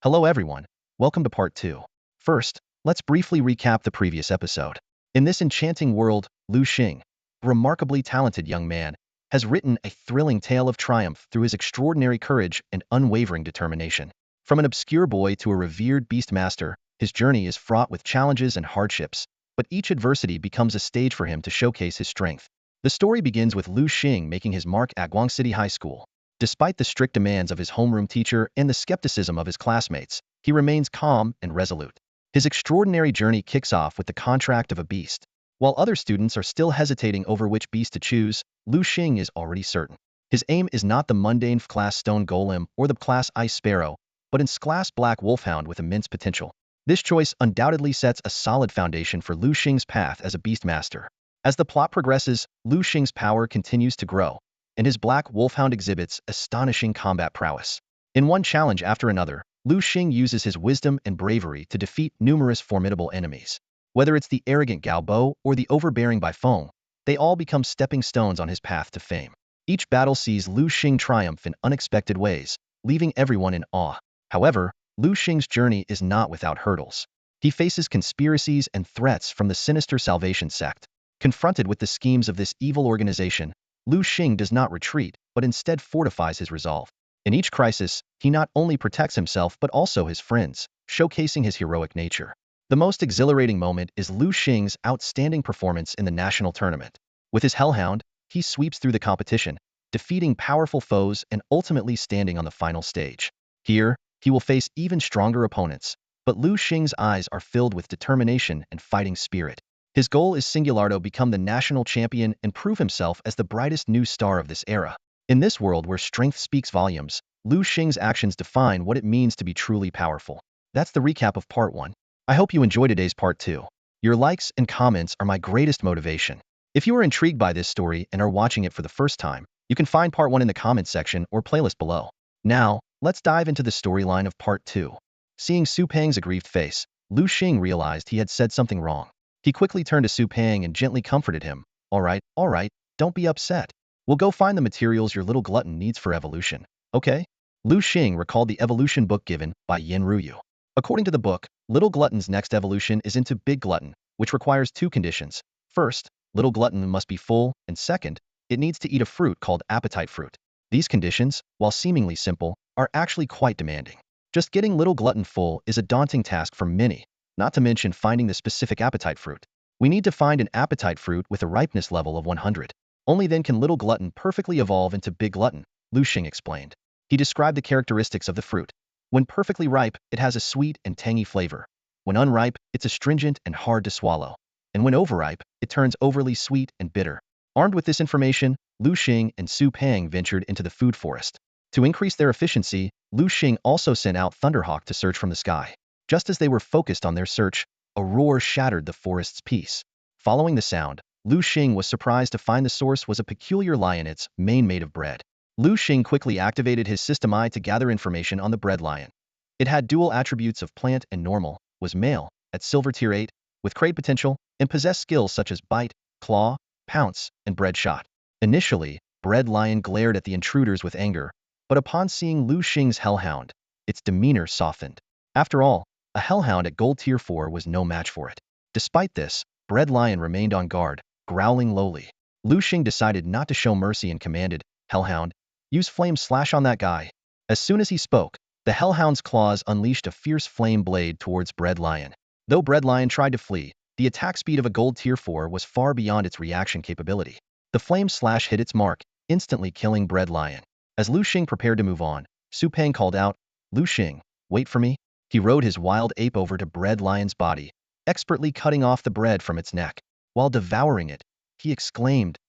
Hello everyone, welcome to part 2. First, let's briefly recap the previous episode. In this enchanting world, Liu Xing, a remarkably talented young man, has written a thrilling tale of triumph through his extraordinary courage and unwavering determination. From an obscure boy to a revered beast master, his journey is fraught with challenges and hardships, but each adversity becomes a stage for him to showcase his strength. The story begins with Liu Xing making his mark at Guang City High School. Despite the strict demands of his homeroom teacher and the skepticism of his classmates, he remains calm and resolute. His extraordinary journey kicks off with the contract of a beast. While other students are still hesitating over which beast to choose, Liu Xing is already certain. His aim is not the mundane class stone golem or the class ice sparrow, but in class black wolfhound with immense potential. This choice undoubtedly sets a solid foundation for Liu Xing's path as a beast master. As the plot progresses, Liu Xing's power continues to grow, and his black wolfhound exhibits astonishing combat prowess. In one challenge after another, Liu Xing uses his wisdom and bravery to defeat numerous formidable enemies. Whether it's the arrogant Gao Bo or the overbearing Bai Feng, they all become stepping stones on his path to fame. Each battle sees Liu Xing triumph in unexpected ways, leaving everyone in awe. However, Liu Xing's journey is not without hurdles. He faces conspiracies and threats from the sinister Salvation sect. Confronted with the schemes of this evil organization, Liu Xing does not retreat, but instead fortifies his resolve. In each crisis, he not only protects himself but also his friends, showcasing his heroic nature. The most exhilarating moment is Liu Xing's outstanding performance in the national tournament. With his hellhound, he sweeps through the competition, defeating powerful foes and ultimately standing on the final stage. Here, he will face even stronger opponents, but Liu Xing's eyes are filled with determination and fighting spirit. His goal is singular to become the national champion and prove himself as the brightest new star of this era. In this world where strength speaks volumes, Liu Xing's actions define what it means to be truly powerful. That's the recap of part 1. I hope you enjoyed today's part 2. Your likes and comments are my greatest motivation. If you are intrigued by this story and are watching it for the first time, you can find part 1 in the comments section or playlist below. Now, let's dive into the storyline of part 2. Seeing Su Pang's aggrieved face, Liu Xing realized he had said something wrong. He quickly turned to Su Pang and gently comforted him. All right, don't be upset. We'll go find the materials your little glutton needs for evolution, okay? Liu Xing recalled the evolution book given by Yin Ruyu. According to the book, Little Glutton's next evolution is into Big Glutton, which requires 2 conditions. First, Little Glutton must be full, and second, it needs to eat a fruit called appetite fruit. These conditions, while seemingly simple, are actually quite demanding. Just getting Little Glutton full is a daunting task for many, not to mention finding the specific appetite fruit. We need to find an appetite fruit with a ripeness level of 100. Only then can Little Glutton perfectly evolve into Big Glutton, Liu Xing explained. He described the characteristics of the fruit. When perfectly ripe, it has a sweet and tangy flavor. When unripe, it's astringent and hard to swallow. And when overripe, it turns overly sweet and bitter. Armed with this information, Liu Xing and Su Pang ventured into the food forest. To increase their efficiency, Liu Xing also sent out Thunderhawk to search from the sky. Just as they were focused on their search, a roar shattered the forest's peace. Following the sound, Liu Xing was surprised to find the source was a peculiar lionet's mane made of bread. Liu Xing quickly activated his System I to gather information on the bread lion. It had dual attributes of plant and normal, was male, at silver tier 8, with crate potential, and possessed skills such as bite, claw, pounce, and bread shot. Initially, bread lion glared at the intruders with anger, but upon seeing Liu Xing's hellhound, its demeanor softened. After all, a hellhound at gold tier 4 was no match for it. Despite this, Bread Lion remained on guard, growling lowly. Liu Xing decided not to show mercy and commanded, Hellhound, use flame slash on that guy. As soon as he spoke, the hellhound's claws unleashed a fierce flame blade towards Bread Lion. Though Bread Lion tried to flee, the attack speed of a gold tier 4 was far beyond its reaction capability. The flame slash hit its mark, instantly killing Bread Lion. As Liu Xing prepared to move on, Su Pang called out, Liu Xing, wait for me. He rode his wild ape over to Bread Lion's body, expertly cutting off the bread from its neck. While devouring it, he exclaimed,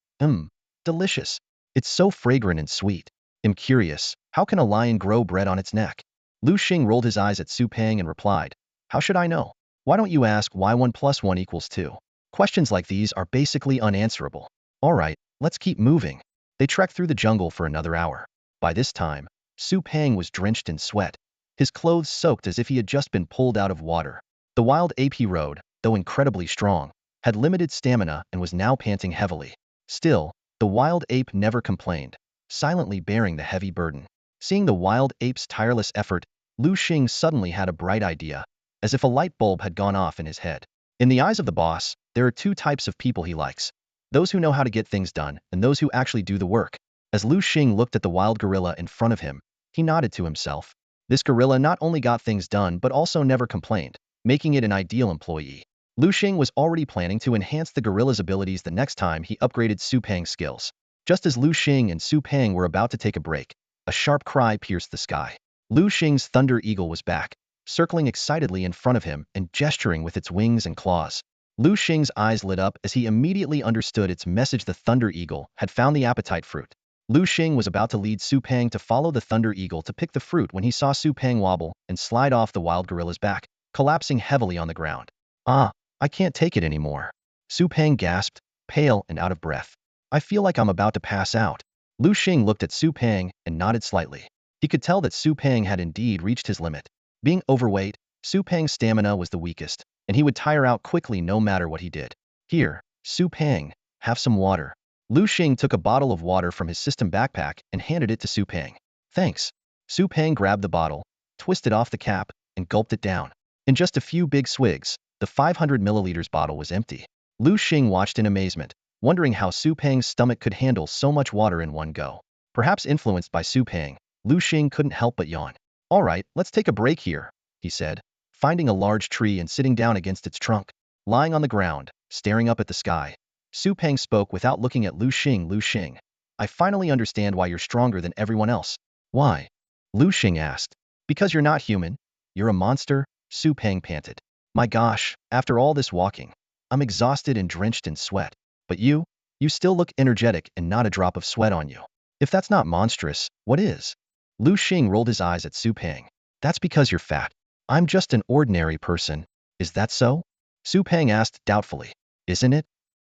delicious. It's so fragrant and sweet. I'm curious, how can a lion grow bread on its neck? Liu Xing rolled his eyes at Su Pang and replied, how should I know? Why don't you ask why 1 + 1 = 2? Questions like these are basically unanswerable. All right, let's keep moving. They trekked through the jungle for another hour. By this time, Su Pang was drenched in sweat, his clothes soaked as if he had just been pulled out of water. The wild ape he rode, though incredibly strong, had limited stamina and was now panting heavily. Still, the wild ape never complained, silently bearing the heavy burden. Seeing the wild ape's tireless effort, Liu Xing suddenly had a bright idea, as if a light bulb had gone off in his head. In the eyes of the boss, there are two types of people he likes: those who know how to get things done, and those who actually do the work. As Liu Xing looked at the wild gorilla in front of him, he nodded to himself. This gorilla not only got things done but also never complained, making it an ideal employee. Liu Xing was already planning to enhance the gorilla's abilities the next time he upgraded Su Peng's skills. Just as Liu Xing and Su Peng were about to take a break, a sharp cry pierced the sky. Liu Xing's Thunder Eagle was back, circling excitedly in front of him and gesturing with its wings and claws. Liu Xing's eyes lit up as he immediately understood its message. The Thunder Eagle had found the appetite fruit. Liu Xing was about to lead Su Peng to follow the Thunder Eagle to pick the fruit when he saw Su Peng wobble and slide off the wild gorilla's back, collapsing heavily on the ground. "Ah, I can't take it anymore." Su Peng gasped, pale and out of breath. "I feel like I'm about to pass out." Liu Xing looked at Su Peng and nodded slightly. He could tell that Su Peng had indeed reached his limit. Being overweight, Su Peng's stamina was the weakest, and he would tire out quickly no matter what he did. "Here, Su Peng, have some water." Liu Xing took a bottle of water from his system backpack and handed it to Su Peng. "Thanks." Su Peng grabbed the bottle, twisted off the cap, and gulped it down. In just a few big swigs, the 500 milliliters bottle was empty. Liu Xing watched in amazement, wondering how Su Peng's stomach could handle so much water in one go. Perhaps influenced by Su Peng, Liu Xing couldn't help but yawn. "All right, let's take a break here," he said, finding a large tree and sitting down against its trunk. Lying on the ground, staring up at the sky, Su Peng spoke without looking at Liu Xing. "Liu Xing, I finally understand why you're stronger than everyone else." "Why?" Liu Xing asked. "Because you're not human. You're a monster," Su Peng panted. "My gosh, after all this walking, I'm exhausted and drenched in sweat. But you still look energetic and not a drop of sweat on you. If that's not monstrous, what is?" Liu Xing rolled his eyes at Su Peng. "That's because you're fat. I'm just an ordinary person. Is that so?" Su Peng asked doubtfully. "Isn't it?"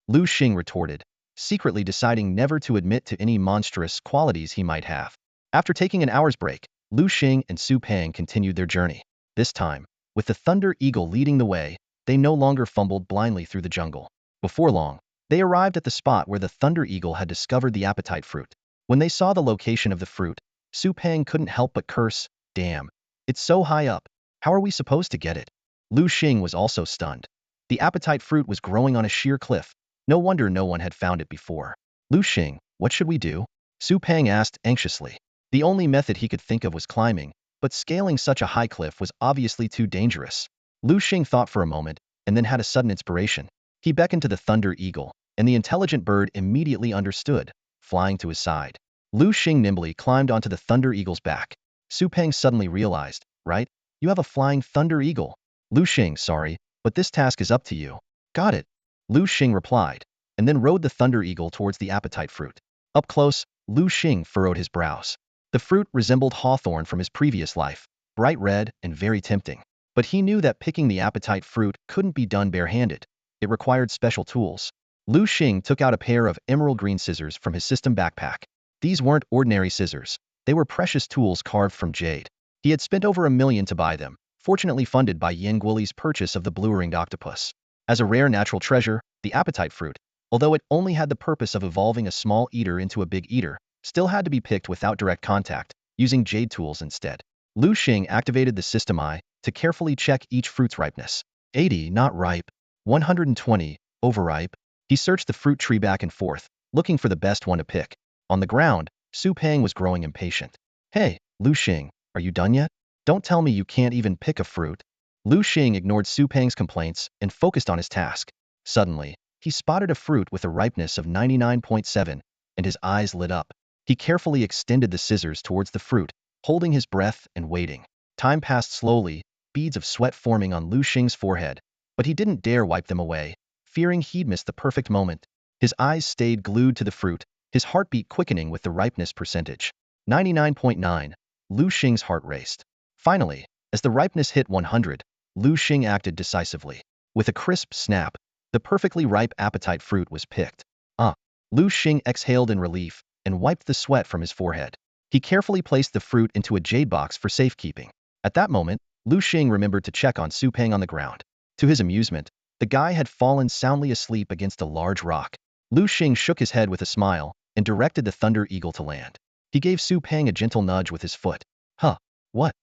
Liu Xing retorted, secretly deciding never to admit to any monstrous qualities he might have. After taking an hour's break, Liu Xing and Su Peng continued their journey. This time, with the Thunder Eagle leading the way, they no longer fumbled blindly through the jungle. Before long, they arrived at the spot where the Thunder Eagle had discovered the appetite fruit. When they saw the location of the fruit, Su Peng couldn't help but curse, "Damn, it's so high up. How are we supposed to get it?" Liu Xing was also stunned. The appetite fruit was growing on a sheer cliff. No wonder no one had found it before. "Liu Xing, what should we do?" Su Peng asked anxiously. The only method he could think of was climbing, but scaling such a high cliff was obviously too dangerous. Liu Xing thought for a moment, and then had a sudden inspiration. He beckoned to the Thunder Eagle, and the intelligent bird immediately understood, flying to his side. Liu Xing nimbly climbed onto the Thunder Eagle's back. Su Peng suddenly realized, "Right? You have a flying Thunder Eagle." "Liu Xing, sorry, but this task is up to you." "Got it," Liu Xing replied, and then rode the Thunder Eagle towards the appetite fruit. Up close, Liu Xing furrowed his brows. The fruit resembled hawthorn from his previous life, bright red and very tempting. But he knew that picking the appetite fruit couldn't be done barehanded. It required special tools. Liu Xing took out a pair of emerald green scissors from his system backpack. These weren't ordinary scissors. They were precious tools carved from jade. He had spent over $1 million to buy them, fortunately funded by Yen Guoli's purchase of the blue-ringed octopus. As a rare natural treasure, the appetite fruit, although it only had the purpose of evolving a small eater into a big eater, still had to be picked without direct contact, using jade tools instead. Liu Xing activated the system eye to carefully check each fruit's ripeness. 80, not ripe. 120, overripe. He searched the fruit tree back and forth, looking for the best one to pick. On the ground, Su Peng was growing impatient. "Hey, Liu Xing, are you done yet? Don't tell me you can't even pick a fruit." Liu Xing ignored Su Peng's complaints and focused on his task. Suddenly, he spotted a fruit with a ripeness of 99.7, and his eyes lit up. He carefully extended the scissors towards the fruit, holding his breath and waiting. Time passed slowly, beads of sweat forming on Liu Xing's forehead, but he didn't dare wipe them away, fearing he'd miss the perfect moment. His eyes stayed glued to the fruit, his heartbeat quickening with the ripeness percentage. 99.9. Liu Xing's heart raced. Finally, as the ripeness hit 100, Liu Xing acted decisively. With a crisp snap, the perfectly ripe appetite fruit was picked. "Ah!" Liu Xing exhaled in relief and wiped the sweat from his forehead. He carefully placed the fruit into a jade box for safekeeping. At that moment, Liu Xing remembered to check on Su Peng on the ground. To his amusement, the guy had fallen soundly asleep against a large rock. Liu Xing shook his head with a smile and directed the Thunder Eagle to land. He gave Su Peng a gentle nudge with his foot. "Huh, what?"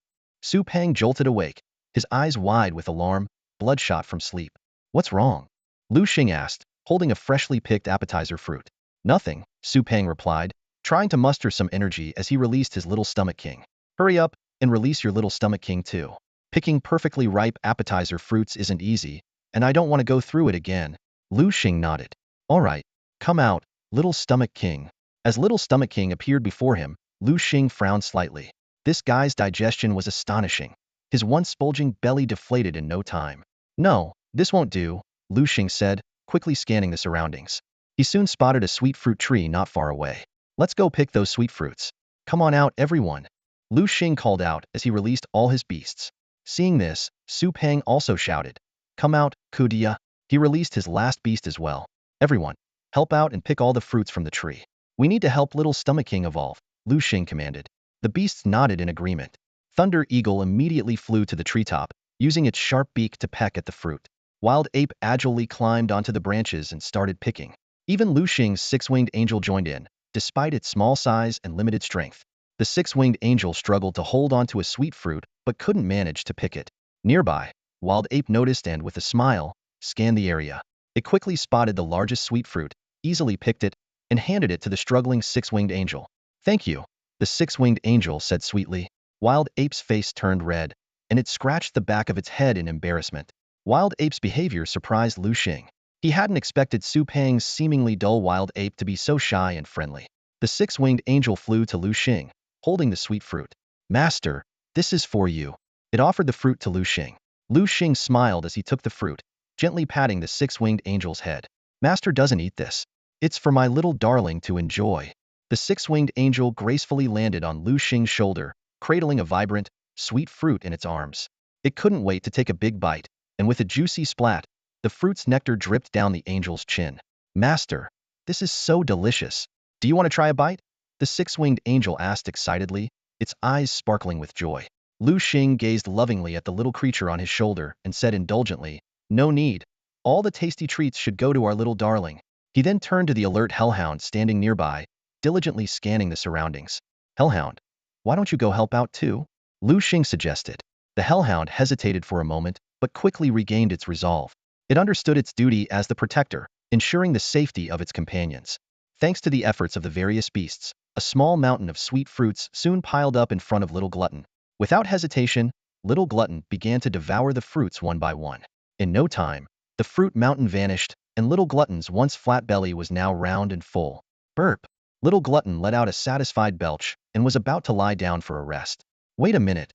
Su Peng jolted awake, his eyes wide with alarm, bloodshot from sleep. What's wrong? Liu Xing asked, holding a freshly picked appetizer fruit. Nothing, Su Peng replied, trying to muster some energy as he released his little stomach king. Hurry up and release your little stomach king too. Picking perfectly ripe appetizer fruits isn't easy, and I don't want to go through it again. Liu Xing nodded. All right, come out, little stomach king. As little stomach king appeared before him, Liu Xing frowned slightly. This guy's digestion was astonishing. His once bulging belly deflated in no time. No, this won't do, Liu Xing said, quickly scanning the surroundings. He soon spotted a sweet fruit tree not far away. Let's go pick those sweet fruits. Come on out, everyone. Liu Xing called out as he released all his beasts. Seeing this, Su Peng also shouted. Come out, Kudia. He released his last beast as well. Everyone, help out and pick all the fruits from the tree. We need to help little stomach king evolve, Liu Xing commanded. The beasts nodded in agreement. Thunder Eagle immediately flew to the treetop, using its sharp beak to peck at the fruit. Wild Ape agilely climbed onto the branches and started picking. Even Liu Xing's six-winged angel joined in, despite its small size and limited strength. The six-winged angel struggled to hold onto a sweet fruit, but couldn't manage to pick it. Nearby, Wild Ape noticed and, with a smile, scanned the area. It quickly spotted the largest sweet fruit, easily picked it, and handed it to the struggling six-winged angel. Thank you, the six-winged angel said sweetly. Wild Ape's face turned red, and it scratched the back of its head in embarrassment. Wild Ape's behavior surprised Liu Xing. He hadn't expected Su Peng's seemingly dull Wild Ape to be so shy and friendly. The six-winged angel flew to Liu Xing, holding the sweet fruit. Master, this is for you. It offered the fruit to Liu Xing. Liu Xing smiled as he took the fruit, gently patting the six-winged angel's head. Master doesn't eat this. It's for my little darling to enjoy. The six-winged angel gracefully landed on Liu Xing's shoulder, cradling a vibrant, sweet fruit in its arms. It couldn't wait to take a big bite, and with a juicy splat, the fruit's nectar dripped down the angel's chin. Master, this is so delicious. Do you want to try a bite? The six-winged angel asked excitedly, its eyes sparkling with joy. Liu Xing gazed lovingly at the little creature on his shoulder and said indulgently, No need. All the tasty treats should go to our little darling. He then turned to the alert hellhound standing nearby, diligently scanning the surroundings. Hellhound, why don't you go help out too? Liu Xing suggested. The hellhound hesitated for a moment, but quickly regained its resolve. It understood its duty as the protector, ensuring the safety of its companions. Thanks to the efforts of the various beasts, a small mountain of sweet fruits soon piled up in front of Little Glutton. Without hesitation, Little Glutton began to devour the fruits one by one. In no time, the fruit mountain vanished, and Little Glutton's once flat belly was now round and full. Burp! Little Glutton let out a satisfied belch and was about to lie down for a rest. Wait a minute!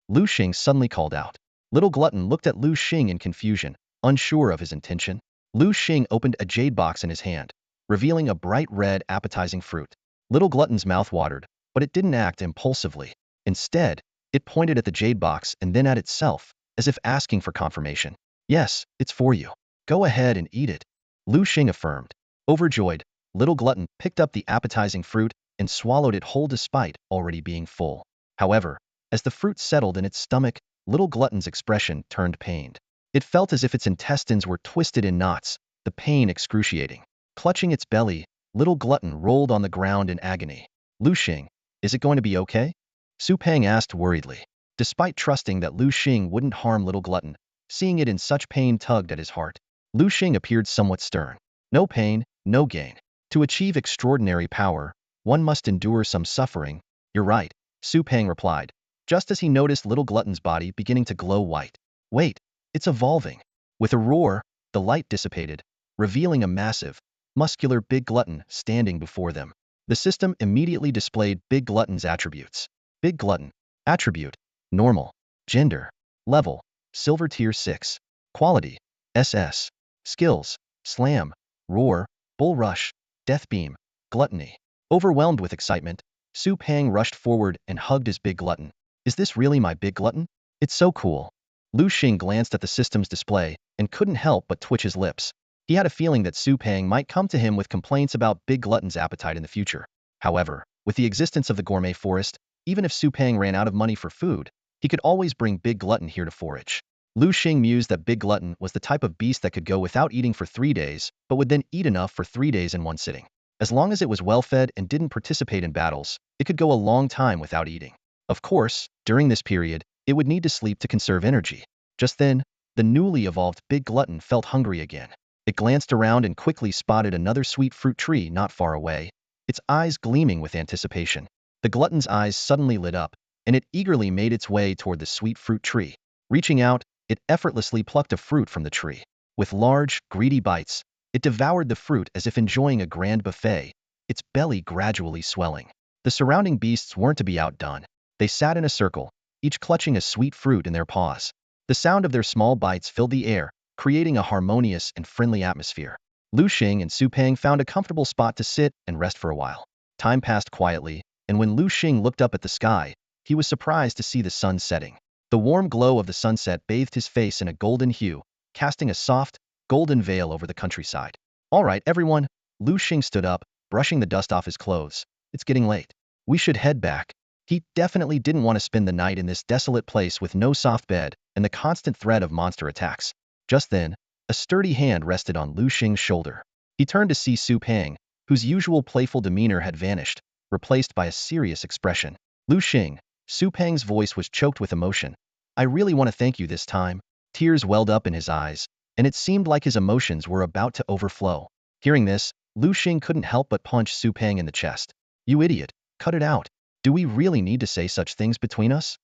Liu Xing suddenly called out. Little Glutton looked at Liu Xing in confusion, unsure of his intention. Liu Xing opened a jade box in his hand, revealing a bright red appetizing fruit. Little Glutton's mouth watered, but it didn't act impulsively. Instead, it pointed at the jade box and then at itself, as if asking for confirmation. Yes, it's for you. Go ahead and eat it. Liu Xing affirmed. Overjoyed, Little Glutton picked up the appetizing fruit and swallowed it whole despite already being full. However, as the fruit settled in its stomach, Little Glutton's expression turned pained. It felt as if its intestines were twisted in knots, the pain excruciating. Clutching its belly, Little Glutton rolled on the ground in agony. Liu Xing, is it going to be okay? Su Peng asked worriedly. Despite trusting that Liu Xing wouldn't harm Little Glutton, seeing it in such pain tugged at his heart. Liu Xing appeared somewhat stern. No pain, no gain. To achieve extraordinary power, one must endure some suffering. You're right, Su Peng replied, just as he noticed Little Glutton's body beginning to glow white. Wait, it's evolving. With a roar, the light dissipated, revealing a massive, muscular Big Glutton standing before them. The system immediately displayed Big Glutton's attributes. Big Glutton. Attribute. Normal. Gender. Level. Silver Tier 6. Quality. SS. Skills. Slam. Roar. Bull Rush. Death Beam. Gluttony. Overwhelmed with excitement, Su Peng rushed forward and hugged his Big Glutton. Is this really my Big Glutton? It's so cool. Liu Xing glanced at the system's display and couldn't help but twitch his lips. He had a feeling that Su Peng might come to him with complaints about Big Glutton's appetite in the future. However, with the existence of the gourmet forest, even if Su Peng ran out of money for food, he could always bring Big Glutton here to forage. Liu Xing mused that Big Glutton was the type of beast that could go without eating for 3 days, but would then eat enough for 3 days in one sitting. As long as it was well-fed and didn't participate in battles, it could go a long time without eating. Of course, during this period, It would need to sleep to conserve energy. Just then, the newly evolved big glutton felt hungry again. It glanced around and quickly spotted another sweet fruit tree not far away, its eyes gleaming with anticipation. The glutton's eyes suddenly lit up, and it eagerly made its way toward the sweet fruit tree. Reaching out, it effortlessly plucked a fruit from the tree. With large, greedy bites, it devoured the fruit as if enjoying a grand buffet, its belly gradually swelling. The surrounding beasts weren't to be outdone. They sat in a circle, each clutching a sweet fruit in their paws. The sound of their small bites filled the air, creating a harmonious and friendly atmosphere. Liu Xing and Su Peng found a comfortable spot to sit and rest for a while. Time passed quietly, and when Liu Xing looked up at the sky, he was surprised to see the sun setting. The warm glow of the sunset bathed his face in a golden hue, casting a soft, golden veil over the countryside. All right, everyone. Liu Xing stood up, brushing the dust off his clothes. It's getting late. We should head back. He definitely didn't want to spend the night in this desolate place with no soft bed and the constant threat of monster attacks. Just then, a sturdy hand rested on Liu Xing's shoulder. He turned to see Su Peng, whose usual playful demeanor had vanished, replaced by a serious expression. Liu Xing, Su Peng's voice was choked with emotion. I really want to thank you this time. Tears welled up in his eyes, and it seemed like his emotions were about to overflow. Hearing this, Liu Xing couldn't help but punch Su Peng in the chest. You idiot, cut it out. Do we really need to say such things between us?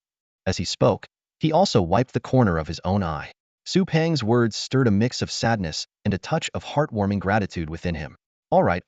As he spoke, he also wiped the corner of his own eye. Su Peng's words stirred a mix of sadness and a touch of heartwarming gratitude within him. All right,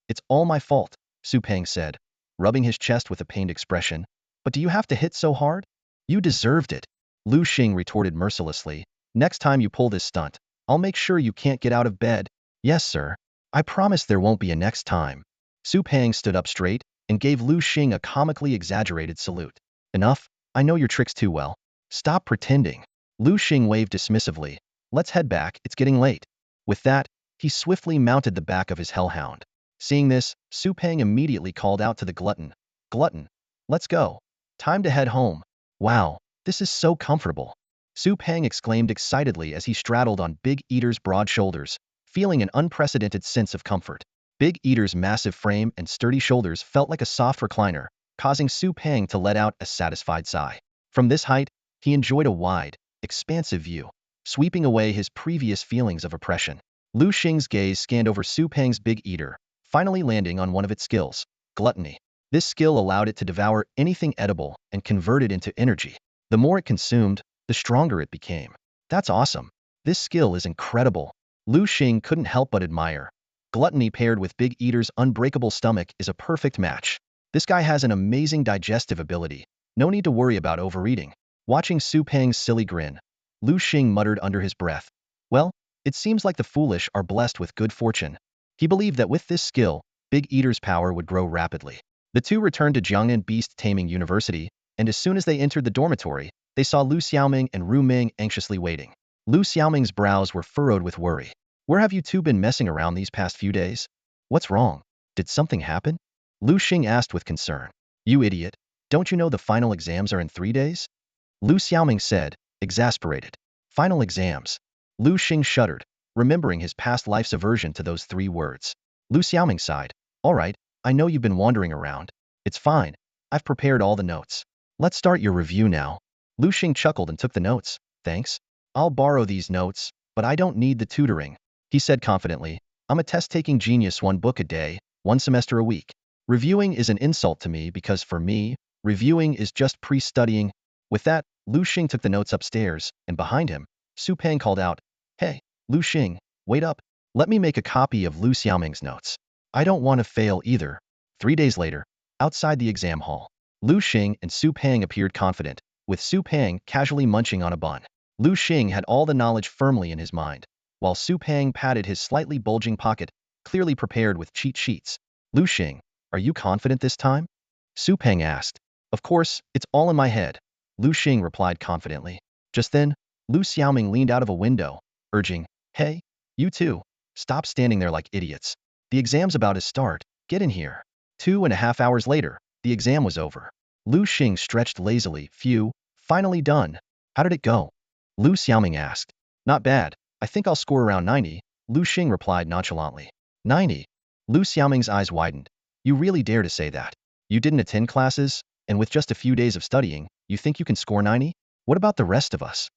it's all my fault, Su Peng said, rubbing his chest with a pained expression. But do you have to hit so hard? You deserved it, Liu Xing retorted mercilessly. Next time you pull this stunt, I'll make sure you can't get out of bed. Yes, sir. I promise there won't be a next time. Su Peng stood up straight and gave Liu Xing a comically exaggerated salute. Enough, I know your tricks too well. Stop pretending. Liu Xing waved dismissively. Let's head back, it's getting late. With that, he swiftly mounted the back of his hellhound. Seeing this, Su Peng immediately called out to the glutton. Glutton, let's go. Time to head home. Wow, this is so comfortable. Su Peng exclaimed excitedly as he straddled on Big Eater's broad shoulders, feeling an unprecedented sense of comfort. Big Eater's massive frame and sturdy shoulders felt like a soft recliner, causing Su Peng to let out a satisfied sigh. From this height, he enjoyed a wide, expansive view, sweeping away his previous feelings of oppression. Liu Xing's gaze scanned over Su Peng's Big Eater, finally landing on one of its skills, gluttony. This skill allowed it to devour anything edible and convert it into energy. The more it consumed, the stronger it became. That's awesome. This skill is incredible. Liu Xing couldn't help but admire. Gluttony paired with Big Eater's unbreakable stomach is a perfect match. This guy has an amazing digestive ability. No need to worry about overeating. Watching Su Peng's silly grin, Liu Xing muttered under his breath. Well, it seems like the foolish are blessed with good fortune. He believed that with this skill, Big Eater's power would grow rapidly. The two returned to Jiangnan Beast-Taming University, and as soon as they entered the dormitory, they saw Lu Xiaoming and Ru Ming anxiously waiting. Lu Xiaoming's brows were furrowed with worry. Where have you two been messing around these past few days? What's wrong? Did something happen? Liu Xing asked with concern. You idiot. Don't you know the final exams are in 3 days? Lu Xiaoming said, exasperated. Final exams. Liu Xing shuddered, remembering his past life's aversion to those 3 words. Lu Xiaoming sighed. All right, I know you've been wandering around. It's fine. I've prepared all the notes. Let's start your review now. Liu Xing chuckled and took the notes. Thanks. I'll borrow these notes, but I don't need the tutoring. He said confidently. I'm a test-taking genius, 1 book a day, 1 semester a week. Reviewing is an insult to me because for me, reviewing is just pre-studying. With that, Liu Xing took the notes upstairs, and behind him, Su Peng called out, Hey, Liu Xing, wait up. Let me make a copy of Lu Xiaoming's notes. I don't want to fail either. 3 days later, outside the exam hall, Liu Xing and Su Peng appeared confident, with Su Peng casually munching on a bun. Liu Xing had all the knowledge firmly in his mind, while Su Peng patted his slightly bulging pocket, clearly prepared with cheat sheets. Liu Xing, are you confident this time? Su Peng asked. Of course, it's all in my head, Liu Xing replied confidently. Just then, Lu Xiaoming leaned out of a window, urging, Hey, you two, stop standing there like idiots. The exam's about to start, get in here. 2.5 hours later, the exam was over. Liu Xing stretched lazily. Phew, finally done. How did it go? Lu Xiaoming asked. Not bad. I think I'll score around 90, Liu Xing replied nonchalantly. 90? Lu Xiaoming's eyes widened. You really dare to say that? You didn't attend classes, and with just a few days of studying, you think you can score 90? What about the rest of us?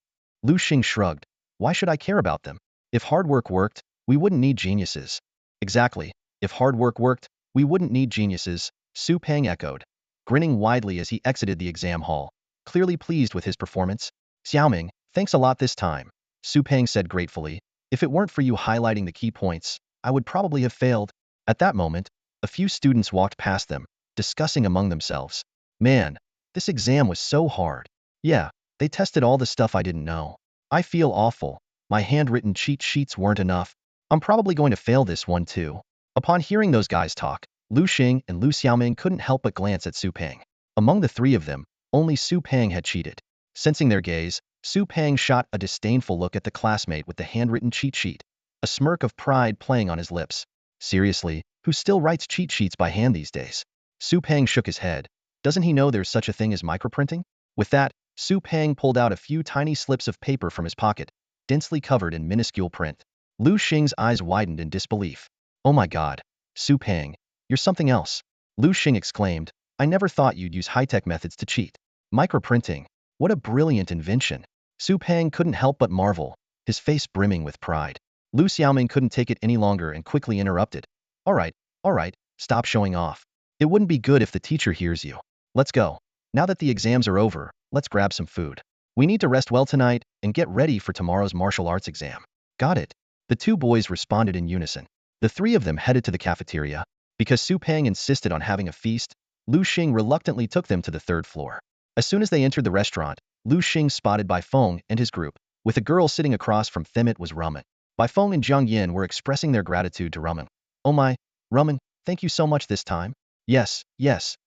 Liu Xing shrugged. Why should I care about them? If hard work worked, we wouldn't need geniuses. Exactly. If hard work worked, we wouldn't need geniuses, Su Peng echoed, grinning widely as he exited the exam hall, clearly pleased with his performance. Xiaoming, thanks a lot this time, Su Peng said gratefully. If it weren't for you highlighting the key points, I would probably have failed. At that moment, a few students walked past them, discussing among themselves. Man, this exam was so hard. Yeah, they tested all the stuff I didn't know. I feel awful. My handwritten cheat sheets weren't enough. I'm probably going to fail this one too. Upon hearing those guys talk, Liu Xing and Liu Xiaoming couldn't help but glance at Su Peng. Among the three of them, only Su Peng had cheated. Sensing their gaze, Su Peng shot a disdainful look at the classmate with the handwritten cheat sheet, a smirk of pride playing on his lips. Seriously, who still writes cheat sheets by hand these days? Su Peng shook his head. Doesn't he know there's such a thing as microprinting? With that, Su Peng pulled out a few tiny slips of paper from his pocket, densely covered in minuscule print. Liu Xing's eyes widened in disbelief. Oh my god, Su Peng, you're something else. Liu Xing exclaimed, I never thought you'd use high-tech methods to cheat. Microprinting, what a brilliant invention. Su Peng couldn't help but marvel, his face brimming with pride. Liu Xiaoming couldn't take it any longer and quickly interrupted. All right, stop showing off. It wouldn't be good if the teacher hears you. Let's go. Now that the exams are over, let's grab some food. We need to rest well tonight and get ready for tomorrow's martial arts exam. Got it. The two boys responded in unison. The three of them headed to the cafeteria. Because Su Peng insisted on having a feast, Liu Xing reluctantly took them to the third floor. As soon as they entered the restaurant, Liu Xing spotted Bai Feng and his group. With a girl sitting across from them, it was Rumen. Bai Feng and Jiang Yin were expressing their gratitude to Rumen. Oh my, Rumen, thank you so much this time. Yes,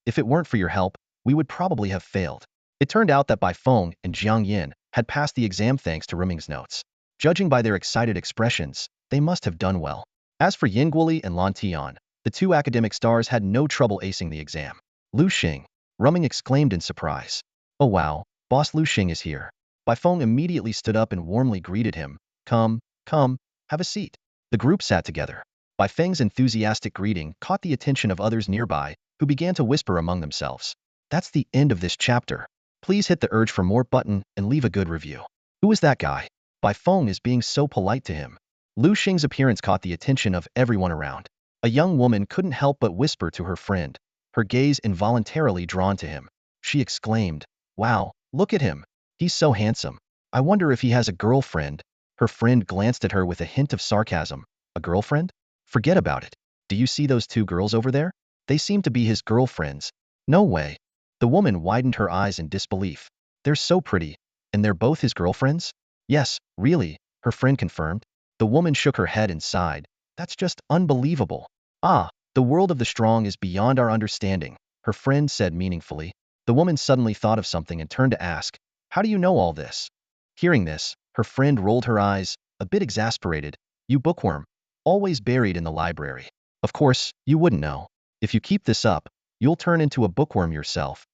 if it weren't for your help, we would probably have failed. It turned out that Bai Feng and Jiang Yin had passed the exam thanks to Ruming's notes. Judging by their excited expressions, they must have done well. As for Yingguoli and Lan Tian, the two academic stars had no trouble acing the exam. Liu Xing, Ruming exclaimed in surprise. Oh wow, Boss Liu Xing is here. Bai Feng immediately stood up and warmly greeted him. Come, have a seat. The group sat together. Bai Feng's enthusiastic greeting caught the attention of others nearby, who began to whisper among themselves. That's the end of this chapter. Please hit the urge for more button and leave a good review. Who is that guy? Bai Feng is being so polite to him. Liu Xing's appearance caught the attention of everyone around. A young woman couldn't help but whisper to her friend, her gaze involuntarily drawn to him. She exclaimed, wow, look at him. He's so handsome. I wonder if he has a girlfriend. Her friend glanced at her with a hint of sarcasm. A girlfriend? Forget about it. Do you see those two girls over there? They seem to be his girlfriends. No way. The woman widened her eyes in disbelief. They're so pretty. And they're both his girlfriends? Yes, really, her friend confirmed. The woman shook her head and sighed. That's just unbelievable. Ah, the world of the strong is beyond our understanding, her friend said meaningfully. The woman suddenly thought of something and turned to ask, how do you know all this? Hearing this, her friend rolled her eyes, a bit exasperated. You bookworm, always buried in the library. Of course, you wouldn't know. If you keep this up, you'll turn into a bookworm yourself.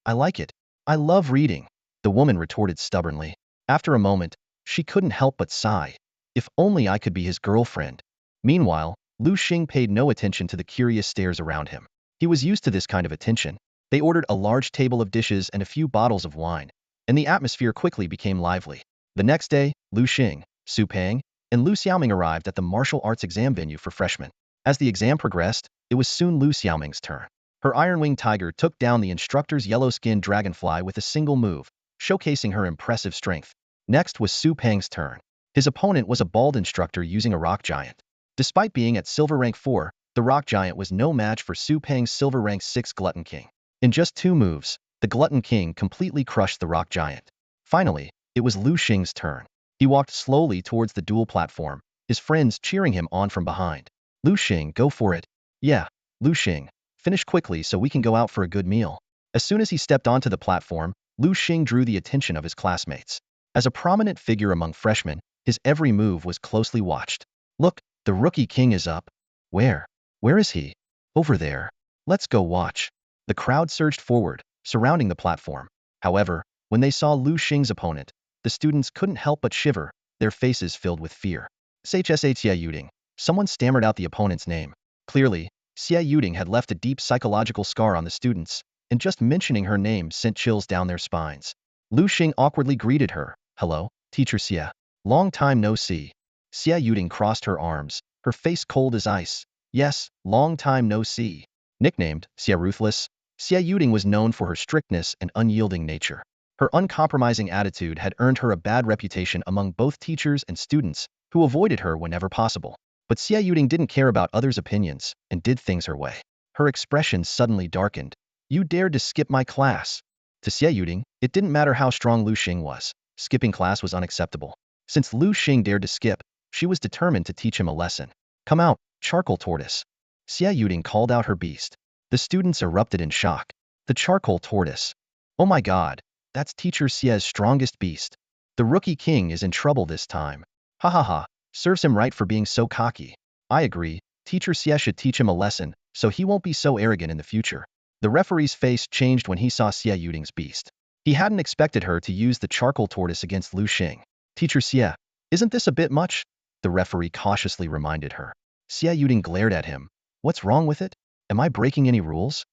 I like it. I love reading, the woman retorted stubbornly. After a moment, she couldn't help but sigh. If only I could be his girlfriend. Meanwhile, Liu Xing paid no attention to the curious stares around him. He was used to this kind of attention. They ordered a large table of dishes and a few bottles of wine, and the atmosphere quickly became lively. The next day, Liu Xing, Su Peng, and Liu Xiaoming arrived at the martial arts exam venue for freshmen. As the exam progressed, it was soon Liu Xiaoming's turn. Her iron-winged tiger took down the instructor's yellow-skinned dragonfly with a single move, showcasing her impressive strength. Next was Su Peng's turn. His opponent was a bald instructor using a rock giant. Despite being at silver rank 4, the rock giant was no match for Su Peng's silver rank 6 glutton king. In just 2 moves, the glutton king completely crushed the rock giant. Finally, it was Liu Xing's turn. He walked slowly towards the duel platform, his friends cheering him on from behind. Liu Xing, go for it. Yeah, Liu Xing, finish quickly so we can go out for a good meal. As soon as he stepped onto the platform, Liu Xing drew the attention of his classmates. As a prominent figure among freshmen, his every move was closely watched. Look, the rookie king is up. Where? Where is he? Over there. Let's go watch. The crowd surged forward, surrounding the platform. However, when they saw Liu Xing's opponent, the students couldn't help but shiver, their faces filled with fear. Xie Yuding. Someone stammered out the opponent's name. Clearly, Xie Yuding had left a deep psychological scar on the students, and just mentioning her name sent chills down their spines. Liu Xing awkwardly greeted her. Hello, Teacher Xie. Long time no see. Xie Yuding crossed her arms, her face cold as ice. Yes, long time no see. Nicknamed Xie Ruthless, Xie Yuding was known for her strictness and unyielding nature. Her uncompromising attitude had earned her a bad reputation among both teachers and students, who avoided her whenever possible. But Xie Yuding didn't care about others' opinions and did things her way. Her expression suddenly darkened. You dared to skip my class. To Xie Yuding, it didn't matter how strong Liu Xing was. Skipping class was unacceptable. Since Liu Xing dared to skip, she was determined to teach him a lesson. Come out, charcoal tortoise. Xie Yuding called out her beast. The students erupted in shock. The charcoal tortoise. Oh my god, that's Teacher Xie's strongest beast. The rookie king is in trouble this time. Ha ha ha, serves him right for being so cocky. I agree, Teacher Xie should teach him a lesson, so he won't be so arrogant in the future. The referee's face changed when he saw Xie Yuding's beast. He hadn't expected her to use the charcoal tortoise against Liu Xing. Teacher Xie, isn't this a bit much? The referee cautiously reminded her. Xie Yuding glared at him. What's wrong with it? Am I breaking any rules?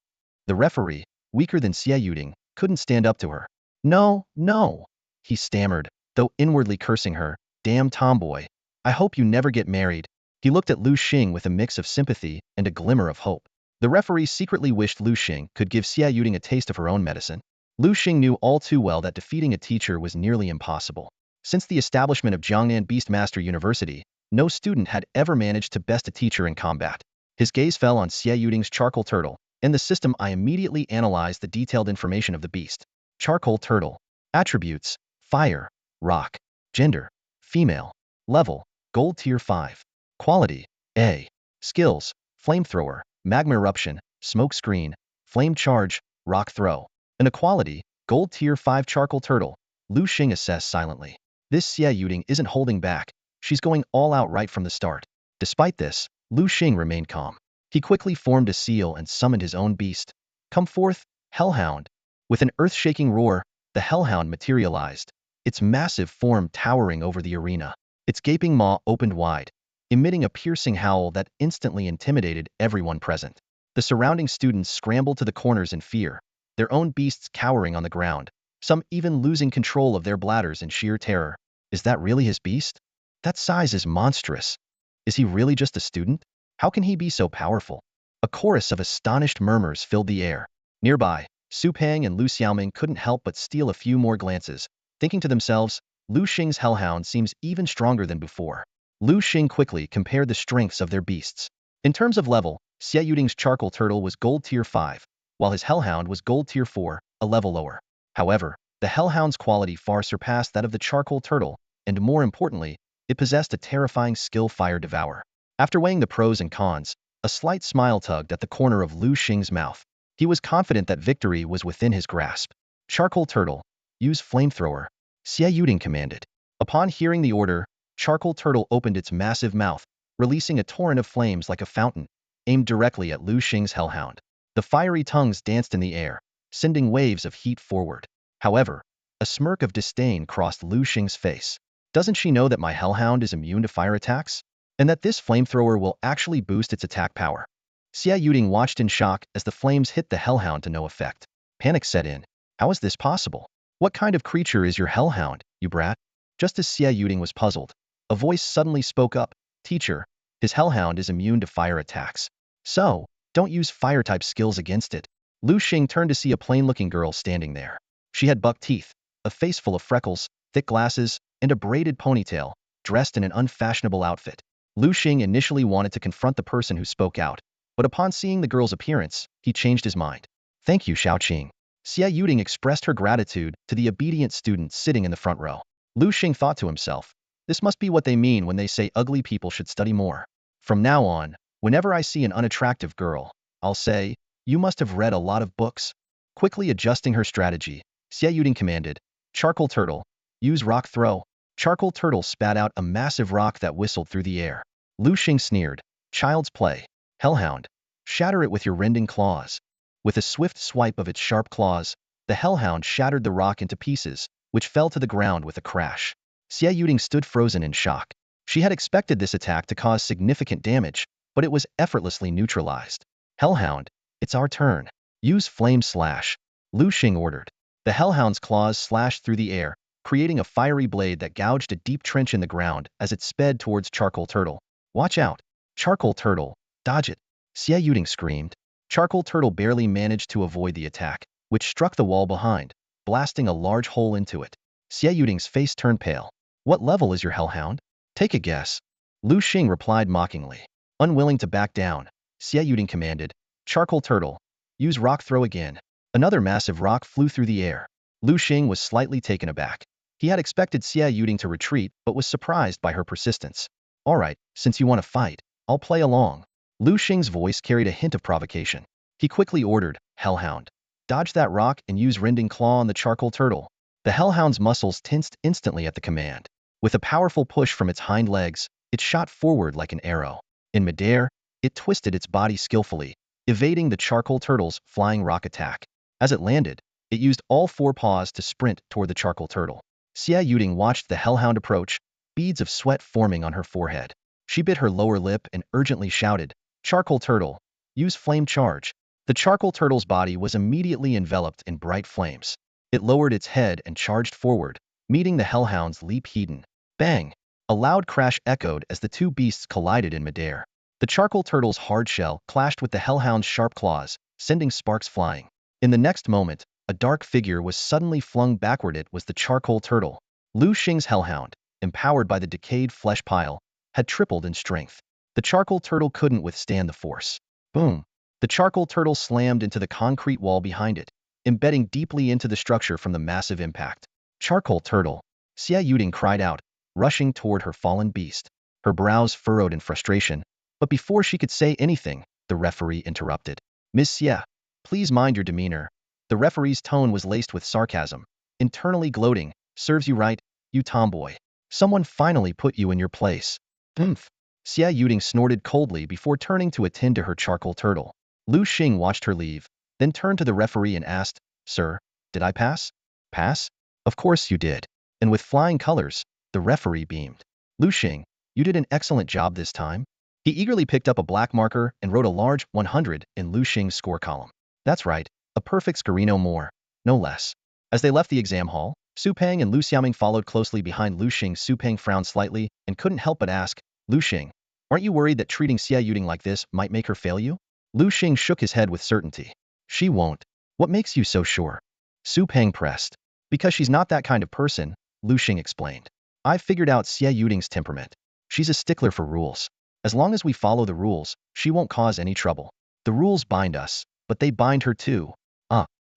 The referee, weaker than Xie Yuding, couldn't stand up to her. No, no, he stammered, though inwardly cursing her. Damn tomboy. I hope you never get married. He looked at Liu Xing with a mix of sympathy and a glimmer of hope. The referee secretly wished Liu Xing could give Xie Yuding a taste of her own medicine. Liu Xing knew all too well that defeating a teacher was nearly impossible. Since the establishment of Jiangnan Beastmaster University, no student had ever managed to best a teacher in combat. His gaze fell on Xie Yuding's charcoal turtle. In the system, I immediately analyzed the detailed information of the beast. Charcoal turtle. Attributes: fire, rock. Gender: female. Level: gold tier 5. Quality: A. Skills: flamethrower, magma eruption, smoke screen, flame charge, rock throw. Inequality: gold tier 5 charcoal turtle. Liu Xing assessed silently. This Xie Yuding isn't holding back. She's going all out right from the start. Despite this, Liu Xing remained calm. He quickly formed a seal and summoned his own beast. Come forth, Hellhound. With an earth-shaking roar, the Hellhound materialized, its massive form towering over the arena. Its gaping maw opened wide, emitting a piercing howl that instantly intimidated everyone present. The surrounding students scrambled to the corners in fear, their own beasts cowering on the ground, some even losing control of their bladders in sheer terror. Is that really his beast? That size is monstrous. Is he really just a student? How can he be so powerful? A chorus of astonished murmurs filled the air. Nearby, Su Pang and Lu Xiaoming couldn't help but steal a few more glances, thinking to themselves, Liu Xing's Hellhound seems even stronger than before. Liu Xing quickly compared the strengths of their beasts. In terms of level, Xie Yuding's charcoal turtle was gold tier 5, while his Hellhound was gold tier 4, a level lower. However, the Hellhound's quality far surpassed that of the charcoal turtle, and more importantly, it possessed a terrifying skill: fire devour. After weighing the pros and cons, a slight smile tugged at the corner of Liu Xing's mouth. He was confident that victory was within his grasp. Charcoal turtle, use flamethrower, Xie Yuding commanded. Upon hearing the order, charcoal turtle opened its massive mouth, releasing a torrent of flames like a fountain, aimed directly at Liu Xing's Hellhound. The fiery tongues danced in the air, sending waves of heat forward. However, a smirk of disdain crossed Liu Xing's face. Doesn't she know that my Hellhound is immune to fire attacks? And that this flamethrower will actually boost its attack power? Xie Yuding watched in shock as the flames hit the Hellhound to no effect. Panic set in. How is this possible? What kind of creature is your Hellhound, you brat? Just as Xie Yuding was puzzled, a voice suddenly spoke up. Teacher, his Hellhound is immune to fire attacks. So, don't use fire-type skills against it. Liu Xing turned to see a plain-looking girl standing there. She had buck teeth, a face full of freckles, thick glasses, and a braided ponytail, dressed in an unfashionable outfit. Liu Xing initially wanted to confront the person who spoke out, but upon seeing the girl's appearance, he changed his mind. Thank you, Xiaoqing. Xie Yuding expressed her gratitude to the obedient student sitting in the front row. Liu Xing thought to himself, this must be what they mean when they say ugly people should study more. From now on, whenever I see an unattractive girl, I'll say, you must have read a lot of books. Quickly adjusting her strategy, Xie Yuding commanded, Charcoal turtle, use rock throw. Charcoal turtle spat out a massive rock that whistled through the air. Liu Xing sneered, child's play. Hellhound, shatter it with your rending claws. With a swift swipe of its sharp claws, the Hellhound shattered the rock into pieces, which fell to the ground with a crash. Xie Yuding stood frozen in shock. She had expected this attack to cause significant damage, but it was effortlessly neutralized. Hellhound, it's our turn. Use flame slash. Liu Xing ordered. The hellhound's claws slashed through the air, creating a fiery blade that gouged a deep trench in the ground as it sped towards Charcoal Turtle. Watch out! Charcoal Turtle, dodge it! Xie Yuding screamed. Charcoal Turtle barely managed to avoid the attack, which struck the wall behind, blasting a large hole into it. Xie Yuding's face turned pale. What level is your hellhound? Take a guess. Liu Xing replied mockingly. Unwilling to back down, Xie Yuding commanded, Charcoal Turtle, use rock throw again. Another massive rock flew through the air. Liu Xing was slightly taken aback. He had expected Xie Yuding to retreat but was surprised by her persistence. Alright, since you want to fight, I'll play along. Liu Xing's voice carried a hint of provocation. He quickly ordered, Hellhound, dodge that rock and use Rending Claw on the Charcoal Turtle. The hellhound's muscles tensed instantly at the command. With a powerful push from its hind legs, it shot forward like an arrow. In midair, it twisted its body skillfully, evading the Charcoal Turtle's flying rock attack. As it landed, it used all four paws to sprint toward the Charcoal Turtle. Xie Yuding watched the hellhound approach, beads of sweat forming on her forehead. She bit her lower lip and urgently shouted, Charcoal Turtle, use Flame Charge. The Charcoal Turtle's body was immediately enveloped in bright flames. It lowered its head and charged forward, meeting the hellhound's leap Hedon. Bang! A loud crash echoed as the two beasts collided in midair. The Charcoal Turtle's hard shell clashed with the hellhound's sharp claws, sending sparks flying. In the next moment, a dark figure was suddenly flung backward. It was the Charcoal Turtle. Liu Xing's hellhound, empowered by the decayed flesh pile, had tripled in strength. The Charcoal Turtle couldn't withstand the force. Boom! The Charcoal Turtle slammed into the concrete wall behind it, embedding deeply into the structure from the massive impact. Charcoal Turtle! Xie Yuding cried out, rushing toward her fallen beast. Her brows furrowed in frustration, but before she could say anything, the referee interrupted. Miss Xie, please mind your demeanor. The referee's tone was laced with sarcasm, internally gloating, serves you right, you tomboy. Someone finally put you in your place. Oomph! Xie Yuding snorted coldly before turning to attend to her Charcoal Turtle. Liu Xing watched her leave, then turned to the referee and asked, Sir, did I pass? Pass? Of course you did. And with flying colors, the referee beamed. Liu Xing, you did an excellent job this time. He eagerly picked up a black marker and wrote a large 100 in Liu Xing's score column. That's right, a perfect score, no more, no less. As they left the exam hall, Su Peng and Lu Xiaoming followed closely behind Liu Xing. Su Peng frowned slightly and couldn't help but ask, Liu Xing, aren't you worried that treating Xie Yuding like this might make her fail you? Liu Xing shook his head with certainty. She won't. What makes you so sure? Su Peng pressed. Because she's not that kind of person, Liu Xing explained. I've figured out Xie Yuding's temperament. She's a stickler for rules. As long as we follow the rules, she won't cause any trouble. The rules bind us, but they bind her too.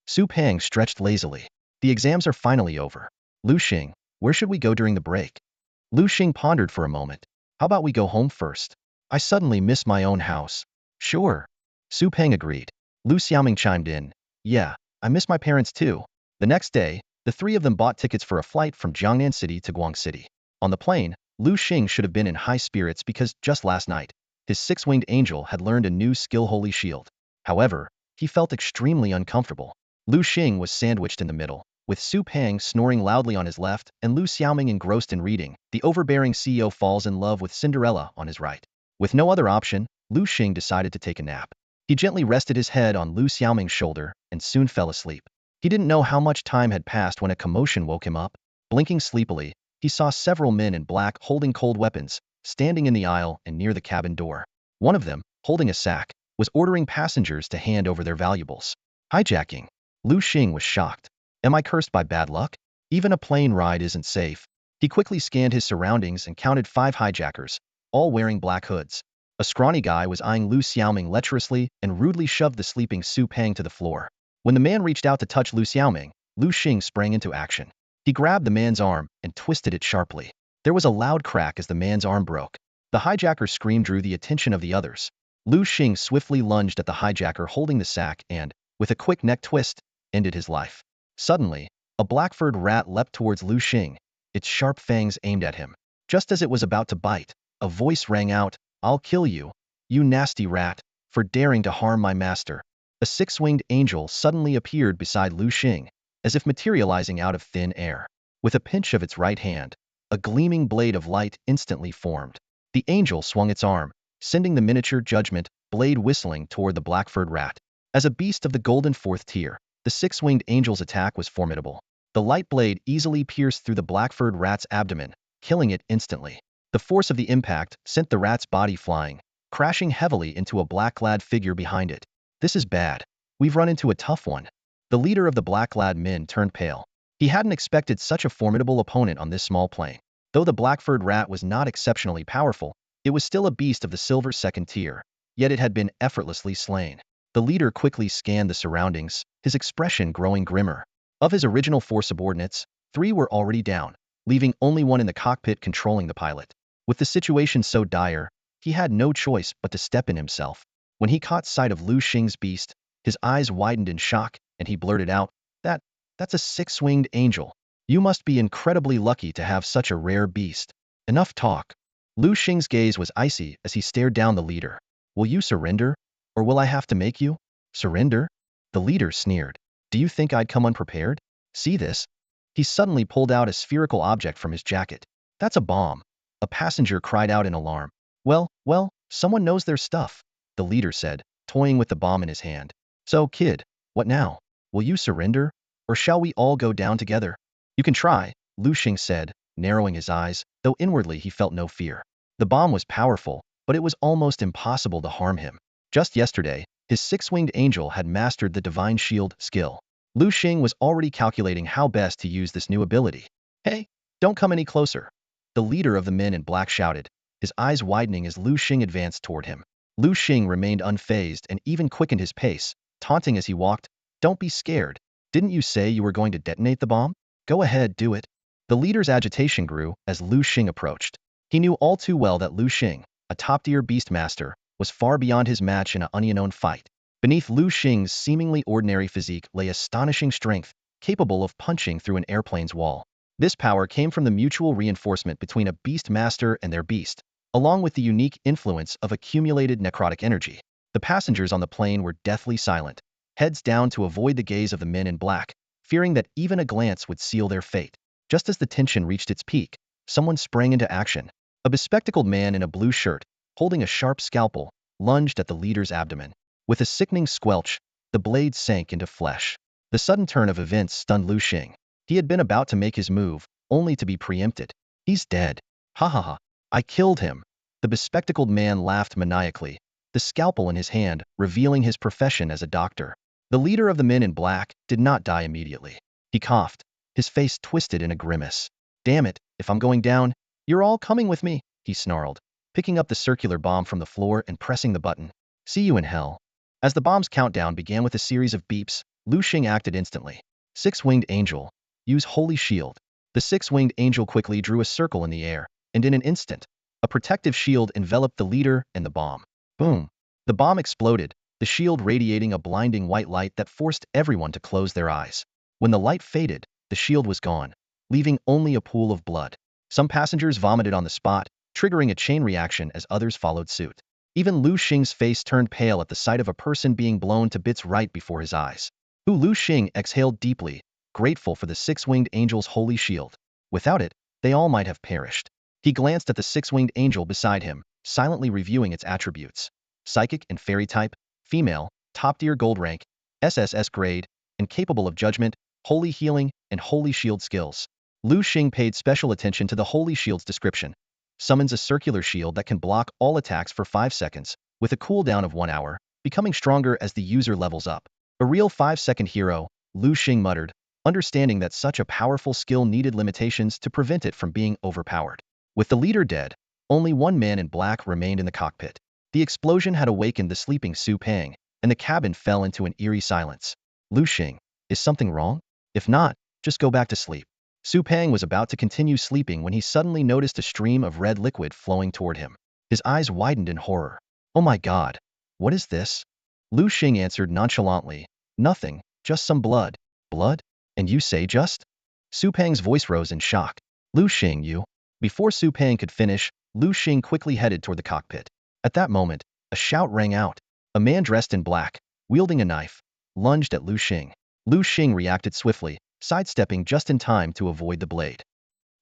Su Peng stretched lazily. The exams are finally over. Liu Xing, where should we go during the break? Liu Xing pondered for a moment. How about we go home first? I suddenly miss my own house. Sure. Su Peng agreed. Lu Xiaoming chimed in. Yeah, I miss my parents too. The next day, the three of them bought tickets for a flight from Jiangnan City to Guang City. On the plane, Liu Xing should have been in high spirits because just last night, his six-winged angel had learned a new skill, Holy Shield. However, he felt extremely uncomfortable. Liu Xing was sandwiched in the middle, with Su Peng snoring loudly on his left and Lu Xiaoming engrossed in reading. The overbearing CEO falls in love with Cinderella on his right. With no other option, Liu Xing decided to take a nap. He gently rested his head on Lu Xiaoming's shoulder and soon fell asleep. He didn't know how much time had passed when a commotion woke him up. Blinking sleepily, he saw several men in black holding cold weapons, standing in the aisle and near the cabin door. One of them, holding a sack, was ordering passengers to hand over their valuables. Hijacking. Liu Xing was shocked. Am I cursed by bad luck? Even a plane ride isn't safe. He quickly scanned his surroundings and counted 5 hijackers, all wearing black hoods. A scrawny guy was eyeing Lu Xiaoming lecherously and rudely shoved the sleeping Su Peng to the floor. When the man reached out to touch Lu Xiaoming, Liu Xing sprang into action. He grabbed the man's arm and twisted it sharply. There was a loud crack as the man's arm broke. The hijacker's scream drew the attention of the others. Liu Xing swiftly lunged at the hijacker holding the sack and, with a quick neck twist, ended his life. Suddenly, a black-furred rat leapt towards Liu Xing, its sharp fangs aimed at him. Just as it was about to bite, a voice rang out, I'll kill you, you nasty rat, for daring to harm my master. A six-winged angel suddenly appeared beside Liu Xing, as if materializing out of thin air. With a pinch of its right hand, a gleaming blade of light instantly formed. The angel swung its arm, sending the miniature judgment blade whistling toward the black-furred rat. As a beast of the golden fourth tier, The six-winged angel's attack was formidable. The light blade easily pierced through the black-furred rat's abdomen, killing it instantly. The force of the impact sent the rat's body flying, crashing heavily into a black-clad figure behind it. This is bad. We've run into a tough one. The leader of the black-clad men turned pale. He hadn't expected such a formidable opponent on this small plane. Though the black-furred rat was not exceptionally powerful, it was still a beast of the silver second tier, yet it had been effortlessly slain. The leader quickly scanned the surroundings, his expression growing grimmer. Of his original 4 subordinates, 3 were already down, leaving only one in the cockpit controlling the pilot. With the situation so dire, he had no choice but to step in himself. When he caught sight of Liu Xing's beast, his eyes widened in shock, and he blurted out, That's a 6-winged angel. You must be incredibly lucky to have such a rare beast. Enough talk. Liu Xing's gaze was icy as he stared down the leader. Will you surrender? Or will I have to make you? Surrender? The leader sneered. Do you think I'd come unprepared? See this? He suddenly pulled out a spherical object from his jacket. That's a bomb. A passenger cried out in alarm. Well, someone knows their stuff, the leader said, toying with the bomb in his hand. So, kid, what now? Will you surrender? Or shall we all go down together? You can try, Liu Xing said, narrowing his eyes, though inwardly he felt no fear. The bomb was powerful, but it was almost impossible to harm him. Just yesterday, his 6-winged angel had mastered the divine shield skill. Liu Xing was already calculating how best to use this new ability. Hey, don't come any closer, the leader of the men in black shouted, his eyes widening as Liu Xing advanced toward him. Liu Xing remained unfazed and even quickened his pace, taunting as he walked. Don't be scared. Didn't you say you were going to detonate the bomb? Go ahead, do it. The leader's agitation grew as Liu Xing approached. He knew all too well that Liu Xing, a top-tier beastmaster, was far beyond his match in an unknown fight. Beneath Liu Xing's seemingly ordinary physique lay astonishing strength, capable of punching through an airplane's wall. This power came from the mutual reinforcement between a beastmaster and their beast, along with the unique influence of accumulated necrotic energy. The passengers on the plane were deathly silent, heads down to avoid the gaze of the men in black, fearing that even a glance would seal their fate. Just as the tension reached its peak, someone sprang into action. A bespectacled man in a blue shirt, holding a sharp scalpel, lunged at the leader's abdomen. With a sickening squelch, the blade sank into flesh. The sudden turn of events stunned Liu Xing. He had been about to make his move, only to be preempted. He's dead. Ha ha ha. I killed him. The bespectacled man laughed maniacally, the scalpel in his hand, revealing his profession as a doctor. The leader of the men in black did not die immediately. He coughed, his face twisted in a grimace. Damn it, if I'm going down, you're all coming with me, he snarled, picking up the circular bomb from the floor and pressing the button. See you in hell. As the bomb's countdown began with a series of beeps, Liu Xing acted instantly. 6-winged angel. Use holy shield. The 6-winged angel quickly drew a circle in the air, and in an instant, a protective shield enveloped the leader and the bomb. Boom. The bomb exploded, the shield radiating a blinding white light that forced everyone to close their eyes. When the light faded, the shield was gone, leaving only a pool of blood. Some passengers vomited on the spot, triggering a chain reaction as others followed suit. Even Liu Xing's face turned pale at the sight of a person being blown to bits right before his eyes. Liu Xing exhaled deeply, grateful for the 6-winged angel's holy shield. Without it, they all might have perished. He glanced at the 6-winged angel beside him, silently reviewing its attributes. Psychic and fairy type, female, top-tier gold rank, SSS grade, and capable of judgment, holy healing, and holy shield skills. Liu Xing paid special attention to the holy shield's description. Summons a circular shield that can block all attacks for 5 seconds, with a cooldown of 1 hour, becoming stronger as the user levels up. A real 5-second hero, Liu Xing muttered, understanding that such a powerful skill needed limitations to prevent it from being overpowered. With the leader dead, only one man in black remained in the cockpit. The explosion had awakened the sleeping Su Peng, and the cabin fell into an eerie silence. Liu Xing, is something wrong? If not, just go back to sleep. Su Peng was about to continue sleeping when he suddenly noticed a stream of red liquid flowing toward him. His eyes widened in horror. Oh my god, what is this? Liu Xing answered nonchalantly, nothing, just some blood. Blood? And you say just? Su Peng's voice rose in shock. Liu Xing, you. Before Su Peng could finish, Liu Xing quickly headed toward the cockpit. At that moment, a shout rang out. A man dressed in black, wielding a knife, lunged at Liu Xing. Liu Xing reacted swiftly, sidestepping just in time to avoid the blade.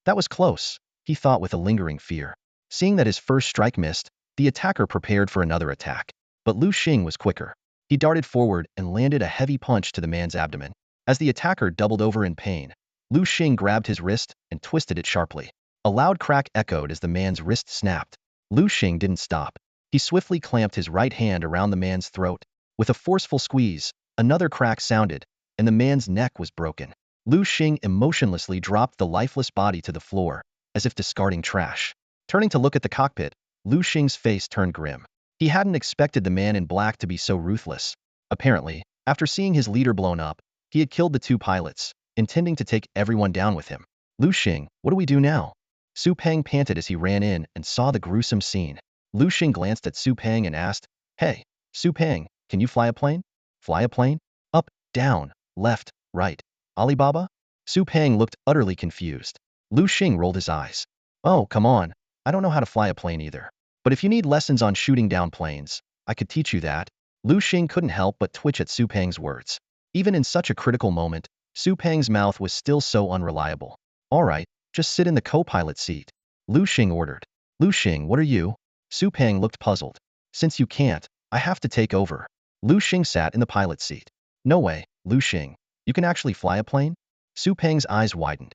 That was close, he thought with a lingering fear. Seeing that his first strike missed, the attacker prepared for another attack. But Liu Xing was quicker. He darted forward and landed a heavy punch to the man's abdomen. As the attacker doubled over in pain, Liu Xing grabbed his wrist and twisted it sharply. A loud crack echoed as the man's wrist snapped. Liu Xing didn't stop. He swiftly clamped his right hand around the man's throat. With a forceful squeeze, another crack sounded, and the man's neck was broken. Liu Xing emotionlessly dropped the lifeless body to the floor, as if discarding trash. Turning to look at the cockpit, Liu Xing's face turned grim. He hadn't expected the man in black to be so ruthless. Apparently, after seeing his leader blown up, he had killed the two pilots, intending to take everyone down with him. Liu Xing, what do we do now? Su Peng panted as he ran in and saw the gruesome scene. Liu Xing glanced at Su Peng and asked, "Hey, Su Peng, can you fly a plane?" "Fly a plane? Up, down, left, right. Alibaba?" Su Peng looked utterly confused. Liu Xing rolled his eyes. "Oh, come on. I don't know how to fly a plane either. But if you need lessons on shooting down planes, I could teach you that." Liu Xing couldn't help but twitch at Su Peng's words. Even in such a critical moment, Su Peng's mouth was still so unreliable. "All right, just sit in the co-pilot seat," Liu Xing ordered. "Liu Xing, what are you?" Su Peng looked puzzled. "Since you can't, I have to take over." Liu Xing sat in the pilot seat. "No way, Liu Xing. You can actually fly a plane?" Su Peng's eyes widened.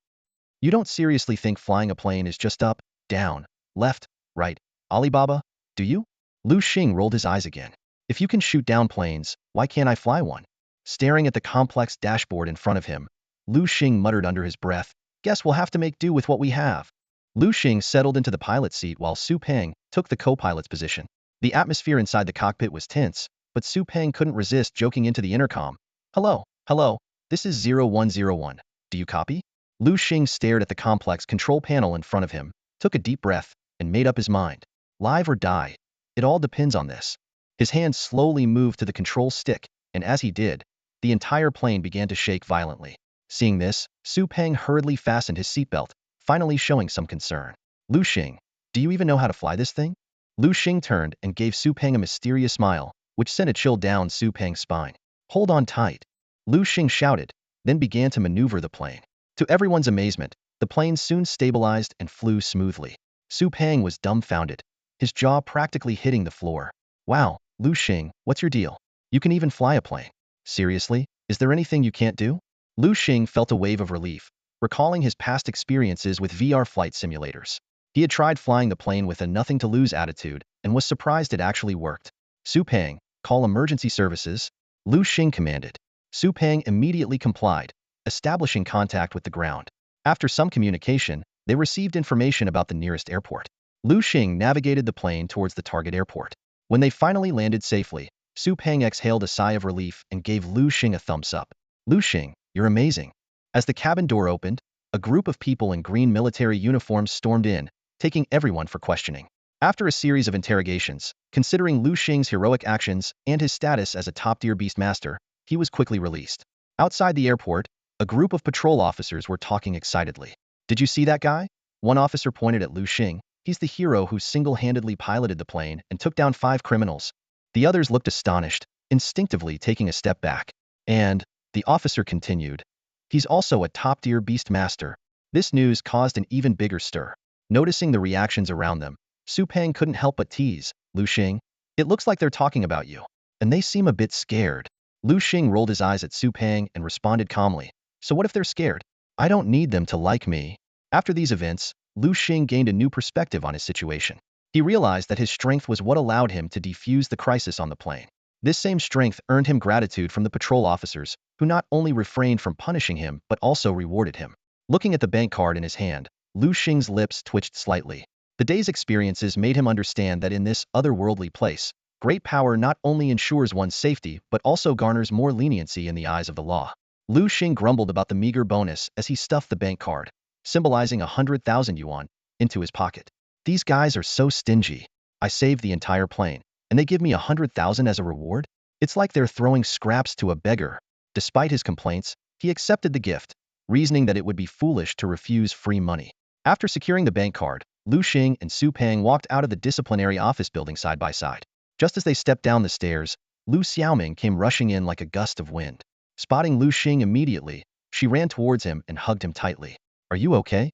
"You don't seriously think flying a plane is just up, down, left, right, Alibaba, do you?" Liu Xing rolled his eyes again. "If you can shoot down planes, why can't I fly one?" Staring at the complex dashboard in front of him, Liu Xing muttered under his breath, "Guess we'll have to make do with what we have." Liu Xing settled into the pilot seat while Su Peng took the co-pilot's position. The atmosphere inside the cockpit was tense, but Su Peng couldn't resist joking into the intercom. "Hello, hello, this is 0101. Do you copy?" Liu Xing stared at the complex control panel in front of him, took a deep breath, and made up his mind. Live or die. It all depends on this. His hand slowly moved to the control stick, and as he did, the entire plane began to shake violently. Seeing this, Su Peng hurriedly fastened his seatbelt, finally showing some concern. "Liu Xing, do you even know how to fly this thing?" Liu Xing turned and gave Su Peng a mysterious smile, which sent a chill down Su Peng's spine. "Hold on tight," Liu Xing shouted, then began to maneuver the plane. To everyone's amazement, the plane soon stabilized and flew smoothly. Su Peng was dumbfounded, his jaw practically hitting the floor. "Wow, Liu Xing, what's your deal? You can even fly a plane. Seriously, is there anything you can't do?" Liu Xing felt a wave of relief, recalling his past experiences with VR flight simulators. He had tried flying the plane with a nothing-to-lose attitude and was surprised it actually worked. "Su Peng, call emergency services," Liu Xing commanded. Su Peng immediately complied, establishing contact with the ground. After some communication, they received information about the nearest airport. Liu Xing navigated the plane towards the target airport. When they finally landed safely, Su Peng exhaled a sigh of relief and gave Liu Xing a thumbs up. "Liu Xing, you're amazing." As the cabin door opened, a group of people in green military uniforms stormed in, taking everyone for questioning. After a series of interrogations, considering Liu Xing's heroic actions and his status as a top-tier beastmaster, he was quickly released. Outside the airport, a group of patrol officers were talking excitedly. "Did you see that guy?" One officer pointed at Liu Xing. "He's the hero who single-handedly piloted the plane and took down 5 criminals." The others looked astonished, instinctively taking a step back. "And," the officer continued, "he's also a top-tier beastmaster." This news caused an even bigger stir. Noticing the reactions around them, Su Peng couldn't help but tease, "Liu Xing, it looks like they're talking about you. And they seem a bit scared." Liu Xing rolled his eyes at Su Peng and responded calmly, "So what if they're scared? I don't need them to like me." After these events, Liu Xing gained a new perspective on his situation. He realized that his strength was what allowed him to defuse the crisis on the plane. This same strength earned him gratitude from the patrol officers, who not only refrained from punishing him but also rewarded him. Looking at the bank card in his hand, Liu Xing's lips twitched slightly. The day's experiences made him understand that in this otherworldly place, great power not only ensures one's safety but also garners more leniency in the eyes of the law. Liu Xing grumbled about the meager bonus as he stuffed the bank card, symbolizing 100,000 yuan, into his pocket. "These guys are so stingy. I saved the entire plane, and they give me 100,000 as a reward? It's like they're throwing scraps to a beggar." Despite his complaints, he accepted the gift, reasoning that it would be foolish to refuse free money. After securing the bank card, Liu Xing and Su Peng walked out of the disciplinary office building side by side. Just as they stepped down the stairs, Liu Xiaoming came rushing in like a gust of wind. Spotting Liu Xing immediately, she ran towards him and hugged him tightly. "Are you okay?"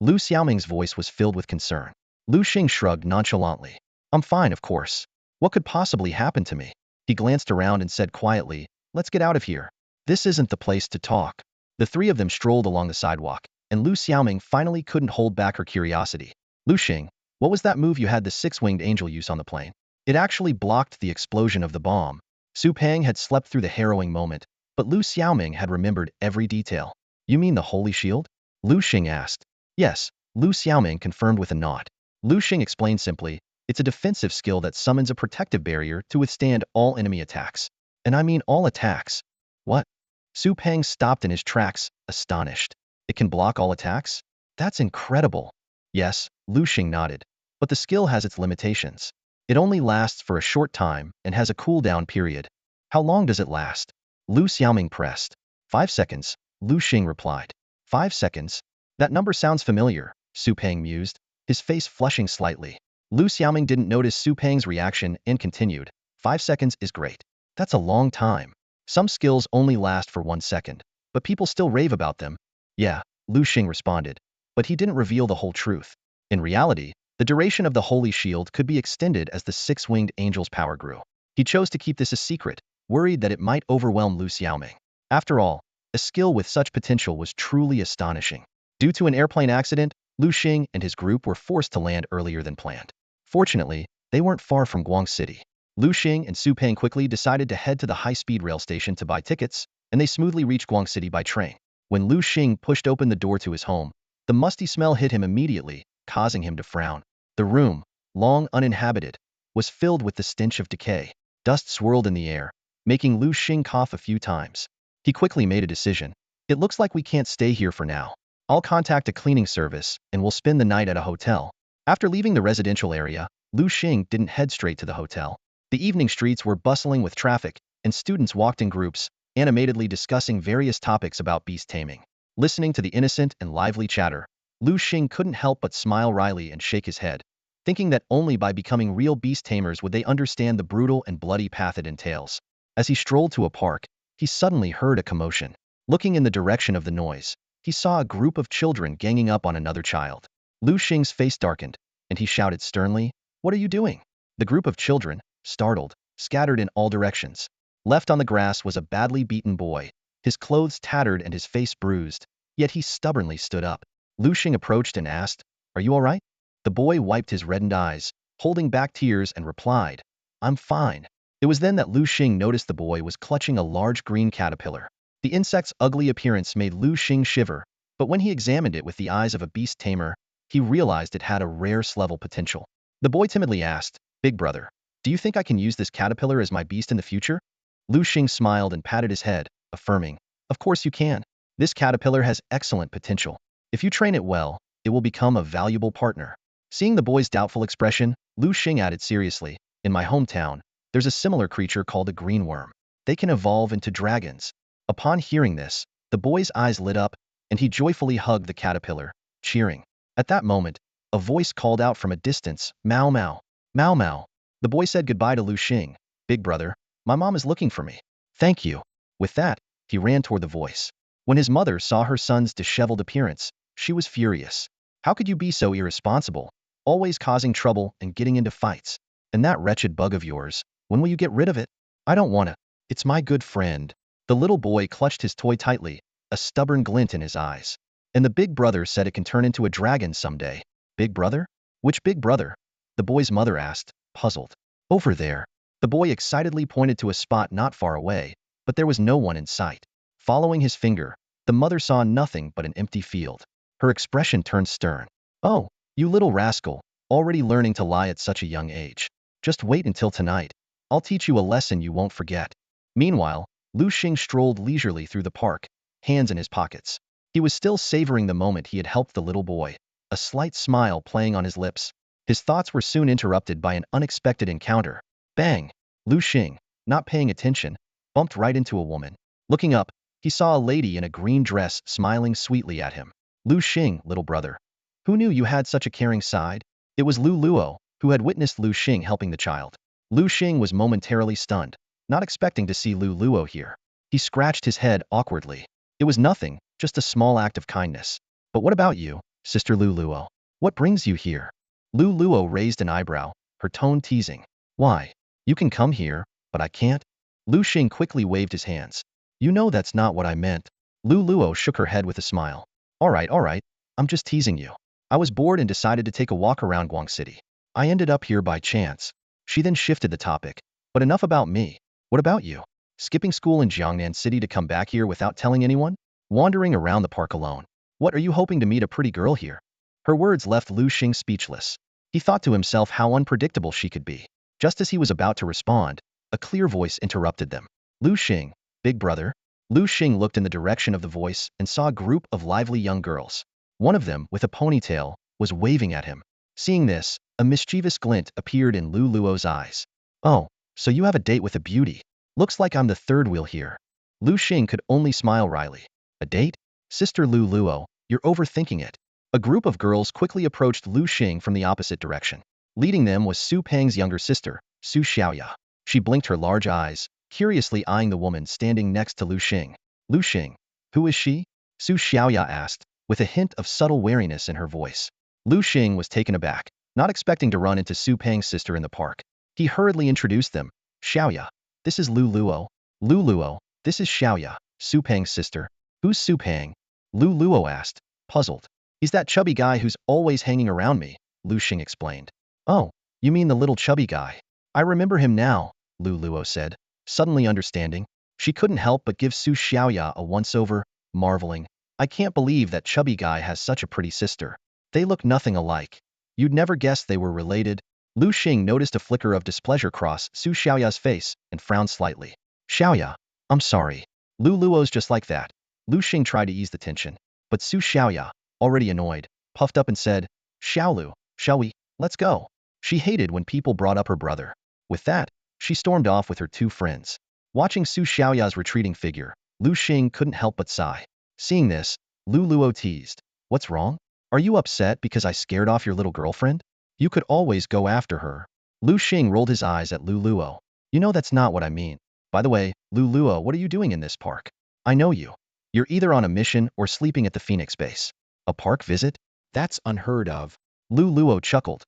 Liu Xiaoming's voice was filled with concern. Liu Xing shrugged nonchalantly. "I'm fine, of course. What could possibly happen to me?" He glanced around and said quietly, "Let's get out of here. This isn't the place to talk." The three of them strolled along the sidewalk, and Liu Xiaoming finally couldn't hold back her curiosity. "Liu Xing, what was that move you had the six-winged angel use on the plane?" It actually blocked the explosion of the bomb. Su Peng had slept through the harrowing moment, but Liu Xiaoming had remembered every detail. "You mean the holy shield?" Liu Xing asked. "Yes," Liu Xiaoming confirmed with a nod. Liu Xing explained simply, "It's a defensive skill that summons a protective barrier to withstand all enemy attacks. And I mean all attacks." "What?" Su Peng stopped in his tracks, astonished. "It can block all attacks? That's incredible." "Yes," Liu Xing nodded. "But the skill has its limitations. It only lasts for a short time and has a cooldown period." "How long does it last?" Liu Xiaoming pressed. 5 seconds, Liu Xing replied. 5 seconds? That number sounds familiar, Su Peng mused, his face flushing slightly. Liu Xiaoming didn't notice Su Peng's reaction and continued. 5 seconds is great. That's a long time. Some skills only last for 1 second, but people still rave about them. Yeah, Liu Xing responded, but he didn't reveal the whole truth. In reality, the duration of the Holy Shield could be extended as the six-winged angel's power grew. He chose to keep this a secret, worried that it might overwhelm Liu Xiaoming. After all, a skill with such potential was truly astonishing. Due to an airplane accident, Liu Xing and his group were forced to land earlier than planned. Fortunately, they weren't far from Guang City. Liu Xing and Su Peng quickly decided to head to the high-speed rail station to buy tickets, and they smoothly reached Guang City by train. When Liu Xing pushed open the door to his home, the musty smell hit him immediately, causing him to frown. The room, long uninhabited, was filled with the stench of decay. Dust swirled in the air, making Liu Xing cough a few times. He quickly made a decision. "It looks like we can't stay here for now. I'll contact a cleaning service, and we'll spend the night at a hotel." After leaving the residential area, Liu Xing didn't head straight to the hotel. The evening streets were bustling with traffic, and students walked in groups, animatedly discussing various topics about beast taming. Listening to the innocent and lively chatter, Liu Xing couldn't help but smile wryly and shake his head, thinking that only by becoming real beast tamers would they understand the brutal and bloody path it entails. As he strolled to a park, he suddenly heard a commotion. Looking in the direction of the noise, he saw a group of children ganging up on another child. Liu Xing's face darkened, and he shouted sternly, "What are you doing?" The group of children, startled, scattered in all directions. Left on the grass was a badly beaten boy, his clothes tattered and his face bruised, yet he stubbornly stood up. Liu Xing approached and asked, "Are you all right?" The boy wiped his reddened eyes, holding back tears, and replied, "I'm fine." It was then that Liu Xing noticed the boy was clutching a large green caterpillar. The insect's ugly appearance made Liu Xing shiver, but when he examined it with the eyes of a beast tamer, he realized it had a rare level potential. The boy timidly asked, "Big brother, do you think I can use this caterpillar as my beast in the future?" Liu Xing smiled and patted his head, affirming, "Of course you can. This caterpillar has excellent potential. If you train it well, it will become a valuable partner." Seeing the boy's doubtful expression, Liu Xing added seriously, "In my hometown, there's a similar creature called a green worm. They can evolve into dragons." Upon hearing this, the boy's eyes lit up, and he joyfully hugged the caterpillar, cheering. At that moment, a voice called out from a distance, "Mao Mao, Mao Mao." The boy said goodbye to Liu Xing. "Big brother, my mom is looking for me." "Thank you." With that, he ran toward the voice. When his mother saw her son's disheveled appearance, she was furious. "How could you be so irresponsible, always causing trouble and getting into fights? And that wretched bug of yours, when will you get rid of it?" "I don't wanna. It's my good friend." The little boy clutched his toy tightly, a stubborn glint in his eyes. "And the big brother said it can turn into a dragon someday." "Big brother? Which big brother?" the boy's mother asked, puzzled. "Over there." The boy excitedly pointed to a spot not far away, but there was no one in sight. Following his finger, the mother saw nothing but an empty field. Her expression turned stern. "Oh, you little rascal, already learning to lie at such a young age. Just wait until tonight. I'll teach you a lesson you won't forget." Meanwhile, Liu Xing strolled leisurely through the park, hands in his pockets. He was still savoring the moment he had helped the little boy, a slight smile playing on his lips. His thoughts were soon interrupted by an unexpected encounter. Bang! Liu Xing, not paying attention, bumped right into a woman. Looking up, he saw a lady in a green dress smiling sweetly at him. "Liu Xing, little brother. Who knew you had such a caring side?" It was Lu Luo, who had witnessed Liu Xing helping the child. Liu Xing was momentarily stunned, not expecting to see Lu Luo here. He scratched his head awkwardly. "It was nothing, just a small act of kindness. But what about you, Sister Lu Luo? What brings you here?" Lu Luo raised an eyebrow, her tone teasing. "Why? You can come here, but I can't. Liu Xing quickly waved his hands. You know that's not what I meant. Lu Luo shook her head with a smile. All right, I'm just teasing you. I was bored and decided to take a walk around Guang City. I ended up here by chance. She then shifted the topic. But enough about me. What about you? Skipping school in Jiangnan City to come back here without telling anyone? Wandering around the park alone. What are you hoping to meet a pretty girl here? Her words left Liu Xing speechless. He thought to himself how unpredictable she could be. Just as he was about to respond, a clear voice interrupted them. Liu Xing, big brother? Liu Xing looked in the direction of the voice and saw a group of lively young girls. One of them, with a ponytail, was waving at him. Seeing this, a mischievous glint appeared in Lu Luo's eyes. Oh, so you have a date with a beauty. Looks like I'm the third wheel here. Liu Xing could only smile wryly. A date? Sister Lu Luo, you're overthinking it. A group of girls quickly approached Liu Xing from the opposite direction. Leading them was Su Peng's younger sister, Su Xiaoya. She blinked her large eyes, curiously eyeing the woman standing next to Liu Xing. Liu Xing, who is she? Su Xiaoya asked, with a hint of subtle wariness in her voice. Liu Xing was taken aback, not expecting to run into Su Peng's sister in the park. He hurriedly introduced them. Xiaoya, this is Lu Luo. Lu Luo, this is Xiaoya, Su Peng's sister. Who's Su Peng? Lu Luo asked, puzzled. He's that chubby guy who's always hanging around me, Liu Xing explained. Oh, you mean the little chubby guy? I remember him now, Lu Luo said, suddenly understanding. She couldn't help but give Su Xiaoya a once-over, marveling. I can't believe that chubby guy has such a pretty sister. They look nothing alike. You'd never guess they were related. Liu Xing noticed a flicker of displeasure cross Su Xiaoya's face and frowned slightly. Xiaoya, I'm sorry. Lu Luo's just like that. Liu Xing tried to ease the tension, but Su Xiaoya, already annoyed, puffed up and said, Xiaolu, shall we? Let's go. She hated when people brought up her brother. With that, she stormed off with her two friends. Watching Su Xiaoya's retreating figure, Liu Xing couldn't help but sigh. Seeing this, Lu Luo teased. What's wrong? Are you upset because I scared off your little girlfriend? You could always go after her. Liu Xing rolled his eyes at Lu Luo. You know that's not what I mean. By the way, Lu Luo, what are you doing in this park? I know you. You're either on a mission or sleeping at the Phoenix base. A park visit? That's unheard of. Lu Luo chuckled.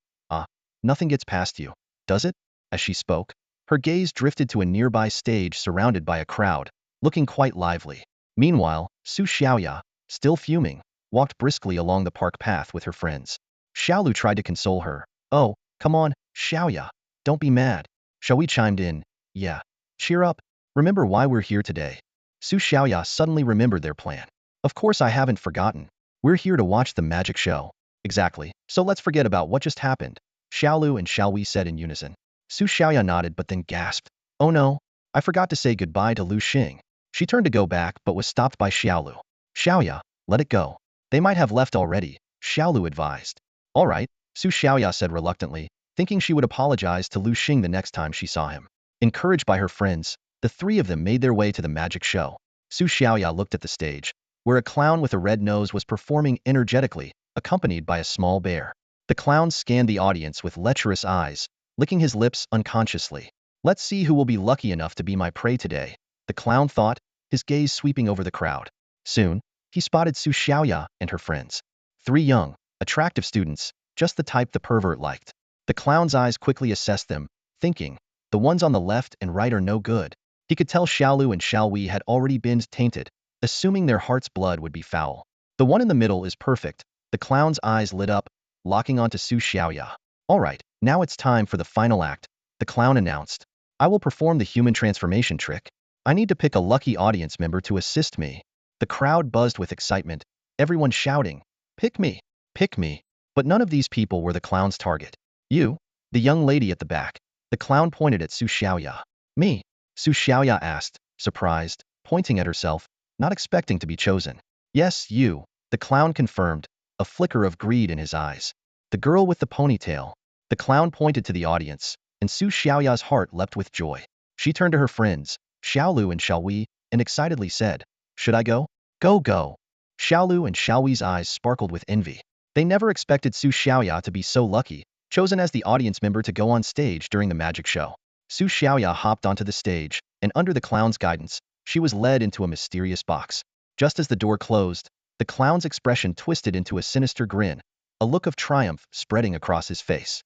Nothing gets past you, does it? As she spoke, her gaze drifted to a nearby stage surrounded by a crowd, looking quite lively. Meanwhile, Su Xiaoya, still fuming, walked briskly along the park path with her friends. Xiaolu tried to console her. Oh, come on, Xiaoya. Don't be mad. Shall we chimed in? Yeah. Cheer up. Remember why we're here today. Su Xiaoya suddenly remembered their plan. Of course I haven't forgotten. We're here to watch the magic show. Exactly. So let's forget about what just happened. Xiaolu and Xiaowei said in unison. Su Xiaoya nodded but then gasped. Oh no. I forgot to say goodbye to Liu Xing. She turned to go back but was stopped by Xiaolu. Xiaoya, let it go. They might have left already, Xiaolu advised. All right, Su Xiaoya said reluctantly, thinking she would apologize to Liu Xing the next time she saw him. Encouraged by her friends, the three of them made their way to the magic show. Su Xiaoya looked at the stage, where a clown with a red nose was performing energetically, accompanied by a small bear. The clown scanned the audience with lecherous eyes, licking his lips unconsciously. Let's see who will be lucky enough to be my prey today, the clown thought, his gaze sweeping over the crowd. Soon, he spotted Su Xiaoya and her friends. Three young, attractive students, just the type the pervert liked. The clown's eyes quickly assessed them, thinking, the ones on the left and right are no good. He could tell Xiaolu and Xiaowei had already been tainted, assuming their heart's blood would be foul. The one in the middle is perfect. The clown's eyes lit up, locking onto Su Xiaoya. All right, now it's time for the final act, the clown announced. I will perform the human transformation trick. I need to pick a lucky audience member to assist me. The crowd buzzed with excitement, everyone shouting, pick me, pick me. But none of these people were the clown's target. You, the young lady at the back. The clown pointed at Su Xiaoya. Me? Su Xiaoya asked, surprised, pointing at herself, not expecting to be chosen. Yes, you, the clown confirmed, a flicker of greed in his eyes. The girl with the ponytail. The clown pointed to the audience, and Su Xiaoya's heart leapt with joy. She turned to her friends, Xiaolu and Xiaowei, and excitedly said, should I go? Go, go. Xiaolu and Xiaowei's eyes sparkled with envy. They never expected Su Xiaoya to be so lucky, chosen as the audience member to go on stage during the magic show. Su Xiaoya hopped onto the stage, and under the clown's guidance, she was led into a mysterious box. Just as the door closed, the clown's expression twisted into a sinister grin, a look of triumph spreading across his face.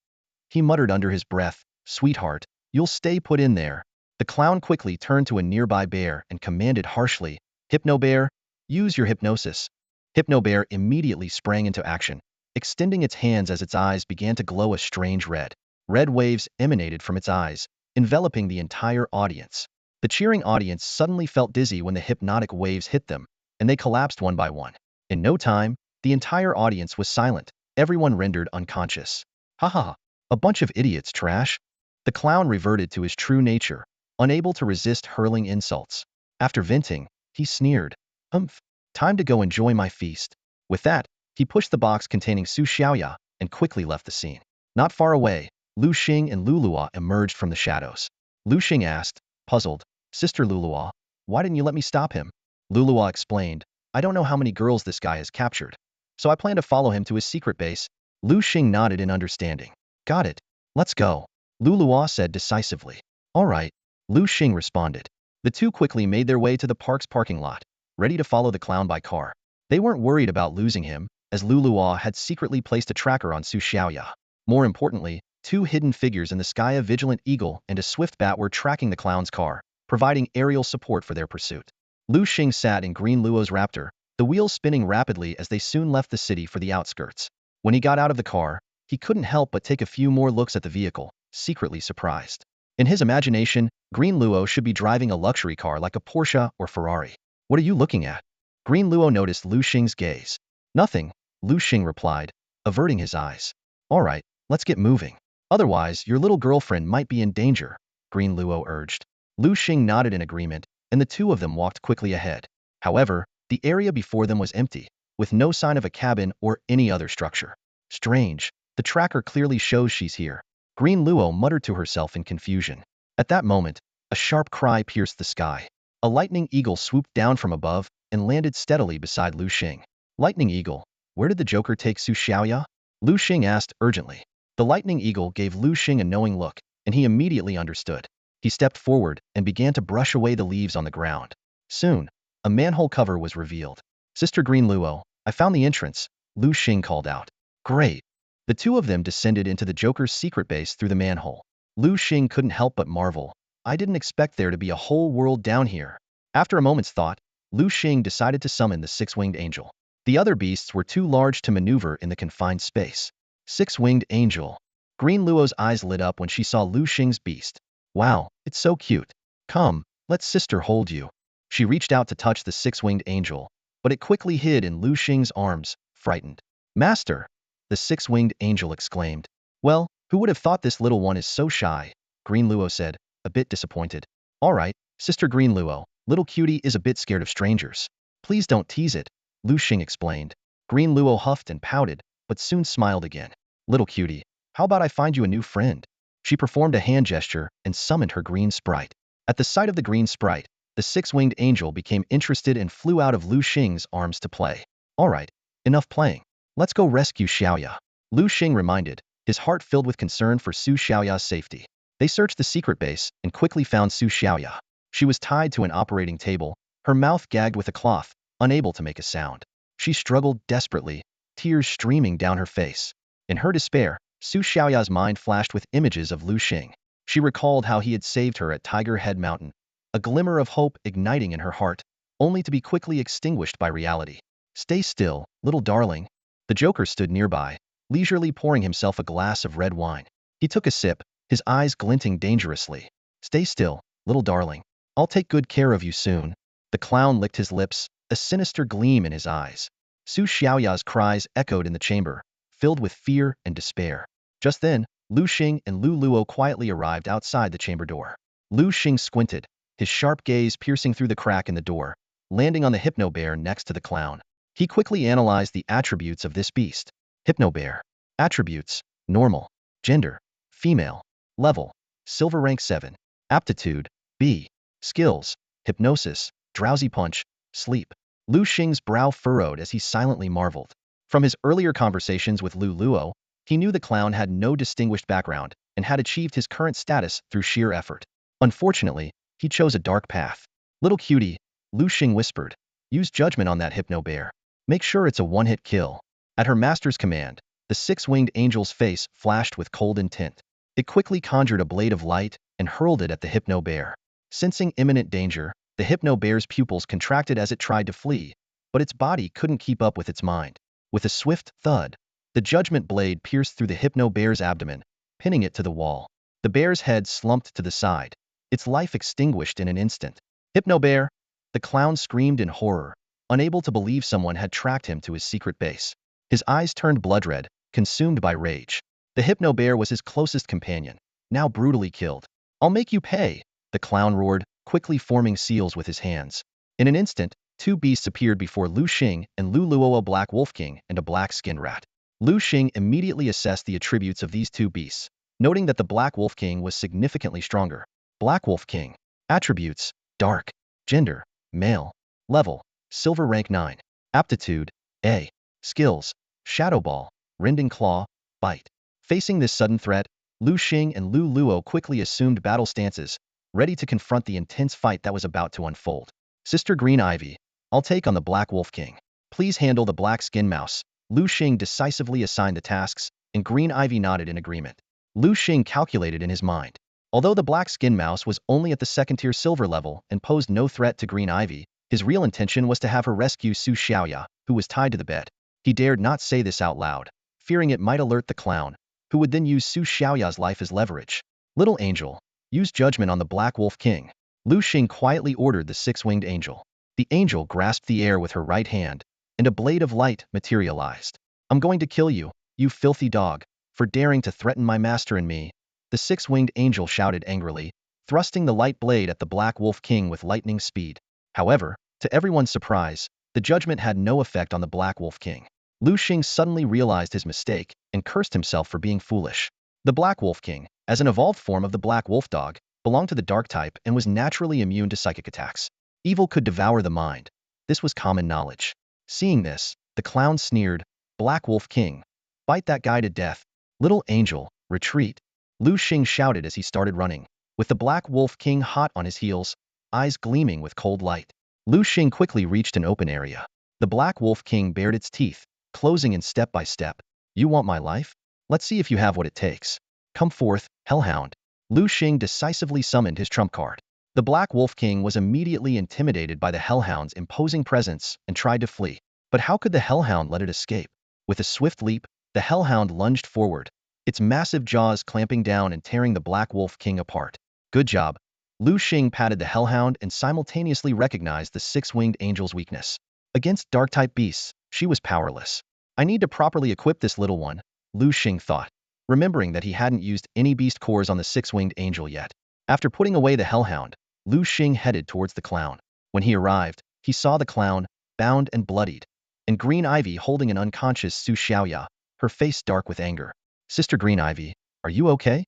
He muttered under his breath, sweetheart, you'll stay put in there. The The clown quickly turned to a nearby bear and commanded harshly, "Hypno Bear, use your hypnosis." Hypno Bear immediately sprang into action, extending its hands as its eyes began to glow a strange red. Red waves emanated from its eyes, enveloping the entire audience. The cheering audience suddenly felt dizzy when the hypnotic waves hit them, and they collapsed one by one. In no time, the entire audience was silent, everyone rendered unconscious. Ha ha ha, a bunch of idiots, trash. The clown reverted to his true nature, unable to resist hurling insults. After venting, he sneered, "Humph, time to go enjoy my feast." With that, he pushed the box containing Su Xiaoya and quickly left the scene. Not far away, Liu Xing and Lulua emerged from the shadows. Liu Xing asked, puzzled, "Sister Lulua, why didn't you let me stop him?" Lulua explained, "I don't know how many girls this guy has captured, so I plan to follow him to his secret base." Liu Xing nodded in understanding. "Got it. Let's go," Lulua said decisively. "All right," Liu Xing responded. The two quickly made their way to the park's parking lot, ready to follow the clown by car. They weren't worried about losing him, as Lulua had secretly placed a tracker on Su Xiaoya. More importantly, two hidden figures in the sky, a vigilant eagle and a swift bat, were tracking the clown's car, providing aerial support for their pursuit. Liu Xing sat in Green Luo's Raptor, the wheels spinning rapidly as they soon left the city for the outskirts. When he got out of the car, he couldn't help but take a few more looks at the vehicle, secretly surprised. In his imagination, Green Luo should be driving a luxury car like a Porsche or Ferrari. "What are you looking at?" Green Luo noticed Liu Xing's gaze. "Nothing," Liu Xing replied, averting his eyes. "All right, let's get moving. Otherwise, your little girlfriend might be in danger," Green Luo urged. Liu Xing nodded in agreement, and the two of them walked quickly ahead. However, the area before them was empty, with no sign of a cabin or any other structure. "Strange, the tracker clearly shows she's here," Green Luo muttered to herself in confusion. At that moment, a sharp cry pierced the sky. A lightning eagle swooped down from above and landed steadily beside Liu Xing. "Lightning eagle, where did the Joker take Su Xiaoya?" Liu Xing asked urgently. The lightning eagle gave Liu Xing a knowing look, and he immediately understood. He stepped forward and began to brush away the leaves on the ground. Soon, a manhole cover was revealed. "Sister Green Luo, I found the entrance," Liu Xing called out. "Great." The two of them descended into the Joker's secret base through the manhole. Liu Xing couldn't help but marvel. "I didn't expect there to be a whole world down here." After a moment's thought, Liu Xing decided to summon the six-winged angel. The other beasts were too large to maneuver in the confined space. Six-winged angel. Green Luo's eyes lit up when she saw Liu Xing's beast. "Wow, it's so cute. Come, let sister hold you." She reached out to touch the six-winged angel, but it quickly hid in Liu Xing's arms, frightened. "Master!" the six-winged angel exclaimed. "Well, who would have thought this little one is so shy?" Green Luo said, a bit disappointed. "All right, Sister Green Luo, little cutie is a bit scared of strangers. Please don't tease it," Liu Xing explained. Green Luo huffed and pouted, but soon smiled again. "Little cutie, how about I find you a new friend?" She performed a hand gesture and summoned her green sprite. At the sight of the green sprite, the six-winged angel became interested and flew out of Liu Xing's arms to play. "All right, enough playing. Let's go rescue Xiaoya," Liu Xing reminded, his heart filled with concern for Su Xiaoya's safety. They searched the secret base and quickly found Su Xiaoya. She was tied to an operating table, her mouth gagged with a cloth, unable to make a sound. She struggled desperately, tears streaming down her face. In her despair, Su Xiaoya's mind flashed with images of Liu Xing. She recalled how he had saved her at Tiger Head Mountain, a glimmer of hope igniting in her heart, only to be quickly extinguished by reality. "Stay still, little darling." The Joker stood nearby, leisurely pouring himself a glass of red wine. He took a sip, his eyes glinting dangerously. "Stay still, little darling. I'll take good care of you soon." The clown licked his lips, a sinister gleam in his eyes. Su Xiaoya's cries echoed in the chamber, filled with fear and despair. Just then, Liu Xing and Liu Luo quietly arrived outside the chamber door. Liu Xing squinted, his sharp gaze piercing through the crack in the door, landing on the hypno bear next to the clown. He quickly analyzed the attributes of this beast. Hypno bear. Attributes: normal. Gender: female. Level: silver rank 7. Aptitude: B. Skills: hypnosis, drowsy punch, sleep. Liu Xing's brow furrowed as he silently marveled. From his earlier conversations with Liu Luo, he knew the clown had no distinguished background and had achieved his current status through sheer effort. Unfortunately, he chose a dark path. "Little cutie," Liu Xing whispered, "use judgment on that hypno bear. Make sure it's a one-hit kill." At her master's command, the six-winged angel's face flashed with cold intent. It quickly conjured a blade of light and hurled it at the hypno bear. Sensing imminent danger, the hypno-bear's pupils contracted as it tried to flee, but its body couldn't keep up with its mind. With a swift thud, the judgment blade pierced through the hypno-bear's abdomen, pinning it to the wall. The bear's head slumped to the side, its life extinguished in an instant. Hypno-bear! The clown screamed in horror, unable to believe someone had tracked him to his secret base. His eyes turned blood-red, consumed by rage. The hypno-bear was his closest companion, now brutally killed. I'll make you pay, the clown roared, quickly forming seals with his hands. In an instant, two beasts appeared before Liu Xing and Lu Luo, a black wolf king and a black-skinned rat. Liu Xing immediately assessed the attributes of these two beasts, noting that the black wolf king was significantly stronger. Black wolf king. Attributes: dark. Gender: male. Level: silver, rank 9. Aptitude: A. Skills: shadow ball, rending claw, bite. Facing this sudden threat, Liu Xing and Lu Luo quickly assumed battle stances, ready to confront the intense fight that was about to unfold. Sister Green Ivy, I'll take on the Black Wolf King. Please handle the Black Skin Mouse. Liu Xing decisively assigned the tasks, and Green Ivy nodded in agreement. Liu Xing calculated in his mind. Although the Black Skin Mouse was only at the second-tier silver level and posed no threat to Green Ivy, his real intention was to have her rescue Su Xiaoya, who was tied to the bed. He dared not say this out loud, fearing it might alert the clown, who would then use Su Xiaoya's life as leverage. Little Angel, use judgment on the Black Wolf King. Liu Xing quietly ordered the six-winged angel. The angel grasped the air with her right hand, and a blade of light materialized. I'm going to kill you, you filthy dog, for daring to threaten my master and me, the six-winged angel shouted angrily, thrusting the light blade at the Black Wolf King with lightning speed. However, to everyone's surprise, the judgment had no effect on the Black Wolf King. Liu Xing suddenly realized his mistake and cursed himself for being foolish. The Black Wolf King, as an evolved form of the Black Wolf Dog, belonged to the Dark type and was naturally immune to psychic attacks. Evil could devour the mind. This was common knowledge. Seeing this, the clown sneered, Black Wolf King, bite that guy to death. Little Angel, retreat. Liu Xing shouted as he started running, with the Black Wolf King hot on his heels, eyes gleaming with cold light. Liu Xing quickly reached an open area. The Black Wolf King bared its teeth, closing in step by step. You want my life? Let's see if you have what it takes. Come forth, Hellhound. Liu Xing decisively summoned his trump card. The Black Wolf King was immediately intimidated by the Hellhound's imposing presence and tried to flee. But how could the Hellhound let it escape? With a swift leap, the Hellhound lunged forward, its massive jaws clamping down and tearing the Black Wolf King apart. Good job. Liu Xing patted the Hellhound and simultaneously recognized the six-winged angel's weakness. Against Dark-type beasts, she was powerless. I need to properly equip this little one, Liu Xing thought, remembering that he hadn't used any beast cores on the six-winged angel yet. After putting away the Hellhound, Liu Xing headed towards the clown. When he arrived, he saw the clown, bound and bloodied, and Green Ivy holding an unconscious Su Xiaoya, her face dark with anger. Sister Green Ivy, are you okay?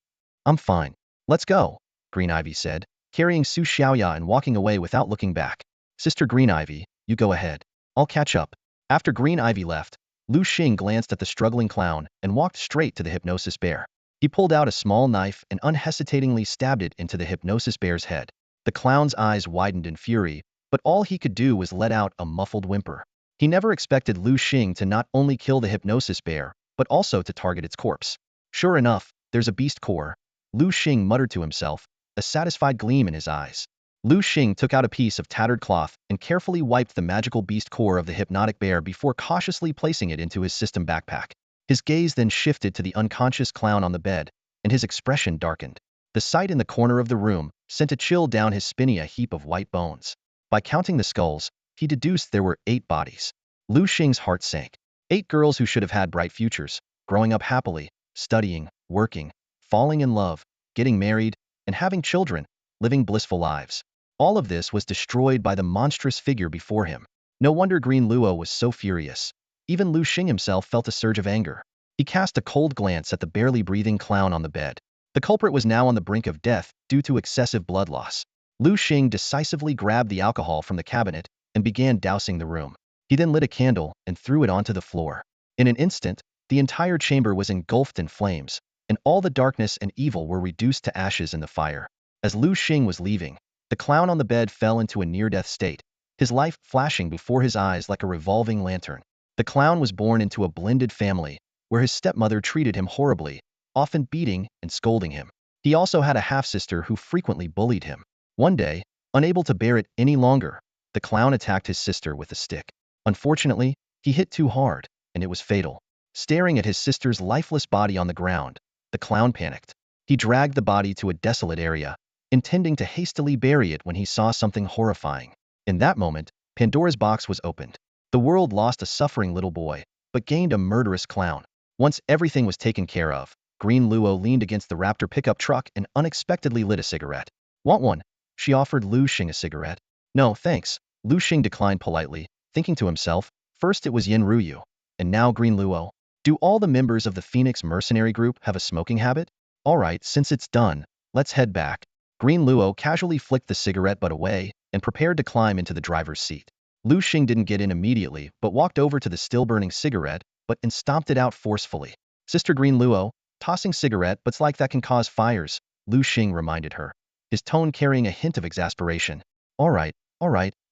I'm fine. Let's go, Green Ivy said, carrying Su Xiaoya and walking away without looking back. Sister Green Ivy, you go ahead. I'll catch up. After Green Ivy left, Liu Xing glanced at the struggling clown and walked straight to the hypnosis bear. He pulled out a small knife and unhesitatingly stabbed it into the hypnosis bear's head. The clown's eyes widened in fury, but all he could do was let out a muffled whimper. He never expected Liu Xing to not only kill the hypnosis bear, but also to target its corpse. Sure enough, there's a beast core, Liu Xing muttered to himself, a satisfied gleam in his eyes. Liu Xing took out a piece of tattered cloth and carefully wiped the magical beast core of the hypnotic bear before cautiously placing it into his system backpack. His gaze then shifted to the unconscious clown on the bed, and his expression darkened. The sight in the corner of the room sent a chill down his spine, a heap of white bones. By counting the skulls, he deduced there were 8 bodies. Liu Xing's heart sank. 8 girls who should have had bright futures, growing up happily, studying, working, falling in love, getting married, and having children, living blissful lives. All of this was destroyed by the monstrous figure before him. No wonder Green Luo was so furious. Even Liu Xing himself felt a surge of anger. He cast a cold glance at the barely breathing clown on the bed. The culprit was now on the brink of death due to excessive blood loss. Liu Xing decisively grabbed the alcohol from the cabinet and began dousing the room. He then lit a candle and threw it onto the floor. In an instant, the entire chamber was engulfed in flames, and all the darkness and evil were reduced to ashes in the fire. As Liu Xing was leaving, the clown on the bed fell into a near-death state, his life flashing before his eyes like a revolving lantern. The clown was born into a blended family, where his stepmother treated him horribly, often beating and scolding him. He also had a half-sister who frequently bullied him. One day, unable to bear it any longer, the clown attacked his sister with a stick. Unfortunately, he hit too hard, and it was fatal. Staring at his sister's lifeless body on the ground, the clown panicked. He dragged the body to a desolate area, intending to hastily bury it when he saw something horrifying. In that moment, Pandora's box was opened. The world lost a suffering little boy, but gained a murderous clown. Once everything was taken care of, Green Luo leaned against the Raptor pickup truck and unexpectedly lit a cigarette. Want one? She offered Liu Xing a cigarette. No, thanks. Liu Xing declined politely, thinking to himself, first it was Yin Ruyu, and now Green Luo. Do all the members of the Phoenix mercenary group have a smoking habit? Alright, since it's done, let's head back. Green Luo casually flicked the cigarette butt away and prepared to climb into the driver's seat. Liu Xing didn't get in immediately, but walked over to the still-burning cigarette, and stomped it out forcefully. Sister Green Luo, tossing cigarette butts like that can cause fires, Liu Xing reminded her, his tone carrying a hint of exasperation. Alright,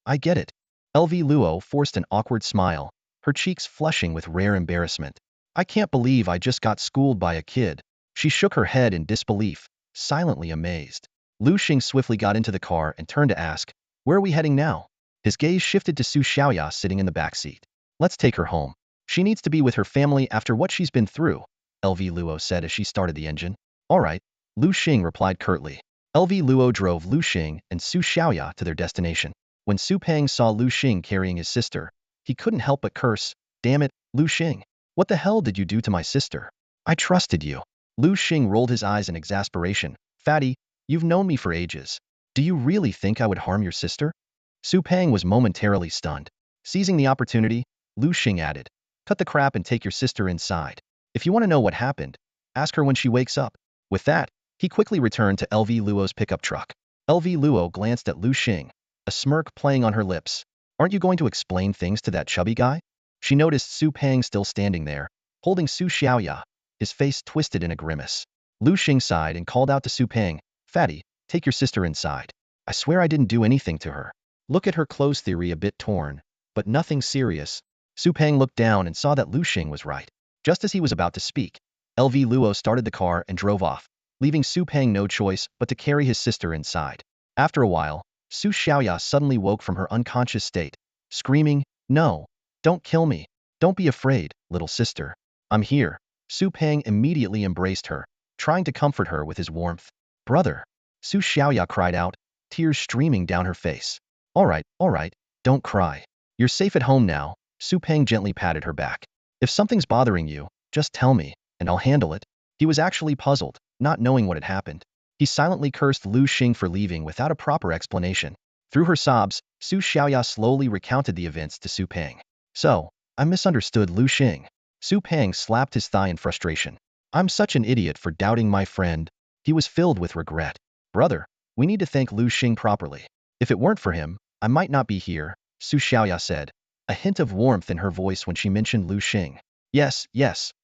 I get it. LV Luo forced an awkward smile, her cheeks flushing with rare embarrassment. I can't believe I just got schooled by a kid. She shook her head in disbelief, silently amazed. Liu Xing swiftly got into the car and turned to ask, where are we heading now? His gaze shifted to Su Xiaoya sitting in the back seat. Let's take her home. She needs to be with her family after what she's been through, LV Luo said as she started the engine. Alright, Liu Xing replied curtly. LV Luo drove Liu Xing and Su Xiaoya to their destination. When Su Peng saw Liu Xing carrying his sister, he couldn't help but curse, damn it, Liu Xing. What the hell did you do to my sister? I trusted you. Liu Xing rolled his eyes in exasperation. Fatty, you've known me for ages. Do you really think I would harm your sister? Su Peng was momentarily stunned. Seizing the opportunity, Liu Xing added, cut the crap and take your sister inside. If you want to know what happened, ask her when she wakes up. With that, he quickly returned to LV Luo's pickup truck. LV Luo glanced at Liu Xing, a smirk playing on her lips. Aren't you going to explain things to that chubby guy? She noticed Su Peng still standing there, holding Su Xiaoya, his face twisted in a grimace. Liu Xing sighed and called out to Su Peng, Fatty, take your sister inside. I swear I didn't do anything to her. Look at her clothes theory a bit torn, but nothing serious. Su Peng looked down and saw that Liu Xing was right. Just as he was about to speak, LV Luo started the car and drove off, leaving Su Peng no choice but to carry his sister inside. After a while, Su Xiaoya suddenly woke from her unconscious state, screaming, no, don't kill me. Don't be afraid, little sister. I'm here. Su Peng immediately embraced her, trying to comfort her with his warmth. Brother, Su Xiaoya cried out, tears streaming down her face. Alright, don't cry. You're safe at home now, Su Peng gently patted her back. If something's bothering you, just tell me, and I'll handle it. He was actually puzzled, not knowing what had happened. He silently cursed Liu Xing for leaving without a proper explanation. Through her sobs, Su Xiaoya slowly recounted the events to Su Peng. So, I misunderstood Liu Xing. Su Peng slapped his thigh in frustration. I'm such an idiot for doubting my friend. He was filled with regret. Brother, we need to thank Liu Xing properly. If it weren't for him, I might not be here, Su Xiaoya said, a hint of warmth in her voice when she mentioned Liu Xing. Yes,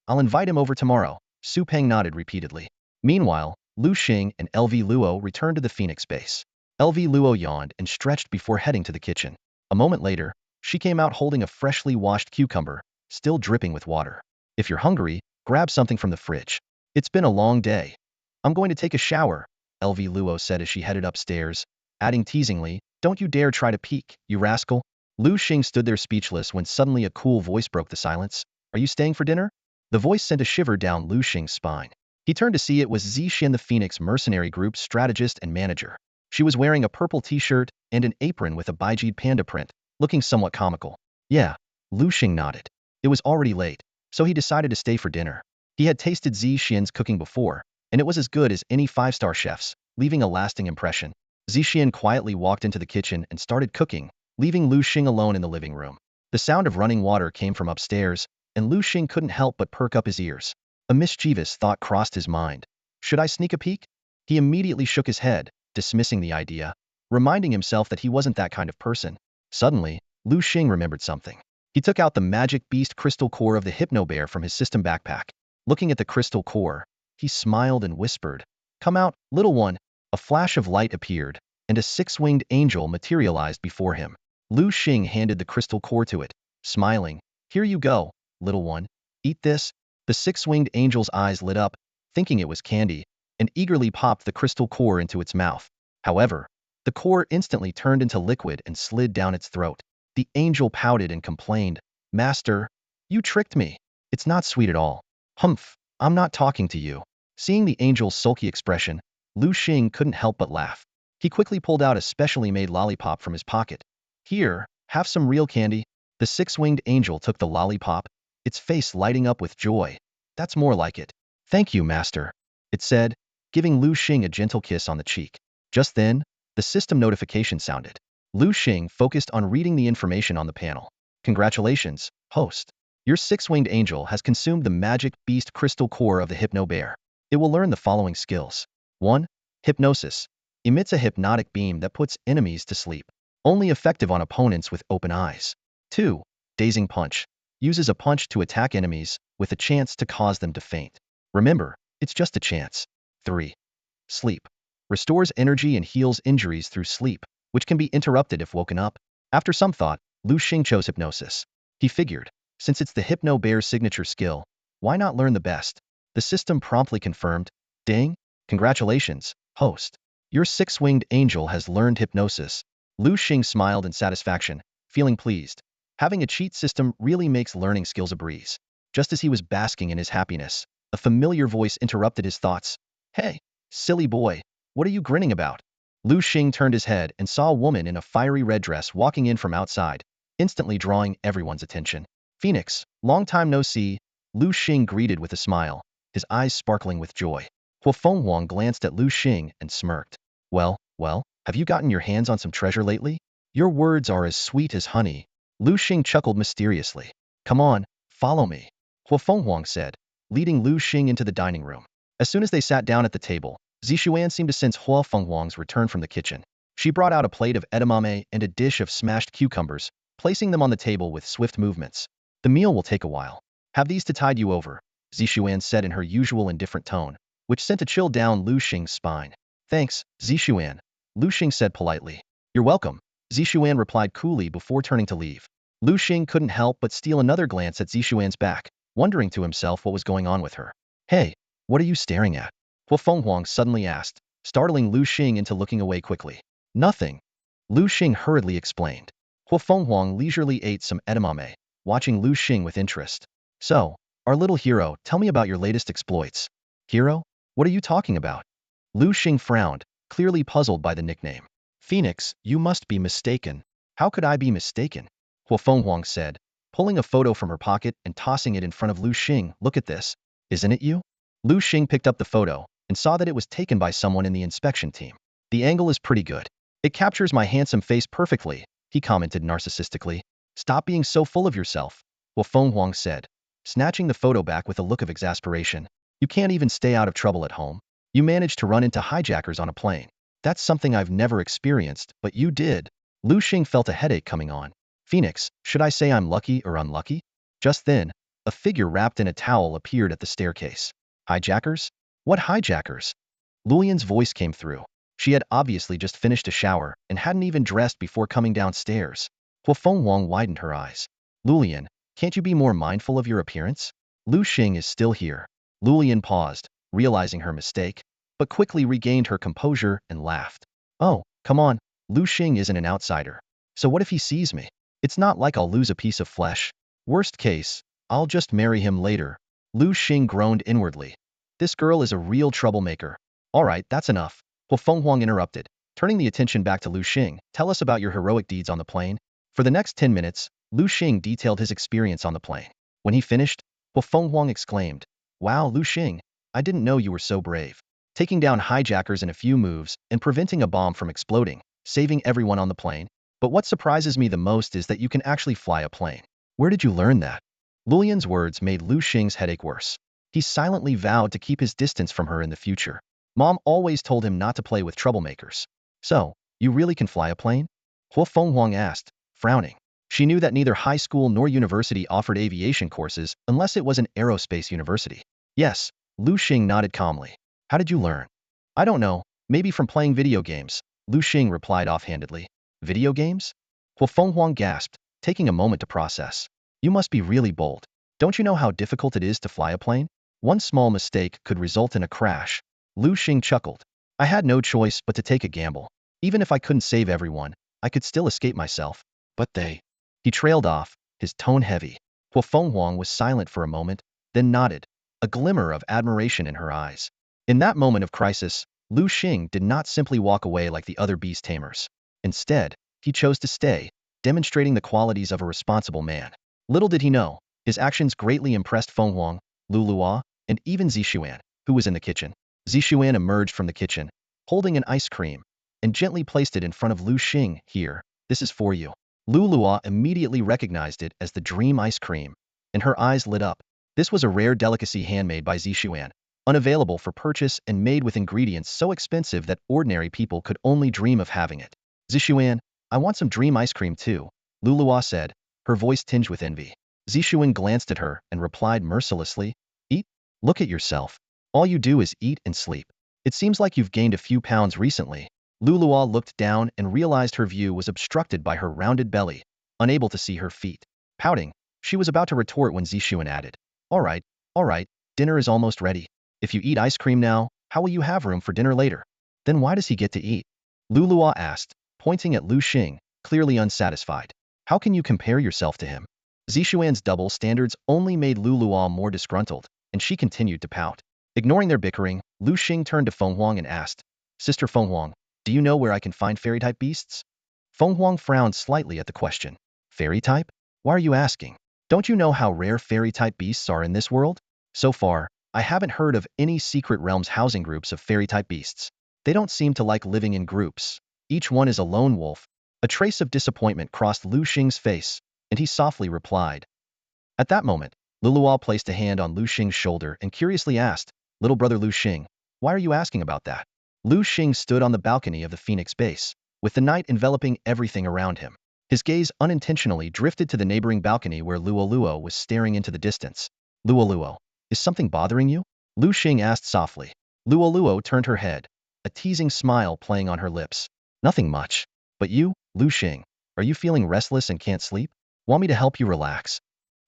I'll invite him over tomorrow, Su Peng nodded repeatedly. Meanwhile, Liu Xing and LV Luo returned to the Phoenix base. LV Luo yawned and stretched before heading to the kitchen. A moment later, she came out holding a freshly washed cucumber, still dripping with water. If you're hungry, grab something from the fridge. It's been a long day. I'm going to take a shower, LV Luo said as she headed upstairs, adding teasingly, don't you dare try to peek, you rascal. Liu Xing stood there speechless when suddenly a cool voice broke the silence. Are you staying for dinner? The voice sent a shiver down Liu Xing's spine. He turned to see it was Zixian, the Phoenix mercenary group's strategist and manager. She was wearing a purple t-shirt and an apron with a Baijid panda print, looking somewhat comical. Yeah, Liu Xing nodded. It was already late, so he decided to stay for dinner. He had tasted Zixian's cooking before, and it was as good as any five-star chef's, leaving a lasting impression. Zixian quietly walked into the kitchen and started cooking, leaving Liu Xing alone in the living room. The sound of running water came from upstairs, and Liu Xing couldn't help but perk up his ears. A mischievous thought crossed his mind. Should I sneak a peek? He immediately shook his head, dismissing the idea, reminding himself that he wasn't that kind of person. Suddenly, Liu Xing remembered something. He took out the magic beast crystal core of the Hypno Bear from his system backpack. Looking at the crystal core, he smiled and whispered, "Come out, little one." A flash of light appeared, and a six-winged angel materialized before him. Liu Xing handed the crystal core to it, smiling. "Here you go, little one. Eat this." The six-winged angel's eyes lit up, thinking it was candy, and eagerly popped the crystal core into its mouth. However, The core instantly turned into liquid and slid down its throat. The angel pouted and complained, "Master, you tricked me. It's not sweet at all." "Humph, I'm not talking to you." Seeing the angel's sulky expression, Liu Xing couldn't help but laugh. He quickly pulled out a specially made lollipop from his pocket. "Here, have some real candy." The six-winged angel took the lollipop, its face lighting up with joy. "That's more like it." "Thank you, master," it said, giving Liu Xing a gentle kiss on the cheek. Just then, the system notification sounded. Liu Xing focused on reading the information on the panel. "Congratulations, host. Your six-winged angel has consumed the magic beast crystal core of the Hypno Bear. It will learn the following skills. 1. Hypnosis. Emits a hypnotic beam that puts enemies to sleep. Only effective on opponents with open eyes. 2. Dazing punch. Uses a punch to attack enemies with a chance to cause them to faint. Remember, it's just a chance. 3. Sleep. Restores energy and heals injuries through sleep, which can be interrupted if woken up. After some thought, Liu Xing chose hypnosis. He figured, since it's the Hypno Bear's signature skill, why not learn the best? The system promptly confirmed, "Ding, congratulations, host. Your six-winged angel has learned hypnosis." Liu Xing smiled in satisfaction, feeling pleased. Having a cheat system really makes learning skills a breeze. Just as he was basking in his happiness, a familiar voice interrupted his thoughts. "Hey, silly boy, what are you grinning about?" Liu Xing turned his head and saw a woman in a fiery red dress walking in from outside, instantly drawing everyone's attention. "Phoenix, long time no see," Liu Xing greeted with a smile, his eyes sparkling with joy. Huang glanced at Liu Xing and smirked. Well, have you gotten your hands on some treasure lately? Your words are as sweet as honey." Liu Xing chuckled mysteriously. "Come on, follow me," Huang said, leading Liu Xing into the dining room. As soon as they sat down at the table, Zixuan seemed to sense Huang's return from the kitchen. She brought out a plate of edamame and a dish of smashed cucumbers, placing them on the table with swift movements. "The meal will take a while. Have these to tide you over," Zixuan said in her usual indifferent tone, which sent a chill down Liu Xing's spine. "Thanks, Zixuan," Liu Xing said politely. "You're welcome," Zixuan replied coolly before turning to leave. Liu Xing couldn't help but steal another glance at Zixuan's back, wondering to himself what was going on with her. "Hey, what are you staring at?" Huang suddenly asked, startling Liu Xing into looking away quickly. "Nothing," Liu Xing hurriedly explained. Huang leisurely ate some edamame, watching Liu Xing with interest. "So, our little hero, tell me about your latest exploits." "Hero? What are you talking about?" Liu Xing frowned, clearly puzzled by the nickname. "Phoenix, you must be mistaken." "How could I be mistaken?" Huang said, pulling a photo from her pocket and tossing it in front of Liu Xing. "Look at this. Isn't it you?" Liu Xing picked up the photo and saw that it was taken by someone in the inspection team. "The angle is pretty good. It captures my handsome face perfectly," he commented narcissistically. "Stop being so full of yourself," Huang said, snatching the photo back with a look of exasperation. "You can't even stay out of trouble at home. You managed to run into hijackers on a plane. That's something I've never experienced, but you did." Liu Xing felt a headache coming on. "Phoenix, should I say I'm lucky or unlucky?" Just then, a figure wrapped in a towel appeared at the staircase. "Hijackers? What hijackers?" Lulian's voice came through. She had obviously just finished a shower and hadn't even dressed before coming downstairs. Huang widened her eyes. "Lulian, can't you be more mindful of your appearance? Liu Xing is still here." Lulian paused, realizing her mistake, but quickly regained her composure and laughed. "Oh, come on, Liu Xing isn't an outsider. So what if he sees me? It's not like I'll lose a piece of flesh. Worst case, I'll just marry him later." Liu Xing groaned inwardly. This girl is a real troublemaker. "All right, that's enough," Huang interrupted, turning the attention back to Liu Xing. "Tell us about your heroic deeds on the plane." For the next 10 minutes, Liu Xing detailed his experience on the plane. When he finished, Huang exclaimed, "Wow, Liu Xing, I didn't know you were so brave. Taking down hijackers in a few moves and preventing a bomb from exploding, saving everyone on the plane. But what surprises me the most is that you can actually fly a plane. Where did you learn that?" Lulian's words made Liu Xing's headache worse. He silently vowed to keep his distance from her in the future. Mom always told him not to play with troublemakers. "So, you really can fly a plane?" Huang asked, frowning. She knew that neither high school nor university offered aviation courses unless it was an aerospace university. "Yes," Liu Xing nodded calmly. "How did you learn?" "I don't know, maybe from playing video games," Liu Xing replied offhandedly. "Video games?" Huang gasped, taking a moment to process. "You must be really bold. Don't you know how difficult it is to fly a plane? One small mistake could result in a crash." Liu Xing chuckled. "I had no choice but to take a gamble. Even if I couldn't save everyone, I could still escape myself. But they... He trailed off, his tone heavy. Hua Fenghuang was silent for a moment, then nodded, a glimmer of admiration in her eyes. In that moment of crisis, Liu Xing did not simply walk away like the other beast tamers. Instead, he chose to stay, demonstrating the qualities of a responsible man. Little did he know, his actions greatly impressed Fenghuang, Lu Luo, and even Zixuan, who was in the kitchen. Zixuan emerged from the kitchen, holding an ice cream, and gently placed it in front of Liu Xing. Here, this is for you. Lu Luo immediately recognized it as the dream ice cream, and her eyes lit up. This was a rare delicacy handmade by Zixuan, unavailable for purchase and made with ingredients so expensive that ordinary people could only dream of having it. Zixuan, I want some dream ice cream too, Lu Luo said, her voice tinged with envy. Zixuan glanced at her and replied mercilessly, Eat? Look at yourself. All you do is eat and sleep. It seems like you've gained a few pounds recently. Lu Luo looked down and realized her view was obstructed by her rounded belly, unable to see her feet. Pouting, she was about to retort when Zixuan added, all right, dinner is almost ready. If you eat ice cream now, how will you have room for dinner later? Then why does he get to eat? Lu Luo asked, pointing at Liu Xing, clearly unsatisfied. How can you compare yourself to him? Zixuan's double standards only made Lu Luo more disgruntled, and she continued to pout. Ignoring their bickering, Liu Xing turned to Fenghuang and asked, Sister Fenghuang, do you know where I can find fairy-type beasts? Fenghuang frowned slightly at the question. Fairy-type? Why are you asking? Don't you know how rare fairy-type beasts are in this world? So far, I haven't heard of any secret realms housing groups of fairy-type beasts. They don't seem to like living in groups. Each one is a lone wolf. A trace of disappointment crossed Liu Xing's face, and he softly replied. At that moment, Lu Luo placed a hand on Liu Xing's shoulder and curiously asked, Little brother Liu Xing, why are you asking about that? Liu Xing stood on the balcony of the Phoenix base, with the night enveloping everything around him. His gaze unintentionally drifted to the neighboring balcony where Luo Luo was staring into the distance. Luo Luo, is something bothering you? Liu Xing asked softly. Luo Luo turned her head, a teasing smile playing on her lips. Nothing much. But you, Liu Xing, are you feeling restless and can't sleep? Want me to help you relax?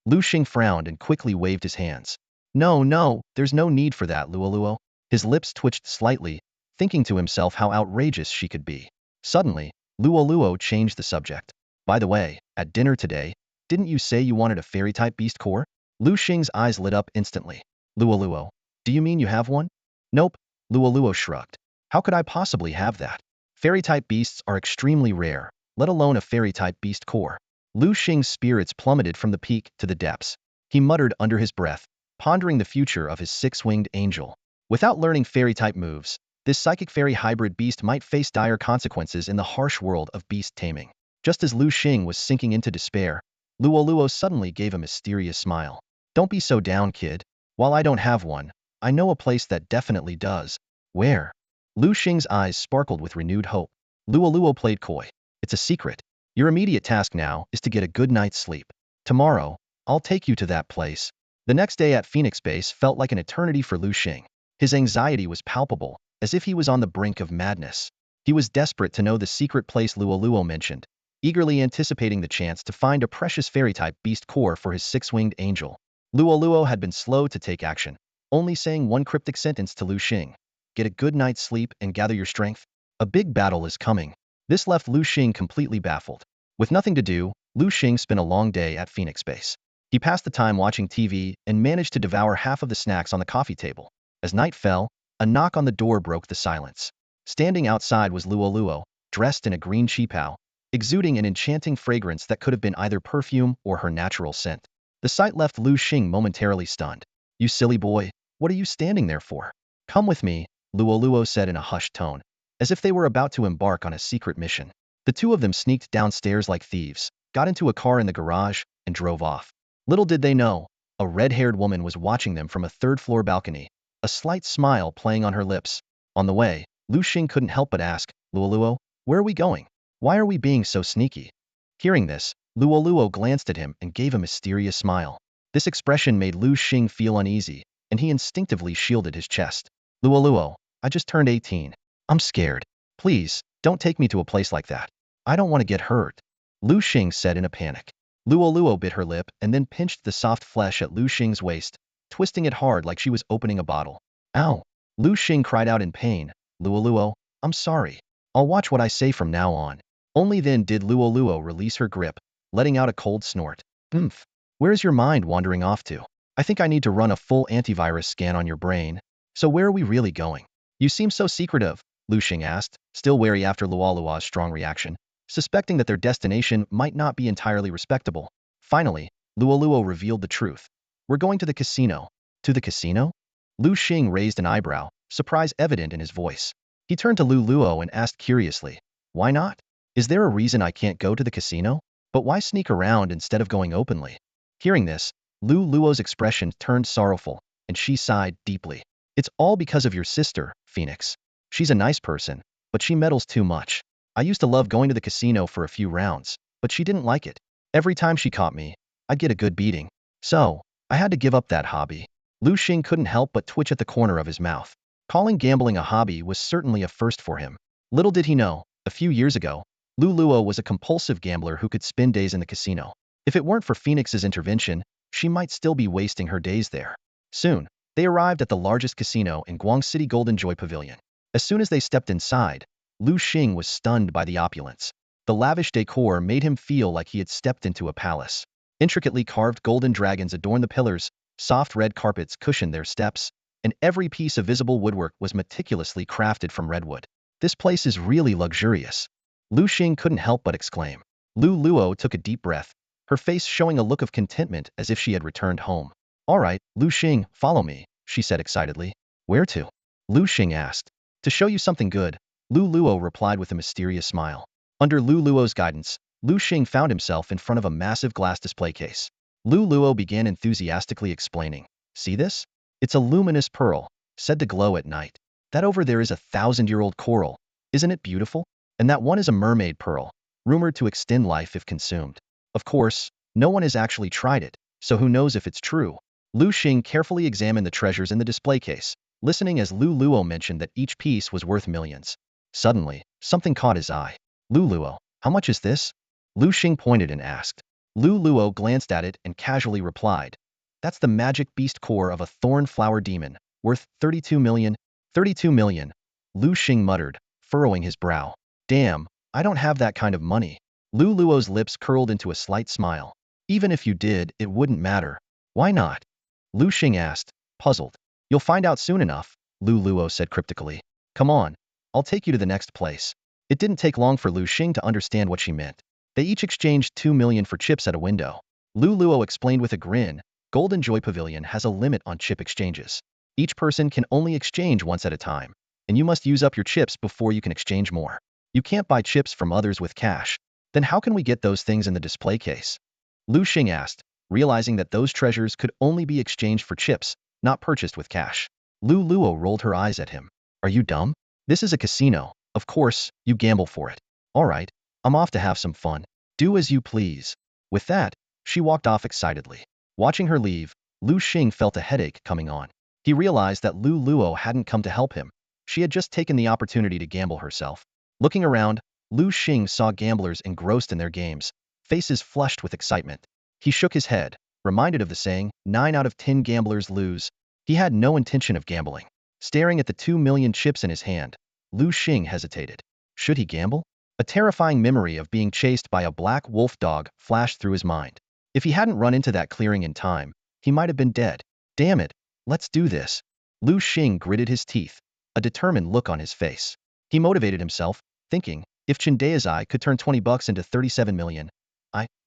Liu Xing frowned and quickly waved his hands. No, there's no need for that, Luo Luo. His lips twitched slightly, thinking to himself how outrageous she could be. Suddenly, Luo Luo changed the subject. By the way, at dinner today, didn't you say you wanted a fairy-type beast core? Liu Xing's eyes lit up instantly. Luo Luo, do you mean you have one? Nope, Luo Luo shrugged. How could I possibly have that? Fairy-type beasts are extremely rare, let alone a fairy-type beast core. Liu Xing's spirits plummeted from the peak to the depths. He muttered under his breath, pondering the future of his six-winged angel. Without learning fairy-type moves, this psychic fairy hybrid beast might face dire consequences in the harsh world of beast taming. Just as Liu Xing was sinking into despair, Luo Luo suddenly gave a mysterious smile. Don't be so down, kid. While I don't have one, I know a place that definitely does. Where? Liu Xing's eyes sparkled with renewed hope. Luo Luo played coy. It's a secret. Your immediate task now is to get a good night's sleep. Tomorrow, I'll take you to that place. The next day at Phoenix Base felt like an eternity for Liu Xing. His anxiety was palpable, as if he was on the brink of madness. He was desperate to know the secret place Luo Luo mentioned, eagerly anticipating the chance to find a precious fairy-type beast core for his six-winged angel. Luo Luo had been slow to take action, only saying one cryptic sentence to Liu Xing. Get a good night's sleep and gather your strength. A big battle is coming. This left Liu Xing completely baffled. With nothing to do, Liu Xing spent a long day at Phoenix Base. He passed the time watching TV and managed to devour half of the snacks on the coffee table. As night fell, a knock on the door broke the silence. Standing outside was Luo Luo, dressed in a green qipao, exuding an enchanting fragrance that could have been either perfume or her natural scent. The sight left Liu Xing momentarily stunned. You silly boy, what are you standing there for? Come with me, Luo Luo said in a hushed tone, as if they were about to embark on a secret mission. The two of them sneaked downstairs like thieves, got into a car in the garage, and drove off. Little did they know, a red-haired woman was watching them from a third-floor balcony, a slight smile playing on her lips. On the way, Liu Xing couldn't help but ask, Luo Luo, where are we going? Why are we being so sneaky? Hearing this, Luo Luo glanced at him and gave a mysterious smile. This expression made Liu Xing feel uneasy, and he instinctively shielded his chest. Luo Luo, I just turned 18. I'm scared. Please, don't take me to a place like that. I don't want to get hurt. Liu Xing said in a panic. Luo Luo bit her lip and then pinched the soft flesh at Liu Xing's waist, twisting it hard like she was opening a bottle. Ow! Liu Xing cried out in pain. Luo Luo, I'm sorry. I'll watch what I say from now on. Only then did Luo release her grip, letting out a cold snort. Oomph. Where's your mind wandering off to? I think I need to run a full antivirus scan on your brain. So where are we really going? You seem so secretive, Liu Xing asked, still wary after Luo's strong reaction, suspecting that their destination might not be entirely respectable. Finally, Luo revealed the truth. We're going to the casino. To the casino? Liu Xing raised an eyebrow, surprise evident in his voice. He turned to Luo and asked curiously, why not? Is there a reason I can't go to the casino? But why sneak around instead of going openly? Hearing this, Luo's expression turned sorrowful, and she sighed deeply. It's all because of your sister, Phoenix. She's a nice person, but she meddles too much. I used to love going to the casino for a few rounds, but she didn't like it. Every time she caught me, I'd get a good beating. So, I had to give up that hobby. Liu Xing couldn't help but twitch at the corner of his mouth. Calling gambling a hobby was certainly a first for him. Little did he know, a few years ago, Luo was a compulsive gambler who could spend days in the casino. If it weren't for Phoenix's intervention, she might still be wasting her days there. Soon, they arrived at the largest casino in Guang City Golden Joy Pavilion. As soon as they stepped inside, Liu Xing was stunned by the opulence. The lavish decor made him feel like he had stepped into a palace. Intricately carved golden dragons adorned the pillars, soft red carpets cushioned their steps, and every piece of visible woodwork was meticulously crafted from redwood. This place is really luxurious. Liu Xing couldn't help but exclaim. Luo took a deep breath, her face showing a look of contentment as if she had returned home. All right, Liu Xing, follow me, she said excitedly. Where to? Liu Xing asked. To show you something good, Luo replied with a mysterious smile. Under Luo's guidance, Liu Xing found himself in front of a massive glass display case. Luo began enthusiastically explaining. See this? It's a luminous pearl, said to glow at night. That over there is a 1,000-year-old coral. Isn't it beautiful? And that one is a mermaid pearl, rumored to extend life if consumed. Of course, no one has actually tried it, so who knows if it's true. Liu Xing carefully examined the treasures in the display case, listening as Luo mentioned that each piece was worth millions. Suddenly, something caught his eye. Luo, how much is this? Liu Xing pointed and asked. Luo glanced at it and casually replied. That's the magic beast core of a thorn flower demon, worth 32 million. 32 million, Liu Xing muttered, furrowing his brow. Damn, I don't have that kind of money. Luo's lips curled into a slight smile. Even if you did, it wouldn't matter. Why not? Liu Xing asked, puzzled. You'll find out soon enough, Luo said cryptically. Come on, I'll take you to the next place. It didn't take long for Liu Xing to understand what she meant. They each exchanged 2 million for chips at a window. Luo explained with a grin, Golden Joy Pavilion has a limit on chip exchanges. Each person can only exchange once at a time, and you must use up your chips before you can exchange more. You can't buy chips from others with cash. Then how can we get those things in the display case? Liu Xing asked, realizing that those treasures could only be exchanged for chips, not purchased with cash. Luo rolled her eyes at him. Are you dumb? This is a casino. Of course, you gamble for it. All right, I'm off to have some fun. Do as you please. With that, she walked off excitedly. Watching her leave, Liu Xing felt a headache coming on. He realized that Luo hadn't come to help him. She had just taken the opportunity to gamble herself. Looking around, Liu Xing saw gamblers engrossed in their games, faces flushed with excitement. He shook his head, reminded of the saying, 9 out of 10 gamblers lose. He had no intention of gambling. Staring at the 2 million chips in his hand, Liu Xing hesitated. Should he gamble? A terrifying memory of being chased by a black wolf dog flashed through his mind. If he hadn't run into that clearing in time, he might have been dead. Damn it, let's do this. Liu Xing gritted his teeth, a determined look on his face. He motivated himself, thinking, if Chendeazai could turn 20 bucks into 37 million,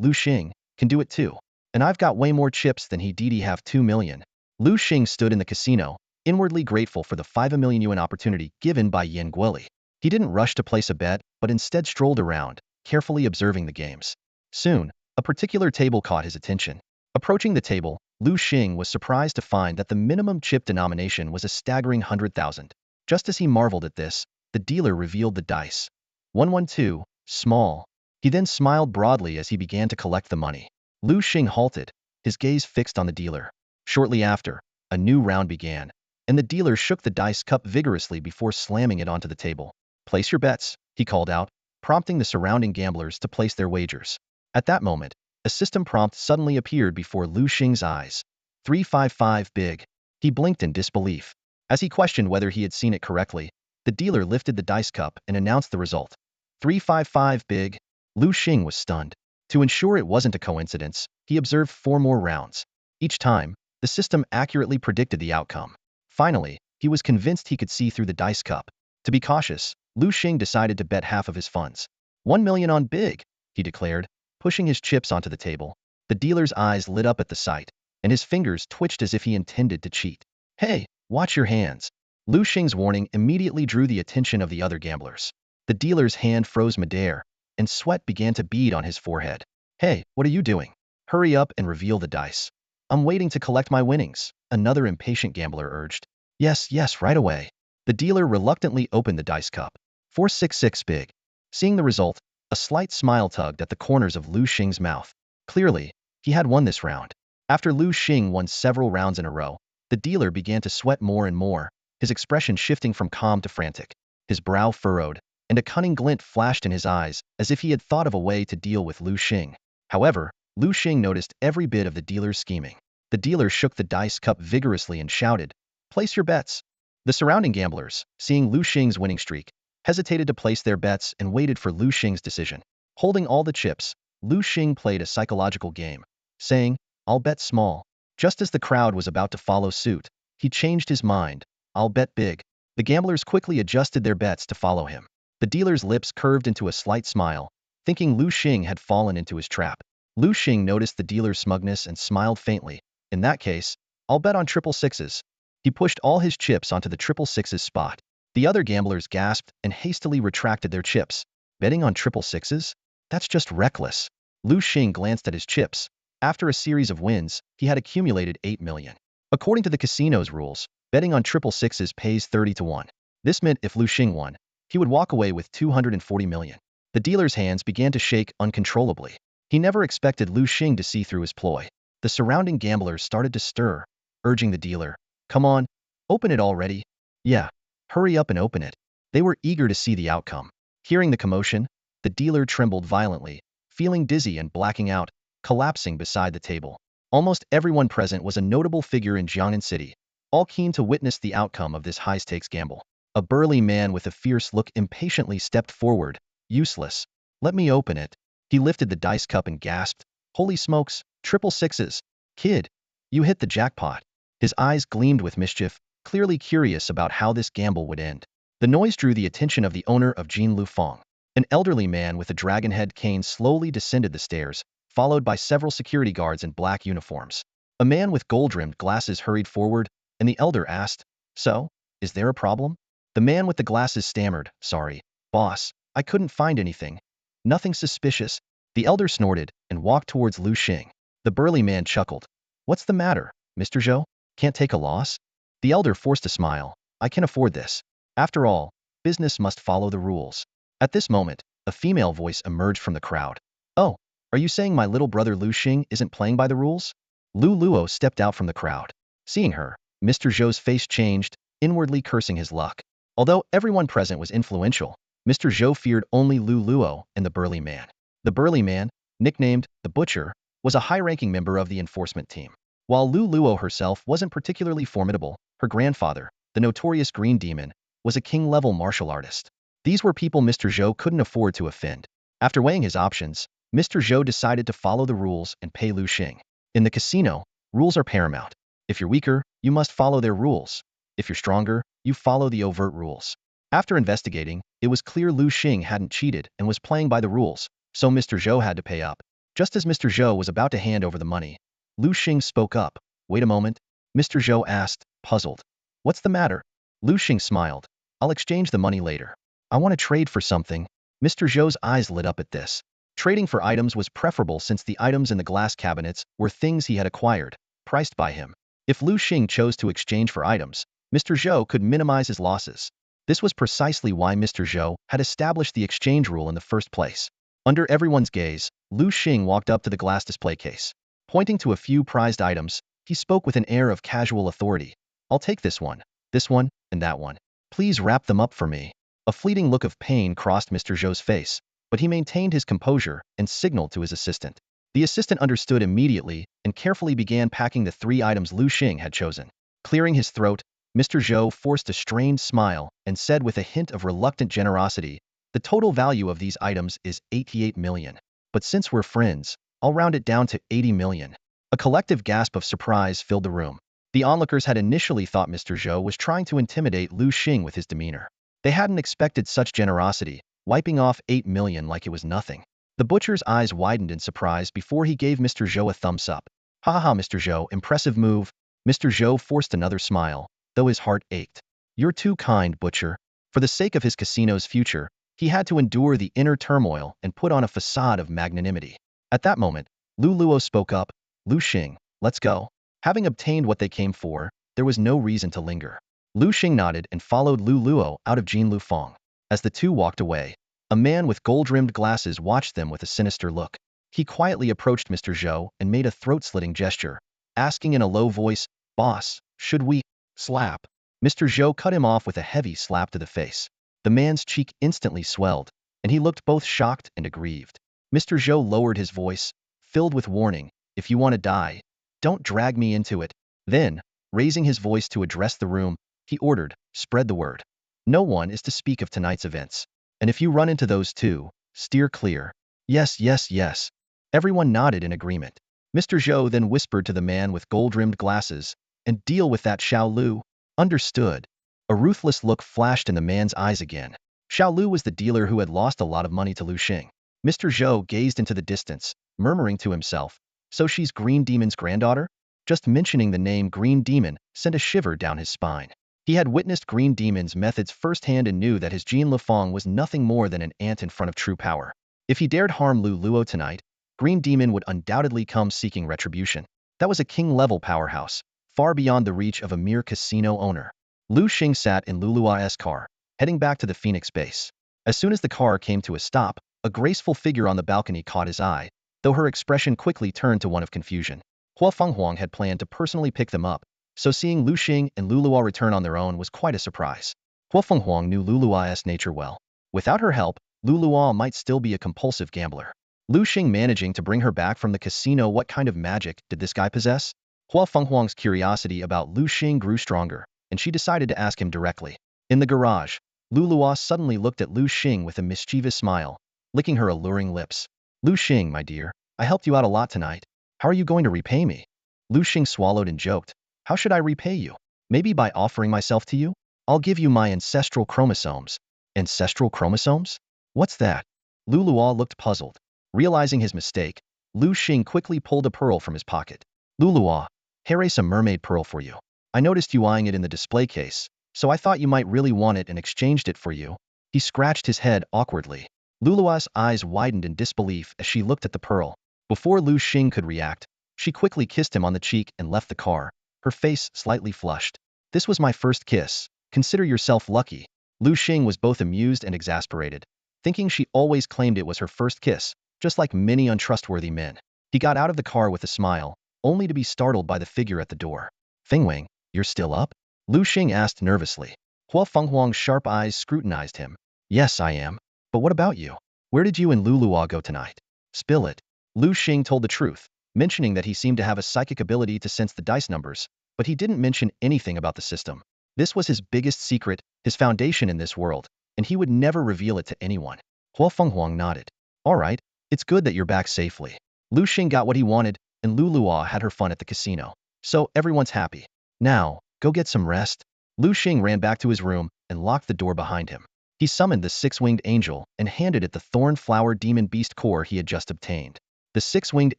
Liu Xing, can do it too. And I've got way more chips than he have 2 million. Liu Xing stood in the casino, inwardly grateful for the 5 million yuan opportunity given by Yin Guoli. He didn't rush to place a bet, but instead strolled around, carefully observing the games. Soon, a particular table caught his attention. Approaching the table, Liu Xing was surprised to find that the minimum chip denomination was a staggering 100,000. Just as he marveled at this, the dealer revealed the dice. 112, small. He then smiled broadly as he began to collect the money. Liu Xing halted, his gaze fixed on the dealer. Shortly after, a new round began, and the dealer shook the dice cup vigorously before slamming it onto the table. Place your bets, he called out, prompting the surrounding gamblers to place their wagers. At that moment, a system prompt suddenly appeared before Liu Xing's eyes. 355 big. He blinked in disbelief. As he questioned whether he had seen it correctly, The dealer lifted the dice cup and announced the result. 355 big. Liu Xing was stunned. To ensure it wasn't a coincidence, he observed 4 more rounds. Each time, the system accurately predicted the outcome. Finally, he was convinced he could see through the dice cup. To be cautious, Liu Xing decided to bet half of his funds. 1 million on big, he declared, pushing his chips onto the table. The dealer's eyes lit up at the sight, and his fingers twitched as if he intended to cheat. Hey, watch your hands. Liu Xing's warning immediately drew the attention of the other gamblers. The dealer's hand froze midair, and sweat began to bead on his forehead. Hey, what are you doing? Hurry up and reveal the dice. I'm waiting to collect my winnings, another impatient gambler urged. Yes, right away. The dealer reluctantly opened the dice cup. 466 big. Seeing the result, a slight smile tugged at the corners of Liu Xing's mouth. Clearly, he had won this round. After Liu Xing won several rounds in a row, the dealer began to sweat more and more, his expression shifting from calm to frantic. His brow furrowed, and a cunning glint flashed in his eyes, as if he had thought of a way to deal with Liu Xing. However, Liu Xing noticed every bit of the dealer's scheming. The dealer shook the dice cup vigorously and shouted, "Place your bets." The surrounding gamblers, seeing Liu Xing's winning streak, hesitated to place their bets and waited for Liu Xing's decision. Holding all the chips, Liu Xing played a psychological game, saying, "I'll bet small." Just as the crowd was about to follow suit, he changed his mind. "I'll bet big." The gamblers quickly adjusted their bets to follow him. The dealer's lips curved into a slight smile, thinking Liu Xing had fallen into his trap. Liu Xing noticed the dealer's smugness and smiled faintly. In that case, I'll bet on triple sixes. He pushed all his chips onto the triple sixes spot. The other gamblers gasped and hastily retracted their chips. Betting on triple sixes? That's just reckless. Liu Xing glanced at his chips. After a series of wins, he had accumulated 8 million. According to the casino's rules, betting on triple sixes pays 30 to 1. This meant if Liu Xing won, he would walk away with 240 million. The dealer's hands began to shake uncontrollably. He never expected Liu Xing to see through his ploy. The surrounding gamblers started to stir, urging the dealer, "Come on, open it already." "Yeah, hurry up and open it." They were eager to see the outcome. Hearing the commotion, the dealer trembled violently, feeling dizzy and blacking out, collapsing beside the table. Almost everyone present was a notable figure in Jiangnan City, all keen to witness the outcome of this high-stakes gamble. A burly man with a fierce look impatiently stepped forward. "Useless. Let me open it." He lifted the dice cup and gasped, "Holy smokes, triple sixes. Kid, you hit the jackpot." His eyes gleamed with mischief, clearly curious about how this gamble would end. The noise drew the attention of the owner of Jin Lufeng. An elderly man with a dragon head cane slowly descended the stairs, followed by several security guards in black uniforms. A man with gold-rimmed glasses hurried forward, and the elder asked, "So, is there a problem?" The man with the glasses stammered, "Sorry, boss, I couldn't find anything. Nothing suspicious." The elder snorted and walked towards Liu Xing. The burly man chuckled. "What's the matter, Mr. Zhou? Can't take a loss?" The elder forced a smile. "I can afford this. After all, business must follow the rules." At this moment, a female voice emerged from the crowd. "Oh, are you saying my little brother Liu Xing isn't playing by the rules?" Lu Luo stepped out from the crowd. Seeing her, Mr. Zhou's face changed, inwardly cursing his luck. Although everyone present was influential, Mr. Zhou feared only Lu Luo and the burly man. The burly man, nicknamed the Butcher, was a high-ranking member of the enforcement team. While Lu Luo herself wasn't particularly formidable, her grandfather, the notorious Green Demon, was a king-level martial artist. These were people Mr. Zhou couldn't afford to offend. After weighing his options, Mr. Zhou decided to follow the rules and pay Liu Xing. In the casino, rules are paramount. If you're weaker, you must follow their rules. If you're stronger, you follow the overt rules. After investigating, it was clear Liu Xing hadn't cheated and was playing by the rules, so Mr. Zhou had to pay up. Just as Mr. Zhou was about to hand over the money, Liu Xing spoke up. "Wait a moment," Mr. Zhou asked, puzzled. "What's the matter?" Liu Xing smiled. "I'll exchange the money later. I want to trade for something." Mr. Zhou's eyes lit up at this. Trading for items was preferable since the items in the glass cabinets were things he had acquired, priced by him. If Liu Xing chose to exchange for items, Mr. Zhou could minimize his losses. This was precisely why Mr. Zhou had established the exchange rule in the first place. Under everyone's gaze, Liu Xing walked up to the glass display case. Pointing to a few prized items, he spoke with an air of casual authority. "I'll take this one, and that one. Please wrap them up for me." A fleeting look of pain crossed Mr. Zhou's face, but he maintained his composure and signaled to his assistant. The assistant understood immediately and carefully began packing the 3 items Liu Xing had chosen. Clearing his throat, Mr. Zhou forced a strained smile and said with a hint of reluctant generosity, the total value of these items is 88 million. But since we're friends, I'll round it down to 80 million. A collective gasp of surprise filled the room. The onlookers had initially thought Mr. Zhou was trying to intimidate Liu Xing with his demeanor. They hadn't expected such generosity, wiping off 8 million like it was nothing. The butcher's eyes widened in surprise before he gave Mr. Zhou a thumbs up. Ha ha, Mr. Zhou, impressive move. Mr. Zhou forced another smile, though his heart ached. You're too kind, butcher. For the sake of his casino's future, he had to endure the inner turmoil and put on a facade of magnanimity. At that moment, Lu Luo spoke up. Liu Xing, let's go. Having obtained what they came for, there was no reason to linger. Liu Xing nodded and followed Lu Luo out of Jin Lufeng. As the two walked away, a man with gold-rimmed glasses watched them with a sinister look. He quietly approached Mr. Zhou and made a throat-slitting gesture, asking in a low voice, "Boss, should we slap?" Mr. Zhou cut him off with a heavy slap to the face. The man's cheek instantly swelled, and he looked both shocked and aggrieved. Mr. Zhou lowered his voice, filled with warning, "If you want to die, don't drag me into it." Then, raising his voice to address the room, he ordered, "Spread the word. No one is to speak of tonight's events. And if you run into those two, steer clear." Yes, yes, yes. Everyone nodded in agreement. Mr. Zhou then whispered to the man with gold-rimmed glasses, "And deal with that Xiao Lu." Understood. A ruthless look flashed in the man's eyes again. Xiao Lu was the dealer who had lost a lot of money to Liu Xing. Mr. Zhou gazed into the distance, murmuring to himself, "So she's Green Demon's granddaughter?" Just mentioning the name Green Demon sent a shiver down his spine. He had witnessed Green Demon's methods firsthand and knew that his Jin Lufeng was nothing more than an ant in front of true power. If he dared harm Lu Luo tonight, Green Demon would undoubtedly come seeking retribution. That was a king-level powerhouse, far beyond the reach of a mere casino owner. Liu Xing sat in Lu Luo's car, heading back to the Phoenix base. As soon as the car came to a stop, a graceful figure on the balcony caught his eye, though her expression quickly turned to one of confusion. Hua Fenghuang had planned to personally pick them up, so seeing Liu Xing and Lu Luo return on their own was quite a surprise. Hua Fenghuang knew Lu Luo's nature well. Without her help, Lu Luo might still be a compulsive gambler. Liu Xing managing to bring her back from the casino. What kind of magic did this guy possess? Hua Fenghuang's curiosity about Liu Xing grew stronger, and she decided to ask him directly. In the garage, Lu Luo suddenly looked at Liu Xing with a mischievous smile, licking her alluring lips. "Liu Xing, my dear, I helped you out a lot tonight. How are you going to repay me?" Liu Xing swallowed and joked. "How should I repay you? Maybe by offering myself to you? I'll give you my ancestral chromosomes." Ancestral chromosomes? What's that? Lu Luo looked puzzled. Realizing his mistake, Liu Xing quickly pulled a pearl from his pocket. "Lu Luo, here is a mermaid pearl for you. I noticed you eyeing it in the display case, so I thought you might really want it and exchanged it for you." He scratched his head awkwardly. Lu Luo's eyes widened in disbelief as she looked at the pearl. Before Liu Xing could react, she quickly kissed him on the cheek and left the car, her face slightly flushed. "This was my first kiss. Consider yourself lucky." Liu Xing was both amused and exasperated, thinking she always claimed it was her first kiss, just like many untrustworthy men. He got out of the car with a smile, only to be startled by the figure at the door. "Fengwang, you're still up?" Liu Xing asked nervously. Hua Fenghuang's sharp eyes scrutinized him. "Yes, I am. But what about you? Where did you and Lu Luo go tonight? Spill it." Liu Xing told the truth, mentioning that he seemed to have a psychic ability to sense the dice numbers, but he didn't mention anything about the system. This was his biggest secret, his foundation in this world, and he would never reveal it to anyone. Hua Fenghuang nodded. "All right, it's good that you're back safely." Liu Xing got what he wanted, and Lu Luo had her fun at the casino. So everyone's happy. Now, go get some rest. Liu Xing ran back to his room and locked the door behind him. He summoned the six-winged angel and handed it the thorn flower demon beast core he had just obtained. The six-winged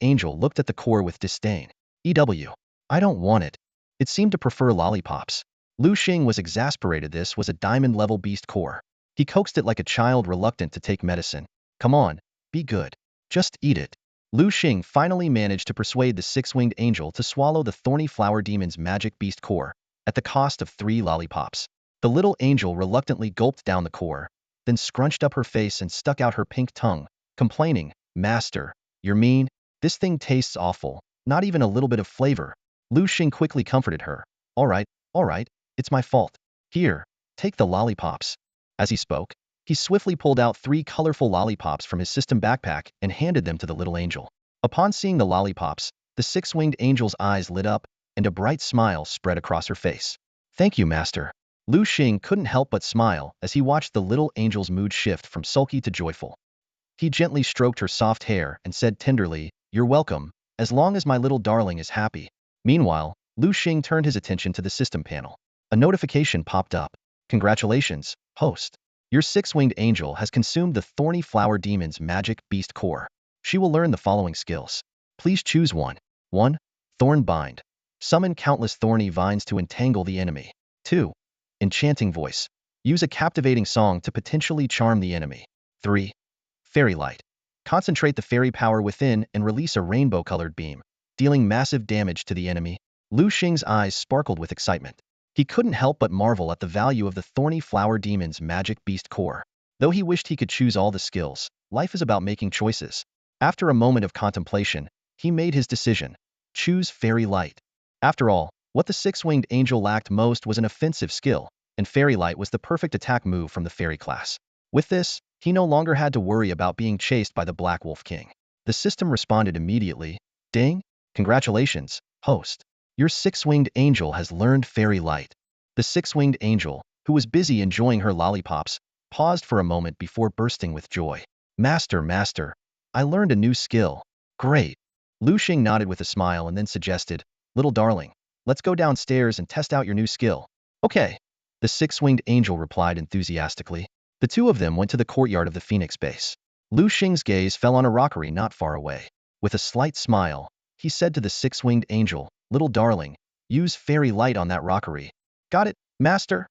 angel looked at the core with disdain. I don't want it. It seemed to prefer lollipops." Liu Xing was exasperated. This was a diamond-level beast core. He coaxed it like a child reluctant to take medicine. "Come on, be good. Just eat it." Liu Xing finally managed to persuade the six-winged angel to swallow the thorny flower demon's magic beast core, at the cost of 3 lollipops. The little angel reluctantly gulped down the core, then scrunched up her face and stuck out her pink tongue, complaining, "Master, you're mean. This thing tastes awful, not even a little bit of flavor." Liu Xing quickly comforted her. All right, it's my fault. Here, take the lollipops." As he spoke, he swiftly pulled out 3 colorful lollipops from his system backpack and handed them to the little angel. Upon seeing the lollipops, the six-winged angel's eyes lit up, and a bright smile spread across her face. Thank you, master. Liu Xing couldn't help but smile as he watched the little angel's mood shift from sulky to joyful. He gently stroked her soft hair and said tenderly, "You're welcome, as long as my little darling is happy." Meanwhile, Liu Xing turned his attention to the system panel. A notification popped up. "Congratulations, host. Your six-winged angel has consumed the thorny flower demon's magic beast core. She will learn the following skills. Please choose one. 1. Thorn bind. Summon countless thorny vines to entangle the enemy. 2. Enchanting voice. Use a captivating song to potentially charm the enemy. 3. Fairy light. Concentrate the fairy power within and release a rainbow-colored beam, dealing massive damage to the enemy." Liu Xing's eyes sparkled with excitement. He couldn't help but marvel at the value of the thorny flower demon's magic beast core. Though he wished he could choose all the skills, life is about making choices. After a moment of contemplation, he made his decision. Choose fairy light. After all, what the six-winged angel lacked most was an offensive skill, and fairy light was the perfect attack move from the fairy class. With this, he no longer had to worry about being chased by the Black Wolf King. The system responded immediately. "Ding! Congratulations, host. Your six-winged angel has learned fairy light." The six-winged angel, who was busy enjoying her lollipops, paused for a moment before bursting with joy. Master, I learned a new skill." "Great." Liu Xing nodded with a smile and then suggested, "Little darling, let's go downstairs and test out your new skill." "Okay," the six-winged angel replied enthusiastically. The two of them went to the courtyard of the Phoenix base. Liu Xing's gaze fell on a rockery not far away. With a slight smile, he said to the six-winged angel, "Little darling, use fairy light on that rockery." "Got it, master."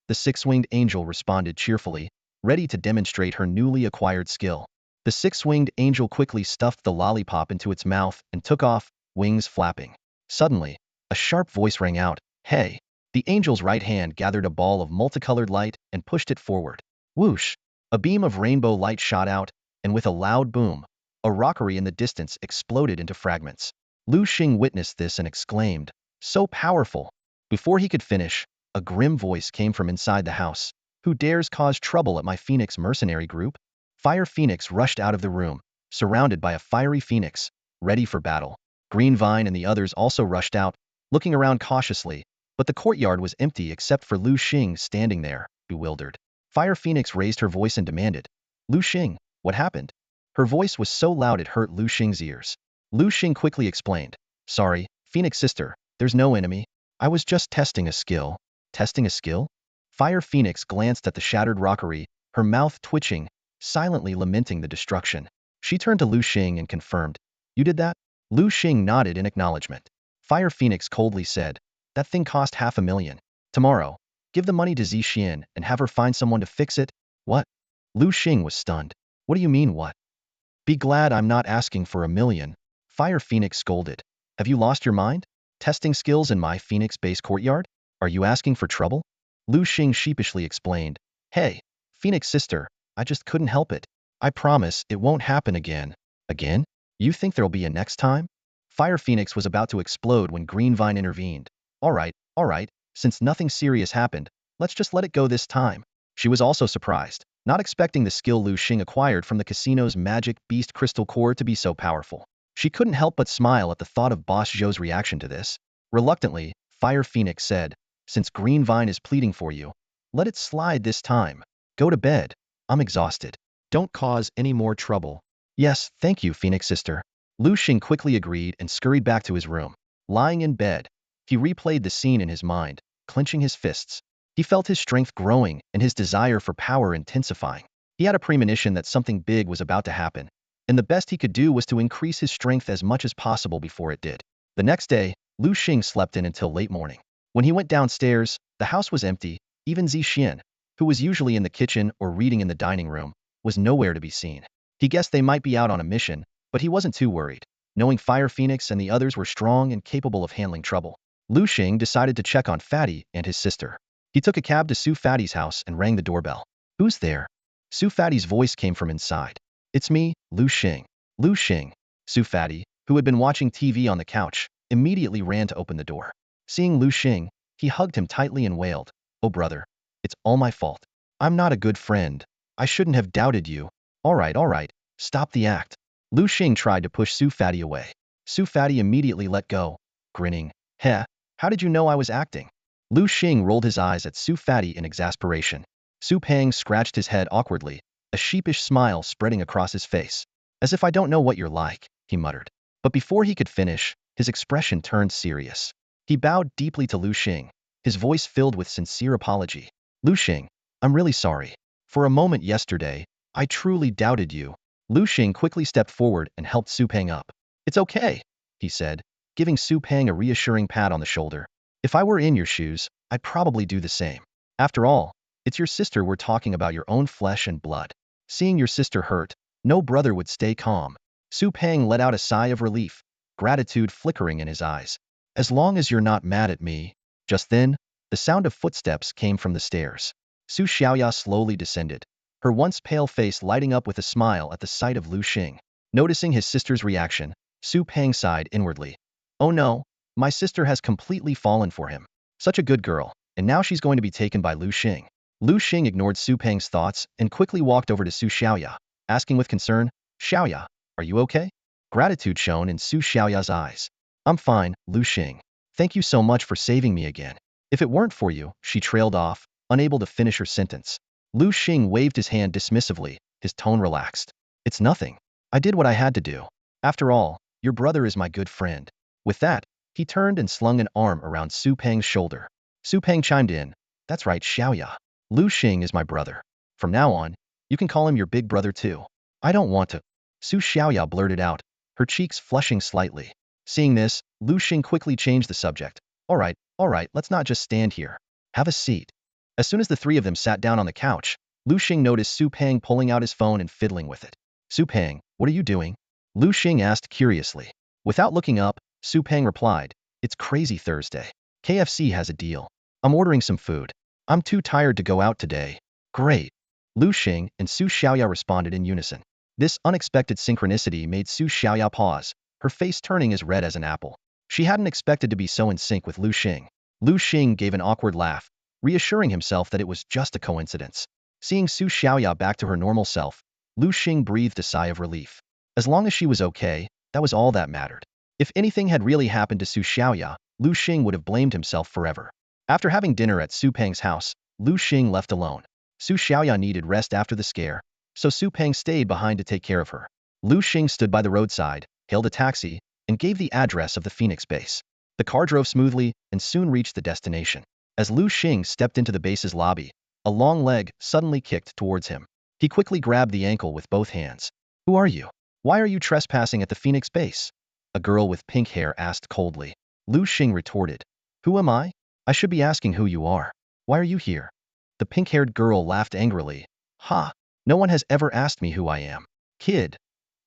The six-winged angel responded cheerfully, ready to demonstrate her newly acquired skill. The six-winged angel quickly stuffed the lollipop into its mouth and took off, wings flapping. Suddenly, a sharp voice rang out, "Hey!" The angel's right hand gathered a ball of multicolored light and pushed it forward. Whoosh! A beam of rainbow light shot out, and with a loud boom, a rockery in the distance exploded into fragments. Liu Xing witnessed this and exclaimed, "So powerful!" Before he could finish, a grim voice came from inside the house. "Who dares cause trouble at my Phoenix mercenary group?" Fire Phoenix rushed out of the room, surrounded by a fiery phoenix, ready for battle. Green Vine and the others also rushed out, looking around cautiously, but the courtyard was empty except for Liu Xing standing there, bewildered. Fire Phoenix raised her voice and demanded, "Liu Xing, what happened?" Her voice was so loud it hurt Liu Xing's ears. Liu Xing quickly explained, "Sorry, Phoenix sister, there's no enemy. I was just testing a skill." "Testing a skill?" Fire Phoenix glanced at the shattered rockery, her mouth twitching, silently lamenting the destruction. She turned to Liu Xing and confirmed, "You did that?" Liu Xing nodded in acknowledgement. Fire Phoenix coldly said, "That thing cost 500,000. Tomorrow, give the money to Zixian and have her find someone to fix it." "What?" Liu Xing was stunned. "What do you mean, what?" "Be glad I'm not asking for 1,000,000. Fire Phoenix scolded. "Have you lost your mind? Testing skills in my Phoenix base courtyard? Are you asking for trouble?" Liu Xing sheepishly explained, "Hey, Phoenix sister, I just couldn't help it. I promise it won't happen again." "Again? You think there'll be a next time?" Fire Phoenix was about to explode when Green Vine intervened. All right, since nothing serious happened, let's just let it go this time." She was also surprised, not expecting the skill Liu Xing acquired from the casino's magic beast crystal core to be so powerful. She couldn't help but smile at the thought of Boss Zhou's reaction to this. Reluctantly, Fire Phoenix said, "Since Green Vine is pleading for you, let it slide this time. Go to bed. I'm exhausted. Don't cause any more trouble." "Yes, thank you, Phoenix sister." Liu Xing quickly agreed and scurried back to his room. Lying in bed, he replayed the scene in his mind, clenching his fists. He felt his strength growing and his desire for power intensifying. He had a premonition that something big was about to happen, and the best he could do was to increase his strength as much as possible before it did. The next day, Liu Xing slept in until late morning. When he went downstairs, the house was empty. Even Zixian, who was usually in the kitchen or reading in the dining room, was nowhere to be seen. He guessed they might be out on a mission, but he wasn't too worried, knowing Fire Phoenix and the others were strong and capable of handling trouble. Liu Xing decided to check on Fatty and his sister. He took a cab to Su Fatty's house and rang the doorbell. "Who's there?" Su Fatty's voice came from inside. "It's me, Liu Xing." "Liu Xing." Su Fatty, who had been watching TV on the couch, immediately ran to open the door. Seeing Liu Xing, he hugged him tightly and wailed, "Oh brother, it's all my fault. I'm not a good friend. I shouldn't have doubted you." All right, stop the act." Liu Xing tried to push Su Fatty away. Su Fatty immediately let go, grinning, "Heh, how did you know I was acting?" Liu Xing rolled his eyes at Su Fatty in exasperation. Su Peng scratched his head awkwardly, a sheepish smile spreading across his face. As if I don't know what you're like, he muttered. But before he could finish, his expression turned serious. He bowed deeply to Liu Xing, his voice filled with sincere apology. Liu Xing, I'm really sorry. For a moment yesterday, I truly doubted you. Liu Xing quickly stepped forward and helped Su Peng up. It's okay, he said, giving Su Peng a reassuring pat on the shoulder. If I were in your shoes, I'd probably do the same. After all, it's your sister we're talking about, your own flesh and blood. Seeing your sister hurt, no brother would stay calm. Su Peng let out a sigh of relief, gratitude flickering in his eyes. As long as you're not mad at me. Just then, the sound of footsteps came from the stairs. Su Xiaoya slowly descended, her once pale face lighting up with a smile at the sight of Liu Xing. Noticing his sister's reaction, Su Peng sighed inwardly. Oh no, my sister has completely fallen for him. Such a good girl, and now she's going to be taken by Liu Xing. Liu Xing ignored Su Peng's thoughts and quickly walked over to Su Xiaoya, asking with concern, Xiaoya, are you okay? Gratitude shone in Su Xiaoya's eyes. I'm fine, Liu Xing. Thank you so much for saving me again. If it weren't for you, she trailed off, unable to finish her sentence. Liu Xing waved his hand dismissively, his tone relaxed. It's nothing. I did what I had to do. After all, your brother is my good friend. With that, he turned and slung an arm around Su Peng's shoulder. Su Peng chimed in. That's right, Xiaoya. Liu Xing is my brother. From now on, you can call him your big brother too. I don't want to. Su Xiaoya blurted out, her cheeks flushing slightly. Seeing this, Liu Xing quickly changed the subject. All right, let's not just stand here. Have a seat. As soon as the three of them sat down on the couch, Liu Xing noticed Su Peng pulling out his phone and fiddling with it. Su Peng, what are you doing? Liu Xing asked curiously. Without looking up, Su Peng replied, it's Crazy Thursday. KFC has a deal. I'm ordering some food. I'm too tired to go out today. Great. Liu Xing and Su Xiaoya responded in unison. This unexpected synchronicity made Su Xiaoya pause, her face turning as red as an apple. She hadn't expected to be so in sync with Liu Xing. Liu Xing gave an awkward laugh, reassuring himself that it was just a coincidence. Seeing Su Xiaoya back to her normal self, Liu Xing breathed a sigh of relief. As long as she was okay, that was all that mattered. If anything had really happened to Su Xiaoya, Liu Xing would have blamed himself forever. After having dinner at Su Peng's house, Liu Xing left alone. Su Xiaoya needed rest after the scare, so Su Peng stayed behind to take care of her. Liu Xing stood by the roadside, hailed a taxi, and gave the address of the Phoenix base. The car drove smoothly and soon reached the destination. As Liu Xing stepped into the base's lobby, a long leg suddenly kicked towards him. He quickly grabbed the ankle with both hands. Who are you? Why are you trespassing at the Phoenix base? A girl with pink hair asked coldly. Liu Xing retorted. Who am I? I should be asking who you are. Why are you here? The pink-haired girl laughed angrily. Ha! No one has ever asked me who I am. Kid,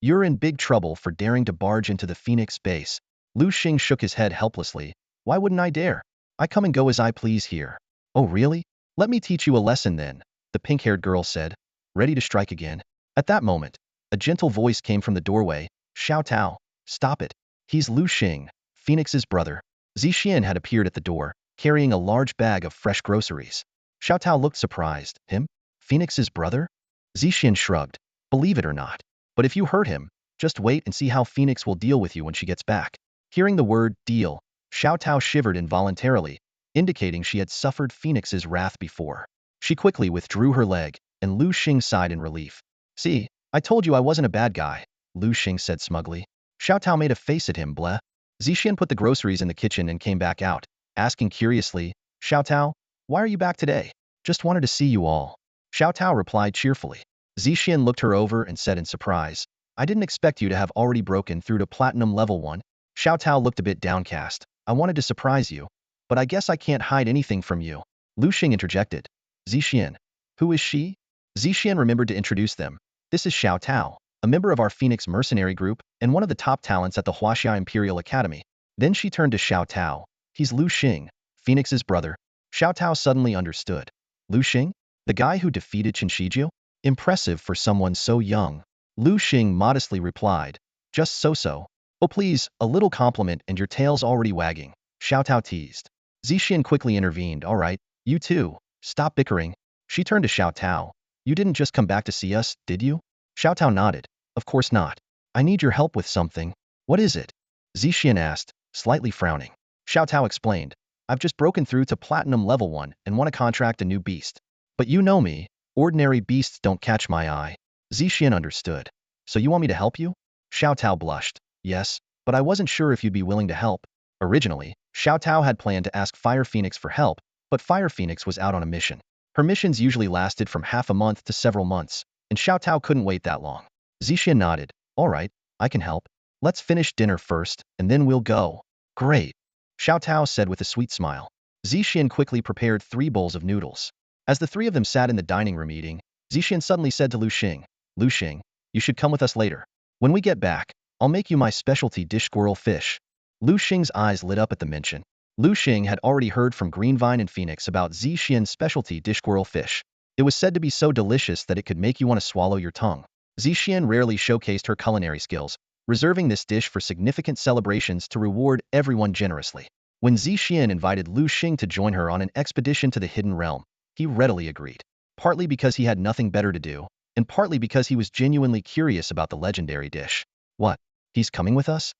you're in big trouble for daring to barge into the Phoenix base. Liu Xing shook his head helplessly. Why wouldn't I dare? I come and go as I please here. Oh really? Let me teach you a lesson then, the pink-haired girl said, ready to strike again. At that moment, a gentle voice came from the doorway. Xiao Tao, stop it. He's Liu Xing, Phoenix's brother. Zixian had appeared at the door, carrying a large bag of fresh groceries. Xiao Tao looked surprised. Him? Phoenix's brother? Zixian shrugged. Believe it or not. But if you hurt him, just wait and see how Phoenix will deal with you when she gets back. Hearing the word deal, Xiao Tao shivered involuntarily, indicating she had suffered Phoenix's wrath before. She quickly withdrew her leg, and Liu Xing sighed in relief. See, I told you I wasn't a bad guy, Liu Xing said smugly. Xiao Tao made a face at him, bleh. Zixian put the groceries in the kitchen and came back out, asking curiously, Xiao Tao, why are you back today? Just wanted to see you all. Xiao Tao replied cheerfully. Zixian looked her over and said in surprise, I didn't expect you to have already broken through to Platinum Level 1. Xiao Tao looked a bit downcast. I wanted to surprise you, but I guess I can't hide anything from you. Liu Xing interjected. Zixian. Who is she? Zixian remembered to introduce them. This is Xiao Tao, a member of our Phoenix mercenary group and one of the top talents at the Huaxia Imperial Academy. Then she turned to Xiao Tao. He's Liu Xing, Phoenix's brother. Xiao Tao suddenly understood. Liu Xing? The guy who defeated Qinshiju? Impressive for someone so young. Liu Xing modestly replied. Just so-so. Oh please, a little compliment and your tail's already wagging, Xiao Tao teased. Zixian quickly intervened. All right, you two, stop bickering. She turned to Xiao Tao. You didn't just come back to see us, did you? Xiao Tao nodded. Of course not. I need your help with something. What is it? Zixian asked, slightly frowning. Xiao Tao explained. I've just broken through to Platinum Level 1 and want to contract a new beast. But you know me, ordinary beasts don't catch my eye. Zixian understood. So you want me to help you? Xiao Tao blushed. Yes, but I wasn't sure if you'd be willing to help. Originally, Xiao Tao had planned to ask Fire Phoenix for help, but Fire Phoenix was out on a mission. Her missions usually lasted from half a month to several months, and Xiao Tao couldn't wait that long. Zixian nodded. All right, I can help. Let's finish dinner first, and then we'll go. Great. Xiao Tao said with a sweet smile. Zixian quickly prepared 3 bowls of noodles. As the 3 of them sat in the dining room eating, Zixian suddenly said to Liu Xing, Liu Xing, you should come with us later. When we get back, I'll make you my specialty dish squirrel fish. Liu Xing's eyes lit up at the mention. Liu Xing had already heard from Greenvine and Phoenix about Zixian's specialty dish squirrel fish. It was said to be so delicious that it could make you want to swallow your tongue. Zixian rarely showcased her culinary skills, reserving this dish for significant celebrations to reward everyone generously. When Zixian invited Liu Xing to join her on an expedition to the Hidden Realm, he readily agreed, partly because he had nothing better to do, and partly because he was genuinely curious about the legendary dish. What? He's coming with us?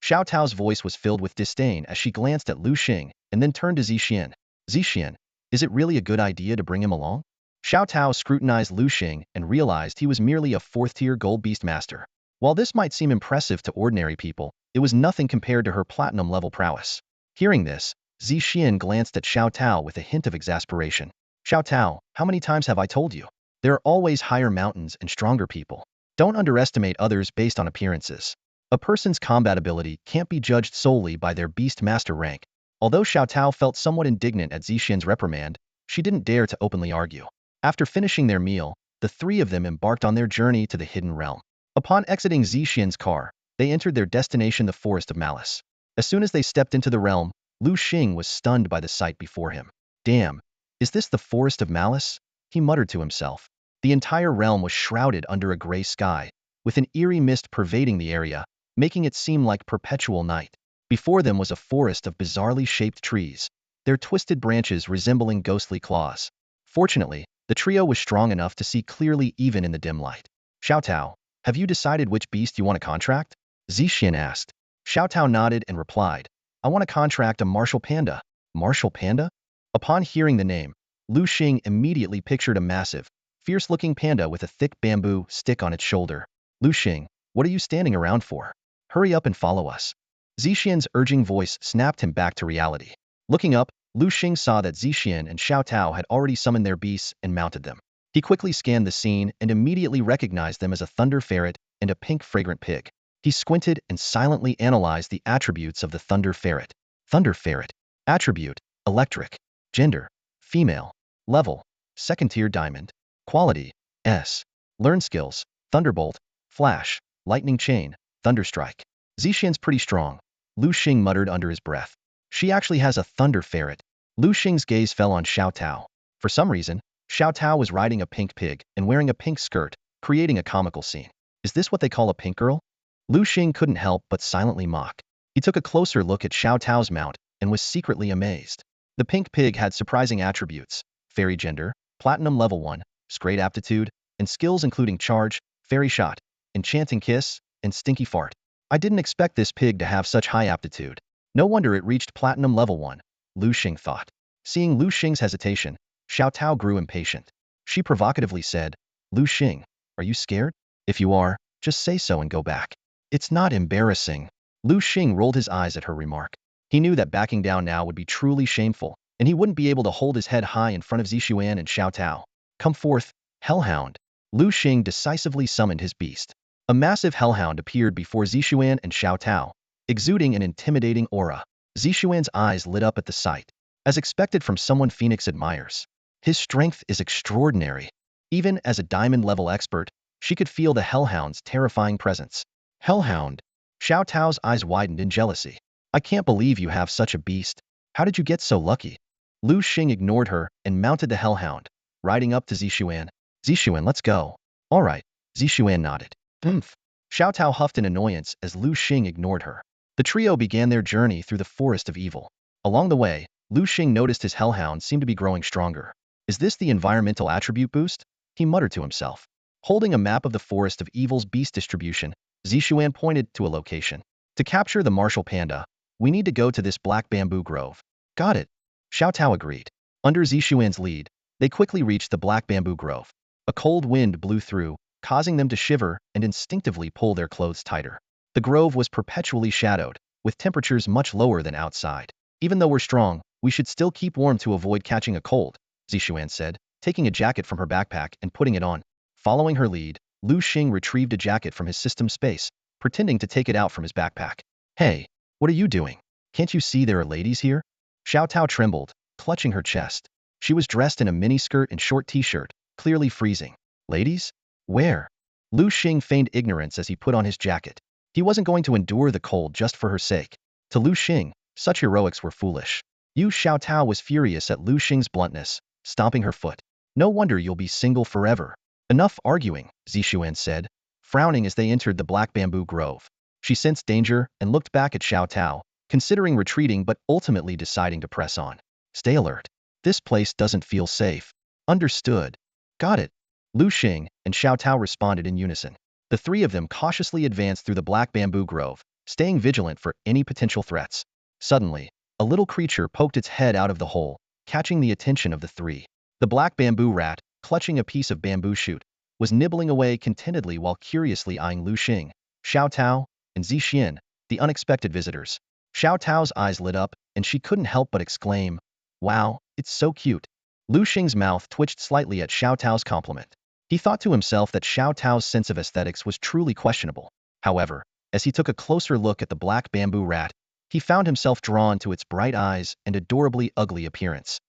Xiao Tao's voice was filled with disdain as she glanced at Liu Xing and then turned to Zixian. Zixian, is it really a good idea to bring him along? Xiao Tao scrutinized Liu Xing and realized he was merely a 4th-tier gold beast master. While this might seem impressive to ordinary people, it was nothing compared to her platinum-level prowess. Hearing this, Zixian glanced at Xiao Tao with a hint of exasperation. Xiao Tao, how many times have I told you? There are always higher mountains and stronger people. Don't underestimate others based on appearances. A person's combat ability can't be judged solely by their beast master rank. Although Xiao Tao felt somewhat indignant at Zixian's reprimand, she didn't dare to openly argue. After finishing their meal, the 3 of them embarked on their journey to the Hidden Realm. Upon exiting Zixian's car, they entered their destination, the Forest of Malice. As soon as they stepped into the realm, Liu Xing was stunned by the sight before him. Damn, is this the Forest of Malice? He muttered to himself. The entire realm was shrouded under a gray sky, with an eerie mist pervading the area, making it seem like perpetual night. Before them was a forest of bizarrely shaped trees, their twisted branches resembling ghostly claws. Fortunately, the trio was strong enough to see clearly even in the dim light. Xiao Tao, have you decided which beast you want to contract? Zixian asked. Xiao Tao nodded and replied, I want to contract a martial panda. Martial panda? Upon hearing the name, Liu Xing immediately pictured a massive, fierce-looking panda with a thick bamboo stick on its shoulder. Liu Xing, what are you standing around for? Hurry up and follow us. Zixian's urging voice snapped him back to reality. Looking up, Liu Xing saw that Zixian and Xiao Tao had already summoned their beasts and mounted them. He quickly scanned the scene and immediately recognized them as a thunder ferret and a pink fragrant pig. He squinted and silently analyzed the attributes of the thunder ferret. Thunder ferret. Attribute, electric. Gender, female. Level, 2nd-tier diamond. Quality, S. Learn skills, thunderbolt, flash, lightning chain, thunderstrike. Zixian's pretty strong, Liu Xing muttered under his breath. She actually has a thunder ferret. Liu Xing's gaze fell on Xiao Tao. For some reason, Xiao Tao was riding a pink pig and wearing a pink skirt, creating a comical scene. Is this what they call a pink girl? Liu Xing couldn't help but silently mock. He took a closer look at Xiao Tao's mount and was secretly amazed. The pink pig had surprising attributes: fairy gender, platinum level 1, great aptitude, and skills including charge, fairy shot, enchanting kiss, and stinky fart. I didn't expect this pig to have such high aptitude. No wonder it reached platinum level 1, Liu Xing thought. Seeing Liu Xing's hesitation, Xiao Tao grew impatient. She provocatively said, Liu Xing, are you scared? If you are, just say so and go back. It's not embarrassing. Liu Xing rolled his eyes at her remark. He knew that backing down now would be truly shameful, and he wouldn't be able to hold his head high in front of Zixian and Xiao Tao. Come forth, hellhound. Liu Xing decisively summoned his beast. A massive hellhound appeared before Zixian and Xiao Tao, exuding an intimidating aura. Zixian's eyes lit up at the sight. As expected from someone Phoenix admires, his strength is extraordinary. Even as a diamond-level expert, she could feel the hellhound's terrifying presence. Hellhound. Xiao Tao's eyes widened in jealousy. I can't believe you have such a beast. How did you get so lucky? Liu Xing ignored her and mounted the hellhound, riding up to Zixian. Zixian, let's go. All right. Zixian nodded. Xiao Tao huffed in annoyance as Liu Xing ignored her. The trio began their journey through the forest of evil. Along the way, Liu Xing noticed his hellhound seemed to be growing stronger. Is this the environmental attribute boost? He muttered to himself. Holding a map of the forest of evil's beast distribution, Zixian pointed to a location. To capture the martial panda, we need to go to this black bamboo grove. Got it. Xiao Tao agreed. Under Zixuan's lead, they quickly reached the black bamboo grove. A cold wind blew through, causing them to shiver and instinctively pull their clothes tighter. The grove was perpetually shadowed, with temperatures much lower than outside. Even though we're strong, we should still keep warm to avoid catching a cold, Zixuan said, taking a jacket from her backpack and putting it on. Following her lead, Liu Xing retrieved a jacket from his system space, pretending to take it out from his backpack. Hey, what are you doing? Can't you see there are ladies here? Xiao Tao trembled, clutching her chest. She was dressed in a miniskirt and short t-shirt, clearly freezing. Ladies? Where? Liu Xing feigned ignorance as he put on his jacket. He wasn't going to endure the cold just for her sake. To Liu Xing, such heroics were foolish. Xiao Tao was furious at Liu Xing's bluntness, stomping her foot. No wonder you'll be single forever. Enough arguing, Zixuan said, frowning as they entered the black bamboo grove. She sensed danger and looked back at Xiao Tao, considering retreating but ultimately deciding to press on. Stay alert. This place doesn't feel safe. Understood. Got it. Liu Xing and Xiao Tao responded in unison. The three of them cautiously advanced through the black bamboo grove, staying vigilant for any potential threats. Suddenly, a little creature poked its head out of the hole, catching the attention of the three. The black bamboo rat, clutching a piece of bamboo shoot, was nibbling away contentedly while curiously eyeing Liu Xing, Xiao Tao, and Zixuan, the unexpected visitors. Xiao Tao's eyes lit up, and she couldn't help but exclaim, "Wow, it's so cute." Liu Xing's mouth twitched slightly at Xiao Tao's compliment. He thought to himself that Xiao Tao's sense of aesthetics was truly questionable. However, as he took a closer look at the black bamboo rat, he found himself drawn to its bright eyes and adorably ugly appearance.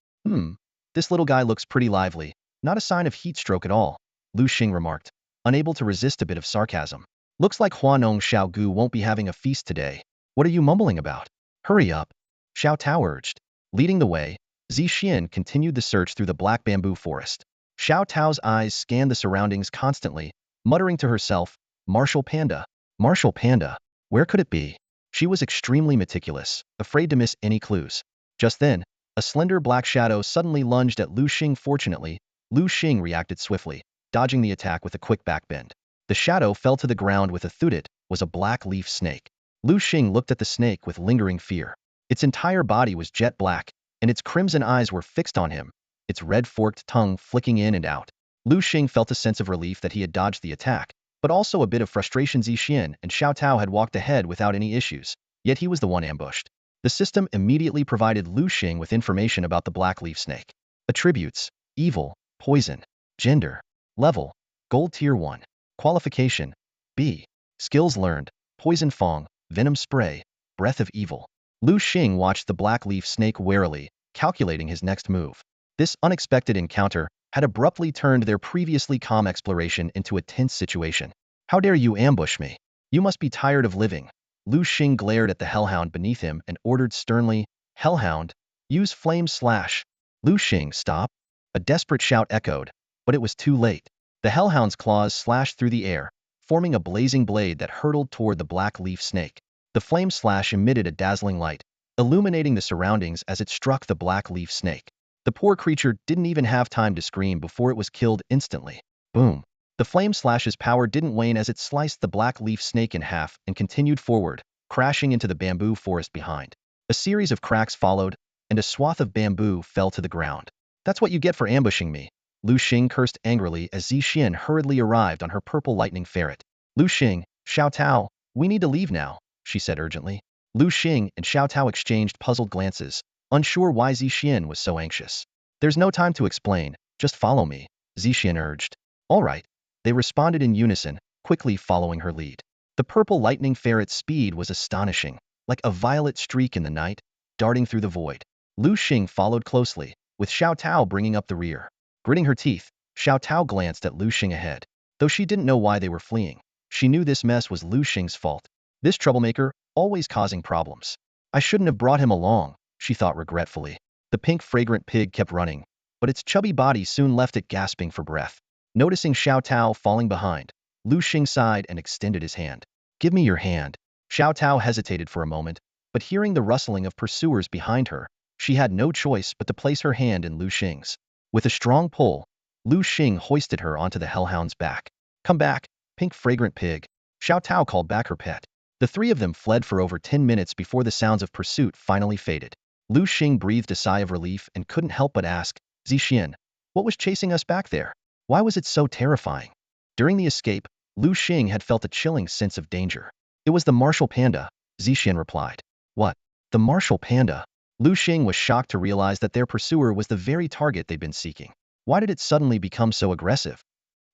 This little guy looks pretty lively, not a sign of heat stroke at all, Liu Xing remarked, unable to resist a bit of sarcasm. Looks like Huanong Xiaogu won't be having a feast today. What are you mumbling about? Hurry up, Xiao Tao urged. Leading the way, Zixuan continued the search through the black bamboo forest. Xiao Tao's eyes scanned the surroundings constantly, muttering to herself, Martial Panda. Martial Panda. Where could it be? She was extremely meticulous, afraid to miss any clues. Just then, a slender black shadow suddenly lunged at Liu Xing. Fortunately, Liu Xing reacted swiftly, dodging the attack with a quick backbend. The shadow fell to the ground with a thud. It was a black leaf snake. Liu Xing looked at the snake with lingering fear. Its entire body was jet black, and its crimson eyes were fixed on him, its red forked tongue flicking in and out. Liu Xing felt a sense of relief that he had dodged the attack, but also a bit of frustration. Zixuan and Xiao Tao had walked ahead without any issues, yet he was the one ambushed. The system immediately provided Liu Xing with information about the black leaf snake. Attributes: evil, poison. Gender: level, gold tier 1. Qualification: B. Skills learned: poison fang, venom spray, breath of evil. Liu Xing watched the black leaf snake warily, calculating his next move. This unexpected encounter had abruptly turned their previously calm exploration into a tense situation. How dare you ambush me? You must be tired of living. Liu Xing glared at the hellhound beneath him and ordered sternly, Hellhound, use flame slash. Liu Xing, stop. A desperate shout echoed, but it was too late. The hellhound's claws slashed through the air, forming a blazing blade that hurtled toward the black leaf snake. The flame slash emitted a dazzling light, illuminating the surroundings as it struck the black leaf snake. The poor creature didn't even have time to scream before it was killed instantly. Boom. The flame slash's power didn't wane as it sliced the black leaf snake in half and continued forward, crashing into the bamboo forest behind. A series of cracks followed, and a swath of bamboo fell to the ground. That's what you get for ambushing me, Liu Xing cursed angrily as Zixuan hurriedly arrived on her purple lightning ferret. Liu Xing, Xiao Tao, we need to leave now, she said urgently. Liu Xing and Xiao Tao exchanged puzzled glances, unsure why Zixuan was so anxious. There's no time to explain, just follow me, Zixuan urged. All right. They responded in unison, quickly following her lead. The purple lightning ferret's speed was astonishing, like a violet streak in the night, darting through the void. Liu Xing followed closely, with Xiao Tao bringing up the rear. Gritting her teeth, Xiao Tao glanced at Liu Xing ahead. Though she didn't know why they were fleeing, she knew this mess was Liu Xing's fault. This troublemaker, always causing problems. I shouldn't have brought him along, she thought regretfully. The pink fragrant pig kept running, but its chubby body soon left it gasping for breath. Noticing Xiao Tao falling behind, Liu Xing sighed and extended his hand. Give me your hand. Xiao Tao hesitated for a moment, but hearing the rustling of pursuers behind her, she had no choice but to place her hand in Liu Xing's. With a strong pull, Liu Xing hoisted her onto the hellhound's back. Come back, pink fragrant pig, Xiao Tao called back her pet. The three of them fled for over 10 minutes before the sounds of pursuit finally faded. Liu Xing breathed a sigh of relief and couldn't help but ask, Zixian, what was chasing us back there? Why was it so terrifying? During the escape, Liu Xing had felt a chilling sense of danger. It was the martial panda, Zixian replied. What? The martial panda? Liu Xing was shocked to realize that their pursuer was the very target they'd been seeking. Why did it suddenly become so aggressive?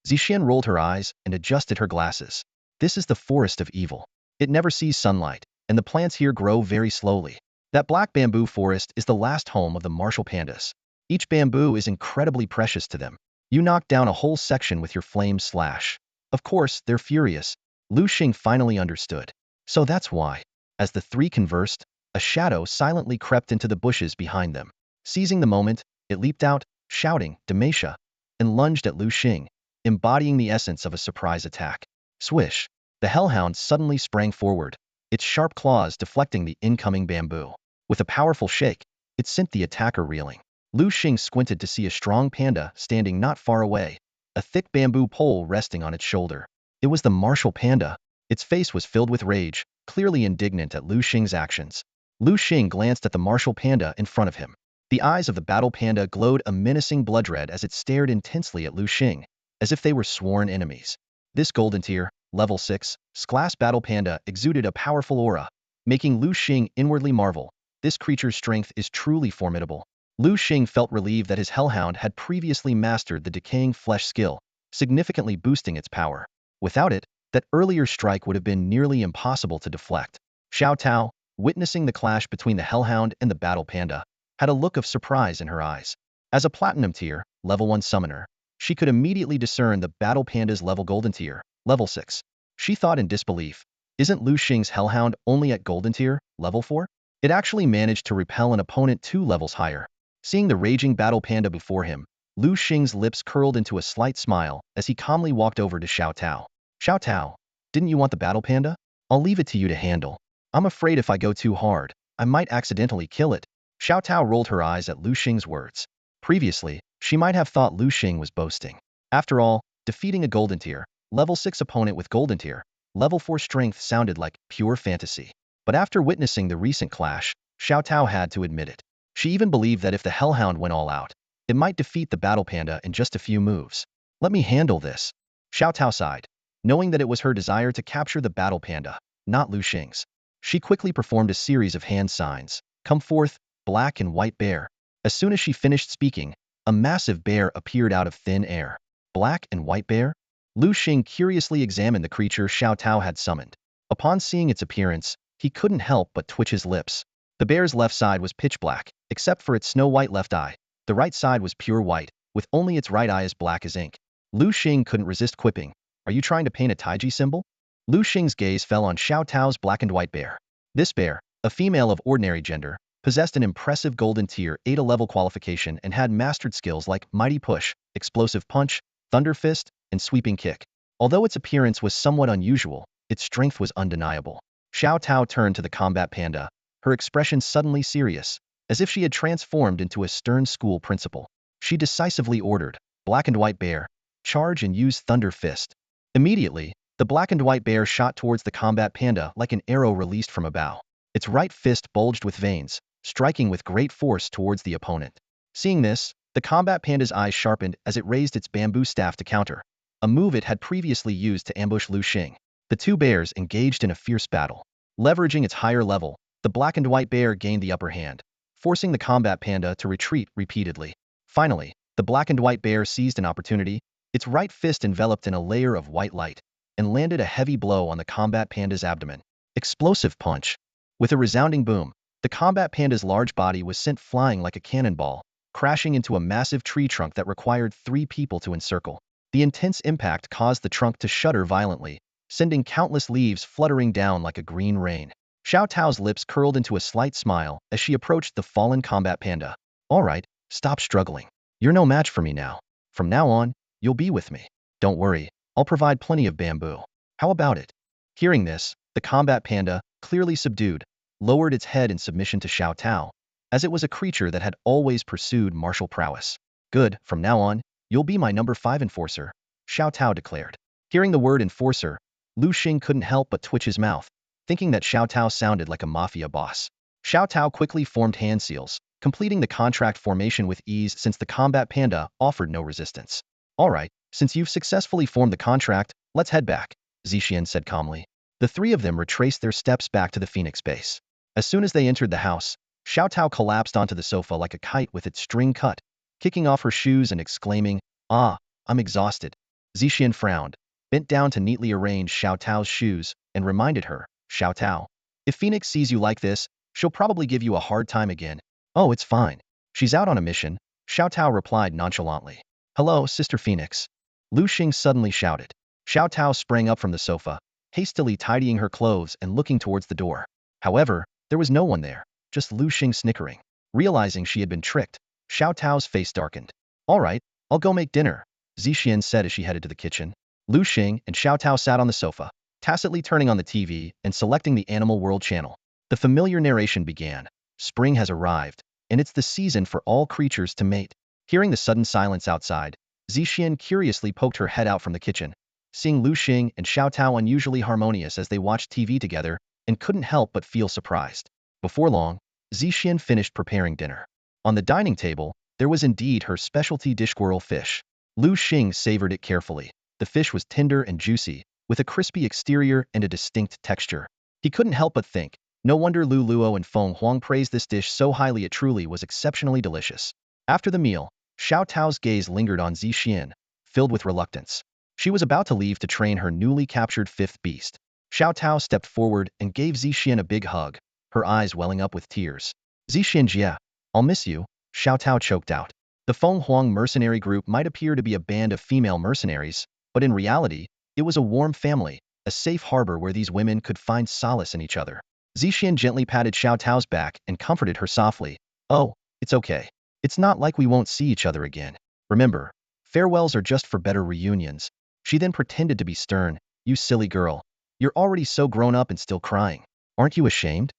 Zixian rolled her eyes and adjusted her glasses. This is the forest of evil. It never sees sunlight, and the plants here grow very slowly. That black bamboo forest is the last home of the martial pandas. Each bamboo is incredibly precious to them. You knocked down a whole section with your flame slash. Of course, they're furious. Liu Xing finally understood. So that's why. As the three conversed, a shadow silently crept into the bushes behind them. Seizing the moment, it leaped out, shouting, Demacia, and lunged at Liu Xing, embodying the essence of a surprise attack. Swish! The hellhound suddenly sprang forward, its sharp claws deflecting the incoming bamboo. With a powerful shake, it sent the attacker reeling. Liu Xing squinted to see a strong panda standing not far away, a thick bamboo pole resting on its shoulder. It was the martial panda. Its face was filled with rage, clearly indignant at Liu Xing's actions. Liu Xing glanced at the martial panda in front of him. The eyes of the battle panda glowed a menacing blood red as it stared intensely at Liu Xing, as if they were sworn enemies. This golden tier, level 6, class battle panda exuded a powerful aura, making Liu Xing inwardly marvel. This creature's strength is truly formidable. Liu Xing felt relieved that his hellhound had previously mastered the decaying flesh skill, significantly boosting its power. Without it, that earlier strike would have been nearly impossible to deflect. Xiao Tao, witnessing the clash between the hellhound and the battle panda, had a look of surprise in her eyes. As a platinum tier, level 1 summoner, she could immediately discern the battle panda's level golden tier, level 6. She thought in disbelief, isn't Liu Xing's hellhound only at golden tier, level 4? It actually managed to repel an opponent 2 levels higher. Seeing the raging battle panda before him, Liu Xing's lips curled into a slight smile as he calmly walked over to Xiao Tao. Xiao Tao, didn't you want the battle panda? I'll leave it to you to handle. I'm afraid if I go too hard, I might accidentally kill it. Xiao Tao rolled her eyes at Liu Xing's words. Previously, she might have thought Liu Xing was boasting. After all, defeating a golden tier, level 6 opponent with golden tier, level 4 strength sounded like pure fantasy. But after witnessing the recent clash, Xiao Tao had to admit it. She even believed that if the hellhound went all out, it might defeat the battle panda in just a few moves. Let me handle this. Xiao Tao sighed, knowing that it was her desire to capture the battle panda, not Liu Xing's. She quickly performed a series of hand signs. Come forth, black and white bear. As soon as she finished speaking, a massive bear appeared out of thin air. Black and white bear? Liu Xing curiously examined the creature Xiao Tao had summoned. Upon seeing its appearance, he couldn't help but twitch his lips. The bear's left side was pitch black, except for its snow-white left eye. The right side was pure white, with only its right eye as black as ink. Liu Xing couldn't resist quipping. Are you trying to paint a taiji symbol? Liu Xing's gaze fell on Xiao Tao's black and white bear. This bear, a female of ordinary gender, possessed an impressive golden tier 8 level qualification and had mastered skills like Mighty Push, Explosive Punch, Thunder Fist, and Sweeping Kick. Although its appearance was somewhat unusual, its strength was undeniable. Xiao Tao turned to the combat panda, her expression suddenly serious, as if she had transformed into a stern school principal. She decisively ordered, Black and White Bear, charge and use Thunder Fist. Immediately, the black and white bear shot towards the combat panda like an arrow released from a bow. Its right fist bulged with veins, striking with great force towards the opponent. Seeing this, the combat panda's eyes sharpened as it raised its bamboo staff to counter, a move it had previously used to ambush Liu Xing. The two bears engaged in a fierce battle. Leveraging its higher level, the black and white bear gained the upper hand, forcing the combat panda to retreat repeatedly. Finally, the black and white bear seized an opportunity, its right fist enveloped in a layer of white light, and landed a heavy blow on the combat panda's abdomen. Explosive punch. With a resounding boom, the combat panda's large body was sent flying like a cannonball, crashing into a massive tree trunk that required 3 people to encircle. The intense impact caused the trunk to shudder violently, sending countless leaves fluttering down like a green rain. Xiao Tao's lips curled into a slight smile as she approached the fallen combat panda. All right, stop struggling. You're no match for me now. From now on, you'll be with me. Don't worry, I'll provide plenty of bamboo. How about it? Hearing this, the combat panda, clearly subdued, lowered its head in submission to Xiao Tao, as it was a creature that had always pursued martial prowess. Good, from now on, you'll be my number 5 enforcer, Xiao Tao declared. Hearing the word enforcer, Liu Xing couldn't help but twitch his mouth, thinking that Xiao Tao sounded like a mafia boss. Xiao Tao quickly formed hand seals, completing the contract formation with ease since the combat panda offered no resistance. All right, since you've successfully formed the contract, let's head back, Zixian said calmly. The three of them retraced their steps back to the Phoenix base. As soon as they entered the house, Xiao Tao collapsed onto the sofa like a kite with its string cut, kicking off her shoes and exclaiming, "Ah, I'm exhausted." Zixian frowned, bent down to neatly arrange Xiao Tao's shoes, and reminded her, "Xiao Tao, if Phoenix sees you like this, she'll probably give you a hard time again." "Oh, it's fine. She's out on a mission," Xiao Tao replied nonchalantly. "Hello, Sister Phoenix." Liu Xing suddenly shouted. Xiao Tao sprang up from the sofa, hastily tidying her clothes and looking towards the door. However, there was no one there, just Liu Xing snickering. Realizing she had been tricked, Xiao Tao's face darkened. "All right, I'll go make dinner," Zixian said as she headed to the kitchen. Liu Xing and Xiao Tao sat on the sofa, tacitly turning on the TV and selecting the Animal World channel. The familiar narration began. Spring has arrived, and it's the season for all creatures to mate. Hearing the sudden silence outside, Zixian curiously poked her head out from the kitchen, seeing Liu Xing and Xiao Tao unusually harmonious as they watched TV together, and couldn't help but feel surprised. Before long, Zixian finished preparing dinner. On the dining table, there was indeed her specialty dish, squirrel fish. Liu Xing savored it carefully. The fish was tender and juicy, with a crispy exterior and a distinct texture. He couldn't help but think, no wonder Lu Luo and Feng Huang praised this dish so highly. It truly was exceptionally delicious. After the meal, Xiao Tao's gaze lingered on Zixian, filled with reluctance. She was about to leave to train her newly captured fifth beast. Xiao Tao stepped forward and gave Zixian a big hug, her eyes welling up with tears. "Zixian Jia, I'll miss you," Xiao Tao choked out. The Feng Huang mercenary group might appear to be a band of female mercenaries, but in reality, it was a warm family, a safe harbor where these women could find solace in each other. Zixian gently patted Xiao Tao's back and comforted her softly. "Oh, it's okay. It's not like we won't see each other again. Remember, farewells are just for better reunions." She then pretended to be stern. "You silly girl. You're already so grown up and still crying. Aren't you ashamed?"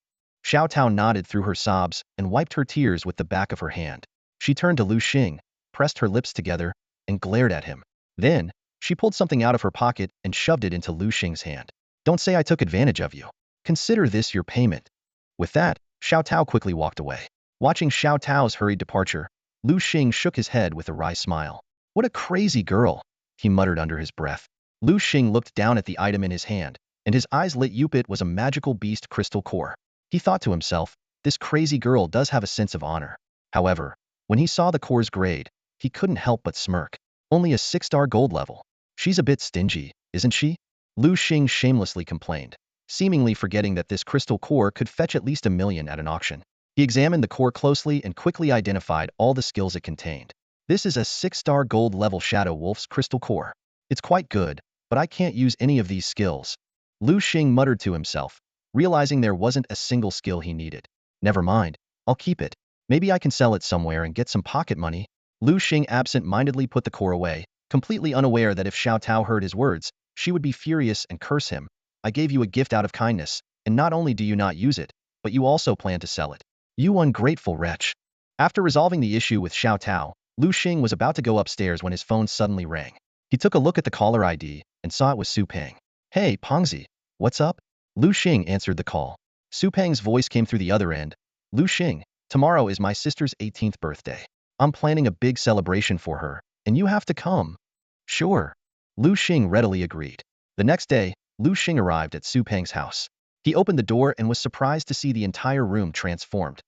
Xiao Tao nodded through her sobs and wiped her tears with the back of her hand. She turned to Liu Xing, pressed her lips together, and glared at him. Then, she pulled something out of her pocket and shoved it into Liu Xing's hand. "Don't say I took advantage of you. Consider this your payment." With that, Xiao Tao quickly walked away. Watching Xiao Tao's hurried departure, Liu Xing shook his head with a wry smile. "What a crazy girl," he muttered under his breath. Liu Xing looked down at the item in his hand, and his eyes lit up. It was a magical beast crystal core. He thought to himself, this crazy girl does have a sense of honor. However, when he saw the core's grade, he couldn't help but smirk. Only a 6-star gold level. She's a bit stingy, isn't she? Liu Xing shamelessly complained, seemingly forgetting that this crystal core could fetch at least 1 million at an auction. He examined the core closely and quickly identified all the skills it contained. This is a 6-star gold level Shadow Wolf's crystal core. It's quite good, but I can't use any of these skills. Liu Xing muttered to himself, realizing there wasn't a single skill he needed. Never mind, I'll keep it. Maybe I can sell it somewhere and get some pocket money. Liu Xing absent-mindedly put the core away, completely unaware that if Xiao Tao heard his words, she would be furious and curse him. "I gave you a gift out of kindness, and not only do you not use it, but you also plan to sell it. You ungrateful wretch." After resolving the issue with Xiao Tao, Liu Xing was about to go upstairs when his phone suddenly rang. He took a look at the caller ID and saw it was Su Peng. "Hey, Pengzi, what's up?" Liu Xing answered the call. Su Peng's voice came through the other end. "Liu Xing, tomorrow is my sister's 18th birthday. I'm planning a big celebration for her, and you have to come." "Sure." Liu Xing readily agreed. The next day, Liu Xing arrived at Su Peng's house. He opened the door and was surprised to see the entire room transformed.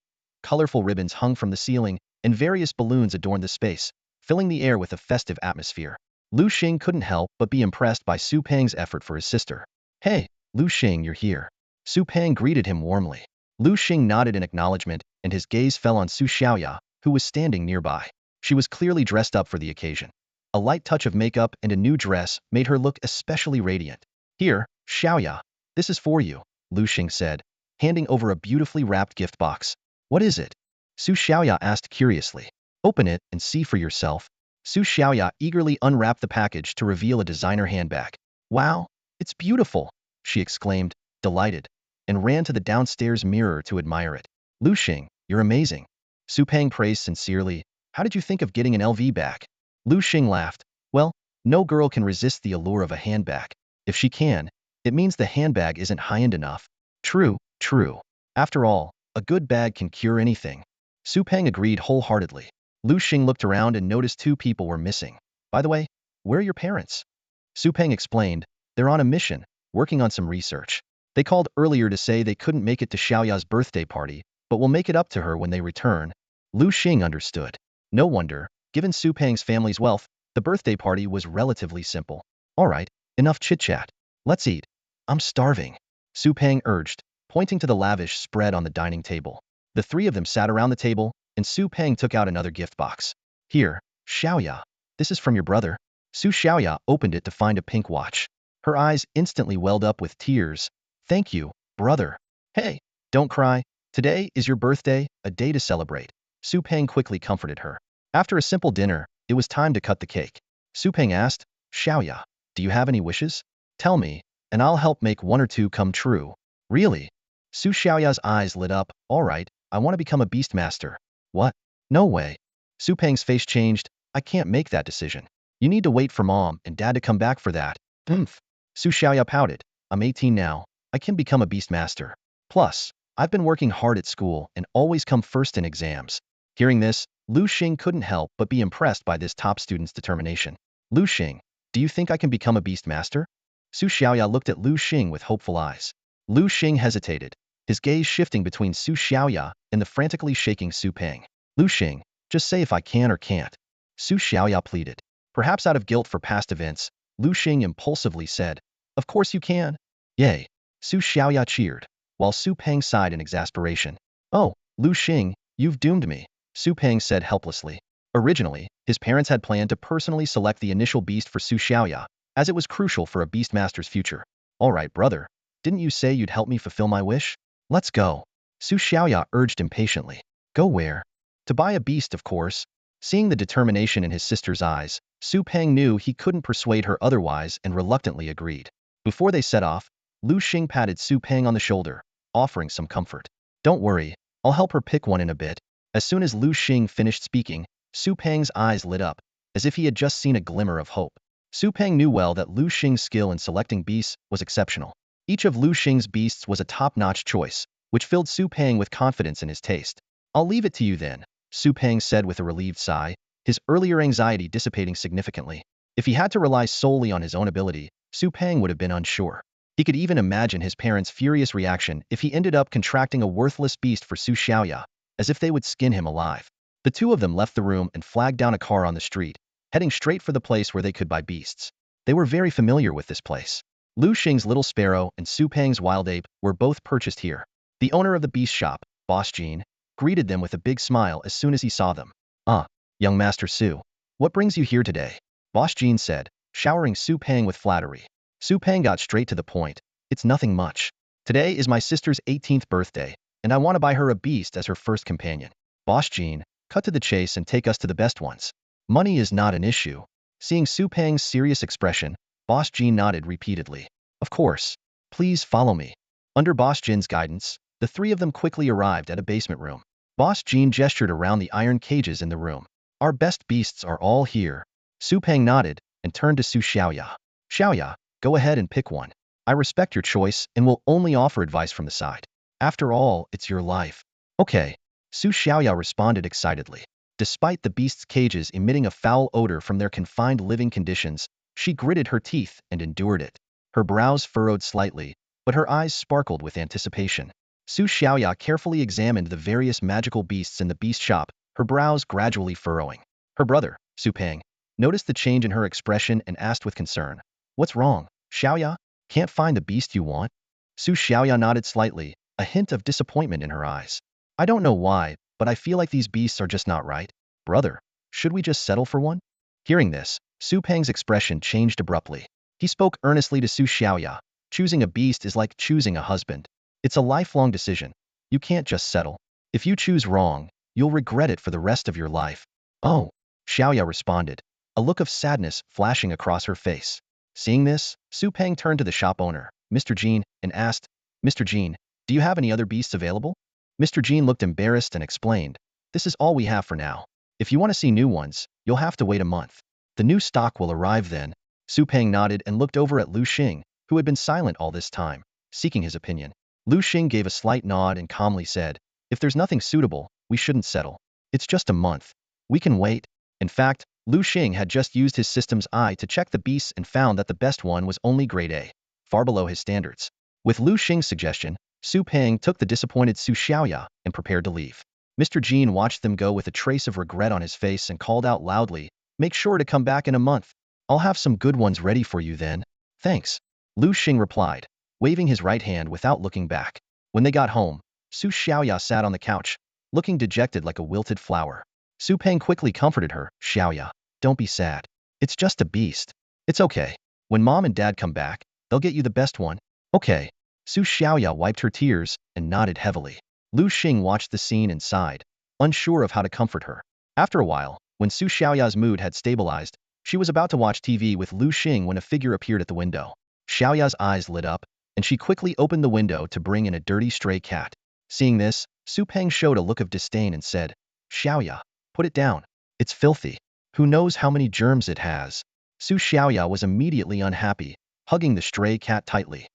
Colorful ribbons hung from the ceiling, and various balloons adorned the space, filling the air with a festive atmosphere. Liu Xing couldn't help but be impressed by Su Peng's effort for his sister. "Hey, Liu Xing, you're here." Su Peng greeted him warmly. Liu Xing nodded in acknowledgement, and his gaze fell on Su Xiaoya, who was standing nearby. She was clearly dressed up for the occasion. A light touch of makeup and a new dress made her look especially radiant. "Here, Xiaoya, this is for you," Liu Xing said, handing over a beautifully wrapped gift box. "What is it?" Su Xiaoya asked curiously. "Open it and see for yourself." Su Xiaoya eagerly unwrapped the package to reveal a designer handbag. "Wow, it's beautiful," she exclaimed, delighted, and ran to the downstairs mirror to admire it. "Liu Xing, you're amazing." Su Peng praised sincerely. "How did you think of getting an LV bag?" Liu Xing laughed. "Well, no girl can resist the allure of a handbag. If she can, it means the handbag isn't high-end enough." True, true. After all, A good bag can cure anything. Su Peng agreed wholeheartedly. Liu Xing looked around and noticed two people were missing. By the way, where are your parents? Su Peng explained, they're on a mission, working on some research. They called earlier to say they couldn't make it to Xiaoya's birthday party, but will make it up to her when they return. Liu Xing understood. No wonder, given Su Peng's family's wealth, the birthday party was relatively simple. All right, enough chit-chat. Let's eat. I'm starving, Su Peng urged, pointing to the lavish spread on the dining table. The three of them sat around the table, and Su Peng took out another gift box. Here, Xiaoya. This is from your brother. Su Xiaoya opened it to find a pink watch. Her eyes instantly welled up with tears. Thank you, brother. Hey, don't cry. Today is your birthday, a day to celebrate. Su Peng quickly comforted her. After a simple dinner, it was time to cut the cake. Su Peng asked, Xiaoya, do you have any wishes? Tell me, and I'll help make one or two come true. Really? Su Xiaoya's eyes lit up. All right, I want to become a beast master. What? No way. Su Peng's face changed. I can't make that decision. You need to wait for mom and dad to come back for that. Su Xiaoya pouted. I'm 18 now. I can become a beast master. Plus, I've been working hard at school and always come first in exams. Hearing this, Liu Xing couldn't help but be impressed by this top student's determination. Liu Xing, do you think I can become a beast master? Su Xiaoya looked at Liu Xing with hopeful eyes. Liu Xing hesitated, his gaze shifting between Su Xiaoya and the frantically shaking Su Peng. Liu Xing, just say if I can or can't. Su Xiaoya pleaded. Perhaps out of guilt for past events, Liu Xing impulsively said, of course you can. Yay. Su Xiaoya cheered, while Su Peng sighed in exasperation. Oh, Liu Xing, you've doomed me, Su Peng said helplessly. Originally, his parents had planned to personally select the initial beast for Su Xiaoya, as it was crucial for a beastmaster's future. All right, brother. Didn't you say you'd help me fulfill my wish? Let's go. Su Xiaoya urged impatiently. Go where? To buy a beast, of course. Seeing the determination in his sister's eyes, Su Peng knew he couldn't persuade her otherwise and reluctantly agreed. Before they set off, Liu Xing patted Su Peng on the shoulder, offering some comfort. Don't worry, I'll help her pick one in a bit. As soon as Liu Xing finished speaking, Su Peng's eyes lit up, as if he had just seen a glimmer of hope. Su Peng knew well that Liu Xing's skill in selecting beasts was exceptional. Each of Liu Xing's beasts was a top-notch choice, which filled Su Peng with confidence in his taste. I'll leave it to you then, Su Peng said with a relieved sigh, his earlier anxiety dissipating significantly. If he had to rely solely on his own ability, Su Peng would have been unsure. He could even imagine his parents' furious reaction if he ended up contracting a worthless beast for Su Xiaoya, as if they would skin him alive. The two of them left the room and flagged down a car on the street, heading straight for the place where they could buy beasts. They were very familiar with this place. Liu Xing's little sparrow and Su Peng's wild ape were both purchased here. The owner of the beast shop, Boss Jean, greeted them with a big smile as soon as he saw them. Ah, young Master Su. What brings you here today? Boss Jean said, showering Su Peng with flattery. Su Peng got straight to the point. It's nothing much. Today is my sister's 18th birthday, and I want to buy her a beast as her first companion. Boss Jean, cut to the chase and take us to the best ones. Money is not an issue. Seeing Su Peng's serious expression, Boss Jean nodded repeatedly. Of course. Please follow me. Under Boss Jin's guidance, the three of them quickly arrived at a basement room. Boss Jean gestured around the iron cages in the room. Our best beasts are all here. Su Peng nodded and turned to Su Xiaoya. Xiaoya, go ahead and pick one. I respect your choice and will only offer advice from the side. After all, it's your life. Okay. Su Xiaoya responded excitedly. Despite the beast's cages emitting a foul odor from their confined living conditions, she gritted her teeth and endured it. Her brows furrowed slightly, but her eyes sparkled with anticipation. Su Xiaoya carefully examined the various magical beasts in the beast shop, her brows gradually furrowing. Her brother, Su Peng, noticed the change in her expression and asked with concern. What's wrong, Xiaoya? Can't find the beast you want? Su Xiaoya nodded slightly, a hint of disappointment in her eyes. I don't know why, but I feel like these beasts are just not right. Brother, should we just settle for one? Hearing this, Su Peng's expression changed abruptly. He spoke earnestly to Su Xiaoya. Choosing a beast is like choosing a husband. It's a lifelong decision. You can't just settle. If you choose wrong, you'll regret it for the rest of your life. Oh, Xiaoya responded, a look of sadness flashing across her face. Seeing this, Su Peng turned to the shop owner, Mr. Jean, and asked, Mr. Jean, do you have any other beasts available? Mr. Jean looked embarrassed and explained, this is all we have for now. If you want to see new ones, you'll have to wait a month. The new stock will arrive then. Su Peng nodded and looked over at Liu Xing, who had been silent all this time, seeking his opinion. Liu Xing gave a slight nod and calmly said, If there's nothing suitable, we shouldn't settle. It's just a month. We can wait. In fact, Liu Xing had just used his system's eye to check the beasts and found that the best one was only grade A, far below his standards. With Liu Xing's suggestion, Su Peng took the disappointed Su Xiaoya and prepared to leave. Mr. Jean watched them go with a trace of regret on his face and called out loudly, "Make sure to come back in a month. I'll have some good ones ready for you then." "Thanks," Liu Xing replied, waving his right hand without looking back. When they got home, Su Xiaoya sat on the couch, looking dejected like a wilted flower. Su Peng quickly comforted her. "Xiaoya, don't be sad. It's just a beast. It's okay. When Mom and Dad come back, they'll get you the best one." "Okay." Su Xiaoya wiped her tears and nodded heavily. Liu Xing watched the scene and sighed, unsure of how to comfort her. After a while, when Su Xiaoya's mood had stabilized, she was about to watch TV with Liu Xing when a figure appeared at the window. Xiaoya's eyes lit up, and she quickly opened the window to bring in a dirty stray cat. Seeing this, Su Peng showed a look of disdain and said, "Xiaoya, put it down. It's filthy. Who knows how many germs it has?" Su Xiaoya was immediately unhappy, hugging the stray cat tightly.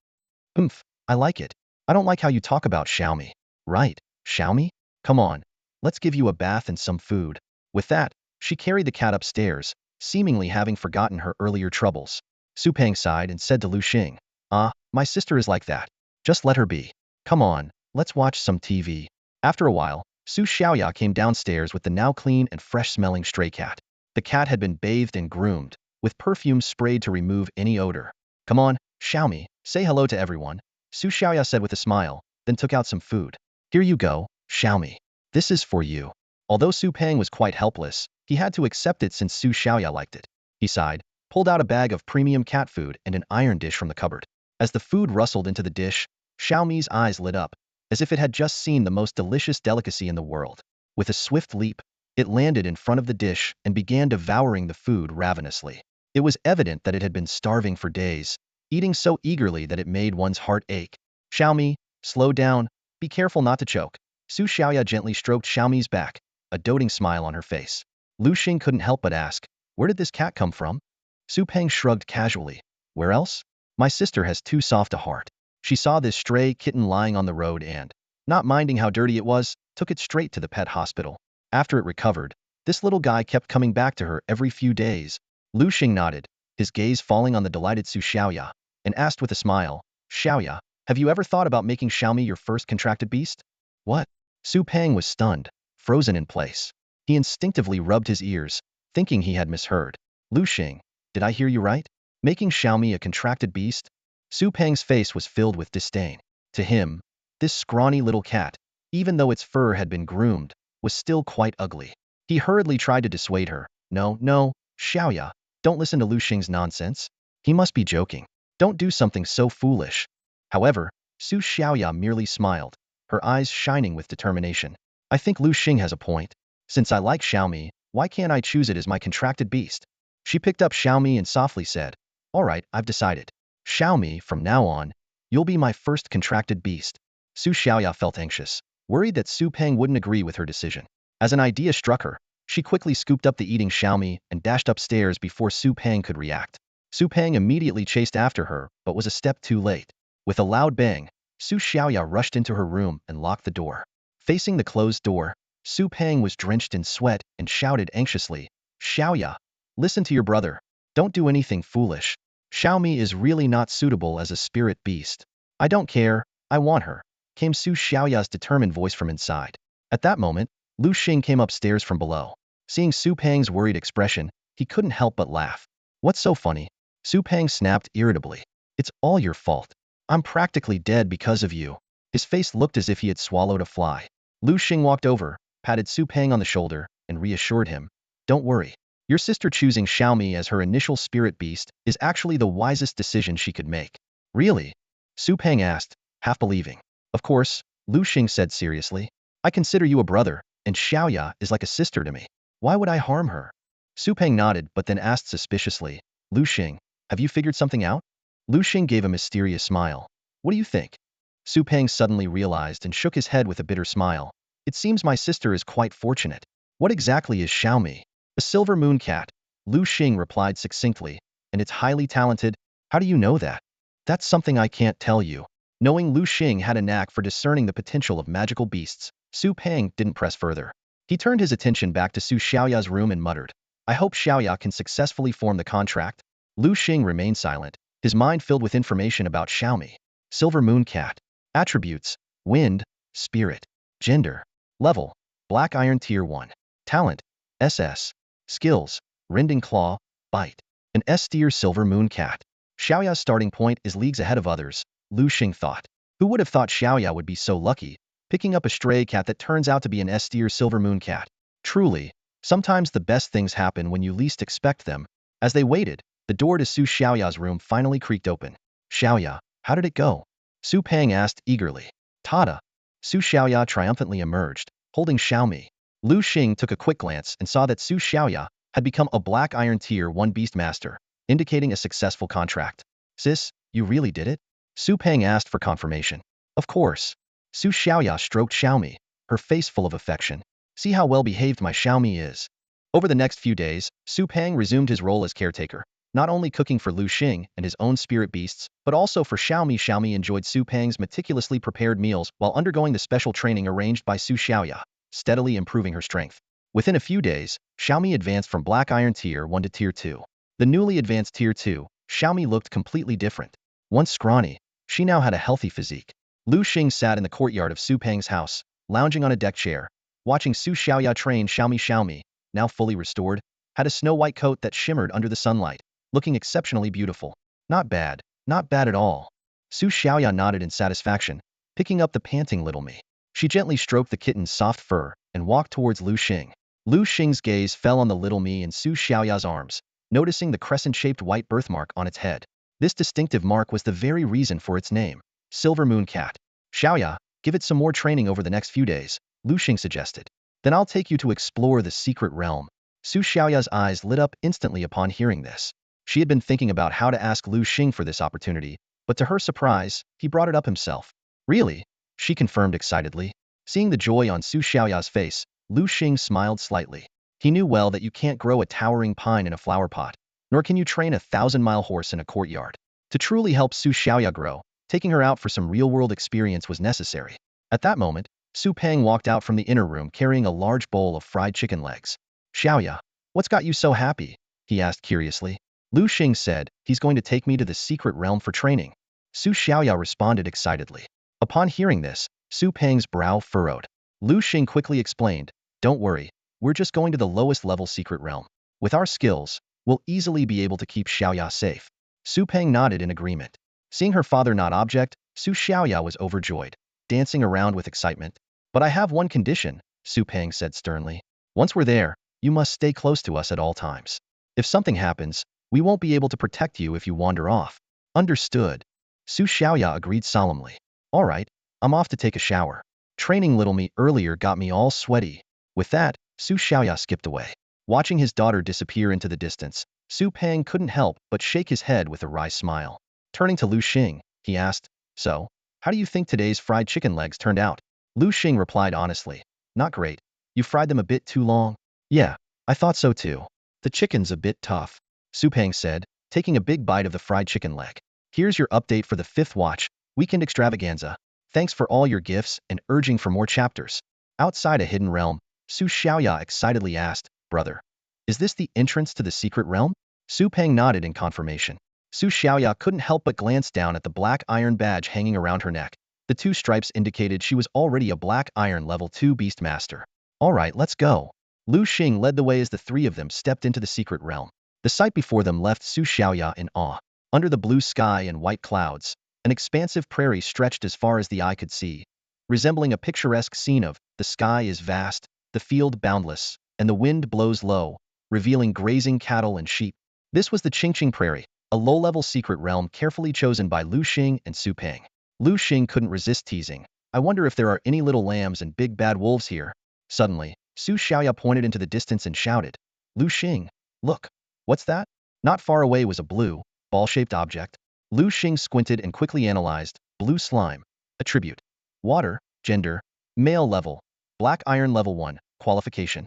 "Oomph, I like it. I don't like how you talk about Xiaomi." "Right, Xiaomi? Come on, let's give you a bath and some food." With that, she carried the cat upstairs, seemingly having forgotten her earlier troubles. Su Peng sighed and said to Liu Xing, "Ah, my sister is like that. Just let her be. Come on, let's watch some TV." After a while, Su Xiaoya came downstairs with the now clean and fresh-smelling stray cat. The cat had been bathed and groomed, with perfume sprayed to remove any odor. "Come on, Xiaomi, say hello to everyone," Su Xiaoya said with a smile, then took out some food. "Here you go, Xiaomi. This is for you." Although Su Peng was quite helpless, he had to accept it since Su Xiaoya liked it. He sighed, pulled out a bag of premium cat food and an iron dish from the cupboard. As the food rustled into the dish, Xiaomi's eyes lit up, as if it had just seen the most delicious delicacy in the world. With a swift leap, it landed in front of the dish and began devouring the food ravenously. It was evident that it had been starving for days, eating so eagerly that it made one's heart ache. "Xiaomi, slow down. Be careful not to choke." Su Xiaoya gently stroked Xiaomi's back, a doting smile on her face. Liu Xing couldn't help but ask, "Where did this cat come from?" Su Peng shrugged casually. "Where else? My sister has too soft a heart." She saw this stray kitten lying on the road and, not minding how dirty it was, took it straight to the pet hospital. After it recovered, this little guy kept coming back to her every few days. Liu Xing nodded, his gaze falling on the delighted Su Xiaoya, and asked with a smile, "Xiaoya, have you ever thought about making Xiaomi your first contracted beast?" "What?" Su Peng was stunned, frozen in place. He instinctively rubbed his ears, thinking he had misheard. "Liu Xing, did I hear you right? Making Xiaomi a contracted beast?" Su Peng's face was filled with disdain. To him, this scrawny little cat, even though its fur had been groomed, was still quite ugly. He hurriedly tried to dissuade her. "No, no, Xiaoya, don't listen to Liu Xing's nonsense. He must be joking. Don't do something so foolish." However, Su Xiaoya merely smiled, her eyes shining with determination. "I think Liu Xing has a point. Since I like Xiaomi, why can't I choose it as my contracted beast?" She picked up Xiaomi and softly said, "All right, I've decided. Xiaomi, from now on, you'll be my first contracted beast." Su Xiaoya felt anxious, worried that Su Peng wouldn't agree with her decision. As an idea struck her, she quickly scooped up the eating Xiaomi and dashed upstairs before Su Peng could react. Su Peng immediately chased after her, but was a step too late. With a loud bang, Su Xiaoya rushed into her room and locked the door. Facing the closed door, Su Peng was drenched in sweat and shouted anxiously, "Xiaoya, listen to your brother. Don't do anything foolish. Xiaomi is really not suitable as a spirit beast." "I don't care, I want her," came Su Xiaoya's determined voice from inside. At that moment, Liu Xing came upstairs from below. Seeing Su Peng's worried expression, he couldn't help but laugh. "What's so funny?" Su Peng snapped irritably. "It's all your fault. I'm practically dead because of you." His face looked as if he had swallowed a fly. Liu Xing walked over, patted Su Peng on the shoulder, and reassured him, "Don't worry. Your sister choosing Xiaomi as her initial spirit beast is actually the wisest decision she could make." "Really?" Su Peng asked, half believing. "Of course," Liu Xing said seriously. "I consider you a brother, and Xiaoya is like a sister to me. Why would I harm her?" Su Peng nodded but then asked suspiciously, "Liu Xing, have you figured something out?" Liu Xing gave a mysterious smile. "What do you think?" Su Peng suddenly realized and shook his head with a bitter smile. "It seems my sister is quite fortunate. What exactly is Xiaomi?" "A silver moon cat," Liu Xing replied succinctly, "and it's highly talented." "How do you know that?" "That's something I can't tell you." Knowing Liu Xing had a knack for discerning the potential of magical beasts, Su Peng didn't press further. He turned his attention back to Su Xiaoya's room and muttered, I hope Xiaoya can successfully form the contract. Liu Xing remained silent, his mind filled with information about Xiaomi. Silver Moon Cat. Attributes: Wind, Spirit. Gender: Level: Black Iron Tier 1. Talent: SS. Skills: Rending Claw, Bite. An S-tier Silver Moon Cat. Xiaoya's starting point is leagues ahead of others, Liu Xing thought. Who would have thought Xiaoya would be so lucky, picking up a stray cat that turns out to be an S-tier Silver Moon Cat? Truly, sometimes the best things happen when you least expect them. As they waited, the door to Su Xiaoya's room finally creaked open. Xiaoya, how did it go? Su Peng asked eagerly. Tada! Su Xiaoya triumphantly emerged, holding Xiaomi. Liu Xing took a quick glance and saw that Su Xiaoya had become a Black Iron Tier 1 Beastmaster, indicating a successful contract. Sis, you really did it? Su Peng asked for confirmation. Of course. Su Xiaoya stroked Xiaomi, her face full of affection. See how well-behaved my Xiaomi is. Over the next few days, Su Peng resumed his role as caretaker, not only cooking for Liu Xing and his own spirit beasts, but also for Xiaomi. Xiaomi enjoyed Su Peng's meticulously prepared meals while undergoing the special training arranged by Su Xiaoya, steadily improving her strength. Within a few days, Xiaomi advanced from Black Iron Tier 1 to Tier 2. The newly advanced Tier 2, Xiaomi looked completely different. Once scrawny, she now had a healthy physique. Liu Xing sat in the courtyard of Su Peng's house, lounging on a deck chair, watching Su Xiaoya train. Xiaomi, now fully restored, had a snow-white coat that shimmered under the sunlight, looking exceptionally beautiful. Not bad at all. Su Xiaoya nodded in satisfaction, picking up the panting little me. She gently stroked the kitten's soft fur and walked towards Liu Xing. Liu Xing's gaze fell on the little me in Su Xiaoya's arms, noticing the crescent-shaped white birthmark on its head. This distinctive mark was the very reason for its name, Silver Moon Cat. Xiaoya, give it some more training over the next few days, Liu Xing suggested. Then I'll take you to explore the secret realm. Su Xiaoya's eyes lit up instantly upon hearing this. She had been thinking about how to ask Liu Xing for this opportunity, but to her surprise, he brought it up himself. Really? She confirmed excitedly. Seeing the joy on Su Xiaoya's face, Liu Xing smiled slightly. He knew well that you can't grow a towering pine in a flower pot, nor can you train a 1,000-mile horse in a courtyard. To truly help Su Xiaoya grow, taking her out for some real-world experience was necessary. At that moment, Su Peng walked out from the inner room carrying a large bowl of fried chicken legs. Xiaoya, what's got you so happy? He asked curiously. Liu Xing said, he's going to take me to the secret realm for training. Su Xiaoya responded excitedly. Upon hearing this, Su Peng's brow furrowed. Liu Xing quickly explained, don't worry, we're just going to the lowest level secret realm. With our skills, we'll easily be able to keep Xiaoya safe. Su Peng nodded in agreement. Seeing her father not object, Su Xiaoya was overjoyed, dancing around with excitement. But I have one condition, Su Peng said sternly. Once we're there, you must stay close to us at all times. If something happens, we won't be able to protect you if you wander off. Understood. Su Xiaoya agreed solemnly. All right, I'm off to take a shower. Training little me earlier got me all sweaty. With that, Su Xiaoya skipped away. Watching his daughter disappear into the distance, Su Peng couldn't help but shake his head with a wry smile. Turning to Liu Xing, he asked, so, how do you think today's fried chicken legs turned out? Liu Xing replied honestly, not great. You fried them a bit too long. Yeah, I thought so too. The chicken's a bit tough, Su Peng said, taking a big bite of the fried chicken leg. Here's your update for the 5th watch, Weekend Extravaganza. Thanks for all your gifts and urging for more chapters. Outside a hidden realm, Su Xiaoya excitedly asked, brother, is this the entrance to the secret realm? Su Peng nodded in confirmation. Su Xiaoya couldn't help but glance down at the black iron badge hanging around her neck. The 2 stripes indicated she was already a Black Iron Level 2 Beastmaster. Alright, let's go. Liu Xing led the way as the 3 of them stepped into the secret realm. The sight before them left Su Xiaoya in awe. Under the blue sky and white clouds, an expansive prairie stretched as far as the eye could see, resembling a picturesque scene of, the sky is vast, the field boundless, and the wind blows low, revealing grazing cattle and sheep. This was the Qingqing Prairie, a low-level secret realm carefully chosen by Liu Xing and Su Peng. Liu Xing couldn't resist teasing. I wonder if there are any little lambs and big bad wolves here. Suddenly, Su Xiaoya pointed into the distance and shouted, Liu Xing, look, what's that? Not far away was a blue, ball-shaped object. Liu Xing squinted and quickly analyzed, blue slime. Attribute: water. Gender: male. Level: Black Iron Level 1. Qualification: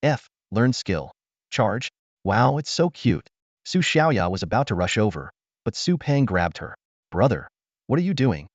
F. Learned skill. Charge: wow, it's so cute. Su Xiaoya was about to rush over, but Su Peng grabbed her. Brother, what are you doing?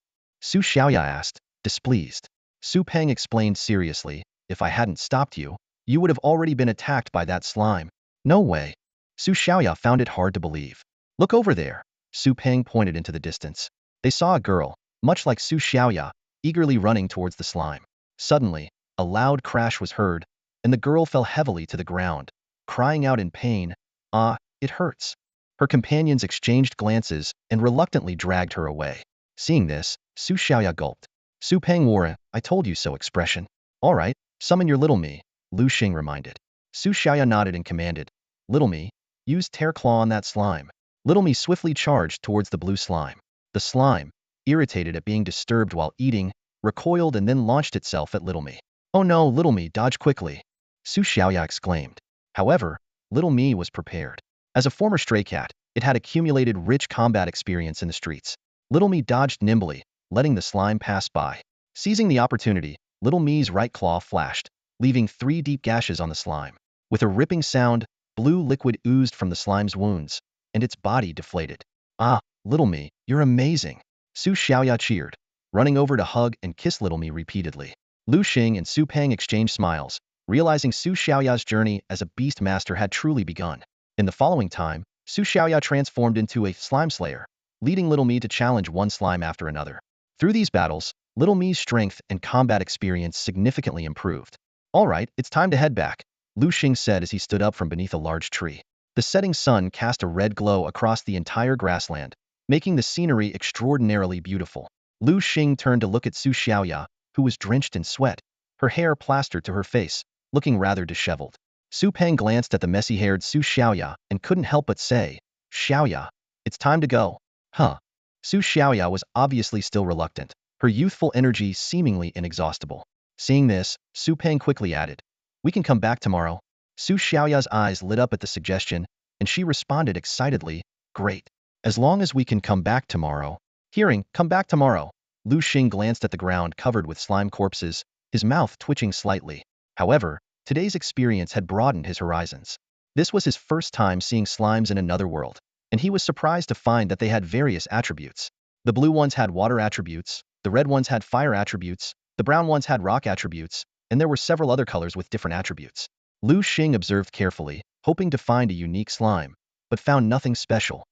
Su Xiaoya asked, displeased. Su Peng explained seriously. If I hadn't stopped you, you would have already been attacked by that slime. No way. Su Xiaoya found it hard to believe. Look over there. Su Peng pointed into the distance. They saw a girl, much like Su Xiaoya, eagerly running towards the slime. Suddenly, a loud crash was heard, and the girl fell heavily to the ground, crying out in pain. Ah, it hurts. Her companions exchanged glances and reluctantly dragged her away. Seeing this, Su Xiaoya gulped. Su Peng wore a "I told you so" expression. All right, summon your little me, Liu Xing reminded. Su Xiaoya nodded and commanded. Little me, use tear claw on that slime. Little me swiftly charged towards the blue slime. The slime, irritated at being disturbed while eating, recoiled and then launched itself at Little me. Oh no, Little me, dodge quickly, Su Xiaoya exclaimed. However, Little me was prepared. As a former stray cat, it had accumulated rich combat experience in the streets. Little me dodged nimbly, letting the slime pass by. Seizing the opportunity, Little me's right claw flashed, leaving 3 deep gashes on the slime. With a ripping sound, blue liquid oozed from the slime's wounds, and its body deflated. Ah, Little me, you're amazing, Su Xiaoya cheered, running over to hug and kiss Little me repeatedly. Liu Xing and Su Peng exchanged smiles, realizing Su Xiaoya's journey as a beast master had truly begun. In the following time, Su Xiaoya transformed into a slime slayer, leading Little me to challenge one slime after another. Through these battles, Little me's strength and combat experience significantly improved. All right, it's time to head back, Liu Xing said as he stood up from beneath a large tree. The setting sun cast a red glow across the entire grassland, making the scenery extraordinarily beautiful. Liu Xing turned to look at Su Xiaoya, who was drenched in sweat, her hair plastered to her face, looking rather disheveled. Su Peng glanced at the messy-haired Su Xiaoya and couldn't help but say, Xiaoya, it's time to go. Huh. Su Xiaoya was obviously still reluctant, her youthful energy seemingly inexhaustible. Seeing this, Su Peng quickly added, we can come back tomorrow. Su Xiaoya's eyes lit up at the suggestion, and she responded excitedly, great. As long as we can come back tomorrow. Hearing, come back tomorrow, Liu Xing glanced at the ground covered with slime corpses, his mouth twitching slightly. However, today's experience had broadened his horizons. This was his first time seeing slimes in another world, and he was surprised to find that they had various attributes. The blue ones had water attributes, the red ones had fire attributes, the brown ones had rock attributes, and there were several other colors with different attributes. Liu Xing observed carefully, hoping to find a unique slime, but found nothing special.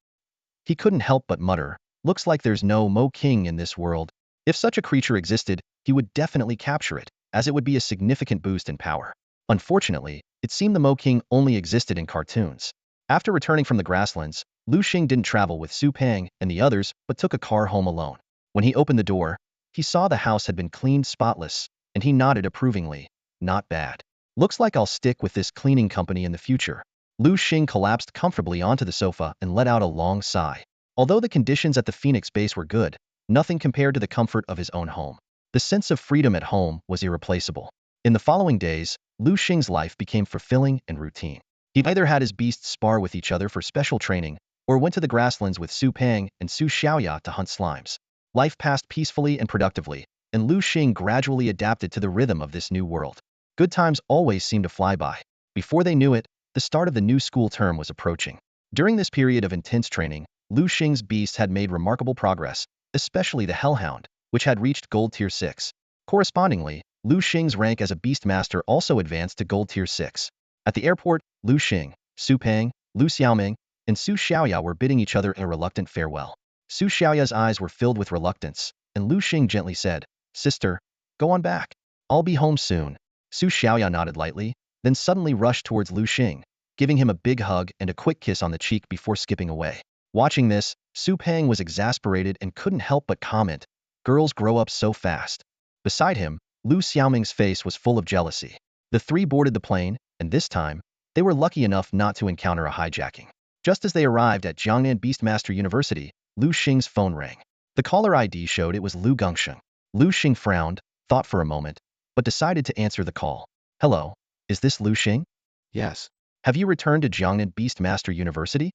He couldn't help but mutter, looks like there's no Mo King in this world. If such a creature existed, he would definitely capture it, as it would be a significant boost in power. Unfortunately, it seemed the Mo King only existed in cartoons. After returning from the grasslands, Liu Xing didn't travel with Su Peng and the others, but took a car home alone. When he opened the door, he saw the house had been cleaned spotless, and he nodded approvingly. Not bad. Looks like I'll stick with this cleaning company in the future. Liu Xing collapsed comfortably onto the sofa and let out a long sigh. Although the conditions at the Phoenix base were good, nothing compared to the comfort of his own home. The sense of freedom at home was irreplaceable. In the following days, Liu Xing's life became fulfilling and routine. He either had his beasts spar with each other for special training, or went to the grasslands with Su Peng and Su Xiaoya to hunt slimes. Life passed peacefully and productively, and Liu Xing gradually adapted to the rhythm of this new world. Good times always seemed to fly by. Before they knew it, the start of the new school term was approaching. During this period of intense training, Liu Xing's beasts had made remarkable progress, especially the Hellhound, which had reached Gold Tier 6. Correspondingly, Liu Xing's rank as a beast master also advanced to Gold Tier 6. At the airport, Liu Xing, Su Peng, Liu Xiaoming, and Su Xiaoya were bidding each other a reluctant farewell. Su Xiaoya's eyes were filled with reluctance, and Liu Xing gently said, Sister, go on back. I'll be home soon. Su Xiaoya nodded lightly, then suddenly rushed towards Liu Xing, giving him a big hug and a quick kiss on the cheek before skipping away. Watching this, Su Peng was exasperated and couldn't help but comment, girls grow up so fast. Beside him, Liu Xiaoming's face was full of jealousy. The three boarded the plane, and this time, they were lucky enough not to encounter a hijacking. Just as they arrived at Jiangnan Beastmaster University, Liu Xing's phone rang. The caller ID showed it was Liu Xing. Liu Xing frowned, thought for a moment, but decided to answer the call. Hello, is this Liu Xing? Yes. Have you returned to Jiangnan Beastmaster University?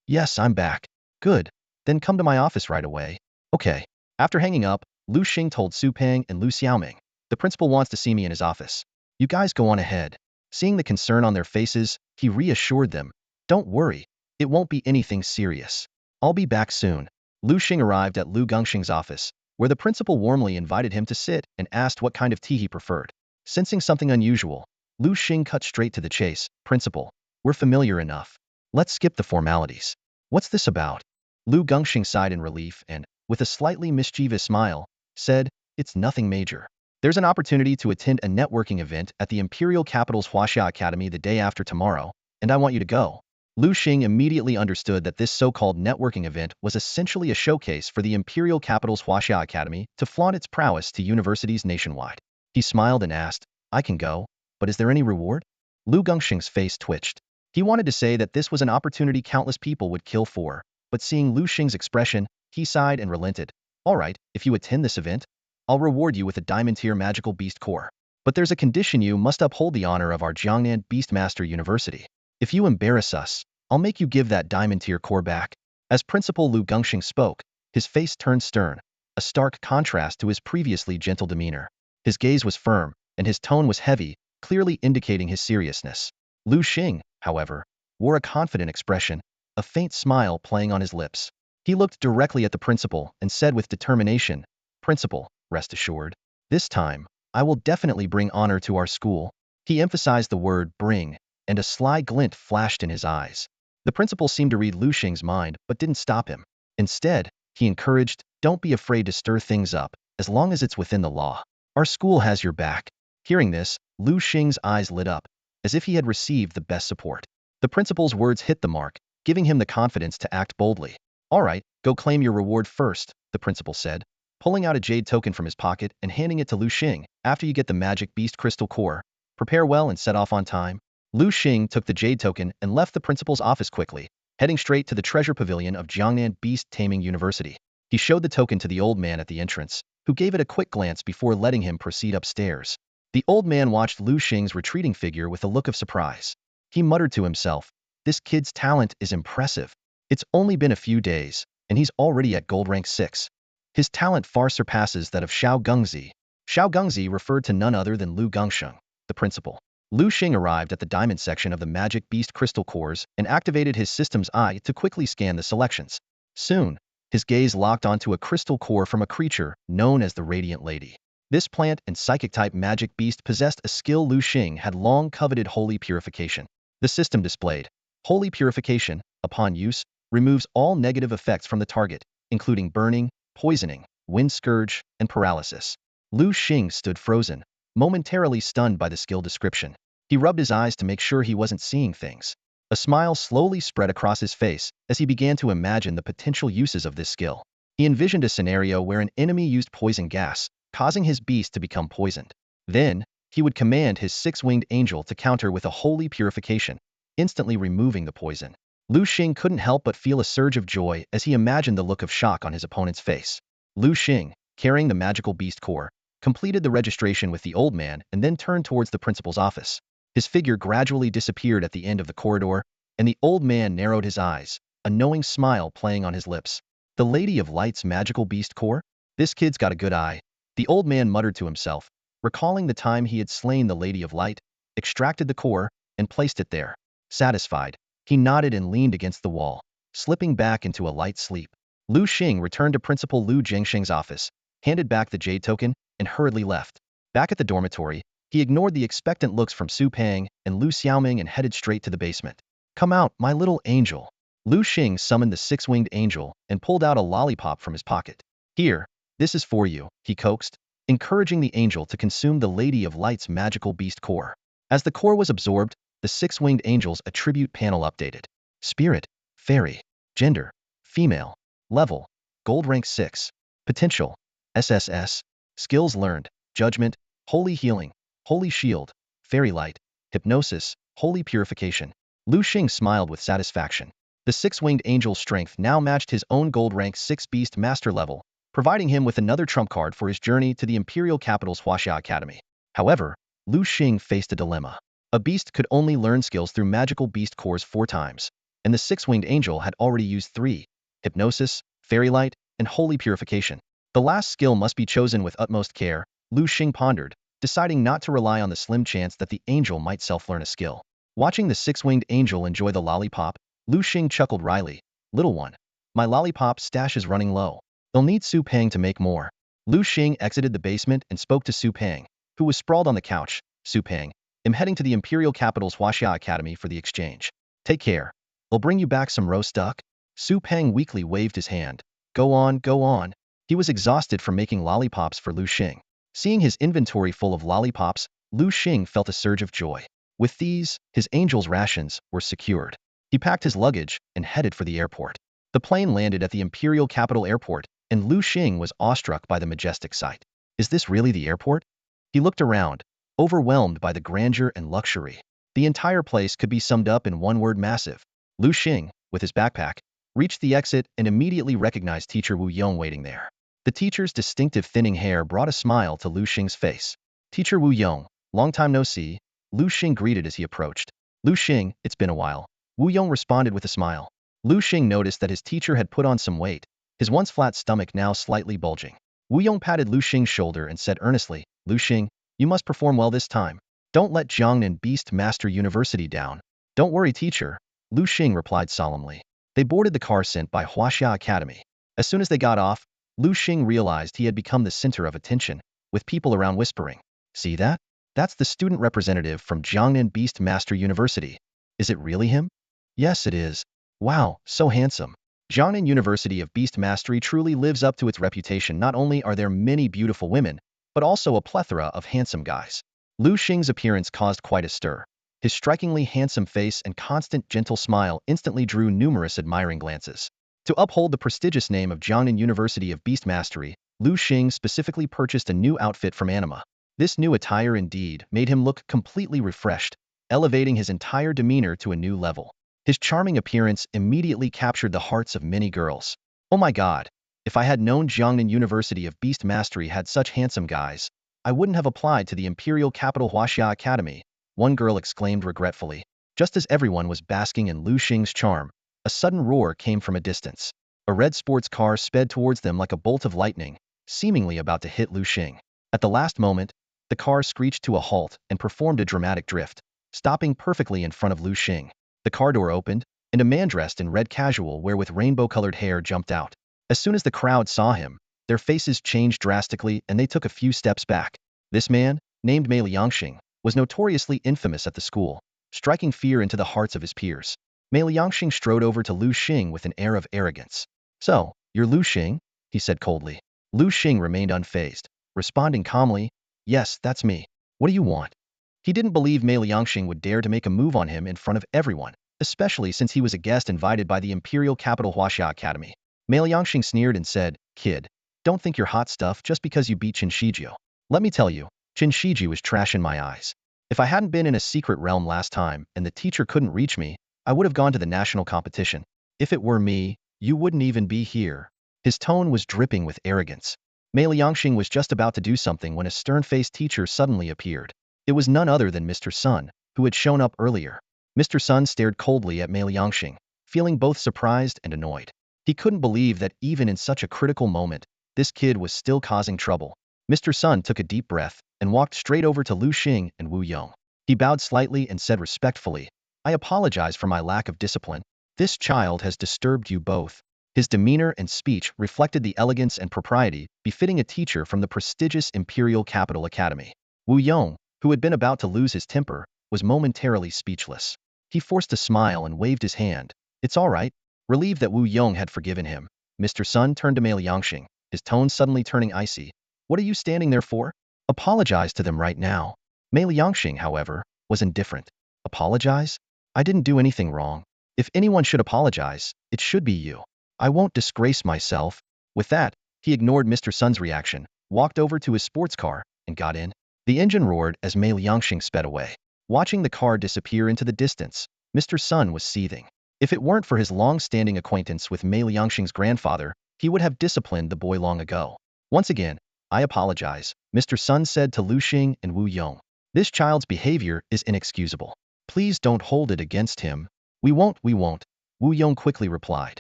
Yes, I'm back. Good. Then come to my office right away. Okay. After hanging up, Liu Xing told Su Peng and Liu Xiaoming, the principal wants to see me in his office. You guys go on ahead. Seeing the concern on their faces, he reassured them, don't worry, it won't be anything serious. I'll be back soon. Liu Xing arrived at Liu Xing's office, where the principal warmly invited him to sit and asked what kind of tea he preferred. Sensing something unusual, Liu Xing cut straight to the chase. Principal, we're familiar enough. Let's skip the formalities. What's this about? Liu Gongxing sighed in relief and, with a slightly mischievous smile, said, it's nothing major. There's an opportunity to attend a networking event at the Imperial Capital's Huaxia Academy the day after tomorrow, and I want you to go. Liu Xing immediately understood that this so-called networking event was essentially a showcase for the Imperial Capital's Huaxia Academy to flaunt its prowess to universities nationwide. He smiled and asked, I can go, but is there any reward? Liu Gongxing's face twitched. He wanted to say that this was an opportunity countless people would kill for, but seeing Liu Xing's expression, he sighed and relented. All right, if you attend this event, I'll reward you with a diamond-tier magical beast core. But there's a condition: you must uphold the honor of our Jiangnan Beastmaster University. If you embarrass us, I'll make you give that diamond-tier core back. As Principal Liu Gongxing spoke, his face turned stern, a stark contrast to his previously gentle demeanor. His gaze was firm, and his tone was heavy, clearly indicating his seriousness. Liu Xing, however, wore a confident expression, a faint smile playing on his lips. He looked directly at the principal and said with determination, Principal, rest assured, this time, I will definitely bring honor to our school. He emphasized the word bring, and a sly glint flashed in his eyes. The principal seemed to read Liu Xing's mind but didn't stop him. Instead, he encouraged, don't be afraid to stir things up, as long as it's within the law. Our school has your back. Hearing this, Liu Xing's eyes lit up, as if he had received the best support. The principal's words hit the mark, giving him the confidence to act boldly. All right, go claim your reward first, the principal said, pulling out a jade token from his pocket and handing it to Liu Xing. After you get the magic beast crystal core, prepare well and set off on time. Liu Xing took the jade token and left the principal's office quickly, heading straight to the treasure pavilion of Jiangnan Beast-Taming University. He showed the token to the old man at the entrance, who gave it a quick glance before letting him proceed upstairs. The old man watched Liu Xing's retreating figure with a look of surprise. He muttered to himself, this kid's talent is impressive. It's only been a few days, and he's already at gold rank 6. His talent far surpasses that of Xiao Gengzi. Xiao Gengzi referred to none other than Liu Gongxing, the principal. Liu Xing arrived at the diamond section of the magic beast crystal cores and activated his system's eye to quickly scan the selections. Soon, his gaze locked onto a crystal core from a creature known as the Radiant Lady. This plant and psychic-type magic beast possessed a skill Liu Xing had long coveted: Holy Purification. The system displayed, Holy Purification, upon use, removes all negative effects from the target, including burning, poisoning, wind scourge, and paralysis. Liu Xing stood frozen, momentarily stunned by the skill description. He rubbed his eyes to make sure he wasn't seeing things. A smile slowly spread across his face as he began to imagine the potential uses of this skill. He envisioned a scenario where an enemy used poison gas, causing his beast to become poisoned. Then, he would command his six-winged angel to counter with a Holy Purification, instantly removing the poison. Liu Xing couldn't help but feel a surge of joy as he imagined the look of shock on his opponent's face. Liu Xing, carrying the magical beast core, completed the registration with the old man and then turned towards the principal's office. His figure gradually disappeared at the end of the corridor, and the old man narrowed his eyes, a knowing smile playing on his lips. The Lady of Light's magical beast core? This kid's got a good eye, the old man muttered to himself, recalling the time he had slain the Lady of Light, extracted the core, and placed it there. Satisfied, he nodded and leaned against the wall, slipping back into a light sleep. Liu Xing returned to Principal Liu Gongxing's office, handed back the jade token, and hurriedly left. Back at the dormitory, he ignored the expectant looks from Su Pang and Lu Xiaoming and headed straight to the basement. Come out, my little angel. Liu Xing summoned the six-winged angel and pulled out a lollipop from his pocket. Here, this is for you, he coaxed, encouraging the angel to consume the Lady of Light's magical beast core. As the core was absorbed, the six-winged angel's attribute panel updated. Spirit, Fairy. Gender, Female. Level, Gold rank 6. Potential, SSS. Skills learned, Judgment, Holy Healing, Holy Shield, Fairy Light, Hypnosis, Holy Purification. Liu Xing smiled with satisfaction. The six-winged angel's strength now matched his own gold rank 6 beast master level, providing him with another trump card for his journey to the Imperial Capital's Huaxia Academy. However, Liu Xing faced a dilemma. A beast could only learn skills through magical beast cores 4 times, and the six-winged angel had already used 3, Hypnosis, Fairy Light, and Holy Purification. The last skill must be chosen with utmost care, Liu Xing pondered, deciding not to rely on the slim chance that the angel might self-learn a skill. Watching the six-winged angel enjoy the lollipop, Liu Xing chuckled wryly. Little one, my lollipop stash is running low. They'll need Su Pang to make more. Liu Xing exited the basement and spoke to Su Peng, who was sprawled on the couch. Su Peng, I'm heading to the Imperial Capital's Huaxia Academy for the exchange. Take care. I'll bring you back some roast duck. Su Peng weakly waved his hand. Go on, go on. He was exhausted from making lollipops for Liu Xing. Seeing his inventory full of lollipops, Liu Xing felt a surge of joy. With these, his angel's rations were secured. He packed his luggage and headed for the airport. The plane landed at the Imperial Capital Airport, and Liu Xing was awestruck by the majestic sight. Is this really the airport? He looked around, overwhelmed by the grandeur and luxury. The entire place could be summed up in one word: massive. Liu Xing, with his backpack, reached the exit and immediately recognized teacher Wu Yong waiting there. The teacher's distinctive thinning hair brought a smile to Liu Xing's face. Teacher Wu Yong, long time no see, Liu Xing greeted as he approached. Liu Xing, it's been a while. Wu Yong responded with a smile. Liu Xing noticed that his teacher had put on some weight, his once flat stomach now slightly bulging. Wu Yong patted Liu Xing's shoulder and said earnestly, Liu Xing, you must perform well this time. Don't let Jiangnan Beast Master University down. Don't worry, teacher, Liu Xing replied solemnly. They boarded the car sent by Huaxia Academy. As soon as they got off, Liu Xing realized he had become the center of attention, with people around whispering. See that? That's the student representative from Jiangnan Beast Master University. Is it really him? Yes, it is. Wow, so handsome. Jiangnan University of Beast Mastery truly lives up to its reputation. Not only are there many beautiful women, but also a plethora of handsome guys. Liu Xing's appearance caused quite a stir. His strikingly handsome face and constant gentle smile instantly drew numerous admiring glances. To uphold the prestigious name of Jiangnan University of Beast Mastery, Liu Xing specifically purchased a new outfit from Anima. This new attire indeed made him look completely refreshed, elevating his entire demeanor to a new level. His charming appearance immediately captured the hearts of many girls. Oh my god, if I had known Jiangnan University of Beast Mastery had such handsome guys, I wouldn't have applied to the Imperial Capital Huaxia Academy, one girl exclaimed regretfully. Just as everyone was basking in Liu Xing's charm, a sudden roar came from a distance. A red sports car sped towards them like a bolt of lightning, seemingly about to hit Liu Xing. At the last moment, the car screeched to a halt and performed a dramatic drift, stopping perfectly in front of Liu Xing. The car door opened, and a man dressed in red casual wear with rainbow-colored hair jumped out. As soon as the crowd saw him, their faces changed drastically and they took a few steps back. This man, named Liu Xing, was notoriously infamous at the school, striking fear into the hearts of his peers. Liu Xing strode over to Liu Xing with an air of arrogance. So, you're Liu Xing? He said coldly. Liu Xing remained unfazed, responding calmly, yes, that's me. What do you want? He didn't believe Liu Xing would dare to make a move on him in front of everyone, especially since he was a guest invited by the Imperial Capital Huaxia Academy. Liu Xing sneered and said, kid, don't think you're hot stuff just because you beat Qin Shiju. Let me tell you, Qin Shiju was trash in my eyes. If I hadn't been in a secret realm last time and the teacher couldn't reach me, I would have gone to the national competition. If it were me, you wouldn't even be here. His tone was dripping with arrogance. Liu Xing was just about to do something when a stern-faced teacher suddenly appeared. It was none other than Mr. Sun, who had shown up earlier. Mr. Sun stared coldly at Liu Xing, feeling both surprised and annoyed. He couldn't believe that even in such a critical moment, this kid was still causing trouble. Mr. Sun took a deep breath and walked straight over to Liu Xing and Wu Yong. He bowed slightly and said respectfully, I apologize for my lack of discipline. This child has disturbed you both. His demeanor and speech reflected the elegance and propriety befitting a teacher from the prestigious Imperial Capital Academy. Wu Yong, who had been about to lose his temper, was momentarily speechless. He forced a smile and waved his hand. It's all right. Relieved that Wu Yong had forgiven him, Mr. Sun turned to Liu Xing, his tone suddenly turning icy. What are you standing there for? Apologize to them right now. Liu Xing, however, was indifferent. Apologize? I didn't do anything wrong. If anyone should apologize, it should be you. I won't disgrace myself. With that, he ignored Mr. Sun's reaction, walked over to his sports car, and got in. The engine roared as Liu Xing sped away. Watching the car disappear into the distance, Mr. Sun was seething. If it weren't for his long-standing acquaintance with Liu Xing's grandfather, he would have disciplined the boy long ago. Once again, I apologize, Mr. Sun said to Liu Xing and Wu Yong. This child's behavior is inexcusable. Please don't hold it against him. We won't, Wu Yong quickly replied.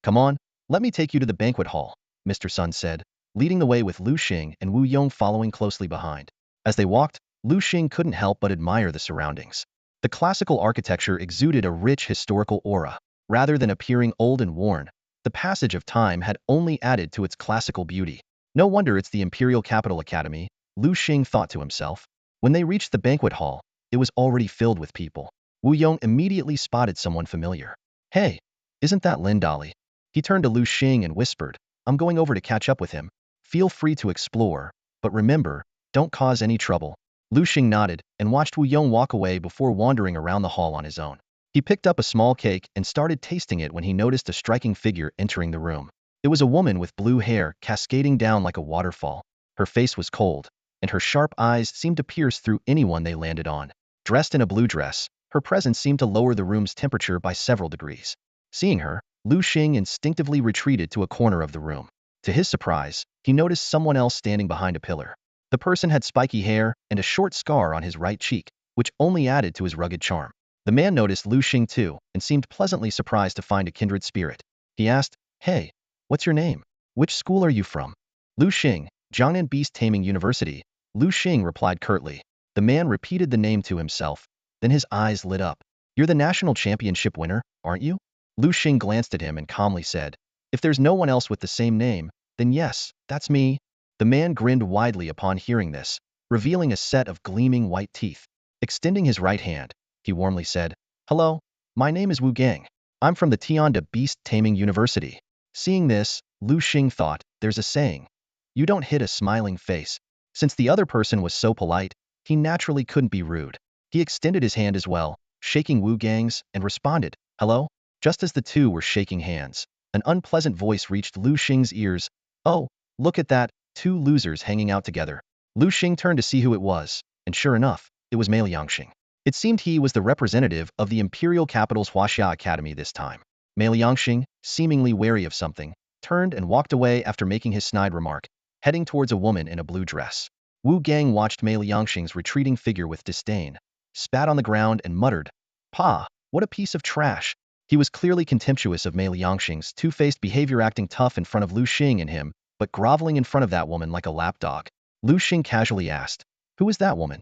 Come on, let me take you to the banquet hall, Mr. Sun said, leading the way with Liu Xing and Wu Yong following closely behind. As they walked, Liu Xing couldn't help but admire the surroundings. The classical architecture exuded a rich historical aura. Rather than appearing old and worn, the passage of time had only added to its classical beauty. No wonder it's the Imperial Capital Academy, Liu Xing thought to himself. When they reached the banquet hall, it was already filled with people. Wu Yong immediately spotted someone familiar. Hey, isn't that Lin Dali? He turned to Liu Xing and whispered, I'm going over to catch up with him. Feel free to explore, but remember, don't cause any trouble. Liu Xing nodded and watched Wu Yong walk away before wandering around the hall on his own. He picked up a small cake and started tasting it when he noticed a striking figure entering the room. It was a woman with blue hair cascading down like a waterfall. Her face was cold, and her sharp eyes seemed to pierce through anyone they landed on. Dressed in a blue dress, her presence seemed to lower the room's temperature by several degrees. Seeing her, Liu Xing instinctively retreated to a corner of the room. To his surprise, he noticed someone else standing behind a pillar. The person had spiky hair and a short scar on his right cheek, which only added to his rugged charm. The man noticed Liu Xing too and seemed pleasantly surprised to find a kindred spirit. He asked, Hey, what's your name? Which school are you from? Liu Xing, Jiangnan Beast-Taming University. Liu Xing replied curtly. The man repeated the name to himself, then his eyes lit up. You're the national championship winner, aren't you? Liu Xing glanced at him and calmly said, If there's no one else with the same name, then yes, that's me. The man grinned widely upon hearing this, revealing a set of gleaming white teeth. Extending his right hand, he warmly said, Hello, my name is Wu Gang. I'm from the Tianda Beast-Taming University. Seeing this, Liu Xing thought, there's a saying. You don't hit a smiling face. Since the other person was so polite, he naturally couldn't be rude. He extended his hand as well, shaking Wu Gang's, and responded, Hello? Just as the two were shaking hands, an unpleasant voice reached Liu Xing's ears. Oh, look at that, two losers hanging out together. Liu Xing turned to see who it was, and sure enough, it was Liu Xing. It seemed he was the representative of the Imperial Capital's Huaxia Academy this time. Liu Xing, seemingly wary of something, turned and walked away after making his snide remark, heading towards a woman in a blue dress. Wu Gang watched Liu Xing's retreating figure with disdain, spat on the ground and muttered, Pa, what a piece of trash. He was clearly contemptuous of Liu Xing's two-faced behavior, acting tough in front of Liu Xing and him, but groveling in front of that woman like a lapdog. Liu Xing casually asked, Who is that woman?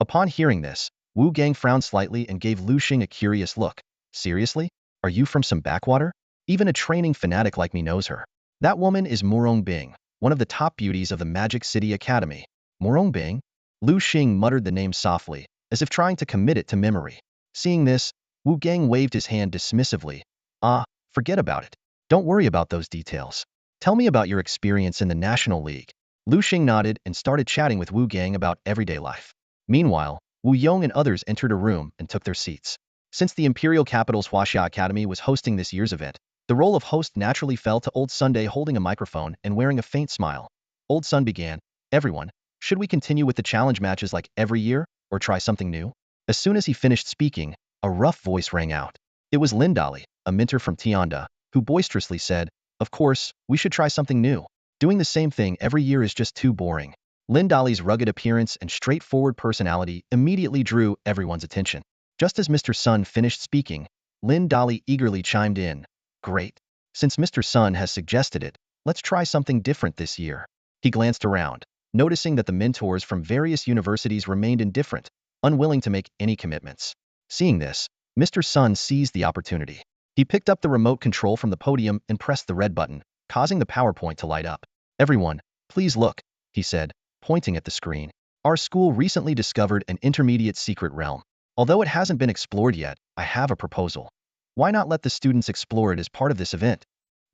Upon hearing this, Wu Gang frowned slightly and gave Liu Xing a curious look. Seriously? Are you from some backwater? Even a training fanatic like me knows her. That woman is Murong Bing, one of the top beauties of the Magic City Academy. Murong Bing? Liu Xing muttered the name softly, as if trying to commit it to memory. Seeing this, Wu Gang waved his hand dismissively. Ah, forget about it. Don't worry about those details. Tell me about your experience in the National League. Liu Xing nodded and started chatting with Wu Gang about everyday life. Meanwhile, Wu Yong and others entered a room and took their seats. Since the Imperial Capital's Huaxia Academy was hosting this year's event, the role of host naturally fell to Old Sunday, holding a microphone and wearing a faint smile. Old Sun began, Everyone, should we continue with the challenge matches like every year, or try something new? As soon as he finished speaking, a rough voice rang out. It was Lin Dali, a mentor from Tianda, who boisterously said, Of course, we should try something new. Doing the same thing every year is just too boring. Lin Dali's rugged appearance and straightforward personality immediately drew everyone's attention. Just as Mr. Sun finished speaking, Lin Dali eagerly chimed in, Great. Since Mr. Sun has suggested it, let's try something different this year. He glanced around, noticing that the mentors from various universities remained indifferent, unwilling to make any commitments. Seeing this, Mr. Sun seized the opportunity. He picked up the remote control from the podium and pressed the red button, causing the PowerPoint to light up. Everyone, please look, he said, pointing at the screen. Our school recently discovered an intermediate secret realm. Although it hasn't been explored yet, I have a proposal. Why not let the students explore it as part of this event?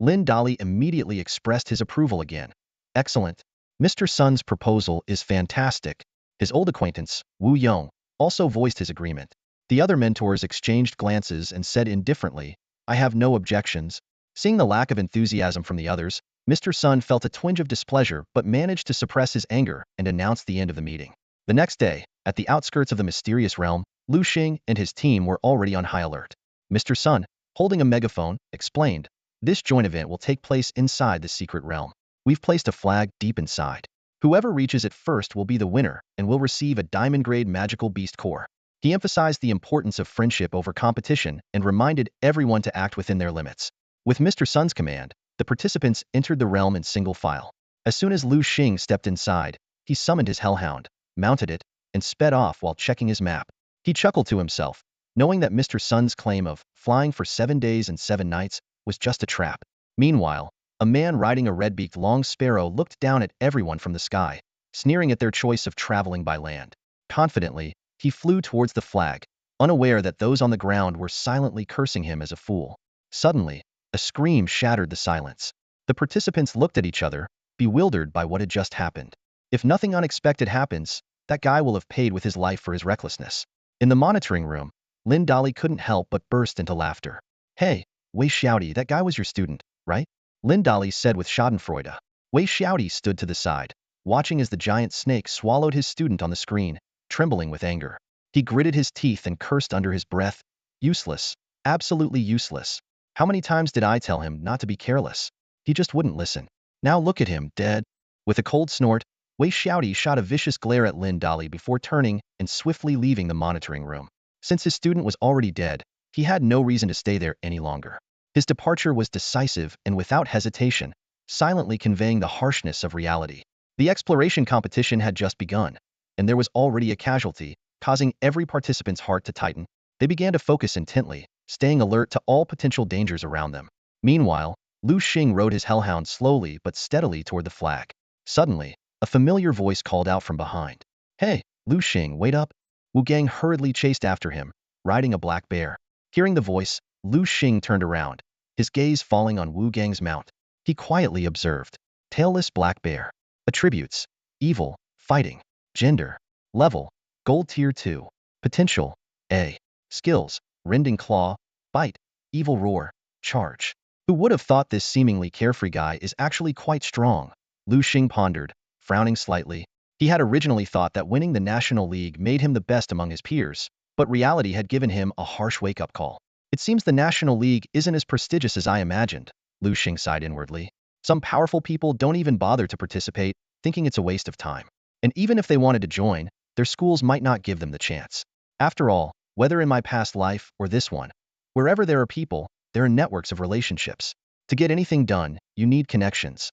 Lin Dali immediately expressed his approval again. Excellent. Mr. Sun's proposal is fantastic. His old acquaintance, Wu Yong, also voiced his agreement. The other mentors exchanged glances and said indifferently, I have no objections. Seeing the lack of enthusiasm from the others, Mr. Sun felt a twinge of displeasure but managed to suppress his anger and announced the end of the meeting. The next day, at the outskirts of the mysterious realm, Liu Xing and his team were already on high alert. Mr. Sun, holding a megaphone, explained, This joint event will take place inside the secret realm. We've placed a flag deep inside. Whoever reaches it first will be the winner and will receive a diamond-grade magical beast core. He emphasized the importance of friendship over competition and reminded everyone to act within their limits. With Mr. Sun's command, the participants entered the realm in single file. As soon as Liu Xing stepped inside, he summoned his hellhound, mounted it, and sped off while checking his map. He chuckled to himself, knowing that Mr. Sun's claim of flying for 7 days and 7 nights was just a trap. Meanwhile, A man riding a red-beaked long sparrow looked down at everyone from the sky, sneering at their choice of traveling by land. Confidently, he flew towards the flag, unaware that those on the ground were silently cursing him as a fool. Suddenly, a scream shattered the silence. The participants looked at each other, bewildered by what had just happened. If nothing unexpected happens, that guy will have paid with his life for his recklessness. In the monitoring room, Lin Dali couldn't help but burst into laughter. Hey, Wei Xiaodi, that guy was your student, right? Lin Dali said with schadenfreude. Wei Xiaodi stood to the side, watching as the giant snake swallowed his student on the screen, trembling with anger. He gritted his teeth and cursed under his breath. Useless. Absolutely useless. How many times did I tell him not to be careless? He just wouldn't listen. Now look at him, dead. With a cold snort, Wei Xiaodi shot a vicious glare at Lin Dali before turning and swiftly leaving the monitoring room. Since his student was already dead, he had no reason to stay there any longer. His departure was decisive and without hesitation, silently conveying the harshness of reality. The exploration competition had just begun, and there was already a casualty, causing every participant's heart to tighten. They began to focus intently, staying alert to all potential dangers around them. Meanwhile, Liu Xing rode his hellhound slowly but steadily toward the flag. Suddenly, a familiar voice called out from behind. Hey, Liu Xing, wait up! Wu Gang hurriedly chased after him, riding a black bear. Hearing the voice, Liu Xing turned around, his gaze falling on Wu Gang's mount. He quietly observed. Tailless black bear. Attributes: evil, fighting. Gender: level, gold tier 2. Potential: A. Skills: rending claw, bite, evil roar, charge. Who would have thought this seemingly carefree guy is actually quite strong? Liu Xing pondered, frowning slightly. He had originally thought that winning the National League made him the best among his peers, but reality had given him a harsh wake-up call. It seems the National League isn't as prestigious as I imagined, Liu Xing sighed inwardly. Some powerful people don't even bother to participate, thinking it's a waste of time. And even if they wanted to join, their schools might not give them the chance. After all, whether in my past life or this one, wherever there are people, there are networks of relationships. To get anything done, you need connections.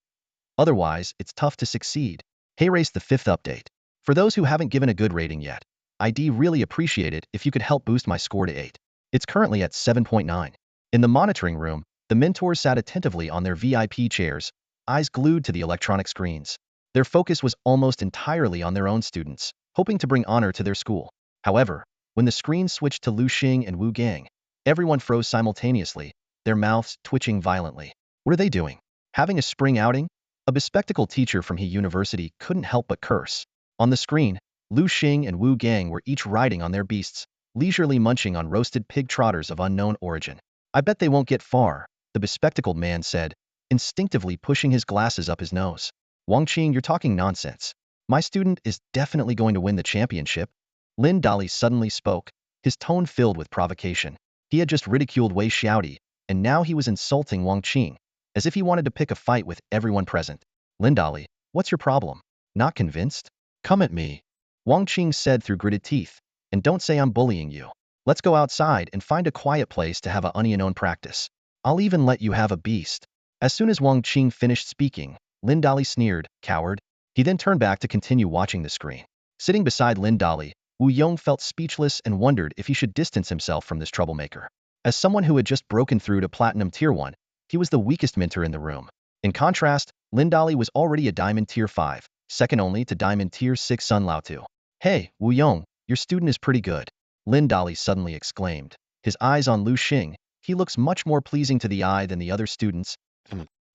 Otherwise, it's tough to succeed. Hey Race, the 5th update. For those who haven't given a good rating yet, I'd really appreciate it if you could help boost my score to 8. It's currently at 7.9. In the monitoring room, the mentors sat attentively on their VIP chairs, eyes glued to the electronic screens. Their focus was almost entirely on their own students, hoping to bring honor to their school. However, when the screen switched to Liu Xing and Wu Gang, everyone froze simultaneously, their mouths twitching violently. What are they doing? Having a spring outing? A bespectacled teacher from He University couldn't help but curse. On the screen, Liu Xing and Wu Gang were each riding on their beasts, leisurely munching on roasted pig trotters of unknown origin. I bet they won't get far, the bespectacled man said, instinctively pushing his glasses up his nose. Wang Qing, you're talking nonsense. My student is definitely going to win the championship. Lin Dali suddenly spoke, his tone filled with provocation. He had just ridiculed Wei Xiaodi, and now he was insulting Wang Qing, as if he wanted to pick a fight with everyone present. Lin Dali, what's your problem? Not convinced? Come at me, Wang Qing said through gritted teeth, and don't say I'm bullying you. Let's go outside and find a quiet place to have a onion practice. I'll even let you have a beast. As soon as Wang Qing finished speaking, Lin Dali sneered, coward. He then turned back to continue watching the screen. Sitting beside Lin Dali, Wu Yong felt speechless and wondered if he should distance himself from this troublemaker. As someone who had just broken through to Platinum Tier 1, he was the weakest mentor in the room. In contrast, Lin Dali was already a Diamond Tier 5, second only to Diamond Tier 6 Sun Lao Tu. Hey, Wu Yong, your student is pretty good, Lin Dali suddenly exclaimed, his eyes on Liu Xing. He looks much more pleasing to the eye than the other students.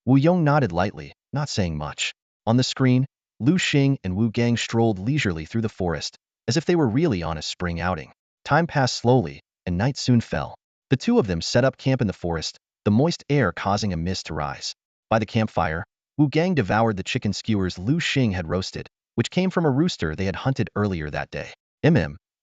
Wu Yong nodded lightly, not saying much. On the screen, Liu Xing and Wu Gang strolled leisurely through the forest, as if they were really on a spring outing. Time passed slowly, and night soon fell. The two of them set up camp in the forest, the moist air causing a mist to rise. By the campfire, Wu Gang devoured the chicken skewers Liu Xing had roasted, which came from a rooster they had hunted earlier that day.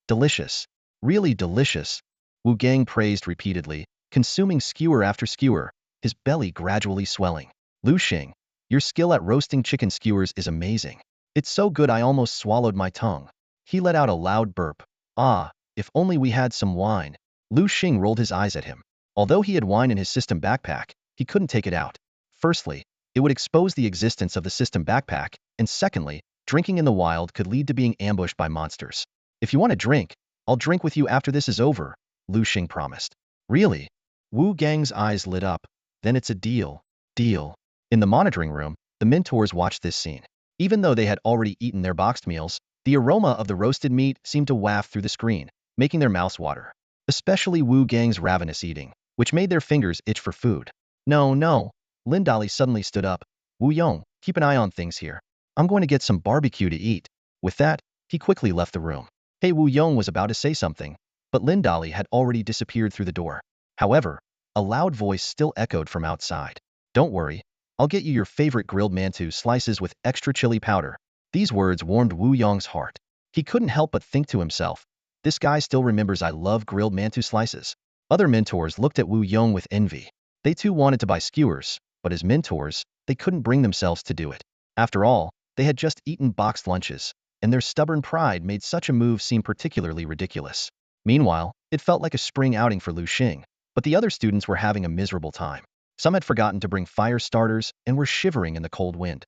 Delicious. Really delicious, Wu Gang praised repeatedly, consuming skewer after skewer, his belly gradually swelling. Liu Xing, your skill at roasting chicken skewers is amazing. It's so good I almost swallowed my tongue. He let out a loud burp. Ah, if only we had some wine. Liu Xing rolled his eyes at him. Although he had wine in his system backpack, he couldn't take it out. Firstly, it would expose the existence of the system backpack, and secondly, drinking in the wild could lead to being ambushed by monsters. If you want to drink, I'll drink with you after this is over, Liu Xing promised. Really? Wu Gang's eyes lit up. Then it's a deal. Deal. In the monitoring room, the mentors watched this scene. Even though they had already eaten their boxed meals, the aroma of the roasted meat seemed to waft through the screen, making their mouths water. Especially Wu Gang's ravenous eating, which made their fingers itch for food. No, no. Lin Dali suddenly stood up. Wu Yong, keep an eye on things here. I'm going to get some barbecue to eat. With that, he quickly left the room. Hey, Wu Yong was about to say something, but Lin Dali had already disappeared through the door. However, a loud voice still echoed from outside. Don't worry, I'll get you your favorite grilled mantou slices with extra chili powder. These words warmed Wu Yong's heart. He couldn't help but think to himself, this guy still remembers I love grilled mantou slices. Other mentors looked at Wu Yong with envy. They too wanted to buy skewers, but as mentors, they couldn't bring themselves to do it. After all, they had just eaten boxed lunches, and their stubborn pride made such a move seem particularly ridiculous. Meanwhile, it felt like a spring outing for Liu Xing, but the other students were having a miserable time. Some had forgotten to bring fire starters and were shivering in the cold wind.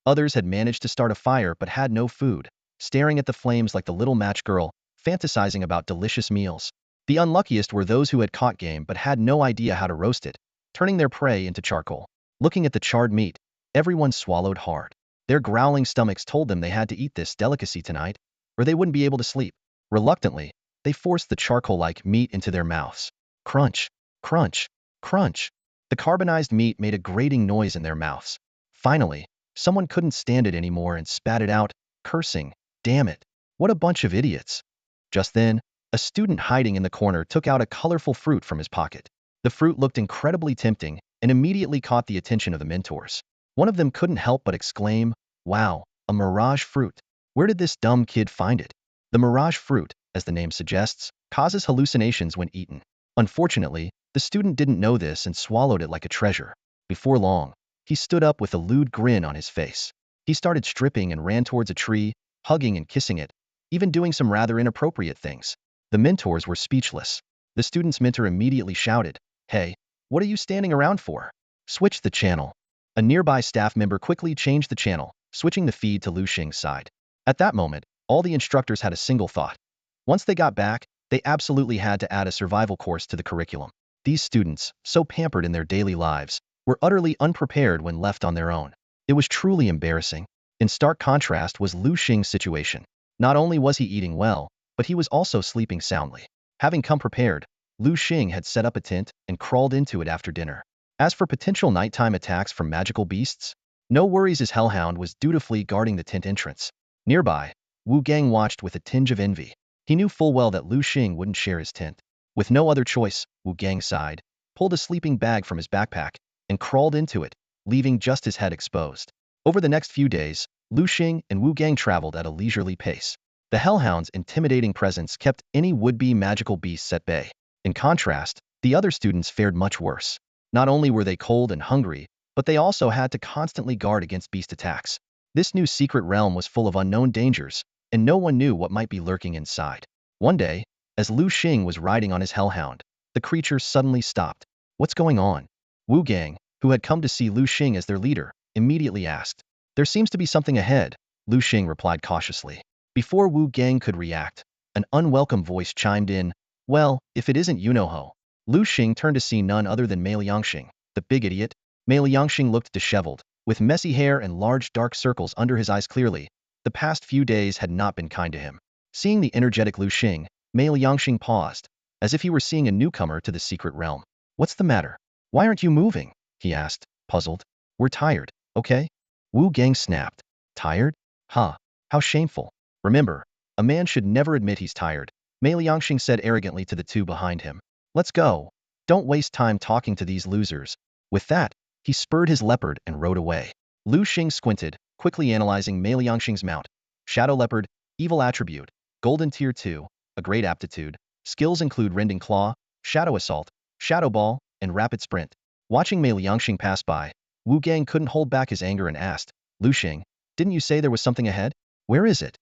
Others had managed to start a fire but had no food, staring at the flames like the little match girl, fantasizing about delicious meals. The unluckiest were those who had caught game but had no idea how to roast it, turning their prey into charcoal. Looking at the charred meat, everyone swallowed hard. Their growling stomachs told them they had to eat this delicacy tonight, or they wouldn't be able to sleep. Reluctantly, they forced the charcoal-like meat into their mouths. Crunch, crunch, crunch. The carbonized meat made a grating noise in their mouths. Finally, someone couldn't stand it anymore and spat it out, cursing, "Damn it! What a bunch of idiots!" Just then, a student hiding in the corner took out a colorful fruit from his pocket. The fruit looked incredibly tempting and immediately caught the attention of the mentors. One of them couldn't help but exclaim, "Wow, a mirage fruit! Where did this dumb kid find it?" The mirage fruit, as the name suggests, causes hallucinations when eaten. Unfortunately, the student didn't know this and swallowed it like a treasure. Before long, he stood up with a lewd grin on his face. He started stripping and ran towards a tree, hugging and kissing it, even doing some rather inappropriate things. The mentors were speechless. The student's mentor immediately shouted, "Hey, what are you standing around for? Switch the channel." A nearby staff member quickly changed the channel, switching the feed to Liu Xing's side. At that moment, all the instructors had a single thought. Once they got back, they absolutely had to add a survival course to the curriculum. These students, so pampered in their daily lives, were utterly unprepared when left on their own. It was truly embarrassing. In stark contrast was Liu Xing's situation. Not only was he eating well, but he was also sleeping soundly. Having come prepared, Liu Xing had set up a tent and crawled into it after dinner. As for potential nighttime attacks from magical beasts, no worries, as Hellhound was dutifully guarding the tent entrance. Nearby, Wu Gang watched with a tinge of envy. He knew full well that Liu Xing wouldn't share his tent. With no other choice, Wu Gang sighed, pulled a sleeping bag from his backpack, and crawled into it, leaving just his head exposed. Over the next few days, Liu Xing and Wu Gang traveled at a leisurely pace. The Hellhound's intimidating presence kept any would-be magical beasts at bay. In contrast, the other students fared much worse. Not only were they cold and hungry, but they also had to constantly guard against beast attacks. This new secret realm was full of unknown dangers, and no one knew what might be lurking inside. One day, as Liu Xing was riding on his Hellhound, the creature suddenly stopped. "What's going on?" Wu Gang, who had come to see Liu Xing as their leader, immediately asked. "There seems to be something ahead," Liu Xing replied cautiously. Before Wu Gang could react, an unwelcome voice chimed in, "Well, if it isn't Yunoho." Liu Xing turned to see none other than Mei Liangxing, the big idiot. Mei Liangxing looked disheveled, with messy hair and large dark circles under his eyes. Clearly, the past few days had not been kind to him. Seeing the energetic Liu Xing, Mei Liangxing paused, as if he were seeing a newcomer to the secret realm. "What's the matter? Why aren't you moving?" he asked, puzzled. "We're tired, okay?" Wu Gang snapped. "Tired? Huh. How shameful. Remember, a man should never admit he's tired," Mei Liangxing said arrogantly to the two behind him. "Let's go. Don't waste time talking to these losers." With that, he spurred his leopard and rode away. Liu Xing squinted, quickly analyzing Mei Liangxing's mount. Shadow Leopard, Evil Attribute, Golden Tier 2, a great aptitude. Skills include Rending Claw, Shadow Assault, Shadow Ball, and Rapid Sprint. Watching Mei Liangxing pass by, Wu Gang couldn't hold back his anger and asked, "Liu Xing, didn't you say there was something ahead? Where is it?"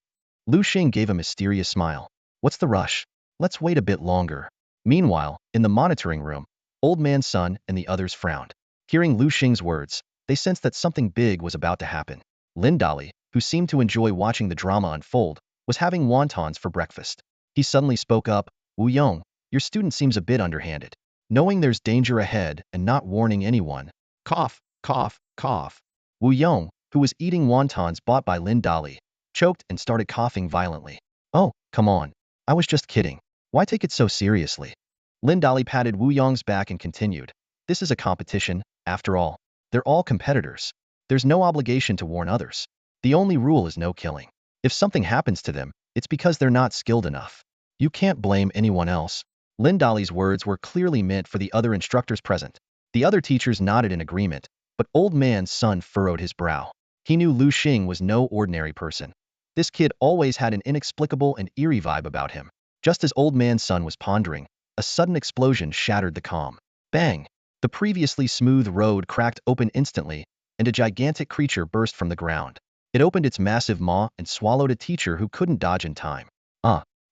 Liu Xing gave a mysterious smile. "What's the rush? Let's wait a bit longer." Meanwhile, in the monitoring room, Old Man Sun and the others frowned. Hearing Liu Xing's words, they sensed that something big was about to happen. Lin Dali, who seemed to enjoy watching the drama unfold, was having wontons for breakfast. He suddenly spoke up, "Wu Yong, your student seems a bit underhanded. Knowing there's danger ahead and not warning anyone." Cough, cough, Cough. Wu Yong, who was eating wontons bought by Lin Dali, choked and started coughing violently. Oh, come on. I was just kidding. Why take it so seriously? Lin Dali patted Wu Yong's back and continued. This is a competition, after all. They're all competitors. There's no obligation to warn others. The only rule is no killing. If something happens to them, it's because they're not skilled enough. You can't blame anyone else. Lin Dali's words were clearly meant for the other instructors present. The other teachers nodded in agreement, but Old Man Sun furrowed his brow. He knew Liu Xing was no ordinary person. This kid always had an inexplicable and eerie vibe about him. Just as Old Man Sun was pondering, a sudden explosion shattered the calm. Bang! The previously smooth road cracked open instantly, and a gigantic creature burst from the ground. It opened its massive maw and swallowed a teacher who couldn't dodge in time.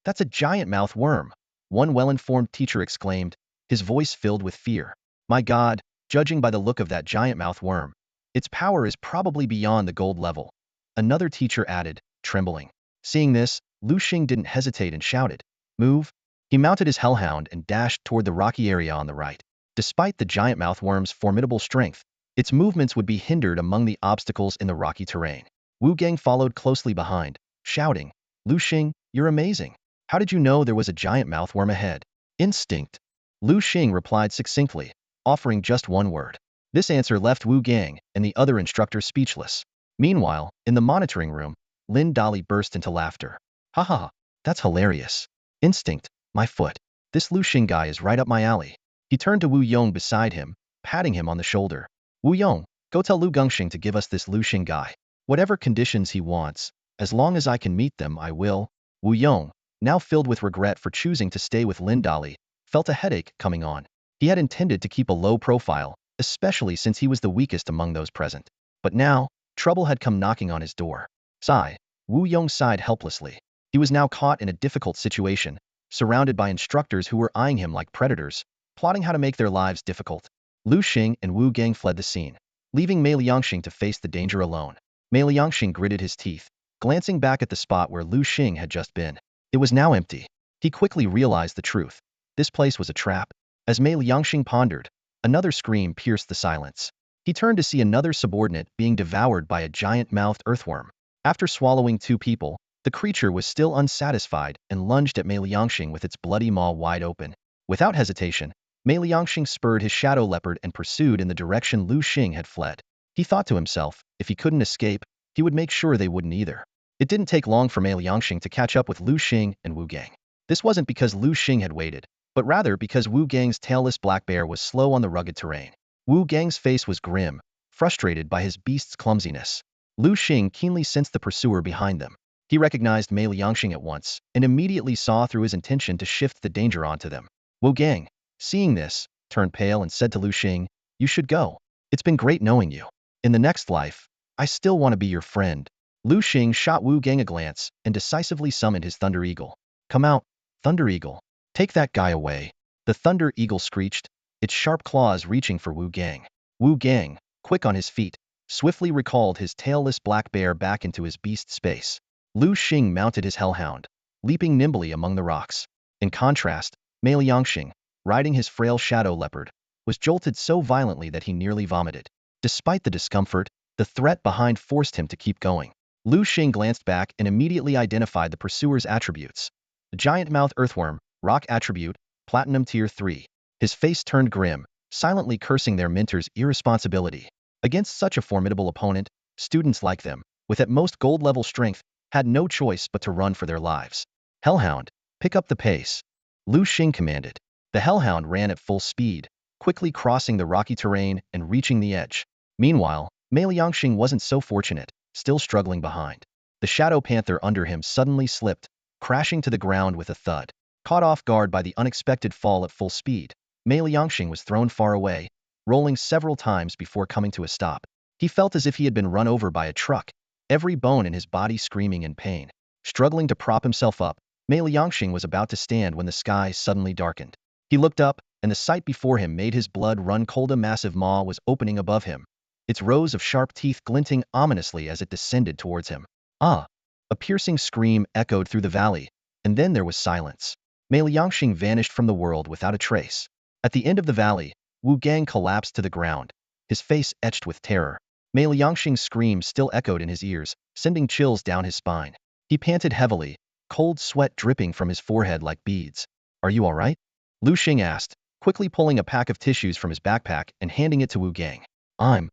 That's a giant mouth worm, one well-informed teacher exclaimed, his voice filled with fear. My God, judging by the look of that giant mouth worm, its power is probably beyond the gold level. Another teacher added, trembling. Seeing this, Liu Xing didn't hesitate and shouted, Move! He mounted his hellhound and dashed toward the rocky area on the right. Despite the giant mouthworm's formidable strength, its movements would be hindered among the obstacles in the rocky terrain. Wu Gang followed closely behind, shouting, Liu Xing, you're amazing. How did you know there was a giant mouthworm ahead? Instinct. Liu Xing replied succinctly, offering just one word. This answer left Wu Gang and the other instructors speechless. Meanwhile, in the monitoring room, Lin Dali burst into laughter. Ha ha, that's hilarious. Instinct, my foot. This Liu Xing guy is right up my alley. He turned to Wu Yong beside him, patting him on the shoulder. Wu Yong, go tell Liu Gengxing to give us this Liu Xing guy. Whatever conditions he wants, as long as I can meet them, I will. Wu Yong, now filled with regret for choosing to stay with Lin Dali, felt a headache coming on. He had intended to keep a low profile, especially since he was the weakest among those present. But now, trouble had come knocking on his door. Sigh. Wu Yong sighed helplessly. He was now caught in a difficult situation, surrounded by instructors who were eyeing him like predators, plotting how to make their lives difficult. Liu Xing and Wu Gang fled the scene, leaving Mei Liangxing to face the danger alone. Mei Liangxing gritted his teeth, glancing back at the spot where Liu Xing had just been. It was now empty. He quickly realized the truth. This place was a trap. As Mei Liangxing pondered, another scream pierced the silence. He turned to see another subordinate being devoured by a giant-mouthed earthworm. After swallowing 2 people, the creature was still unsatisfied and lunged at Mei Liangxing with its bloody maw wide open. Without hesitation, Mei Liangxing spurred his shadow leopard and pursued in the direction Liu Xing had fled. He thought to himself, if he couldn't escape, he would make sure they wouldn't either. It didn't take long for Mei Liangxing to catch up with Liu Xing and Wu Gang. This wasn't because Liu Xing had waited, but rather because Wu Gang's tailless black bear was slow on the rugged terrain. Wu Gang's face was grim, frustrated by his beast's clumsiness. Liu Xing keenly sensed the pursuer behind them. He recognized Mei Liangxing at once, and immediately saw through his intention to shift the danger onto them. Wu Gang, seeing this, turned pale and said to Liu Xing, You should go. It's been great knowing you. In the next life, I still want to be your friend. Liu Xing shot Wu Gang a glance and decisively summoned his Thunder Eagle. Come out, Thunder Eagle. Take that guy away. The Thunder Eagle screeched, its sharp claws reaching for Wu Gang. Wu Gang, quick on his feet, swiftly recalled his tailless black bear back into his beast space. Liu Xing mounted his hellhound, leaping nimbly among the rocks. In contrast, Mei Liangxing, riding his frail shadow leopard, was jolted so violently that he nearly vomited. Despite the discomfort, the threat behind forced him to keep going. Liu Xing glanced back and immediately identified the pursuer's attributes. The giant-mouthed earthworm, rock attribute, platinum tier 3. His face turned grim, silently cursing their mentor's irresponsibility. Against such a formidable opponent, students like them, with at most gold-level strength, had no choice but to run for their lives. Hellhound, pick up the pace. Liu Xing commanded. The hellhound ran at full speed, quickly crossing the rocky terrain and reaching the edge. Meanwhile, Mei Liangxing wasn't so fortunate, still struggling behind. The shadow panther under him suddenly slipped, crashing to the ground with a thud. Caught off guard by the unexpected fall at full speed, Mei Liangxing was thrown far away, rolling several times before coming to a stop. He felt as if he had been run over by a truck, every bone in his body screaming in pain. Struggling to prop himself up, Mei Liangxing was about to stand when the sky suddenly darkened. He looked up, and the sight before him made his blood run cold. A massive maw was opening above him, its rows of sharp teeth glinting ominously as it descended towards him. Ah! A piercing scream echoed through the valley, and then there was silence. Mei Liangxing vanished from the world without a trace. At the end of the valley, Wu Gang collapsed to the ground, his face etched with terror. Mei Liangxing's scream still echoed in his ears, sending chills down his spine. He panted heavily, cold sweat dripping from his forehead like beads. Are you all right? Liu Xing asked, quickly pulling a pack of tissues from his backpack and handing it to Wu Gang. I'm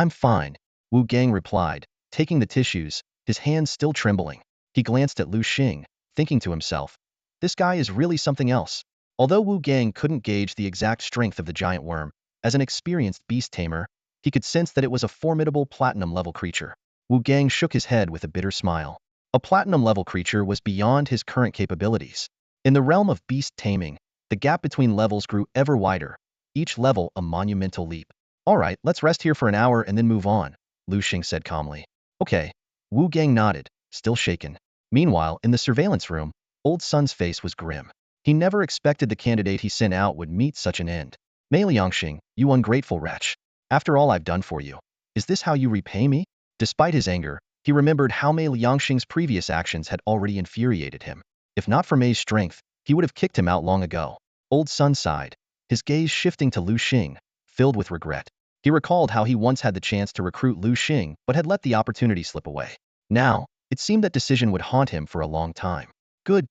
fine, Wu Gang replied, taking the tissues, his hands still trembling. He glanced at Liu Xing, thinking to himself, this guy is really something else. Although Wu Gang couldn't gauge the exact strength of the giant worm, as an experienced beast tamer, he could sense that it was a formidable platinum-level creature. Wu Gang shook his head with a bitter smile. A platinum-level creature was beyond his current capabilities. In the realm of beast taming, the gap between levels grew ever wider, each level a monumental leap. All right, let's rest here for an hour and then move on, Liu Xing said calmly. Okay. Wu Gang nodded, still shaken. Meanwhile, in the surveillance room, Old Sun's face was grim. He never expected the candidate he sent out would meet such an end. Mei Liangxing, you ungrateful wretch. After all I've done for you, is this how you repay me? Despite his anger, he remembered how Mei Liangxing's previous actions had already infuriated him. If not for Mei's strength, he would have kicked him out long ago. Old Sun sighed, his gaze shifting to Liu Xing, filled with regret. He recalled how he once had the chance to recruit Liu Xing but had let the opportunity slip away. Now, it seemed that decision would haunt him for a long time. Good,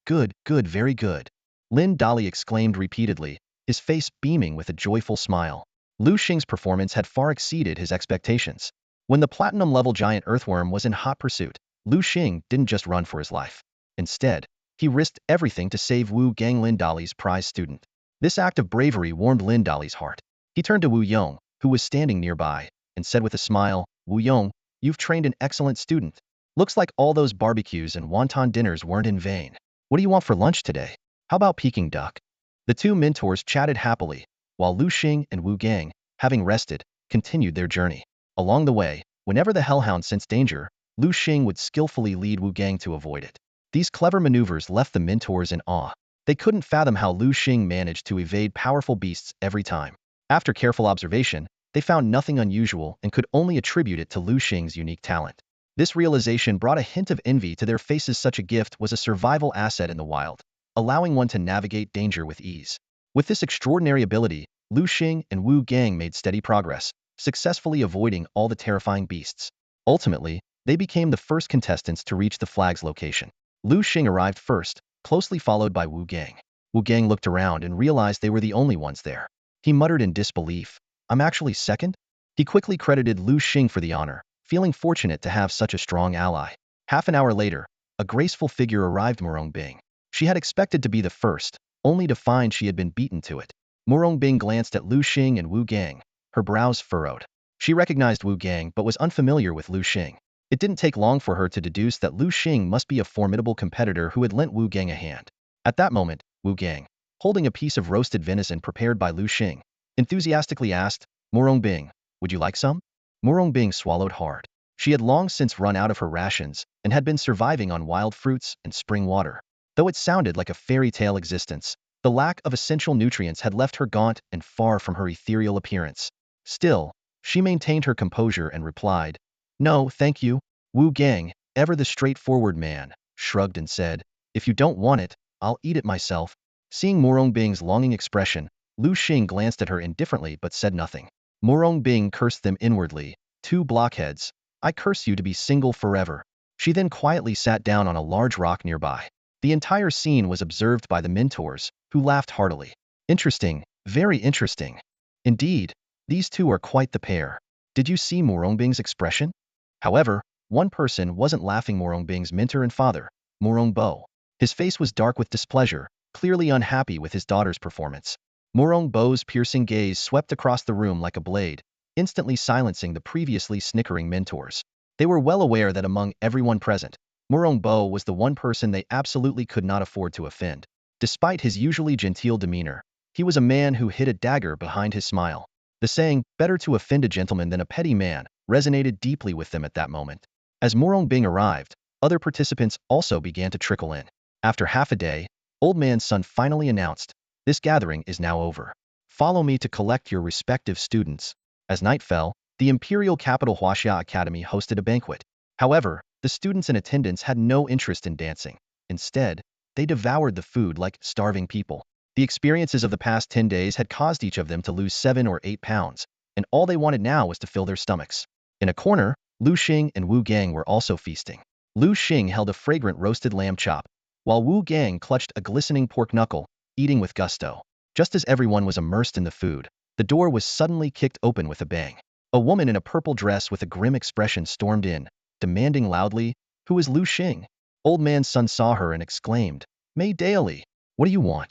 very good. Lin Dali exclaimed repeatedly, his face beaming with a joyful smile. Liu Xing's performance had far exceeded his expectations. When the platinum-level giant earthworm was in hot pursuit, Liu Xing didn't just run for his life. Instead, he risked everything to save Wu Gang, Lin Dali's prize student. This act of bravery warmed Lin Dali's heart. He turned to Wu Yong, who was standing nearby, and said with a smile, Wu Yong, you've trained an excellent student. Looks like all those barbecues and wonton dinners weren't in vain. What do you want for lunch today? How about Peking duck? The two mentors chatted happily, while Liu Xing and Wu Gang, having rested, continued their journey. Along the way, whenever the hellhound sensed danger, Liu Xing would skillfully lead Wu Gang to avoid it. These clever maneuvers left the mentors in awe. They couldn't fathom how Liu Xing managed to evade powerful beasts every time. After careful observation, they found nothing unusual and could only attribute it to Liu Xing's unique talent. This realization brought a hint of envy to their faces. Such a gift was a survival asset in the wild, allowing one to navigate danger with ease. With this extraordinary ability, Liu Xing and Wu Gang made steady progress, successfully avoiding all the terrifying beasts. Ultimately, they became the first contestants to reach the flag's location. Liu Xing arrived first, closely followed by Wu Gang. Wu Gang looked around and realized they were the only ones there. He muttered in disbelief, I'm actually second? He quickly credited Liu Xing for the honor, feeling fortunate to have such a strong ally. Half an hour later, a graceful figure arrived Bing. She had expected to be the first, only to find she had been beaten to it. Bing glanced at Liu Xing and Wu Gang, her brows furrowed. She recognized Wu Gang but was unfamiliar with Liu Xing. It didn't take long for her to deduce that Liu Xing must be a formidable competitor who had lent Wu Gang a hand. At that moment, Wu Gang, holding a piece of roasted venison prepared by Liu Xing, enthusiastically asked, Bing, would you like some? Bing swallowed hard. She had long since run out of her rations and had been surviving on wild fruits and spring water. Though it sounded like a fairy tale existence, the lack of essential nutrients had left her gaunt and far from her ethereal appearance. Still, she maintained her composure and replied, No, thank you. Wu Gang, ever the straightforward man, shrugged and said, If you don't want it, I'll eat it myself. Seeing Bing's longing expression, Liu Xing glanced at her indifferently but said nothing. Bing cursed them inwardly, two blockheads. I curse you to be single forever. She then quietly sat down on a large rock nearby. The entire scene was observed by the mentors, who laughed heartily. Interesting, very interesting. Indeed, these two are quite the pair. Did you see Bing's expression? However, one person wasn't laughing. Bing's mentor and father, Bo. His face was dark with displeasure, clearly unhappy with his daughter's performance. Bo's piercing gaze swept across the room like a blade, instantly silencing the previously snickering mentors. They were well aware that among everyone present, Bo was the one person they absolutely could not afford to offend. Despite his usually genteel demeanor, he was a man who hid a dagger behind his smile. The saying, better to offend a gentleman than a petty man, resonated deeply with them at that moment. As Bing arrived, other participants also began to trickle in. After half a day, Old Man's son finally announced, This gathering is now over. Follow me to collect your respective students. As night fell, the imperial capital Huaxia Academy hosted a banquet. However, the students in attendance had no interest in dancing. Instead, they devoured the food like starving people. The experiences of the past 10 days had caused each of them to lose 7 or 8 pounds, and all they wanted now was to fill their stomachs. In a corner, Liu Xing and Wu Gang were also feasting. Liu Xing held a fragrant roasted lamb chop, while Wu Gang clutched a glistening pork knuckle, eating with gusto. Just as everyone was immersed in the food, the door was suddenly kicked open with a bang. A woman in a purple dress with a grim expression stormed in, demanding loudly, "Who is Liu Xing?" Old man's son saw her and exclaimed, "May Daily, what do you want?"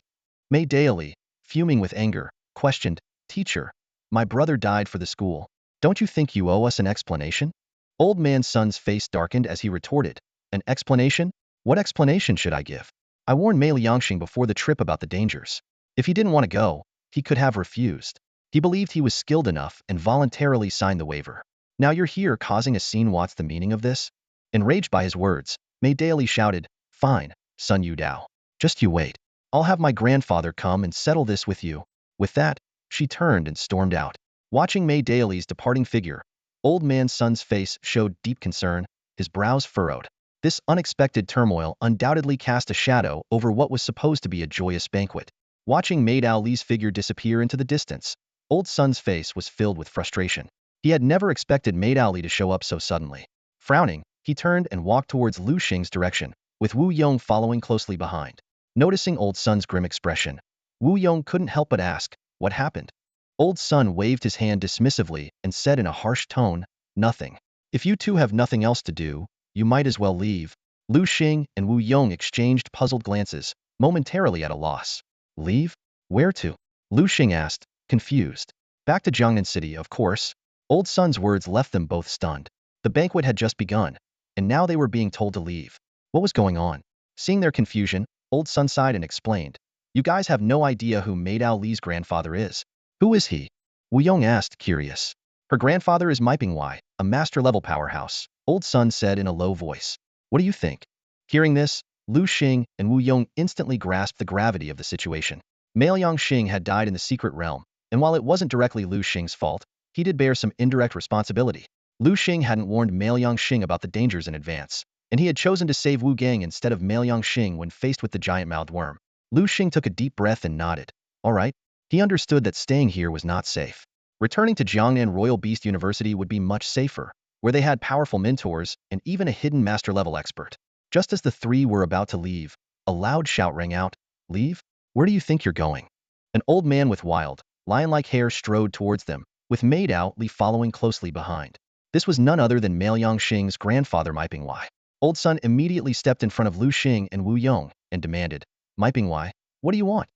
May Daily, fuming with anger, questioned, "Teacher, my brother died for the school. Don't you think you owe us an explanation?" Old man's son's face darkened as he retorted, "An explanation? What explanation should I give? I warned Liu Xing before the trip about the dangers. If he didn't want to go, he could have refused. He believed he was skilled enough and voluntarily signed the waiver. Now you're here causing a scene. What's the meaning of this?" Enraged by his words, May Daily shouted, "Fine, son Yu Dao. Just you wait. I'll have my grandfather come and settle this with you." With that, she turned and stormed out. Watching May Daily's departing figure, old man's son's face showed deep concern, his brows furrowed. This unexpected turmoil undoubtedly cast a shadow over what was supposed to be a joyous banquet. Watching May Daily's figure disappear into the distance, old son's face was filled with frustration. He had never expected May Daily to show up so suddenly. Frowning, he turned and walked towards Liu Xing's direction, with Wu Yong following closely behind. Noticing old son's grim expression, Wu Yong couldn't help but ask, "What happened?" Old son waved his hand dismissively and said in a harsh tone, "Nothing. If you two have nothing else to do, you might as well leave." Liu Xing and Wu Yong exchanged puzzled glances, momentarily at a loss. "Leave? Where to?" Liu Xing asked, confused. "Back to Jiangnan City, of course." Old son's words left them both stunned. The banquet had just begun, and now they were being told to leave. What was going on? Seeing their confusion, old son sighed and explained, "You guys have no idea who May Dao Li's grandfather is." "Who is he?" Wu Yong asked, curious. "Her grandfather is Miping Wai, a master-level powerhouse," old son said in a low voice. "What do you think?" Hearing this, Liu Xing and Wu Yong instantly grasped the gravity of the situation. Liu Xing had died in the secret realm, and while it wasn't directly Liu Xing's fault, he did bear some indirect responsibility. Liu Xing hadn't warned Liu Xing about the dangers in advance, and he had chosen to save Wu Gang instead of Liu Xing when faced with the giant-mouthed worm. Liu Xing took a deep breath and nodded. All right. He understood that staying here was not safe. Returning to Jiangnan Royal Beast University would be much safer, where they had powerful mentors and even a hidden master-level expert. Just as the three were about to leave, a loud shout rang out, "Leave? Where do you think you're going?" An old man with wild, lion-like hair strode towards them, with May Dao following closely behind. This was none other than Liu Xing's grandfather Miping Wai. Old son immediately stepped in front of Liu Xing and Wu Yong and demanded, "Miping Wai, what do you want?"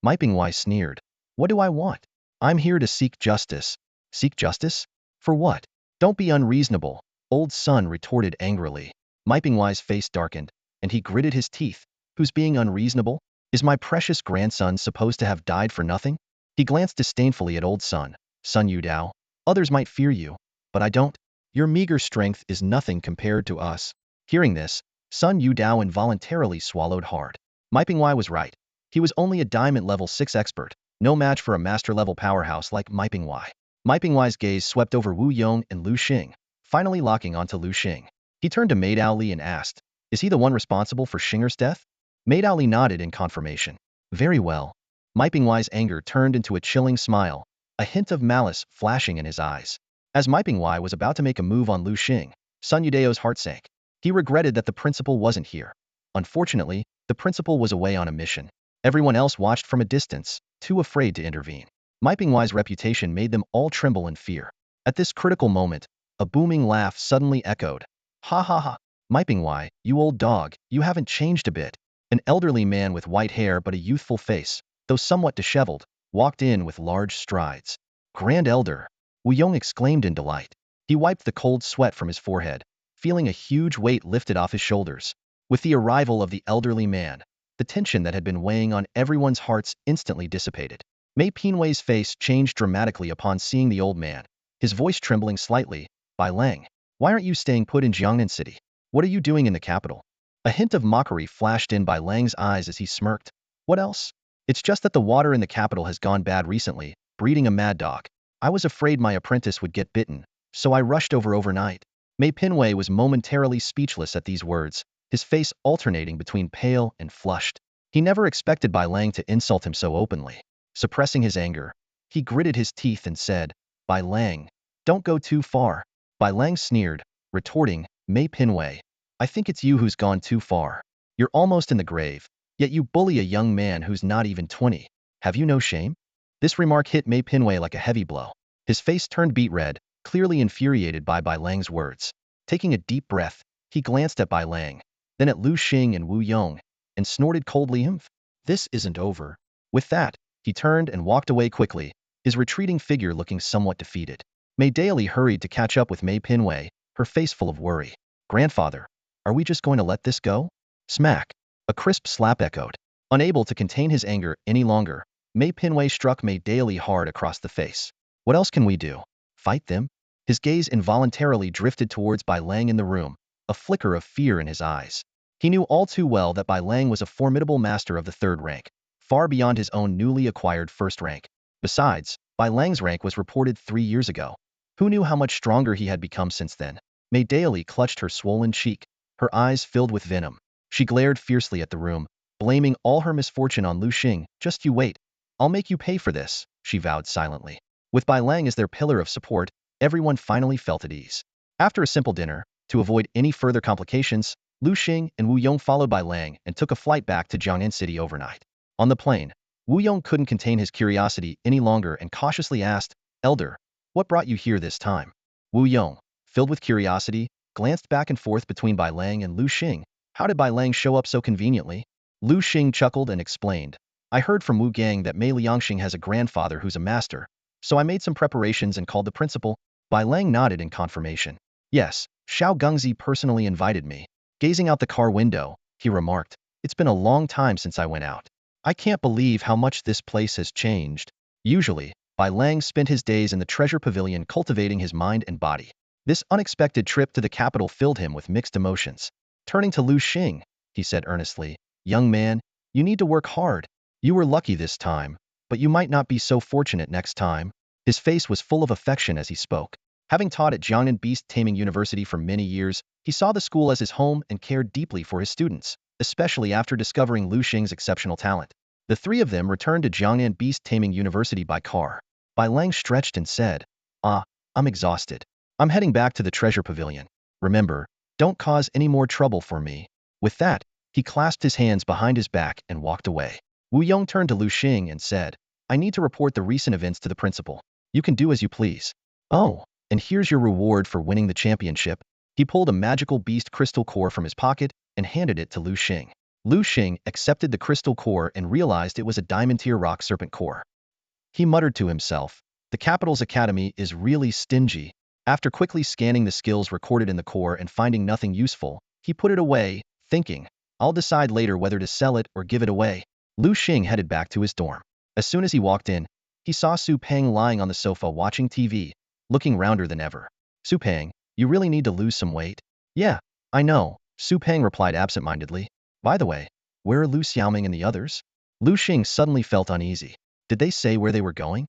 Miping Wai sneered, "What do I want? I'm here to seek justice." "Seek justice? For what?" "Don't be unreasonable," old son retorted angrily. Miping Wai's face darkened, and he gritted his teeth. "Who's being unreasonable? Is my precious grandson supposed to have died for nothing?" He glanced disdainfully at old son. "Son Yu Dao, others might fear you, but I don't. Your meager strength is nothing compared to us." Hearing this, son Yu Dao involuntarily swallowed hard. Miping Wai was right. He was only a diamond level 6 expert, no match for a master-level powerhouse like Miping Wai. Miping Wai's gaze swept over Wu Yong and Liu Xing, finally locking onto Liu Xing. He turned to May Dao and asked, "Is he the one responsible for Xinger's death?" May Dao nodded in confirmation. "Very well." Miping Wai's anger turned into a chilling smile, a hint of malice flashing in his eyes. As Miping Wai was about to make a move on Liu Xing, Sun Yudao's heart sank. He regretted that the principal wasn't here. Unfortunately, the principal was away on a mission. Everyone else watched from a distance, too afraid to intervene. Miping Wai's reputation made them all tremble in fear. At this critical moment, a booming laugh suddenly echoed. "Ha ha ha! Miping Wai, you old dog, you haven't changed a bit." An elderly man with white hair but a youthful face, though somewhat disheveled, walked in with large strides. "Grand Elder!" Wu Yong exclaimed in delight. He wiped the cold sweat from his forehead, feeling a huge weight lifted off his shoulders. With the arrival of the elderly man, the tension that had been weighing on everyone's hearts instantly dissipated. Mei Pinwei's face changed dramatically upon seeing the old man, his voice trembling slightly. "Bai Lang, why aren't you staying put in Jiangnan City? What are you doing in the capital?" A hint of mockery flashed in Bai Lang's eyes as he smirked. "What else? It's just that the water in the capital has gone bad recently, breeding a mad dog. I was afraid my apprentice would get bitten, so I rushed over overnight." Mei Pinwei was momentarily speechless at these words, his face alternating between pale and flushed. He never expected Bai Lang to insult him so openly. Suppressing his anger, he gritted his teeth and said, "Bai Lang, don't go too far." Bai Lang sneered, retorting, Mei Pinwei, I think it's you who's gone too far. You're almost in the grave, yet you bully a young man who's not even 20. Have you no shame? This remark hit Mei Pinwei like a heavy blow. His face turned beet red, clearly infuriated by Bai Lang's words. Taking a deep breath, he glanced at Bai Lang, then at Liu Xing and Wu Yong, and snorted coldly, This isn't over. With that, he turned and walked away quickly, his retreating figure looking somewhat defeated. Mei Daly hurried to catch up with Mei Pinwei, her face full of worry. Grandfather, are we just going to let this go? Smack. A crisp slap echoed. Unable to contain his anger any longer, Mei Pinwei struck Mei Daly hard across the face. What else can we do? Fight them? His gaze involuntarily drifted towards Bai Lang in the room, a flicker of fear in his eyes. He knew all too well that Bai Lang was a formidable master of the third rank, far beyond his own newly acquired first rank. Besides, Bai Lang's rank was reported 3 years ago. Who knew how much stronger he had become since then? Mei Daly clutched her swollen cheek, her eyes filled with venom. She glared fiercely at the room, blaming all her misfortune on Liu Xing. Just you wait. I'll make you pay for this, she vowed silently. With Bai Lang as their pillar of support, everyone finally felt at ease. After a simple dinner, to avoid any further complications, Liu Xing and Wu Yong followed Bai Lang and took a flight back to Jiangnan City overnight. On the plane, Wu Yong couldn't contain his curiosity any longer and cautiously asked, Elder, what brought you here this time? Wu Yong, filled with curiosity, glanced back and forth between Bai Lang and Liu Xing. How did Bai Lang show up so conveniently? Liu Xing chuckled and explained, I heard from Wu Gang that Mei Liangxing has a grandfather who's a master, so I made some preparations and called the principal. Bai Lang nodded in confirmation. Yes, Xiao Gengzi personally invited me. Gazing out the car window, he remarked, it's been a long time since I went out. I can't believe how much this place has changed. Usually, Bai Lang spent his days in the treasure pavilion cultivating his mind and body. This unexpected trip to the capital filled him with mixed emotions. Turning to Liu Xing, he said earnestly, Young man, you need to work hard. You were lucky this time, but you might not be so fortunate next time. His face was full of affection as he spoke. Having taught at Jiangnan Beast-Taming University for many years, he saw the school as his home and cared deeply for his students, especially after discovering Liu Xing's exceptional talent. The three of them returned to Jiangnan Beast-Taming University by car. Bai Lang stretched and said, I'm exhausted. I'm heading back to the treasure pavilion. Remember, don't cause any more trouble for me. With that, he clasped his hands behind his back and walked away. Wu Yong turned to Liu Xing and said, I need to report the recent events to the principal. You can do as you please. Oh, and here's your reward for winning the championship. He pulled a magical beast crystal core from his pocket and handed it to Liu Xing. Liu Xing accepted the crystal core and realized it was a diamond-tier rock serpent core. He muttered to himself, the capital's academy is really stingy. After quickly scanning the skills recorded in the core and finding nothing useful, he put it away, thinking, I'll decide later whether to sell it or give it away. Liu Xing headed back to his dorm. As soon as he walked in, he saw Su Peng lying on the sofa watching TV, looking rounder than ever. Su Peng, you really need to lose some weight? Yeah, I know, Su Peng replied absent-mindedly. By the way, where are Liu Xiaoming and the others? Liu Xing suddenly felt uneasy. Did they say where they were going?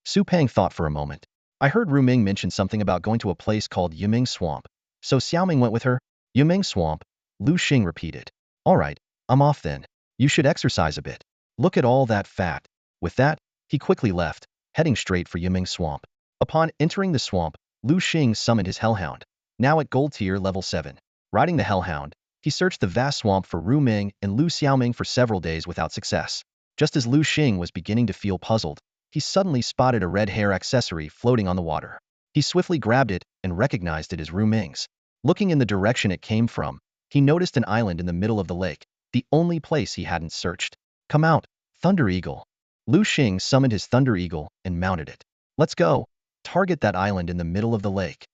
Su Peng thought for a moment. I heard Ru Ming mention something about going to a place called Yiming Swamp. So Xiaoming went with her? Yiming Swamp, Liu Xing repeated. All right, I'm off then. You should exercise a bit. Look at all that fat. With that, he quickly left, heading straight for Yiming Swamp. Upon entering the swamp, Liu Xing summoned his hellhound, now at gold tier level 7. Riding the hellhound, he searched the vast swamp for Ru Ming and Liu Xiaoming for several days without success. Just as Liu Xing was beginning to feel puzzled, he suddenly spotted a red hair accessory floating on the water. He swiftly grabbed it and recognized it as Ru Ming's. Looking in the direction it came from, he noticed an island in the middle of the lake, the only place he hadn't searched. Come out, Thunder Eagle. Liu Xing summoned his Thunder Eagle and mounted it. Let's go. Target that island in the middle of the lake.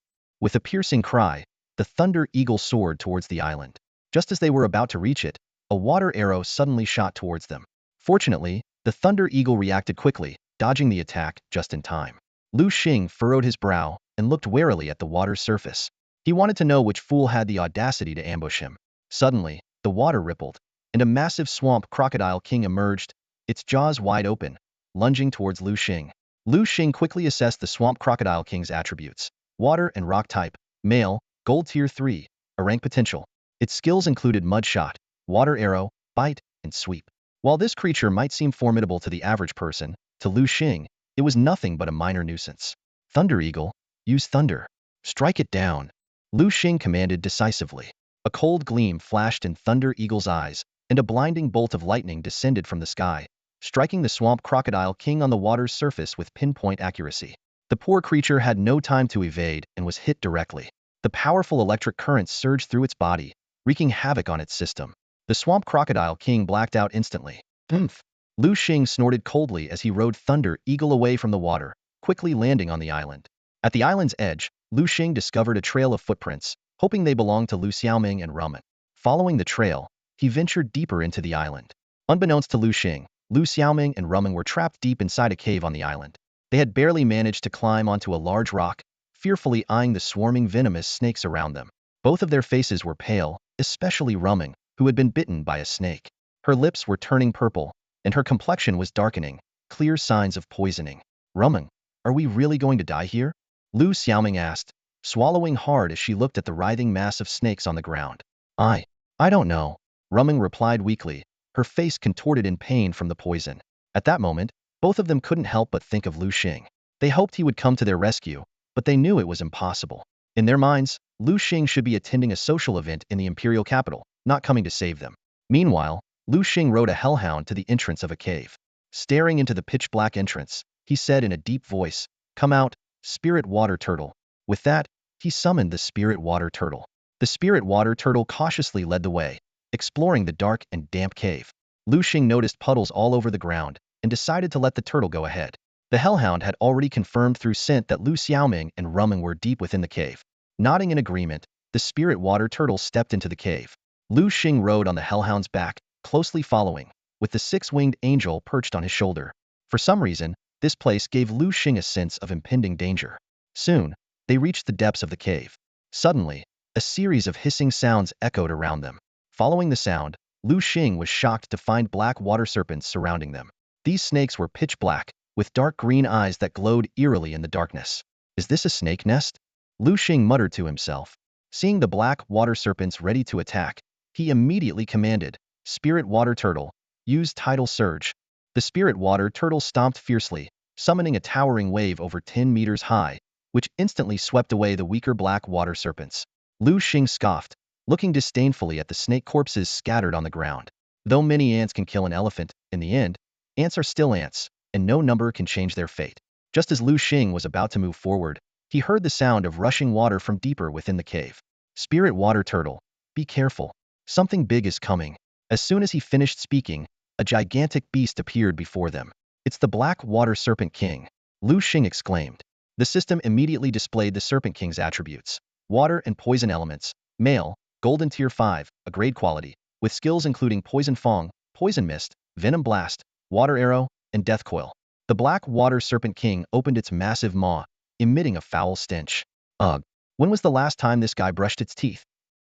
With a piercing cry, the Thunder Eagle soared towards the island. Just as they were about to reach it, a water arrow suddenly shot towards them. Fortunately, the Thunder Eagle reacted quickly, dodging the attack just in time. Liu Xing furrowed his brow and looked warily at the water's surface. He wanted to know which fool had the audacity to ambush him. Suddenly, the water rippled, and a massive swamp crocodile king emerged, its jaws wide open, lunging towards Liu Xing. Liu Xing quickly assessed the swamp crocodile king's attributes. Water and rock type, male, gold tier 3, a rank potential. Its skills included mud shot, water arrow, bite, and sweep. While this creature might seem formidable to the average person, to Liu Xing, it was nothing but a minor nuisance. Thunder Eagle, use thunder. Strike it down, Liu Xing commanded decisively. A cold gleam flashed in Thunder Eagle's eyes, and a blinding bolt of lightning descended from the sky, striking the swamp crocodile king on the water's surface with pinpoint accuracy. The poor creature had no time to evade and was hit directly. The powerful electric currents surged through its body, wreaking havoc on its system. The swamp crocodile king blacked out instantly. Oomph! Liu Xing snorted coldly as he rode Thunder Eagle away from the water, quickly landing on the island. At the island's edge, Liu Xing discovered a trail of footprints, hoping they belonged to Liu Xiaoming and Rumman. Following the trail, he ventured deeper into the island. Unbeknownst to Liu Xing, Liu Xiaoming and Rumman were trapped deep inside a cave on the island. They had barely managed to climb onto a large rock, fearfully eyeing the swarming venomous snakes around them. Both of their faces were pale, especially Rumman, who had been bitten by a snake. Her lips were turning purple, and her complexion was darkening, clear signs of poisoning. Rumman, are we really going to die here? Liu Xiaoming asked, swallowing hard as she looked at the writhing mass of snakes on the ground. I don't know, Rumman replied weakly, her face contorted in pain from the poison. At that moment, both of them couldn't help but think of Liu Xing. They hoped he would come to their rescue, but they knew it was impossible. In their minds, Liu Xing should be attending a social event in the imperial capital, not coming to save them. Meanwhile, Liu Xing rode a hellhound to the entrance of a cave. Staring into the pitch-black entrance, he said in a deep voice, "Come out, spirit water turtle." With that, he summoned the spirit water turtle. The spirit water turtle cautiously led the way, exploring the dark and damp cave. Liu Xing noticed puddles all over the ground and decided to let the turtle go ahead. The hellhound had already confirmed through scent that Liu Xiaoming and Rumman were deep within the cave. Nodding in agreement, the spirit water turtle stepped into the cave. Liu Xing rode on the hellhound's back, closely following, with the six-winged angel perched on his shoulder. For some reason, this place gave Liu Xing a sense of impending danger. Soon, they reached the depths of the cave. Suddenly, a series of hissing sounds echoed around them. Following the sound, Liu Xing was shocked to find black water serpents surrounding them. These snakes were pitch black, with dark green eyes that glowed eerily in the darkness. Is this a snake nest? Liu Xing muttered to himself. Seeing the black water serpents ready to attack, he immediately commanded, "Spirit water turtle, use tidal surge." The spirit water turtle stomped fiercely, summoning a towering wave over 10 meters high, which instantly swept away the weaker black water serpents. Liu Xing scoffed, looking disdainfully at the snake corpses scattered on the ground. Though many ants can kill an elephant, in the end, ants are still ants, and no number can change their fate. Just as Liu Xing was about to move forward, he heard the sound of rushing water from deeper within the cave. "Spirit water turtle, be careful. Something big is coming." As soon as he finished speaking, a gigantic beast appeared before them. "It's the Black Water Serpent King," Liu Xing exclaimed. The system immediately displayed the Serpent King's attributes: water and poison elements, male, golden tier 5, a grade quality, with skills including Poison Fong, Poison Mist, Venom Blast, Water Arrow, and Death Coil. The Black Water Serpent King opened its massive maw, emitting a foul stench. Ugh, when was the last time this guy brushed its teeth?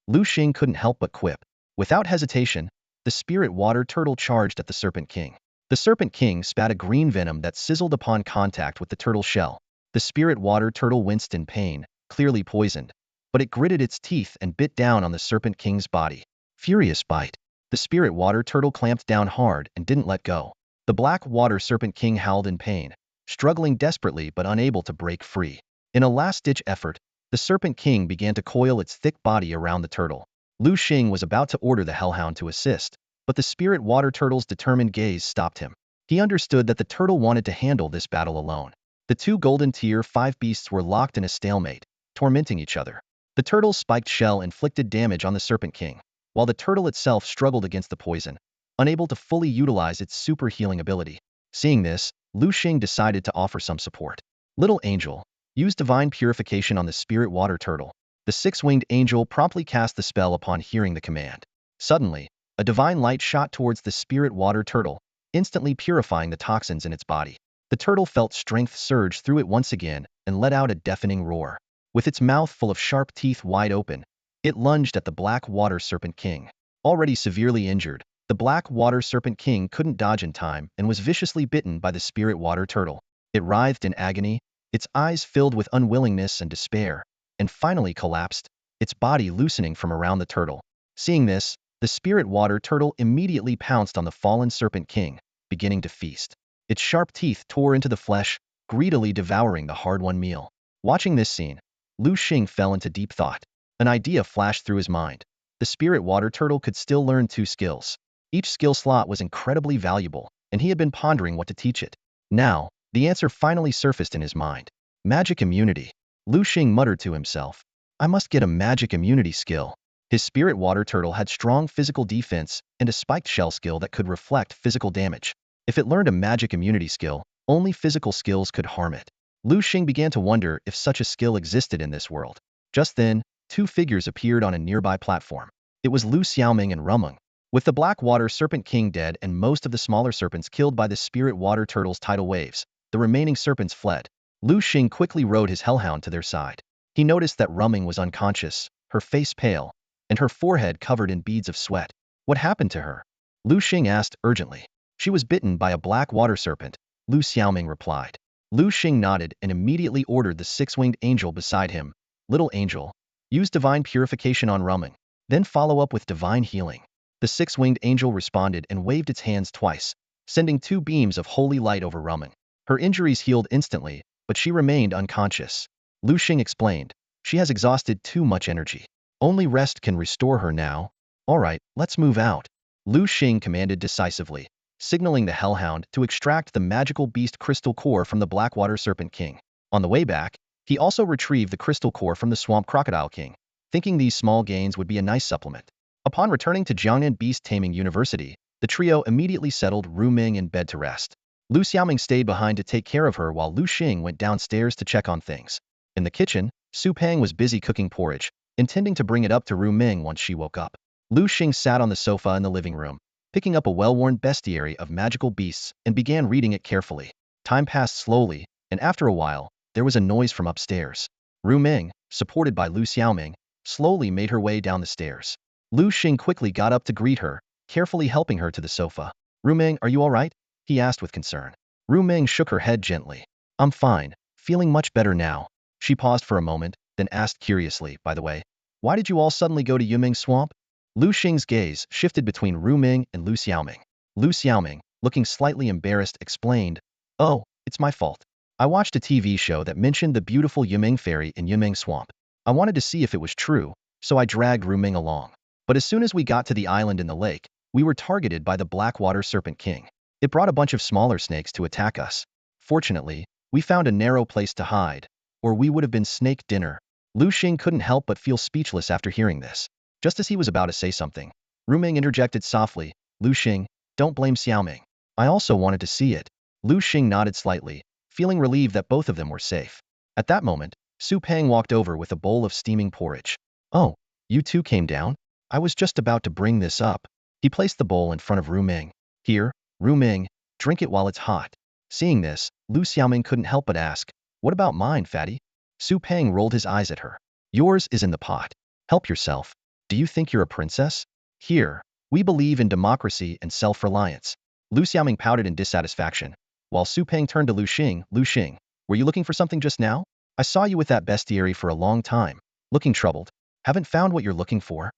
Liu Xing couldn't help but quip. Without hesitation, the spirit water turtle charged at the Serpent King. The Serpent King spat a green venom that sizzled upon contact with the turtle's shell. The spirit water turtle winced in pain, clearly poisoned, but it gritted its teeth and bit down on the Serpent King's body. Furious bite. The spirit water turtle clamped down hard and didn't let go. The Black Water Serpent King howled in pain, struggling desperately but unable to break free. In a last-ditch effort, the Serpent King began to coil its thick body around the turtle. Liu Xing was about to order the hellhound to assist, but the spirit water turtle's determined gaze stopped him. He understood that the turtle wanted to handle this battle alone. The two golden tier 5 beasts were locked in a stalemate, tormenting each other. The turtle's spiked shell inflicted damage on the Serpent King, while the turtle itself struggled against the poison, unable to fully utilize its super healing ability. Seeing this, Liu Xing decided to offer some support. "Little angel, use divine purification on the spirit water turtle." The six-winged angel promptly cast the spell upon hearing the command. Suddenly, a divine light shot towards the spirit water turtle, instantly purifying the toxins in its body. The turtle felt strength surge through it once again and let out a deafening roar. With its mouth full of sharp teeth wide open, it lunged at the Black Water Serpent King. Already severely injured, the Black Water Serpent King couldn't dodge in time and was viciously bitten by the spirit water turtle. It writhed in agony, its eyes filled with unwillingness and despair, and finally collapsed, its body loosening from around the turtle. Seeing this, the spirit water turtle immediately pounced on the fallen Serpent King, beginning to feast. Its sharp teeth tore into the flesh, greedily devouring the hard-won meal. Watching this scene, Liu Xing fell into deep thought. An idea flashed through his mind. The spirit water turtle could still learn 2 skills. Each skill slot was incredibly valuable, and he had been pondering what to teach it. Now, the answer finally surfaced in his mind. Magic immunity. Liu Xing muttered to himself. I must get a magic immunity skill. His spirit water turtle had strong physical defense and a spiked shell skill that could reflect physical damage. If it learned a magic immunity skill, only physical skills could harm it. Liu Xing began to wonder if such a skill existed in this world. Just then, 2 figures appeared on a nearby platform. It was Liu Xiaoming and Rumeng. With the Black Water Serpent King dead and most of the smaller serpents killed by the spirit water turtle's tidal waves, the remaining serpents fled. Liu Xing quickly rode his hellhound to their side. He noticed that Rumeng was unconscious, her face pale, and her forehead covered in beads of sweat. What happened to her? Liu Xing asked urgently. She was bitten by a black water serpent, Liu Xiaoming replied. Liu Xing nodded and immediately ordered the 6-winged angel beside him. Little angel, use divine purification on Rumeng, then follow up with divine healing. The 6-winged angel responded and waved its hands twice, sending 2 beams of holy light over Rumeng. Her injuries healed instantly, but she remained unconscious. Liu Xing explained. She has exhausted too much energy. Only rest can restore her now. All right, let's move out. Liu Xing commanded decisively, signaling the hellhound to extract the magical beast crystal core from the Blackwater Serpent King. On the way back, he also retrieved the crystal core from the Swamp Crocodile King, thinking these small gains would be a nice supplement. Upon returning to Jiangnan Beast-Taming University, the trio immediately settled Rumeng in bed to rest. Liu Xiaoming stayed behind to take care of her while Liu Xing went downstairs to check on things. In the kitchen, Su Peng was busy cooking porridge, intending to bring it up to Rumeng once she woke up. Liu Xing sat on the sofa in the living room, picking up a well-worn bestiary of magical beasts and began reading it carefully. Time passed slowly, and after a while, there was a noise from upstairs. Rumeng, supported by Liu Xiaoming, slowly made her way down the stairs. Liu Xing quickly got up to greet her, carefully helping her to the sofa. Rumeng, are you all right? He asked with concern. Rumeng shook her head gently. I'm fine, feeling much better now. She paused for a moment, then asked curiously, by the way, why did you all suddenly go to Yumeng Swamp? Liu Xing's gaze shifted between Rumeng and Liu Xiaoming. Liu Xiaoming, looking slightly embarrassed, explained, oh, it's my fault. I watched a TV show that mentioned the beautiful Yumeng fairy in Yumeng Swamp. I wanted to see if it was true, so I dragged Rumeng along. But as soon as we got to the island in the lake, we were targeted by the Blackwater Serpent King. It brought a bunch of smaller snakes to attack us. Fortunately, we found a narrow place to hide, or we would have been snake dinner. Liu Xing couldn't help but feel speechless after hearing this. Just as he was about to say something, Rumeng interjected softly, Liu Xing, don't blame Xiaoming. I also wanted to see it. Liu Xing nodded slightly, feeling relieved that both of them were safe. At that moment, Su Peng walked over with a bowl of steaming porridge. Oh, you two came down? I was just about to bring this up. He placed the bowl in front of Rumeng. Here, Rumeng, drink it while it's hot. Seeing this, Liu Xiaoming couldn't help but ask, what about mine, fatty? Su Peng rolled his eyes at her. Yours is in the pot. Help yourself. Do you think you're a princess? Here, we believe in democracy and self-reliance. Liu Xiaoming pouted in dissatisfaction, while Su Peng turned to Liu Xing, were you looking for something just now? I saw you with that bestiary for a long time, looking troubled. Haven't found what you're looking for?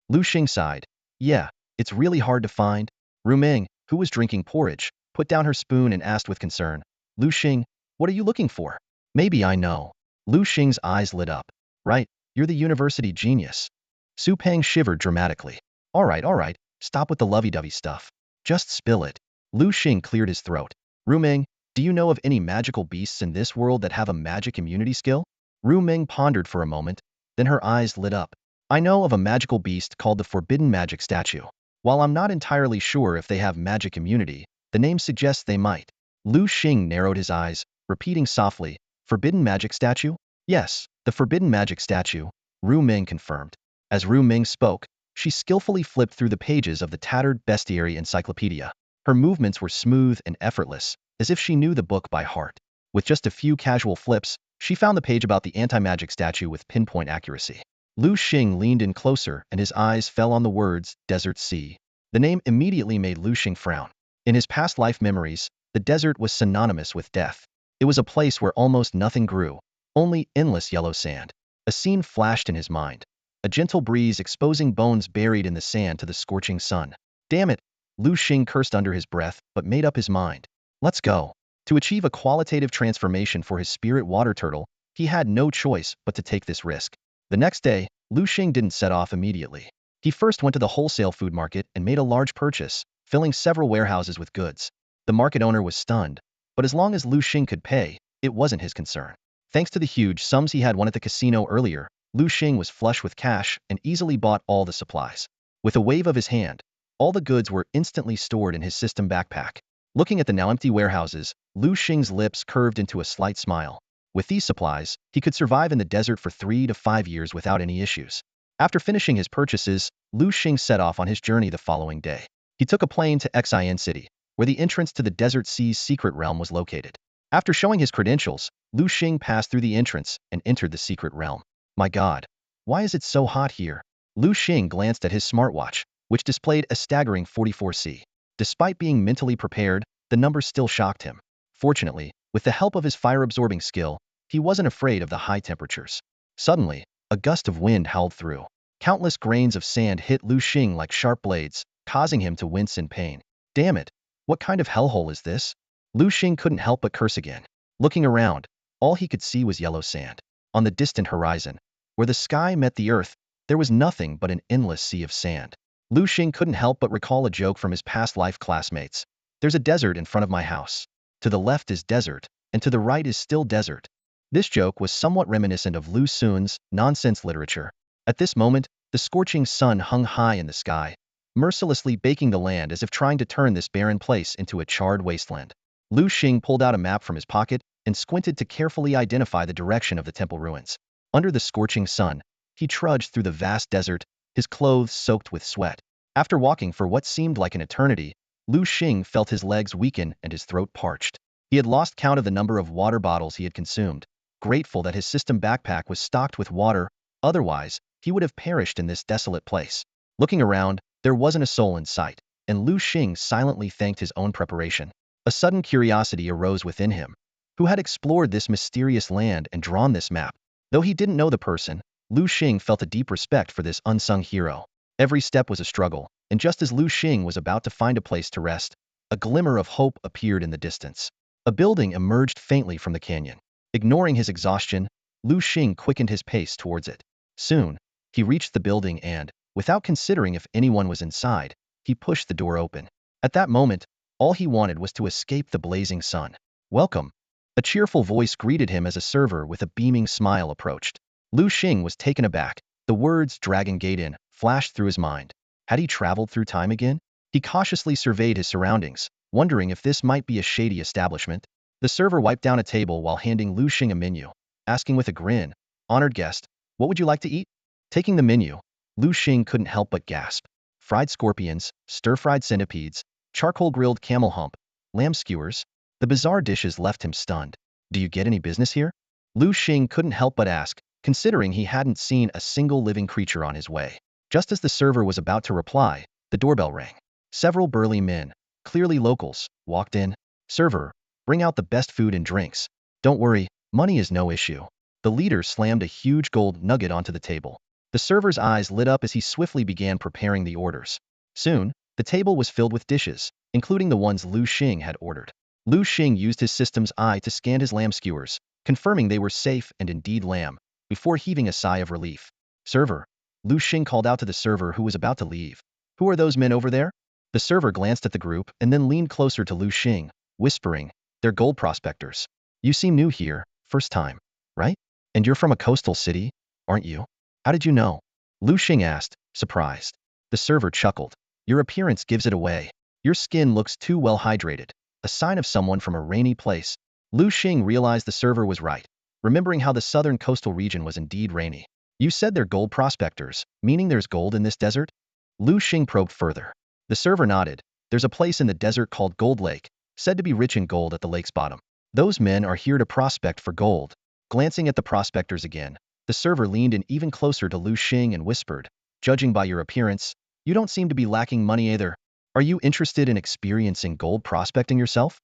Liu Xing sighed. Yeah, it's really hard to find. Rumeng, who was drinking porridge, put down her spoon and asked with concern, Liu Xing, what are you looking for? Maybe I know. Liu Xing's eyes lit up. Right, you're the university genius. Su Peng shivered dramatically. All right, stop with the lovey-dovey stuff. Just spill it. Liu Xing cleared his throat. Rumeng, do you know of any magical beasts in this world that have a magic immunity skill? Rumeng pondered for a moment, then her eyes lit up. I know of a magical beast called the Forbidden Magic Statue. While I'm not entirely sure if they have magic immunity, the name suggests they might. Liu Xing narrowed his eyes, repeating softly, Forbidden Magic Statue? Yes, the Forbidden Magic Statue, Rumeng confirmed. As Rumeng spoke, she skillfully flipped through the pages of the tattered bestiary encyclopedia. Her movements were smooth and effortless, as if she knew the book by heart. With just a few casual flips, she found the page about the anti-magic statue with pinpoint accuracy. Liu Xing leaned in closer and his eyes fell on the words, Desert Sea. The name immediately made Liu Xing frown. In his past life memories, the desert was synonymous with death. It was a place where almost nothing grew, only endless yellow sand. A scene flashed in his mind. A gentle breeze exposing bones buried in the sand to the scorching sun. Damn it! Liu Xing cursed under his breath, but made up his mind. Let's go. To achieve a qualitative transformation for his spirit water turtle, He had no choice but to take this risk. The next day, Liu Xing didn't set off immediately. He first went to the wholesale food market and made a large purchase, filling several warehouses with goods. The market owner was stunned, but as long as Liu Xing could pay, it wasn't his concern. Thanks to the huge sums he had won at the casino earlier, Liu Xing was flush with cash and easily bought all the supplies. With a wave of his hand, all the goods were instantly stored in his system backpack. Looking at the now empty warehouses, Liu Xing's lips curved into a slight smile. With these supplies, he could survive in the desert for 3 to 5 years without any issues. After finishing his purchases, Liu Xing set off on his journey the following day. He took a plane to Xin City, where the entrance to the Desert Sea's secret realm was located. After showing his credentials, Liu Xing passed through the entrance and entered the secret realm. My God, why is it so hot here? Liu Xing glanced at his smartwatch, which displayed a staggering 44°C. Despite being mentally prepared, the number still shocked him. Fortunately, with the help of his fire-absorbing skill, he wasn't afraid of the high temperatures. Suddenly, a gust of wind howled through. Countless grains of sand hit Liu Xing like sharp blades, causing him to wince in pain. Damn it! What kind of hellhole is this? Liu Xing couldn't help but curse again. Looking around, all he could see was yellow sand. On the distant horizon, where the sky met the earth, there was nothing but an endless sea of sand. Liu Xing couldn't help but recall a joke from his past life classmates. There's a desert in front of my house. To the left is desert, and to the right is still desert. This joke was somewhat reminiscent of Liu Xun's nonsense literature. At this moment, the scorching sun hung high in the sky, mercilessly baking the land as if trying to turn this barren place into a charred wasteland. Liu Xing pulled out a map from his pocket and squinted to carefully identify the direction of the temple ruins. Under the scorching sun, he trudged through the vast desert, his clothes soaked with sweat. After walking for what seemed like an eternity, Liu Xing felt his legs weaken and his throat parched. He had lost count of the number of water bottles he had consumed, grateful that his system backpack was stocked with water, otherwise, he would have perished in this desolate place. Looking around, there wasn't a soul in sight, and Liu Xing silently thanked his own preparation. A sudden curiosity arose within him. Who had explored this mysterious land and drawn this map? Though he didn't know the person, Liu Xing felt a deep respect for this unsung hero. Every step was a struggle, and just as Liu Xing was about to find a place to rest, a glimmer of hope appeared in the distance. A building emerged faintly from the canyon. Ignoring his exhaustion, Liu Xing quickened his pace towards it. Soon, he reached the building and, without considering if anyone was inside, he pushed the door open. At that moment, all he wanted was to escape the blazing sun. Welcome. A cheerful voice greeted him as a server with a beaming smile approached. Liu Xing was taken aback. The words "Dragon Gate Inn" flashed through his mind. Had he traveled through time again? He cautiously surveyed his surroundings, wondering if this might be a shady establishment. The server wiped down a table while handing Liu Xing a menu, asking with a grin, "Honored guest, what would you like to eat?" Taking the menu, Liu Xing couldn't help but gasp. Fried scorpions, stir-fried centipedes, charcoal-grilled camel hump, lamb skewers. The bizarre dishes left him stunned. Do you get any business here? Liu Xing couldn't help but ask, considering he hadn't seen a single living creature on his way. Just as the server was about to reply, the doorbell rang. Several burly men, clearly locals, walked in. "Server, bring out the best food and drinks. Don't worry, money is no issue." The leader slammed a huge gold nugget onto the table. The server's eyes lit up as he swiftly began preparing the orders. Soon, the table was filled with dishes, including the ones Liu Xing had ordered. Liu Xing used his system's eye to scan his lamb skewers, confirming they were safe and indeed lamb, before heaving a sigh of relief. "Server," Liu Xing called out to the server who was about to leave. "Who are those men over there?" The server glanced at the group and then leaned closer to Liu Xing, whispering, "They're gold prospectors. You seem new here, first time, right? And you're from a coastal city, aren't you? How did you know?" Liu Xing asked, surprised. The server chuckled. "Your appearance gives it away. Your skin looks too well hydrated, a sign of someone from a rainy place." Liu Xing realized the server was right, remembering how the southern coastal region was indeed rainy. "You said they're gold prospectors, meaning there's gold in this desert?" Liu Xing probed further. The server nodded. "There's a place in the desert called Gold Lake, said to be rich in gold at the lake's bottom. Those men are here to prospect for gold." Glancing at the prospectors again, the server leaned in even closer to Liu Xing and whispered, "Judging by your appearance, you don't seem to be lacking money either. Are you interested in experiencing gold prospecting yourself?"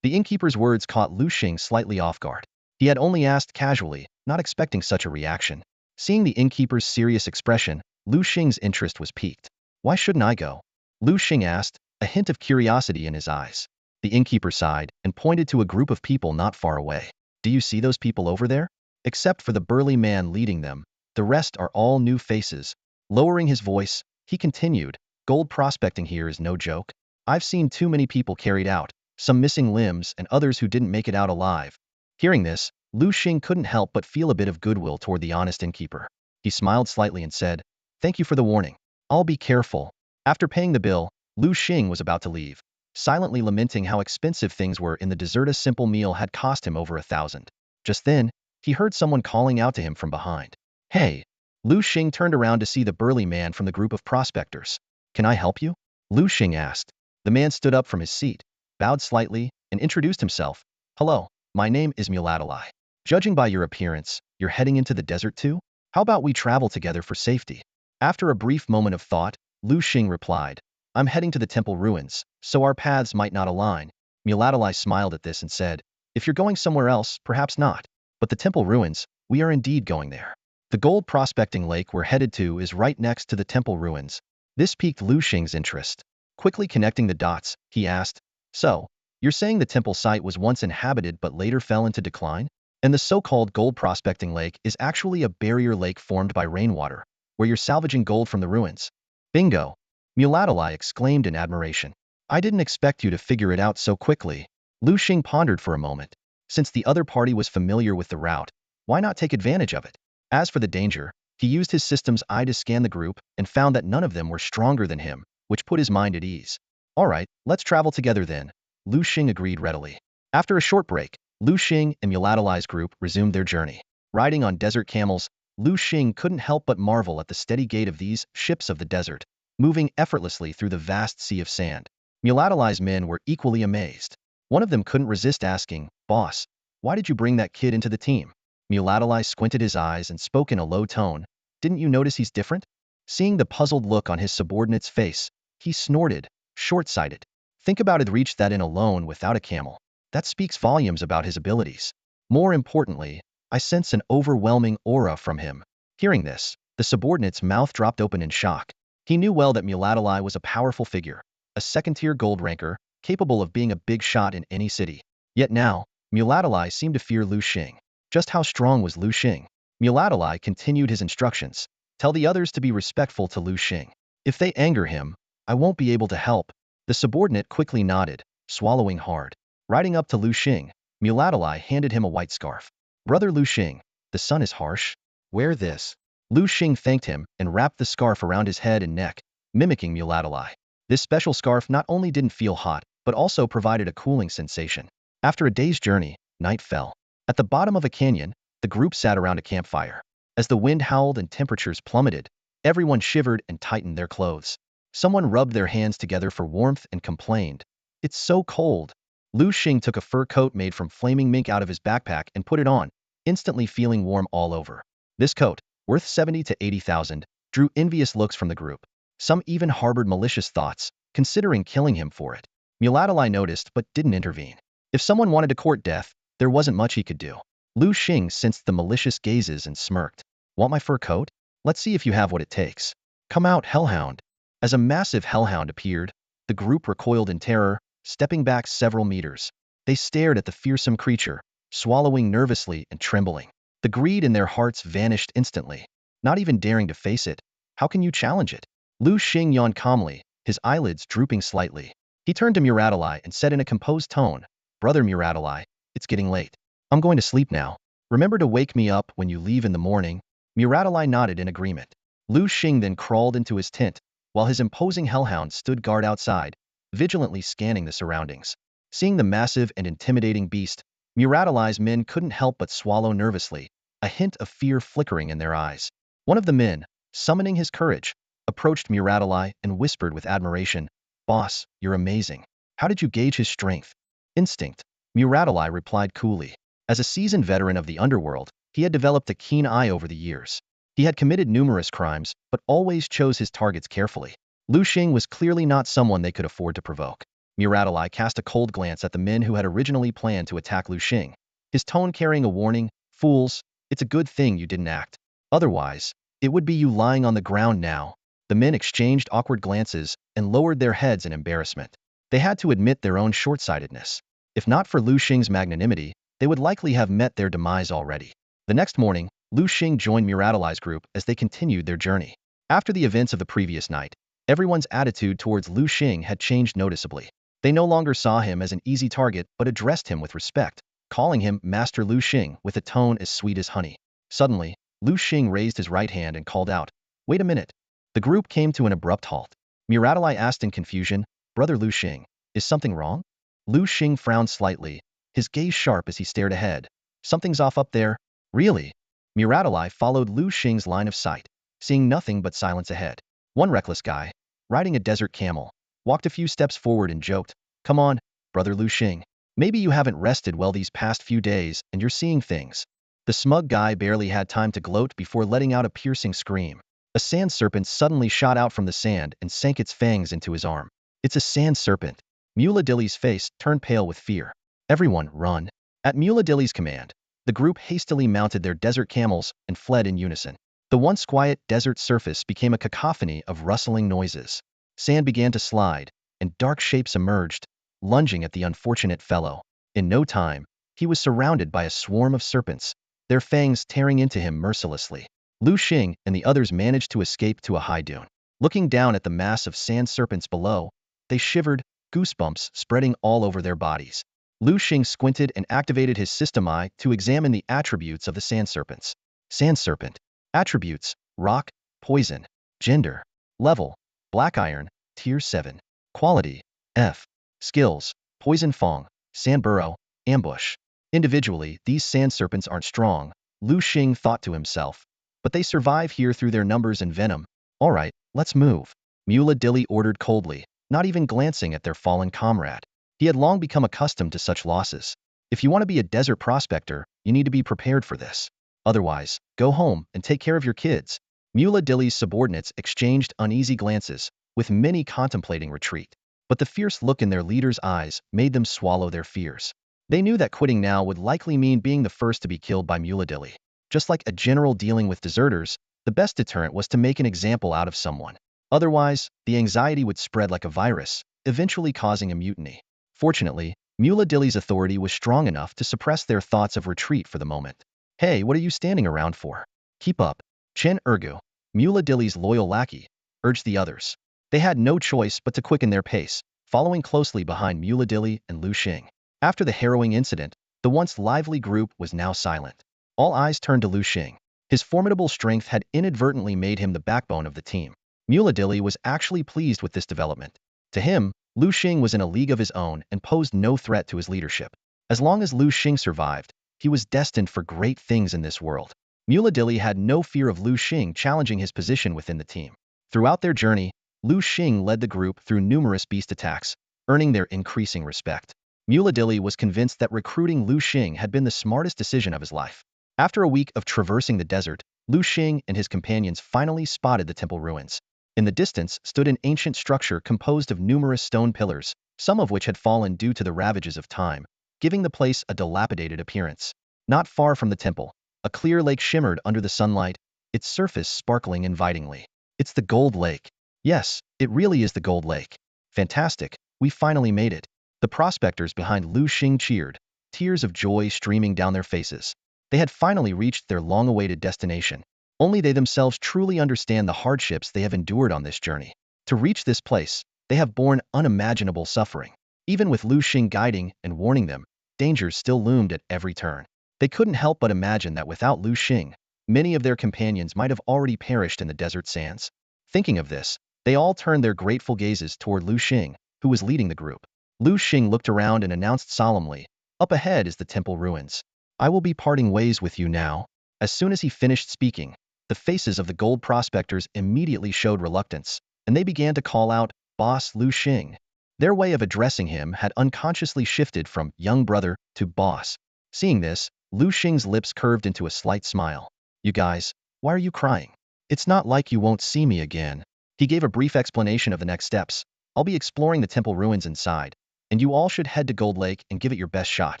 The innkeeper's words caught Liu Xing slightly off guard. He had only asked casually, not expecting such a reaction. Seeing the innkeeper's serious expression, Liu Xing's interest was piqued. "Why shouldn't I go?" Liu Xing asked, a hint of curiosity in his eyes. The innkeeper sighed and pointed to a group of people not far away. "Do you see those people over there? Except for the burly man leading them, the rest are all new faces. Lowering his voice, he continued, gold prospecting here is no joke. I've seen too many people carried out, some missing limbs and others who didn't make it out alive. Hearing this, Liu Xing couldn't help but feel a bit of goodwill toward the honest innkeeper. He smiled slightly and said, "Thank you for the warning. I'll be careful." After paying the bill, Liu Xing was about to leave, silently lamenting how expensive things were in the desert. A simple meal had cost him over 1,000. Just then, he heard someone calling out to him from behind. "Hey!" Liu Xing turned around to see the burly man from the group of prospectors. "Can I help you?" Liu Xing asked. The man stood up from his seat, bowed slightly, and introduced himself. "Hello, my name is Mulatali. Judging by your appearance, you're heading into the desert too? How about we travel together for safety?" After a brief moment of thought, Liu Xing replied, "I'm heading to the temple ruins, so our paths might not align." Mulatali smiled at this and said, "If you're going somewhere else, perhaps not. But the temple ruins, we are indeed going there. The gold prospecting lake we're headed to is right next to the temple ruins." This piqued Liu Xing's interest. Quickly connecting the dots, he asked, "So, you're saying the temple site was once inhabited but later fell into decline? And the so-called gold prospecting lake is actually a barrier lake formed by rainwater, where you're salvaging gold from the ruins?" "Bingo!" Mulatali exclaimed in admiration. "I didn't expect you to figure it out so quickly." Liu Xing pondered for a moment. Since the other party was familiar with the route, why not take advantage of it? As for the danger, he used his system's eye to scan the group and found that none of them were stronger than him, which put his mind at ease. "All right, let's travel together then," Liu Xing agreed readily. After a short break, Liu Xing and Mulatali's group resumed their journey. Riding on desert camels, Liu Xing couldn't help but marvel at the steady gait of these ships of the desert, moving effortlessly through the vast sea of sand. Mulatali's men were equally amazed. One of them couldn't resist asking, "Boss, why did you bring that kid into the team?" Mulatali squinted his eyes and spoke in a low tone, "Didn't you notice he's different?" Seeing the puzzled look on his subordinate's face, he snorted, "Short-sighted. Think about it, reached that in alone without a camel. That speaks volumes about his abilities. More importantly, I sense an overwhelming aura from him." Hearing this, the subordinate's mouth dropped open in shock. He knew well that Mulatali was a powerful figure, a second-tier gold ranker, capable of being a big shot in any city. Yet now, Mulatali seemed to fear Liu Xing. Just how strong was Liu Xing? Mulatali continued his instructions. "Tell the others to be respectful to Liu Xing. If they anger him, I won't be able to help." The subordinate quickly nodded, swallowing hard. Riding up to Liu Xing, Mulatali handed him a white scarf. "Brother Liu Xing, the sun is harsh. Wear this." Liu Xing thanked him and wrapped the scarf around his head and neck, mimicking Mulatali. This special scarf not only didn't feel hot, but also provided a cooling sensation. After a day's journey, night fell. At the bottom of a canyon, the group sat around a campfire. As the wind howled and temperatures plummeted, everyone shivered and tightened their clothes. Someone rubbed their hands together for warmth and complained, "It's so cold." Liu Xing took a fur coat made from flaming mink out of his backpack and put it on, instantly feeling warm all over. This coat, worth 70 to 80,000, drew envious looks from the group. Some even harbored malicious thoughts, considering killing him for it. Mulatali noticed but didn't intervene. If someone wanted to court death, there wasn't much he could do. Liu Xing sensed the malicious gazes and smirked. "Want my fur coat? Let's see if you have what it takes. Come out, hellhound." As a massive hellhound appeared, the group recoiled in terror, stepping back several meters. They stared at the fearsome creature, swallowing nervously and trembling. The greed in their hearts vanished instantly. Not even daring to face it, how can you challenge it? Liu Xing yawned calmly, his eyelids drooping slightly. He turned to Muratali and said in a composed tone, "Brother Muratali, it's getting late. I'm going to sleep now. Remember to wake me up when you leave in the morning." Muratali nodded in agreement. Liu Xing then crawled into his tent, while his imposing hellhound stood guard outside, vigilantly scanning the surroundings. Seeing the massive and intimidating beast, Muratali's men couldn't help but swallow nervously, a hint of fear flickering in their eyes. One of the men, summoning his courage, approached Muratali and whispered with admiration, "Boss, you're amazing. How did you gauge his strength?" "Instinct," Muratali replied coolly. As a seasoned veteran of the underworld, he had developed a keen eye over the years. He had committed numerous crimes, but always chose his targets carefully. Liu Xing was clearly not someone they could afford to provoke. Muratali cast a cold glance at the men who had originally planned to attack Liu Xing, his tone carrying a warning, "Fools, it's a good thing you didn't act. Otherwise, it would be you lying on the ground now." The men exchanged awkward glances and lowered their heads in embarrassment. They had to admit their own short-sightedness. If not for Liu Xing's magnanimity, they would likely have met their demise already. The next morning, Liu Xing joined Muradili's group as they continued their journey. After the events of the previous night, everyone's attitude towards Liu Xing had changed noticeably. They no longer saw him as an easy target but addressed him with respect, calling him Master Liu Xing with a tone as sweet as honey. Suddenly, Liu Xing raised his right hand and called out, "Wait a minute." The group came to an abrupt halt. Muradili asked in confusion, "Brother Liu Xing, is something wrong?" Liu Xing frowned slightly, his gaze sharp as he stared ahead. "Something's off up there." "Really?" Muradili followed Liu Xing's line of sight, seeing nothing but silence ahead. One reckless guy, riding a desert camel, walked a few steps forward and joked, "Come on, Brother Liu Xing. Maybe you haven't rested well these past few days and you're seeing things." The smug guy barely had time to gloat before letting out a piercing scream. A sand serpent suddenly shot out from the sand and sank its fangs into his arm. "It's a sand serpent." Muladili's face turned pale with fear. "Everyone, run." At Muladili's command, the group hastily mounted their desert camels and fled in unison. The once quiet desert surface became a cacophony of rustling noises. Sand began to slide, and dark shapes emerged, lunging at the unfortunate fellow. In no time, he was surrounded by a swarm of serpents, their fangs tearing into him mercilessly. Liu Xing and the others managed to escape to a high dune. Looking down at the mass of sand serpents below, they shivered, goosebumps spreading all over their bodies. Liu Xing squinted and activated his system eye to examine the attributes of the sand serpents. Sand serpent. Attributes: rock, poison. Gender: level, black iron, tier 7. Quality: F. Skills: poison fang, sand burrow, ambush. Individually, these sand serpents aren't strong, Liu Xing thought to himself, but they survive here through their numbers and venom. All right, let's move. Muladili ordered coldly, not even glancing at their fallen comrade. He had long become accustomed to such losses. If you want to be a desert prospector, you need to be prepared for this. Otherwise, go home and take care of your kids. Muladili's subordinates exchanged uneasy glances, with many contemplating retreat. But the fierce look in their leader's eyes made them swallow their fears. They knew that quitting now would likely mean being the first to be killed by Muladili. Just like a general dealing with deserters, the best deterrent was to make an example out of someone. Otherwise, the anxiety would spread like a virus, eventually causing a mutiny. Fortunately, Muladili's authority was strong enough to suppress their thoughts of retreat for the moment. "Hey, what are you standing around for? Keep up." Chen Ergu, Muladili's loyal lackey, urged the others. They had no choice but to quicken their pace, following closely behind Muladili and Liu Xing. After the harrowing incident, the once lively group was now silent. All eyes turned to Liu Xing. His formidable strength had inadvertently made him the backbone of the team. Muladili was actually pleased with this development. To him, Liu Xing was in a league of his own and posed no threat to his leadership. As long as Liu Xing survived, he was destined for great things in this world. Muladili had no fear of Liu Xing challenging his position within the team. Throughout their journey, Liu Xing led the group through numerous beast attacks, earning their increasing respect. Muladili was convinced that recruiting Liu Xing had been the smartest decision of his life. After a week of traversing the desert, Liu Xing and his companions finally spotted the temple ruins. In the distance stood an ancient structure composed of numerous stone pillars, some of which had fallen due to the ravages of time, giving the place a dilapidated appearance. Not far from the temple, a clear lake shimmered under the sunlight, its surface sparkling invitingly. "It's the Gold Lake." "Yes, it really is the Gold Lake." "Fantastic, we finally made it." The prospectors behind Liu Xing cheered, tears of joy streaming down their faces. They had finally reached their long-awaited destination. Only they themselves truly understand the hardships they have endured on this journey. To reach this place, they have borne unimaginable suffering. Even with Liu Xing guiding and warning them, dangers still loomed at every turn. They couldn't help but imagine that without Liu Xing, many of their companions might have already perished in the desert sands. Thinking of this, they all turned their grateful gazes toward Liu Xing, who was leading the group. Liu Xing looked around and announced solemnly, "Up ahead is the temple ruins. I will be parting ways with you now." As soon as he finished speaking, the faces of the gold prospectors immediately showed reluctance, and they began to call out, "Boss Liu Xing." Their way of addressing him had unconsciously shifted from young brother to boss. Seeing this, Liu Xing's lips curved into a slight smile. "You guys, why are you crying? It's not like you won't see me again." He gave a brief explanation of the next steps. "I'll be exploring the temple ruins inside, and you all should head to Gold Lake and give it your best shot.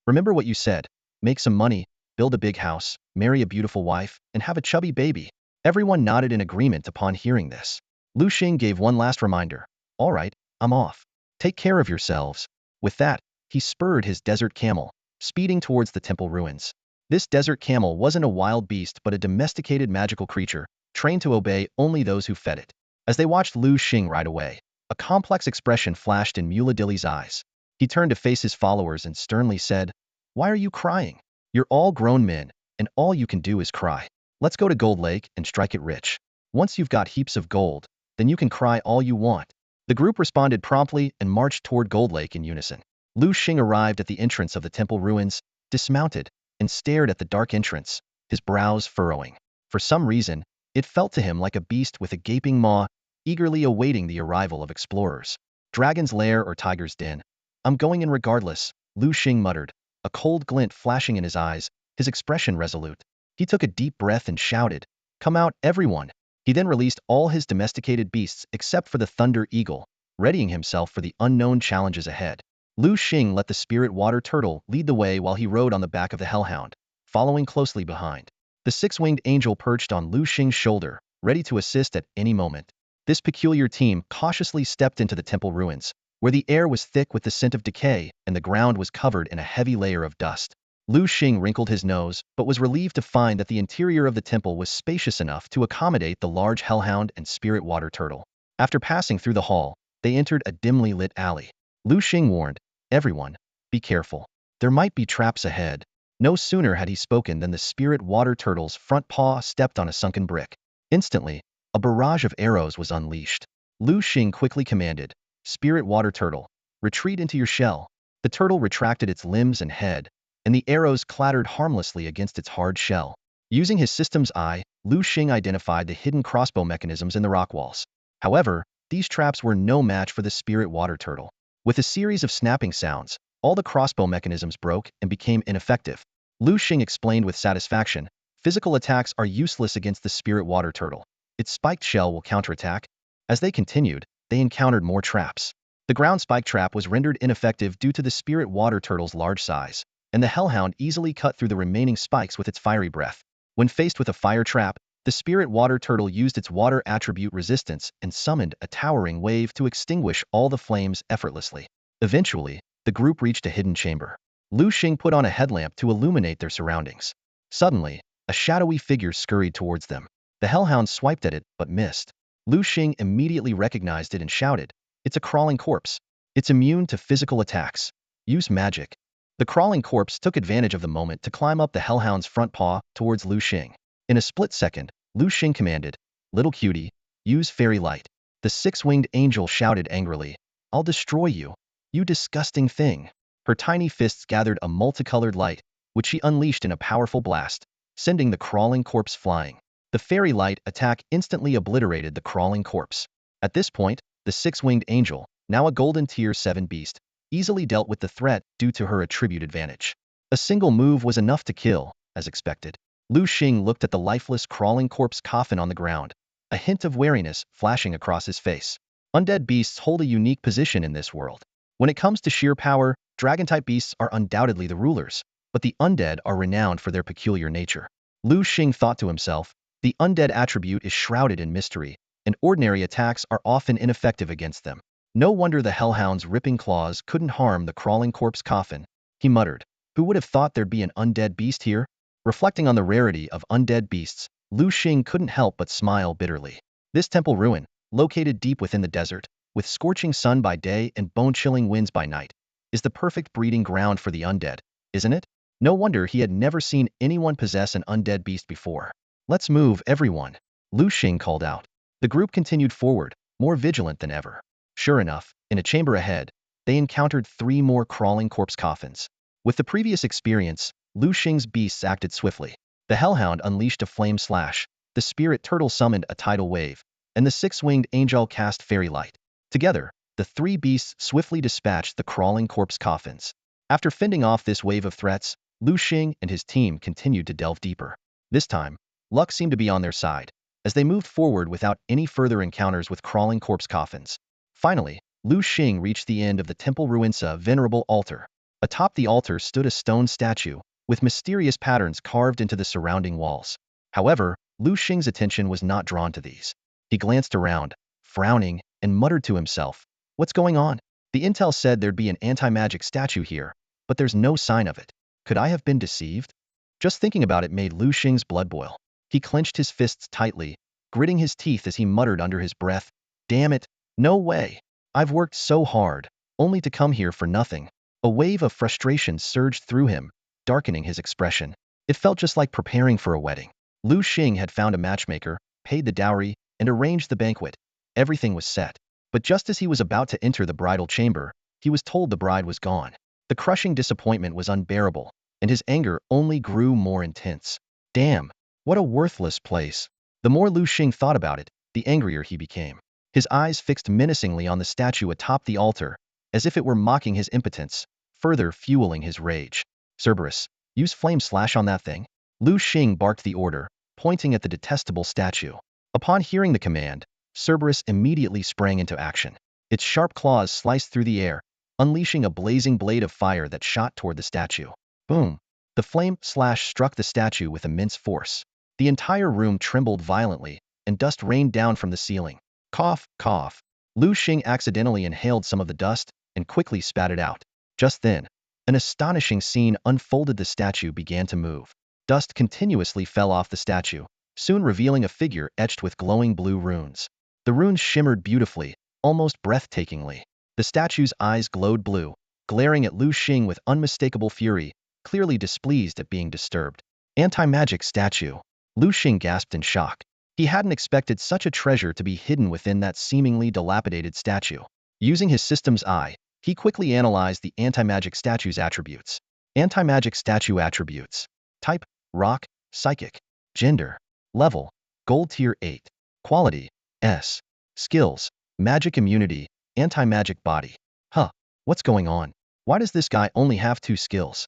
Remember what you said. Make some money, build a big house, marry a beautiful wife, and have a chubby baby." Everyone nodded in agreement upon hearing this. Liu Xing gave one last reminder. "All right, I'm off. Take care of yourselves." With that, he spurred his desert camel, speeding towards the temple ruins. This desert camel wasn't a wild beast but a domesticated magical creature, trained to obey only those who fed it. As they watched Liu Xing ride away, a complex expression flashed in Muladili's eyes. He turned to face his followers and sternly said, "Why are you crying? You're all grown men, and all you can do is cry. Let's go to Gold Lake and strike it rich. Once you've got heaps of gold, then you can cry all you want." The group responded promptly and marched toward Gold Lake in unison. Liu Xing arrived at the entrance of the temple ruins, dismounted, and stared at the dark entrance, his brows furrowing. For some reason, it felt to him like a beast with a gaping maw, eagerly awaiting the arrival of explorers. Dragon's lair or tiger's den. "I'm going in regardless," Liu Xing muttered, a cold glint flashing in his eyes, his expression resolute. He took a deep breath and shouted, "Come out, everyone!" He then released all his domesticated beasts except for the thunder eagle, readying himself for the unknown challenges ahead. Liu Xing let the spirit water turtle lead the way while he rode on the back of the hellhound, following closely behind. The six-winged angel perched on Liu Xing's shoulder, ready to assist at any moment. This peculiar team cautiously stepped into the temple ruins, where the air was thick with the scent of decay and the ground was covered in a heavy layer of dust. Liu Xing wrinkled his nose, but was relieved to find that the interior of the temple was spacious enough to accommodate the large hellhound and spirit water turtle. After passing through the hall, they entered a dimly lit alley. Liu Xing warned, "Everyone, be careful. There might be traps ahead." No sooner had he spoken than the spirit water turtle's front paw stepped on a sunken brick. Instantly, a barrage of arrows was unleashed. Liu Xing quickly commanded, "Spirit water turtle, retreat into your shell." The turtle retracted its limbs and head, and the arrows clattered harmlessly against its hard shell. Using his system's eye, Liu Xing identified the hidden crossbow mechanisms in the rock walls. However, these traps were no match for the spirit water turtle. With a series of snapping sounds, all the crossbow mechanisms broke and became ineffective. Liu Xing explained with satisfaction, "Physical attacks are useless against the spirit water turtle. Its spiked shell will counterattack." As they continued, they encountered more traps. The ground spike trap was rendered ineffective due to the spirit water turtle's large size, and the hellhound easily cut through the remaining spikes with its fiery breath. When faced with a fire trap, the spirit water turtle used its water attribute resistance and summoned a towering wave to extinguish all the flames effortlessly. Eventually, the group reached a hidden chamber. Liu Xing put on a headlamp to illuminate their surroundings. Suddenly, a shadowy figure scurried towards them. The hellhound swiped at it, but missed. Liu Xing immediately recognized it and shouted, "It's a crawling corpse. It's immune to physical attacks. Use magic." The crawling corpse took advantage of the moment to climb up the hellhound's front paw towards Liu Xing. In a split second, Liu Xing commanded, "Little cutie, use fairy light." The six-winged angel shouted angrily, "I'll destroy you, you disgusting thing." Her tiny fists gathered a multicolored light, which she unleashed in a powerful blast, sending the crawling corpse flying. The fairy light attack instantly obliterated the crawling corpse. At this point, the six-winged angel, now a golden tier 7 beast, easily dealt with the threat due to her attribute advantage. A single move was enough to kill, as expected. Liu Xing looked at the lifeless crawling corpse coffin on the ground, a hint of wariness flashing across his face. Undead beasts hold a unique position in this world. When it comes to sheer power, dragon-type beasts are undoubtedly the rulers, but the undead are renowned for their peculiar nature. Liu Xing thought to himself, the undead attribute is shrouded in mystery, and ordinary attacks are often ineffective against them. No wonder the hellhound's ripping claws couldn't harm the crawling corpse coffin. He muttered, "Who would have thought there'd be an undead beast here?" Reflecting on the rarity of undead beasts, Liu Xing couldn't help but smile bitterly. This temple ruin, located deep within the desert, with scorching sun by day and bone-chilling winds by night, is the perfect breeding ground for the undead, isn't it? No wonder he had never seen anyone possess an undead beast before. "Let's move, everyone," Liu Xing called out. The group continued forward, more vigilant than ever. Sure enough, in a chamber ahead, they encountered 3 more crawling corpse coffins. With the previous experience, Liu Xing's beasts acted swiftly. The hellhound unleashed a flame slash, the spirit turtle summoned a tidal wave, and the six-winged angel cast fairy light. Together, the 3 beasts swiftly dispatched the crawling corpse coffins. After fending off this wave of threats, Liu Xing and his team continued to delve deeper. This time, luck seemed to be on their side, as they moved forward without any further encounters with crawling corpse coffins. Finally, Liu Xing reached the end of the temple ruin's venerable altar. Atop the altar stood a stone statue, with mysterious patterns carved into the surrounding walls. However, Liu Xing's attention was not drawn to these. He glanced around, frowning, and muttered to himself, "What's going on? The intel said there'd be an anti-magic statue here, but there's no sign of it. Could I have been deceived?" Just thinking about it made Liu Xing's blood boil. He clenched his fists tightly, gritting his teeth as he muttered under his breath, "Damn it, no way. I've worked so hard, only to come here for nothing." A wave of frustration surged through him, darkening his expression. It felt just like preparing for a wedding. Liu Xing had found a matchmaker, paid the dowry, and arranged the banquet. Everything was set. But just as he was about to enter the bridal chamber, he was told the bride was gone. The crushing disappointment was unbearable, and his anger only grew more intense. Damn, what a worthless place. The more Liu Xing thought about it, the angrier he became. His eyes fixed menacingly on the statue atop the altar, as if it were mocking his impotence, further fueling his rage. Cerberus, use flame slash on that thing. Liu Xing barked the order, pointing at the detestable statue. Upon hearing the command, Cerberus immediately sprang into action. Its sharp claws sliced through the air, unleashing a blazing blade of fire that shot toward the statue. Boom! The flame slash struck the statue with immense force. The entire room trembled violently, and dust rained down from the ceiling. Cough, cough. Liu Xing accidentally inhaled some of the dust and quickly spat it out. Just then, an astonishing scene unfolded. The statue began to move. Dust continuously fell off the statue, soon revealing a figure etched with glowing blue runes. The runes shimmered beautifully, almost breathtakingly. The statue's eyes glowed blue, glaring at Liu Xing with unmistakable fury, clearly displeased at being disturbed. Anti-magic statue. Liu Xing gasped in shock. He hadn't expected such a treasure to be hidden within that seemingly dilapidated statue. Using his system's eye, he quickly analyzed the anti-magic statue's attributes. Anti-magic statue attributes. Type, rock, psychic. Gender, level, gold tier 8. Quality, S. Skills, magic immunity, anti-magic body. Huh, what's going on? Why does this guy only have 2 skills?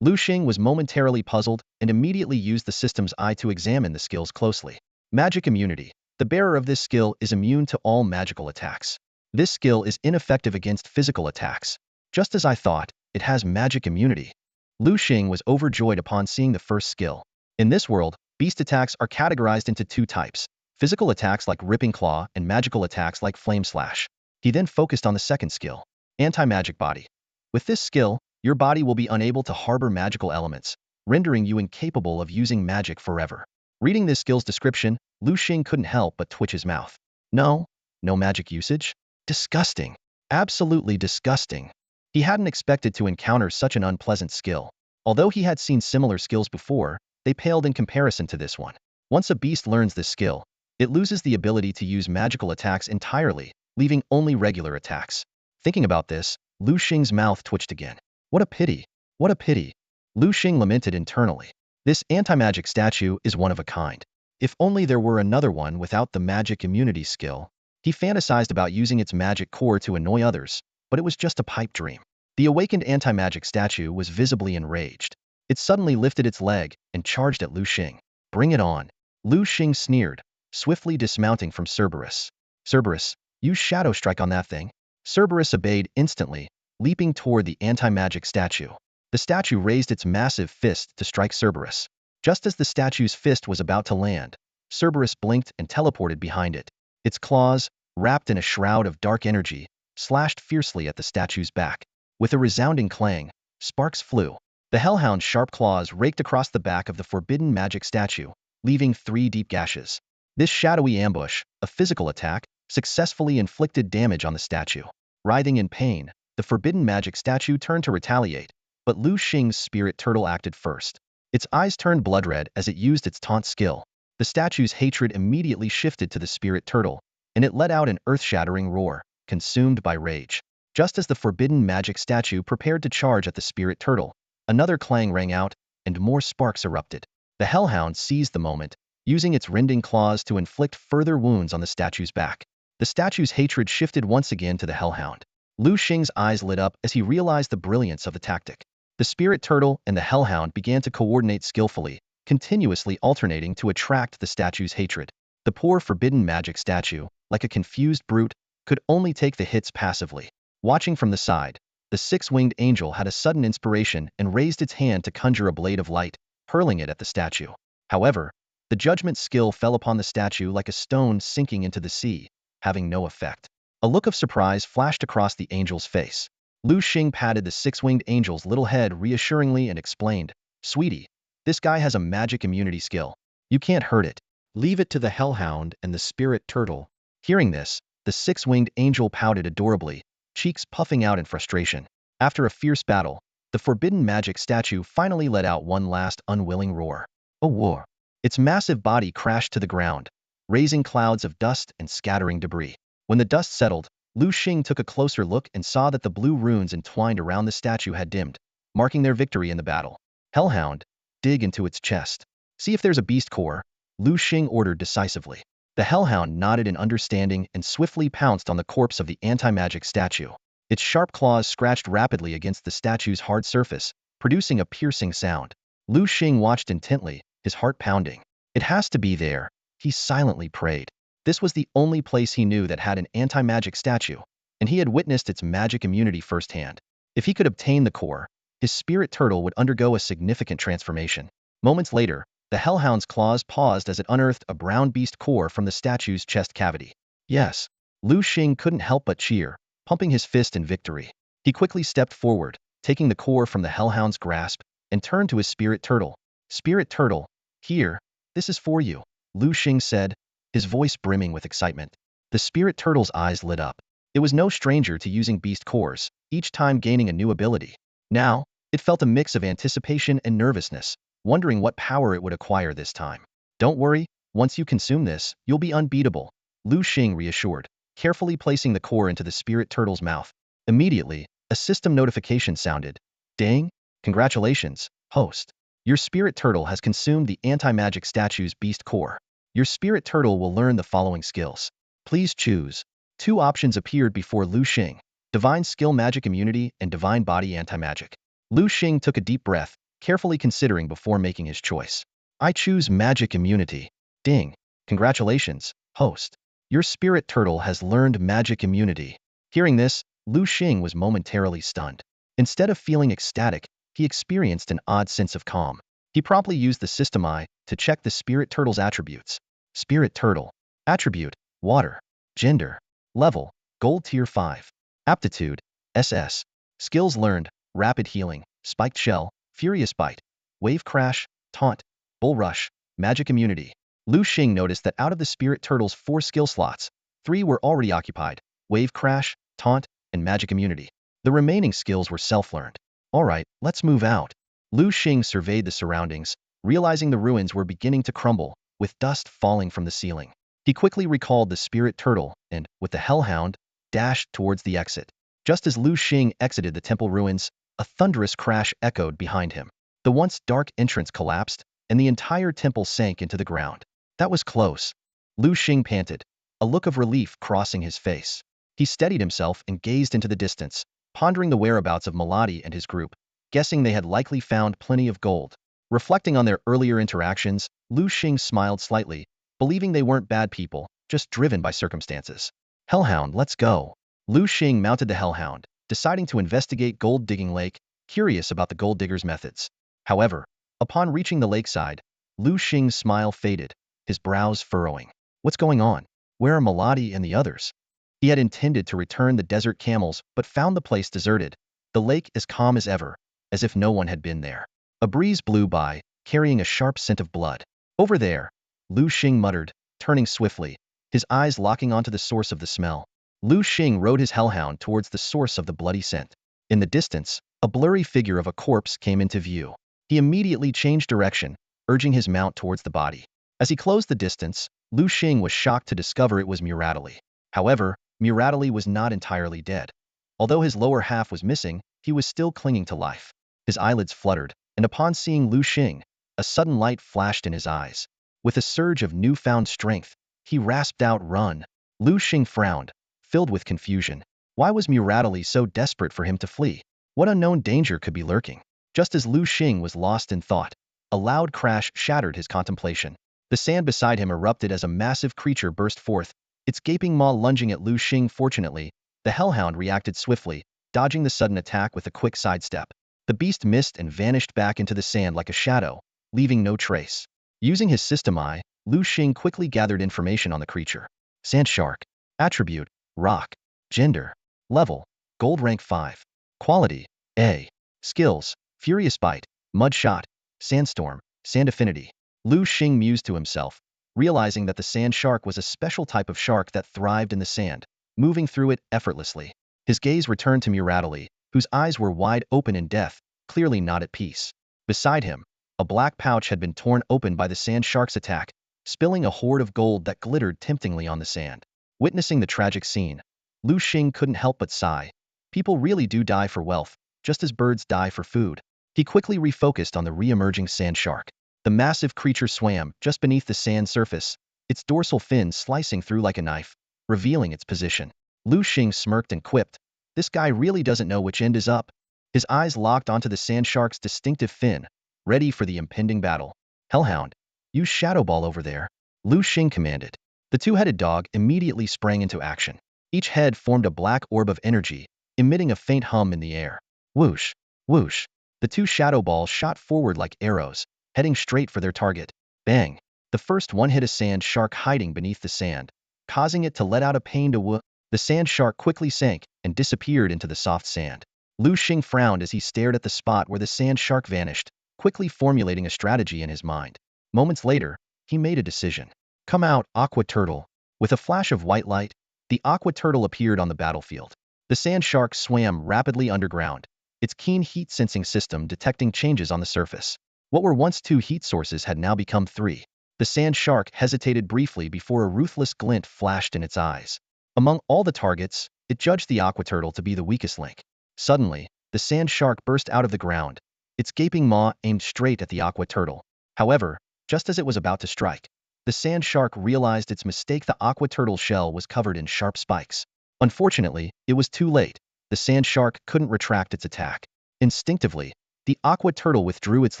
Liu Xing was momentarily puzzled and immediately used the system's eye to examine the skills closely. Magic immunity. The bearer of this skill is immune to all magical attacks. This skill is ineffective against physical attacks. Just as I thought, it has magic immunity. Liu Xing was overjoyed upon seeing the first skill. In this world, beast attacks are categorized into 2 types: physical attacks like ripping claw and magical attacks like flame slash. He then focused on the second skill, anti-magic body. With this skill, your body will be unable to harbor magical elements, rendering you incapable of using magic forever. Reading this skill's description, Liu Xing couldn't help but twitch his mouth. No magic usage? Disgusting. Absolutely disgusting. He hadn't expected to encounter such an unpleasant skill. Although he had seen similar skills before, they paled in comparison to this one. Once a beast learns this skill, it loses the ability to use magical attacks entirely, leaving only regular attacks. Thinking about this, Liu Xing's mouth twitched again. What a pity. What a pity. Liu Xing lamented internally. This anti-magic statue is one of a kind. If only there were another one without the magic immunity skill. He fantasized about using its magic core to annoy others, but it was just a pipe dream. The awakened anti-magic statue was visibly enraged. It suddenly lifted its leg and charged at Liu Xing. Bring it on. Liu Xing sneered, swiftly dismounting from Cerberus. Cerberus, use Shadow Strike on that thing. Cerberus obeyed instantly, leaping toward the anti-magic statue. The statue raised its massive fist to strike Cerberus. Just as the statue's fist was about to land, Cerberus blinked and teleported behind it. Its claws, wrapped in a shroud of dark energy, slashed fiercely at the statue's back. With a resounding clang, sparks flew. The hellhound's sharp claws raked across the back of the forbidden magic statue, leaving 3 deep gashes. This shadowy ambush, a physical attack, successfully inflicted damage on the statue. Writhing in pain, the forbidden magic statue turned to retaliate, but Liu Xing's spirit turtle acted first. Its eyes turned blood red as it used its taunt skill. The statue's hatred immediately shifted to the spirit turtle, and it let out an earth-shattering roar, consumed by rage. Just as the forbidden magic statue prepared to charge at the spirit turtle, another clang rang out, and more sparks erupted. The hellhound seized the moment, using its rending claws to inflict further wounds on the statue's back. The statue's hatred shifted once again to the hellhound. Liu Xing's eyes lit up as he realized the brilliance of the tactic. The spirit turtle and the hellhound began to coordinate skillfully, continuously alternating to attract the statue's hatred. The poor forbidden magic statue, like a confused brute, could only take the hits passively. Watching from the side, the 6-winged angel had a sudden inspiration and raised its hand to conjure a blade of light, hurling it at the statue. However, the judgment skill fell upon the statue like a stone sinking into the sea, having no effect. A look of surprise flashed across the angel's face. Liu Xing patted the 6-winged angel's little head reassuringly and explained, "Sweetie, This guy has a magic immunity skill. You can't hurt it. Leave it to the hellhound and the spirit turtle. Hearing this, the six-winged angel pouted adorably, cheeks puffing out in frustration. After a fierce battle, the forbidden magic statue finally let out one last unwilling roar. A war. Its massive body crashed to the ground, raising clouds of dust and scattering debris. When the dust settled, Liu Xing took a closer look and saw that the blue runes entwined around the statue had dimmed, marking their victory in the battle. Hellhound, dig into its chest. See if there's a beast core, Liu Xing ordered decisively. The hellhound nodded in understanding and swiftly pounced on the corpse of the anti-magic statue. Its sharp claws scratched rapidly against the statue's hard surface, producing a piercing sound. Liu Xing watched intently, his heart pounding. It has to be there, he silently prayed. This was the only place he knew that had an anti-magic statue, and he had witnessed its magic immunity firsthand. If he could obtain the core, his spirit turtle would undergo a significant transformation. Moments later, the hellhound's claws paused as it unearthed a brown beast core from the statue's chest cavity. Yes, Liu Xing couldn't help but cheer, pumping his fist in victory. He quickly stepped forward, taking the core from the hellhound's grasp, and turned to his spirit turtle. Spirit turtle, here, this is for you, Liu Xing said, his voice brimming with excitement. The spirit turtle's eyes lit up. It was no stranger to using beast cores, each time gaining a new ability. Now, it felt a mix of anticipation and nervousness, wondering what power it would acquire this time. Don't worry, once you consume this, you'll be unbeatable, Liu Xing reassured, carefully placing the core into the spirit turtle's mouth. Immediately, a system notification sounded. Dang, congratulations, host. Your spirit turtle has consumed the anti-magic statue's beast core. Your spirit turtle will learn the following skills. Please choose. Two options appeared before Liu Xing: Divine Skill Magic Immunity and Divine Body Anti-Magic. Liu Xing took a deep breath, carefully considering before making his choice. I choose Magic Immunity. Ding. Congratulations, host. Your spirit turtle has learned Magic Immunity. Hearing this, Liu Xing was momentarily stunned. Instead of feeling ecstatic, he experienced an odd sense of calm. He promptly used the system eye to check the spirit turtle's attributes. Spirit turtle. Attribute: Water. Gender: Level: Gold Tier 5. Aptitude: SS. Skills learned: Rapid Healing, Spiked Shell, Furious Bite, Wave Crash, Taunt, Bull Rush, Magic Immunity. Liu Xing noticed that out of the spirit turtle's 4 skill slots, 3 were already occupied: Wave Crash, Taunt, and Magic Immunity. The remaining skills were self-learned. Alright, let's move out. Liu Xing surveyed the surroundings, realizing the ruins were beginning to crumble, with dust falling from the ceiling. He quickly recalled the spirit turtle and, with the hellhound, dashed towards the exit. Just as Liu Xing exited the temple ruins, a thunderous crash echoed behind him. The once dark entrance collapsed, and the entire temple sank into the ground. That was close. Liu Xing panted, a look of relief crossing his face. He steadied himself and gazed into the distance, pondering the whereabouts of Melody and his group, guessing they had likely found plenty of gold. Reflecting on their earlier interactions, Liu Xing smiled slightly, believing they weren't bad people, just driven by circumstances. Hellhound, let's go. Liu Xing mounted the hellhound, deciding to investigate Gold Digging Lake, curious about the gold digger's methods. However, upon reaching the lakeside, Liu Xing's smile faded, his brows furrowing. What's going on? Where are Melody and the others? He had intended to return the desert camels, but found the place deserted. The lake as calm as ever, as if no one had been there. A breeze blew by, carrying a sharp scent of blood. Over there, Liu Xing muttered, turning swiftly, his eyes locking onto the source of the smell. Liu Xing rode his hellhound towards the source of the bloody scent. In the distance, a blurry figure of a corpse came into view. He immediately changed direction, urging his mount towards the body. As he closed the distance, Liu Xing was shocked to discover it was Muradili. However, Muradili was not entirely dead. Although his lower half was missing, he was still clinging to life. His eyelids fluttered, and upon seeing Liu Xing, a sudden light flashed in his eyes. With a surge of newfound strength, he rasped out, "Run!" Liu Xing frowned, filled with confusion. Why was Muradili so desperate for him to flee? What unknown danger could be lurking? Just as Liu Xing was lost in thought, a loud crash shattered his contemplation. The sand beside him erupted as a massive creature burst forth, its gaping maw lunging at Liu Xing. Fortunately, the hellhound reacted swiftly, dodging the sudden attack with a quick sidestep. The beast missed and vanished back into the sand like a shadow, leaving no trace. Using his system eye, Liu Xing quickly gathered information on the creature. Sand shark. Attribute: Rock. Gender: Level: Gold rank 5. Quality: A. Skills: Furious Bite, Mud Shot, Sandstorm, Sand affinity. Liu Xing mused to himself, realizing that the sand shark was a special type of shark that thrived in the sand, moving through it effortlessly. His gaze returned to Murali, whose eyes were wide open in death, clearly not at peace. Beside him, a black pouch had been torn open by the sand shark's attack, spilling a hoard of gold that glittered temptingly on the sand. Witnessing the tragic scene, Liu Xing couldn't help but sigh. People really do die for wealth, just as birds die for food. He quickly refocused on the re-emerging sand shark. The massive creature swam just beneath the sand surface, its dorsal fin slicing through like a knife, revealing its position. Liu Xing smirked and quipped, "This guy really doesn't know which end is up." His eyes locked onto the sand shark's distinctive fin, ready for the impending battle. "Hellhound, use Shadow Ball over there," Liu Xing commanded. The two-headed dog immediately sprang into action. Each head formed a black orb of energy, emitting a faint hum in the air. Whoosh, whoosh. The two shadow balls shot forward like arrows, heading straight for their target. Bang! The first one hit a sand shark hiding beneath the sand, causing it to let out a pained whoop. The sand shark quickly sank and disappeared into the soft sand. Liu Xing frowned as he stared at the spot where the sand shark vanished, quickly formulating a strategy in his mind. Moments later, he made a decision. "Come out, Aqua Turtle." With a flash of white light, the Aqua Turtle appeared on the battlefield. The sand shark swam rapidly underground, its keen heat-sensing system detecting changes on the surface. What were once 2 heat sources had now become 3. The sand shark hesitated briefly before a ruthless glint flashed in its eyes. Among all the targets, it judged the Aqua Turtle to be the weakest link. Suddenly, the sand shark burst out of the ground, its gaping maw aimed straight at the Aqua Turtle. However, just as it was about to strike, the sand shark realized its mistake. The Aqua Turtle's shell was covered in sharp spikes. Unfortunately, it was too late. The sand shark couldn't retract its attack. Instinctively, the Aqua Turtle withdrew its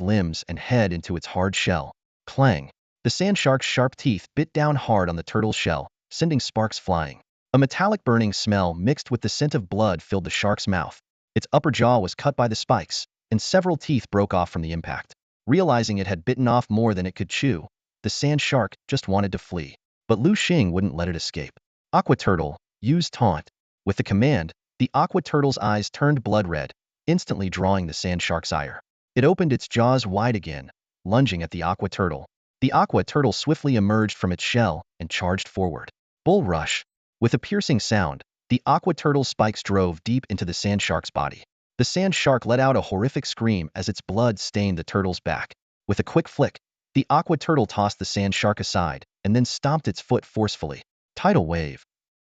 limbs and head into its hard shell. Clang! The sand shark's sharp teeth bit down hard on the turtle's shell, sending sparks flying. A metallic burning smell mixed with the scent of blood filled the shark's mouth. Its upper jaw was cut by the spikes, and several teeth broke off from the impact. Realizing it had bitten off more than it could chew, the sand shark just wanted to flee. But Liu Xing wouldn't let it escape. "Aqua Turtle, use taunt." With the command, the Aqua Turtle's eyes turned blood red, instantly drawing the sand shark's ire. It opened its jaws wide again, lunging at the Aqua Turtle. The Aqua Turtle swiftly emerged from its shell and charged forward. Bull rush. With a piercing sound, the Aqua Turtle's spikes drove deep into the sand shark's body. The sand shark let out a horrific scream as its blood stained the turtle's back. With a quick flick, the Aqua Turtle tossed the sand shark aside and then stomped its foot forcefully. Tidal wave.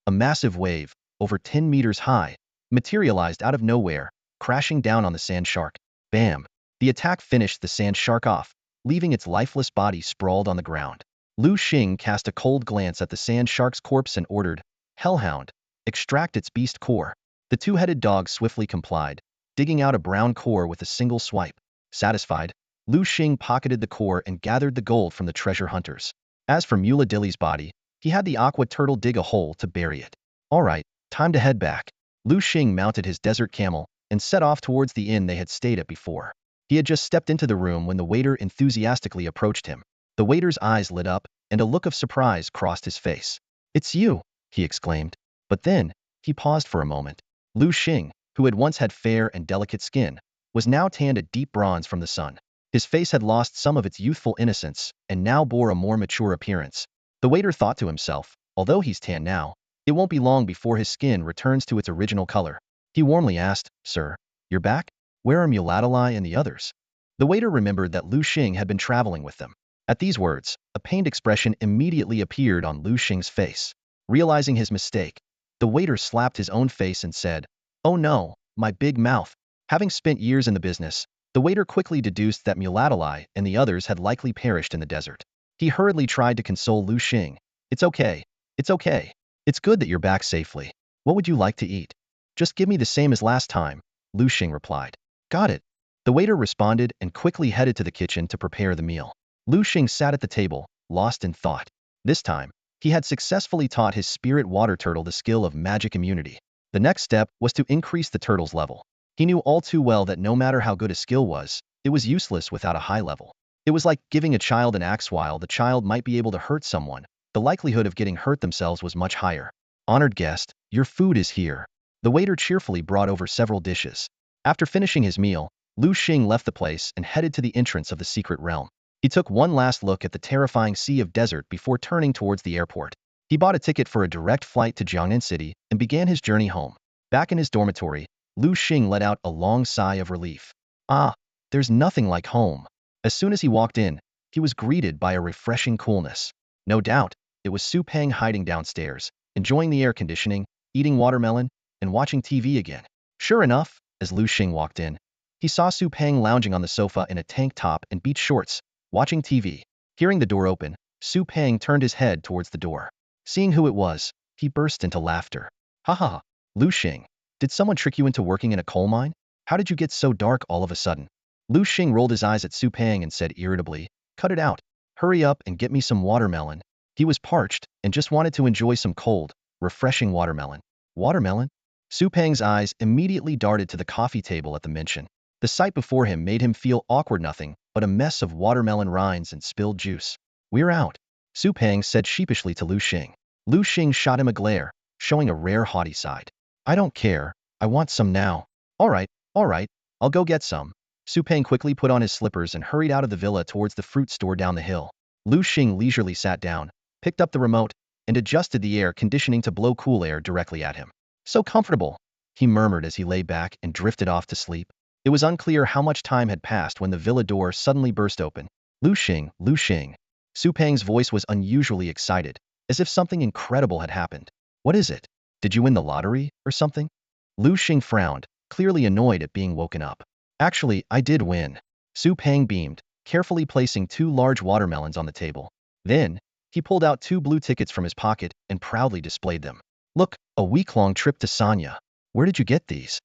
A massive wave, over 10 meters high, materialized out of nowhere, crashing down on the sand shark. Bam! The attack finished the sand shark off, leaving its lifeless body sprawled on the ground. Liu Xing cast a cold glance at the sand shark's corpse and ordered, "Hellhound, extract its beast core." The two-headed dog swiftly complied, digging out a brown core with a single swipe. Satisfied, Liu Xing pocketed the core and gathered the gold from the treasure hunters. As for Muladili's body, he had the Aqua Turtle dig a hole to bury it. All right, time to head back. Liu Xing mounted his desert camel and set off towards the inn they had stayed at before. He had just stepped into the room when the waiter enthusiastically approached him. The waiter's eyes lit up, and a look of surprise crossed his face. "It's you," he exclaimed. But then, he paused for a moment. Liu Xing, who had once had fair and delicate skin, was now tanned a deep bronze from the sun. His face had lost some of its youthful innocence and now bore a more mature appearance. The waiter thought to himself, although he's tan now, it won't be long before his skin returns to its original color. He warmly asked, "Sir, you're back? Where are Muladili and the others?" The waiter remembered that Liu Xing had been traveling with them. At these words, a pained expression immediately appeared on Liu Xing's face. Realizing his mistake, the waiter slapped his own face and said, "Oh no, my big mouth." Having spent years in the business, the waiter quickly deduced that Muladili and the others had likely perished in the desert. He hurriedly tried to console Liu Xing. "It's okay. It's okay. It's good that you're back safely. What would you like to eat?" "Just give me the same as last time," Liu Xing replied. "Got it." The waiter responded and quickly headed to the kitchen to prepare the meal. Liu Xing sat at the table, lost in thought. This time, he had successfully taught his spirit water turtle the skill of magic immunity. The next step was to increase the turtle's level. He knew all too well that no matter how good a skill was, it was useless without a high level. It was like giving a child an axe. While the child might be able to hurt someone, the likelihood of getting hurt themselves was much higher. "Honored guest, your food is here." The waiter cheerfully brought over several dishes. After finishing his meal, Liu Xing left the place and headed to the entrance of the secret realm. He took one last look at the terrifying sea of desert before turning towards the airport. He bought a ticket for a direct flight to Jiangnan City and began his journey home. Back in his dormitory, Liu Xing let out a long sigh of relief. Ah, there's nothing like home. As soon as he walked in, he was greeted by a refreshing coolness. No doubt, it was Su Peng hiding downstairs, enjoying the air conditioning, eating watermelon, and watching TV again. Sure enough, as Liu Xing walked in, he saw Su Peng lounging on the sofa in a tank top and beach shorts, watching TV. Hearing the door open, Su Peng turned his head towards the door. Seeing who it was, he burst into laughter. Ha ha ha, Liu Xing, did someone trick you into working in a coal mine? How did you get so dark all of a sudden? Liu Xing rolled his eyes at Su Peng and said irritably, cut it out. Hurry up and get me some watermelon. He was parched and just wanted to enjoy some cold, refreshing watermelon. Watermelon? Su Peng's eyes immediately darted to the coffee table at the mention. The sight before him made him feel awkward, nothing but a mess of watermelon rinds and spilled juice. We're out, Su Peng said sheepishly to Liu Xing. Liu Xing shot him a glare, showing a rare haughty side. I don't care, I want some now. All right, I'll go get some. Su Peng quickly put on his slippers and hurried out of the villa towards the fruit store down the hill. Liu Xing leisurely sat down, picked up the remote, and adjusted the air conditioning to blow cool air directly at him. So comfortable, he murmured as he lay back and drifted off to sleep. It was unclear how much time had passed when the villa door suddenly burst open. Liu Xing, Liu Xing. Su Peng's voice was unusually excited, as if something incredible had happened. What is it? Did you win the lottery, or something? Liu Xing frowned, clearly annoyed at being woken up. Actually, I did win. Su Peng beamed, carefully placing 2 large watermelons on the table. Then, he pulled out 2 blue tickets from his pocket and proudly displayed them. Look, a week-long trip to Sanya. Where did you get these?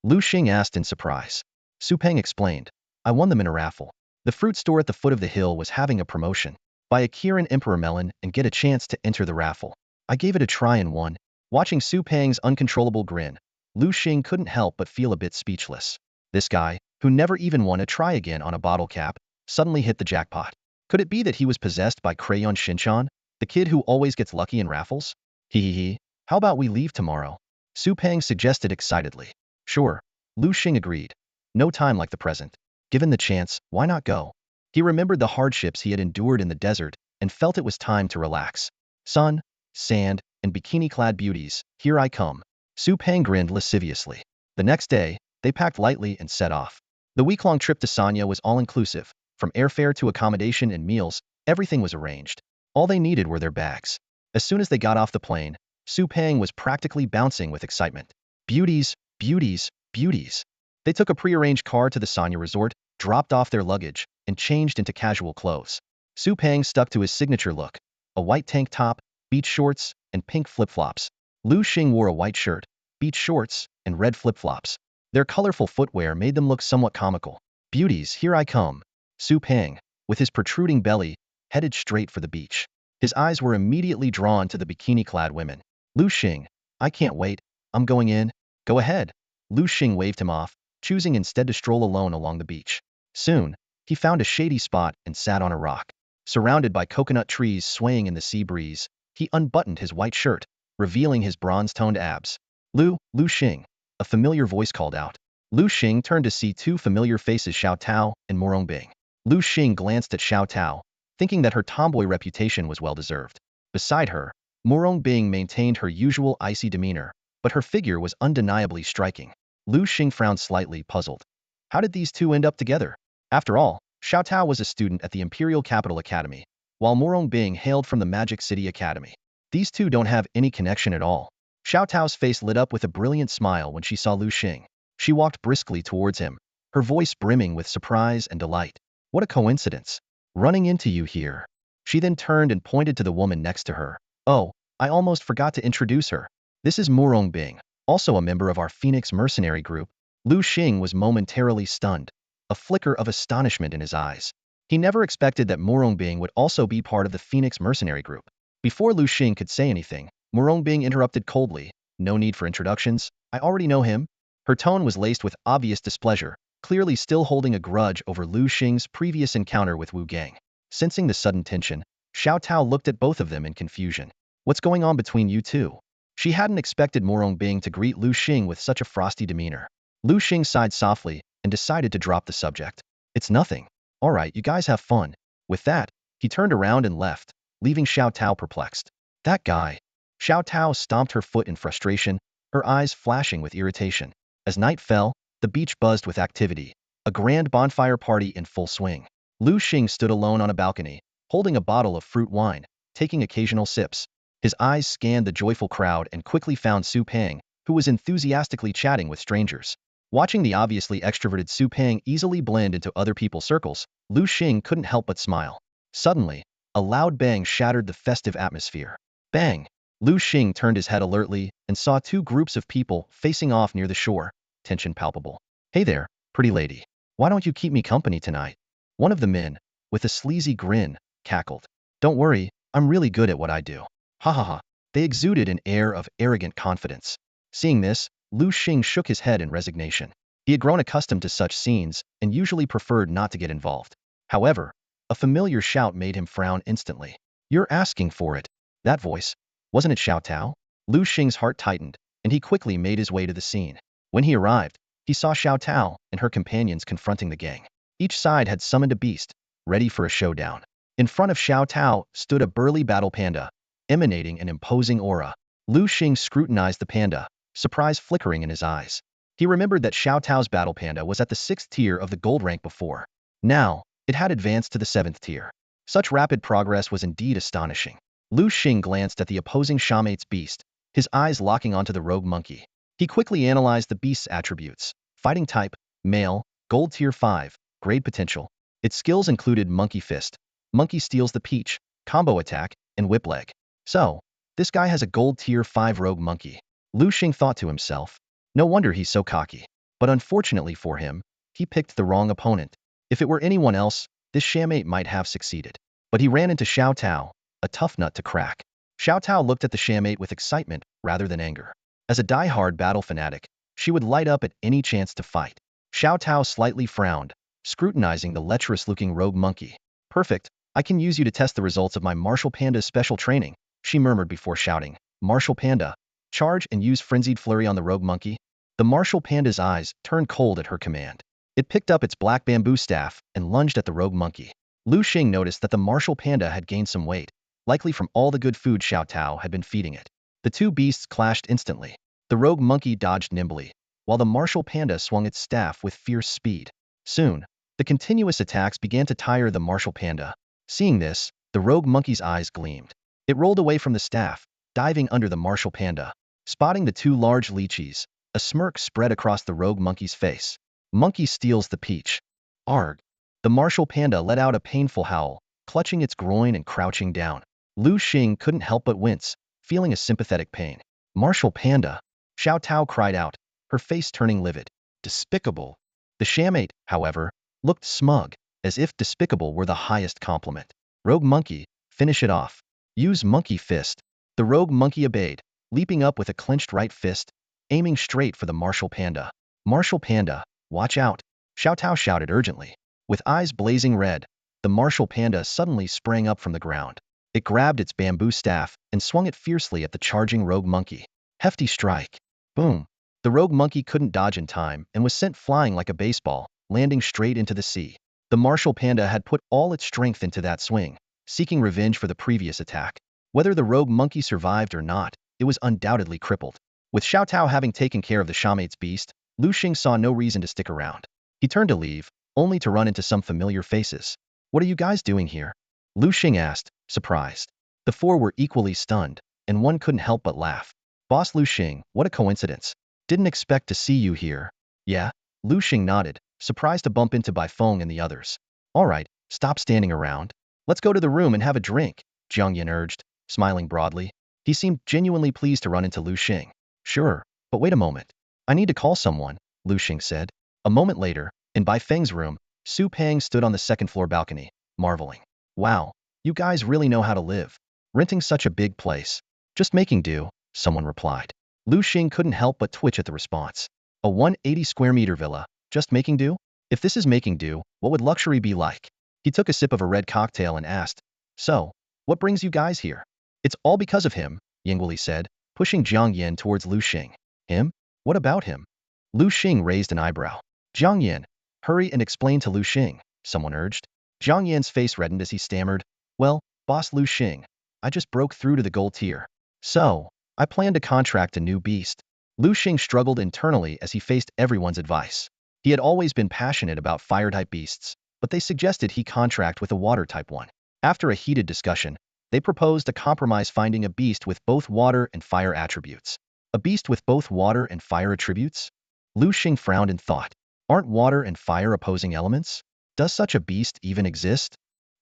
Liu Xing asked in surprise. Su Peng explained. I won them in a raffle. The fruit store at the foot of the hill was having a promotion. Buy a Kirin Emperor melon and get a chance to enter the raffle. I gave it a try and won. Watching Su Peng's uncontrollable grin, Liu Xing couldn't help but feel a bit speechless. This guy, who never even won a try again on a bottle cap, suddenly hit the jackpot. Could it be that he was possessed by Crayon Shinchan, the kid who always gets lucky in raffles? Hee. How about we leave tomorrow? Su Peng suggested excitedly. Sure, Liu Xing agreed. No time like the present. Given the chance, why not go? He remembered the hardships he had endured in the desert and felt it was time to relax. Sun, sand, and bikini-clad beauties, here I come. Su Peng grinned lasciviously. The next day, they packed lightly and set off. The week-long trip to Sanya was all-inclusive. From airfare to accommodation and meals, everything was arranged. All they needed were their bags. As soon as they got off the plane, Su Peng was practically bouncing with excitement. Beauties, beauties, beauties. They took a pre-arranged car to the Sanya resort, dropped off their luggage, and changed into casual clothes. Su Peng stuck to his signature look, a white tank top, beach shorts, and pink flip-flops. Liu Xing wore a white shirt, beach shorts, and red flip-flops. Their colorful footwear made them look somewhat comical. Beauties, here I come. Su Peng, with his protruding belly, headed straight for the beach. His eyes were immediately drawn to the bikini-clad women. Liu Xing, I can't wait, I'm going in. Go ahead. Liu Xing waved him off, choosing instead to stroll alone along the beach. Soon, he found a shady spot and sat on a rock. Surrounded by coconut trees swaying in the sea breeze, he unbuttoned his white shirt, revealing his bronze-toned abs. Liu Xing, a familiar voice called out. Liu Xing turned to see 2 familiar faces, Xiao Tao and Morongbing. Liu Xing glanced at Xiao Tao, thinking that her tomboy reputation was well-deserved. Beside her, Morongbing maintained her usual icy demeanor, but her figure was undeniably striking. Liu Xing frowned slightly, puzzled. How did these 2 end up together? After all, Xiao Tao was a student at the Imperial Capital Academy, while Morongbing hailed from the Magic City Academy. These 2 don't have any connection at all. Xiao Tao's face lit up with a brilliant smile when she saw Liu Xing. She walked briskly towards him, her voice brimming with surprise and delight. What a coincidence. Running into you here. She then turned and pointed to the woman next to her. Oh, I almost forgot to introduce her. This is Morongbing, also a member of our Phoenix mercenary group. Liu Xing was momentarily stunned, a flicker of astonishment in his eyes. He never expected that Morongbing would also be part of the Phoenix mercenary group. Before Liu Xing could say anything, Morongbing interrupted coldly. No need for introductions, I already know him. Her tone was laced with obvious displeasure, clearly still holding a grudge over Liu Xing's previous encounter with Wu Gang. Sensing the sudden tension, Xiao Tao looked at both of them in confusion. What's going on between you 2? She hadn't expected Morongbing to greet Liu Xing with such a frosty demeanor. Liu Xing sighed softly and decided to drop the subject. It's nothing. All right, you guys have fun. With that, he turned around and left, leaving Xiao Tao perplexed. That guy. Xiao Tao stomped her foot in frustration, her eyes flashing with irritation. As night fell, the beach buzzed with activity, a grand bonfire party in full swing. Liu Xing stood alone on a balcony, holding a bottle of fruit wine, taking occasional sips. His eyes scanned the joyful crowd and quickly found Su Pang, who was enthusiastically chatting with strangers. Watching the obviously extroverted Su Pang easily blend into other people's circles, Liu Xing couldn't help but smile. Suddenly, a loud bang shattered the festive atmosphere. Bang! Liu Xing turned his head alertly and saw two groups of people facing off near the shore, tension palpable. Hey there, pretty lady. Why don't you keep me company tonight? One of the men, with a sleazy grin, cackled. Don't worry, I'm really good at what I do. Ha ha ha. They exuded an air of arrogant confidence. Seeing this, Liu Xing shook his head in resignation. He had grown accustomed to such scenes and usually preferred not to get involved. However, a familiar shout made him frown instantly. You're asking for it. That voice. Wasn't it Xiao Tao? Liu Xing's heart tightened, and he quickly made his way to the scene. When he arrived, he saw Xiao Tao and her companions confronting the gang. Each side had summoned a beast, ready for a showdown. In front of Xiao Tao stood a burly battle panda, emanating an imposing aura. Liu Xing scrutinized the panda, surprise flickering in his eyes. He remembered that Xiao Tao's battle panda was at the 6th tier of the gold rank before. Now, it had advanced to the 7th tier. Such rapid progress was indeed astonishing. Liu Xing glanced at the opposing Shamate's beast, his eyes locking onto the rogue monkey. He quickly analyzed the beast's attributes. Fighting type, male, gold tier 5, grade potential. Its skills included monkey fist, monkey steals the peach, combo attack, and whip leg. So, this guy has a gold tier 5 rogue monkey. Liu Xing thought to himself. No wonder he's so cocky. But unfortunately for him, he picked the wrong opponent. If it were anyone else, this Shamate might have succeeded. But he ran into Xiao Tao, a tough nut to crack. Xiao Tao looked at the Shamate with excitement rather than anger. As a die-hard battle fanatic, she would light up at any chance to fight. Xiao Tao slightly frowned, scrutinizing the lecherous-looking rogue monkey. Perfect, I can use you to test the results of my Martial Panda's special training, she murmured before shouting. Martial Panda, charge and use frenzied flurry on the rogue monkey. The Martial Panda's eyes turned cold at her command. It picked up its black bamboo staff and lunged at the rogue monkey. Liu Xing noticed that the Martial Panda had gained some weight, likely from all the good food Xiao Tao had been feeding it. The two beasts clashed instantly. The rogue monkey dodged nimbly, while the Martial Panda swung its staff with fierce speed. Soon, the continuous attacks began to tire the Martial Panda. Seeing this, the rogue monkey's eyes gleamed. It rolled away from the staff, diving under the Martial Panda. Spotting the two large lychees, a smirk spread across the rogue monkey's face. Monkey steals the peach. Arg. The Martial Panda let out a painful howl, clutching its groin and crouching down. Liu Xing couldn't help but wince, feeling a sympathetic pain. Martial Panda. Xiao Tao cried out, her face turning livid. Despicable. The Shamate, however, looked smug, as if despicable were the highest compliment. Rogue monkey, finish it off. Use monkey fist. The rogue monkey obeyed, leaping up with a clenched right fist, aiming straight for the Martial Panda. Martial Panda, watch out, Xiao Tao shouted urgently. With eyes blazing red, the Martial Panda suddenly sprang up from the ground. It grabbed its bamboo staff and swung it fiercely at the charging rogue monkey. Hefty strike. Boom. The rogue monkey couldn't dodge in time and was sent flying like a baseball, landing straight into the sea. The Martial Panda had put all its strength into that swing, seeking revenge for the previous attack. Whether the rogue monkey survived or not, it was undoubtedly crippled. With Xiao Tao having taken care of the Shamate's beast, Liu Xing saw no reason to stick around. He turned to leave, only to run into some familiar faces. What are you guys doing here? Liu Xing asked, surprised. The four were equally stunned, and one couldn't help but laugh. Boss Liu Xing, what a coincidence. Didn't expect to see you here. Yeah? Liu Xing nodded, surprised to bump into Bai Feng and the others. Alright, stop standing around. Let's go to the room and have a drink, Jiang Yin urged, smiling broadly. He seemed genuinely pleased to run into Liu Xing. Sure, but wait a moment. I need to call someone, Liu Xing said. A moment later, in Bai Feng's room, Su Pang stood on the second-floor balcony, marveling. Wow, you guys really know how to live. Renting such a big place. Just making do, someone replied. Liu Xing couldn't help but twitch at the response. A 180-square-meter villa, just making do? If this is making do, what would luxury be like? He took a sip of a red cocktail and asked, so, what brings you guys here? It's all because of him, Yingwili said, pushing Jiang Yin towards Liu Xing. Him? What about him? Liu Xing raised an eyebrow. Jiang Yin, hurry and explain to Liu Xing, someone urged. Zhang Yan's face reddened as he stammered, "Well, Boss Liu Xing, I just broke through to the gold tier. So, I plan to contract a new beast." Liu Xing struggled internally as he faced everyone's advice. He had always been passionate about fire-type beasts, but they suggested he contract with a water-type one. After a heated discussion, they proposed a compromise, finding a beast with both water and fire attributes. A beast with both water and fire attributes? Liu Xing frowned and thought, aren't water and fire opposing elements? Does such a beast even exist?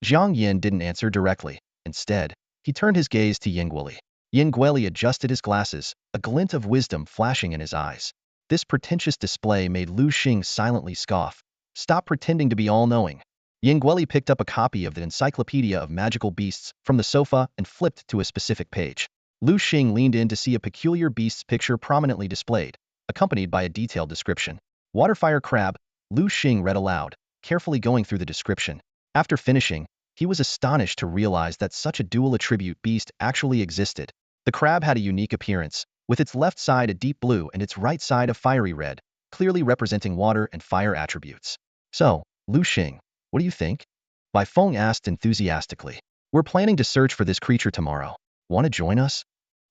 Zhang Yin didn't answer directly. Instead, he turned his gaze to Yingguili. Yingguili adjusted his glasses, a glint of wisdom flashing in his eyes. This pretentious display made Liu Xing silently scoff. Stop pretending to be all-knowing. Yingguili picked up a copy of the Encyclopedia of Magical Beasts from the sofa and flipped to a specific page. Liu Xing leaned in to see a peculiar beast's picture prominently displayed, accompanied by a detailed description. Waterfire crab, Liu Xing read aloud, carefully going through the description. After finishing, he was astonished to realize that such a dual attribute beast actually existed. The crab had a unique appearance, with its left side a deep blue and its right side a fiery red, clearly representing water and fire attributes. So, Liu Xing, what do you think? Bai Feng asked enthusiastically. We're planning to search for this creature tomorrow. Want to join us?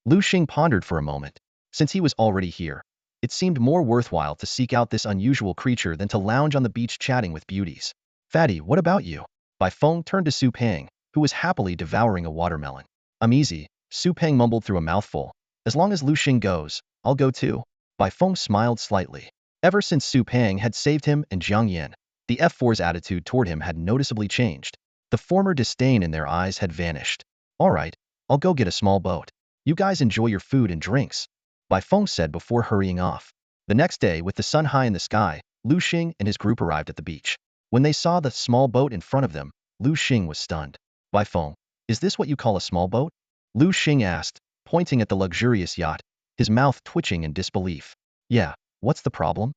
Liu Xing pondered for a moment. Since he was already here, it seemed more worthwhile to seek out this unusual creature than to lounge on the beach chatting with beauties. Fatty, what about you? Bai Feng turned to Su Peng, who was happily devouring a watermelon. I'm easy, Su Peng mumbled through a mouthful. As long as Liu Xing goes, I'll go too. Bai Feng smiled slightly. Ever since Su Peng had saved him and Zhang Yan, the F4's attitude toward him had noticeably changed. The former disdain in their eyes had vanished. All right, I'll go get a small boat. You guys enjoy your food and drinks, Bai Feng said before hurrying off. The next day, with the sun high in the sky, Liu Xing and his group arrived at the beach. When they saw the small boat in front of them, Liu Xing was stunned. Bai Feng, is this what you call a small boat? Liu Xing asked, pointing at the luxurious yacht, his mouth twitching in disbelief. Yeah, what's the problem?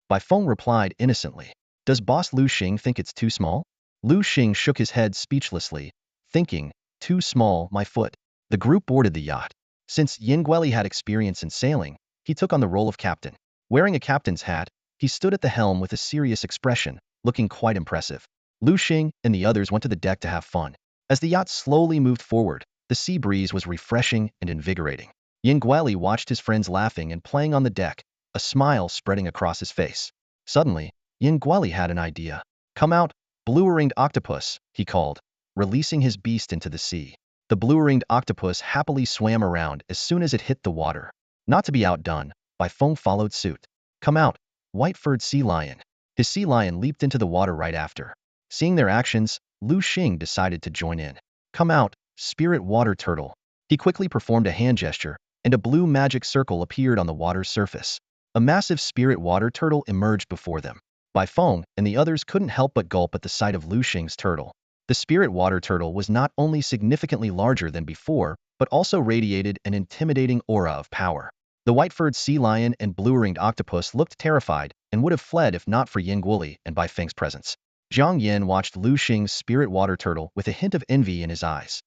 Bai Feng replied innocently. Does Boss Liu Xing think it's too small? Liu Xing shook his head speechlessly, thinking, too small, my foot. The group boarded the yacht. Since Yingguili had experience in sailing, he took on the role of captain. Wearing a captain's hat, he stood at the helm with a serious expression, looking quite impressive. Liu Xing and the others went to the deck to have fun. As the yacht slowly moved forward, the sea breeze was refreshing and invigorating. Yingguili watched his friends laughing and playing on the deck, a smile spreading across his face. Suddenly, Yingguili had an idea. Come out, blue-ringed octopus, he called, releasing his beast into the sea. The blue-ringed octopus happily swam around as soon as it hit the water. Not to be outdone, Bai Feng followed suit. Come out, white-furred sea lion. His sea lion leaped into the water right after. Seeing their actions, Liu Xing decided to join in. Come out, spirit water turtle. He quickly performed a hand gesture, and a blue magic circle appeared on the water's surface. A massive spirit water turtle emerged before them. Bai Feng and the others couldn't help but gulp at the sight of Liu Xing's turtle. The spirit water turtle was not only significantly larger than before, but also radiated an intimidating aura of power. The white-furred sea lion and blue-ringed octopus looked terrified and would have fled if not for Yingguili and Bai Feng's presence. Zhang Yan watched Liu Xing's spirit water turtle with a hint of envy in his eyes.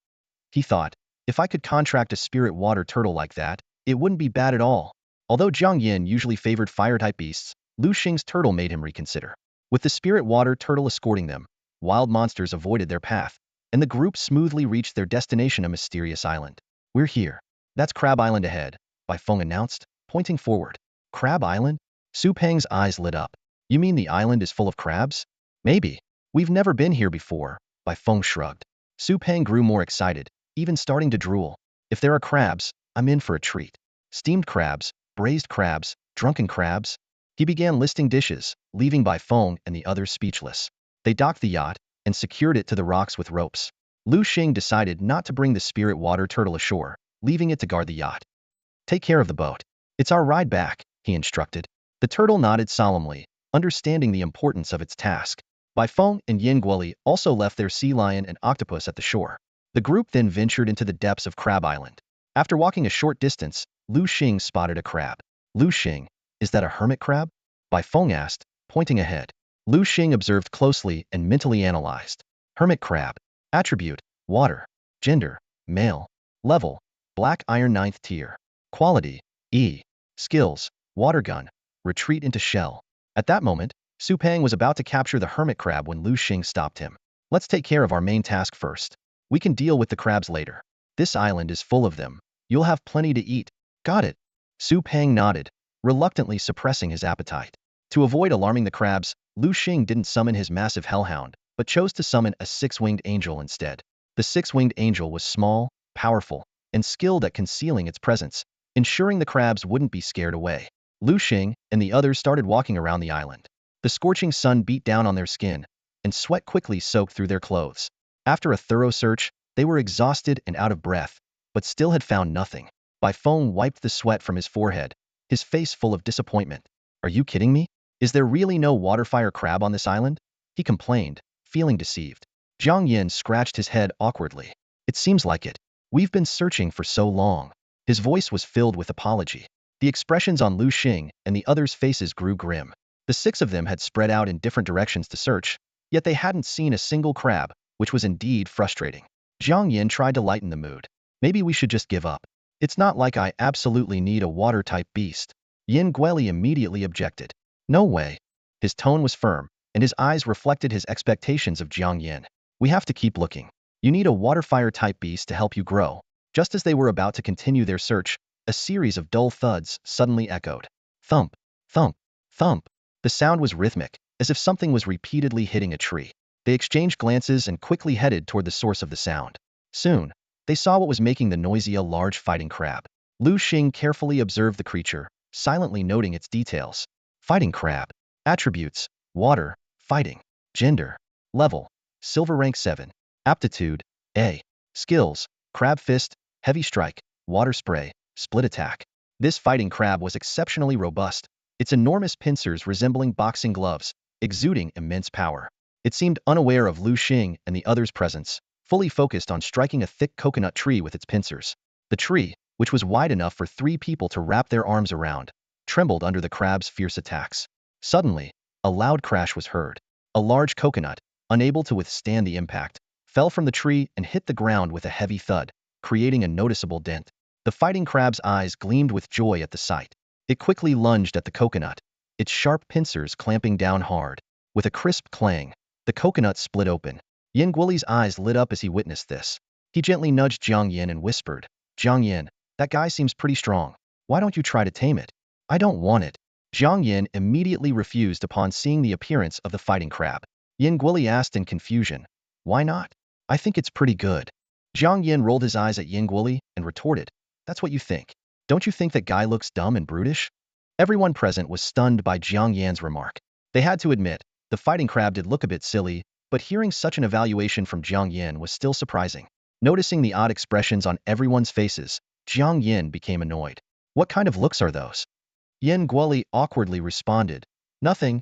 He thought, if I could contract a spirit water turtle like that, it wouldn't be bad at all. Although Zhang Yan usually favored fire-type beasts, Liu Xing's turtle made him reconsider. With the spirit water turtle escorting them, wild monsters avoided their path, and the group smoothly reached their destination, a mysterious island. We're here. That's Crab Island ahead, Bai Feng announced, pointing forward. Crab Island? Su Peng's eyes lit up. You mean the island is full of crabs? Maybe. We've never been here before, Bai Feng shrugged. Su Peng grew more excited, even starting to drool. If there are crabs, I'm in for a treat. Steamed crabs, braised crabs, drunken crabs. He began listing dishes, leaving Bai Feng and the others speechless. They docked the yacht and secured it to the rocks with ropes. Liu Xing decided not to bring the spirit water turtle ashore, leaving it to guard the yacht. Take care of the boat. It's our ride back, he instructed. The turtle nodded solemnly, understanding the importance of its task. Bai Feng and Yingguili also left their sea lion and octopus at the shore. The group then ventured into the depths of Crab Island. After walking a short distance, Liu Xing spotted a crab. Liu Xing, is that a hermit crab? Bai Feng asked, pointing ahead. Liu Xing observed closely and mentally analyzed. Hermit crab. Attribute, water. Gender, male. Level, black iron 9th tier. Quality, E. Skills, water gun. Retreat into shell. At that moment, Su Peng was about to capture the hermit crab when Liu Xing stopped him. Let's take care of our main task first. We can deal with the crabs later. This island is full of them. You'll have plenty to eat. Got it. Su Peng nodded, reluctantly suppressing his appetite. To avoid alarming the crabs, Liu Xing didn't summon his massive hellhound, but chose to summon a six-winged angel instead. The six-winged angel was small, powerful, and skilled at concealing its presence, ensuring the crabs wouldn't be scared away. Liu Xing and the others started walking around the island. The scorching sun beat down on their skin, and sweat quickly soaked through their clothes. After a thorough search, they were exhausted and out of breath, but still had found nothing. Bai Feng wiped the sweat from his forehead, his face full of disappointment. Are you kidding me? Is there really no waterfire crab on this island? He complained, feeling deceived. Jiang Yin scratched his head awkwardly. It seems like it. We've been searching for so long. His voice was filled with apology. The expressions on Liu Xing and the others' faces grew grim. The six of them had spread out in different directions to search, yet they hadn't seen a single crab, which was indeed frustrating. Jiang Yin tried to lighten the mood. Maybe we should just give up. It's not like I absolutely need a water-type beast. Yin Guili immediately objected. No way. His tone was firm, and his eyes reflected his expectations of Jiang Yin. We have to keep looking. You need a water-fire-type beast to help you grow. Just as they were about to continue their search, a series of dull thuds suddenly echoed. Thump, thump, thump. The sound was rhythmic, as if something was repeatedly hitting a tree. They exchanged glances and quickly headed toward the source of the sound. Soon, they saw what was making the noisy a large fighting crab. Liu Xing carefully observed the creature, silently noting its details. Fighting crab. Attributes: water, fighting. Gender: level, silver rank 7. Aptitude: A. Skills: crab fist, heavy strike, water spray, split attack. This fighting crab was exceptionally robust, its enormous pincers resembling boxing gloves, exuding immense power. It seemed unaware of Liu Xing and the others' presence, fully focused on striking a thick coconut tree with its pincers. The tree, which was wide enough for 3 people to wrap their arms around, trembled under the crab's fierce attacks. Suddenly, a loud crash was heard. A large coconut, unable to withstand the impact, fell from the tree and hit the ground with a heavy thud, creating a noticeable dent. The fighting crab's eyes gleamed with joy at the sight. It quickly lunged at the coconut, its sharp pincers clamping down hard. With a crisp clang, the coconut split open. Yin Guili's eyes lit up as he witnessed this. He gently nudged Jiang Yin and whispered, Jiang Yin, that guy seems pretty strong. Why don't you try to tame it? I don't want it. Jiang Yin immediately refused upon seeing the appearance of the fighting crab. Yin Guili asked in confusion, why not? I think it's pretty good. Jiang Yin rolled his eyes at Yin Guili and retorted, that's what you think. Don't you think that guy looks dumb and brutish? Everyone present was stunned by Jiang Yan's remark. They had to admit, the fighting crab did look a bit silly, but hearing such an evaluation from Jiang Yin was still surprising. Noticing the odd expressions on everyone's faces, Jiang Yin became annoyed. What kind of looks are those? Yin Guili awkwardly responded, nothing.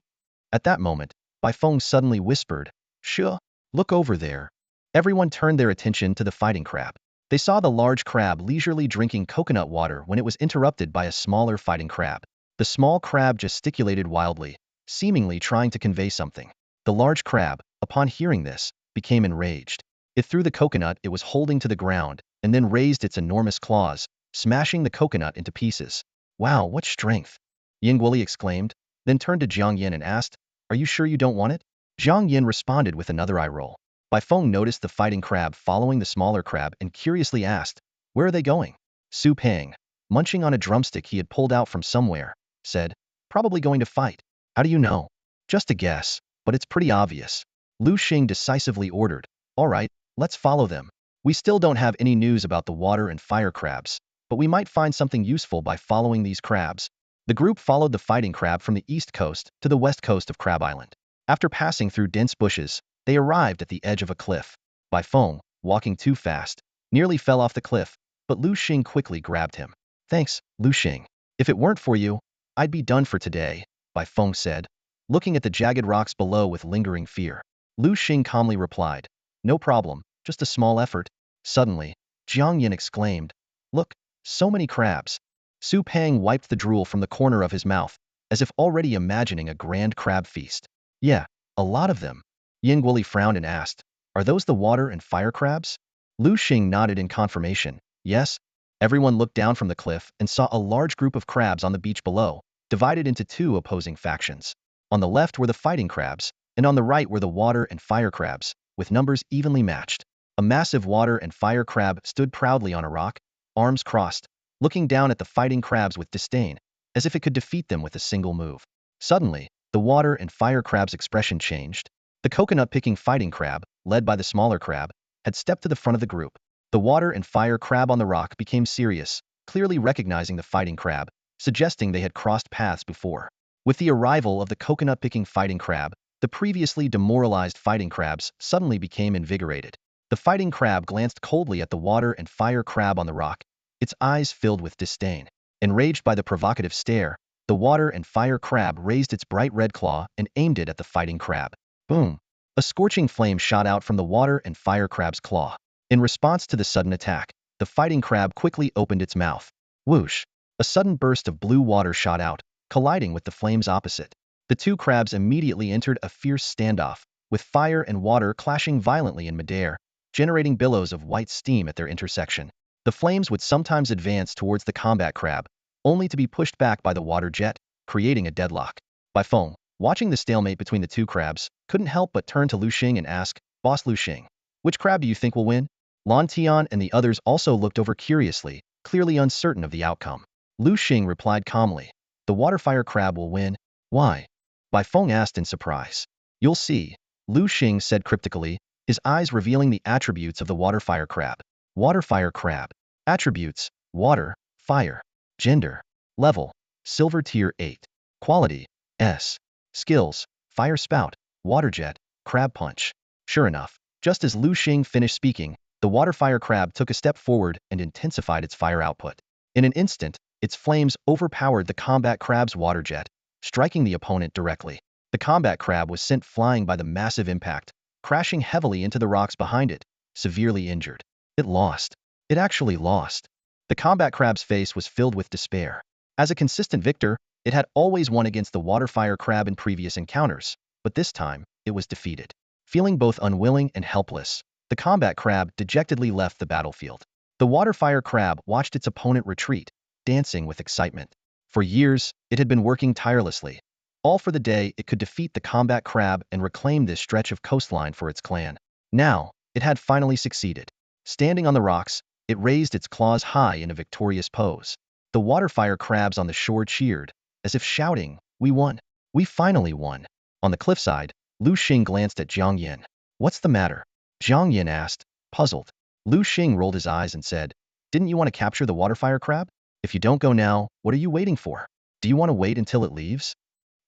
At that moment, Bai Feng suddenly whispered, Sure, look over there. Everyone turned their attention to the fighting crab. They saw the large crab leisurely drinking coconut water when it was interrupted by a smaller fighting crab. The small crab gesticulated wildly, seemingly trying to convey something. The large crab, upon hearing this, became enraged. It threw the coconut it was holding to the ground, and then raised its enormous claws, smashing the coconut into pieces. Wow, what strength! Yin Guili exclaimed, then turned to Jiang Yin and asked, are you sure you don't want it? Jiang Yin responded with another eye roll. Bai Feng noticed the fighting crab following the smaller crab and curiously asked, where are they going? Su Peng, munching on a drumstick he had pulled out from somewhere, said, probably going to fight. How do you know? Just a guess, but it's pretty obvious. Liu Xing decisively ordered, all right, let's follow them. We still don't have any news about the water and fire crabs, but we might find something useful by following these crabs. The group followed the fighting crab from the east coast to the west coast of Crab Island. After passing through dense bushes, they arrived at the edge of a cliff. Bai Feng, walking too fast, nearly fell off the cliff, but Liu Xing quickly grabbed him. Thanks, Liu Xing. If it weren't for you, I'd be done for today, Bai Feng said, looking at the jagged rocks below with lingering fear. Liu Xing calmly replied, no problem, just a small effort. Suddenly, Jiang Yin exclaimed, look, so many crabs. Su Peng wiped the drool from the corner of his mouth, as if already imagining a grand crab feast. Yeah, a lot of them. Yin Guili frowned and asked, are those the water and fire crabs? Liu Xing nodded in confirmation, yes. Everyone looked down from the cliff and saw a large group of crabs on the beach below, divided into 2 opposing factions. On the left were the fighting crabs, and on the right were the water and fire crabs, with numbers evenly matched. A massive water and fire crab stood proudly on a rock, arms crossed, looking down at the fighting crabs with disdain, as if it could defeat them with a single move. Suddenly, the water and fire crab's expression changed. The coconut-picking fighting crab, led by the smaller crab, had stepped to the front of the group. The water and fire crab on the rock became serious, clearly recognizing the fighting crab, suggesting they had crossed paths before. With the arrival of the coconut-picking fighting crab, the previously demoralized fighting crabs suddenly became invigorated. The fighting crab glanced coldly at the water and fire crab on the rock, its eyes filled with disdain. Enraged by the provocative stare, the water and fire crab raised its bright red claw and aimed it at the fighting crab. Boom! A scorching flame shot out from the water and fire crab's claw. In response to the sudden attack, the fighting crab quickly opened its mouth. Whoosh! A sudden burst of blue water shot out, colliding with the flames opposite. The two crabs immediately entered a fierce standoff, with fire and water clashing violently in midair, generating billows of white steam at their intersection. The flames would sometimes advance towards the combat crab, only to be pushed back by the water jet, creating a deadlock. By Feng, watching the stalemate between the two crabs, couldn't help but turn to Liu Xing and ask, "Boss Liu Xing, which crab do you think will win?" Lan Tian and the others also looked over curiously, clearly uncertain of the outcome. Liu Xing replied calmly, "The water-fire crab will win." "Why?" Bai Feng asked in surprise. "You'll see," Liu Xing said cryptically, his eyes revealing the attributes of the water-fire crab. Water-fire crab. Attributes: water, fire. Gender: level, silver tier 8. Quality: S. Skills: fire spout, water jet, crab punch. Sure enough, just as Liu Xing finished speaking, the water-fire crab took a step forward and intensified its fire output. In an instant, its flames overpowered the combat crab's water jet, striking the opponent directly. The combat crab was sent flying by the massive impact, crashing heavily into the rocks behind it, severely injured. It lost. It actually lost. The combat crab's face was filled with despair. As a consistent victor, it had always won against the water-fire crab in previous encounters, but this time, it was defeated. Feeling both unwilling and helpless, the combat crab dejectedly left the battlefield. The water-fire crab watched its opponent retreat, dancing with excitement. For years, it had been working tirelessly, all for the day it could defeat the combat crab and reclaim this stretch of coastline for its clan. Now, it had finally succeeded. Standing on the rocks, it raised its claws high in a victorious pose. The water-fire crabs on the shore cheered, as if shouting, "We won! We finally won!" On the cliffside, Liu Xing glanced at Jiang Yin. "What's the matter?" Jiang Yin asked, puzzled. Liu Xing rolled his eyes and said, "Didn't you want to capture the water-fire crab? If you don't go now, what are you waiting for? Do you want to wait until it leaves?"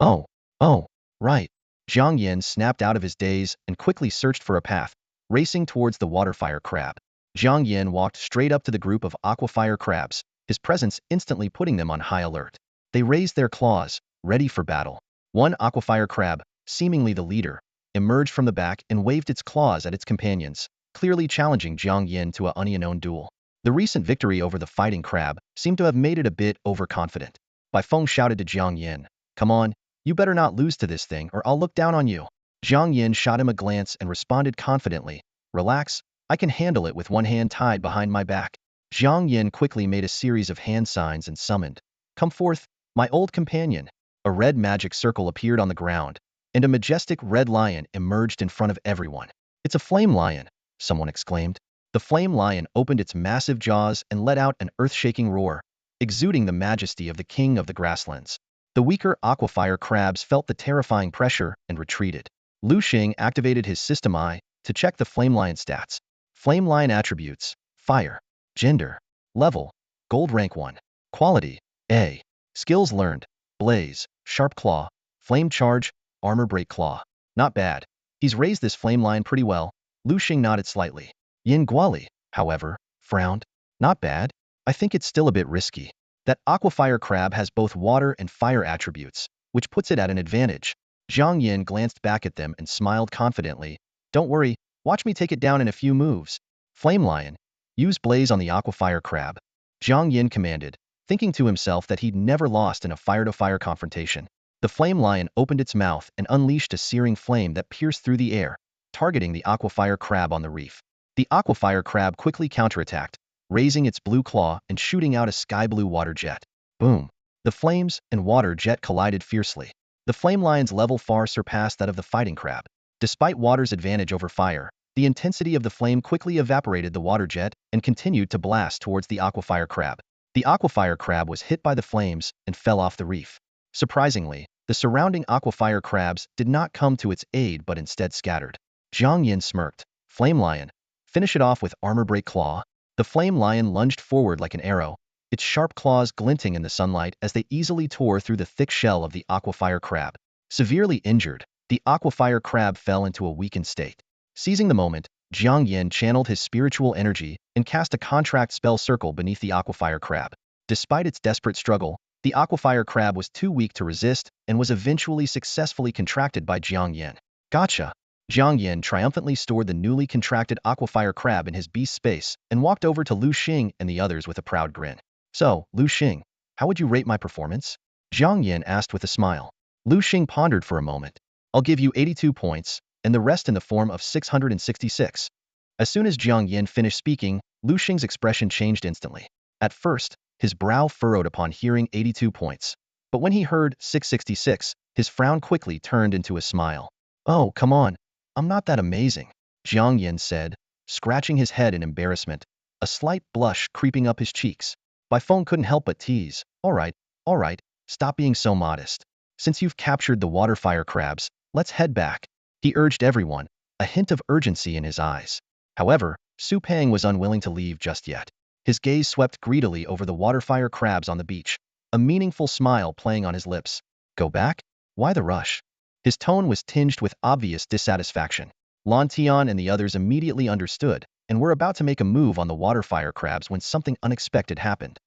Oh, right. Jiang Yin snapped out of his daze and quickly searched for a path, racing towards the water-fire crab. Jiang Yin walked straight up to the group of aquafire crabs, his presence instantly putting them on high alert. They raised their claws, ready for battle. One aquafire crab, seemingly the leader, emerged from the back and waved its claws at its companions, clearly challenging Jiang Yin to an unknown duel. The recent victory over the fighting crab seemed to have made it a bit overconfident. Bai Feng shouted to Jiang Yin, "Come on, you better not lose to this thing or I'll look down on you." Jiang Yin shot him a glance and responded confidently, "Relax, I can handle it with one hand tied behind my back." Jiang Yin quickly made a series of hand signs and summoned, "Come forth, my old companion." A red magic circle appeared on the ground, and a majestic red lion emerged in front of everyone. "It's a flame lion," someone exclaimed. The flame lion opened its massive jaws and let out an earth-shaking roar, exuding the majesty of the king of the grasslands. The weaker aquafire crabs felt the terrifying pressure and retreated. Liu Xing activated his system eye to check the flame lion stats. Flame lion attributes: fire. Gender: level, gold rank 1. Quality: A. Skills learned: blaze, sharp claw, flame charge, armor break claw. Not bad. He's raised this flame lion pretty well. Liu Xing nodded slightly. Yin Guoli, however, frowned. Not bad. I think it's still a bit risky. That aquafire crab has both water and fire attributes, which puts it at an advantage. Jiang Yin glanced back at them and smiled confidently. "Don't worry, watch me take it down in a few moves." Flame lion, use blaze on the aquafire crab. Jiang Yin commanded, thinking to himself that he'd never lost in a fire-to-fire confrontation. The flame lion opened its mouth and unleashed a searing flame that pierced through the air, targeting the aquafire crab on the reef. The aquafire crab quickly counterattacked, raising its blue claw and shooting out a sky-blue water jet. Boom! The flames and water jet collided fiercely. The flame lion's level far surpassed that of the fighting crab. Despite water's advantage over fire, the intensity of the flame quickly evaporated the water jet and continued to blast towards the aquafire crab. The aquafire crab was hit by the flames and fell off the reef. Surprisingly, the surrounding aquafire crabs did not come to its aid but instead scattered. Jiang Yin smirked. Flame Lion. Finish it off with armor break claw. The flame lion lunged forward like an arrow, its sharp claws glinting in the sunlight as they easily tore through the thick shell of the aquafire crab. Severely injured, the aquafire crab fell into a weakened state. Seizing the moment, Jiang Yin channeled his spiritual energy and cast a contract spell circle beneath the aquafire crab. Despite its desperate struggle, the aquafire crab was too weak to resist and was eventually successfully contracted by Jiang Yin. Gotcha! Jiang Yin triumphantly stored the newly contracted aquafire crab in his beast space and walked over to Liu Xing and the others with a proud grin. So, Liu Xing, how would you rate my performance? Jiang Yin asked with a smile. Liu Xing pondered for a moment. I'll give you 82 points, and the rest in the form of 666. As soon as Jiang Yin finished speaking, Liu Xing's expression changed instantly. At first, his brow furrowed upon hearing 82 points. But when he heard 666, his frown quickly turned into a smile. Oh, come on. I'm not that amazing, Jiang Yin said, scratching his head in embarrassment, a slight blush creeping up his cheeks. Bai Feng couldn't help but tease. All right, stop being so modest. Since you've captured the water fire crabs, let's head back. He urged everyone, a hint of urgency in his eyes. However, Su Peng was unwilling to leave just yet. His gaze swept greedily over the water fire crabs on the beach, a meaningful smile playing on his lips. Go back? Why the rush? His tone was tinged with obvious dissatisfaction. Lan Tian and the others immediately understood and were about to make a move on the water fire crabs when something unexpected happened.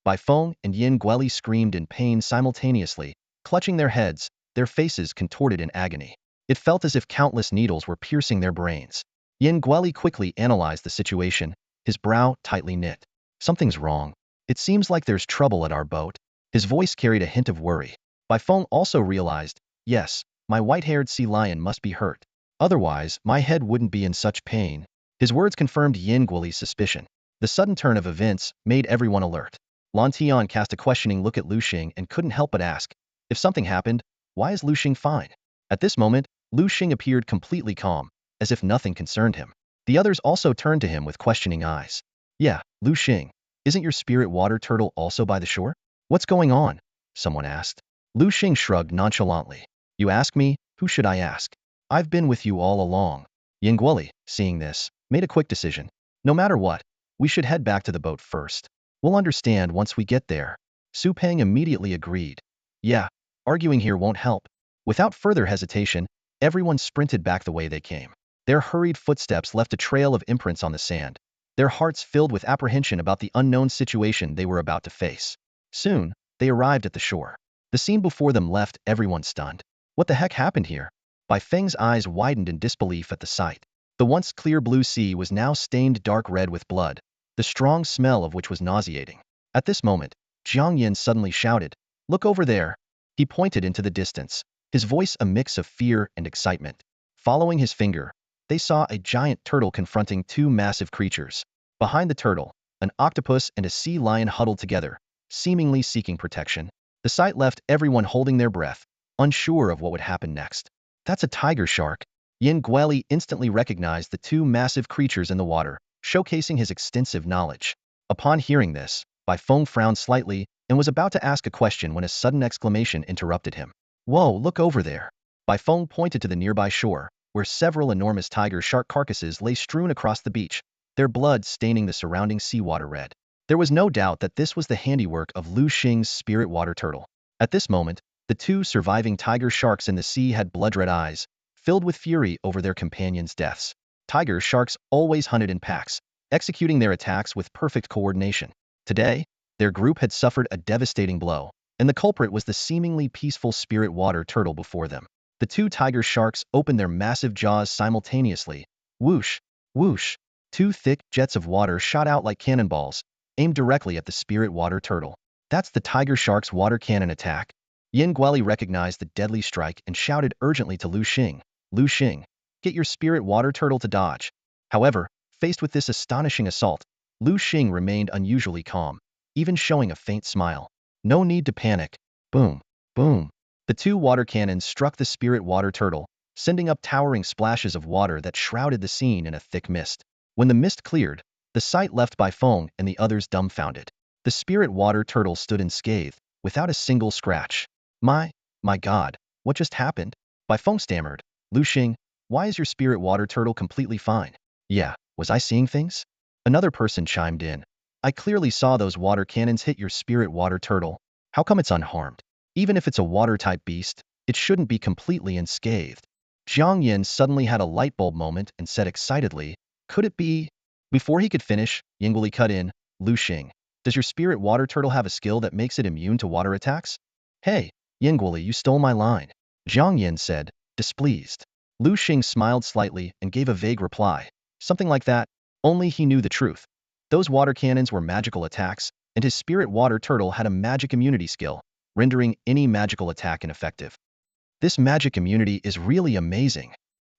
Bai Feng and Yin Guoli screamed in pain simultaneously, clutching their heads, their faces contorted in agony. It felt as if countless needles were piercing their brains. Yin Guoli quickly analyzed the situation, his brow tightly knit. Something's wrong. It seems like there's trouble at our boat. His voice carried a hint of worry. Bai Feng also realized, yes, my white-haired sea lion must be hurt. Otherwise, my head wouldn't be in such pain. His words confirmed Yin Guoli's suspicion. The sudden turn of events made everyone alert. Lan Tian cast a questioning look at Liu Xing and couldn't help but ask, if something happened, why is Liu Xing fine? At this moment, Liu Xing appeared completely calm, as if nothing concerned him. The others also turned to him with questioning eyes. Yeah, Liu Xing, isn't your spirit water turtle also by the shore? What's going on? Someone asked. Liu Xing shrugged nonchalantly. You ask me, who should I ask? I've been with you all along. Yin Guoli, seeing this, made a quick decision. No matter what, we should head back to the boat first. We'll understand once we get there. Su Peng immediately agreed. Yeah, arguing here won't help. Without further hesitation, everyone sprinted back the way they came. Their hurried footsteps left a trail of imprints on the sand, their hearts filled with apprehension about the unknown situation they were about to face. Soon, they arrived at the shore. The scene before them left everyone stunned. What the heck happened here? Bai Feng's eyes widened in disbelief at the sight. The once clear blue sea was now stained dark red with blood, the strong smell of which was nauseating. At this moment, Jiang Yin suddenly shouted, Look over there. He pointed into the distance, his voice a mix of fear and excitement. Following his finger, they saw a giant turtle confronting two massive creatures. Behind the turtle, an octopus and a sea lion huddled together, seemingly seeking protection. The sight left everyone holding their breath, unsure of what would happen next. That's a tiger shark. Yin Guoli instantly recognized the two massive creatures in the water, showcasing his extensive knowledge. Upon hearing this, Bai Feng frowned slightly and was about to ask a question when a sudden exclamation interrupted him. Whoa, look over there. Bai Feng pointed to the nearby shore, where several enormous tiger shark carcasses lay strewn across the beach, their blood staining the surrounding seawater red. There was no doubt that this was the handiwork of Liu Xing's spirit water turtle. At this moment, the two surviving tiger sharks in the sea had blood-red eyes, filled with fury over their companions' deaths. Tiger sharks always hunted in packs, executing their attacks with perfect coordination. Today, their group had suffered a devastating blow, and the culprit was the seemingly peaceful spirit water turtle before them. The two tiger sharks opened their massive jaws simultaneously. Whoosh, whoosh. Two thick jets of water shot out like cannonballs, aimed directly at the spirit water turtle. That's the tiger shark's water cannon attack. Yin Guoli recognized the deadly strike and shouted urgently to Liu Xing. Liu Xing, get your spirit water turtle to dodge. However, faced with this astonishing assault, Liu Xing remained unusually calm, even showing a faint smile. No need to panic. Boom, boom. The two water cannons struck the spirit water turtle, sending up towering splashes of water that shrouded the scene in a thick mist. When the mist cleared, the sight left Bai Feng and the others dumbfounded. The spirit water turtle stood unscathed, without a single scratch. My God, what just happened? Bai Feng stammered. Liu Xing, why is your spirit water turtle completely fine? Yeah, was I seeing things? Another person chimed in. I clearly saw those water cannons hit your spirit water turtle. How come it's unharmed? Even if it's a water-type beast, it shouldn't be completely unscathed. Jiang Yin suddenly had a light bulb moment and said excitedly, could it be? Before he could finish, Yingguoli cut in, Liu Xing, does your spirit water turtle have a skill that makes it immune to water attacks? Hey, Yingguoli, you stole my line. Jiang Yin said, displeased. Liu Xing smiled slightly and gave a vague reply. Something like that, only he knew the truth. Those water cannons were magical attacks, and his spirit water turtle had a magic immunity skill, rendering any magical attack ineffective. This magic immunity is really amazing.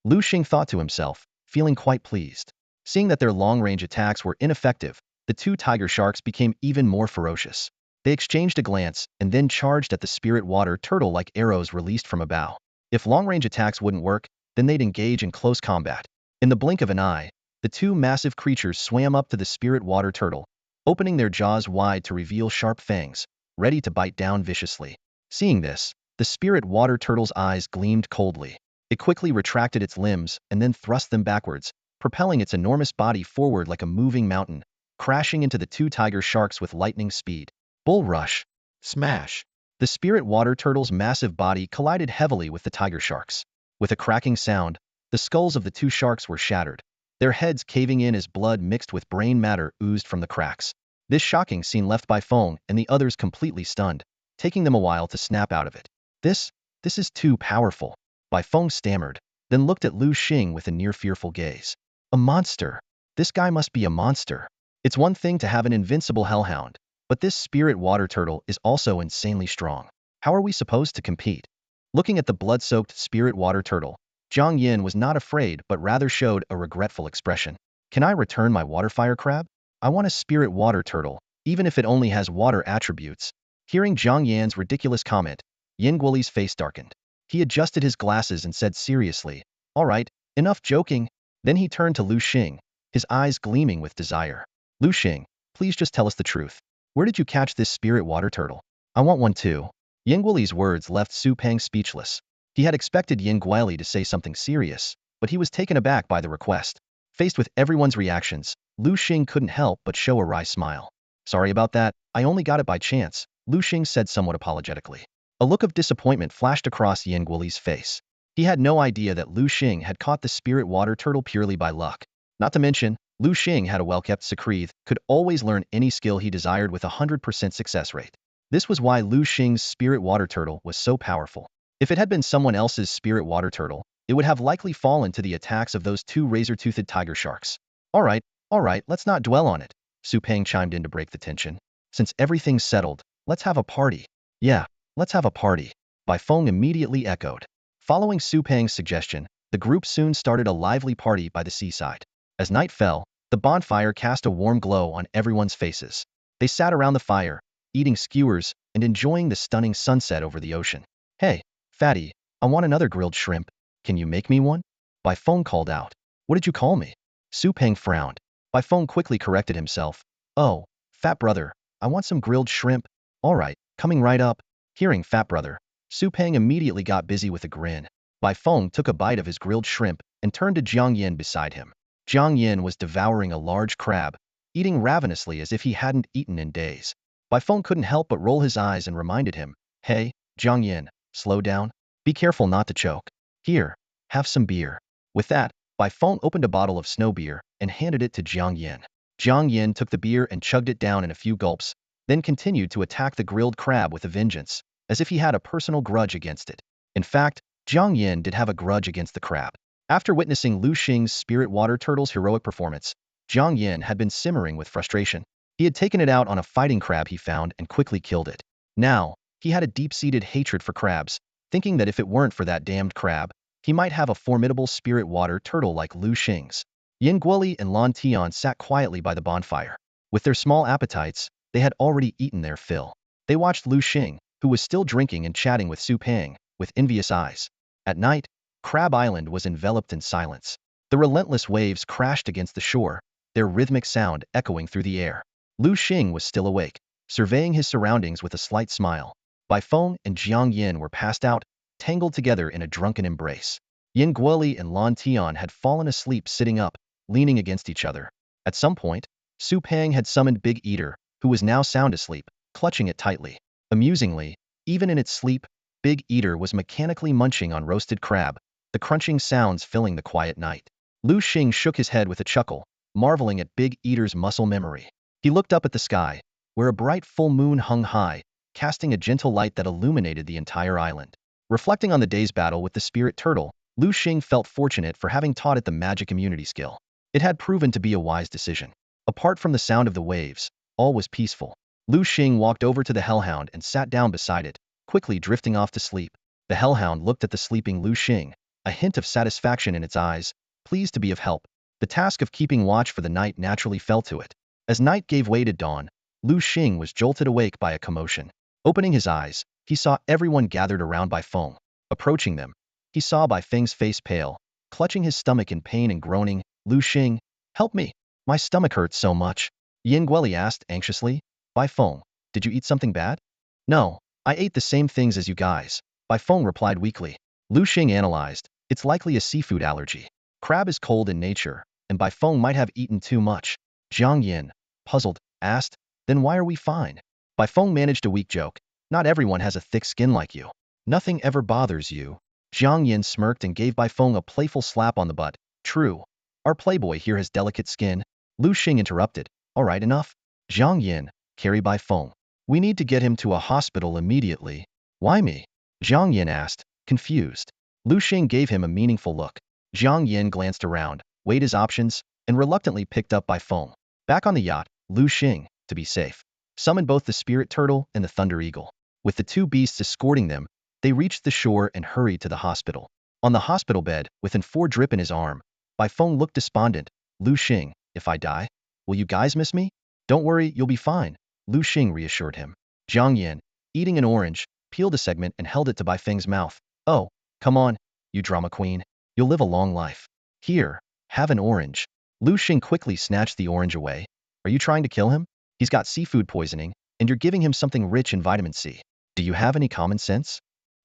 Liu Xing thought to himself, feeling quite pleased. Seeing that their long-range attacks were ineffective, the two tiger sharks became even more ferocious. They exchanged a glance and then charged at the spirit water turtle like arrows released from a bow. If long-range attacks wouldn't work, then they'd engage in close combat. In the blink of an eye, the two massive creatures swam up to the spirit water turtle, opening their jaws wide to reveal sharp fangs, ready to bite down viciously. Seeing this, the spirit water turtle's eyes gleamed coldly. It quickly retracted its limbs and then thrust them backwards, propelling its enormous body forward like a moving mountain, crashing into the two tiger sharks with lightning speed. Bull rush. Smash. The spirit water turtle's massive body collided heavily with the tiger sharks. With a cracking sound, the skulls of the two sharks were shattered, their heads caving in as blood mixed with brain matter oozed from the cracks. This shocking scene left Bai Feng and the others completely stunned, taking them a while to snap out of it. This is too powerful. Bai Feng stammered, then looked at Liu Xing with a near-fearful gaze. A monster. This guy must be a monster. It's one thing to have an invincible hellhound, but this spirit water turtle is also insanely strong. How are we supposed to compete? Looking at the blood-soaked spirit water turtle, Jiang Yin was not afraid but rather showed a regretful expression. Can I return my water fire crab? I want a spirit water turtle, even if it only has water attributes. Hearing Jiang Yan's ridiculous comment, Yingguoli's face darkened. He adjusted his glasses and said seriously, all right, enough joking. Then he turned to Liu Xing, his eyes gleaming with desire. Liu Xing, please just tell us the truth. Where did you catch this spirit water turtle? I want one too. Yingguoli's words left Su Peng speechless. He had expected Yingguoli to say something serious, but he was taken aback by the request. Faced with everyone's reactions, Liu Xing couldn't help but show a wry smile. Sorry about that, I only got it by chance, Liu Xing said somewhat apologetically. A look of disappointment flashed across Yingguoli's face. He had no idea that Liu Xing had caught the spirit water turtle purely by luck. Not to mention, Liu Xing had a well-kept secret, could always learn any skill he desired with a 100% success rate. This was why Liu Xing's spirit water turtle was so powerful. If it had been someone else's spirit water turtle, it would have likely fallen to the attacks of those two razor-toothed tiger sharks. All right, let's not dwell on it. Su Peng chimed in to break the tension. Since everything's settled, let's have a party. Yeah, let's have a party. Bai Feng immediately echoed. Following Su Peng's suggestion, the group soon started a lively party by the seaside. As night fell, the bonfire cast a warm glow on everyone's faces. They sat around the fire, eating skewers and enjoying the stunning sunset over the ocean. Hey, fatty, I want another grilled shrimp. Can you make me one? Bai Feng called out. What did you call me? Su Peng frowned. Bai Feng quickly corrected himself. Oh, fat brother, I want some grilled shrimp. All right, coming right up. Hearing fat brother, Su Peng immediately got busy with a grin. Bai Feng took a bite of his grilled shrimp and turned to Jiang Yin beside him. Jiang Yin was devouring a large crab, eating ravenously as if he hadn't eaten in days. Bai Feng couldn't help but roll his eyes and reminded him, hey, Jiang Yin, slow down. Be careful not to choke. Here, have some beer. With that, Bai Feng opened a bottle of snow beer and handed it to Jiang Yin. Jiang Yin took the beer and chugged it down in a few gulps, then continued to attack the grilled crab with a vengeance, as if he had a personal grudge against it. In fact, Jiang Yin did have a grudge against the crab. After witnessing Liu Xing's spirit water turtle's heroic performance, Jiang Yin had been simmering with frustration. He had taken it out on a fighting crab he found and quickly killed it. Now, he had a deep-seated hatred for crabs, thinking that if it weren't for that damned crab, he might have a formidable spirit water turtle like Liu Xing's. Yingguoli and Lan Tian sat quietly by the bonfire. With their small appetites, they had already eaten their fill. They watched Liu Xing, who was still drinking and chatting with Su Peng, with envious eyes. At night, Crab Island was enveloped in silence. The relentless waves crashed against the shore, their rhythmic sound echoing through the air. Liu Xing was still awake, surveying his surroundings with a slight smile. Bai Feng and Jiang Yin were passed out, tangled together in a drunken embrace. Yin Guoli and Lan Tian had fallen asleep sitting up, leaning against each other. At some point, Su Pang had summoned Big Eater, who was now sound asleep, clutching it tightly. Amusingly, even in its sleep, Big Eater was mechanically munching on roasted crab, the crunching sounds filling the quiet night. Liu Xing shook his head with a chuckle, marveling at Big Eater's muscle memory. He looked up at the sky, where a bright full moon hung high, casting a gentle light that illuminated the entire island. Reflecting on the day's battle with the spirit turtle, Liu Xing felt fortunate for having taught it the magic immunity skill. It had proven to be a wise decision. Apart from the sound of the waves, all was peaceful. Liu Xing walked over to the hellhound and sat down beside it, quickly drifting off to sleep. The hellhound looked at the sleeping Liu Xing, a hint of satisfaction in its eyes, pleased to be of help. The task of keeping watch for the night naturally fell to it. As night gave way to dawn, Liu Xing was jolted awake by a commotion. Opening his eyes, he saw everyone gathered around Bai Feng. Approaching them, he saw Bai Feng's face pale, clutching his stomach in pain and groaning. Liu Xing, help me. My stomach hurts so much. Yin Guoli asked anxiously. Bai Feng, did you eat something bad? No, I ate the same things as you guys, Bai Feng replied weakly. Liu Xing analyzed. It's likely a seafood allergy. Crab is cold in nature, and Bai Feng might have eaten too much. Jiang Yin, puzzled, asked, then why are we fine? Bai Feng managed a weak joke. Not everyone has a thick skin like you. Nothing ever bothers you. Jiang Yin smirked and gave Bai Feng a playful slap on the butt. True. Our playboy here has delicate skin. Liu Xing interrupted. All right, enough. Jiang Yin, carry Bai Feng. We need to get him to a hospital immediately. Why me? Jiang Yin asked, confused. Liu Xing gave him a meaningful look. Jiang Yin glanced around, weighed his options, and reluctantly picked up Bai Feng. Back on the yacht, Liu Xing, to be safe, summoned both the spirit turtle and the thunder eagle. With the two beasts escorting them, they reached the shore and hurried to the hospital. On the hospital bed, with an 4 drip in his arm, Bai Feng looked despondent. Liu Xing, if I die, will you guys miss me? Don't worry, you'll be fine, Liu Xing reassured him. Jiang Yin, eating an orange, peeled a segment and held it to Bai Feng's mouth. Oh, come on, you drama queen. You'll live a long life. Here, have an orange. Liu Xing quickly snatched the orange away. Are you trying to kill him? He's got seafood poisoning, and you're giving him something rich in vitamin C. Do you have any common sense?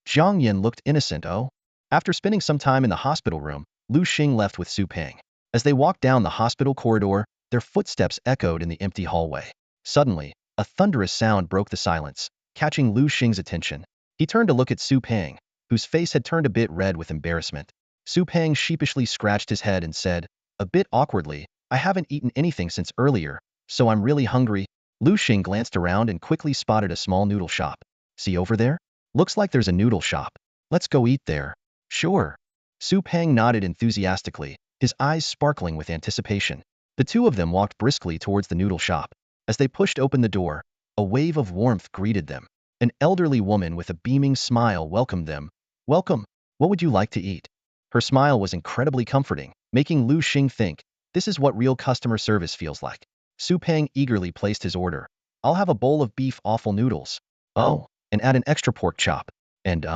Jiang Yin looked innocent. Oh. After spending some time in the hospital room, Liu Xing left with Su Pang. As they walked down the hospital corridor, their footsteps echoed in the empty hallway. Suddenly, a thunderous sound broke the silence, catching Liu Xing's attention. He turned to look at Su Pang, whose face had turned a bit red with embarrassment. Su Pang sheepishly scratched his head and said, a bit awkwardly, I haven't eaten anything since earlier, so I'm really hungry. Liu Xing glanced around and quickly spotted a small noodle shop. See over there? Looks like there's a noodle shop. Let's go eat there. Sure. Su Pang nodded enthusiastically, his eyes sparkling with anticipation. The two of them walked briskly towards the noodle shop. As they pushed open the door, a wave of warmth greeted them. An elderly woman with a beaming smile welcomed them. Welcome. What would you like to eat? Her smile was incredibly comforting, making Liu Xing think, this is what real customer service feels like. Su Pang eagerly placed his order. I'll have a bowl of beef offal noodles. Oh, and add an extra pork chop. And,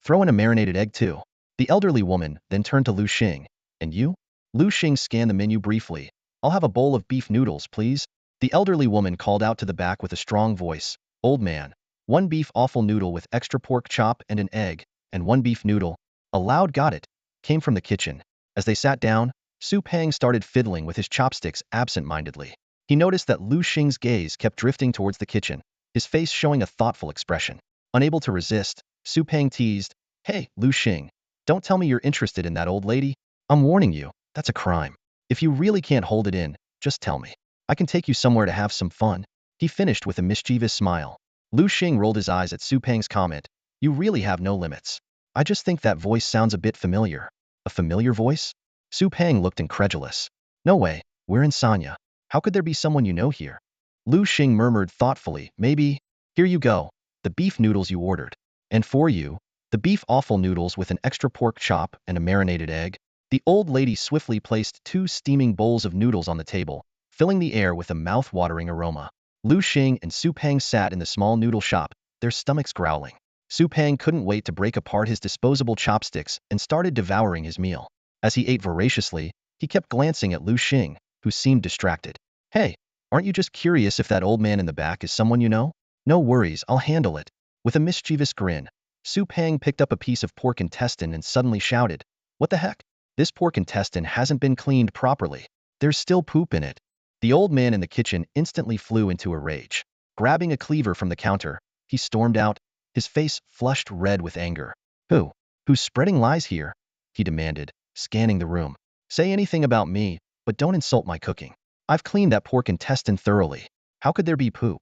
throw in a marinated egg too. The elderly woman then turned to Liu Xing. And you? Liu Xing scanned the menu briefly. I'll have a bowl of beef noodles, please. The elderly woman called out to the back with a strong voice. Old man, 1 beef offal noodle with extra pork chop and an egg, and 1 beef noodle. A loud got it came from the kitchen. As they sat down, Su Pang started fiddling with his chopsticks absent-mindedly. He noticed that Liu Xing's gaze kept drifting towards the kitchen, his face showing a thoughtful expression. Unable to resist, Su Pang teased, Hey, Liu Xing, don't tell me you're interested in that old lady. I'm warning you, that's a crime. If you really can't hold it in, just tell me. I can take you somewhere to have some fun. He finished with a mischievous smile. Liu Xing rolled his eyes at Su Pang's comment. You really have no limits. I just think that voice sounds a bit familiar. A familiar voice? Su Pang looked incredulous. No way, we're in Sanya. How could there be someone you know here? Liu Xing murmured thoughtfully, maybe. Here you go, the beef noodles you ordered. And for you, the beef offal noodles with an extra pork chop and a marinated egg. The old lady swiftly placed 2 steaming bowls of noodles on the table, filling the air with a mouth-watering aroma. Liu Xing and Su Pang sat in the small noodle shop, their stomachs growling. Su Peng couldn't wait to break apart his disposable chopsticks and started devouring his meal. As he ate voraciously, he kept glancing at Liu Xing, who seemed distracted. Hey, aren't you just curious if that old man in the back is someone you know? No worries, I'll handle it. With a mischievous grin, Su Peng picked up a piece of pork intestine and suddenly shouted, "What the heck? This pork intestine hasn't been cleaned properly. There's still poop in it." The old man in the kitchen instantly flew into a rage. Grabbing a cleaver from the counter, he stormed out, his face flushed red with anger. Who? Who's spreading lies here? He demanded, scanning the room. Say anything about me, but don't insult my cooking. I've cleaned that pork intestine thoroughly. How could there be poop?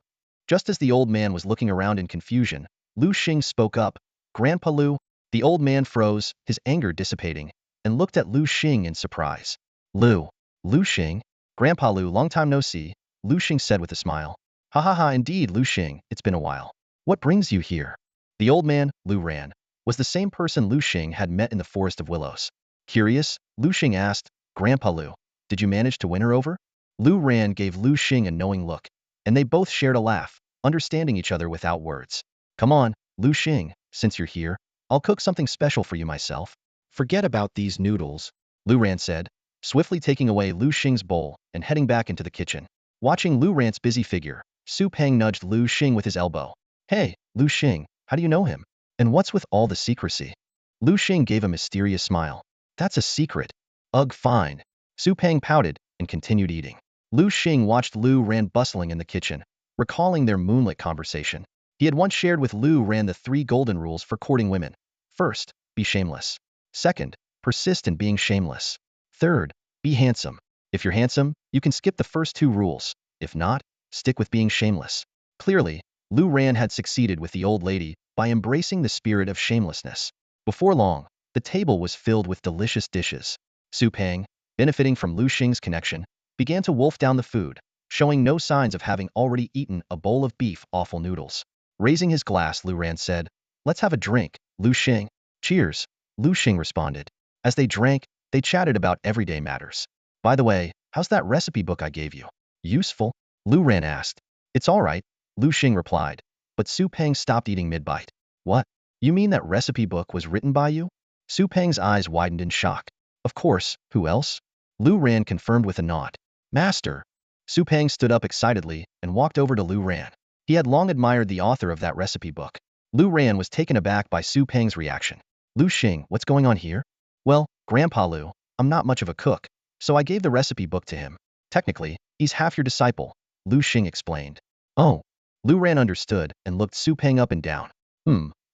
Just as the old man was looking around in confusion, Liu Xing spoke up. Grandpa Liu. The old man froze, his anger dissipating, and looked at Liu Xing in surprise. Liu Xing? Grandpa Liu, long time no see, Liu Xing said with a smile. Ha ha ha, indeed, Liu Xing, it's been a while. What brings you here? The old man, Liu Ran, was the same person Liu Xing had met in the Forest of Willows. Curious, Liu Xing asked, Grandpa Liu, did you manage to win her over? Liu Ran gave Liu Xing a knowing look, and they both shared a laugh, understanding each other without words. Come on, Liu Xing, since you're here, I'll cook something special for you myself. Forget about these noodles, Liu Ran said, swiftly taking away Liu Xing's bowl and heading back into the kitchen. Watching Liu Ran's busy figure, Su Peng nudged Liu Xing with his elbow. Hey, Liu Xing, how do you know him? And what's with all the secrecy? Liu Xing gave a mysterious smile. That's a secret. Ugh, fine. Su Peng pouted and continued eating. Liu Xing watched Liu Ran bustling in the kitchen, recalling their moonlit conversation. He had once shared with Liu Ran the 3 golden rules for courting women. First, be shameless. Second, persist in being shameless. Third, be handsome. If you're handsome, you can skip the first 2 rules. If not, stick with being shameless. Clearly, Liu Ran had succeeded with the old lady by embracing the spirit of shamelessness. Before long, the table was filled with delicious dishes. Su Peng, benefiting from Liu Xing's connection, began to wolf down the food, showing no signs of having already eaten a bowl of beef awful noodles. Raising his glass, Liu Ran said, Let's have a drink, Liu Xing. Cheers, Liu Xing responded. As they drank, they chatted about everyday matters. By the way, how's that recipe book I gave you? Useful? Liu Ran asked. It's all right, Liu Xing replied, but Su Peng stopped eating mid-bite. What? You mean that recipe book was written by you? Su Peng's eyes widened in shock. Of course, who else? Liu Ran confirmed with a nod. Master. Su Peng stood up excitedly and walked over to Liu Ran. He had long admired the author of that recipe book. Liu Ran was taken aback by Su Peng's reaction. Liu Xing, what's going on here? Well, Grandpa Liu, I'm not much of a cook, so I gave the recipe book to him. Technically, he's half your disciple, Liu Xing explained. Oh. Liu Ran understood and looked Su Peng up and down.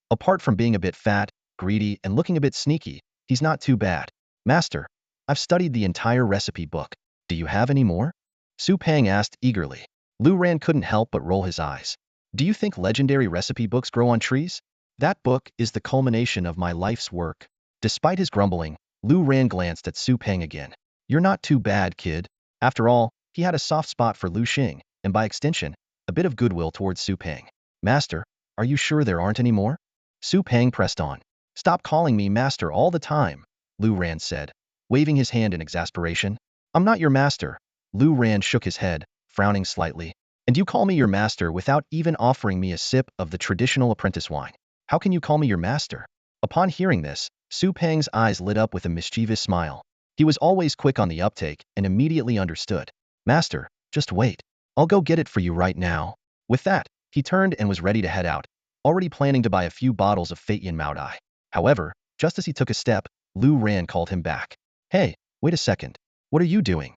Apart from being a bit fat, greedy, and looking a bit sneaky, he's not too bad. Master, I've studied the entire recipe book. Do you have any more? Su Peng asked eagerly. Liu Ran couldn't help but roll his eyes. Do you think legendary recipe books grow on trees? That book is the culmination of my life's work. Despite his grumbling, Liu Ran glanced at Su Peng again. You're not too bad, kid. After all, he had a soft spot for Liu Xing, and by extension, a bit of goodwill towards Su Peng. Master, are you sure there aren't any more? Su Peng pressed on. Stop calling me master all the time, Liu Ran said, waving his hand in exasperation. I'm not your master. Liu Ran shook his head, frowning slightly. And you call me your master without even offering me a sip of the traditional apprentice wine. How can you call me your master? Upon hearing this, Su Peng's eyes lit up with a mischievous smile. He was always quick on the uptake and immediately understood. Master, just wait. I'll go get it for you right now. With that, he turned and was ready to head out, already planning to buy a few bottles of Fate Yin Mao Dai. However, just as he took a step, Liu Ran called him back. Hey, wait a second. What are you doing?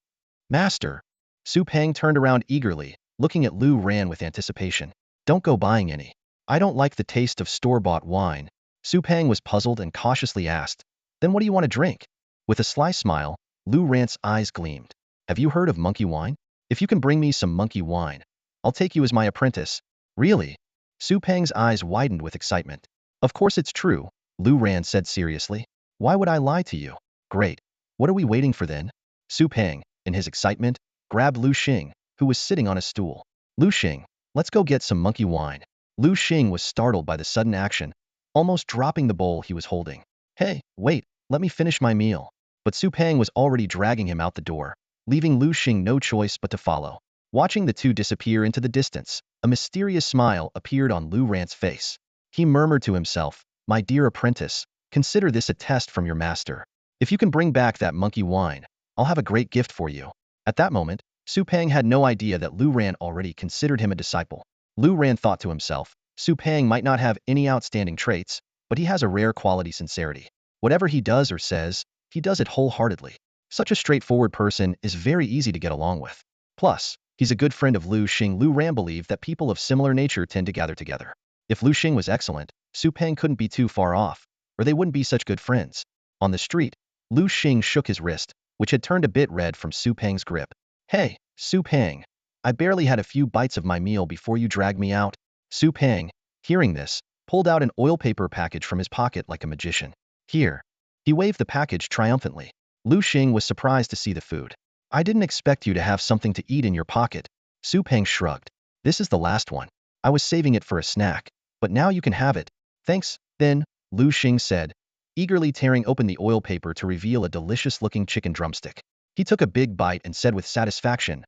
Master. Su Peng turned around eagerly, looking at Liu Ran with anticipation. Don't go buying any. I don't like the taste of store-bought wine. Su Peng was puzzled and cautiously asked, Then what do you want to drink? With a sly smile, Liu Ran's eyes gleamed. Have you heard of monkey wine? If you can bring me some monkey wine, I'll take you as my apprentice. Really? Su Peng's eyes widened with excitement. Of course it's true, Liu Ran said seriously. Why would I lie to you? Great. What are we waiting for then? Su Peng, in his excitement, grabbed Liu Xing, who was sitting on a stool. Liu Xing, let's go get some monkey wine. Liu Xing was startled by the sudden action, almost dropping the bowl he was holding. Hey, wait, let me finish my meal. But Su Peng was already dragging him out the door, leaving Liu Xing no choice but to follow. Watching the two disappear into the distance, a mysterious smile appeared on Liu Ran's face. He murmured to himself, "My dear apprentice, consider this a test from your master. If you can bring back that monkey wine, I'll have a great gift for you." At that moment, Su Peng had no idea that Lu Ran already considered him a disciple. Lu Ran thought to himself, Su Peng might not have any outstanding traits, but he has a rare quality: sincerity. Whatever he does or says, he does it wholeheartedly. Such a straightforward person is very easy to get along with. Plus, he's a good friend of Liu Xing. Lu Ran believed that people of similar nature tend to gather together. If Liu Xing was excellent, Su Peng couldn't be too far off, or they wouldn't be such good friends. On the street, Liu Xing shook his wrist, which had turned a bit red from Su Peng's grip. "Hey, Su Peng. I barely had a few bites of my meal before you dragged me out." Su Peng, hearing this, pulled out an oil paper package from his pocket like a magician. "Here." He waved the package triumphantly. Liu Xing was surprised to see the food. "I didn't expect you to have something to eat in your pocket." Su Peng shrugged. "This is the last one. I was saving it for a snack, but now you can have it." "Thanks, then," Liu Xing said, eagerly tearing open the oil paper to reveal a delicious-looking chicken drumstick. He took a big bite and said with satisfaction,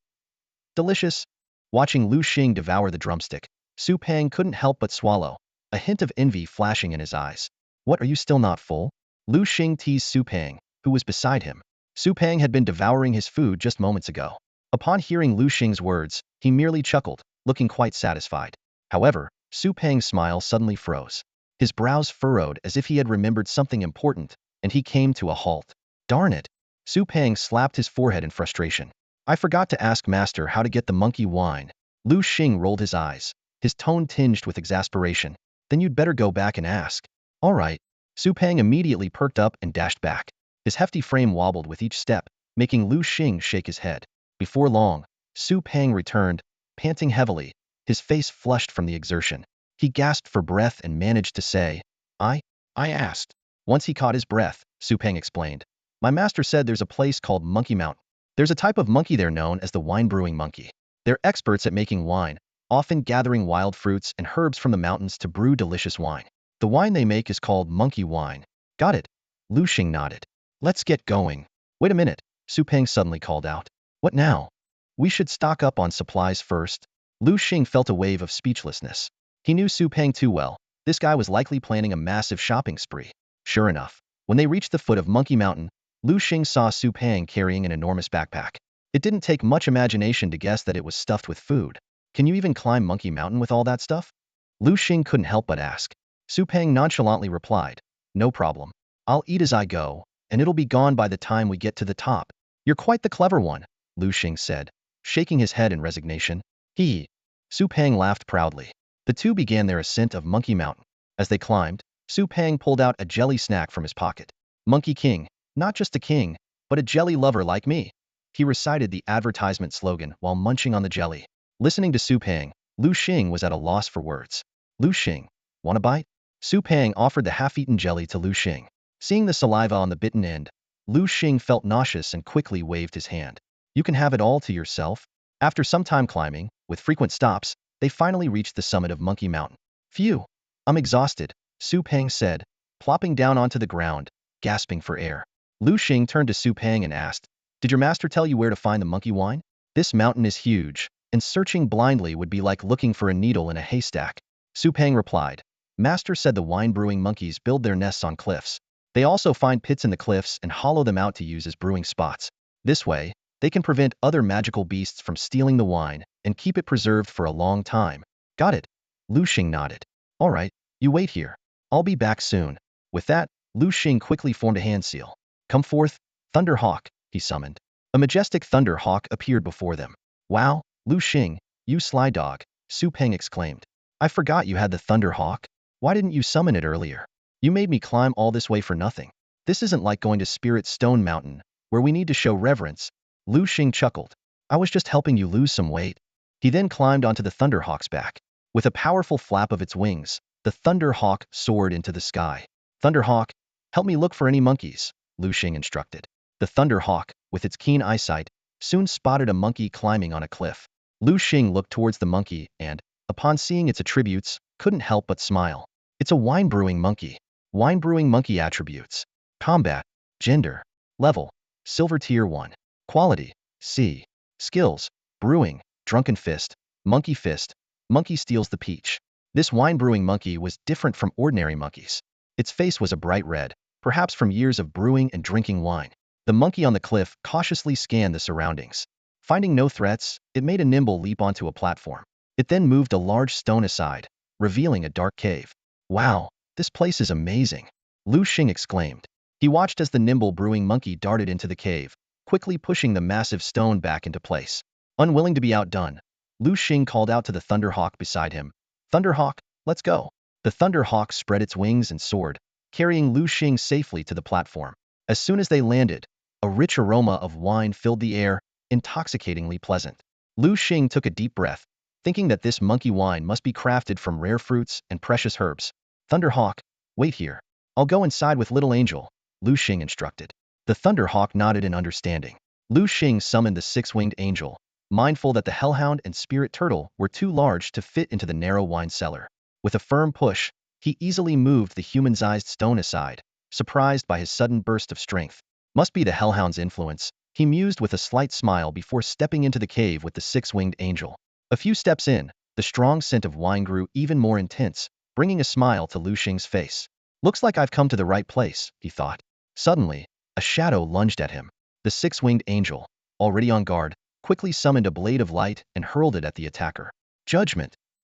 "Delicious." Watching Liu Xing devour the drumstick, Su Peng couldn't help but swallow, a hint of envy flashing in his eyes. "What, are you still not full?" Liu Xing teased Su Peng, who was beside him. Su Peng had been devouring his food just moments ago. Upon hearing Liu Xing's words, he merely chuckled, looking quite satisfied. However, Su Peng's smile suddenly froze. His brows furrowed as if he had remembered something important, and he came to a halt. "Darn it!" Su Peng slapped his forehead in frustration. "I forgot to ask Master how to get the monkey wine." Liu Xing rolled his eyes, his tone tinged with exasperation. "Then you'd better go back and ask." "All right." Su Peng immediately perked up and dashed back. His hefty frame wobbled with each step, making Liu Xing shake his head. Before long, Su Peng returned, panting heavily, his face flushed from the exertion. He gasped for breath and managed to say, I asked." Once he caught his breath, Su Peng explained, "My master said there's a place called Monkey Mountain. There's a type of monkey there known as the wine-brewing monkey. They're experts at making wine, often gathering wild fruits and herbs from the mountains to brew delicious wine. The wine they make is called monkey wine." "Got it." Liu Xing nodded. "Let's get going." "Wait a minute," Su Peng suddenly called out. "What now?" "We should stock up on supplies first." Liu Xing felt a wave of speechlessness. He knew Su Peng too well. This guy was likely planning a massive shopping spree. Sure enough, when they reached the foot of Monkey Mountain, Liu Xing saw Su Peng carrying an enormous backpack. It didn't take much imagination to guess that it was stuffed with food. "Can you even climb Monkey Mountain with all that stuff?" Liu Xing couldn't help but ask. Su Peng nonchalantly replied, "No problem. I'll eat as I go, and it'll be gone by the time we get to the top." "You're quite the clever one," Liu Xing said, shaking his head in resignation. "He." Su Peng laughed proudly. The two began their ascent of Monkey Mountain. As they climbed, Su Peng pulled out a jelly snack from his pocket. "Monkey King, not just a king, but a jelly lover like me." He recited the advertisement slogan while munching on the jelly. Listening to Su Peng, Liu Xing was at a loss for words. "Liu Xing, want a bite?" Su Peng offered the half-eaten jelly to Liu Xing. Seeing the saliva on the bitten end, Liu Xing felt nauseous and quickly waved his hand. "You can have it all to yourself." After some time climbing, with frequent stops, they finally reached the summit of Monkey Mountain. "Phew, I'm exhausted," Su Peng said, plopping down onto the ground, gasping for air. Liu Xing turned to Su Peng and asked, "Did your master tell you where to find the monkey wine?" "This mountain is huge, and searching blindly would be like looking for a needle in a haystack." Su Peng replied, "Master said the wine-brewing monkeys build their nests on cliffs. They also find pits in the cliffs and hollow them out to use as brewing spots. This way, they can prevent other magical beasts from stealing the wine and keep it preserved for a long time." "Got it." Liu Xing nodded. "All right, you wait here. I'll be back soon." With that, Liu Xing quickly formed a hand seal. "Come forth, Thunder Hawk," he summoned. A majestic Thunder Hawk appeared before them. "Wow, Liu Xing, you sly dog," Su Peng exclaimed. "I forgot you had the Thunder Hawk. Why didn't you summon it earlier? You made me climb all this way for nothing. This isn't like going to Spirit Stone Mountain, where we need to show reverence." Liu Xing chuckled. "I was just helping you lose some weight." He then climbed onto the Thunder Hawk's back. With a powerful flap of its wings, the Thunder Hawk soared into the sky. "Thunder Hawk, help me look for any monkeys," Liu Xing instructed. The Thunder Hawk, with its keen eyesight, soon spotted a monkey climbing on a cliff. Liu Xing looked towards the monkey and, upon seeing its attributes, couldn't help but smile. It's a wine-brewing monkey. Wine-brewing monkey attributes. Combat. Gender. Level. Silver Tier 1. Quality. C. Skills. Brewing. Drunken Fist. Monkey Fist. Monkey steals the peach. This wine-brewing monkey was different from ordinary monkeys. Its face was a bright red, perhaps from years of brewing and drinking wine. The monkey on the cliff cautiously scanned the surroundings. Finding no threats, it made a nimble leap onto a platform. It then moved a large stone aside, revealing a dark cave. "Wow, this place is amazing," Liu Xing exclaimed. He watched as the nimble brewing monkey darted into the cave, quickly pushing the massive stone back into place. Unwilling to be outdone, Liu Xing called out to the Thunderhawk beside him. "Thunderhawk, let's go." The Thunderhawk spread its wings and soared, carrying Liu Xing safely to the platform. As soon as they landed, a rich aroma of wine filled the air, intoxicatingly pleasant. Liu Xing took a deep breath, thinking that this monkey wine must be crafted from rare fruits and precious herbs. "Thunderhawk, wait here. I'll go inside with Little Angel," Liu Xing instructed. The Thunderhawk nodded in understanding. Liu Xing summoned the six-winged angel, mindful that the hellhound and spirit turtle were too large to fit into the narrow wine cellar. With a firm push, he easily moved the human-sized stone aside, surprised by his sudden burst of strength. Must be the hellhound's influence, he mused with a slight smile before stepping into the cave with the six-winged angel. A few steps in, the strong scent of wine grew even more intense, bringing a smile to Liu Xing's face. "Looks like I've come to the right place," he thought. Suddenly, a shadow lunged at him. The six-winged angel, already on guard, quickly summoned a blade of light and hurled it at the attacker. Judgment.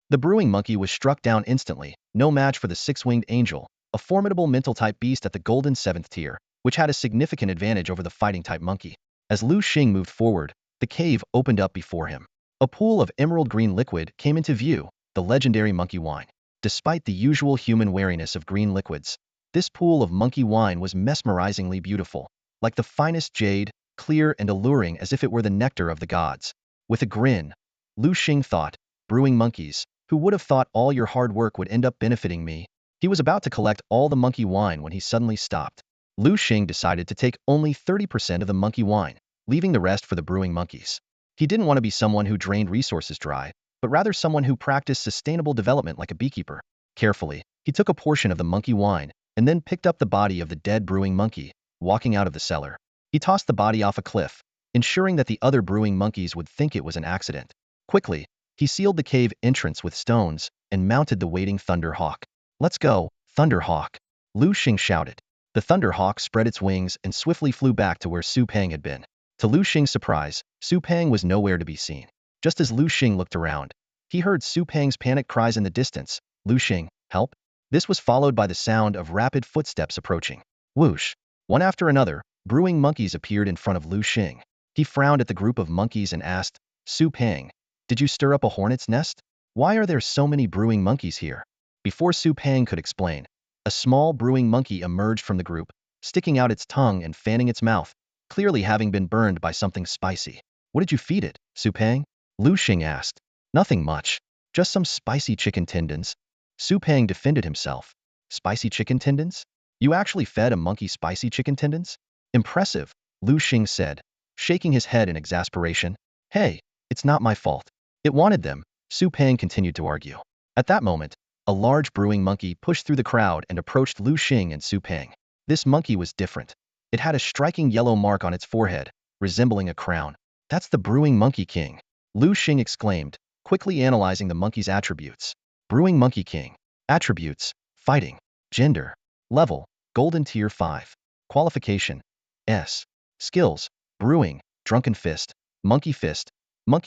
The brewing monkey was struck down instantly, no match for the six-winged angel, a formidable mental-type beast at the golden 7th tier, which had a significant advantage over the fighting-type monkey. As Liu Xing moved forward, the cave opened up before him. A pool of emerald green liquid came into view, the legendary monkey wine. Despite the usual human wariness of green liquids, this pool of monkey wine was mesmerizingly beautiful, like the finest jade, clear and alluring as if it were the nectar of the gods. With a grin, Liu Xing thought, "Brewing monkeys, who would have thought all your hard work would end up benefiting me?" He was about to collect all the monkey wine when he suddenly stopped. Liu Xing decided to take only 30% of the monkey wine, leaving the rest for the brewing monkeys. He didn't want to be someone who drained resources dry, but rather someone who practiced sustainable development like a beekeeper. Carefully, he took a portion of the monkey wine and then picked up the body of the dead brewing monkey, walking out of the cellar. He tossed the body off a cliff, ensuring that the other brewing monkeys would think it was an accident. Quickly, he sealed the cave entrance with stones and mounted the waiting Thunderhawk. "Let's go, Thunderhawk," Liu Xing shouted. The Thunderhawk spread its wings and swiftly flew back to where Su Peng had been. To Liu Xing's surprise, Su Peng was nowhere to be seen. Just as Liu Xing looked around, he heard Su Peng's panicked cries in the distance. "Liu Xing, help!" This was followed by the sound of rapid footsteps approaching. Whoosh! One after another, brewing monkeys appeared in front of Liu Xing. He frowned at the group of monkeys and asked, "Su Peng, did you stir up a hornet's nest? Why are there so many brewing monkeys here?" Before Su Peng could explain, a small brewing monkey emerged from the group, sticking out its tongue and fanning its mouth, clearly having been burned by something spicy. "What did you feed it, Su Peng?" Liu Xing asked. "Nothing much. Just some spicy chicken tendons." Su Peng defended himself. "Spicy chicken tendons? You actually fed a monkey spicy chicken tendons? Impressive," Liu Xing said, shaking his head in exasperation. "Hey, it's not my fault. It wanted them," Su Peng continued to argue. At that moment, a large brewing monkey pushed through the crowd and approached Liu Xing and Su Peng. This monkey was different. It had a striking yellow mark on its forehead, resembling a crown. "That's the brewing monkey king," Liu Xing exclaimed, quickly analyzing the monkey's attributes. Brewing monkey king. Attributes: fighting. Gender. Level: golden tier 5. Qualification: S. Skills: brewing, drunken fist, monkey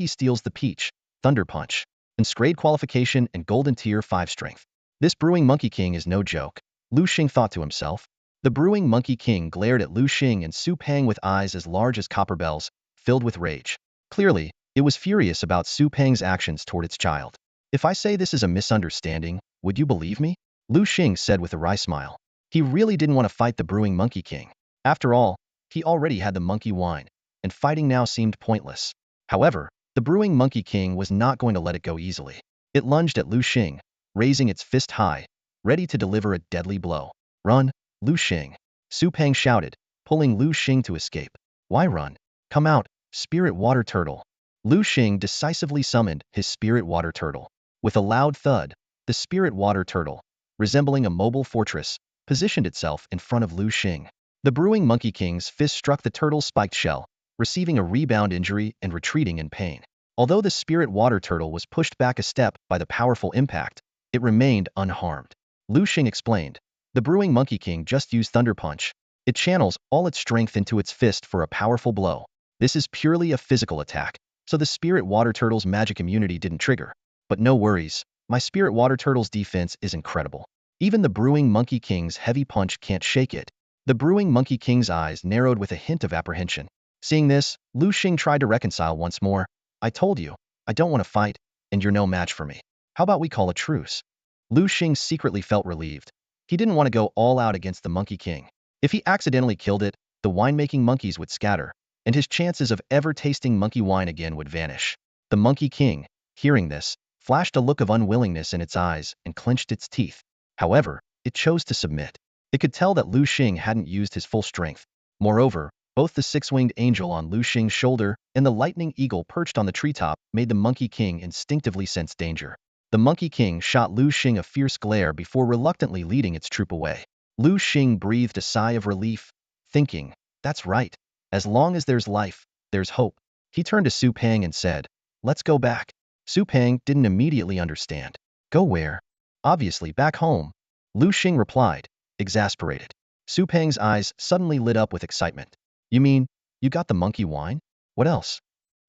steals the peach, thunder punch. And Scrade qualification and golden tier 5 strength. This brewing monkey king is no joke, Liu Xing thought to himself. The brewing monkey king glared at Liu Xing and Su Peng with eyes as large as copper bells, filled with rage. Clearly, it was furious about Su Peng's actions toward its child. "If I say this is a misunderstanding, would you believe me?" Liu Xing said with a wry smile. He really didn't want to fight the brewing monkey king. After all, he already had the monkey wine, and fighting now seemed pointless. However, the brewing monkey king was not going to let it go easily. It lunged at Liu Xing, raising its fist high, ready to deliver a deadly blow. "Run, Liu Xing!" Su Peng shouted, pulling Liu Xing to escape. "Why run? Come out, spirit water turtle!" Liu Xing decisively summoned his spirit water turtle. With a loud thud, the spirit water turtle, resembling a mobile fortress, positioned itself in front of Liu Xing. The brewing monkey king's fist struck the turtle's spiked shell, receiving a rebound injury and retreating in pain. Although the spirit water turtle was pushed back a step by the powerful impact, it remained unharmed. Liu Xing explained. The brewing Monkey King just used Thunder Punch. It channels all its strength into its fist for a powerful blow. This is purely a physical attack, so the Spirit Water Turtle's magic immunity didn't trigger. But no worries, my Spirit Water Turtle's defense is incredible. Even the Brewing Monkey King's heavy punch can't shake it. The Brewing Monkey King's eyes narrowed with a hint of apprehension. Seeing this, Liu Xing tried to reconcile once more. I told you, I don't want to fight, and you're no match for me. How about we call a truce? Liu Xing secretly felt relieved. He didn't want to go all out against the Monkey King. If he accidentally killed it, the wine-making monkeys would scatter, and his chances of ever tasting monkey wine again would vanish. The Monkey King, hearing this, flashed a look of unwillingness in its eyes and clenched its teeth. However, it chose to submit. It could tell that Liu Xing hadn't used his full strength. Moreover, both the six-winged angel on Liu Xing's shoulder and the lightning eagle perched on the treetop made the Monkey King instinctively sense danger. The Monkey King shot Liu Xing a fierce glare before reluctantly leading its troop away. Liu Xing breathed a sigh of relief, thinking, that's right. As long as there's life, there's hope. He turned to Su Peng and said, let's go back. Su Peng didn't immediately understand. Go where? Obviously back home. Liu Xing replied, exasperated. Su Peng's eyes suddenly lit up with excitement. You mean, you got the monkey wine? What else?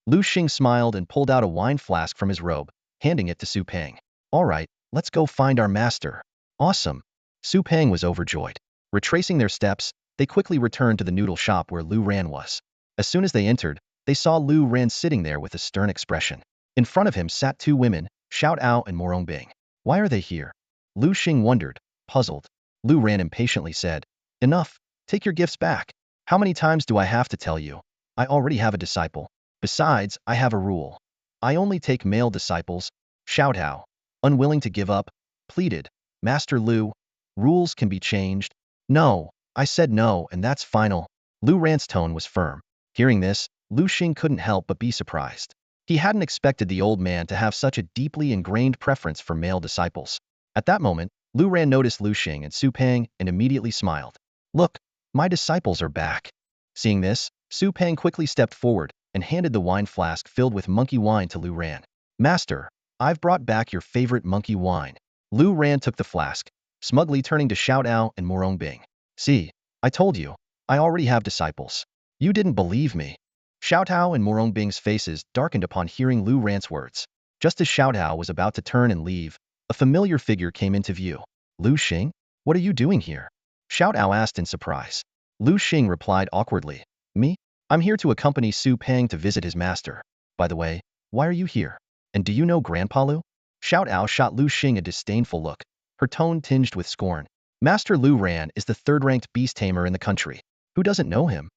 Liu Xing smiled and pulled out a wine flask from his robe, handing it to Su Peng. All right, let's go find our master. Awesome. Su Peng was overjoyed. Retracing their steps, they quickly returned to the noodle shop where Liu Ran was. As soon as they entered, they saw Liu Ran sitting there with a stern expression. In front of him sat two women, Xiao Ao and Morong Bing. Why are they here? Liu Xing wondered, puzzled. Liu Ran impatiently said, enough, take your gifts back. How many times do I have to tell you? I already have a disciple. Besides, I have a rule. I only take male disciples. Xiao Ao, unwilling to give up, pleaded, Master Liu, rules can be changed. No, I said no, and that's final. Liu Ran's tone was firm. Hearing this, Liu Xing couldn't help but be surprised. He hadn't expected the old man to have such a deeply ingrained preference for male disciples. At that moment, Liu Ran noticed Liu Xing and Su Peng and immediately smiled. Look, my disciples are back. Seeing this, Su Peng quickly stepped forward and handed the wine flask filled with monkey wine to Liu Ran. Master, I've brought back your favorite monkey wine. Liu Ran took the flask, smugly turning to Xiao Ao and Morong Bing. See, I told you, I already have disciples. You didn't believe me. Xiao Ao and Morong Bing's faces darkened upon hearing Liu Ran's words. Just as Xiao Ao was about to turn and leave, a familiar figure came into view. Liu Xing? What are you doing here? Xiao Ao asked in surprise. Liu Xing replied awkwardly. Me? I'm here to accompany Su Peng to visit his master. By the way, why are you here? And do you know Grandpa Liu? Xiao Ao shot Liu Xing a disdainful look, her tone tinged with scorn. Master Liu Ran is the third-ranked beast tamer in the country. Who doesn't know him?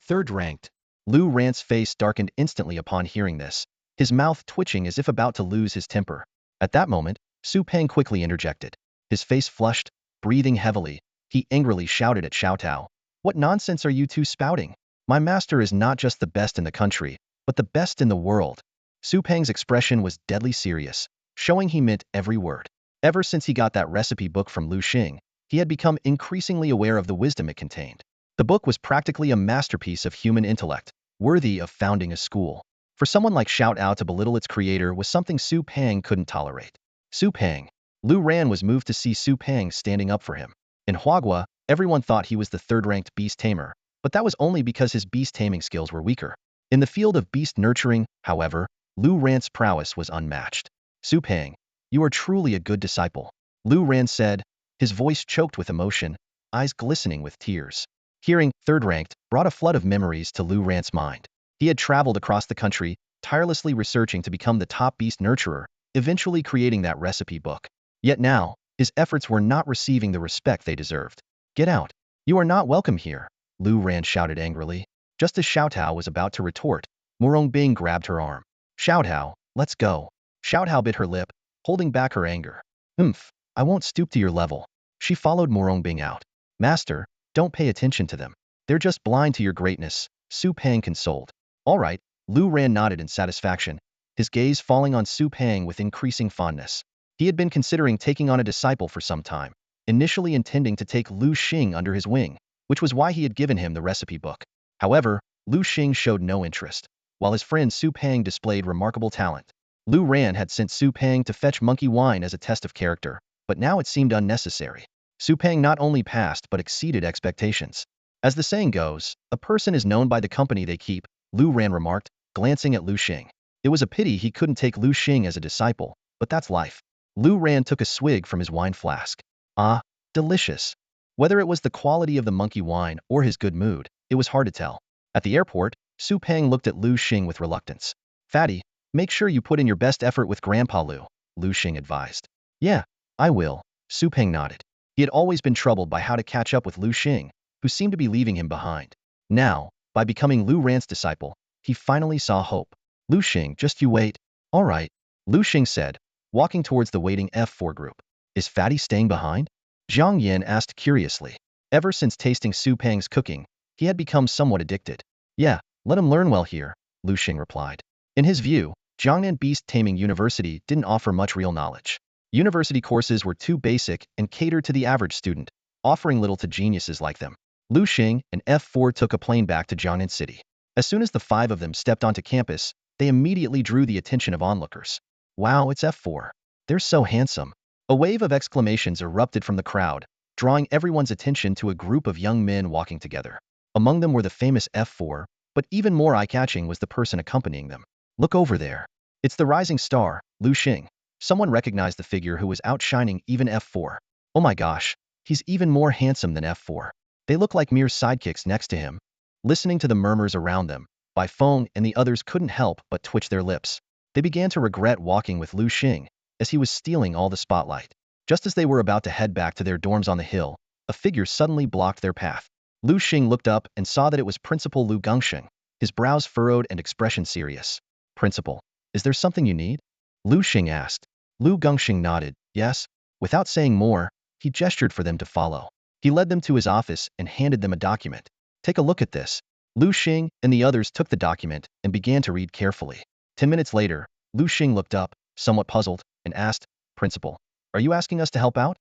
Third-ranked. Liu Ran's face darkened instantly upon hearing this, his mouth twitching as if about to lose his temper. At that moment, Su Peng quickly interjected. His face flushed, breathing heavily. He angrily shouted at Xiao Ao. What nonsense are you two spouting? My master is not just the best in the country, but the best in the world. Su Peng's expression was deadly serious, showing he meant every word. Ever since he got that recipe book from Liu Xing, he had become increasingly aware of the wisdom it contained. The book was practically a masterpiece of human intellect, worthy of founding a school. For someone like Xiao Ao to belittle its creator was something Su Peng couldn't tolerate. Su Peng. Liu Ran was moved to see Su Peng standing up for him. In Huagua, everyone thought he was the third-ranked beast tamer, but that was only because his beast-taming skills were weaker. In the field of beast nurturing, however, Liu Ran's prowess was unmatched. Su Peng, you are truly a good disciple. Liu Ran said, his voice choked with emotion, eyes glistening with tears. Hearing third-ranked brought a flood of memories to Liu Ran's mind. He had traveled across the country, tirelessly researching to become the top beast nurturer, eventually creating that recipe book. Yet now, his efforts were not receiving the respect they deserved. Get out. You are not welcome here, Liu Ran shouted angrily. Just as Xiao Ao was about to retort, Morong Bing grabbed her arm. Xiao Ao, let's go. Xiao Ao bit her lip, holding back her anger. I won't stoop to your level. She followed Morong Bing out. Master, don't pay attention to them. They're just blind to your greatness, Su Peng consoled. All right, Liu Ran nodded in satisfaction, his gaze falling on Su Peng with increasing fondness. He had been considering taking on a disciple for some time, initially intending to take Liu Xing under his wing, which was why he had given him the recipe book. However, Liu Xing showed no interest, while his friend Su Peng displayed remarkable talent. Liu Ran had sent Su Peng to fetch monkey wine as a test of character, but now it seemed unnecessary. Su Peng not only passed but exceeded expectations. As the saying goes, a person is known by the company they keep, Liu Ran remarked, glancing at Liu Xing. It was a pity he couldn't take Liu Xing as a disciple, but that's life. Liu Ran took a swig from his wine flask. Ah, delicious. Whether it was the quality of the monkey wine or his good mood, it was hard to tell. At the airport, Su Peng looked at Liu Xing with reluctance. Fatty, make sure you put in your best effort with Grandpa Liu, Liu Xing advised. Yeah, I will, Su Peng nodded. He had always been troubled by how to catch up with Liu Xing, who seemed to be leaving him behind. Now, by becoming Liu Ran's disciple, he finally saw hope. Liu Xing, just you wait. All right, Liu Xing said, walking towards the waiting F4 group. Is Fatty staying behind? Zhang Yin asked curiously. Ever since tasting Su Peng's cooking, he had become somewhat addicted. Yeah, let him learn well here, Liu Xing replied. In his view, Jiangnan Beast-Taming University didn't offer much real knowledge. University courses were too basic and catered to the average student, offering little to geniuses like them. Liu Xing and F4 took a plane back to Jiangnan City. As soon as the 5 of them stepped onto campus, they immediately drew the attention of onlookers. Wow, it's F4. They're so handsome. A wave of exclamations erupted from the crowd, drawing everyone's attention to a group of young men walking together. Among them were the famous F4, but even more eye-catching was the person accompanying them. Look over there. It's the rising star, Liu Xing. Someone recognized the figure who was outshining even F4. Oh my gosh, he's even more handsome than F4. They look like mere sidekicks next to him. Listening to the murmurs around them, Bai Feng and the others couldn't help but twitch their lips. They began to regret walking with Liu Xing, as he was stealing all the spotlight. Just as they were about to head back to their dorms on the hill, a figure suddenly blocked their path. Liu Xing looked up and saw that it was Principal Liu Gongsheng, his brows furrowed and expression serious. Principal, is there something you need? Liu Xing asked. Liu Gongsheng nodded, yes. Without saying more, he gestured for them to follow. He led them to his office and handed them a document. Take a look at this. Liu Xing and the others took the document and began to read carefully. 10 minutes later, Liu Xing looked up, somewhat puzzled, and asked, Principal, are you asking us to help out?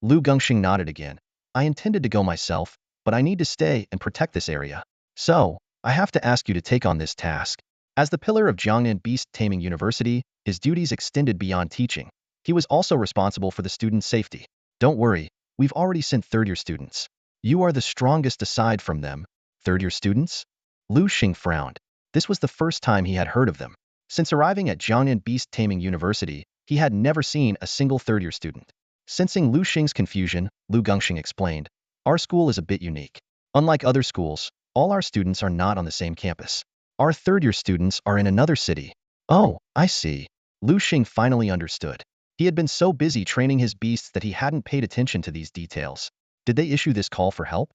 Liu Gongsheng nodded again. I intended to go myself, but I need to stay and protect this area. So, I have to ask you to take on this task. As the pillar of Jiangnan Beast-Taming University, his duties extended beyond teaching. He was also responsible for the students' safety. Don't worry, we've already sent third-year students. You are the strongest aside from them. Third-year students? Liu Xing frowned. This was the first time he had heard of them. Since arriving at Jiangnan Beast-Taming University, he had never seen a single third-year student. Sensing Liu Xing's confusion, Liu Gongsheng explained, our school is a bit unique. Unlike other schools, all our students are not on the same campus. Our third-year students are in another city. Oh, I see. Liu Xing finally understood. He had been so busy training his beasts that he hadn't paid attention to these details. Did they issue this call for help?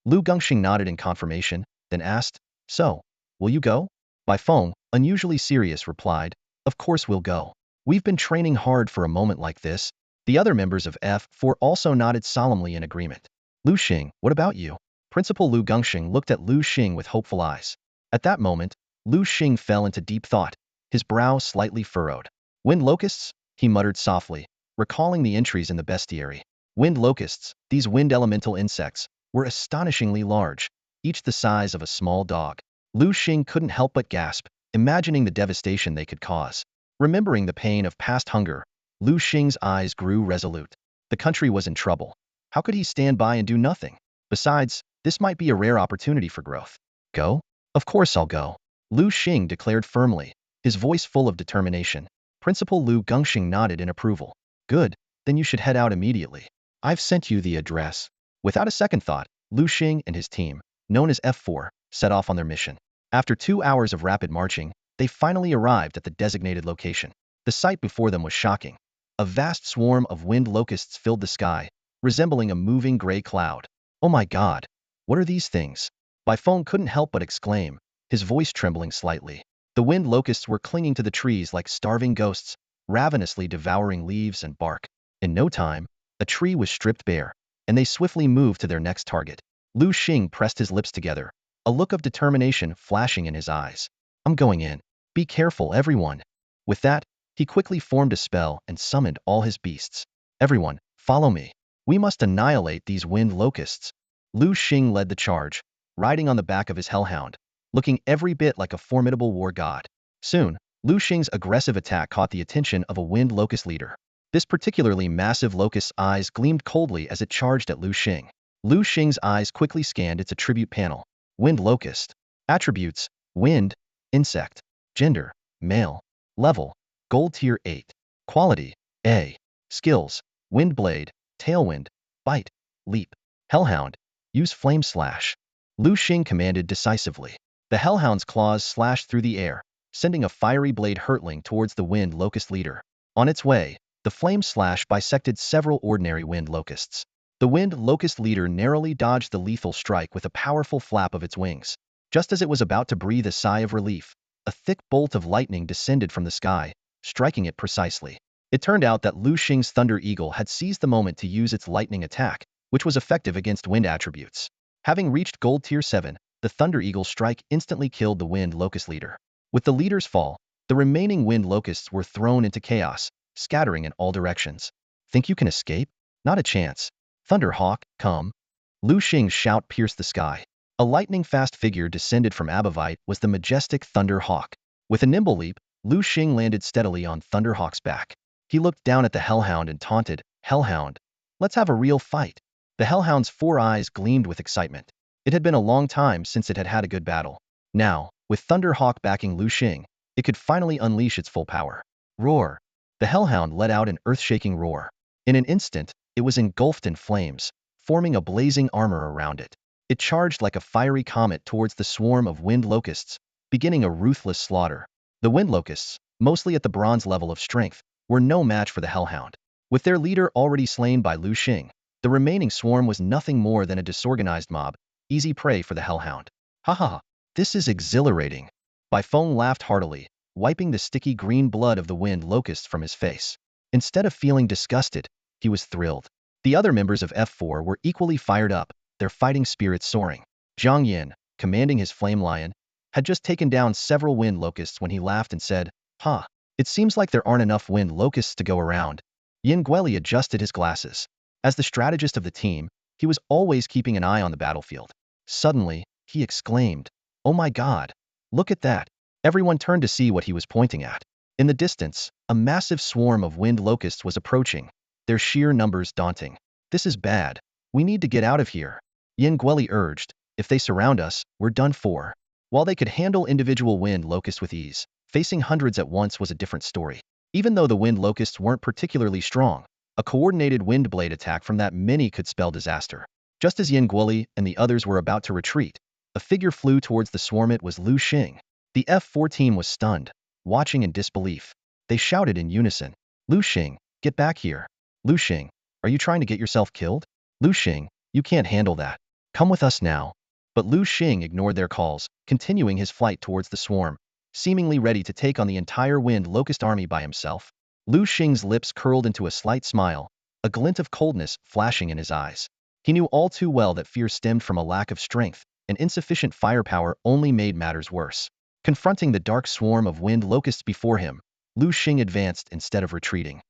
Liu Gongsheng nodded in confirmation, then asked, so, will you go? Bai Feng, unusually serious, replied, of course we'll go. We've been training hard for a moment like this. The other members of F4 also nodded solemnly in agreement. Liu Xing, what about you? Principal Liu Gongsheng looked at Liu Xing with hopeful eyes. At that moment, Liu Xing fell into deep thought, his brow slightly furrowed. Wind locusts? He muttered softly, recalling the entries in the bestiary. Wind locusts, these wind elemental insects, were astonishingly large, each the size of a small dog. Liu Xing couldn't help but gasp, imagining the devastation they could cause. Remembering the pain of past hunger, Liu Xing's eyes grew resolute. The country was in trouble. How could he stand by and do nothing? Besides, this might be a rare opportunity for growth. Go? Of course I'll go. Liu Xing declared firmly, his voice full of determination. Principal Liu Gongsheng nodded in approval. Good, then you should head out immediately. I've sent you the address. Without a second thought, Liu Xing and his team, known as F4, set off on their mission. After 2 hours of rapid marching, they finally arrived at the designated location. The sight before them was shocking. A vast swarm of wind locusts filled the sky, resembling a moving gray cloud. Oh my God! What are these things? Bai Feng couldn't help but exclaim, his voice trembling slightly. The wind locusts were clinging to the trees like starving ghosts, ravenously devouring leaves and bark. In no time, a tree was stripped bare, and they swiftly moved to their next target. Liu Xing pressed his lips together, a look of determination flashing in his eyes. I'm going in. Be careful, everyone. With that, he quickly formed a spell and summoned all his beasts. Everyone, follow me. We must annihilate these wind locusts. Liu Xing led the charge, riding on the back of his hellhound, looking every bit like a formidable war god. Soon, Liu Xing's aggressive attack caught the attention of a wind locust leader. This particularly massive locust's eyes gleamed coldly as it charged at Liu Xing. Liu Xing's eyes quickly scanned its attribute panel. Wind locust. Attributes: wind, insect. Gender: male. Level: gold tier 8. Quality: A. Skills: wind blade, tailwind, bite, leap. Hellhound: use flame slash. Liu Xing commanded decisively. The hellhound's claws slashed through the air, sending a fiery blade hurtling towards the wind locust leader. On its way, the flame slash bisected several ordinary wind locusts. The wind locust leader narrowly dodged the lethal strike with a powerful flap of its wings. Just as it was about to breathe a sigh of relief, a thick bolt of lightning descended from the sky, striking it precisely. It turned out that Liu Xing's Thunder Eagle had seized the moment to use its lightning attack, which was effective against wind attributes. Having reached gold tier 7, the Thunder Eagle's strike instantly killed the wind locust leader. With the leader's fall, the remaining wind locusts were thrown into chaos, scattering in all directions. Think you can escape? Not a chance. Thunderhawk, come. Liu Xing's shout pierced the sky. A lightning-fast figure descended from Abavite was the majestic Thunderhawk. With a nimble leap, Liu Xing landed steadily on Thunderhawk's back. He looked down at the Hellhound and taunted, "Hellhound, let's have a real fight." The Hellhound's 4 eyes gleamed with excitement. It had been a long time since it had had a good battle. Now, with Thunderhawk backing Liu Xing, it could finally unleash its full power. Roar! The Hellhound let out an earth-shaking roar. In an instant, it was engulfed in flames, forming a blazing armor around it. It charged like a fiery comet towards the swarm of wind locusts, beginning a ruthless slaughter. The wind locusts, mostly at the bronze level of strength, were no match for the Hellhound. With their leader already slain by Liu Xing, the remaining swarm was nothing more than a disorganized mob, easy prey for the Hellhound. Ha ha ha! This is exhilarating. Baifeng laughed heartily, wiping the sticky green blood of the wind locust from his face. Instead of feeling disgusted, he was thrilled. The other members of F4 were equally fired up, their fighting spirits soaring. Zhang Yin, commanding his flame lion, had just taken down several wind locusts when he laughed and said, "Ha, it seems like there aren't enough wind locusts to go around." Yin Guili adjusted his glasses. As the strategist of the team, he was always keeping an eye on the battlefield. Suddenly, he exclaimed, "Oh my God, look at that." Everyone turned to see what he was pointing at. In the distance, a massive swarm of wind locusts was approaching, their sheer numbers daunting. "This is bad. We need to get out of here," Yin Guili urged. "If they surround us, we're done for." While they could handle individual wind locusts with ease, facing hundreds at once was a different story. Even though the wind locusts weren't particularly strong, a coordinated wind blade attack from that many could spell disaster. Just as Yin Guili and the others were about to retreat, a figure flew towards the swarm. It was Liu Xing. The F4 team was stunned, watching in disbelief. They shouted in unison, "Liu Xing, get back here." "Liu Xing, are you trying to get yourself killed?" "Liu Xing, you can't handle that. Come with us now." But Liu Xing ignored their calls, continuing his flight towards the swarm, seemingly ready to take on the entire wind locust army by himself. Liu Xing's lips curled into a slight smile, a glint of coldness flashing in his eyes. He knew all too well that fear stemmed from a lack of strength, and insufficient firepower only made matters worse. Confronting the dark swarm of wind locusts before him, Liu Xing advanced instead of retreating.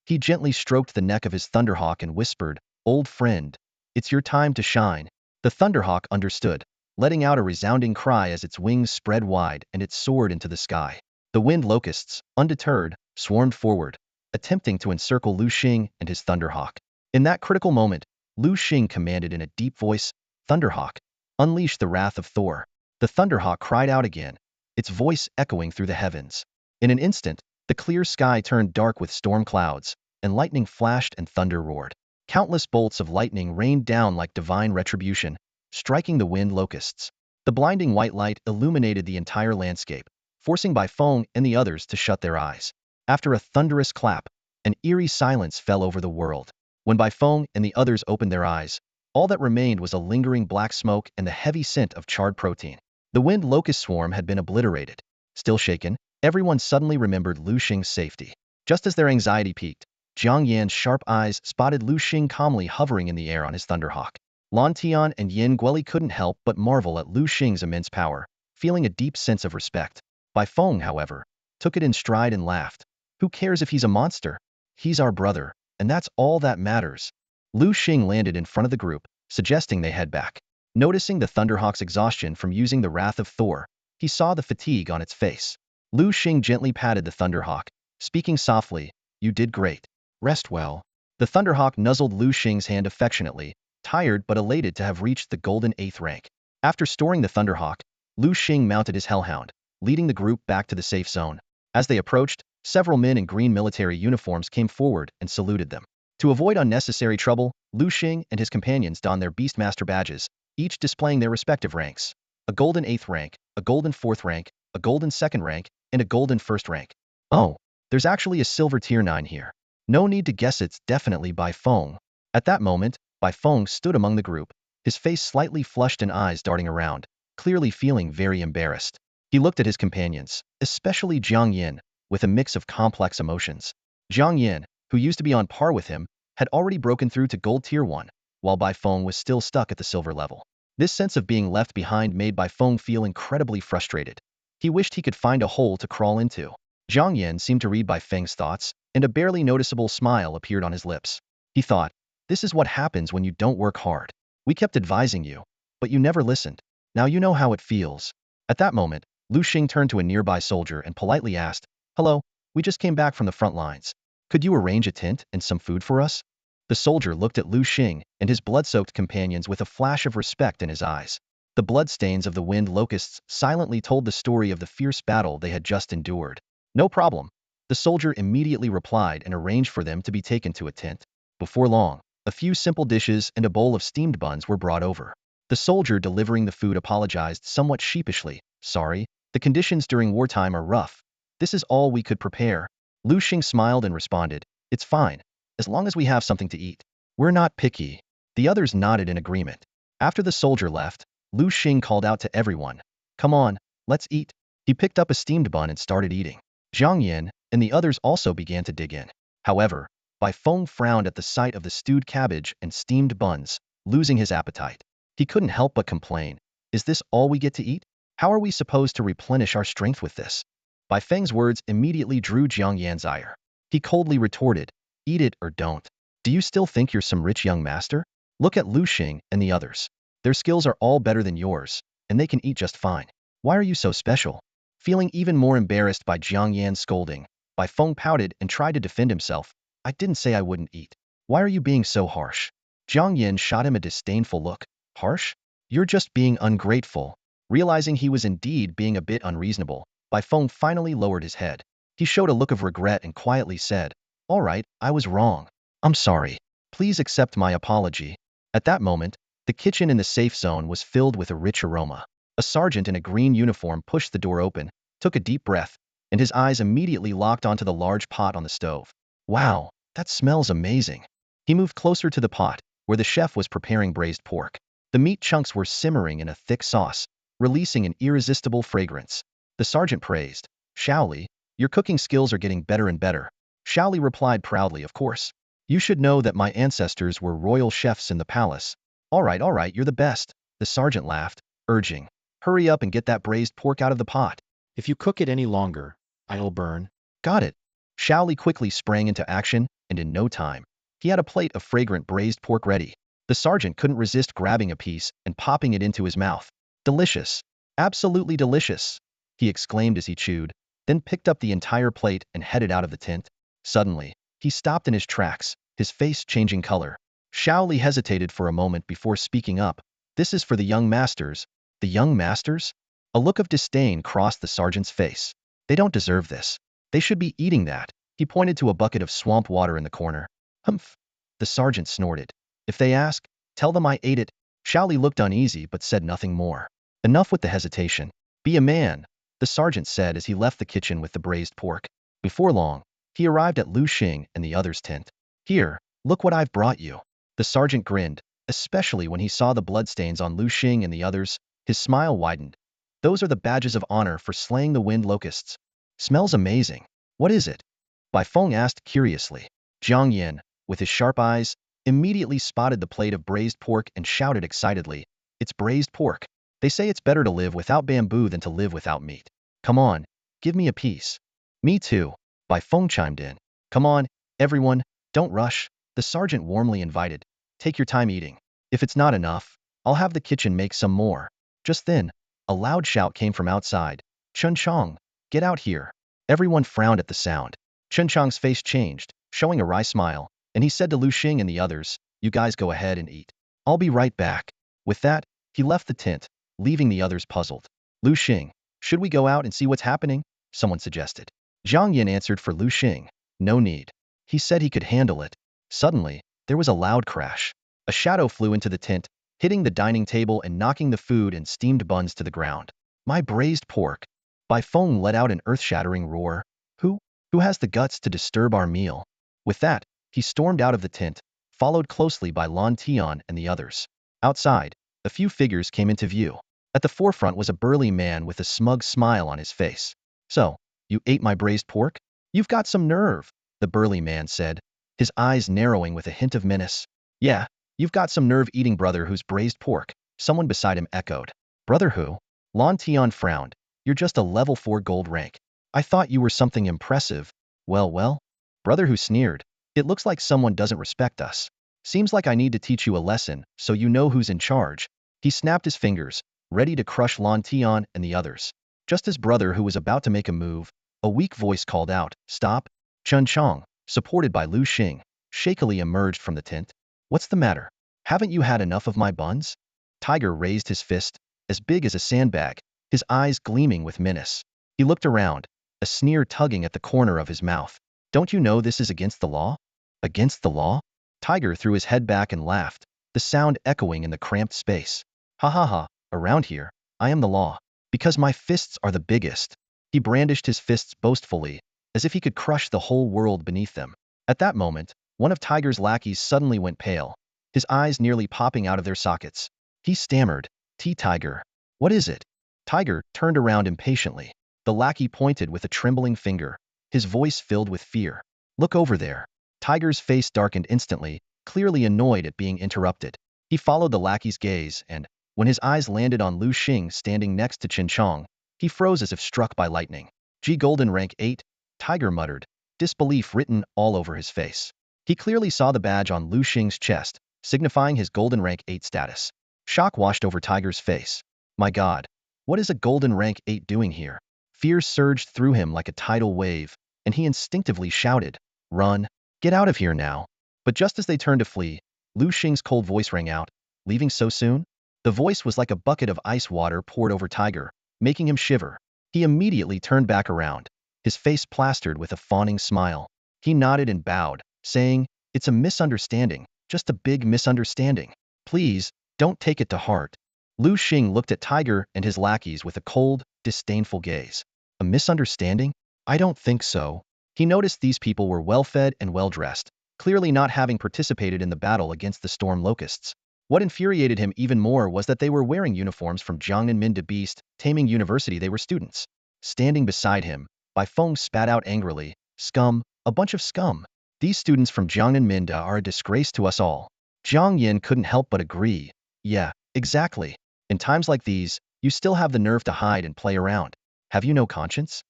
He gently stroked the neck of his Thunderhawk and whispered, "Old friend, it's your time to shine." The Thunderhawk understood, letting out a resounding cry as its wings spread wide and it soared into the sky. The wind locusts, undeterred, swarmed forward, attempting to encircle Liu Xing and his Thunderhawk. In that critical moment, Liu Xing commanded in a deep voice, "Thunderhawk, unleash the wrath of Thor." The Thunderhawk cried out again, its voice echoing through the heavens. In an instant, the clear sky turned dark with storm clouds, and lightning flashed and thunder roared. Countless bolts of lightning rained down like divine retribution, striking the wind locusts. The blinding white light illuminated the entire landscape, forcing Baifeng and the others to shut their eyes. After a thunderous clap, an eerie silence fell over the world. When Baifeng and the others opened their eyes, all that remained was a lingering black smoke and the heavy scent of charred protein. The wind locust swarm had been obliterated. Still shaken, everyone suddenly remembered Liu Xing's safety. Just as their anxiety peaked, Jiang Yan's sharp eyes spotted Liu Xing calmly hovering in the air on his Thunderhawk. Lan Tian and Yin Guili couldn't help but marvel at Liu Xing's immense power, feeling a deep sense of respect. Baifeng, however, took it in stride and laughed. "Who cares if he's a monster? He's our brother, and that's all that matters." Liu Xing landed in front of the group, suggesting they head back. Noticing the Thunderhawk's exhaustion from using the wrath of Thor, he saw the fatigue on its face. Liu Xing gently patted the Thunderhawk, speaking softly, "You did great. Rest well." The Thunderhawk nuzzled Liu Xing's hand affectionately, tired but elated to have reached the golden 8th rank. After storing the Thunderhawk, Liu Xing mounted his Hellhound, leading the group back to the safe zone. As they approached, several men in green military uniforms came forward and saluted them. To avoid unnecessary trouble, Liu Xing and his companions donned their Beastmaster badges, each displaying their respective ranks. A golden 8th rank, a golden 4th rank, a golden 2nd rank, and a golden 1st rank. Oh, there's actually a silver tier 9 here. No need to guess, it's definitely Bai Feng. At that moment, Bai Feng stood among the group, his face slightly flushed and eyes darting around, clearly feeling very embarrassed. He looked at his companions, especially Jiang Yin, with a mix of complex emotions. Jiang Yin, who used to be on par with him, had already broken through to gold tier 1, while Bai Feng was still stuck at the silver level. This sense of being left behind made Bai Feng feel incredibly frustrated. He wished he could find a hole to crawl into. Jiang Yin seemed to read Bai Feng's thoughts, and a barely noticeable smile appeared on his lips. He thought, "This is what happens when you don't work hard. We kept advising you, but you never listened. Now you know how it feels." At that moment, Liu Xing turned to a nearby soldier and politely asked, "Hello, we just came back from the front lines. Could you arrange a tent and some food for us?" The soldier looked at Liu Xing and his blood-soaked companions with a flash of respect in his eyes. The bloodstains of the wind locusts silently told the story of the fierce battle they had just endured. "No problem." The soldier immediately replied and arranged for them to be taken to a tent. Before long, a few simple dishes and a bowl of steamed buns were brought over. The soldier delivering the food apologized somewhat sheepishly. "Sorry, the conditions during wartime are rough. This is all we could prepare." Liu Xing smiled and responded, "It's fine, as long as we have something to eat. We're not picky." The others nodded in agreement. After the soldier left, Liu Xing called out to everyone, "Come on, let's eat." He picked up a steamed bun and started eating. Jiang Yin and the others also began to dig in. However, Bai Feng frowned at the sight of the stewed cabbage and steamed buns, losing his appetite. He couldn't help but complain, "Is this all we get to eat? How are we supposed to replenish our strength with this?" Bai Feng's words immediately drew Jiang Yan's ire. He coldly retorted, "Eat it or don't. Do you still think you're some rich young master? Look at Liu Xing and the others. Their skills are all better than yours, and they can eat just fine. Why are you so special?" Feeling even more embarrassed by Jiang Yan's scolding, Bai Feng pouted and tried to defend himself. "I didn't say I wouldn't eat. Why are you being so harsh?" Jiang Yan shot him a disdainful look. "Harsh? You're just being ungrateful." Realizing he was indeed being a bit unreasonable, Bai Feng finally lowered his head. He showed a look of regret and quietly said, "All right, I was wrong. I'm sorry. Please accept my apology." At that moment, the kitchen in the safe zone was filled with a rich aroma. A sergeant in a green uniform pushed the door open, took a deep breath, and his eyes immediately locked onto the large pot on the stove. "Wow, that smells amazing." He moved closer to the pot, where the chef was preparing braised pork. The meat chunks were simmering in a thick sauce, releasing an irresistible fragrance. The sergeant praised, "Shaoli, your cooking skills are getting better and better." Shaoli replied proudly, "Of course. You should know that my ancestors were royal chefs in the palace." All right, you're the best." The sergeant laughed, urging, "Hurry up and get that braised pork out of the pot. If you cook it any longer, I'll burn." "Got it." Shaoli quickly sprang into action, and in no time, he had a plate of fragrant braised pork ready. The sergeant couldn't resist grabbing a piece and popping it into his mouth. "Delicious. Absolutely delicious," he exclaimed as he chewed, then picked up the entire plate and headed out of the tent. Suddenly, he stopped in his tracks, his face changing color. Shaoli hesitated for a moment before speaking up. "This is for the young masters." "The young masters?" A look of disdain crossed the sergeant's face. "They don't deserve this. They should be eating that." He pointed to a bucket of swamp water in the corner. "Humph." The sergeant snorted. "If they ask, tell them I ate it." Shaoli looked uneasy but said nothing more. "Enough with the hesitation. Be a man," the sergeant said as he left the kitchen with the braised pork. Before long, he arrived at Liu Xing and the others' tent. "Here, look what I've brought you." The sergeant grinned, especially when he saw the bloodstains on Liu Xing and the others. His smile widened. "Those are the badges of honor for slaying the wind locusts. Smells amazing. What is it?" Bai Feng asked curiously. Jiang Yin, with his sharp eyes, immediately spotted the plate of braised pork and shouted excitedly, "It's braised pork. They say it's better to live without bamboo than to live without meat. Come on, give me a piece." "Me too," Bai Feng chimed in. "Come on, everyone, don't rush," the sergeant warmly invited. "Take your time eating. If it's not enough, I'll have the kitchen make some more." Just then, a loud shout came from outside. "Chun Chong, Get out here. Everyone frowned at the sound. Chen Chang's face changed, showing a wry smile, and he said to Liu Xing and the others, "You guys go ahead and eat. I'll be right back." With that, he left the tent, leaving the others puzzled. Liu Xing, should we go out and see what's happening? Someone suggested. Zhang Yin answered for Liu Xing. No need. He said he could handle it. Suddenly, there was a loud crash. A shadow flew into the tent, hitting the dining table and knocking the food and steamed buns to the ground. My braised pork. Bai Feng let out an earth-shattering roar. Who has the guts to disturb our meal? With that, he stormed out of the tent, followed closely by Lan Tian and the others. Outside, a few figures came into view. At the forefront was a burly man with a smug smile on his face. "So, you ate my braised pork? You've got some nerve," the burly man said, his eyes narrowing with a hint of menace. "Yeah, you've got some nerve eating brother who's braised pork," someone beside him echoed. "Brother who?" Lan Tian frowned. "You're just a level 4 gold rank. I thought you were something impressive." Well, brother who sneered. "It looks like someone doesn't respect us. Seems like I need to teach you a lesson so you know who's in charge." He snapped his fingers, ready to crush Lan Tian and the others. Just as brother who was about to make a move, a weak voice called out, "Stop!" Chen Chang, supported by Liu Xing, shakily emerged from the tent. "What's the matter? Haven't you had enough of my buns?" Tiger raised his fist, as big as a sandbag, his eyes gleaming with menace. He looked around, a sneer tugging at the corner of his mouth. "Don't you know this is against the law?" "Against the law?" Tiger threw his head back and laughed, the sound echoing in the cramped space. "Ha ha ha, around here, I am the law. Because my fists are the biggest." He brandished his fists boastfully, as if he could crush the whole world beneath them. At that moment, one of Tiger's lackeys suddenly went pale, his eyes nearly popping out of their sockets. He stammered, "Tiger. What is it?" Tiger turned around impatiently. The lackey pointed with a trembling finger, his voice filled with fear. "Look over there." Tiger's face darkened instantly, clearly annoyed at being interrupted. He followed the lackey's gaze and, when his eyes landed on Liu Xing standing next to Chen Chang, he froze as if struck by lightning. "G Golden Rank 8, Tiger muttered, disbelief written all over his face. He clearly saw the badge on Liu Xing's chest, signifying his Golden Rank 8 status. Shock washed over Tiger's face. My god, what is a Golden Rank 8 doing here? Fear surged through him like a tidal wave, and he instinctively shouted, "Run! Get out of here now!" But just as they turned to flee, Liu Xing's cold voice rang out, "Leaving so soon?" The voice was like a bucket of ice water poured over Tiger, making him shiver. He immediately turned back around, his face plastered with a fawning smile. He nodded and bowed, saying, "It's a misunderstanding, just a big misunderstanding. Please, don't take it to heart." Liu Xing looked at Tiger and his lackeys with a cold, disdainful gaze. A misunderstanding? I don't think so. He noticed these people were well-fed and well-dressed, clearly not having participated in the battle against the storm locusts. What infuriated him even more was that they were wearing uniforms from Jiangnan Beast-Taming University. They were students. Standing beside him, Bai Feng spat out angrily, "Scum, a bunch of scum. These students from Jiangnan are a disgrace to us all." Zhang Yin couldn't help but agree. Yeah, exactly. In times like these, you still have the nerve to hide and play around. Have you no conscience?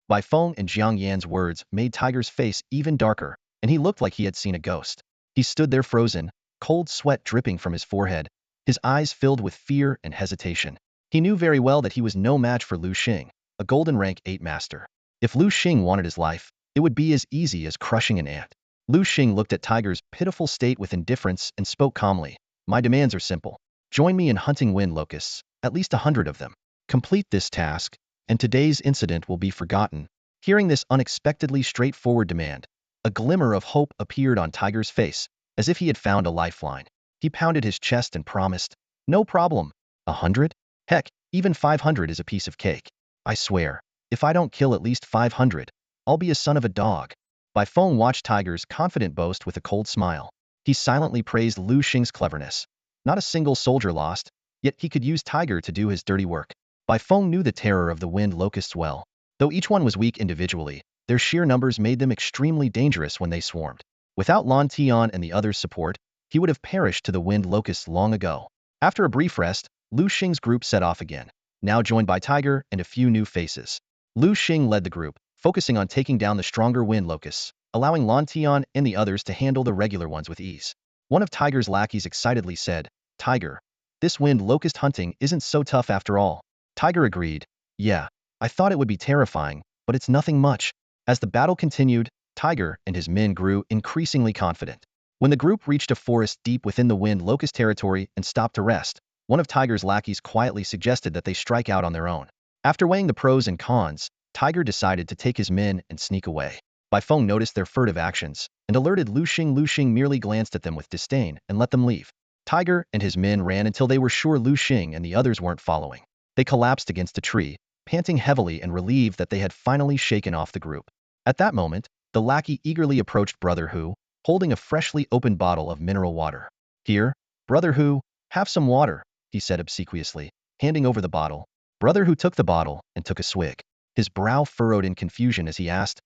Bai Feng and Zhang Yan's words made Tiger's face even darker, and he looked like he had seen a ghost. He stood there frozen, cold sweat dripping from his forehead, his eyes filled with fear and hesitation. He knew very well that he was no match for Liu Xing, a Golden Rank 8 master. If Liu Xing wanted his life, it would be as easy as crushing an ant. Liu Xing looked at Tiger's pitiful state with indifference and spoke calmly. "My demands are simple. Join me in hunting wind locusts, at least 100 of them. Complete this task, and today's incident will be forgotten." Hearing this unexpectedly straightforward demand, a glimmer of hope appeared on Tiger's face, as if he had found a lifeline. He pounded his chest and promised, "No problem. 100? Heck, even 500 is a piece of cake. I swear, if I don't kill at least 500, I'll be a son of a dog." Bai Feng watched Tiger's confident boast with a cold smile. He silently praised Liu Xing's cleverness. Not a single soldier lost, yet he could use Tiger to do his dirty work. Bai Feng knew the terror of the wind locusts well. Though each one was weak individually, their sheer numbers made them extremely dangerous when they swarmed. Without Lan Tian and the others' support, he would have perished to the wind locusts long ago. After a brief rest, Liu Xing's group set off again, now joined by Tiger and a few new faces. Liu Xing led the group, focusing on taking down the stronger wind locusts, allowing Lan Tian and the others to handle the regular ones with ease. One of Tiger's lackeys excitedly said, "Tiger, this wind locust hunting isn't so tough after all." Tiger agreed. "Yeah, I thought it would be terrifying, but it's nothing much. As the battle continued, Tiger and his men grew increasingly confident. When the group reached a forest deep within the wind locust territory and stopped to rest, one of Tiger's lackeys quietly suggested that they strike out on their own. After weighing the pros and cons, Tiger decided to take his men and sneak away. Bai Feng noticed their furtive actions and alerted Liu Xing. Liu Xing merely glanced at them with disdain and let them leave. Tiger and his men ran until they were sure Liu Xing and the others weren't following. They collapsed against a tree, panting heavily and relieved that they had finally shaken off the group. At that moment, the lackey eagerly approached Brother Hu, holding a freshly opened bottle of mineral water. "Here, Brother Hu, have some water," he said obsequiously, handing over the bottle. Brother Hu took the bottle and took a swig. His brow furrowed in confusion as he asked,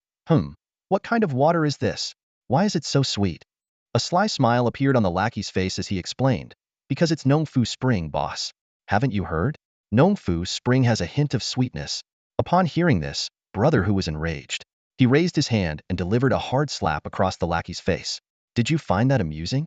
"What kind of water is this? Why is it so sweet?" A sly smile appeared on the lackey's face as he explained, "Because it's Nongfu Spring, boss. Haven't you heard? Nongfu Spring has a hint of sweetness." Upon hearing this, Brother Hu was enraged. He raised his hand and delivered a hard slap across the lackey's face. "Did you find that amusing?"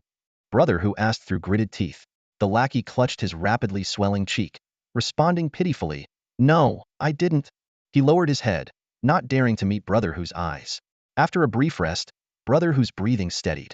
Brother Hu asked through gritted teeth. The lackey clutched his rapidly swelling cheek, responding pitifully, "No, I didn't." He lowered his head, not daring to meet Brother Hu's eyes. After a brief rest, Brother Hu's breathing steadied.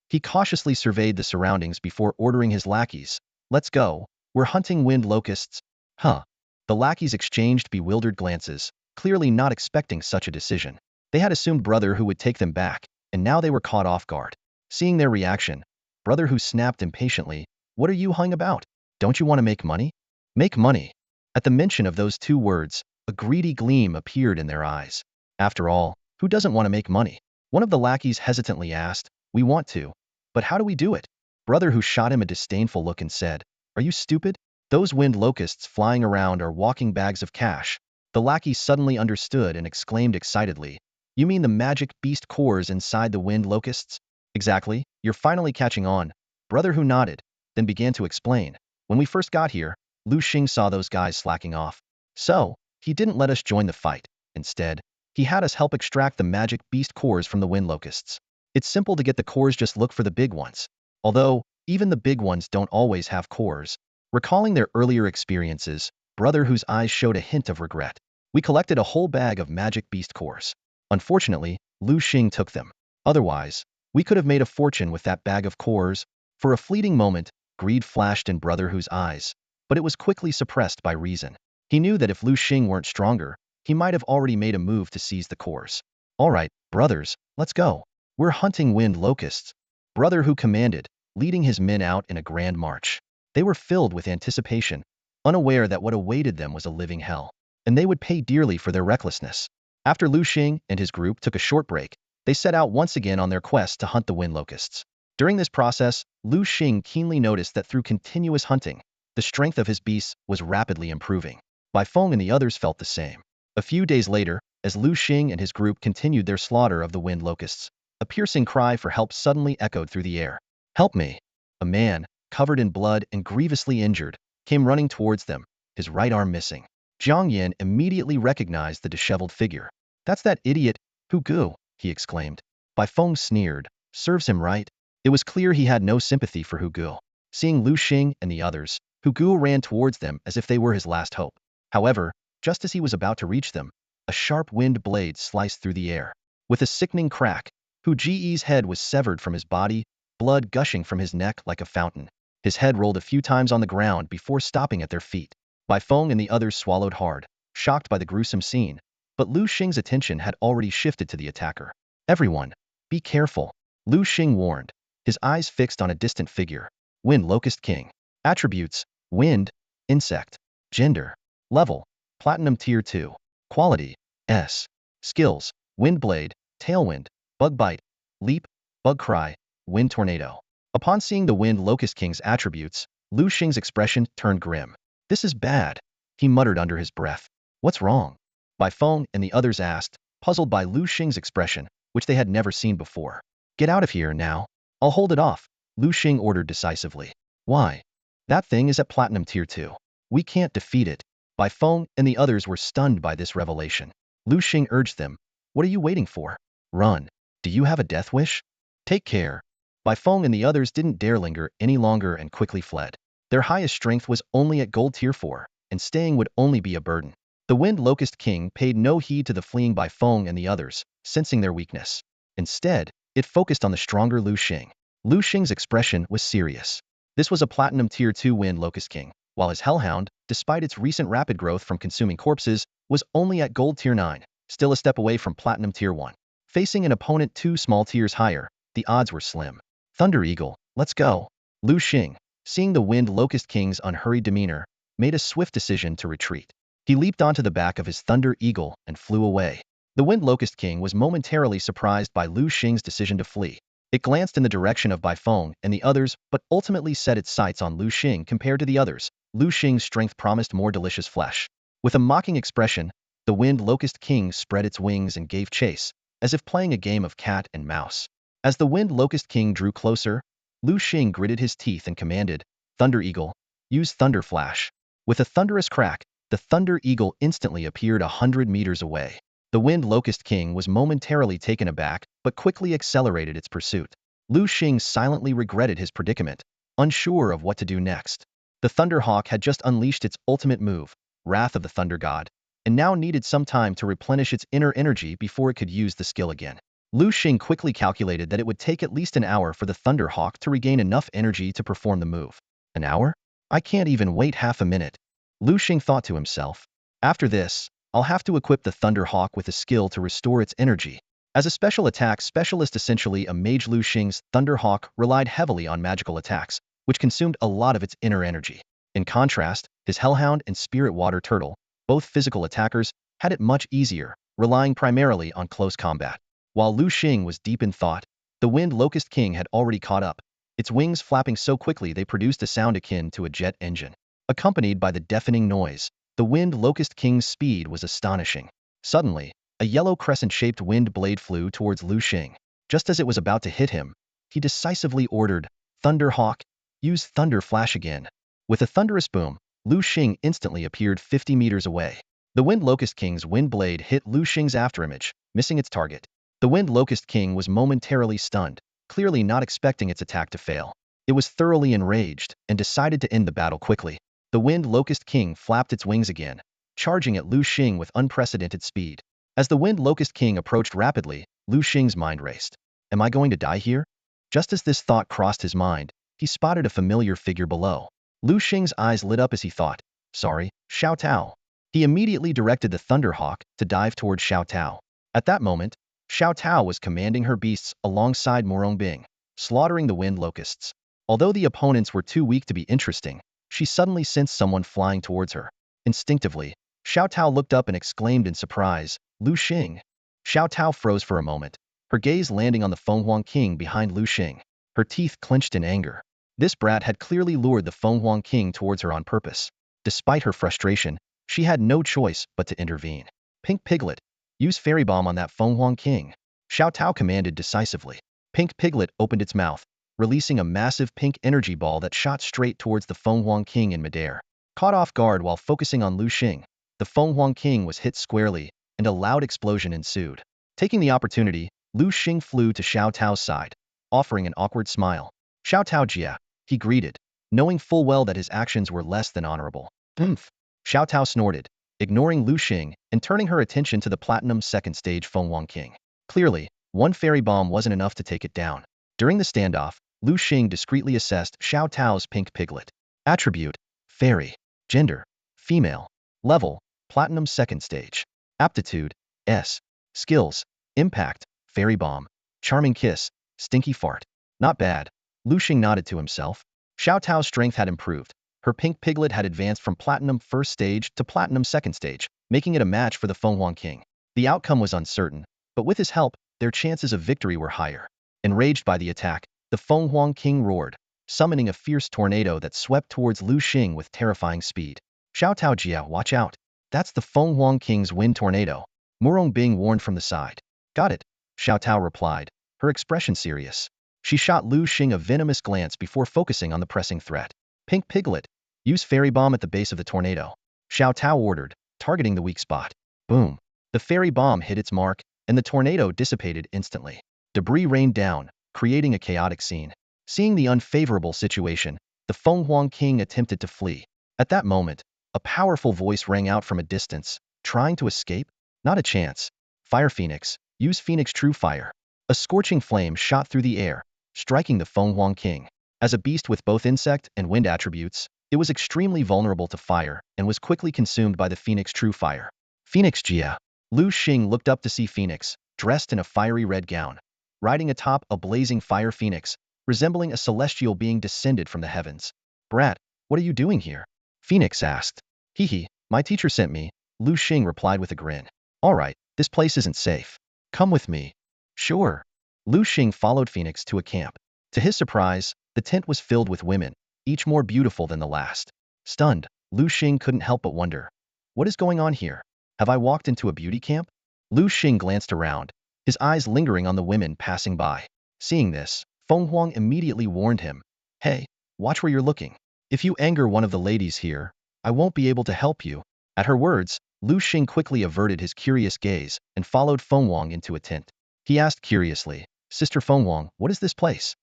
He cautiously surveyed the surroundings before ordering his lackeys, "Let's go, we're hunting wind locusts." "Huh?" The lackeys exchanged bewildered glances, clearly not expecting such a decision. They had assumed Brother Hu would take them back, and now they were caught off guard. Seeing their reaction, Brother Hu snapped impatiently, "What are you hung about? Don't you want to make money?" Make money. At the mention of those two words, a greedy gleam appeared in their eyes. After all, who doesn't want to make money? One of the lackeys hesitantly asked, "We want to, but how do we do it?" Brother Hu shot him a disdainful look and said, "Are you stupid? Those wind locusts flying around are walking bags of cash." The lackey suddenly understood and exclaimed excitedly, "You mean the magic beast cores inside the wind locusts?" "Exactly, you're finally catching on." Brother Hu nodded, then began to explain. "When we first got here, Liu Xing saw those guys slacking off. So, he didn't let us join the fight. Instead, he had us help extract the magic beast cores from the wind locusts. It's simple to get the cores, just look for the big ones. Although, even the big ones don't always have cores." Recalling their earlier experiences, Brother Hu's eyes showed a hint of regret. "We collected a whole bag of magic beast cores. Unfortunately, Liu Xing took them. Otherwise, we could have made a fortune with that bag of cores." For a fleeting moment, greed flashed in Brother Hu's eyes, but it was quickly suppressed by reason. He knew that if Liu Xing weren't stronger, he might have already made a move to seize the cores. "All right, brothers, let's go. We're hunting wind locusts," Brother Hu commanded, leading his men out in a grand march. They were filled with anticipation, unaware that what awaited them was a living hell, and they would pay dearly for their recklessness. After Liu Xing and his group took a short break, they set out once again on their quest to hunt the wind locusts. During this process, Liu Xing keenly noticed that through continuous hunting, the strength of his beasts was rapidly improving. Bai Feng and the others felt the same. A few days later, as Liu Xing and his group continued their slaughter of the wind locusts, a piercing cry for help suddenly echoed through the air. "Help me!" A man, covered in blood and grievously injured, came running towards them, his right arm missing. Jiang Yan immediately recognized the disheveled figure. "That's that idiot, Hu Gu," he exclaimed. Bai Feng sneered, "Serves him right." It was clear he had no sympathy for Hu Gu. Seeing Liu Xing and the others, Hu Gu ran towards them as if they were his last hope. However, just as he was about to reach them, a sharp wind blade sliced through the air. With a sickening crack, Hu Ji's head was severed from his body, blood gushing from his neck like a fountain. His head rolled a few times on the ground before stopping at their feet. Bai Feng and the others swallowed hard, shocked by the gruesome scene, but Liu Xing's attention had already shifted to the attacker. "Everyone, be careful," Liu Xing warned, his eyes fixed on a distant figure. Wind Locust King. Attributes: Wind, Insect. Gender: Level, Platinum Tier 2. Quality: S. Skills: Wind Blade, Tailwind, Bug Bite, Leap, Bug Cry, Wind Tornado. Upon seeing the Wind Locust King's attributes, Liu Xing's expression turned grim. "This is bad," he muttered under his breath. "What's wrong?" Bai Feng and the others asked, puzzled by Liu Xing's expression, which they had never seen before. "Get out of here now." "I'll hold it off," Liu Xing ordered decisively. "Why?" "That thing is at Platinum Tier 2. We can't defeat it." Bai Feng and the others were stunned by this revelation. Liu Xing urged them, "What are you waiting for? Run. Do you have a death wish? Take care." Bai Feng and the others didn't dare linger any longer and quickly fled. Their highest strength was only at Gold Tier 4, and staying would only be a burden. The Wind Locust King paid no heed to the fleeing Baifeng and the others, sensing their weakness. Instead, it focused on the stronger Liu Xing. Liu Xing's expression was serious. This was a Platinum Tier 2 Wind Locust King, while his Hellhound, despite its recent rapid growth from consuming corpses, was only at Gold Tier 9, still a step away from Platinum Tier 1. Facing an opponent 2 small tiers higher, the odds were slim. Thunder Eagle, let's go. Liu Xing, seeing the Wind Locust King's unhurried demeanor, made a swift decision to retreat. He leaped onto the back of his Thunder Eagle and flew away. The Wind Locust King was momentarily surprised by Liu Xing's decision to flee. It glanced in the direction of Baifeng and the others, but ultimately set its sights on Liu Xing compared to the others. Liu Xing's strength promised more delicious flesh. With a mocking expression, the Wind Locust King spread its wings and gave chase, as if playing a game of cat and mouse. As the Wind Locust King drew closer, Liu Xing gritted his teeth and commanded, Thunder Eagle, use Thunder Flash. With a thunderous crack, the Thunder Eagle instantly appeared 100 meters away. The Wind Locust King was momentarily taken aback, but quickly accelerated its pursuit. Liu Xing silently regretted his predicament, unsure of what to do next. The Thunder Hawk had just unleashed its ultimate move, Wrath of the Thunder God, and now needed some time to replenish its inner energy before it could use the skill again. Liu Xing quickly calculated that it would take at least an hour for the Thunder Hawk to regain enough energy to perform the move. An hour? I can't even wait half a minute. Liu Xing thought to himself. After this, I'll have to equip the Thunder Hawk with a skill to restore its energy. As a special attack specialist, essentially a mage, Liu Xing's Thunder Hawk relied heavily on magical attacks, which consumed a lot of its inner energy. In contrast, his Hellhound and Spirit Water Turtle, both physical attackers, had it much easier, relying primarily on close combat. While Liu Xing was deep in thought, the Wind Locust King had already caught up, its wings flapping so quickly they produced a sound akin to a jet engine. Accompanied by the deafening noise, the Wind Locust King's speed was astonishing. Suddenly, a yellow crescent-shaped wind blade flew towards Liu Xing. Just as it was about to hit him, he decisively ordered, Thunder Hawk, use Thunder Flash again. With a thunderous boom, Liu Xing instantly appeared 50 meters away. The Wind Locust King's wind blade hit Liu Xing's afterimage, missing its target. The Wind Locust King was momentarily stunned, clearly not expecting its attack to fail. It was thoroughly enraged and decided to end the battle quickly. The Wind Locust King flapped its wings again, charging at Liu Xing with unprecedented speed. As the Wind Locust King approached rapidly, Liu Xing's mind raced. Am I going to die here? Just as this thought crossed his mind, he spotted a familiar figure below. Liu Xing's eyes lit up as he thought, sorry, Xiao Tao. He immediately directed the Thunder Hawk to dive towards Xiao Tao. At that moment, Xiao Tao was commanding her beasts alongside Morong Bing, slaughtering the Wind Locusts. Although the opponents were too weak to be interesting, she suddenly sensed someone flying towards her. Instinctively, Xiao Tao looked up and exclaimed in surprise, Liu Xing. Xiao Tao froze for a moment, her gaze landing on the Fenghuang King behind Liu Xing. Her teeth clenched in anger. This brat had clearly lured the Fenghuang King towards her on purpose. Despite her frustration, she had no choice but to intervene. Pink Piglet, use Fairy Bomb on that Fenghuang King. Xiao Tao commanded decisively. Pink Piglet opened its mouth, releasing a massive pink energy ball that shot straight towards the Fenghuang King in midair. Caught off guard while focusing on Liu Xing, the Fenghuang King was hit squarely, and a loud explosion ensued. Taking the opportunity, Liu Xing flew to Xiao Tao's side, offering an awkward smile. Xiao Tao Jia, he greeted, knowing full well that his actions were less than honorable. Oomph! Xiao Tao snorted, ignoring Liu Xing and turning her attention to the Platinum Second Stage Fenghuang King. Clearly, one Fairy Bomb wasn't enough to take it down. During the standoff, Liu Xing discreetly assessed Xiao Tao's Pink Piglet. Attribute, Fairy. Gender, Female. Level, Platinum Second Stage. Aptitude, S. Skills, Impact, Fairy Bomb, Charming Kiss, Stinky Fart. Not bad. Liu Xing nodded to himself. Xiao Tao's strength had improved. Her Pink Piglet had advanced from Platinum First Stage to Platinum Second Stage, making it a match for the Fenghuang King. The outcome was uncertain, but with his help, their chances of victory were higher. Enraged by the attack, the Fenghuang King roared, summoning a fierce tornado that swept towards Liu Xing with terrifying speed. Xiao Tao Jia, watch out. That's the Fenghuang King's wind tornado. Morong Bing warned from the side. Got it, Xiao Tao replied, her expression serious. She shot Liu Xing a venomous glance before focusing on the pressing threat. Pink Piglet, use Fairy Bomb at the base of the tornado. Xiao Tao ordered, targeting the weak spot. Boom. The Fairy Bomb hit its mark, and the tornado dissipated instantly. Debris rained down, creating a chaotic scene. Seeing the unfavorable situation, the Fenghuang King attempted to flee. At that moment, a powerful voice rang out from a distance, Trying to escape? Not a chance. Fire Phoenix, use Phoenix True Fire. A scorching flame shot through the air, striking the Fenghuang King. As a beast with both insect and wind attributes, it was extremely vulnerable to fire and was quickly consumed by the Phoenix True Fire. Phoenix Jia. Liu Xing looked up to see Phoenix, dressed in a fiery red gown, riding atop a blazing fire phoenix, resembling a celestial being descended from the heavens. Brat, what are you doing here? Phoenix asked. Hee, my teacher sent me, Liu Xing replied with a grin. Alright, this place isn't safe. Come with me. Sure. Liu Xing followed Phoenix to a camp. To his surprise, the tent was filled with women, each more beautiful than the last. Stunned, Liu Xing couldn't help but wonder. What is going on here? Have I walked into a beauty camp? Liu Xing glanced around, his eyes lingering on the women passing by. Seeing this, Fenghuang immediately warned him. Hey, watch where you're looking. If you anger one of the ladies here, I won't be able to help you. At her words, Liu Xing quickly averted his curious gaze and followed Fenghuang into a tent. He asked curiously, Sister Fenghuang, what is this place?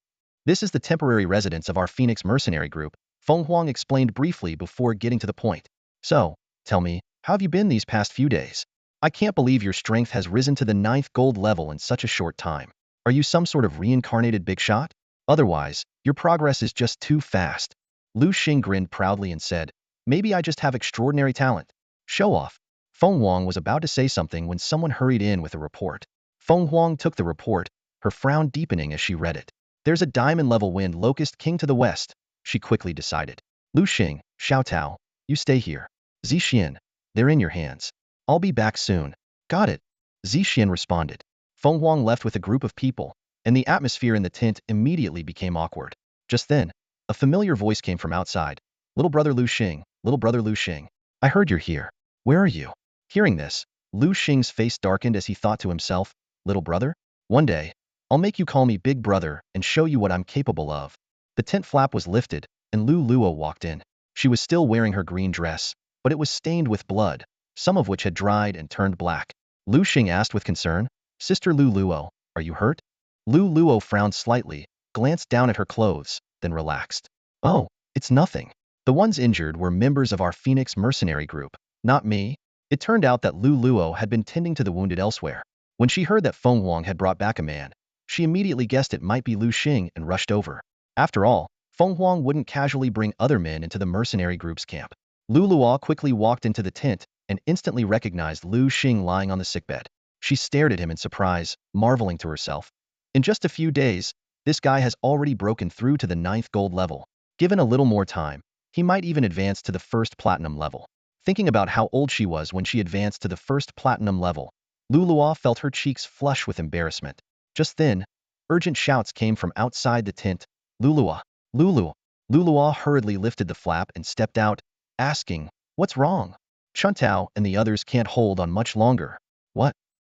This is the temporary residence of our Phoenix mercenary group, Fenghuang explained briefly before getting to the point. So, tell me, how have you been these past few days? I can't believe your strength has risen to the 9th gold level in such a short time. Are you some sort of reincarnated big shot? Otherwise, your progress is just too fast. Liu Xing grinned proudly and said, maybe I just have extraordinary talent. Show off. Fenghuang was about to say something when someone hurried in with a report. Fenghuang took the report, her frown deepening as she read it. There's a diamond-level wind locust king to the west, she quickly decided. Liu Xing, Xiao Tao, you stay here. Zixian, they're in your hands. I'll be back soon. Got it. Zixian responded. Fenghuang left with a group of people, and the atmosphere in the tent immediately became awkward. Just then, a familiar voice came from outside. Little brother Liu Xing, little brother Liu Xing. I heard you're here. Where are you? Hearing this, Liu Xing's face darkened as he thought to himself, little brother? One day, I'll make you call me big brother and show you what I'm capable of. The tent flap was lifted, and Lu Luo walked in. She was still wearing her green dress, but it was stained with blood, some of which had dried and turned black. Liu Xing asked with concern, Sister Lu Luo, are you hurt? Lu Luo frowned slightly, glanced down at her clothes, then relaxed. Oh, it's nothing. The ones injured were members of our Phoenix mercenary group, not me. It turned out that Lu Luo had been tending to the wounded elsewhere. When she heard that Fenghuang had brought back a man, she immediately guessed it might be Liu Xing and rushed over. After all, Fenghuang wouldn't casually bring other men into the mercenary group's camp. Lu Luo quickly walked into the tent and instantly recognized Liu Xing lying on the sickbed. She stared at him in surprise, marveling to herself. In just a few days, this guy has already broken through to the 9th gold level. Given a little more time, he might even advance to the 1st platinum level. Thinking about how old she was when she advanced to the 1st platinum level, Lu Luo felt her cheeks flush with embarrassment. Just then, urgent shouts came from outside the tent. Luluo, Lulu. Lu Luo hurriedly lifted the flap and stepped out, asking, what's wrong? Chuntao and the others can't hold on much longer. What?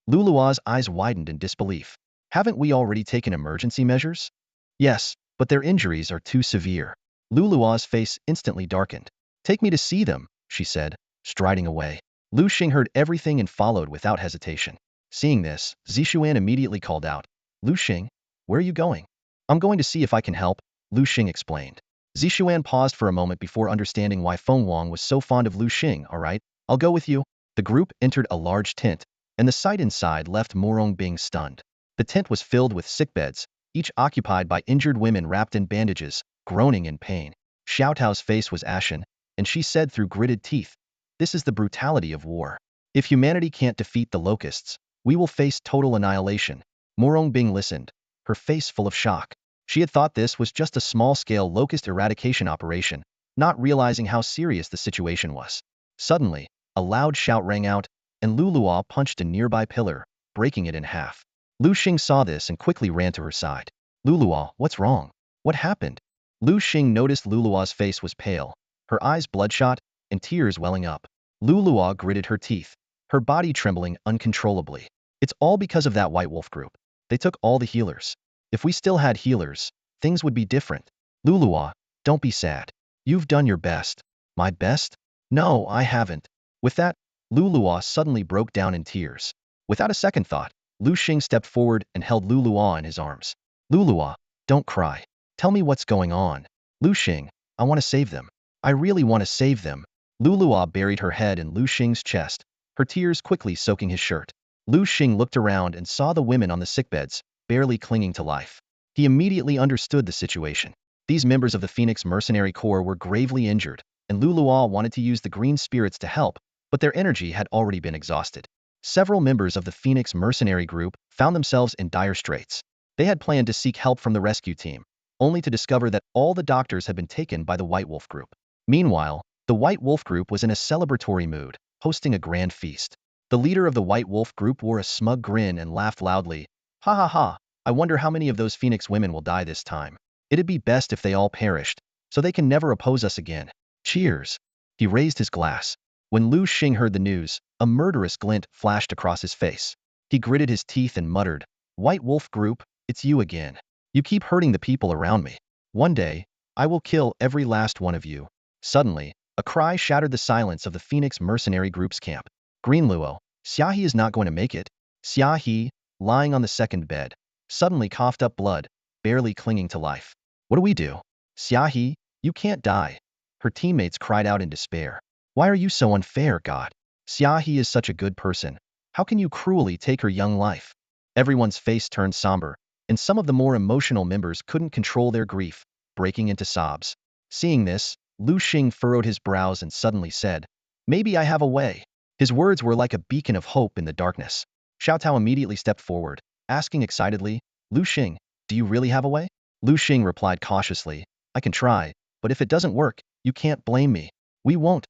Lu Luo's eyes widened in disbelief. Haven't we already taken emergency measures? Yes, but their injuries are too severe. Lu Luo's face instantly darkened. Take me to see them, she said, striding away. Liu Xing heard everything and followed without hesitation. Seeing this, Zixuan immediately called out, Liu Xing, where are you going? I'm going to see if I can help, Liu Xing explained. Zixuan paused for a moment before understanding why Fenghuang was so fond of Liu Xing. All right, I'll go with you. The group entered a large tent, and the sight inside left Morong being stunned. The tent was filled with sickbeds, each occupied by injured women wrapped in bandages, groaning in pain. Xiao Tao's face was ashen, and she said through gritted teeth, this is the brutality of war. If humanity can't defeat the locusts, we will face total annihilation. Morong Bing listened, her face full of shock. She had thought this was just a small-scale locust eradication operation, not realizing how serious the situation was. Suddenly, a loud shout rang out, and Lu Luo punched a nearby pillar, breaking it in half. Liu Xing saw this and quickly ran to her side. Lu Luo, what's wrong? What happened? Liu Xing noticed Lu Luo's face was pale, her eyes bloodshot, and tears welling up. Lu Luo gritted her teeth, her body trembling uncontrollably. It's all because of that White Wolf group. They took all the healers. If we still had healers, things would be different. Lu Luo, don't be sad. You've done your best. My best? No, I haven't. With that, Lu Luo suddenly broke down in tears. Without a second thought, Liu Xing stepped forward and held Lu Luo in his arms. Lu Luo, don't cry. Tell me what's going on. Liu Xing, I want to save them. I really want to save them. Lu Luo buried her head in Liu Xing's chest, her tears quickly soaking his shirt. Liu Xing looked around and saw the women on the sickbeds, barely clinging to life. He immediately understood the situation. These members of the Phoenix Mercenary Corps were gravely injured, and Lu Luo wanted to use the green spirits to help, but their energy had already been exhausted. Several members of the Phoenix Mercenary Group found themselves in dire straits. They had planned to seek help from the rescue team, only to discover that all the doctors had been taken by the White Wolf Group. Meanwhile, the White Wolf Group was in a celebratory mood, hosting a grand feast. The leader of the White Wolf Group wore a smug grin and laughed loudly. Ha ha ha, I wonder how many of those Phoenix women will die this time. It'd be best if they all perished, so they can never oppose us again. Cheers. He raised his glass. When Liu Xing heard the news, a murderous glint flashed across his face. He gritted his teeth and muttered, White Wolf Group, it's you again. You keep hurting the people around me. One day, I will kill every last one of you. Suddenly, a cry shattered the silence of the Phoenix Mercenary Group's camp. Green Luo, Xiaohe is not going to make it. Xiaohe, lying on the second bed, suddenly coughed up blood, barely clinging to life. What do we do? Xiaohe, you can't die. Her teammates cried out in despair. Why are you so unfair, God? Xiaohe is such a good person. How can you cruelly take her young life? Everyone's face turned somber, and some of the more emotional members couldn't control their grief, breaking into sobs. Seeing this, Liu Xing furrowed his brows and suddenly said, Maybe I have a way. His words were like a beacon of hope in the darkness. Xiao Tao immediately stepped forward, asking excitedly, Liu Xing, do you really have a way? Liu Xing replied cautiously, I can try, but if it doesn't work, you can't blame me. We won't.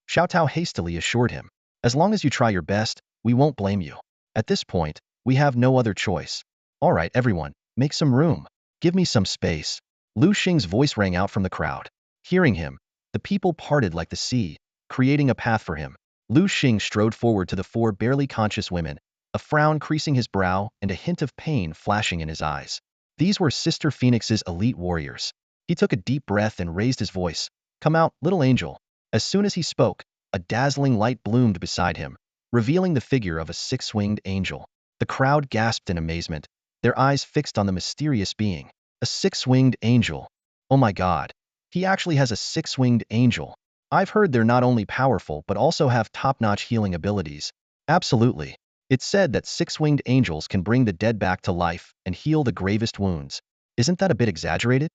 Xiao Tao hastily assured him. As long as you try your best, we won't blame you. At this point, we have no other choice. All right, everyone, make some room. Give me some space. Liu Xing's voice rang out from the crowd. Hearing him, the people parted like the sea, creating a path for him. Liu Xing strode forward to the four barely conscious women, a frown creasing his brow and a hint of pain flashing in his eyes. These were Sister Phoenix's elite warriors. He took a deep breath and raised his voice. Come out, little angel. As soon as he spoke, a dazzling light bloomed beside him, revealing the figure of a six-winged angel. The crowd gasped in amazement, their eyes fixed on the mysterious being. A six-winged angel. Oh my God. He actually has a six-winged angel. I've heard they're not only powerful but also have top-notch healing abilities. Absolutely. It's said that six-winged angels can bring the dead back to life and heal the gravest wounds. Isn't that a bit exaggerated?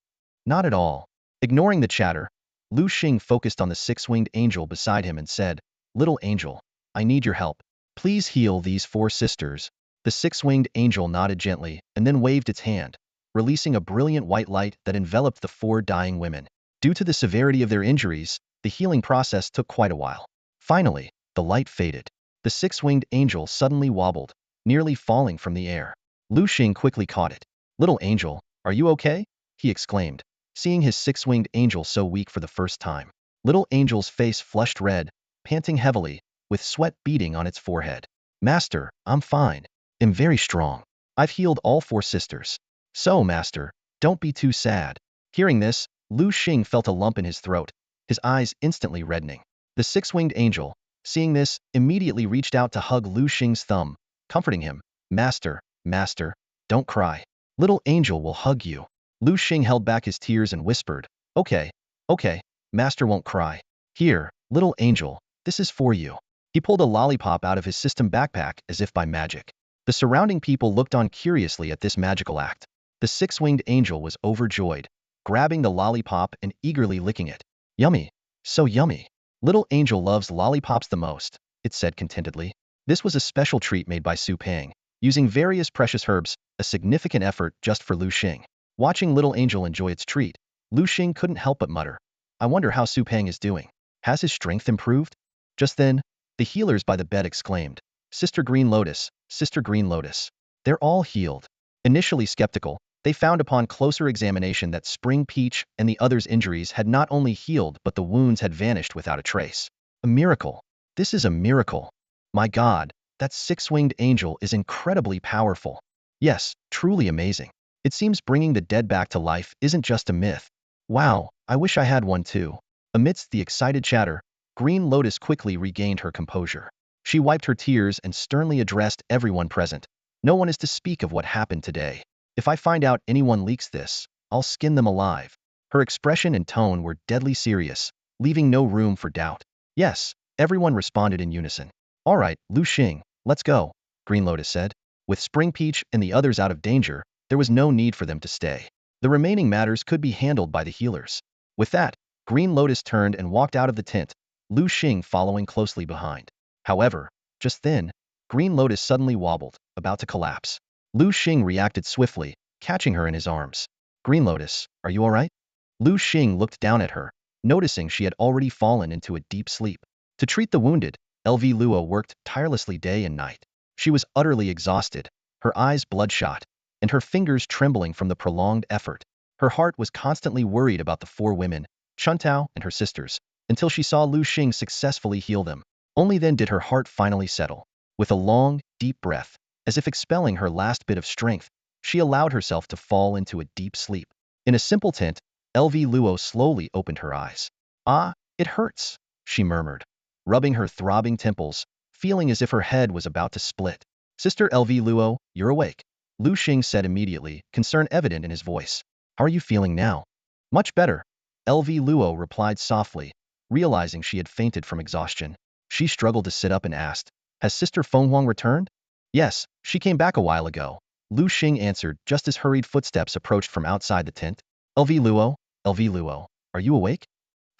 Not at all. Ignoring the chatter, Liu Xing focused on the six-winged angel beside him and said, Little angel, I need your help. Please heal these four sisters. The six-winged angel nodded gently and then waved its hand, releasing a brilliant white light that enveloped the four dying women. Due to the severity of their injuries, the healing process took quite a while. Finally, the light faded. The six-winged angel suddenly wobbled, nearly falling from the air. Liu Xing quickly caught it. Little angel, are you okay? He exclaimed, seeing his six-winged angel so weak for the first time. Little angel's face flushed red, panting heavily, with sweat beading on its forehead. Master, I'm fine. I'm very strong. I've healed all four sisters. So, Master, don't be too sad. Hearing this, Liu Xing felt a lump in his throat, his eyes instantly reddening. The six-winged angel, seeing this, immediately reached out to hug Liu Xing's thumb, comforting him. Master, don't cry. Little angel will hug you. Liu Xing held back his tears and whispered, Okay, Master won't cry. Here, little angel, this is for you. He pulled a lollipop out of his system backpack as if by magic. The surrounding people looked on curiously at this magical act. The six-winged angel was overjoyed, grabbing the lollipop and eagerly licking it. Yummy, so yummy. Little angel loves lollipops the most, it said contentedly. This was a special treat made by Su Peng, using various precious herbs, a significant effort just for Liu Xing. Watching little angel enjoy its treat, Liu Xing couldn't help but mutter, I wonder how Su Peng is doing. Has his strength improved? Just then, the healers by the bed exclaimed, Sister Green Lotus, Sister Green Lotus. They're all healed. Initially skeptical, they found upon closer examination that Spring Peach and the others' injuries had not only healed but the wounds had vanished without a trace. A miracle. This is a miracle. My God, that six-winged angel is incredibly powerful. Yes, truly amazing. It seems bringing the dead back to life isn't just a myth. Wow, I wish I had one too. Amidst the excited chatter, Green Lotus quickly regained her composure. She wiped her tears and sternly addressed everyone present. No one is to speak of what happened today. If I find out anyone leaks this, I'll skin them alive. Her expression and tone were deadly serious, leaving no room for doubt. Yes, Everyone responded in unison. All right, Liu Xing, let's go, Green Lotus said. With Spring Peach and the others out of danger, there was no need for them to stay. The remaining matters could be handled by the healers. With that, Green Lotus turned and walked out of the tent, Liu Xing following closely behind. However, just then, Green Lotus suddenly wobbled, about to collapse. Liu Xing reacted swiftly, catching her in his arms. Green Lotus, are you all right? Liu Xing looked down at her, noticing she had already fallen into a deep sleep. To treat the wounded, LV Luo worked tirelessly day and night. She was utterly exhausted, her eyes bloodshot, and her fingers trembling from the prolonged effort. Her heart was constantly worried about the four women, Chuntao and her sisters, until she saw Liu Xing successfully heal them. Only then did her heart finally settle. With a long, deep breath, as if expelling her last bit of strength, she allowed herself to fall into a deep sleep. In a simple tent, LV Luo slowly opened her eyes. Ah, it hurts, she murmured, rubbing her throbbing temples, feeling as if her head was about to split. Sister LV Luo, you're awake, Liu Xing said immediately, concern evident in his voice. How are you feeling now? Much better, LV Luo replied softly, realizing she had fainted from exhaustion. She struggled to sit up and asked, has Sister Fenghuang returned? Yes, she came back a while ago, Liu Xing answered just as hurried footsteps approached from outside the tent. LV Luo, are you awake?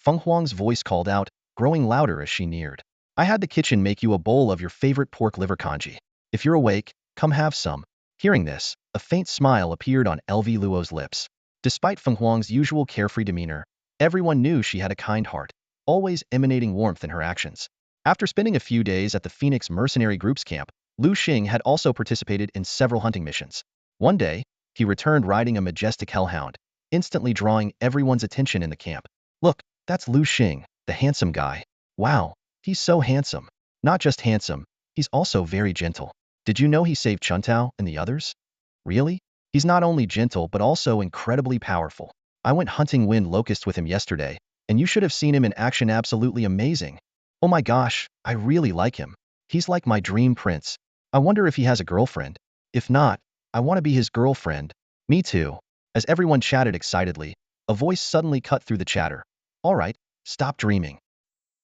Fenghuang's voice called out, growing louder as she neared. I had the kitchen make you a bowl of your favorite pork liver congee. If you're awake, come have some. Hearing this, a faint smile appeared on LV Luo's lips. Despite Fenghuang's usual carefree demeanor, everyone knew she had a kind heart, always emanating warmth in her actions. After spending a few days at the Phoenix Mercenary Group's camp, Liu Xing had also participated in several hunting missions. One day, he returned riding a Majestic hellhound, instantly drawing everyone's attention in the camp. Look, that's Liu Xing, the handsome guy. Wow, he's so handsome. Not just handsome, he's also very gentle. Did you know he saved Chuntao and the others? Really? He's not only gentle but also incredibly powerful. I went hunting wind locust with him yesterday, and you should have seen him in action, absolutely amazing. Oh my gosh, I really like him. He's like my dream prince. I wonder if he has a girlfriend. If not, I want to be his girlfriend. Me too. As everyone chatted excitedly, a voice suddenly cut through the chatter. All right, stop dreaming.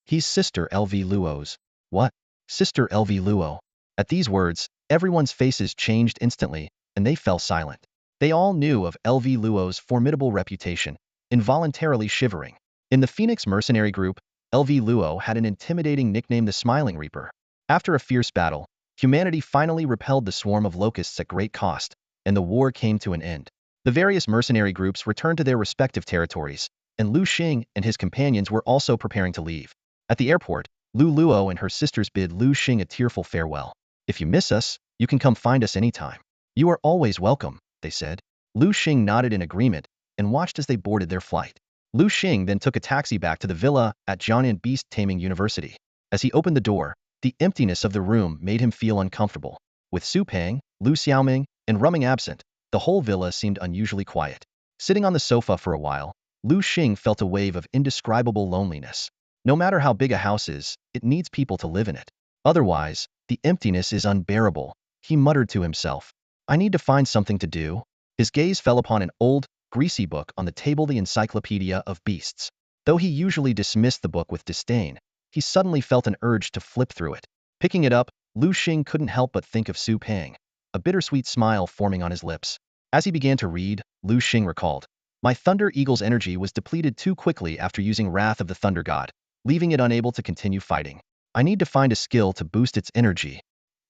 He's Sister LV Luo's. What? Sister LV Luo. At these words, everyone's faces changed instantly, and they fell silent. They all knew of LV Luo's formidable reputation, involuntarily shivering. In the Phoenix Mercenary Group, LV Luo had an intimidating nickname, the Smiling Reaper. After a fierce battle, humanity finally repelled the swarm of locusts at great cost, and the war came to an end. The various mercenary groups returned to their respective territories, and Liu Xing and his companions were also preparing to leave. At the airport, Liu Luo and her sisters bid Liu Xing a tearful farewell. If you miss us, you can come find us anytime. You are always welcome, they said. Liu Xing nodded in agreement and watched as they boarded their flight. Liu Xing then took a taxi back to the villa at Jiangnan Beast-Taming University. As he opened the door, the emptiness of the room made him feel uncomfortable. With Su Peng, Liu Xiaoming, and Rumming absent, the whole villa seemed unusually quiet. Sitting on the sofa for a while, Liu Xing felt a wave of indescribable loneliness. No matter how big a house is, it needs people to live in it. Otherwise, the emptiness is unbearable, he muttered to himself. I need to find something to do. His gaze fell upon an old, greasy book on the table, the Encyclopedia of Beasts. Though he usually dismissed the book with disdain, he suddenly felt an urge to flip through it. Picking it up, Liu Xing couldn't help but think of Su Peng, a bittersweet smile forming on his lips. As he began to read, Liu Xing recalled, my Thunder Eagle's energy was depleted too quickly after using Wrath of the Thunder God, leaving it unable to continue fighting. I need to find a skill to boost its energy.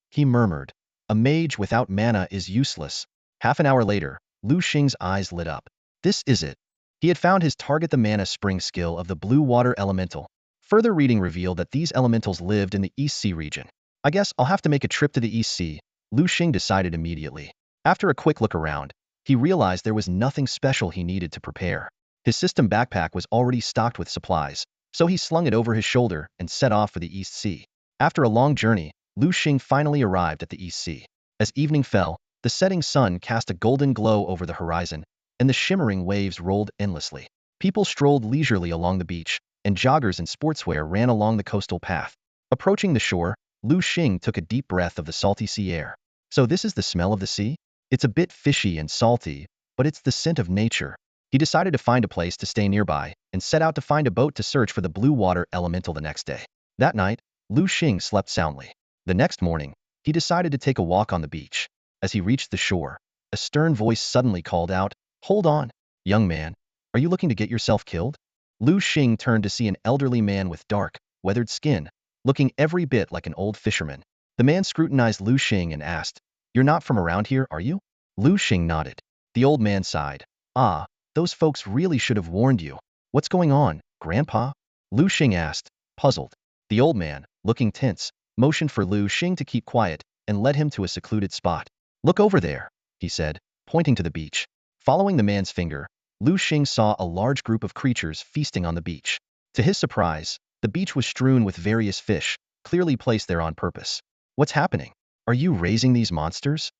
He murmured, a mage without mana is useless. Half an hour later, Liu Xing's eyes lit up. This is it. He had found his target, the Mana Spring skill of the Blue Water Elemental. Further reading revealed that these elementals lived in the East Sea region. I guess I'll have to make a trip to the East Sea, Liu Xing decided immediately. After a quick look around, he realized there was nothing special he needed to prepare. His system backpack was already stocked with supplies, so he slung it over his shoulder and set off for the East Sea. After a long journey, Liu Xing finally arrived at the East Sea. As evening fell, the setting sun cast a golden glow over the horizon, and the shimmering waves rolled endlessly. People strolled leisurely along the beach, and joggers in sportswear ran along the coastal path. Approaching the shore, Liu Xing took a deep breath of the salty sea air. So this is the smell of the sea? It's a bit fishy and salty, but it's the scent of nature. He decided to find a place to stay nearby, and set out to find a boat to search for the Blue Water Elemental the next day. That night, Liu Xing slept soundly. The next morning, he decided to take a walk on the beach. As he reached the shore, a stern voice suddenly called out, "Hold on, young man. Are you looking to get yourself killed?" Liu Xing turned to see an elderly man with dark, weathered skin, looking every bit like an old fisherman. The man scrutinized Liu Xing and asked, "You're not from around here, are you?" Liu Xing nodded. The old man sighed. "Ah, those folks really should have warned you. What's going on, Grandpa?" Liu Xing asked, puzzled. The old man, looking tense, motioned for Liu Xing to keep quiet and led him to a secluded spot. "Look over there," he said, pointing to the beach. Following the man's finger, Liu Xing saw a large group of creatures feasting on the beach. To his surprise, the beach was strewn with various fish, clearly placed there on purpose. "What's happening? Are you raising these monsters?"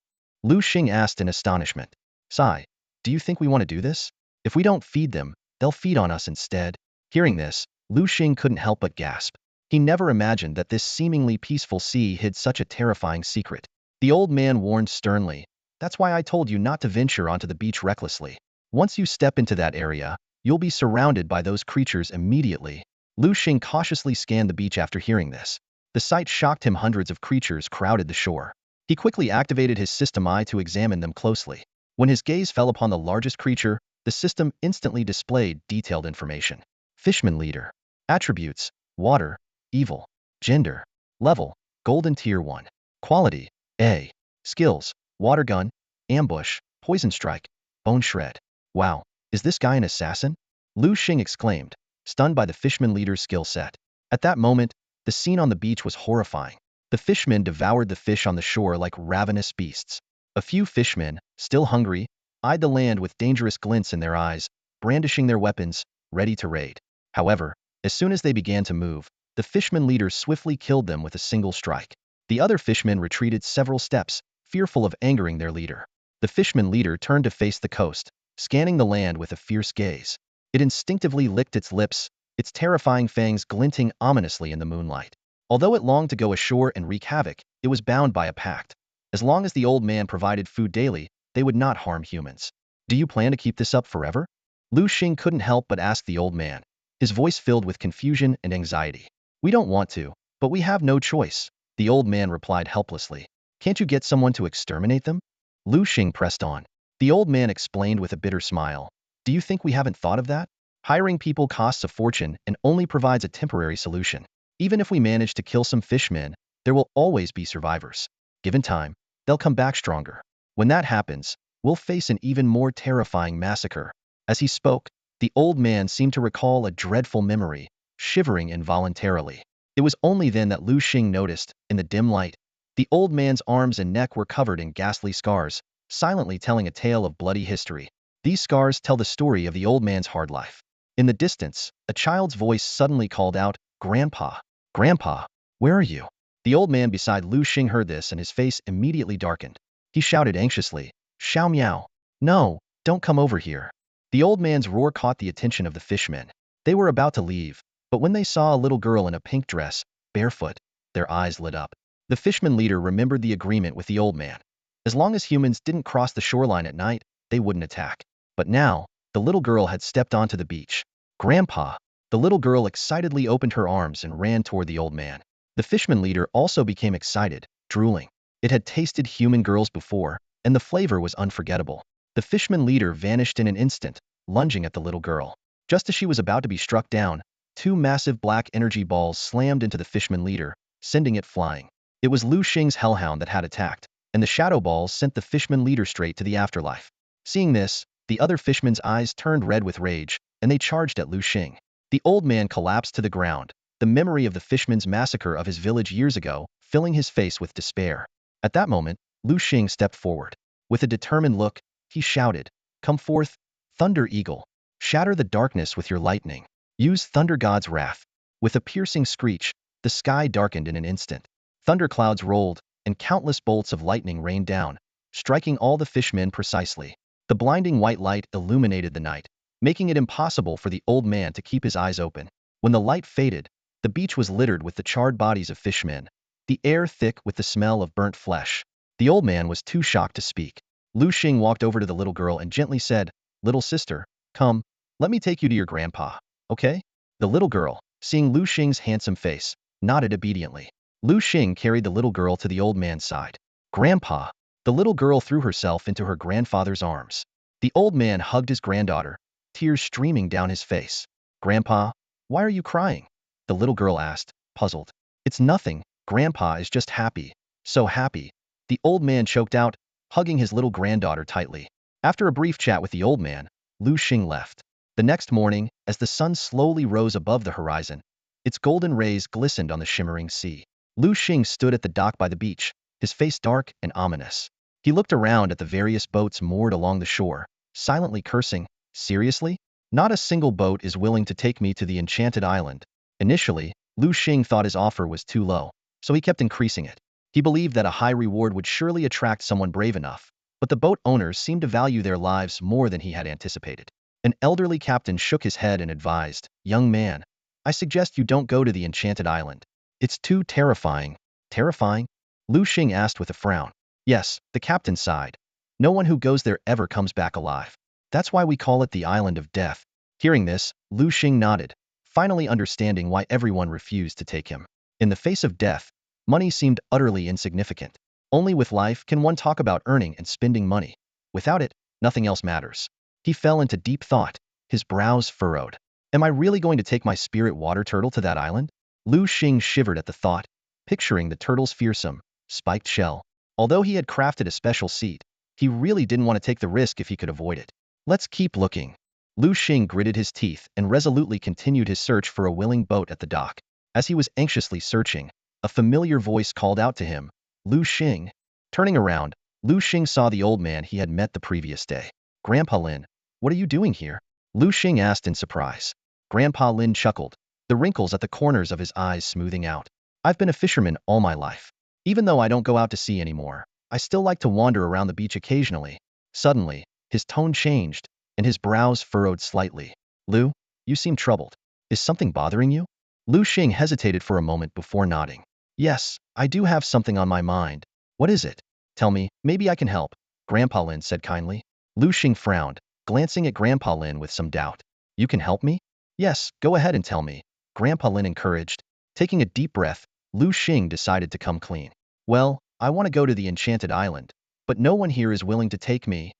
Liu Xing asked in astonishment. "Sai, do you think we want to do this? If we don't feed them, they'll feed on us instead." Hearing this, Liu Xing couldn't help but gasp. He never imagined that this seemingly peaceful sea hid such a terrifying secret. The old man warned sternly, "That's why I told you not to venture onto the beach recklessly. Once you step into that area, you'll be surrounded by those creatures immediately." Liu Xing cautiously scanned the beach after hearing this. The sight shocked him. Hundreds of creatures crowded the shore. He quickly activated his system eye to examine them closely. When his gaze fell upon the largest creature, the system instantly displayed detailed information. Fishman leader. Attributes: water, evil. Gender: level, golden tier 1. Quality: A. Skills: water gun, ambush, poison strike, bone shred. Wow, is this guy an assassin? Liu Xing exclaimed, stunned by the fishman leader's skill set. At that moment, the scene on the beach was horrifying. The fishmen devoured the fish on the shore like ravenous beasts. A few fishmen, still hungry, eyed the land with dangerous glints in their eyes, brandishing their weapons, ready to raid. However, as soon as they began to move, the fishman leader swiftly killed them with a single strike. The other fishmen retreated several steps, fearful of angering their leader. The fishman leader turned to face the coast, scanning the land with a fierce gaze. It instinctively licked its lips, its terrifying fangs glinting ominously in the moonlight. Although it longed to go ashore and wreak havoc, it was bound by a pact. As long as the old man provided food daily, they would not harm humans. "Do you plan to keep this up forever?" Liu Xing couldn't help but ask the old man, his voice filled with confusion and anxiety. "We don't want to, but we have no choice," the old man replied helplessly. "Can't you get someone to exterminate them?" Liu Xing pressed on. The old man explained with a bitter smile. "Do you think we haven't thought of that? Hiring people costs a fortune and only provides a temporary solution. Even if we manage to kill some fishmen, there will always be survivors. Given time, they'll come back stronger. When that happens, we'll face an even more terrifying massacre." As he spoke, the old man seemed to recall a dreadful memory, shivering involuntarily. It was only then that Liu Xing noticed, in the dim light, the old man's arms and neck were covered in ghastly scars, silently telling a tale of bloody history. These scars tell the story of the old man's hard life. In the distance, a child's voice suddenly called out, "Grandpa! Grandpa! Where are you?" The old man beside Liu Xing heard this and his face immediately darkened. He shouted anxiously, "Xiao Miao! No, don't come over here." The old man's roar caught the attention of the fishmen. They were about to leave, but when they saw a little girl in a pink dress, barefoot, their eyes lit up. The fishman leader remembered the agreement with the old man. As long as humans didn't cross the shoreline at night, they wouldn't attack. But now, the little girl had stepped onto the beach. "Grandpa!" The little girl excitedly opened her arms and ran toward the old man. The fishman leader also became excited, drooling. It had tasted human girls before, and the flavor was unforgettable. The fishman leader vanished in an instant, lunging at the little girl. Just as she was about to be struck down, two massive black energy balls slammed into the fishman leader, sending it flying. It was Liu Xing's hellhound that had attacked, and the shadow balls sent the fishman leader straight to the afterlife. Seeing this, the other fishmen's eyes turned red with rage, and they charged at Liu Xing. The old man collapsed to the ground, the memory of the fishmen's massacre of his village years ago filling his face with despair. At that moment, Liu Xing stepped forward. With a determined look, he shouted, "Come forth, Thunder Eagle! Shatter the darkness with your lightning. Use Thunder God's wrath." With a piercing screech, the sky darkened in an instant. Thunderclouds rolled, and countless bolts of lightning rained down, striking all the fishmen precisely. The blinding white light illuminated the night, making it impossible for the old man to keep his eyes open. When the light faded, the beach was littered with the charred bodies of fishmen, the air thick with the smell of burnt flesh. The old man was too shocked to speak. Liu Xing walked over to the little girl and gently said, "Little sister, come, let me take you to your grandpa, okay?" The little girl, seeing Liu Xing's handsome face, nodded obediently. Liu Xing carried the little girl to the old man's side. Grandpa! The little girl threw herself into her grandfather's arms. The old man hugged his granddaughter, tears streaming down his face. Grandpa, why are you crying? The little girl asked, puzzled. It's nothing, Grandpa is just happy. So happy. The old man choked out, hugging his little granddaughter tightly. After a brief chat with the old man, Liu Xing left. The next morning, as the sun slowly rose above the horizon, its golden rays glistened on the shimmering sea. Liu Xing stood at the dock by the beach, his face dark and ominous. He looked around at the various boats moored along the shore, silently cursing. Seriously? Not a single boat is willing to take me to the enchanted island. Initially, Liu Xing thought his offer was too low, so he kept increasing it. He believed that a high reward would surely attract someone brave enough, but the boat owners seemed to value their lives more than he had anticipated. An elderly captain shook his head and advised, "Young man, I suggest you don't go to the enchanted island. It's too terrifying." Terrifying? Liu Xing asked with a frown. Yes, the captain sighed. No one who goes there ever comes back alive. That's why we call it the Island of Death. Hearing this, Liu Xing nodded, finally understanding why everyone refused to take him. In the face of death, money seemed utterly insignificant. Only with life can one talk about earning and spending money. Without it, nothing else matters. He fell into deep thought, his brows furrowed. Am I really going to take my spirit water turtle to that island? Liu Xing shivered at the thought, picturing the turtle's fearsome, spiked shell. Although he had crafted a special seat, he really didn't want to take the risk if he could avoid it. Let's keep looking. Liu Xing gritted his teeth and resolutely continued his search for a willing boat at the dock. As he was anxiously searching, a familiar voice called out to him, "Liu Xing." Turning around, Liu Xing saw the old man he had met the previous day. "Grandpa Lin, what are you doing here?" Liu Xing asked in surprise. Grandpa Lin chuckled, the wrinkles at the corners of his eyes smoothing out. "I've been a fisherman all my life. Even though I don't go out to sea anymore, I still like to wander around the beach occasionally." Suddenly, his tone changed, and his brows furrowed slightly. "Liu, you seem troubled. Is something bothering you?" Liu Xing hesitated for a moment before nodding. "Yes, I do have something on my mind." "What is it?" "Tell me, maybe I can help," Grandpa Lin said kindly. Liu Xing frowned, glancing at Grandpa Lin with some doubt. "You can help me?" "Yes, go ahead and tell me," Grandpa Lin encouraged. Taking a deep breath, Liu Xing decided to come clean. "Well, I want to go to the enchanted island, but no one here is willing to take me."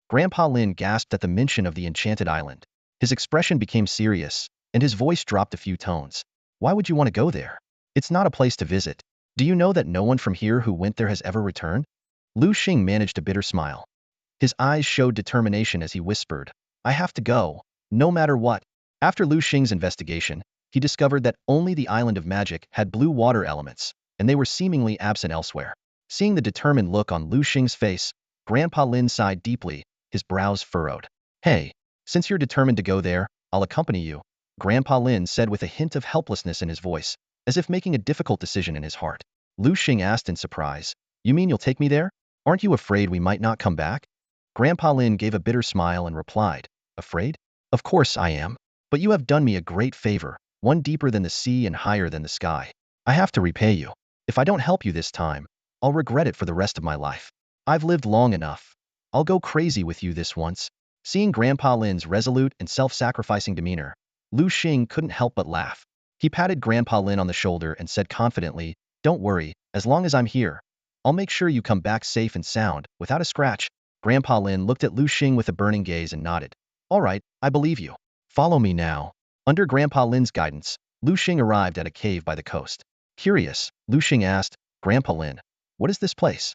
Grandpa Lin gasped at the mention of the enchanted island. His expression became serious, and his voice dropped a few tones. "Why would you want to go there? It's not a place to visit. Do you know that no one from here who went there has ever returned?" Liu Xing managed a bitter smile. His eyes showed determination as he whispered, "I have to go, no matter what." After Liu Xing's investigation, he discovered that only the Island of Magic had blue water elements, and they were seemingly absent elsewhere. Seeing the determined look on Liu Xing's face, Grandpa Lin sighed deeply, his brows furrowed. "Hey, since you're determined to go there, I'll accompany you," Grandpa Lin said with a hint of helplessness in his voice, as if making a difficult decision in his heart. Liu Xing asked in surprise, "You mean you'll take me there? Aren't you afraid we might not come back?" Grandpa Lin gave a bitter smile and replied, "Afraid? Of course I am. But you have done me a great favor, one deeper than the sea and higher than the sky. I have to repay you. If I don't help you this time, I'll regret it for the rest of my life. I've lived long enough. I'll go crazy with you this once." Seeing Grandpa Lin's resolute and self-sacrificing demeanor, Liu Xing couldn't help but laugh. He patted Grandpa Lin on the shoulder and said confidently, "Don't worry, as long as I'm here, I'll make sure you come back safe and sound, without a scratch." Grandpa Lin looked at Liu Xing with a burning gaze and nodded. "All right, I believe you. Follow me now." Under Grandpa Lin's guidance, Liu Xing arrived at a cave by the coast. Curious, Liu Xing asked, "Grandpa Lin, what is this place?"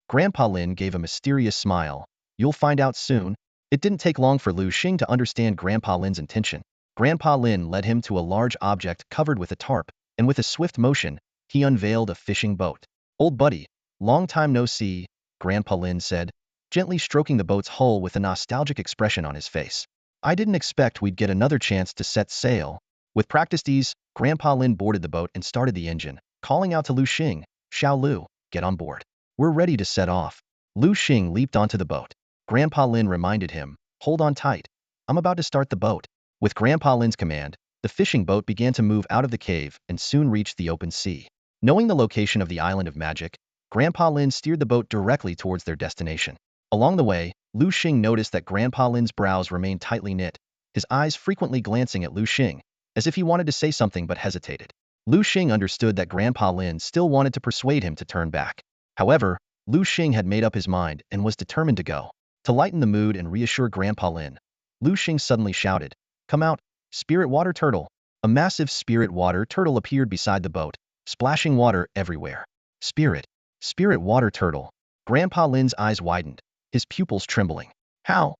Grandpa Lin gave a mysterious smile. "You'll find out soon." It didn't take long for Liu Xing to understand Grandpa Lin's intention. Grandpa Lin led him to a large object covered with a tarp, and with a swift motion, he unveiled a fishing boat. "Old buddy, long time no see," Grandpa Lin said, gently stroking the boat's hull with a nostalgic expression on his face. "I didn't expect we'd get another chance to set sail." With practiced ease, Grandpa Lin boarded the boat and started the engine, calling out to Liu Xing, "Xiao Lu, get on board. We're ready to set off." Liu Xing leaped onto the boat. Grandpa Lin reminded him, "Hold on tight. I'm about to start the boat." With Grandpa Lin's command, the fishing boat began to move out of the cave and soon reached the open sea. Knowing the location of the Island of Magic, Grandpa Lin steered the boat directly towards their destination. Along the way, Liu Xing noticed that Grandpa Lin's brows remained tightly knit, his eyes frequently glancing at Liu Xing, as if he wanted to say something but hesitated. Liu Xing understood that Grandpa Lin still wanted to persuade him to turn back. However, Liu Xing had made up his mind and was determined to go. To lighten the mood and reassure Grandpa Lin, Liu Xing suddenly shouted, "Come out, spirit water turtle!" A massive spirit water turtle appeared beside the boat, splashing water everywhere. Spirit water turtle. Grandpa Lin's eyes widened, his pupils trembling. How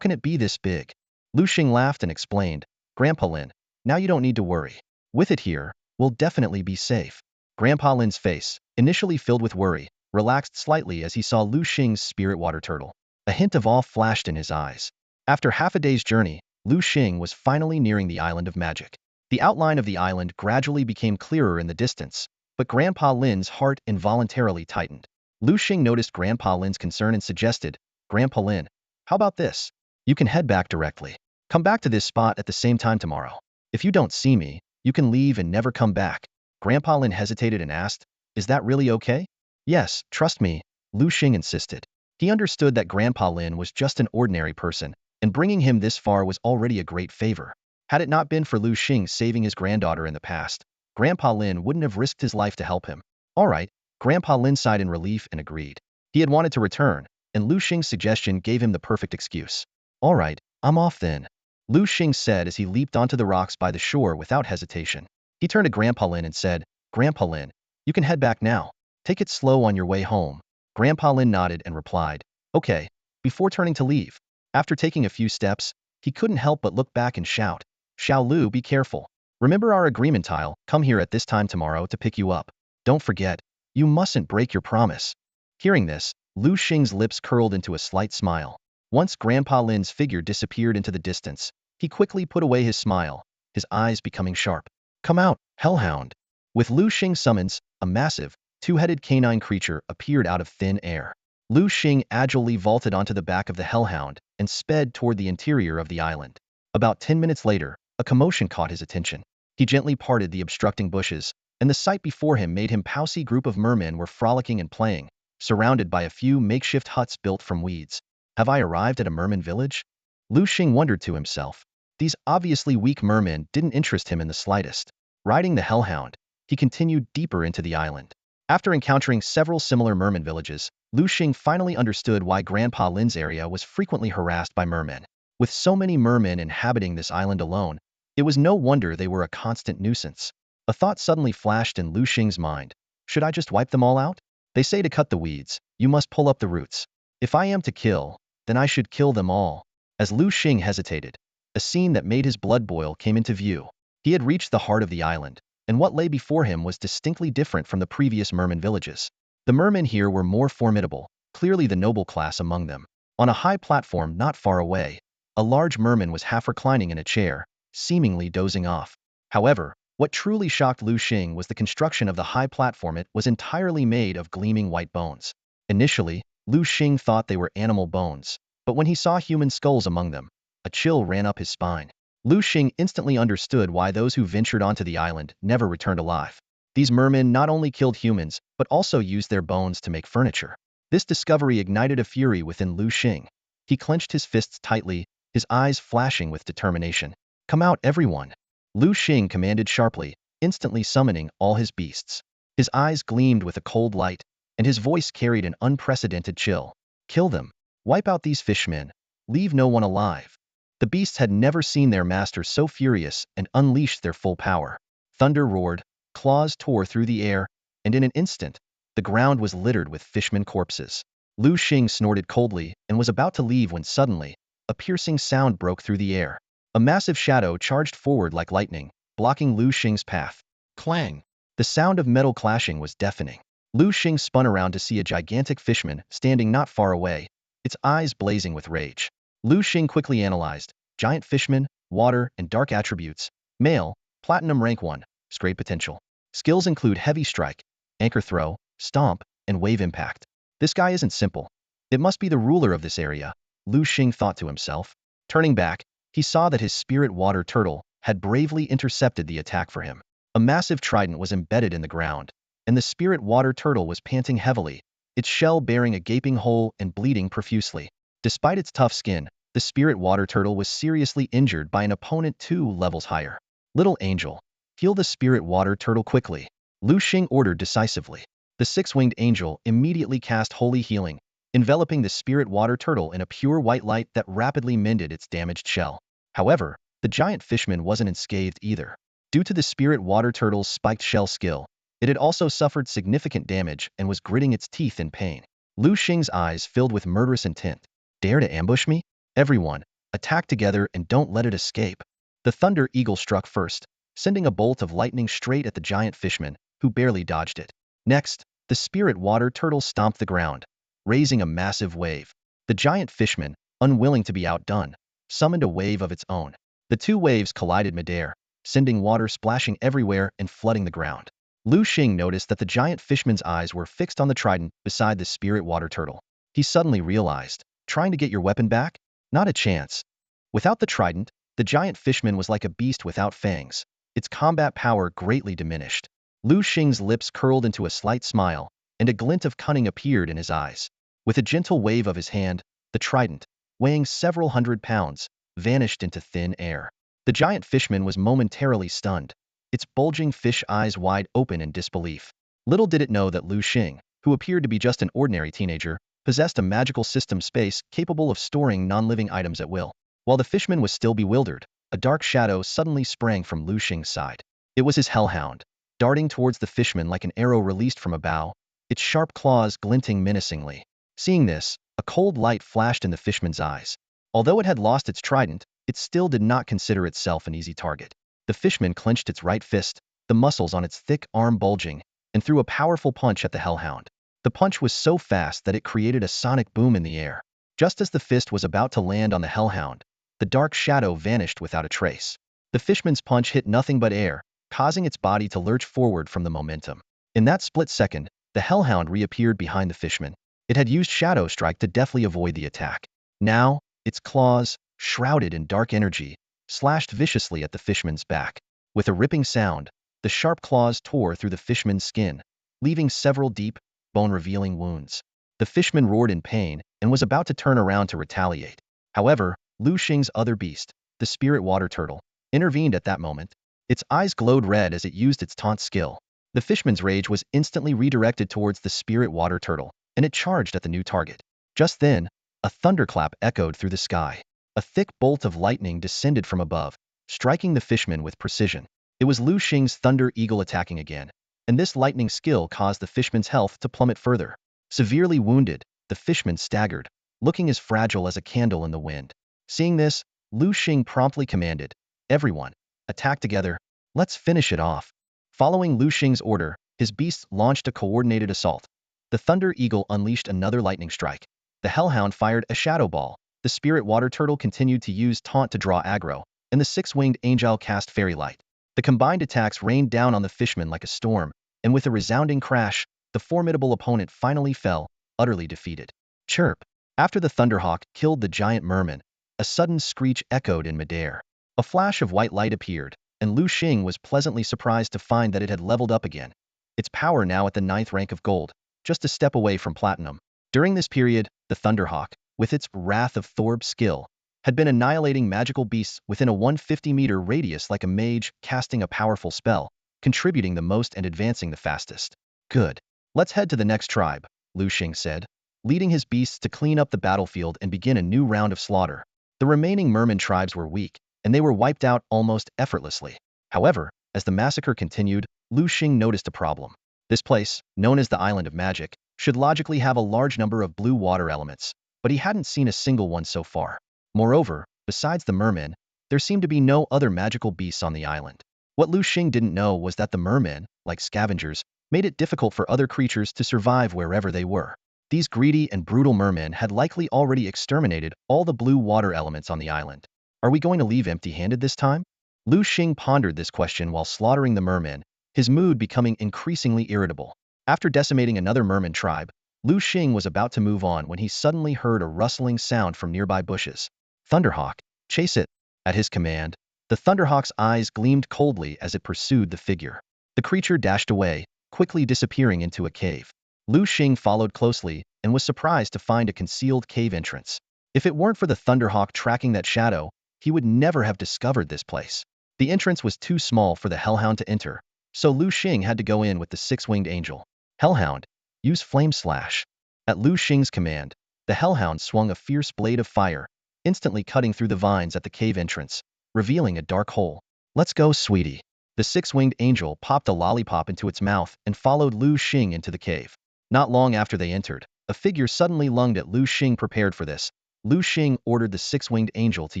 can it be this big? Liu Xing laughed and explained, "Grandpa Lin, now you don't need to worry. With it here, we'll definitely be safe." Grandpa Lin's face, initially filled with worry, relaxed slightly as he saw Liu Xing's spirit water turtle. A hint of awe flashed in his eyes. After half a day's journey, Liu Xing was finally nearing the island of magic. The outline of the island gradually became clearer in the distance, but Grandpa Lin's heart involuntarily tightened. Liu Xing noticed Grandpa Lin's concern and suggested, "Grandpa Lin, how about this? You can head back directly. Come back to this spot at the same time tomorrow. If you don't see me, you can leave and never come back." Grandpa Lin hesitated and asked, "Is that really okay?" "Yes, trust me," Liu Xing insisted. He understood that Grandpa Lin was just an ordinary person, and bringing him this far was already a great favor. Had it not been for Liu Xing saving his granddaughter in the past, Grandpa Lin wouldn't have risked his life to help him. All right, Grandpa Lin sighed in relief and agreed. He had wanted to return, and Liu Xing's suggestion gave him the perfect excuse. "All right, I'm off then," Liu Xing said as he leaped onto the rocks by the shore without hesitation. He turned to Grandpa Lin and said, "Grandpa Lin, you can head back now. Take it slow on your way home." Grandpa Lin nodded and replied, "Okay," before turning to leave. After taking a few steps, he couldn't help but look back and shout, "Xiao Lu, be careful. Remember our agreement, I'll come here at this time tomorrow to pick you up. Don't forget, you mustn't break your promise." Hearing this, Liu Xing's lips curled into a slight smile. Once Grandpa Lin's figure disappeared into the distance, he quickly put away his smile, his eyes becoming sharp. "Come out, hellhound." With Liu Xing's summons, a massive, two-headed canine creature appeared out of thin air. Liu Xing agilely vaulted onto the back of the hellhound and sped toward the interior of the island. About 10 minutes later, a commotion caught his attention. He gently parted the obstructing bushes, and the sight before him made him pounce. A group of mermen were frolicking and playing, surrounded by a few makeshift huts built from weeds. Have I arrived at a merman village? Liu Xing wondered to himself. These obviously weak mermen didn't interest him in the slightest. Riding the hellhound, he continued deeper into the island. After encountering several similar merman villages, Liu Xing finally understood why Grandpa Lin's area was frequently harassed by mermen. With so many mermen inhabiting this island alone, it was no wonder they were a constant nuisance. A thought suddenly flashed in Liu Xing's mind. Should I just wipe them all out? They say to cut the weeds, you must pull up the roots. If I am to kill, then I should kill them all. As Liu Xing hesitated, a scene that made his blood boil came into view. He had reached the heart of the island, and what lay before him was distinctly different from the previous merman villages. The mermen here were more formidable, clearly the noble class among them. On a high platform not far away, a large merman was half reclining in a chair, seemingly dozing off. However, what truly shocked Liu Xing was the construction of the high platform. It was entirely made of gleaming white bones. Initially, Liu Xing thought they were animal bones, but when he saw human skulls among them, a chill ran up his spine. Liu Xing instantly understood why those who ventured onto the island never returned alive. These mermen not only killed humans, but also used their bones to make furniture. This discovery ignited a fury within Liu Xing. He clenched his fists tightly, his eyes flashing with determination. "Come out, everyone!" Liu Xing commanded sharply, instantly summoning all his beasts. His eyes gleamed with a cold light, and his voice carried an unprecedented chill. "Kill them! Wipe out these fishmen! Leave no one alive!" The beasts had never seen their master so furious and unleashed their full power. Thunder roared, claws tore through the air, and in an instant, the ground was littered with fishmen corpses. Liu Xing snorted coldly and was about to leave when suddenly, a piercing sound broke through the air. A massive shadow charged forward like lightning, blocking Liu Xing's path. Clang! The sound of metal clashing was deafening. Liu Xing spun around to see a gigantic fishman standing not far away, its eyes blazing with rage. Liu Xing quickly analyzed, giant fishman, water, and dark attributes. Male, platinum rank 1, scrape potential. Skills include heavy strike, anchor throw, stomp, and wave impact. This guy isn't simple. It must be the ruler of this area, Liu Xing thought to himself. Turning back, he saw that his spirit water turtle had bravely intercepted the attack for him. A massive trident was embedded in the ground, and the spirit water turtle was panting heavily, its shell bearing a gaping hole and bleeding profusely. Despite its tough skin, the spirit water turtle was seriously injured by an opponent 2 levels higher. Little angel, Heal the spirit water turtle quickly. Liu Xing ordered decisively. The six-winged angel immediately cast holy healing, enveloping the spirit water turtle in a pure white light that rapidly mended its damaged shell. However, the giant fishman wasn't unscathed either. Due to the spirit water turtle's spiked shell skill, it had also suffered significant damage and was gritting its teeth in pain. Liu Xing's eyes filled with murderous intent. Dare to ambush me? Everyone, attack together and don't let it escape. The thunder eagle struck first, sending a bolt of lightning straight at the giant fishman, who barely dodged it. Next, the spirit water turtle stomped the ground, raising a massive wave. The giant fishman, unwilling to be outdone, summoned a wave of its own. The two waves collided midair, sending water splashing everywhere and flooding the ground. Liu Xing noticed that the giant fishman's eyes were fixed on the trident beside the spirit water turtle. He suddenly realized, trying to get your weapon back? Not a chance. Without the trident, the giant fishman was like a beast without fangs, its combat power greatly diminished. Liu Xing's lips curled into a slight smile, and a glint of cunning appeared in his eyes. With a gentle wave of his hand, the trident, weighing several hundred pounds, vanished into thin air. The giant fishman was momentarily stunned, its bulging fish eyes wide open in disbelief. Little did it know that Liu Xing, who appeared to be just an ordinary teenager, possessed a magical system space capable of storing non-living items at will. While the fishman was still bewildered, a dark shadow suddenly sprang from Liu Xing's side. It was his hellhound, darting towards the fishman like an arrow released from a bow, its sharp claws glinting menacingly. Seeing this, a cold light flashed in the fishman's eyes. Although it had lost its trident, it still did not consider itself an easy target. The fishman clenched its right fist, the muscles on its thick arm bulging, and threw a powerful punch at the hellhound. The punch was so fast that it created a sonic boom in the air. Just as the fist was about to land on the hellhound, the dark shadow vanished without a trace. The fishman's punch hit nothing but air, causing its body to lurch forward from the momentum. In that split second, the hellhound reappeared behind the fishman. It had used Shadow Strike to deftly avoid the attack. Now, its claws, shrouded in dark energy, slashed viciously at the fishman's back. With a ripping sound, the sharp claws tore through the fishman's skin, leaving several deep, bone-revealing wounds. The fishman roared in pain and was about to turn around to retaliate. However, Liu Xing's other beast, the spirit water turtle, intervened at that moment. Its eyes glowed red as it used its taunt skill. The fishman's rage was instantly redirected towards the spirit water turtle, and it charged at the new target. Just then, a thunderclap echoed through the sky. A thick bolt of lightning descended from above, striking the fishman with precision. It was Liu Xing's thunder eagle attacking again, and this lightning skill caused the fishman's health to plummet further. Severely wounded, the fishman staggered, looking as fragile as a candle in the wind. Seeing this, Liu Xing promptly commanded, "Everyone, attack together, let's finish it off." Following Liu Xing's order, his beasts launched a coordinated assault. The Thunder Eagle unleashed another lightning strike. The Hellhound fired a shadow ball. The Spirit Water Turtle continued to use taunt to draw aggro, and the six-winged angel cast fairy light. The combined attacks rained down on the fishman like a storm, and with a resounding crash, the formidable opponent finally fell, utterly defeated. Chirp! After the Thunderhawk killed the giant merman, a sudden screech echoed in midair. A flash of white light appeared, and Liu Xing was pleasantly surprised to find that it had leveled up again. Its power now at the 9th rank of gold, just a step away from platinum. During this period, the Thunderhawk, with its Wrath of Thorb skill, had been annihilating magical beasts within a 150-meter radius like a mage casting a powerful spell, contributing the most and advancing the fastest. Good. Let's head to the next tribe, Liu Xing said, leading his beasts to clean up the battlefield and begin a new round of slaughter. The remaining merman tribes were weak, and they were wiped out almost effortlessly. However, as the massacre continued, Liu Xing noticed a problem. This place, known as the Island of Magic, should logically have a large number of blue water elements, but he hadn't seen a single one so far. Moreover, besides the mermen, there seemed to be no other magical beasts on the island. What Liu Xing didn't know was that the mermen, like scavengers, made it difficult for other creatures to survive wherever they were. These greedy and brutal mermen had likely already exterminated all the blue water elements on the island. Are we going to leave empty-handed this time? Liu Xing pondered this question while slaughtering the mermen, his mood becoming increasingly irritable. After decimating another merman tribe, Liu Xing was about to move on when he suddenly heard a rustling sound from nearby bushes. Thunderhawk, chase it! At his command, the Thunderhawk's eyes gleamed coldly as it pursued the figure. The creature dashed away, quickly disappearing into a cave. Liu Xing followed closely and was surprised to find a concealed cave entrance. If it weren't for the Thunderhawk tracking that shadow, he would never have discovered this place. The entrance was too small for the Hellhound to enter, so Liu Xing had to go in with the six-winged angel. Hellhound, use Flame Slash. At Liu Xing's command, the Hellhound swung a fierce blade of fire, instantly cutting through the vines at the cave entrance, revealing a dark hole. Let's go, sweetie. The six-winged angel popped a lollipop into its mouth and followed Liu Xing into the cave. Not long after they entered, a figure suddenly lunged at Liu Xing. Prepared for this, Liu Xing ordered the six-winged angel to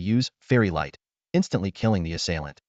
use Fairy Light, instantly killing the assailant.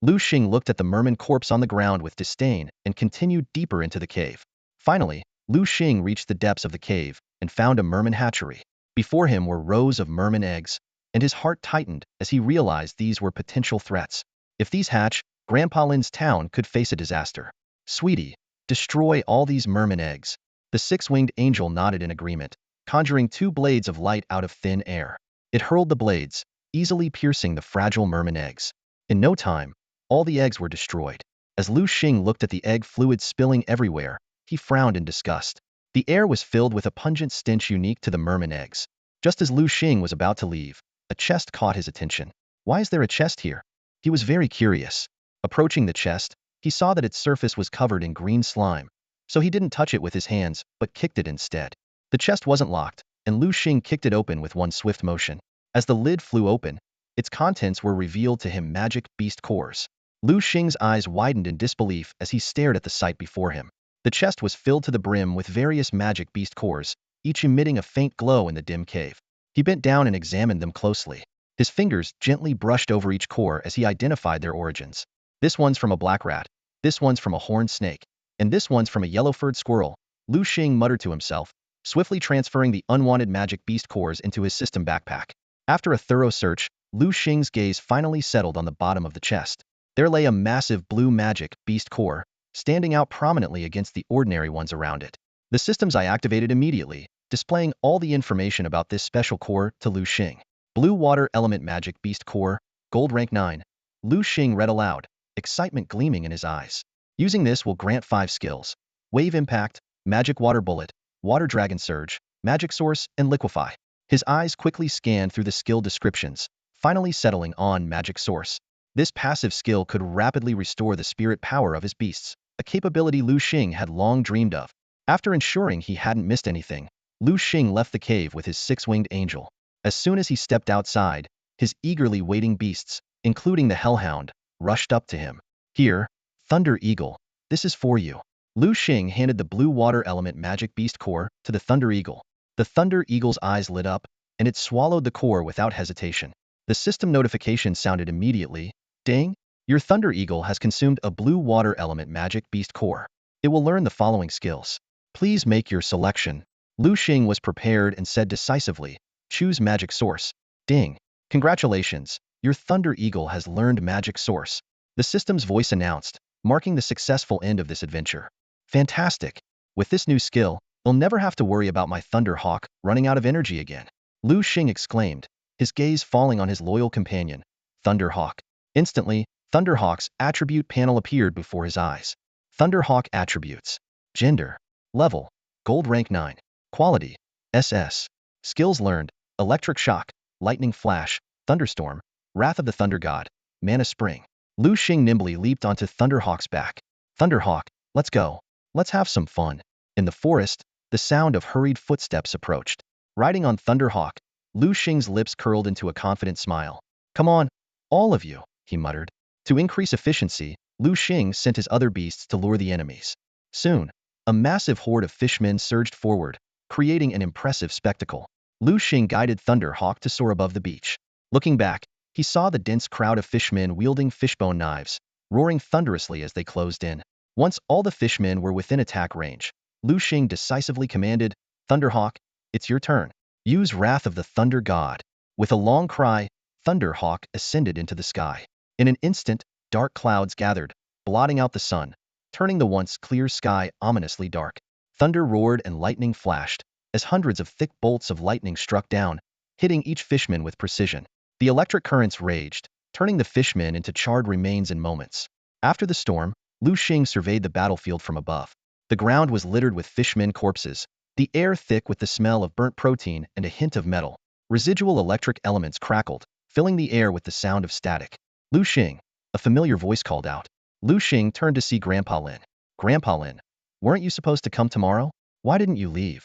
Liu Xing looked at the merman corpse on the ground with disdain and continued deeper into the cave. Finally, Liu Xing reached the depths of the cave and found a merman hatchery. Before him were rows of merman eggs, and his heart tightened as he realized these were potential threats. If these hatch, Grandpa Lin's town could face a disaster. Sweetie, destroy all these merman eggs. The six-winged angel nodded in agreement, conjuring two blades of light out of thin air. It hurled the blades, easily piercing the fragile merman eggs. In no time, all the eggs were destroyed. As Liu Xing looked at the egg fluid spilling everywhere, he frowned in disgust. The air was filled with a pungent stench unique to the merman eggs. Just as Liu Xing was about to leave, a chest caught his attention. Why is there a chest here? He was very curious. Approaching the chest, he saw that its surface was covered in green slime, so he didn't touch it with his hands, but kicked it instead. The chest wasn't locked, and Liu Xing kicked it open with one swift motion. As the lid flew open, its contents were revealed to him: magic beast cores. Liu Xing's eyes widened in disbelief as he stared at the sight before him. The chest was filled to the brim with various magic beast cores, each emitting a faint glow in the dim cave. He bent down and examined them closely. His fingers gently brushed over each core as he identified their origins. This one's from a black rat, this one's from a horned snake, and this one's from a yellow-furred squirrel. Liu Xing muttered to himself, swiftly transferring the unwanted magic beast cores into his system backpack. After a thorough search, Liu Xing's gaze finally settled on the bottom of the chest. There lay a massive blue magic beast core, standing out prominently against the ordinary ones around it. The systems I activated immediately, displaying all the information about this special core to Liu Xing. Blue water element magic beast core, gold rank 9. Liu Xing read aloud, excitement gleaming in his eyes. Using this will grant 5 skills: Wave Impact, Magic Water Bullet, Water Dragon Surge, Magic Source, and Liquefy. His eyes quickly scanned through the skill descriptions, finally settling on Magic Source. This passive skill could rapidly restore the spirit power of his beasts, a capability Liu Xing had long dreamed of. After ensuring he hadn't missed anything, Liu Xing left the cave with his six-winged angel. As soon as he stepped outside, his eagerly waiting beasts, including the Hellhound, rushed up to him. Here, Thunder Eagle, this is for you. Liu Xing handed the blue water element magic beast core to the Thunder Eagle. The Thunder Eagle's eyes lit up, and it swallowed the core without hesitation. The system notification sounded immediately. Ding! Your Thunder Eagle has consumed a blue water element magic beast core. It will learn the following skills. Please make your selection. Liu Xing was prepared and said decisively, choose Magic Source. Ding! Congratulations, your Thunder Eagle has learned Magic Source. The system's voice announced, marking the successful end of this adventure. Fantastic! With this new skill, I'll never have to worry about my Thunder Hawk running out of energy again. Liu Xing exclaimed, his gaze falling on his loyal companion, Thunder Hawk. Instantly, Thunder Hawk's attribute panel appeared before his eyes. Thunder Hawk attributes. Gender. Level. Gold rank 9. Quality. SS. Skills learned. Electric Shock, Lightning Flash, Thunderstorm, Wrath of the Thunder God, Mana Spring. Liu Xing nimbly leaped onto Thunder Hawk's back. Thunder Hawk, let's go. Let's have some fun. In the forest, the sound of hurried footsteps approached. Riding on Thunder Hawk, Liu Xing's lips curled into a confident smile. Come on, all of you, he muttered. To increase efficiency, Liu Xing sent his other beasts to lure the enemies. Soon, a massive horde of fishmen surged forward, creating an impressive spectacle. Liu Xing guided Thunder Hawk to soar above the beach. Looking back, he saw the dense crowd of fishmen wielding fishbone knives, roaring thunderously as they closed in. Once all the fishmen were within attack range, Liu Xing decisively commanded, Thunder Hawk, it's your turn. Use Wrath of the Thunder God. With a long cry, Thunder Hawk ascended into the sky. In an instant, dark clouds gathered, blotting out the sun, turning the once clear sky ominously dark. Thunder roared and lightning flashed, as hundreds of thick bolts of lightning struck down, hitting each fishman with precision. The electric currents raged, turning the fishmen into charred remains in moments. After the storm, Liu Xing surveyed the battlefield from above. The ground was littered with fishmen corpses, the air thick with the smell of burnt protein and a hint of metal. Residual electric elements crackled, filling the air with the sound of static. Liu Xing, a familiar voice called out. Liu Xing turned to see Grandpa Lin. Grandpa Lin, weren't you supposed to come tomorrow? Why didn't you leave?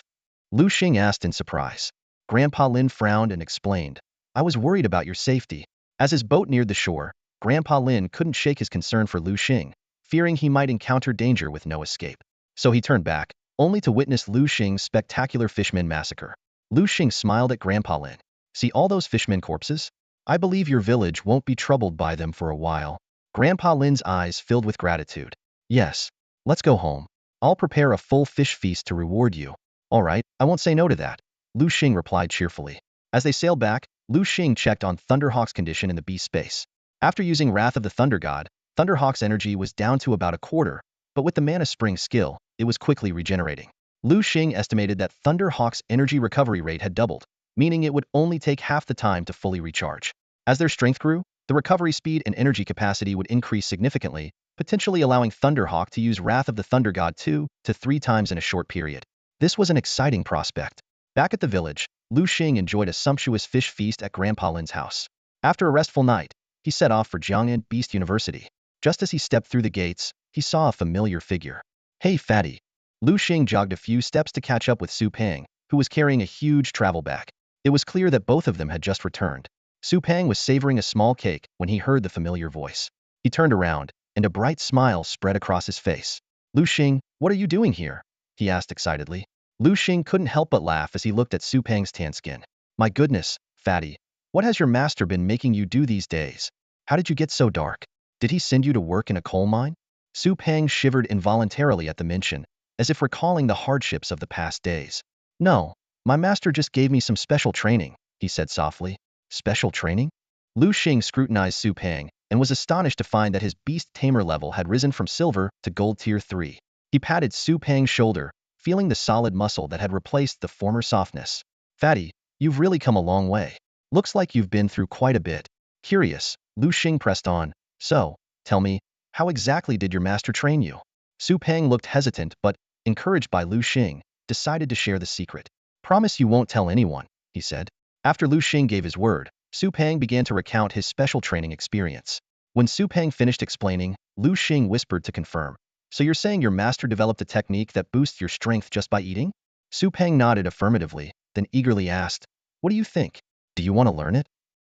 Liu Xing asked in surprise. Grandpa Lin frowned and explained. I was worried about your safety. As his boat neared the shore, Grandpa Lin couldn't shake his concern for Liu Xing, fearing he might encounter danger with no escape. So he turned back, only to witness Liu Xing's spectacular fishermen massacre. Liu Xing smiled at Grandpa Lin. See all those fishermen corpses? I believe your village won't be troubled by them for a while. Grandpa Lin's eyes filled with gratitude. Yes, let's go home. I'll prepare a full fish feast to reward you. All right, I won't say no to that, Liu Xing replied cheerfully. As they sailed back, Liu Xing checked on Thunderhawk's condition in the beast space. After using Wrath of the Thunder God, Thunderhawk's energy was down to about a quarter, but with the Mana Spring skill, it was quickly regenerating. Liu Xing estimated that Thunderhawk's energy recovery rate had doubled, meaning it would only take half the time to fully recharge. As their strength grew, the recovery speed and energy capacity would increase significantly, potentially allowing Thunderhawk to use Wrath of the Thunder God 2 to 3 times in a short period. This was an exciting prospect. Back at the village, Liu Xing enjoyed a sumptuous fish feast at Grandpa Lin's house. After a restful night, he set off for Jiang'an Beast University. Just as he stepped through the gates, he saw a familiar figure. Hey, fatty. Liu Xing jogged a few steps to catch up with Su Peng, who was carrying a huge travel bag. It was clear that both of them had just returned. Su Peng was savoring a small cake when he heard the familiar voice. He turned around, and a bright smile spread across his face. Liu Xing, what are you doing here? He asked excitedly. Liu Xing couldn't help but laugh as he looked at Su Peng's tan skin. My goodness, fatty, what has your master been making you do these days? How did you get so dark? Did he send you to work in a coal mine? Su Peng shivered involuntarily at the mention, as if recalling the hardships of the past days. No, my master just gave me some special training, he said softly. Special training? Liu Xing scrutinized Su Peng and was astonished to find that his beast tamer level had risen from silver to gold tier 3. He patted Su Peng's shoulder, feeling the solid muscle that had replaced the former softness. Fatty, you've really come a long way. Looks like you've been through quite a bit. Curious, Liu Xing pressed on. So, tell me, how exactly did your master train you? Su Peng looked hesitant but, encouraged by Liu Xing, decided to share the secret. Promise you won't tell anyone, he said. After Liu Xing gave his word, Su Peng began to recount his special training experience. When Su Peng finished explaining, Liu Xing whispered to confirm. So you're saying your master developed a technique that boosts your strength just by eating? Su Peng nodded affirmatively, then eagerly asked, what do you think? Do you want to learn it?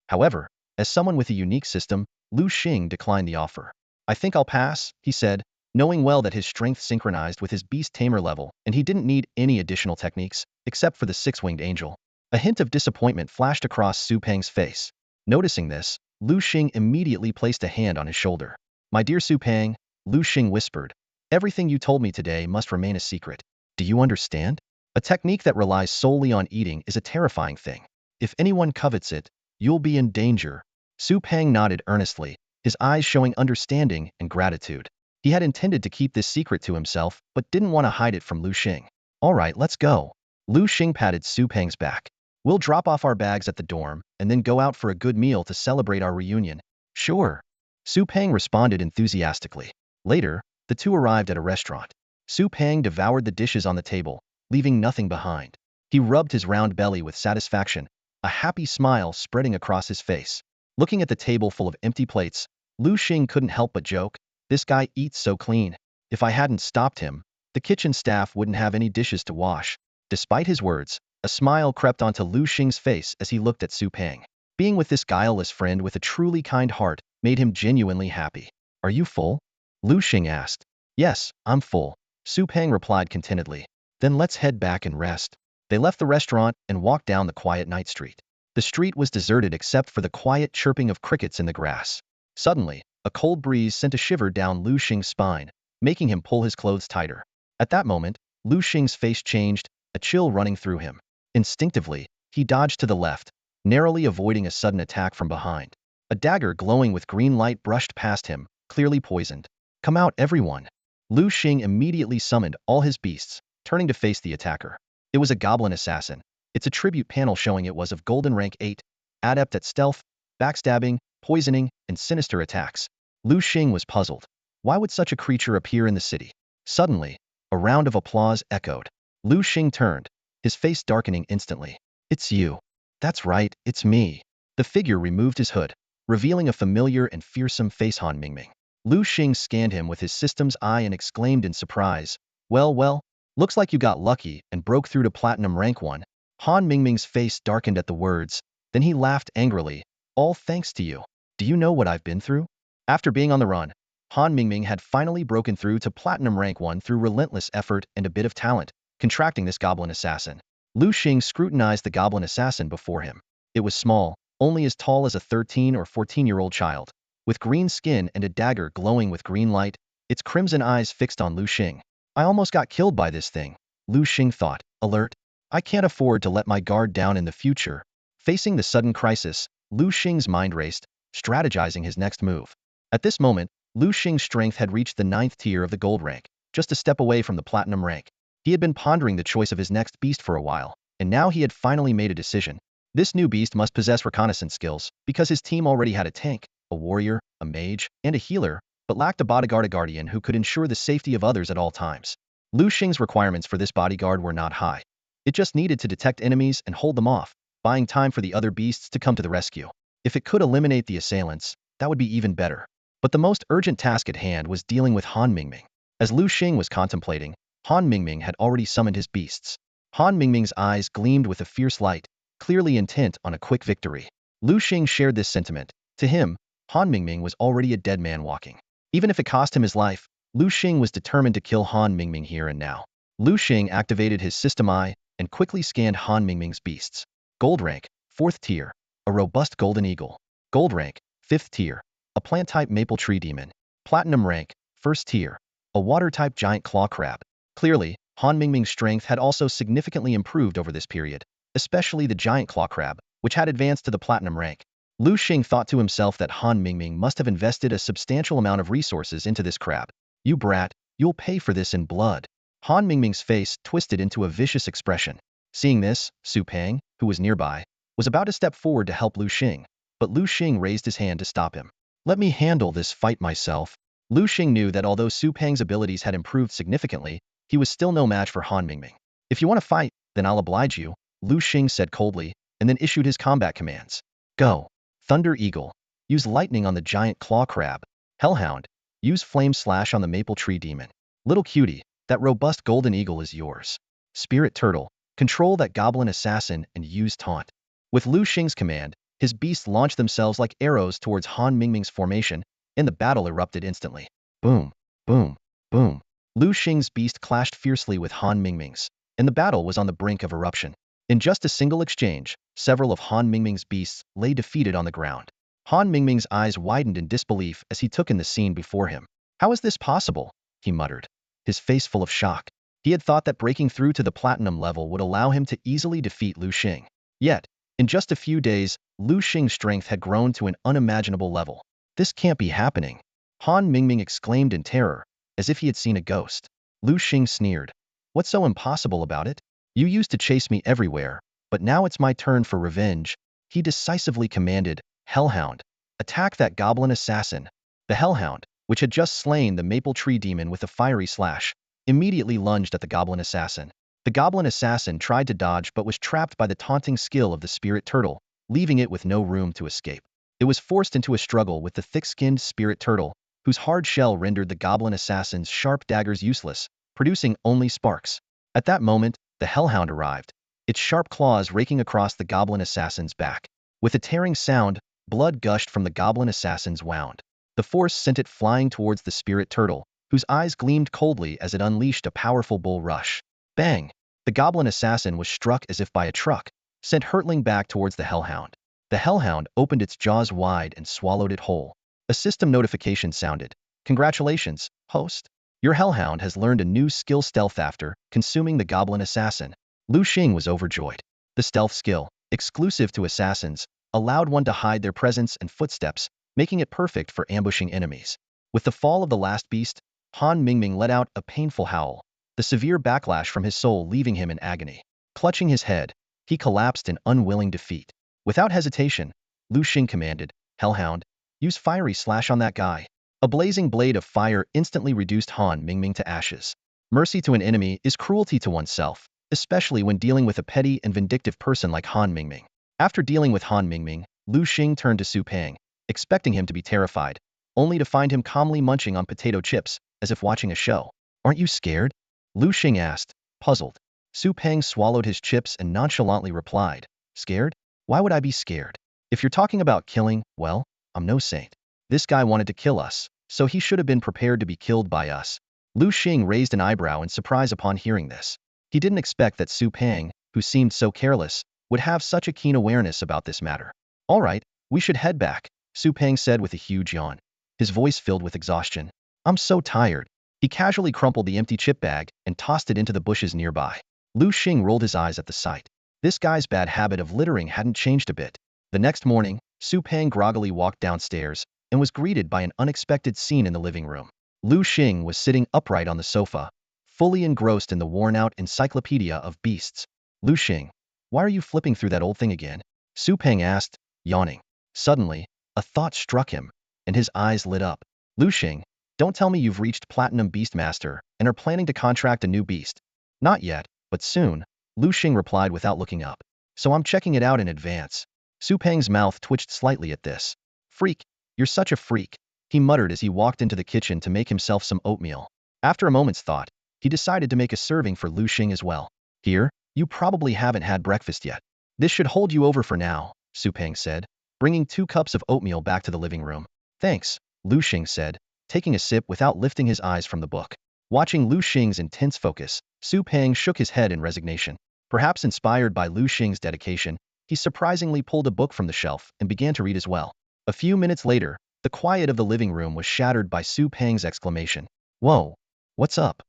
However, as someone with a unique system, Liu Xing declined the offer. I think I'll pass, he said, knowing well that his strength synchronized with his beast tamer level and he didn't need any additional techniques, except for the six-winged angel. A hint of disappointment flashed across Su Peng's face. Noticing this, Liu Xing immediately placed a hand on his shoulder. My dear Su Peng, Liu Xing whispered, everything you told me today must remain a secret. Do you understand? A technique that relies solely on eating is a terrifying thing. If anyone covets it, you'll be in danger. Su Peng nodded earnestly, his eyes showing understanding and gratitude. He had intended to keep this secret to himself, but didn't want to hide it from Liu Xing. All right, let's go. Liu Xing patted Su Peng's back. We'll drop off our bags at the dorm, and then go out for a good meal to celebrate our reunion. Sure. Su Peng responded enthusiastically. Later, the two arrived at a restaurant. Su Peng devoured the dishes on the table, leaving nothing behind. He rubbed his round belly with satisfaction, a happy smile spreading across his face. Looking at the table full of empty plates, Liu Xing couldn't help but joke, this guy eats so clean. If I hadn't stopped him, the kitchen staff wouldn't have any dishes to wash. Despite his words, a smile crept onto Liu Xing's face as he looked at Su Peng. Being with this guileless friend with a truly kind heart made him genuinely happy. Are you full? Liu Xing asked. Yes, I'm full, Su Peng replied contentedly. Then let's head back and rest. They left the restaurant and walked down the quiet night street. The street was deserted except for the quiet chirping of crickets in the grass. Suddenly, a cold breeze sent a shiver down Liu Xing's spine, making him pull his clothes tighter. At that moment, Liu Xing's face changed, a chill running through him. Instinctively, he dodged to the left, narrowly avoiding a sudden attack from behind. A dagger glowing with green light brushed past him, clearly poisoned. Come out, everyone! Liu Xing immediately summoned all his beasts, turning to face the attacker. It was a goblin assassin, its attribute panel showing it was of golden rank 8, adept at stealth, backstabbing, poisoning, and sinister attacks. Liu Xing was puzzled. Why would such a creature appear in the city? Suddenly, a round of applause echoed. Liu Xing turned, his face darkening instantly. It's you. That's right, it's me. The figure removed his hood, revealing a familiar and fearsome face. Han Mingming. Liu Xing scanned him with his system's eye and exclaimed in surprise, well, looks like you got lucky and broke through to Platinum Rank 1. Han Mingming's face darkened at the words, then he laughed angrily, all thanks to you. Do you know what I've been through? After being on the run, Han Mingming had finally broken through to Platinum Rank 1 through relentless effort and a bit of talent, contracting this goblin assassin. Liu Xing scrutinized the goblin assassin before him. It was small, only as tall as a 13 or 14-year-old child, with green skin and a dagger glowing with green light, its crimson eyes fixed on Liu Xing. I almost got killed by this thing, Liu Xing thought, alert. I can't afford to let my guard down in the future. Facing the sudden crisis, Liu Xing's mind raced, strategizing his next move. At this moment, Liu Xing's strength had reached the 9th tier of the gold rank, just a step away from the platinum rank. He had been pondering the choice of his next beast for a while, and now he had finally made a decision. This new beast must possess reconnaissance skills, because his team already had a tank, a warrior, a mage, and a healer, but lacked a bodyguard, a guardian who could ensure the safety of others at all times. Liu Xing's requirements for this bodyguard were not high. It just needed to detect enemies and hold them off, buying time for the other beasts to come to the rescue. If it could eliminate the assailants, that would be even better. But the most urgent task at hand was dealing with Han Mingming. As Liu Xing was contemplating, Han Mingming had already summoned his beasts. Han Mingming's eyes gleamed with a fierce light, clearly intent on a quick victory. Liu Xing shared this sentiment. To him, Han Mingming was already a dead man walking. Even if it cost him his life, Liu Xing was determined to kill Han Mingming here and now. Liu Xing activated his system eye and quickly scanned Han Mingming's beasts. Gold rank, 4th tier, a robust golden eagle. Gold rank, 5th tier, a plant-type maple tree demon. Platinum rank, 1st tier, a water-type giant claw crab. Clearly, Han Mingming's strength had also significantly improved over this period, especially the giant claw crab, which had advanced to the platinum rank. Liu Xing thought to himself that Han Mingming must have invested a substantial amount of resources into this crab. You brat, you'll pay for this in blood. Han Mingming's face twisted into a vicious expression. Seeing this, Su Pang, who was nearby, was about to step forward to help Liu Xing, but Liu Xing raised his hand to stop him. Let me handle this fight myself. Liu Xing knew that although Su Pang's abilities had improved significantly, he was still no match for Han Mingming. If you want to fight, then I'll oblige you, Liu Xing said coldly, and then issued his combat commands. Go. Thunder Eagle. Use lightning on the giant claw crab. Hellhound. Use flame slash on the maple tree demon. Little cutie, that robust golden eagle is yours. Spirit turtle. Control that goblin assassin and use taunt. With Liu Xing's command, his beasts launched themselves like arrows towards Han Mingming's formation, and the battle erupted instantly. Boom, boom, boom. Liu Xing's beast clashed fiercely with Han Mingming's, and the battle was on the brink of eruption. In just a single exchange, several of Han Mingming's beasts lay defeated on the ground. Han Mingming's eyes widened in disbelief as he took in the scene before him. How is this possible? He muttered, his face full of shock. He had thought that breaking through to the platinum level would allow him to easily defeat Liu Xing. Yet, in just a few days, Liu Xing's strength had grown to an unimaginable level. This can't be happening. Han Mingming exclaimed in terror, as if he had seen a ghost. Liu Xing sneered. What's so impossible about it? You used to chase me everywhere, but now it's my turn for revenge. He decisively commanded, Hellhound, attack that goblin assassin. The Hellhound, which had just slain the maple tree demon with a fiery slash, immediately lunged at the goblin assassin. The goblin assassin tried to dodge but was trapped by the taunting skill of the spirit turtle, leaving it with no room to escape. It was forced into a struggle with the thick-skinned spirit turtle, whose hard shell rendered the goblin assassin's sharp daggers useless, producing only sparks. At that moment, the Hellhound arrived, its sharp claws raking across the goblin assassin's back. With a tearing sound, blood gushed from the goblin assassin's wound. The force sent it flying towards the spirit turtle, whose eyes gleamed coldly as it unleashed a powerful bull rush. Bang! The goblin assassin was struck as if by a truck, sent hurtling back towards the Hellhound. The Hellhound opened its jaws wide and swallowed it whole. A system notification sounded. Congratulations, host. Your Hellhound has learned a new skill, stealth, after consuming the goblin assassin. Liu Xing was overjoyed. The stealth skill, exclusive to assassins, allowed one to hide their presence and footsteps, making it perfect for ambushing enemies. With the fall of the last beast, Han Mingming let out a painful howl, the severe backlash from his soul leaving him in agony. Clutching his head, he collapsed in unwilling defeat. Without hesitation, Liu Xing commanded, Hellhound, use fiery slash on that guy. A blazing blade of fire instantly reduced Han Mingming to ashes. Mercy to an enemy is cruelty to oneself, especially when dealing with a petty and vindictive person like Han Mingming. After dealing with Han Mingming, Liu Xing turned to Su Pang, expecting him to be terrified, only to find him calmly munching on potato chips, as if watching a show. Aren't you scared? Liu Xing asked, puzzled. Su Peng swallowed his chips and nonchalantly replied, scared? Why would I be scared? If you're talking about killing, well, I'm no saint. This guy wanted to kill us, so he should have been prepared to be killed by us. Liu Xing raised an eyebrow in surprise upon hearing this. He didn't expect that Su Peng, who seemed so careless, would have such a keen awareness about this matter. All right, we should head back, Su Peng said with a huge yawn. His voice filled with exhaustion. I'm so tired. He casually crumpled the empty chip bag and tossed it into the bushes nearby. Liu Xing rolled his eyes at the sight. This guy's bad habit of littering hadn't changed a bit. The next morning, Su Peng groggily walked downstairs and was greeted by an unexpected scene in the living room. Liu Xing was sitting upright on the sofa, fully engrossed in the worn-out encyclopedia of beasts. Liu Xing, why are you flipping through that old thing again? Su Peng asked, yawning. Suddenly, a thought struck him, and his eyes lit up. Liu Xing, don't tell me you've reached Platinum Beastmaster and are planning to contract a new beast. Not yet, but soon, Liu Xing replied without looking up. So I'm checking it out in advance. Su Peng's mouth twitched slightly at this. Freak, you're such a freak, he muttered as he walked into the kitchen to make himself some oatmeal. After a moment's thought, he decided to make a serving for Liu Xing as well. Here, you probably haven't had breakfast yet. This should hold you over for now, Su Peng said, bringing 2 cups of oatmeal back to the living room. Thanks, Liu Xing said, taking a sip without lifting his eyes from the book. Watching Liu Xing's intense focus, Su Peng shook his head in resignation. Perhaps inspired by Liu Xing's dedication, he surprisingly pulled a book from the shelf and began to read as well. A few minutes later, the quiet of the living room was shattered by Su Peng's exclamation. Whoa, what's up?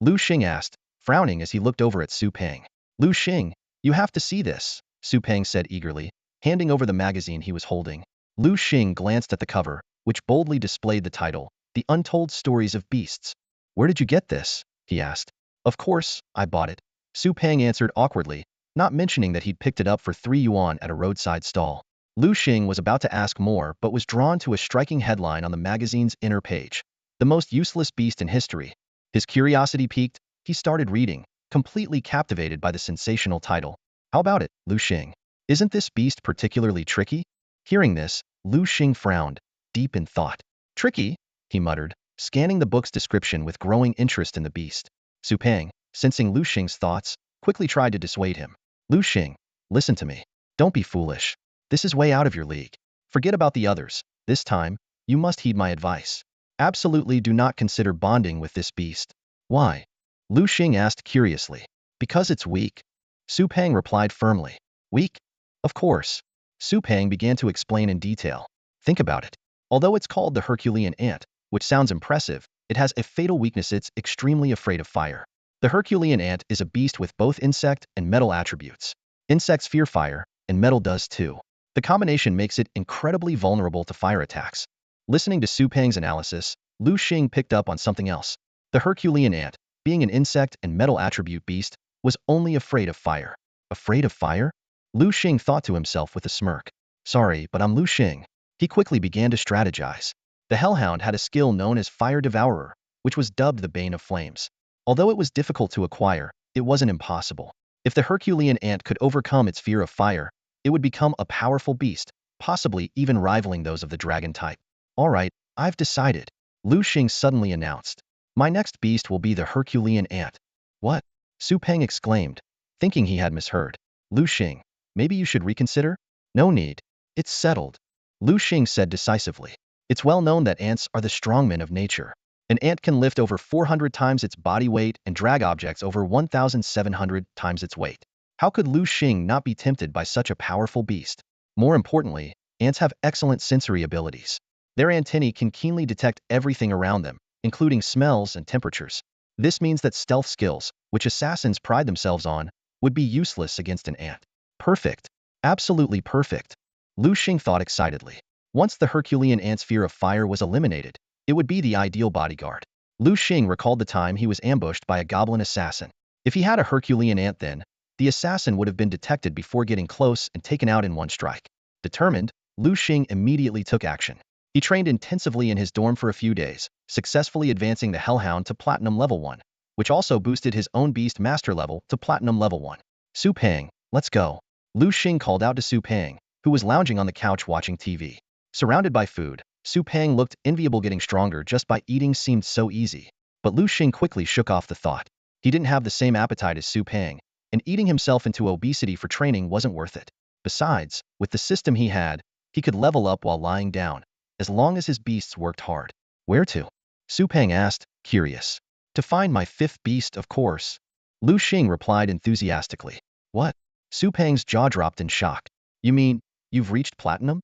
Liu Xing asked, frowning as he looked over at Su Peng. Liu Xing, you have to see this, Su Peng said eagerly, handing over the magazine he was holding. Liu Xing glanced at the cover, which boldly displayed the title, The Untold Stories of Beasts. Where did you get this? He asked. Of course, I bought it. Su Peng answered awkwardly, not mentioning that he'd picked it up for 3 yuan at a roadside stall. Liu Xing was about to ask more but was drawn to a striking headline on the magazine's inner page. The most useless beast in history. His curiosity piqued, he started reading, completely captivated by the sensational title. How about it, Liu Xing? Isn't this beast particularly tricky? Hearing this, Liu Xing frowned, deep in thought. Tricky? He muttered, scanning the book's description with growing interest in the beast. Su Peng, sensing Liu Xing's thoughts, quickly tried to dissuade him. Liu Xing, listen to me. Don't be foolish. This is way out of your league. Forget about the others. This time, you must heed my advice. Absolutely do not consider bonding with this beast. Why? Liu Xing asked curiously. Because it's weak. Su Peng replied firmly. Weak? Of course. Su Peng began to explain in detail. Think about it. Although it's called the Herculean ant, which sounds impressive, it has a fatal weakness: it's extremely afraid of fire. The Herculean ant is a beast with both insect and metal attributes. Insects fear fire, and metal does too. The combination makes it incredibly vulnerable to fire attacks. Listening to Su Peng's analysis, Liu Xing picked up on something else. The Herculean ant, being an insect and metal attribute beast, was only afraid of fire. Afraid of fire? Liu Xing thought to himself with a smirk. Sorry, but I'm Liu Xing. He quickly began to strategize. The hellhound had a skill known as Fire Devourer, which was dubbed the Bane of Flames. Although it was difficult to acquire, it wasn't impossible. If the Herculean ant could overcome its fear of fire, it would become a powerful beast, possibly even rivaling those of the dragon type. All right, I've decided, Liu Xing suddenly announced. My next beast will be the Herculean ant. What? Su Peng exclaimed, thinking he had misheard. Liu Xing, maybe you should reconsider? No need. It's settled. Liu Xing said decisively. It's well known that ants are the strongmen of nature. An ant can lift over 400 times its body weight and drag objects over 1,700 times its weight. How could Liu Xing not be tempted by such a powerful beast? More importantly, ants have excellent sensory abilities. Their antennae can keenly detect everything around them, including smells and temperatures. This means that stealth skills, which assassins pride themselves on, would be useless against an ant. Perfect. Absolutely perfect. Liu Xing thought excitedly. Once the Herculean ant's fear of fire was eliminated, it would be the ideal bodyguard. Liu Xing recalled the time he was ambushed by a goblin assassin. If he had a Herculean ant then, the assassin would have been detected before getting close and taken out in one strike. Determined, Liu Xing immediately took action. He trained intensively in his dorm for a few days, successfully advancing the Hellhound to Platinum Level 1, which also boosted his own Beast Master level to Platinum Level 1. Su Peng, let's go. Liu Xing called out to Su Peng, who was lounging on the couch watching TV. Surrounded by food, Su Peng looked enviable. Getting stronger just by eating seemed so easy. But Liu Xing quickly shook off the thought. He didn't have the same appetite as Su Peng, and eating himself into obesity for training wasn't worth it. Besides, with the system he had, he could level up while lying down, as long as his beasts worked hard. Where to? Su Peng asked, curious. To find my fifth beast, of course. Liu Xing replied enthusiastically. What? Su Peng's jaw dropped in shock. You mean, you've reached platinum?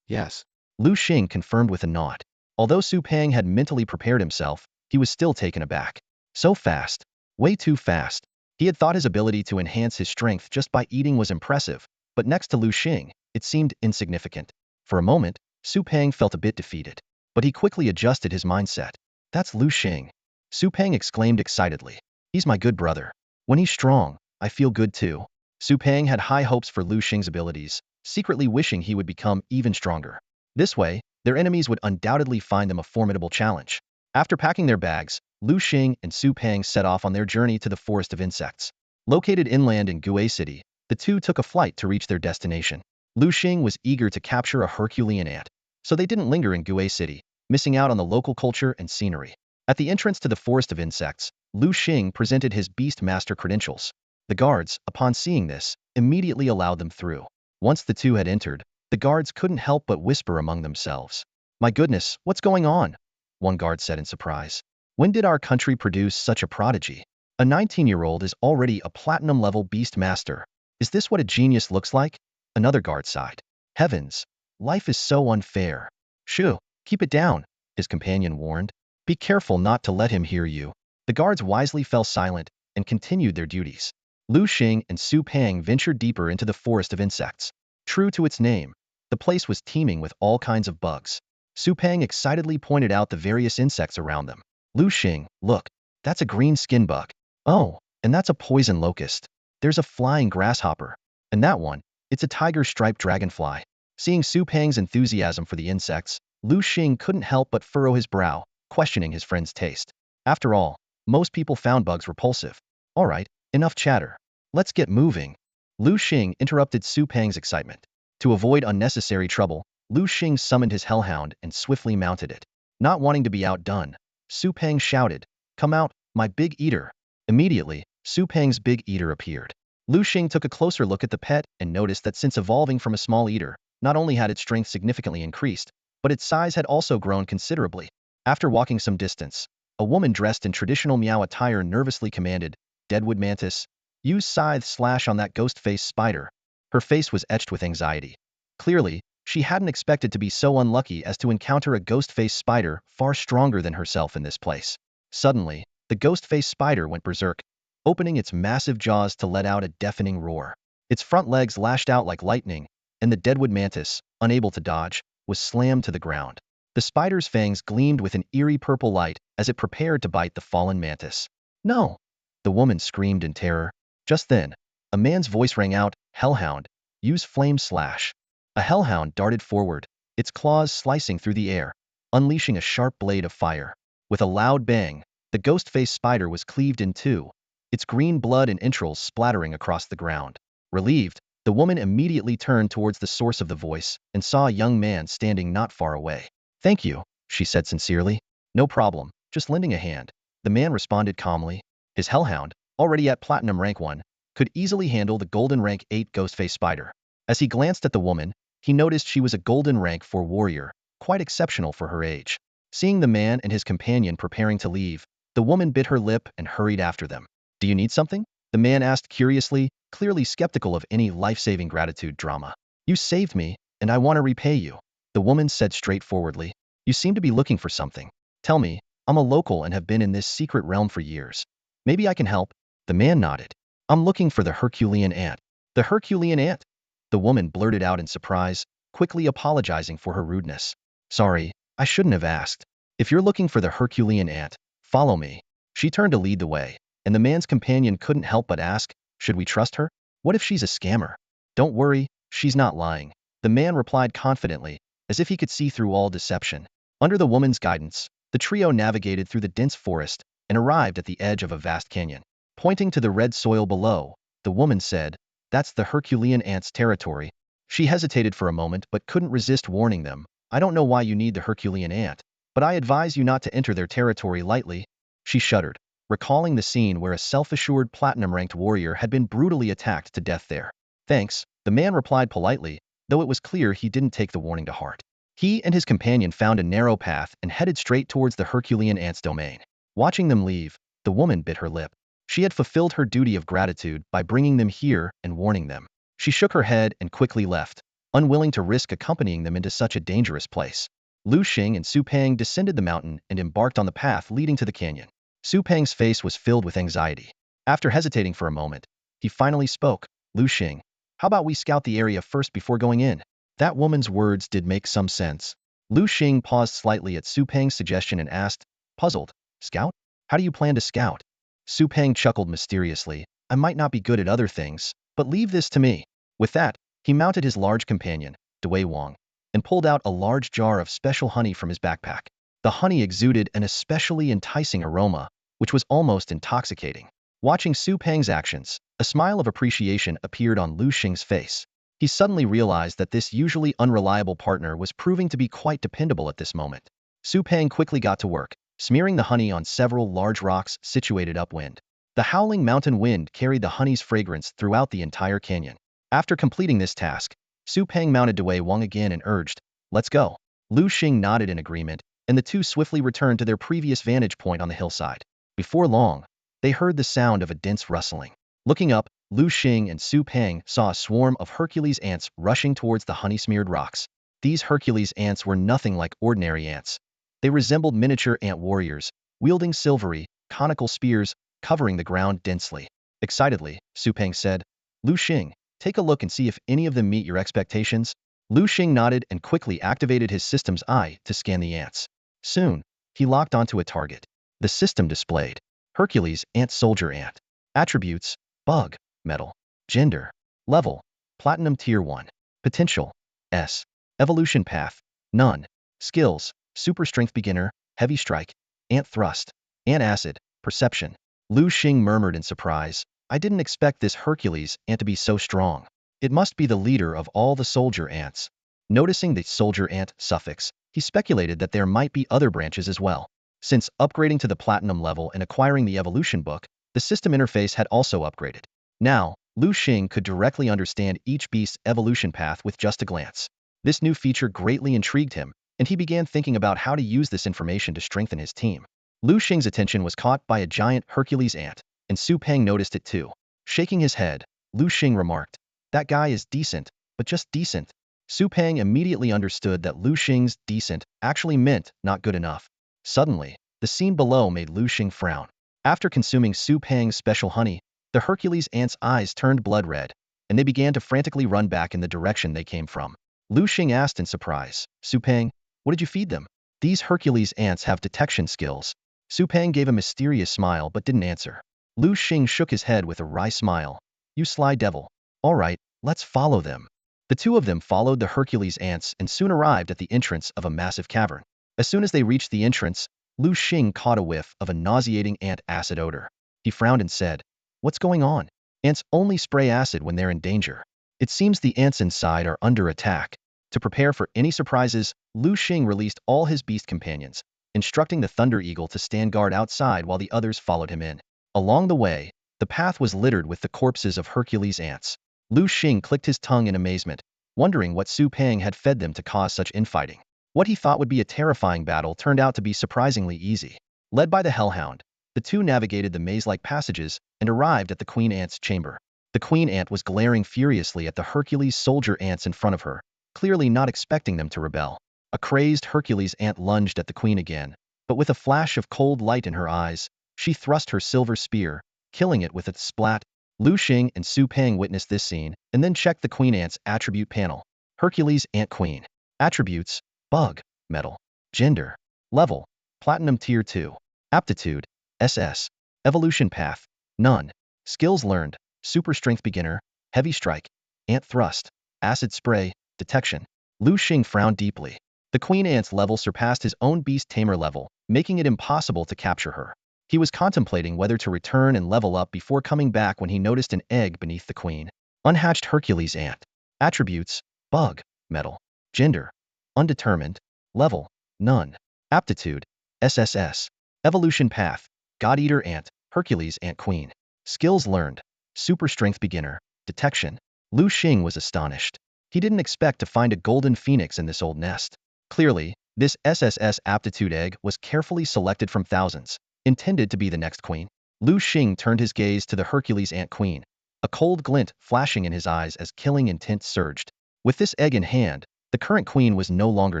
Yes. Liu Xing confirmed with a nod. Although Su Peng had mentally prepared himself, he was still taken aback. So fast. Way too fast. He had thought his ability to enhance his strength just by eating was impressive, but next to Liu Xing, it seemed insignificant. For a moment, Su Peng felt a bit defeated. But he quickly adjusted his mindset. That's Liu Xing. Su Peng exclaimed excitedly. He's my good brother. When he's strong, I feel good too. Su Peng had high hopes for Liu Xing's abilities, secretly wishing he would become even stronger. This way, their enemies would undoubtedly find them a formidable challenge. After packing their bags, Liu Xing and Su Peng set off on their journey to the Forest of Insects. Located inland in Gue City, the two took a flight to reach their destination. Liu Xing was eager to capture a Herculean ant, so they didn't linger in Gue City, missing out on the local culture and scenery. At the entrance to the Forest of Insects, Liu Xing presented his Beast Master credentials. The guards, upon seeing this, immediately allowed them through. Once the two had entered, the guards couldn't help but whisper among themselves. My goodness, what's going on? One guard said in surprise. When did our country produce such a prodigy? A 19-year-old is already a platinum-level beast master. Is this what a genius looks like? Another guard sighed. Heavens, life is so unfair. Shoo, keep it down, his companion warned. Be careful not to let him hear you. The guards wisely fell silent and continued their duties. Liu Xing and Su Peng ventured deeper into the Forest of Insects. True to its name, the place was teeming with all kinds of bugs. Su Peng excitedly pointed out the various insects around them. Liu Xing, look, that's a green skin bug. Oh, and that's a poison locust. There's a flying grasshopper. And that one, it's a tiger-striped dragonfly. Seeing Su Peng's enthusiasm for the insects, Liu Xing couldn't help but furrow his brow, questioning his friend's taste. After all, most people found bugs repulsive. All right, enough chatter. Let's get moving. Liu Xing interrupted Su Peng's excitement. To avoid unnecessary trouble, Liu Xing summoned his hellhound and swiftly mounted it. Not wanting to be outdone, Su Peng shouted, Come out, my big eater. Immediately, Su Peng's big eater appeared. Liu Xing took a closer look at the pet and noticed that since evolving from a small eater, not only had its strength significantly increased, but its size had also grown considerably. After walking some distance, a woman dressed in traditional Miao attire nervously commanded, Deadwood Mantis, use scythe slash on that ghost-faced spider. Her face was etched with anxiety. Clearly, she hadn't expected to be so unlucky as to encounter a ghost-faced spider far stronger than herself in this place. Suddenly, the ghost-faced spider went berserk, opening its massive jaws to let out a deafening roar. Its front legs lashed out like lightning, and the Deadwood Mantis, unable to dodge, was slammed to the ground. The spider's fangs gleamed with an eerie purple light as it prepared to bite the fallen mantis. No! The woman screamed in terror. Just then, a man's voice rang out, Hellhound, use flame slash. A hellhound darted forward, its claws slicing through the air, unleashing a sharp blade of fire. With a loud bang, the ghost-faced spider was cleaved in two, its green blood and entrails splattering across the ground. Relieved, the woman immediately turned towards the source of the voice and saw a young man standing not far away. Thank you, she said sincerely. No problem, just lending a hand. The man responded calmly. His hellhound, already at platinum rank 1, could easily handle the golden rank 8 ghost-faced spider. As he glanced at the woman, he noticed she was a golden rank 4 warrior, quite exceptional for her age. Seeing the man and his companion preparing to leave, the woman bit her lip and hurried after them. Do you need something? The man asked curiously, clearly skeptical of any life-saving gratitude drama. You saved me, and I want to repay you. The woman said straightforwardly. You seem to be looking for something. Tell me, I'm a local and have been in this secret realm for years. Maybe I can help. The man nodded. I'm looking for the Herculean ant. The Herculean ant? The woman blurted out in surprise, quickly apologizing for her rudeness. Sorry, I shouldn't have asked. If you're looking for the Herculean ant, follow me. She turned to lead the way, and the man's companion couldn't help but ask, should we trust her? What if she's a scammer? Don't worry, she's not lying. The man replied confidently, as if he could see through all deception. Under the woman's guidance, the trio navigated through the dense forest and arrived at the edge of a vast canyon. Pointing to the red soil below, the woman said, That's the Herculean ant's territory. She hesitated for a moment but couldn't resist warning them. I don't know why you need the Herculean ant, but I advise you not to enter their territory lightly. She shuddered, recalling the scene where a self-assured platinum-ranked warrior had been brutally attacked to death there. Thanks, the man replied politely, though it was clear he didn't take the warning to heart. He and his companion found a narrow path and headed straight towards the Herculean ant's domain. Watching them leave, the woman bit her lip. She had fulfilled her duty of gratitude by bringing them here and warning them. She shook her head and quickly left, unwilling to risk accompanying them into such a dangerous place. Liu Xing and Su Peng descended the mountain and embarked on the path leading to the canyon. Su Peng's face was filled with anxiety. After hesitating for a moment, he finally spoke. Liu Xing, how about we scout the area first before going in? That woman's words did make some sense. Liu Xing paused slightly at Su Peng's suggestion and asked, puzzled, Scout? How do you plan to scout? Su Peng chuckled mysteriously. I might not be good at other things, but leave this to me. With that, he mounted his large companion, Dui Wang, and pulled out a large jar of special honey from his backpack. The honey exuded an especially enticing aroma, which was almost intoxicating. Watching Su Peng's actions, a smile of appreciation appeared on Liu Xing's face. He suddenly realized that this usually unreliable partner was proving to be quite dependable at this moment. Su Peng quickly got to work, smearing the honey on several large rocks situated upwind. The howling mountain wind carried the honey's fragrance throughout the entire canyon. After completing this task, Su Peng mounted Dui Wang again and urged, let's go. Liu Xing nodded in agreement, and the two swiftly returned to their previous vantage point on the hillside. Before long, they heard the sound of a dense rustling. Looking up, Liu Xing and Su Peng saw a swarm of Hercules ants rushing towards the honey-smeared rocks. These Hercules ants were nothing like ordinary ants. They resembled miniature ant warriors, wielding silvery, conical spears, covering the ground densely. Excitedly, Su Peng said, Liu Xing, take a look and see if any of them meet your expectations. Liu Xing nodded and quickly activated his system's eye to scan the ants. Soon, he locked onto a target. The system displayed Hercules ant soldier ant. Attributes, bug, metal. Gender, level, platinum tier 1. Potential, S. Evolution path, none. Skills, super strength beginner, heavy strike, ant thrust, ant acid, perception. Liu Xing murmured in surprise, I didn't expect this Hercules ant to be so strong. It must be the leader of all the soldier ants. Noticing the soldier ant suffix, he speculated that there might be other branches as well. Since upgrading to the platinum level and acquiring the evolution book, the system interface had also upgraded. Now, Liu Xing could directly understand each beast's evolution path with just a glance. This new feature greatly intrigued him, and he began thinking about how to use this information to strengthen his team. Liu Xing's attention was caught by a giant Hercules ant, and Su Peng noticed it too. Shaking his head, Liu Xing remarked, that guy is decent, but just decent. Su Peng immediately understood that Liu Xing's decent actually meant not good enough. Suddenly, the scene below made Liu Xing frown. After consuming Su Peng's special honey, the Hercules ants' eyes turned blood red, and they began to frantically run back in the direction they came from. Liu Xing asked in surprise, Su Peng, what did you feed them? These Hercules ants have detection skills. Su Peng gave a mysterious smile but didn't answer. Liu Xing shook his head with a wry smile. You sly devil. All right, let's follow them. The two of them followed the Hercules ants and soon arrived at the entrance of a massive cavern. As soon as they reached the entrance, Liu Xing caught a whiff of a nauseating ant acid odor. He frowned and said, what's going on? Ants only spray acid when they're in danger. It seems the ants inside are under attack. To prepare for any surprises, Liu Xing released all his beast companions, instructing the Thunder Eagle to stand guard outside while the others followed him in. Along the way, the path was littered with the corpses of Hercules ants. Liu Xing clicked his tongue in amazement, wondering what Su Peng had fed them to cause such infighting. What he thought would be a terrifying battle turned out to be surprisingly easy. Led by the Hellhound, the two navigated the maze-like passages and arrived at the Queen Ant's chamber. The Queen Ant was glaring furiously at the Hercules soldier ants in front of her, clearly not expecting them to rebel. A crazed Hercules ant lunged at the Queen again, but with a flash of cold light in her eyes, she thrust her silver spear, killing it with a splat. Liu Xing and Su Peng witnessed this scene and then checked the Queen Ant's attribute panel. Hercules Ant Queen. Attributes, bug, metal. Gender, level, platinum tier 2. Aptitude, SS. Evolution path, none. Skills learned, super strength beginner, heavy strike, ant thrust, acid spray, detection. Liu Xing frowned deeply. The Queen Ant's level surpassed his own beast tamer level, making it impossible to capture her. He was contemplating whether to return and level up before coming back when he noticed an egg beneath the queen. Unhatched Hercules ant. Attributes, bug, metal. Gender, Undetermined. Level. None. Aptitude. SSS. Evolution path. God-Eater Ant, Hercules Ant Queen. Skills learned. Super Strength Beginner. Detection. Liu Xing was astonished. He didn't expect to find a golden phoenix in this old nest. Clearly, this SSS aptitude egg was carefully selected from thousands, intended to be the next queen. Liu Xing turned his gaze to the Hercules Ant Queen, a cold glint flashing in his eyes as killing intent surged. With this egg in hand, the current queen was no longer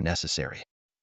necessary.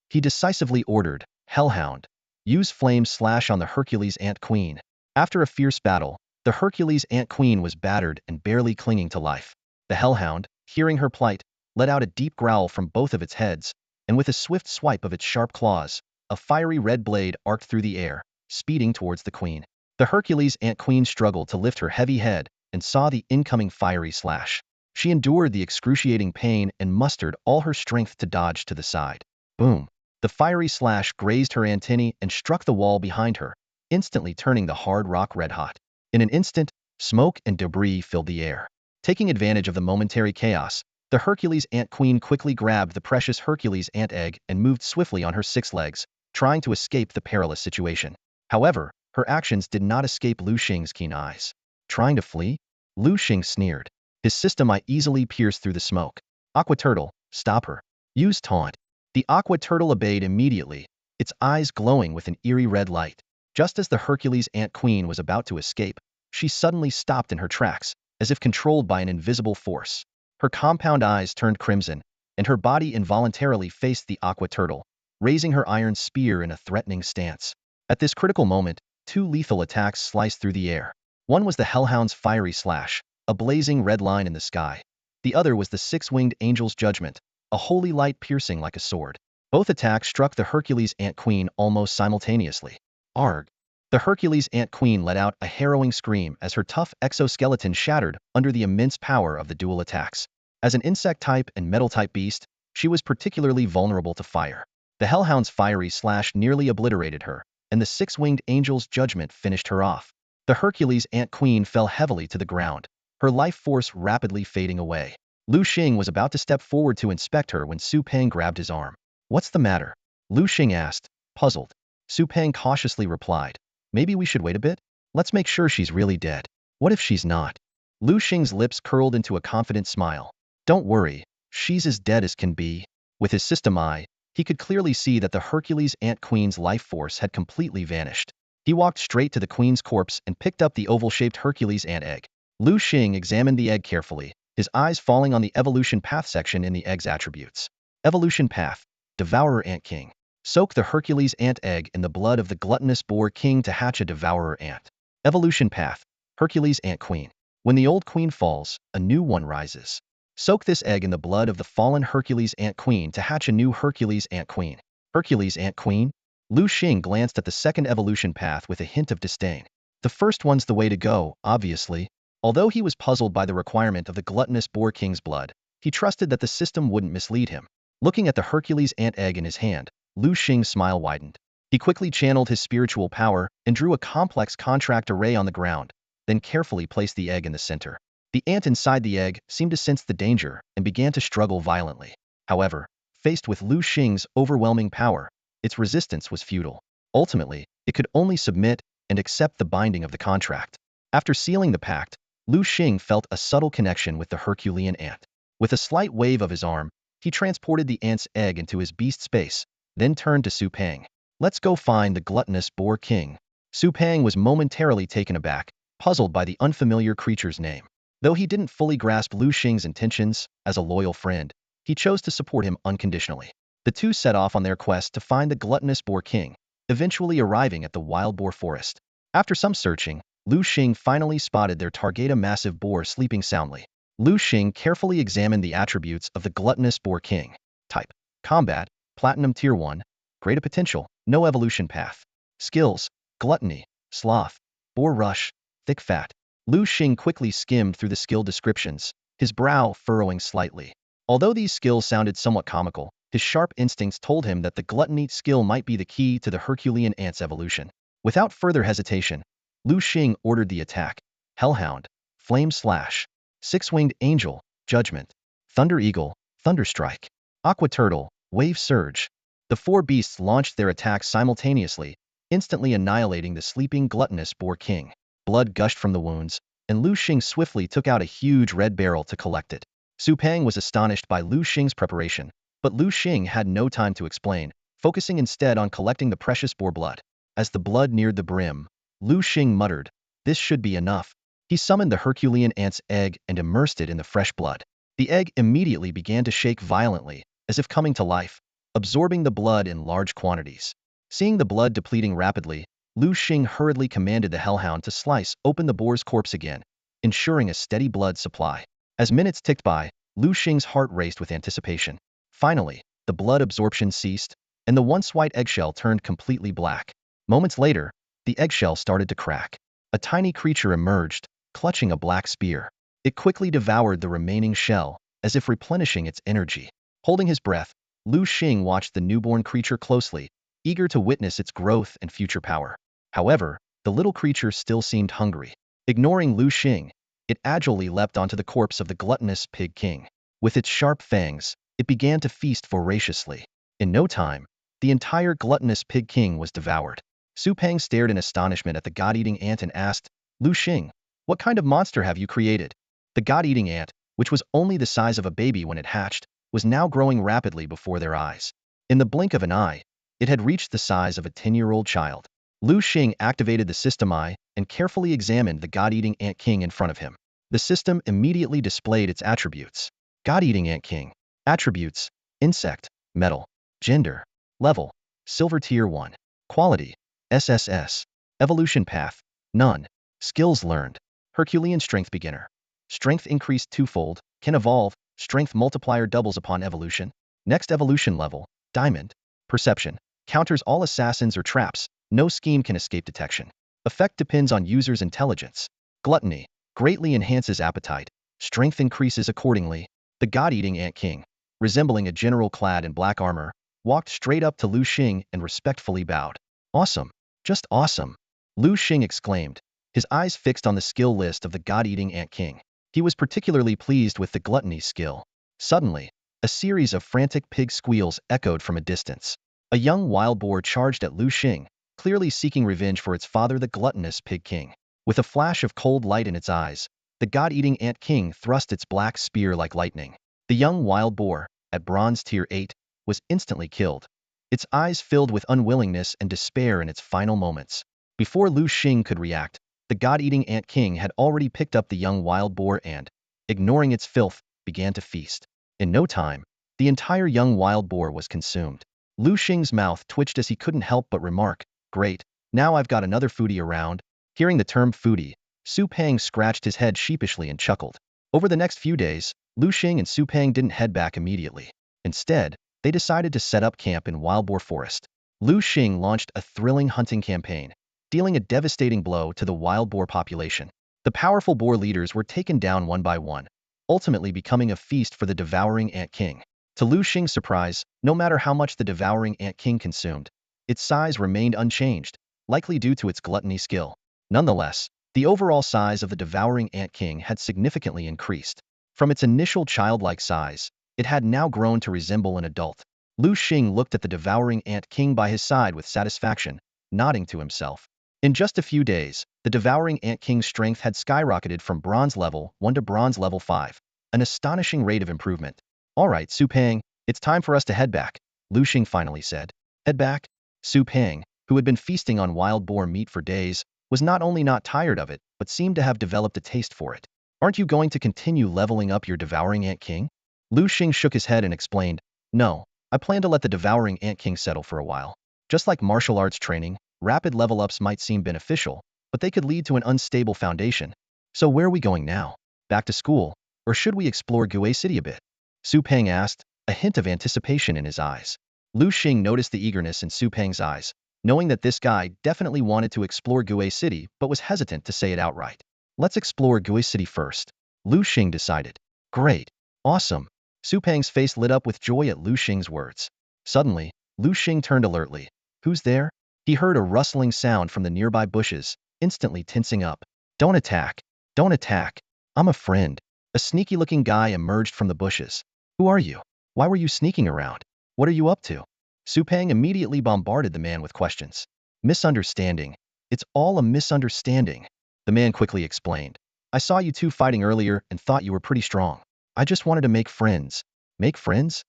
He decisively ordered, Hellhound, use flame slash on the Hercules Ant Queen. After a fierce battle, the Hercules Ant Queen was battered and barely clinging to life. The Hellhound, hearing her plight, let out a deep growl from both of its heads, and with a swift swipe of its sharp claws, a fiery red blade arced through the air, speeding towards the queen. The Hercules Ant Queen struggled to lift her heavy head and saw the incoming fiery slash. She endured the excruciating pain and mustered all her strength to dodge to the side. Boom! The fiery slash grazed her antennae and struck the wall behind her, instantly turning the hard rock red-hot. In an instant, smoke and debris filled the air. Taking advantage of the momentary chaos, the Hercules Ant Queen quickly grabbed the precious Hercules Ant Egg and moved swiftly on her 6 legs, trying to escape the perilous situation. However, her actions did not escape Liu Xing's keen eyes. Trying to flee? Liu Xing sneered. His system eye easily pierced through the smoke. Aqua Turtle, stop her. Use taunt. The Aqua Turtle obeyed immediately, its eyes glowing with an eerie red light. Just as the Hercules Ant Queen was about to escape, she suddenly stopped in her tracks, as if controlled by an invisible force. Her compound eyes turned crimson, and her body involuntarily faced the Aqua Turtle, raising her iron spear in a threatening stance. At this critical moment, 2 lethal attacks sliced through the air. One was the Hellhound's fiery slash, a blazing red line in the sky. The other was the 6-winged angel's judgment, a holy light piercing like a sword. Both attacks struck the Hercules Ant Queen almost simultaneously. Arg! The Hercules Ant Queen let out a harrowing scream as her tough exoskeleton shattered under the immense power of the dual attacks. As an insect-type and metal-type beast, she was particularly vulnerable to fire. The Hellhound's fiery slash nearly obliterated her, and the 6-winged angel's judgment finished her off. The Hercules Ant Queen fell heavily to the ground, her life force rapidly fading away. Liu Xing was about to step forward to inspect her when Su Peng grabbed his arm. What's the matter? Liu Xing asked, puzzled. Su Peng cautiously replied, maybe we should wait a bit? Let's make sure she's really dead. What if she's not? Liu Xing's lips curled into a confident smile. Don't worry, she's as dead as can be. With his system eye, he could clearly see that the Hercules Ant Queen's life force had completely vanished. He walked straight to the queen's corpse and picked up the oval-shaped Hercules ant egg. Liu Xing examined the egg carefully, his eyes falling on the evolution path section in the egg's attributes. Evolution path. Devourer Ant King. Soak the Hercules ant egg in the blood of the gluttonous boar king to hatch a devourer ant. Evolution path. Hercules Ant Queen. When the old queen falls, a new one rises. Soak this egg in the blood of the fallen Hercules Ant Queen to hatch a new Hercules Ant Queen. Hercules Ant Queen? Liu Xing glanced at the second evolution path with a hint of disdain. The first one's the way to go, obviously. Although he was puzzled by the requirement of the gluttonous boar king's blood, he trusted that the system wouldn't mislead him. Looking at the Hercules ant egg in his hand, Liu Xing's smile widened. He quickly channeled his spiritual power and drew a complex contract array on the ground, then carefully placed the egg in the center. The ant inside the egg seemed to sense the danger and began to struggle violently. However, faced with Liu Xing's overwhelming power, its resistance was futile. Ultimately, it could only submit and accept the binding of the contract. After sealing the pact, Liu Xing felt a subtle connection with the Herculean ant. With a slight wave of his arm, he transported the ant's egg into his beast space, then turned to Su Peng. Let's go find the gluttonous boar king. Su Peng was momentarily taken aback, puzzled by the unfamiliar creature's name. Though he didn't fully grasp Liu Xing's intentions, as a loyal friend, he chose to support him unconditionally. The two set off on their quest to find the gluttonous boar king, eventually arriving at the wild boar forest. After some searching, Liu Xing finally spotted their target, a massive boar sleeping soundly. Liu Xing carefully examined the attributes of the gluttonous boar king. Type: Combat, Platinum Tier 1, Greater Potential, No Evolution Path. Skills: Gluttony, Sloth, Boar Rush, Thick Fat. Liu Xing quickly skimmed through the skill descriptions, his brow furrowing slightly. Although these skills sounded somewhat comical, his sharp instincts told him that the gluttony skill might be the key to the Herculean ant's evolution. Without further hesitation, Liu Xing ordered the attack. Hellhound, Flame Slash. 6-winged angel, Judgment. Thunder Eagle, Thunderstrike. Aqua Turtle, Wave surge. The four beasts launched their attacks simultaneously, instantly annihilating the sleeping gluttonous boar king. Blood gushed from the wounds, and Liu Xing swiftly took out a huge red barrel to collect it. Su Peng was astonished by Liu Xing's preparation, but Liu Xing had no time to explain, focusing instead on collecting the precious boar blood. As the blood neared the brim, Liu Xing muttered, "This should be enough." He summoned the Herculean ant's egg and immersed it in the fresh blood. The egg immediately began to shake violently, as if coming to life, absorbing the blood in large quantities. Seeing the blood depleting rapidly, Liu Xing hurriedly commanded the hellhound to slice open the boar's corpse again, ensuring a steady blood supply. As minutes ticked by, Liu Xing's heart raced with anticipation. Finally, the blood absorption ceased, and the once white eggshell turned completely black. Moments later, the eggshell started to crack. A tiny creature emerged, clutching a black spear. It quickly devoured the remaining shell, as if replenishing its energy. Holding his breath, Liu Xing watched the newborn creature closely, eager to witness its growth and future power. However, the little creature still seemed hungry. Ignoring Liu Xing, it agilely leapt onto the corpse of the gluttonous pig king. With its sharp fangs, it began to feast voraciously. In no time, the entire gluttonous pig king was devoured. Su Peng stared in astonishment at the god-eating ant and asked, "Liu Xing, what kind of monster have you created?" The god-eating ant, which was only the size of a baby when it hatched, was now growing rapidly before their eyes. In the blink of an eye, it had reached the size of a 10-year-old child. Liu Xing activated the system eye and carefully examined the god-eating ant king in front of him. The system immediately displayed its attributes. God-eating ant king. Attributes: insect, metal. Gender: level, silver tier 1. Quality: SSS. Evolution path: none. Skills learned: Herculean strength beginner. Strength increased twofold, can evolve, strength multiplier doubles upon evolution. Next evolution level: diamond. Perception: counters all assassins or traps, no scheme can escape detection. Effect depends on user's intelligence. Gluttony: greatly enhances appetite, strength increases accordingly. The god-eating ant king, resembling a general clad in black armor, walked straight up to Liu Xing and respectfully bowed. "Awesome. Just awesome," Liu Xing exclaimed, his eyes fixed on the skill list of the god-eating ant king. He was particularly pleased with the gluttony skill. Suddenly, a series of frantic pig squeals echoed from a distance. A young wild boar charged at Liu Xing, clearly seeking revenge for its father, the gluttonous pig king. With a flash of cold light in its eyes, the god-eating ant king thrust its black spear like lightning. The young wild boar, at bronze tier 8, was instantly killed, its eyes filled with unwillingness and despair in its final moments. Before Liu Xing could react, the god-eating ant king had already picked up the young wild boar and, ignoring its filth, began to feast. In no time, the entire young wild boar was consumed. Liu Xing's mouth twitched as he couldn't help but remark, "Great, now I've got another foodie around." Hearing the term foodie, Su Peng scratched his head sheepishly and chuckled. Over the next few days, Liu Xing and Su Peng didn't head back immediately. Instead, they decided to set up camp in Wild Boar Forest. Liu Xing launched a thrilling hunting campaign, dealing a devastating blow to the wild boar population. The powerful boar leaders were taken down one by one, ultimately becoming a feast for the devouring ant king. To Liu Xing's surprise, no matter how much the devouring ant king consumed, its size remained unchanged, likely due to its gluttony skill. Nonetheless, the overall size of the devouring ant king had significantly increased. From its initial childlike size, it had now grown to resemble an adult. Liu Xing looked at the devouring ant king by his side with satisfaction, nodding to himself. In just a few days, the devouring ant king's strength had skyrocketed from bronze level 1 to bronze level 5, an astonishing rate of improvement. "All right, Su Peng, it's time for us to head back," Liu Xing finally said. Head back? Su Peng, who had been feasting on wild boar meat for days, was not only not tired of it, but seemed to have developed a taste for it. "Aren't you going to continue leveling up your devouring ant king?" Liu Xing shook his head and explained, "No, I plan to let the devouring ant king settle for a while. Just like martial arts training, rapid level-ups might seem beneficial, but they could lead to an unstable foundation. So where are we going now? Back to school, or should we explore Gue City a bit?" Su Peng asked, a hint of anticipation in his eyes. Liu Xing noticed the eagerness in Su Peng's eyes, knowing that this guy definitely wanted to explore Gue City but was hesitant to say it outright. "Let's explore Gue City first," Liu Xing decided. "Great. Awesome." Su Peng's face lit up with joy at Liu Xing's words. Suddenly, Liu Xing turned alertly. "Who's there?" He heard a rustling sound from the nearby bushes, instantly tensing up. "Don't attack. Don't attack. I'm a friend." A sneaky-looking guy emerged from the bushes. "Who are you? Why were you sneaking around?" What are you up to? Su Peng immediately bombarded the man with questions. Misunderstanding. It's all a misunderstanding. The man quickly explained. I saw you two fighting earlier and thought you were pretty strong. I just wanted to make friends. Make friends?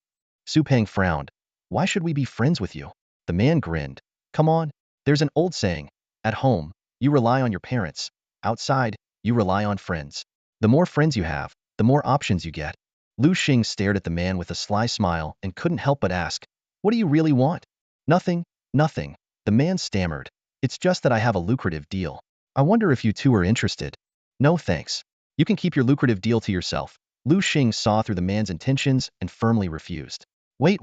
Su Peng frowned. Why should we be friends with you? The man grinned. Come on. There's an old saying. At home, you rely on your parents. Outside, you rely on friends. The more friends you have, the more options you get. Liu Xing stared at the man with a sly smile and couldn't help but ask, what do you really want? Nothing, nothing. The man stammered. It's just that I have a lucrative deal. I wonder if you two are interested. No thanks. You can keep your lucrative deal to yourself. Liu Xing saw through the man's intentions and firmly refused. Wait.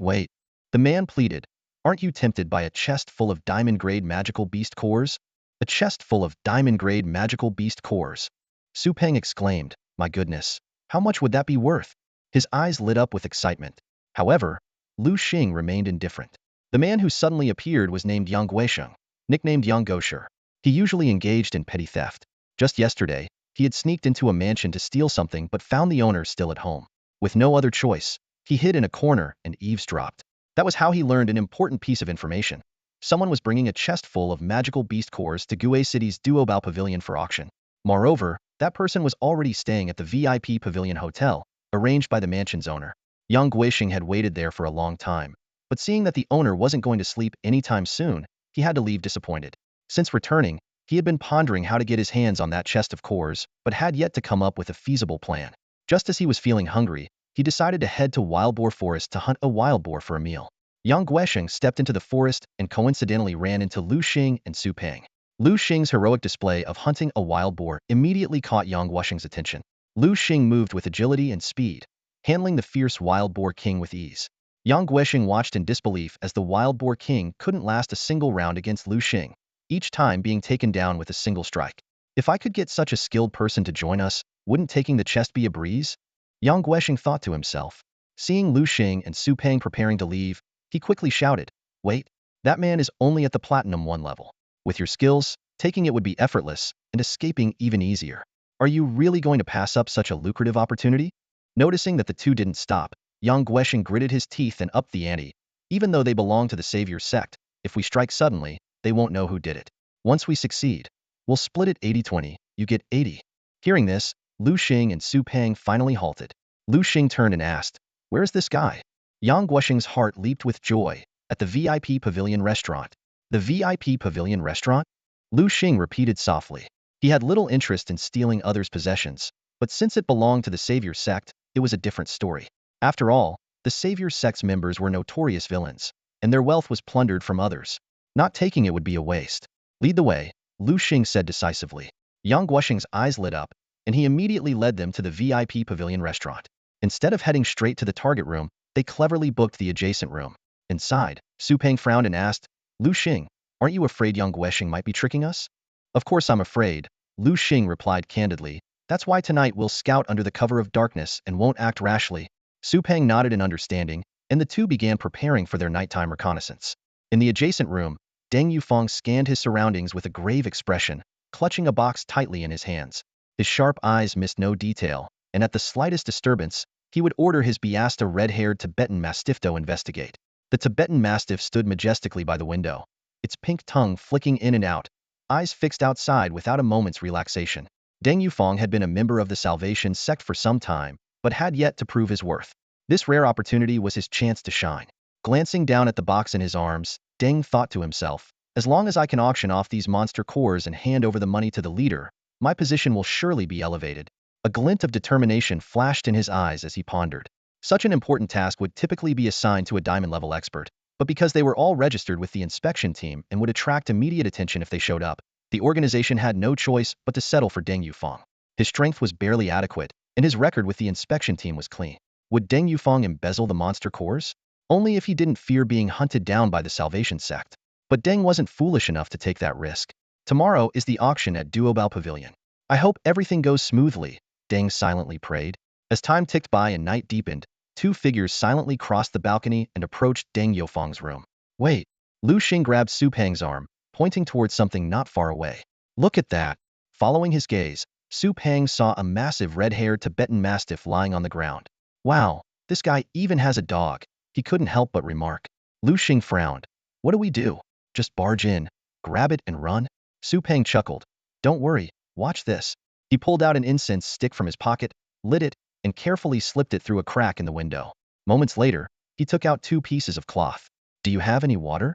The man pleaded. Aren't you tempted by a chest full of diamond-grade magical beast cores? A chest full of diamond-grade magical beast cores. Su Peng exclaimed, my goodness, how much would that be worth? His eyes lit up with excitement. However, Liu Xing remained indifferent. The man who suddenly appeared was named Yang Guisheng, nicknamed Yang Gosher. He usually engaged in petty theft. Just yesterday, he had sneaked into a mansion to steal something but found the owner still at home. With no other choice, he hid in a corner and eavesdropped. That was how he learned an important piece of information. Someone was bringing a chest full of magical beast cores to Gue City's Duobao Pavilion for auction. Moreover, that person was already staying at the VIP Pavilion Hotel, arranged by the mansion's owner. Yang Guisheng had waited there for a long time, but seeing that the owner wasn't going to sleep anytime soon, he had to leave disappointed. Since returning, he had been pondering how to get his hands on that chest of cores, but had yet to come up with a feasible plan. Just as he was feeling hungry, he decided to head to Wild Boar Forest to hunt a wild boar for a meal. Yang Guisheng stepped into the forest and coincidentally ran into Liu Xing and Su Peng. Liu Xing's heroic display of hunting a wild boar immediately caught Yang Guisheng's attention. Liu Xing moved with agility and speed, handling the fierce wild boar king with ease. Yang Guisheng watched in disbelief as the wild boar king couldn't last a single round against Liu Xing, each time being taken down with a single strike. If I could get such a skilled person to join us, wouldn't taking the chest be a breeze? Yang Guisheng thought to himself. Seeing Liu Xing and Su Peng preparing to leave, he quickly shouted, wait, that man is only at the Platinum 1 level. With your skills, taking it would be effortless, and escaping even easier. Are you really going to pass up such a lucrative opportunity? Noticing that the two didn't stop, Yang Guisheng gritted his teeth and upped the ante. Even though they belong to the Savior sect, if we strike suddenly, they won't know who did it. Once we succeed, we'll split it 80-20, you get 80. Hearing this, Liu Xing and Su Peng finally halted. Liu Xing turned and asked, where's this guy? Yang Guisheng's heart leaped with joy. At the VIP Pavilion Restaurant. The VIP Pavilion Restaurant? Liu Xing repeated softly. He had little interest in stealing others' possessions, but since it belonged to the Savior sect, it was a different story. After all, the Savior sect's members were notorious villains, and their wealth was plundered from others. Not taking it would be a waste. Lead the way, Liu Xing said decisively. Yang Guisheng's eyes lit up, and he immediately led them to the VIP Pavilion Restaurant. Instead of heading straight to the target room, they cleverly booked the adjacent room. Inside, Su Peng frowned and asked, Liu Xing, aren't you afraid Yang Guisheng might be tricking us? Of course I'm afraid, Liu Xing replied candidly. That's why tonight we'll scout under the cover of darkness and won't act rashly. Su Peng nodded in understanding, and the two began preparing for their nighttime reconnaissance. In the adjacent room, Deng Yufeng scanned his surroundings with a grave expression, clutching a box tightly in his hands. His sharp eyes missed no detail, and at the slightest disturbance, he would order his Biasta red-haired Tibetan Mastiff to investigate. The Tibetan Mastiff stood majestically by the window, its pink tongue flicking in and out, eyes fixed outside without a moment's relaxation. Deng Yufeng had been a member of the Salvation sect for some time, but had yet to prove his worth. This rare opportunity was his chance to shine. Glancing down at the box in his arms, Deng thought to himself, as long as I can auction off these monster cores and hand over the money to the leader, my position will surely be elevated. A glint of determination flashed in his eyes as he pondered. Such an important task would typically be assigned to a diamond-level expert, but because they were all registered with the inspection team and would attract immediate attention if they showed up, the organization had no choice but to settle for Deng Yufeng. His strength was barely adequate, and his record with the inspection team was clean. Would Deng Yufeng embezzle the monster cores? Only if he didn't fear being hunted down by the Salvation sect. But Deng wasn't foolish enough to take that risk. Tomorrow is the auction at Duobao Pavilion. I hope everything goes smoothly, Deng silently prayed. As time ticked by and night deepened, two figures silently crossed the balcony and approached Deng Yufeng's room. Wait, Liu Xing grabbed Su Peng's arm, pointing towards something not far away. Look at that. Following his gaze, Su Peng saw a massive red-haired Tibetan Mastiff lying on the ground. Wow, this guy even has a dog. he couldn't help but remark. Liu Xing frowned. What do we do? Just barge in, grab it and run? Su Peng chuckled. Don't worry, watch this. He pulled out an incense stick from his pocket, lit it, and carefully slipped it through a crack in the window. Moments later, he took out 2 pieces of cloth. Do you have any water?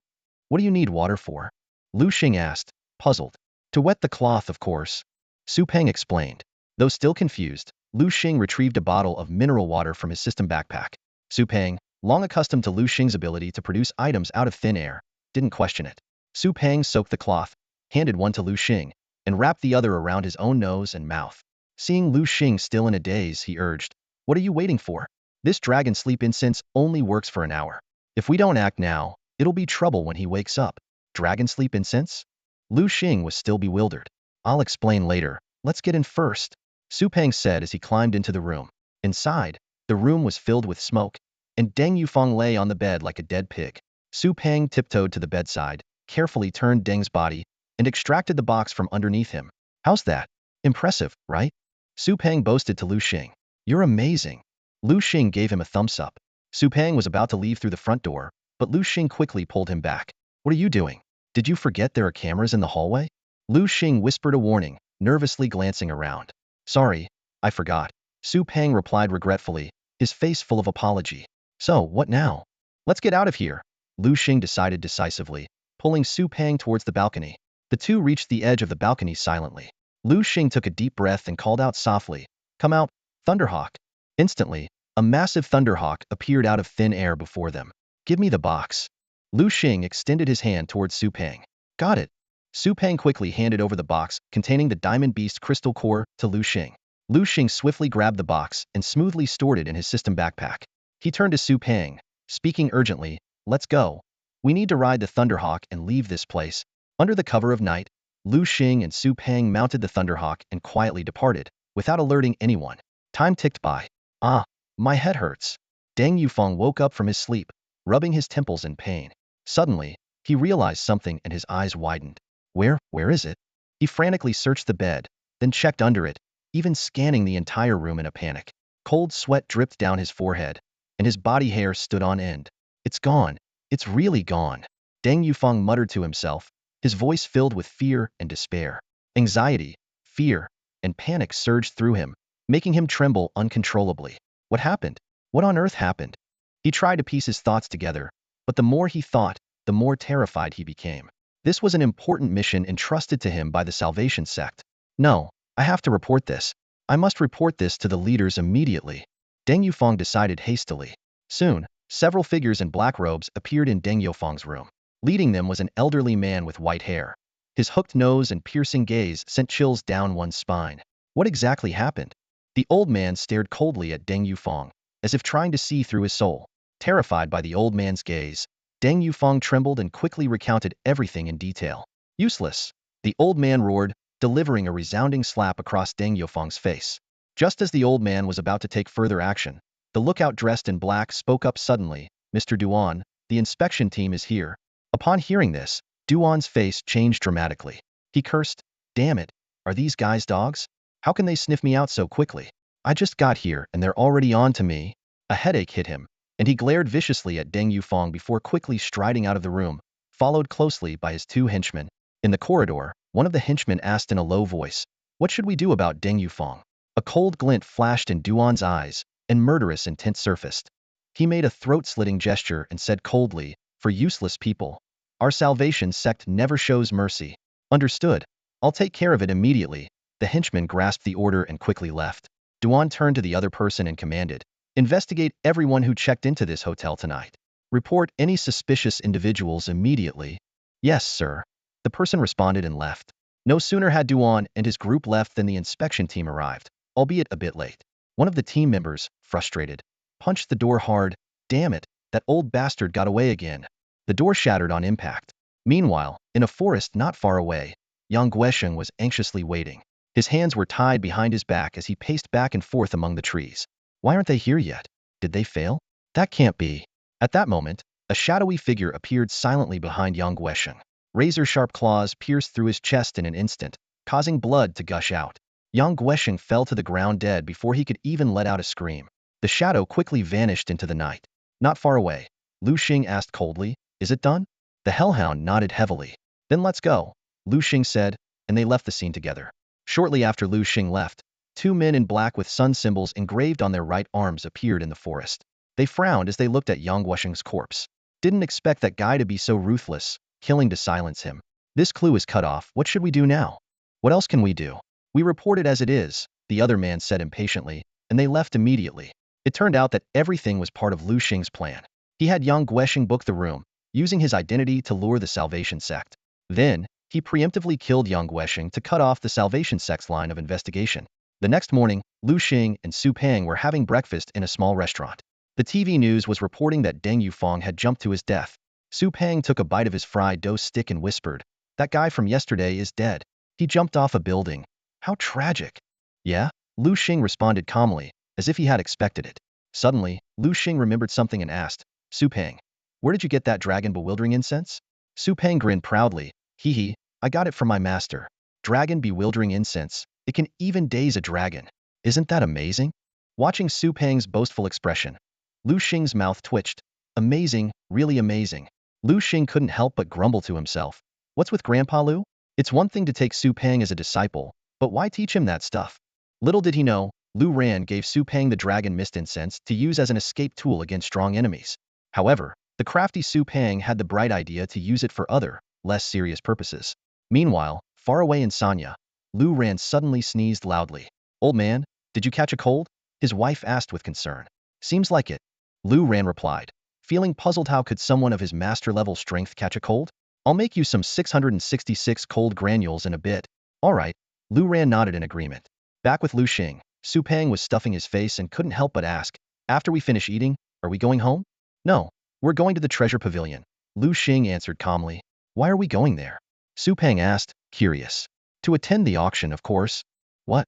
What do you need water for? Liu Xing asked, puzzled. To wet the cloth, of course. Su Peng explained. Though still confused, Liu Xing retrieved a bottle of mineral water from his system backpack. Su Peng, long accustomed to Liu Xing's ability to produce items out of thin air, didn't question it. Su Peng soaked the cloth, handed one to Liu Xing, and wrapped the other around his own nose and mouth. Seeing Liu Xing still in a daze, he urged, What are you waiting for? This dragon sleep incense only works for an hour. If we don't act now, it'll be trouble when he wakes up. Dragon sleep incense? Liu Xing was still bewildered. I'll explain later. Let's get in first, Su Peng said as he climbed into the room. Inside, the room was filled with smoke, and Deng Yufeng lay on the bed like a dead pig. Su Peng tiptoed to the bedside, carefully turned Deng's body, and extracted the box from underneath him. How's that? Impressive, right? Su Peng boasted to Liu Xing. You're amazing. Liu Xing gave him a thumbs up. Su Peng was about to leave through the front door, but Liu Xing quickly pulled him back. What are you doing? Did you forget there are cameras in the hallway? Liu Xing whispered a warning, nervously glancing around. Sorry, I forgot. Su Peng replied regretfully, his face full of apology. So, what now? Let's get out of here, Liu Xing decided decisively, pulling Su Peng towards the balcony. The two reached the edge of the balcony silently. Liu Xing took a deep breath and called out softly, Come out, Thunderhawk. Instantly, a massive Thunderhawk appeared out of thin air before them. Give me the box. Liu Xing extended his hand towards Su Peng. Got it. Su Peng quickly handed over the box containing the Diamond Beast crystal core to Liu Xing. Liu Xing swiftly grabbed the box and smoothly stored it in his system backpack. He turned to Su Peng, speaking urgently, Let's go. We need to ride the Thunderhawk and leave this place. Under the cover of night, Liu Xing and Su Peng mounted the Thunderhawk and quietly departed, without alerting anyone. Time ticked by. Ah, my head hurts. Deng Yufeng woke up from his sleep, rubbing his temples in pain. Suddenly, he realized something and his eyes widened. Where is it? He frantically searched the bed, then checked under it, even scanning the entire room in a panic. Cold sweat dripped down his forehead, and his body hair stood on end. It's gone. It's really gone. Deng Yufeng muttered to himself, his voice filled with fear and despair. Anxiety, fear, and panic surged through him, making him tremble uncontrollably. What happened? What on earth happened? He tried to piece his thoughts together, but the more he thought, the more terrified he became. This was an important mission entrusted to him by the Salvation Sect. No, I have to report this. I must report this to the leaders immediately. Deng Yufeng decided hastily. Soon, several figures in black robes appeared in Deng Yufeng's room. Leading them was an elderly man with white hair. His hooked nose and piercing gaze sent chills down one's spine. What exactly happened? The old man stared coldly at Deng Yufeng, as if trying to see through his soul. Terrified by the old man's gaze, Deng Yufeng trembled and quickly recounted everything in detail. Useless, the old man roared, delivering a resounding slap across Deng Yufeng's face. Just as the old man was about to take further action, the lookout dressed in black spoke up suddenly, Mr. Duan, the inspection team is here. Upon hearing this, Duan's face changed dramatically. He cursed, Damn it, are these guys dogs? How can they sniff me out so quickly? I just got here and they're already on to me. A headache hit him, and he glared viciously at Deng Yufeng before quickly striding out of the room, followed closely by his 2 henchmen. In the corridor, one of the henchmen asked in a low voice, What should we do about Deng Yufeng? A cold glint flashed in Duan's eyes, and murderous intent surfaced. He made a throat-slitting gesture and said coldly, For useless people. Our Salvation Sect never shows mercy. Understood. I'll take care of it immediately. The henchman grasped the order and quickly left. Duan turned to the other person and commanded, Investigate everyone who checked into this hotel tonight. Report any suspicious individuals immediately. Yes, sir. The person responded and left. No sooner had Duan and his group left than the inspection team arrived, albeit a bit late. One of the team members, frustrated, punched the door hard. Damn it, that old bastard got away again. The door shattered on impact. Meanwhile, in a forest not far away, Yang Guisheng was anxiously waiting. His hands were tied behind his back as he paced back and forth among the trees. Why aren't they here yet? Did they fail? That can't be. At that moment, a shadowy figure appeared silently behind Yang Guisheng. Razor-sharp claws pierced through his chest in an instant, causing blood to gush out. Yang Guisheng fell to the ground dead before he could even let out a scream. The shadow quickly vanished into the night. Not far away, Liu Xing asked coldly. Is it done? The hellhound nodded heavily. Then let's go, Liu Xing said, and they left the scene together. Shortly after Liu Xing left, two men in black with sun symbols engraved on their right arms appeared in the forest. They frowned as they looked at Yang Guosheng's corpse. Didn't expect that guy to be so ruthless, killing to silence him. This clue is cut off. What should we do now? What else can we do? We report it as it is, the other man said impatiently, and they left immediately. It turned out that everything was part of Liu Xing's plan. He had Yang Guosheng book the room, using his identity to lure the Salvation Sect. Then, he preemptively killed Yang Guosheng to cut off the Salvation Sect's line of investigation. The next morning, Liu Xing and Su Peng were having breakfast in a small restaurant. The TV news was reporting that Deng Yufeng had jumped to his death. Su Peng took a bite of his fried dough stick and whispered, "That guy from yesterday is dead. He jumped off a building. How tragic." Yeah? Liu Xing responded calmly, as if he had expected it. Suddenly, Liu Xing remembered something and asked, Su Peng, where did you get that dragon bewildering incense? Su Peng grinned proudly. Hee hee, I got it from my master. Dragon bewildering incense. It can even daze a dragon. Isn't that amazing? Watching Su Peng's boastful expression, Liu Xing's mouth twitched. Amazing, really amazing. Liu Xing couldn't help but grumble to himself. What's with Grandpa Liu? It's one thing to take Su Peng as a disciple, but why teach him that stuff? Little did he know, Liu Ran gave Su Peng the dragon mist incense to use as an escape tool against strong enemies. However, the crafty Su Peng had the bright idea to use it for other, less serious purposes. Meanwhile, far away in Sanya, Liu Ran suddenly sneezed loudly. Old man, did you catch a cold? His wife asked with concern. Seems like it. Liu Ran replied, feeling puzzled. How could someone of his master-level strength catch a cold? I'll make you some 666 cold granules in a bit. All right. Liu Ran nodded in agreement. Back with Liu Xing, Su Peng was stuffing his face and couldn't help but ask, after we finish eating, are we going home? No, we're going to the treasure pavilion, Liu Xing answered calmly. Why are we going there? Su Peng asked, curious. To attend the auction, of course. What?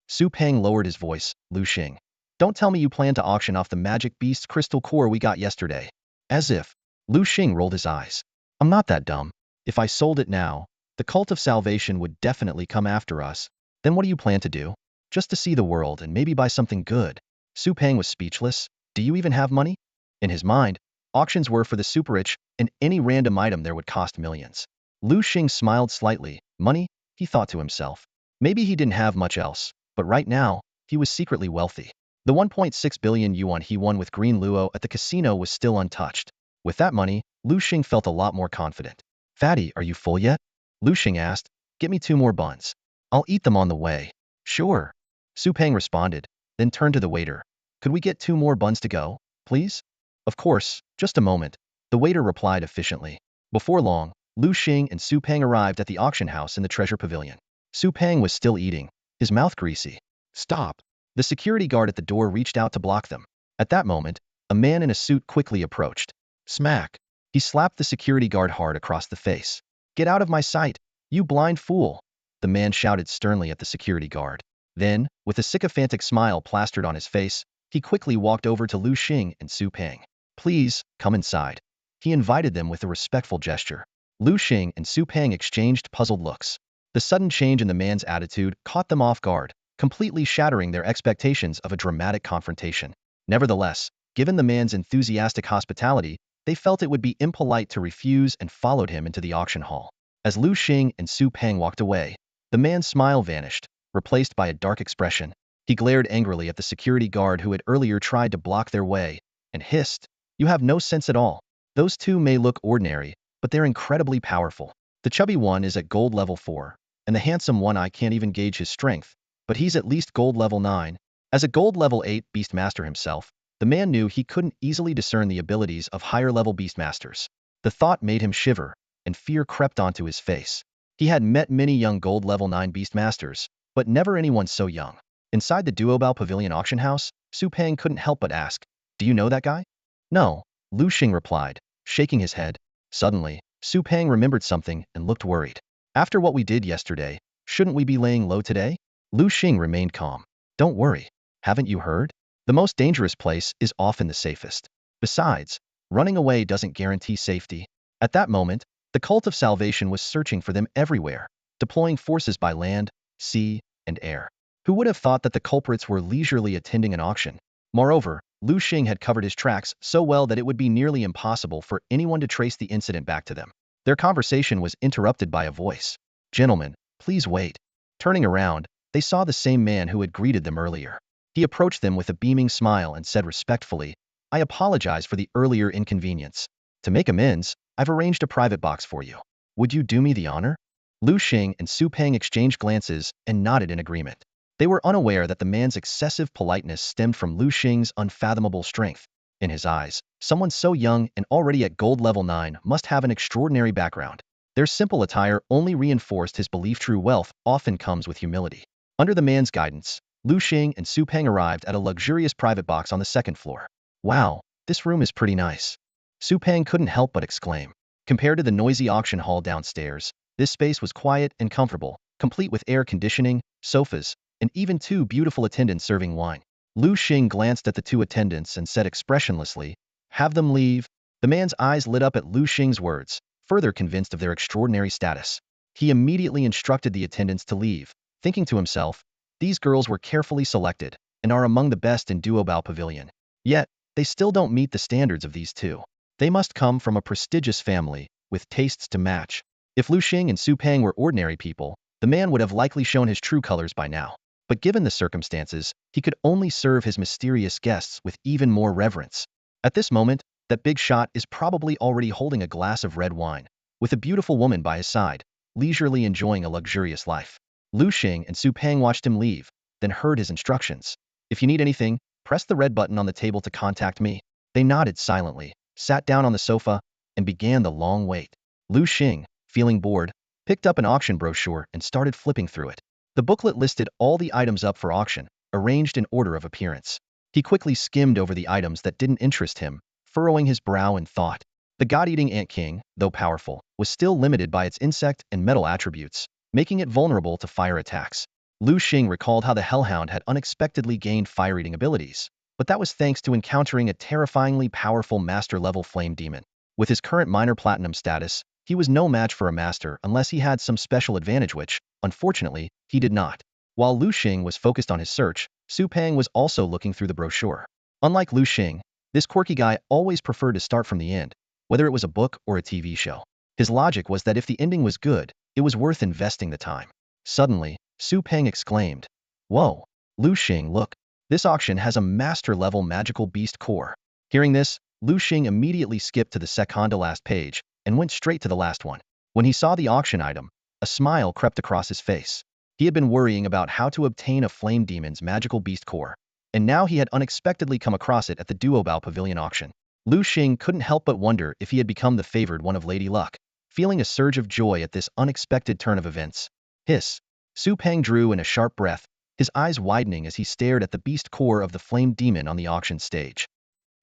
Su Peng lowered his voice. Liu Xing, don't tell me you plan to auction off the magic beast crystal core we got yesterday. As if. Liu Xing rolled his eyes. I'm not that dumb. If I sold it now, the cult of salvation would definitely come after us. Then what do you plan to do? Just to see the world and maybe buy something good. Su Peng was speechless. Do you even have money? In his mind, auctions were for the super rich, and any random item there would cost millions. Liu Xing smiled slightly. Money? He thought to himself. Maybe he didn't have much else, but right now, he was secretly wealthy. The 1.6 billion yuan he won with Green Luo at the casino was still untouched. With that money, Liu Xing felt a lot more confident. Fatty, are you full yet? Liu Xing asked. Get me 2 more buns. I'll eat them on the way. Sure. Su Peng responded, then turned to the waiter. Could we get 2 more buns to go, please? Of course, just a moment. The waiter replied efficiently. Before long, Liu Xing and Su Peng arrived at the auction house in the treasure pavilion. Su Peng was still eating, his mouth greasy. Stop. The security guard at the door reached out to block them. At that moment, a man in a suit quickly approached. Smack. He slapped the security guard hard across the face. Get out of my sight, you blind fool. The man shouted sternly at the security guard. Then, with a sycophantic smile plastered on his face, he quickly walked over to Liu Xing and Su Peng. Please, come inside. He invited them with a respectful gesture. Liu Xing and Su Peng exchanged puzzled looks. The sudden change in the man's attitude caught them off guard, completely shattering their expectations of a dramatic confrontation. Nevertheless, given the man's enthusiastic hospitality, they felt it would be impolite to refuse and followed him into the auction hall. As Liu Xing and Su Peng walked away, the man's smile vanished, replaced by a dark expression. He glared angrily at the security guard who had earlier tried to block their way, and hissed, You have no sense at all. Those two may look ordinary, but they're incredibly powerful. The chubby one is at gold level 4, and the handsome one I can't even gauge his strength, but he's at least gold level 9. As a gold level 8 beastmaster himself, the man knew he couldn't easily discern the abilities of higher level beastmasters. The thought made him shiver, and fear crept onto his face. He had met many young gold level 9 beastmasters, but never anyone so young. Inside the Duobao Pavilion auction house, Su Peng couldn't help but ask, Do you know that guy? No, Liu Xing replied, shaking his head. Suddenly, Su Peng remembered something and looked worried. After what we did yesterday, shouldn't we be laying low today? Liu Xing remained calm. Don't worry. Haven't you heard? The most dangerous place is often the safest. Besides, running away doesn't guarantee safety. At that moment, the cult of salvation was searching for them everywhere, deploying forces by land, sea, and air. Who would have thought that the culprits were leisurely attending an auction? Moreover, Liu Xing had covered his tracks so well that it would be nearly impossible for anyone to trace the incident back to them. Their conversation was interrupted by a voice. "Gentlemen, please wait." Turning around, they saw the same man who had greeted them earlier. He approached them with a beaming smile and said respectfully, "I apologize for the earlier inconvenience. To make amends, I've arranged a private box for you. Would you do me the honor?" Liu Xing and Su Peng exchanged glances and nodded in agreement. They were unaware that the man's excessive politeness stemmed from Liu Xing's unfathomable strength. In his eyes, someone so young and already at gold level 9 must have an extraordinary background. Their simple attire only reinforced his belief true wealth often comes with humility. Under the man's guidance, Liu Xing and Su Peng arrived at a luxurious private box on the second floor. "Wow, this room is pretty nice." Su Peng couldn't help but exclaim. Compared to the noisy auction hall downstairs, this space was quiet and comfortable, complete with air conditioning, sofas, and even two beautiful attendants serving wine. Liu Xing glanced at the two attendants and said expressionlessly, "Have them leave." The man's eyes lit up at Liu Xing's words, further convinced of their extraordinary status. He immediately instructed the attendants to leave, thinking to himself, "These girls were carefully selected and are among the best in Duobao Pavilion. Yet, they still don't meet the standards of these two. They must come from a prestigious family, with tastes to match." If Liu Xing and Su Peng were ordinary people, the man would have likely shown his true colors by now. But given the circumstances, he could only serve his mysterious guests with even more reverence. At this moment, that big shot is probably already holding a glass of red wine, with a beautiful woman by his side, leisurely enjoying a luxurious life. Liu Xing and Su Peng watched him leave, then heard his instructions. "If you need anything, press the red button on the table to contact me." They nodded silently, sat down on the sofa, and began the long wait. Liu Xing, feeling bored, picked up an auction brochure and started flipping through it. The booklet listed all the items up for auction, arranged in order of appearance. He quickly skimmed over the items that didn't interest him, furrowing his brow in thought. The God-eating Ant King, though powerful, was still limited by its insect and metal attributes, making it vulnerable to fire attacks. Liu Xing recalled how the Hellhound had unexpectedly gained fire-eating abilities, but that was thanks to encountering a terrifyingly powerful master-level flame demon. With his current minor platinum status, he was no match for a master unless he had some special advantage which, unfortunately, he did not. While Liu Xing was focused on his search, Su Peng was also looking through the brochure. Unlike Liu Xing, this quirky guy always preferred to start from the end, whether it was a book or a TV show. His logic was that if the ending was good, it was worth investing the time. Suddenly, Su Peng exclaimed, "Whoa, Liu Xing, look. This auction has a master-level magical beast core." Hearing this, Liu Xing immediately skipped to the second-to-last page and went straight to the last one. When he saw the auction item, a smile crept across his face. He had been worrying about how to obtain a flame demon's magical beast core, and now he had unexpectedly come across it at the Duobao Pavilion auction. Liu Xing couldn't help but wonder if he had become the favored one of Lady Luck, feeling a surge of joy at this unexpected turn of events. "Hiss." Su Peng drew in a sharp breath, his eyes widening as he stared at the beast core of the flame demon on the auction stage.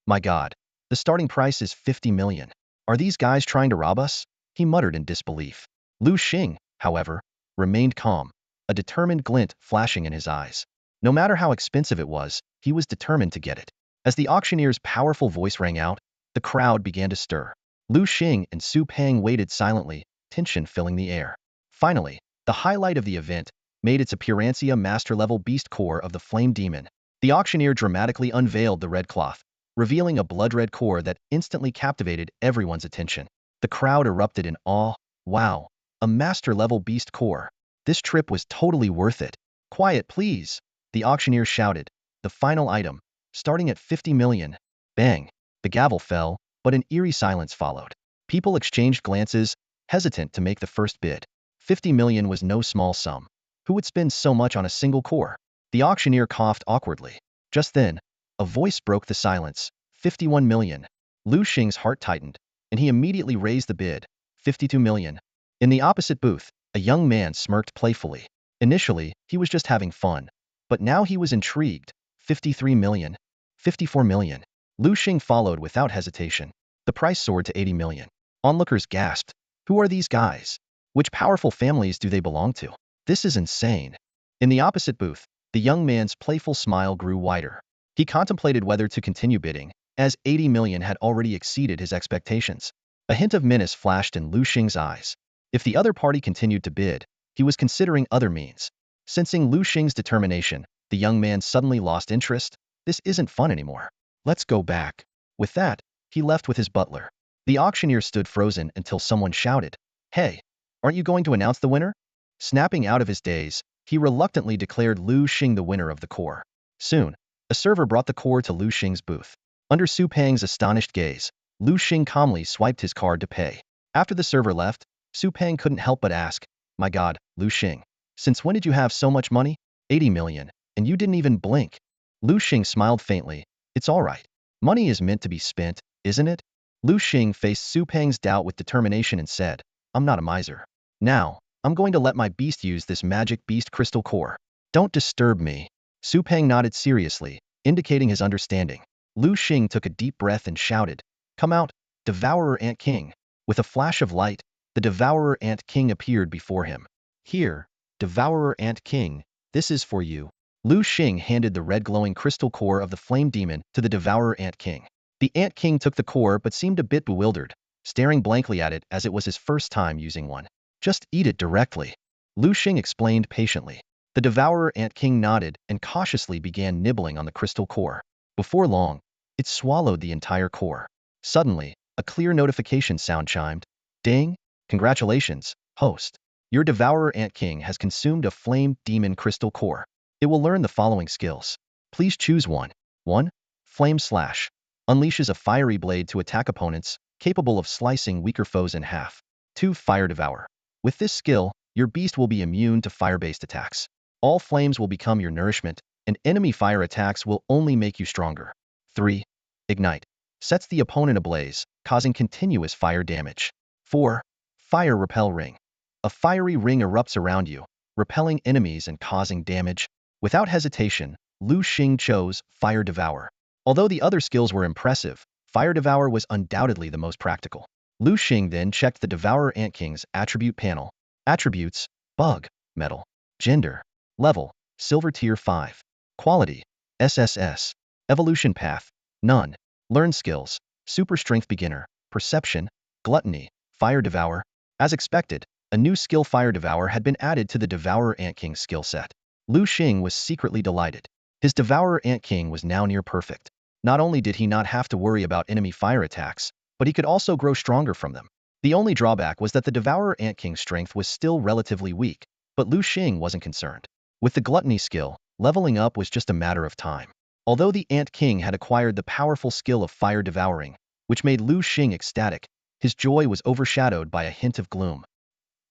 "My God, the starting price is 50 million. Are these guys trying to rob us?" he muttered in disbelief. Liu Xing, however, remained calm, a determined glint flashing in his eyes. No matter how expensive it was, he was determined to get it. As the auctioneer's powerful voice rang out, the crowd began to stir. Liu Xing and Su Peng waited silently, tension filling the air. Finally, the highlight of the event made its appearance: a master-level beast core of the flame demon. The auctioneer dramatically unveiled the red cloth, revealing a blood-red core that instantly captivated everyone's attention. The crowd erupted in awe. "Wow, a master-level beast core. This trip was totally worth it." "Quiet, please," the auctioneer shouted. "The final item, starting at 50 million. Bang! The gavel fell, but an eerie silence followed. People exchanged glances, hesitant to make the first bid. 50 million was no small sum. Who would spend so much on a single core? The auctioneer coughed awkwardly. Just then, a voice broke the silence. 51 million. Liu Xing's heart tightened, and he immediately raised the bid. 52 million. In the opposite booth, a young man smirked playfully. Initially, he was just having fun, but now he was intrigued. 53 million. 54 million. Liu Xing followed without hesitation. The price soared to 80 million. Onlookers gasped. Who are these guys? Which powerful families do they belong to? This is insane. In the opposite booth, the young man's playful smile grew wider. He contemplated whether to continue bidding, as 80 million had already exceeded his expectations. A hint of menace flashed in Liu Xing's eyes. If the other party continued to bid, he was considering other means. Sensing Liu Xing's determination, the young man suddenly lost interest. This isn't fun anymore. Let's go back. With that, he left with his butler. The auctioneer stood frozen until someone shouted, "Hey, aren't you going to announce the winner?" Snapping out of his daze, he reluctantly declared Liu Xing the winner of the core. Soon, a server brought the core to Liu Xing's booth. Under Su Peng's astonished gaze, Liu Xing calmly swiped his card to pay. After the server left, Su Peng couldn't help but ask, "My God, Liu Xing, since when did you have so much money? 80 million, and you didn't even blink." Liu Xing smiled faintly. "It's all right. Money is meant to be spent, isn't it?" Liu Xing faced Su Peng's doubt with determination and said, "I'm not a miser. Now, I'm going to let my beast use this magic beast crystal core. Don't disturb me." Su Peng nodded seriously, indicating his understanding. Liu Xing took a deep breath and shouted, "Come out, Devourer Ant King." With a flash of light, the Devourer Ant King appeared before him. "Here, Devourer Ant King, this is for you." Liu Xing handed the red glowing crystal core of the flame demon to the Devourer Ant King. The Ant King took the core but seemed a bit bewildered, staring blankly at it as it was his first time using one. "Just eat it directly," Liu Xing explained patiently. The Devourer Ant King nodded and cautiously began nibbling on the crystal core. Before long, it swallowed the entire core. Suddenly, a clear notification sound chimed. "Ding! Congratulations, host. Your Devourer Ant King has consumed a flame demon crystal core. It will learn the following skills. Please choose one. 1. Flame Slash. Unleashes a fiery blade to attack opponents, capable of slicing weaker foes in half. 2. Fire Devour. With this skill, your beast will be immune to fire-based attacks. All flames will become your nourishment, and enemy fire attacks will only make you stronger. 3. Ignite. Sets the opponent ablaze, causing continuous fire damage. 4. Fire Repel Ring. A fiery ring erupts around you, repelling enemies and causing damage. Without hesitation, Liu Xing chose Fire Devour. Although the other skills were impressive, Fire Devour was undoubtedly the most practical. Liu Xing then checked the Devourer Ant King's attribute panel. Attributes: Bug, Metal. Gender: Level, Silver Tier 5. Quality: SSS. Evolution Path: None. Learn Skills: Super Strength Beginner, Perception, Gluttony, Fire Devour. As expected, a new skill Fire Devour had been added to the Devourer Ant King's skill set. Liu Xing was secretly delighted. His Devourer Ant King was now near perfect. Not only did he not have to worry about enemy fire attacks, but he could also grow stronger from them. The only drawback was that the Devourer Ant King's strength was still relatively weak, but Liu Xing wasn't concerned. With the Gluttony skill, leveling up was just a matter of time. Although the Ant King had acquired the powerful skill of fire devouring, which made Liu Xing ecstatic, his joy was overshadowed by a hint of gloom.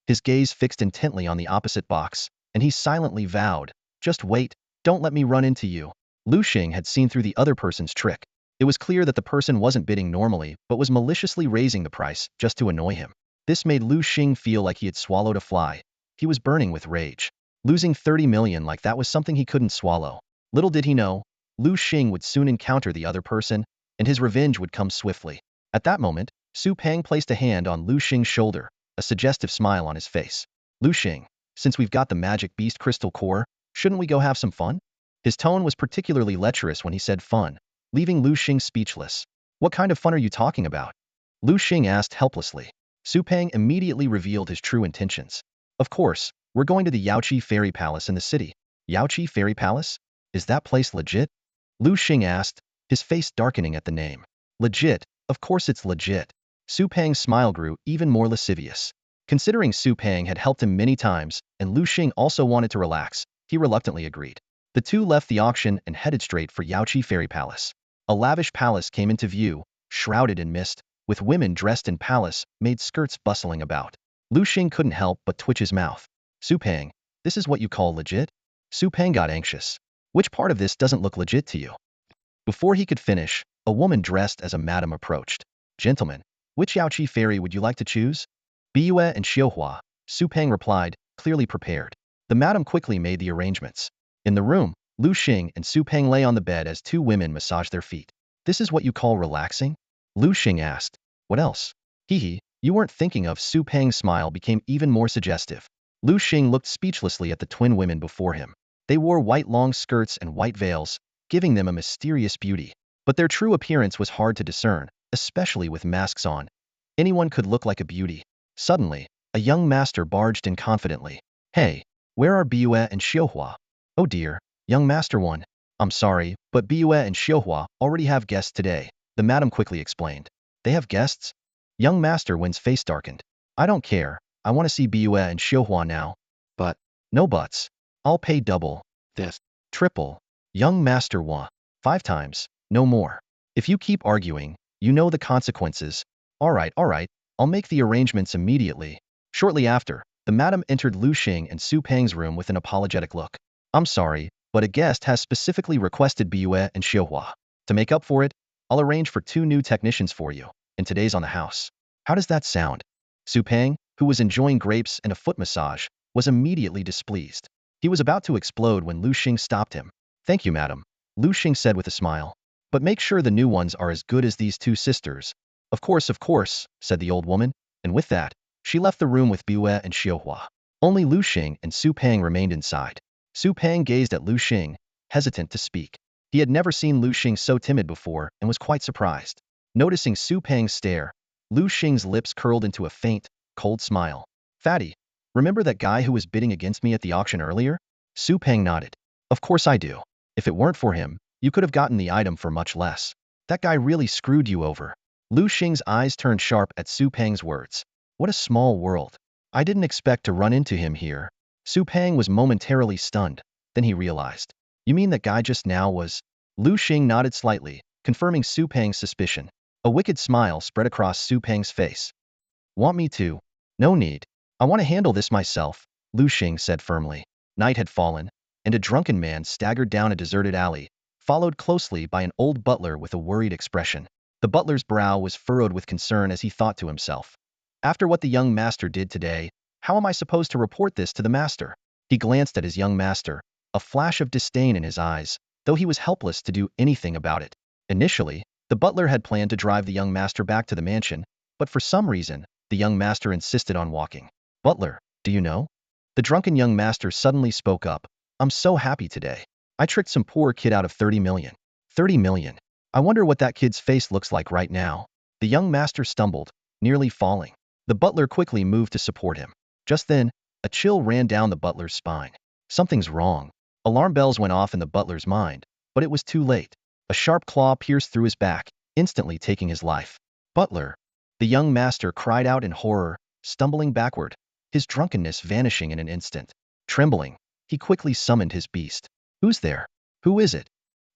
His gaze fixed intently on the opposite box, and he silently vowed, "Just wait, don't let me run into you." Liu Xing had seen through the other person's trick. It was clear that the person wasn't bidding normally but was maliciously raising the price just to annoy him. This made Liu Xing feel like he had swallowed a fly. He was burning with rage. Losing 30 million like that was something he couldn't swallow. Little did he know, Liu Xing would soon encounter the other person, and his revenge would come swiftly. At that moment, Su Peng placed a hand on Liu Xing's shoulder, a suggestive smile on his face. "Liu Xing, since we've got the magic beast crystal core, shouldn't we go have some fun?" His tone was particularly lecherous when he said fun, leaving Liu Xing speechless. "What kind of fun are you talking about?" Liu Xing asked helplessly. Su Peng immediately revealed his true intentions. "Of course, we're going to the Yaoqi Fairy Palace in the city." "Yaoqi Fairy Palace? Is that place legit?" Liu Xing asked, his face darkening at the name. "Legit, of course it's legit." Su Peng's smile grew even more lascivious. Considering Su Peng had helped him many times, and Liu Xing also wanted to relax, he reluctantly agreed. The two left the auction and headed straight for Yaoqi Fairy Palace. A lavish palace came into view, shrouded in mist, with women dressed in palace-made skirts bustling about. Liu Xing couldn't help but twitch his mouth. "Su Peng, this is what you call legit?" Su Peng got anxious. "Which part of this doesn't look legit to you?" Before he could finish, a woman dressed as a madam approached. "Gentlemen, which Yaoqi fairy would you like to choose?" "Biyue and Xiuhua," Su Peng replied, clearly prepared. The madam quickly made the arrangements. In the room, Liu Xing and Su Peng lay on the bed as two women massaged their feet. "This is what you call relaxing?" Liu Xing asked. "What else?" "Hee, you weren't thinking of." Su Peng's smile became even more suggestive. Liu Xing looked speechlessly at the twin women before him. They wore white long skirts and white veils, giving them a mysterious beauty. But their true appearance was hard to discern, especially with masks on. Anyone could look like a beauty. Suddenly, a young master barged in confidently. "Hey, where are Biyue and Xiuhua?" "Oh dear, young master one. I'm sorry, but Biyue and Xiuhua already have guests today, the madam quickly explained. They have guests? Young Master Wen's face darkened. I don't care. I want to see Biyue and Xiuhua now. But, no buts. I'll pay double. This. Triple. Young Master Wa. 5 times. No more. If you keep arguing, you know the consequences. All right, I'll make the arrangements immediately. Shortly after, the madam entered Liu Xing and Su Peng's room with an apologetic look. I'm sorry, but a guest has specifically requested Biyue and Xiuhua. To make up for it, I'll arrange for 2 new technicians for you, and today's on the house. How does that sound? Su Peng, who was enjoying grapes and a foot massage, was immediately displeased. He was about to explode when Liu Xing stopped him. Thank you, madam, Liu Xing said with a smile. But make sure the new ones are as good as these 2 sisters. Of course, said the old woman, and with that, she left the room with Biyue and Xiuhua. Only Liu Xing and Su Peng remained inside. Su Peng gazed at Liu Xing, hesitant to speak. He had never seen Liu Xing so timid before and was quite surprised. Noticing Su Peng's stare, Liu Xing's lips curled into a faint, cold smile. Fatty, remember that guy who was bidding against me at the auction earlier? Su Peng nodded. Of course I do. If it weren't for him, you could have gotten the item for much less. That guy really screwed you over. Liu Xing's eyes turned sharp at Su Peng's words. What a small world. I didn't expect to run into him here. Su Peng was momentarily stunned. Then he realized. You mean that guy just now was? Liu Xing nodded slightly, confirming Su Peng's suspicion. A wicked smile spread across Su Peng's face. Want me to? No need. I want to handle this myself, Liu Xing said firmly. Night had fallen, and a drunken man staggered down a deserted alley, followed closely by an old butler with a worried expression. The butler's brow was furrowed with concern as he thought to himself. After what the young master did today, how am I supposed to report this to the master? He glanced at his young master, a flash of disdain in his eyes, though he was helpless to do anything about it. Initially, the butler had planned to drive the young master back to the mansion, but for some reason, the young master insisted on walking. Butler, do you know? The drunken young master suddenly spoke up. I'm so happy today. I tricked some poor kid out of 30 million. 30 million. I wonder what that kid's face looks like right now. The young master stumbled, nearly falling. The butler quickly moved to support him. Just then, a chill ran down the butler's spine. Something's wrong. Alarm bells went off in the butler's mind, but it was too late. A sharp claw pierced through his back, instantly taking his life. Butler! The young master cried out in horror, stumbling backward, his drunkenness vanishing in an instant. Trembling, he quickly summoned his beast. Who's there? Who is it?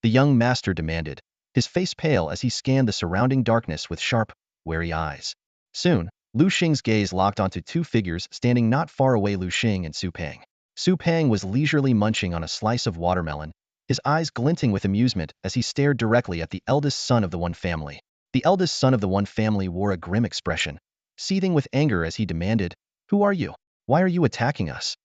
The young master demanded, his face pale as he scanned the surrounding darkness with sharp, wary eyes. Soon, Liu Xing's gaze locked onto 2 figures standing not far away, Liu Xing and Su Peng. Su Peng was leisurely munching on a slice of watermelon, his eyes glinting with amusement as he stared directly at the eldest son of the One family. The eldest son of the One family wore a grim expression, seething with anger as he demanded, Who are you? Why are you attacking us?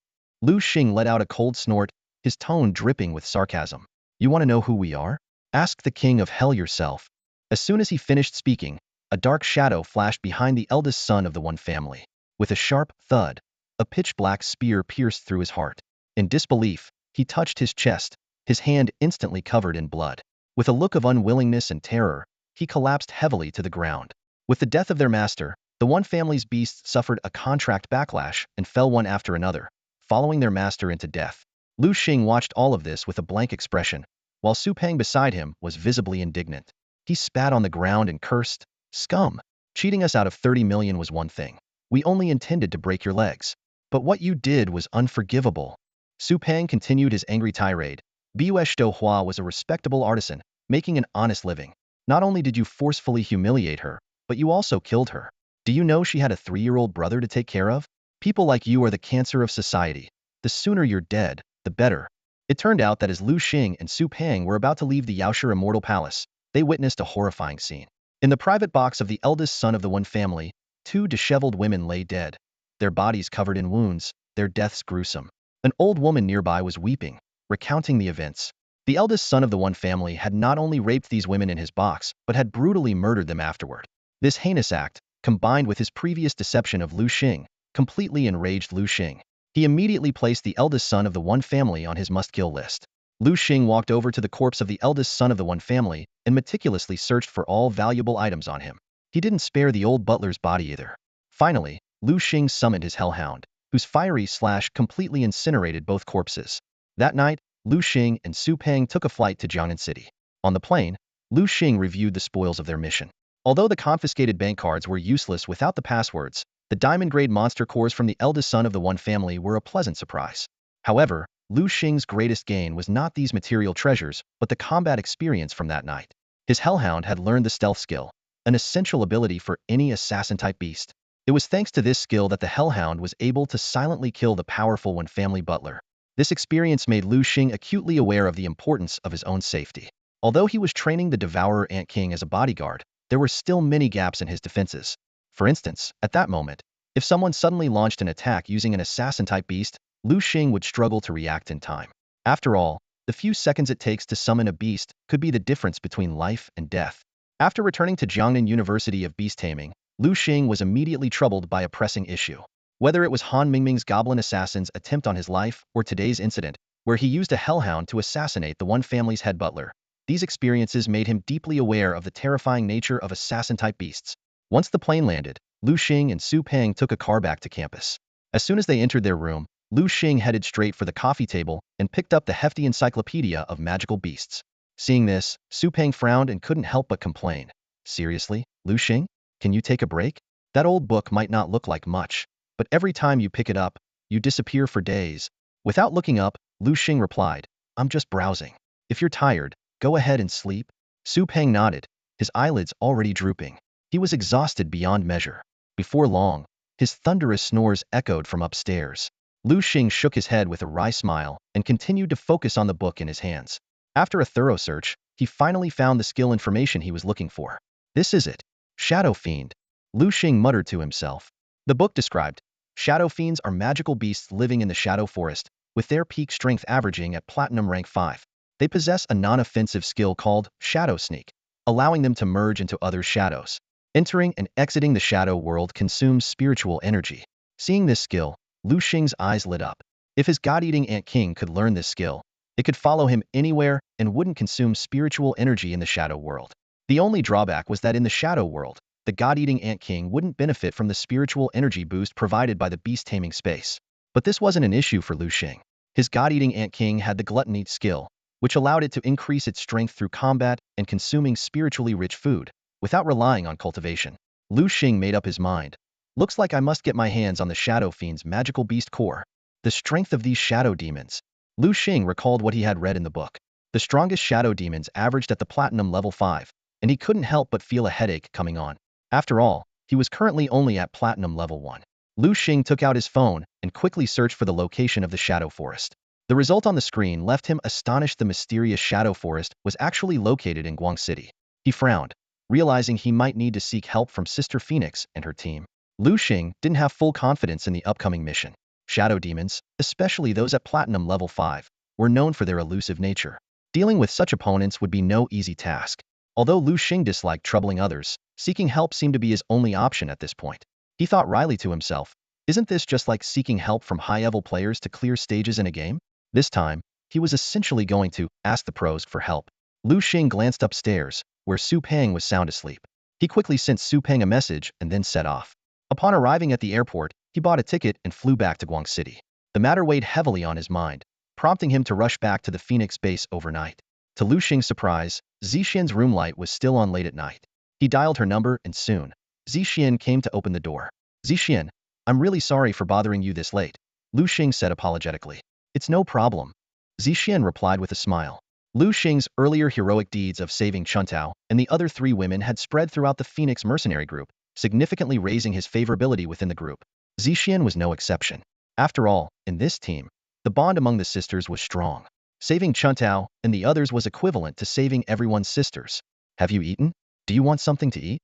Liu Xing let out a cold snort, his tone dripping with sarcasm. You want to know who we are? Ask the king of hell yourself. As soon as he finished speaking, a dark shadow flashed behind the eldest son of the One family. With a sharp thud, a pitch-black spear pierced through his heart. In disbelief, he touched his chest, his hand instantly covered in blood. With a look of unwillingness and terror, he collapsed heavily to the ground. With the death of their master, the One family's beasts suffered a contract backlash and fell one after another, following their master into death. Liu Xing watched all of this with a blank expression, while Su Peng beside him was visibly indignant. He spat on the ground and cursed, Scum! Cheating us out of 30 million was one thing. We only intended to break your legs. But what you did was unforgivable. Su Peng continued his angry tirade. Biyue Hua was a respectable artisan, making an honest living. Not only did you forcefully humiliate her, but you also killed her. Do you know she had a 3-year-old brother to take care of? People like you are the cancer of society. The sooner you're dead, the better. It turned out that as Liu Xing and Su Peng were about to leave the Yaoshi Immortal Palace, they witnessed a horrifying scene. In the private box of the eldest son of the One family, 2 disheveled women lay dead, their bodies covered in wounds, their deaths gruesome. An old woman nearby was weeping, recounting the events. The eldest son of the One family had not only raped these women in his box, but had brutally murdered them afterward. This heinous act, combined with his previous deception of Liu Xing, completely enraged Liu Xing. He immediately placed the eldest son of the One family on his must-kill list. Liu Xing walked over to the corpse of the eldest son of the One family and meticulously searched for all valuable items on him. He didn't spare the old butler's body either. Finally, Liu Xing summoned his hellhound, whose fiery slash completely incinerated both corpses. That night, Liu Xing and Su Peng took a flight to Jiangnan City. On the plane, Liu Xing reviewed the spoils of their mission. Although the confiscated bank cards were useless without the passwords, the diamond-grade monster cores from the eldest son of the One family were a pleasant surprise. However, Liu Xing's greatest gain was not these material treasures, but the combat experience from that night. His hellhound had learned the stealth skill, an essential ability for any assassin-type beast. It was thanks to this skill that the hellhound was able to silently kill the powerful One family butler. This experience made Liu Xing acutely aware of the importance of his own safety. Although he was training the Devourer Ant King as a bodyguard, there were still many gaps in his defenses. For instance, at that moment, if someone suddenly launched an attack using an assassin-type beast, Liu Xing would struggle to react in time. After all, the few seconds it takes to summon a beast could be the difference between life and death. After returning to Jiangnan University of beast-taming, Liu Xing was immediately troubled by a pressing issue. Whether it was Han Mingming's goblin assassin's attempt on his life or today's incident, where he used a hellhound to assassinate the One family's head butler, these experiences made him deeply aware of the terrifying nature of assassin-type beasts. Once the plane landed, Liu Xing and Su Peng took a car back to campus. As soon as they entered their room, Liu Xing headed straight for the coffee table and picked up the hefty encyclopedia of magical beasts. Seeing this, Su Peng frowned and couldn't help but complain. Seriously, Liu Xing? Can you take a break? That old book might not look like much, but every time you pick it up, you disappear for days. Without looking up, Liu Xing replied, I'm just browsing. If you're tired, go ahead and sleep. Su Peng nodded, his eyelids already drooping. He was exhausted beyond measure. Before long, his thunderous snores echoed from upstairs. Liu Xing shook his head with a wry smile and continued to focus on the book in his hands. After a thorough search, he finally found the skill information he was looking for. This is it. Shadow Fiend. Liu Xing muttered to himself. The book described, Shadow Fiends are magical beasts living in the Shadow Forest, with their peak strength averaging at Platinum Rank 5. They possess a non-offensive skill called Shadow Sneak, allowing them to merge into other shadows. Entering and exiting the shadow world consumes spiritual energy. Seeing this skill, Liu Xing's eyes lit up. If his God-eating Ant King could learn this skill, it could follow him anywhere and wouldn't consume spiritual energy in the shadow world. The only drawback was that in the shadow world, the God-eating Ant King wouldn't benefit from the spiritual energy boost provided by the beast-taming space. But this wasn't an issue for Liu Xing. His God-eating Ant King had the Glutton Eat skill, which allowed it to increase its strength through combat and consuming spiritually rich food, without relying on cultivation. Liu Xing made up his mind. Looks like I must get my hands on the Shadow Fiend's magical beast core. The strength of these shadow demons. Liu Xing recalled what he had read in the book. The strongest shadow demons averaged at the Platinum level 5, and he couldn't help but feel a headache coming on. After all, he was currently only at Platinum level 1. Liu Xing took out his phone and quickly searched for the location of the Shadow Forest. The result on the screen left him astonished. The mysterious Shadow Forest was actually located in Guang City. He frowned, realizing he might need to seek help from Sister Phoenix and her team. Liu Xing didn't have full confidence in the upcoming mission. Shadow demons, especially those at Platinum level 5, were known for their elusive nature. Dealing with such opponents would be no easy task. Although Liu Xing disliked troubling others, seeking help seemed to be his only option at this point. He thought wryly to himself, isn't this just like seeking help from high-level players to clear stages in a game? This time, he was essentially going to ask the pros for help. Liu Xing glanced upstairs, where Su Peng was sound asleep. He quickly sent Su Peng a message and then set off. Upon arriving at the airport, he bought a ticket and flew back to Guang City. The matter weighed heavily on his mind, prompting him to rush back to the Phoenix base overnight. To Liu Xing's surprise, Zixian's room light was still on late at night. He dialed her number and soon, Zixian came to open the door. Zixian, I'm really sorry for bothering you this late, Liu Xing said apologetically. It's no problem, Zixian replied with a smile. Liu Xing's earlier heroic deeds of saving Chuntao and the other 3 women had spread throughout the Phoenix mercenary group, significantly raising his favorability within the group. Zixian was no exception. After all, in this team, the bond among the sisters was strong. Saving Chuntao and the others was equivalent to saving everyone's sisters. Have you eaten? Do you want something to eat?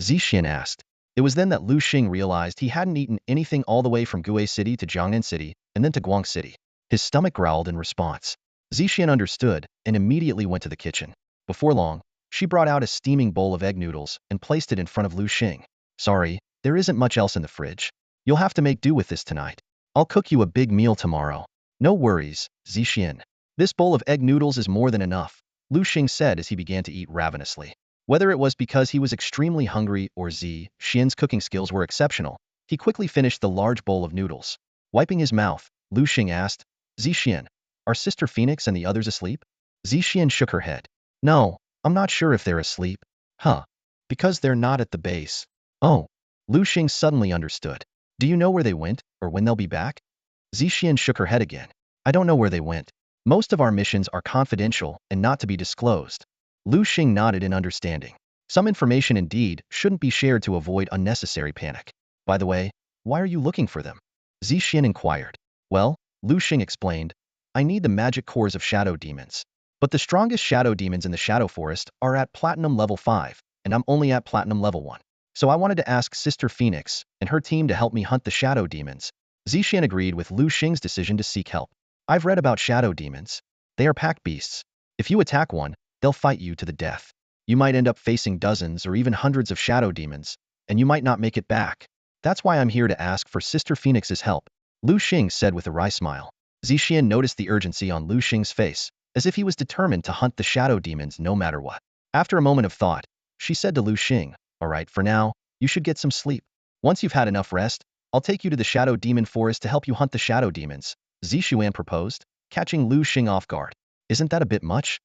Zixian asked. It was then that Liu Xing realized he hadn't eaten anything all the way from Gue City to Jiangnan City and then to Guang City. His stomach growled in response. Zixian understood and immediately went to the kitchen. Before long, she brought out a steaming bowl of egg noodles and placed it in front of Liu Xing. Sorry, there isn't much else in the fridge. You'll have to make do with this tonight. I'll cook you a big meal tomorrow. No worries, Zixian. This bowl of egg noodles is more than enough, Liu Xing said as he began to eat ravenously. Whether it was because he was extremely hungry or Zixian's cooking skills were exceptional, he quickly finished the large bowl of noodles. Wiping his mouth, Liu Xing asked, Zixian, Are Sister Phoenix and the others asleep? Zixian shook her head. No, I'm not sure if they're asleep. Huh. Because they're not at the base. Oh. Liu Xing suddenly understood. Do you know where they went, or when they'll be back? Zixian shook her head again. I don't know where they went. Most of our missions are confidential and not to be disclosed. Liu Xing nodded in understanding. Some information indeed shouldn't be shared to avoid unnecessary panic. By the way, why are you looking for them? Zixian inquired. Well, Liu Xing explained, I need the magic cores of shadow demons. But the strongest shadow demons in the Shadow Forest are at Platinum level 5, and I'm only at Platinum level 1. So I wanted to ask Sister Phoenix and her team to help me hunt the shadow demons. Zixian agreed with Liu Xing's decision to seek help. I've read about shadow demons. They are pack beasts. If you attack one, they'll fight you to the death. You might end up facing dozens or even hundreds of shadow demons, and you might not make it back. That's why I'm here to ask for Sister Phoenix's help, Liu Xing said with a wry smile. Zixian noticed the urgency on Liu Xing's face, as if he was determined to hunt the shadow demons no matter what. After a moment of thought, she said to Liu Xing, all right, for now, you should get some sleep. Once you've had enough rest, I'll take you to the shadow demon forest to help you hunt the shadow demons, Zixian proposed, catching Liu Xing off guard. Isn't that a bit much?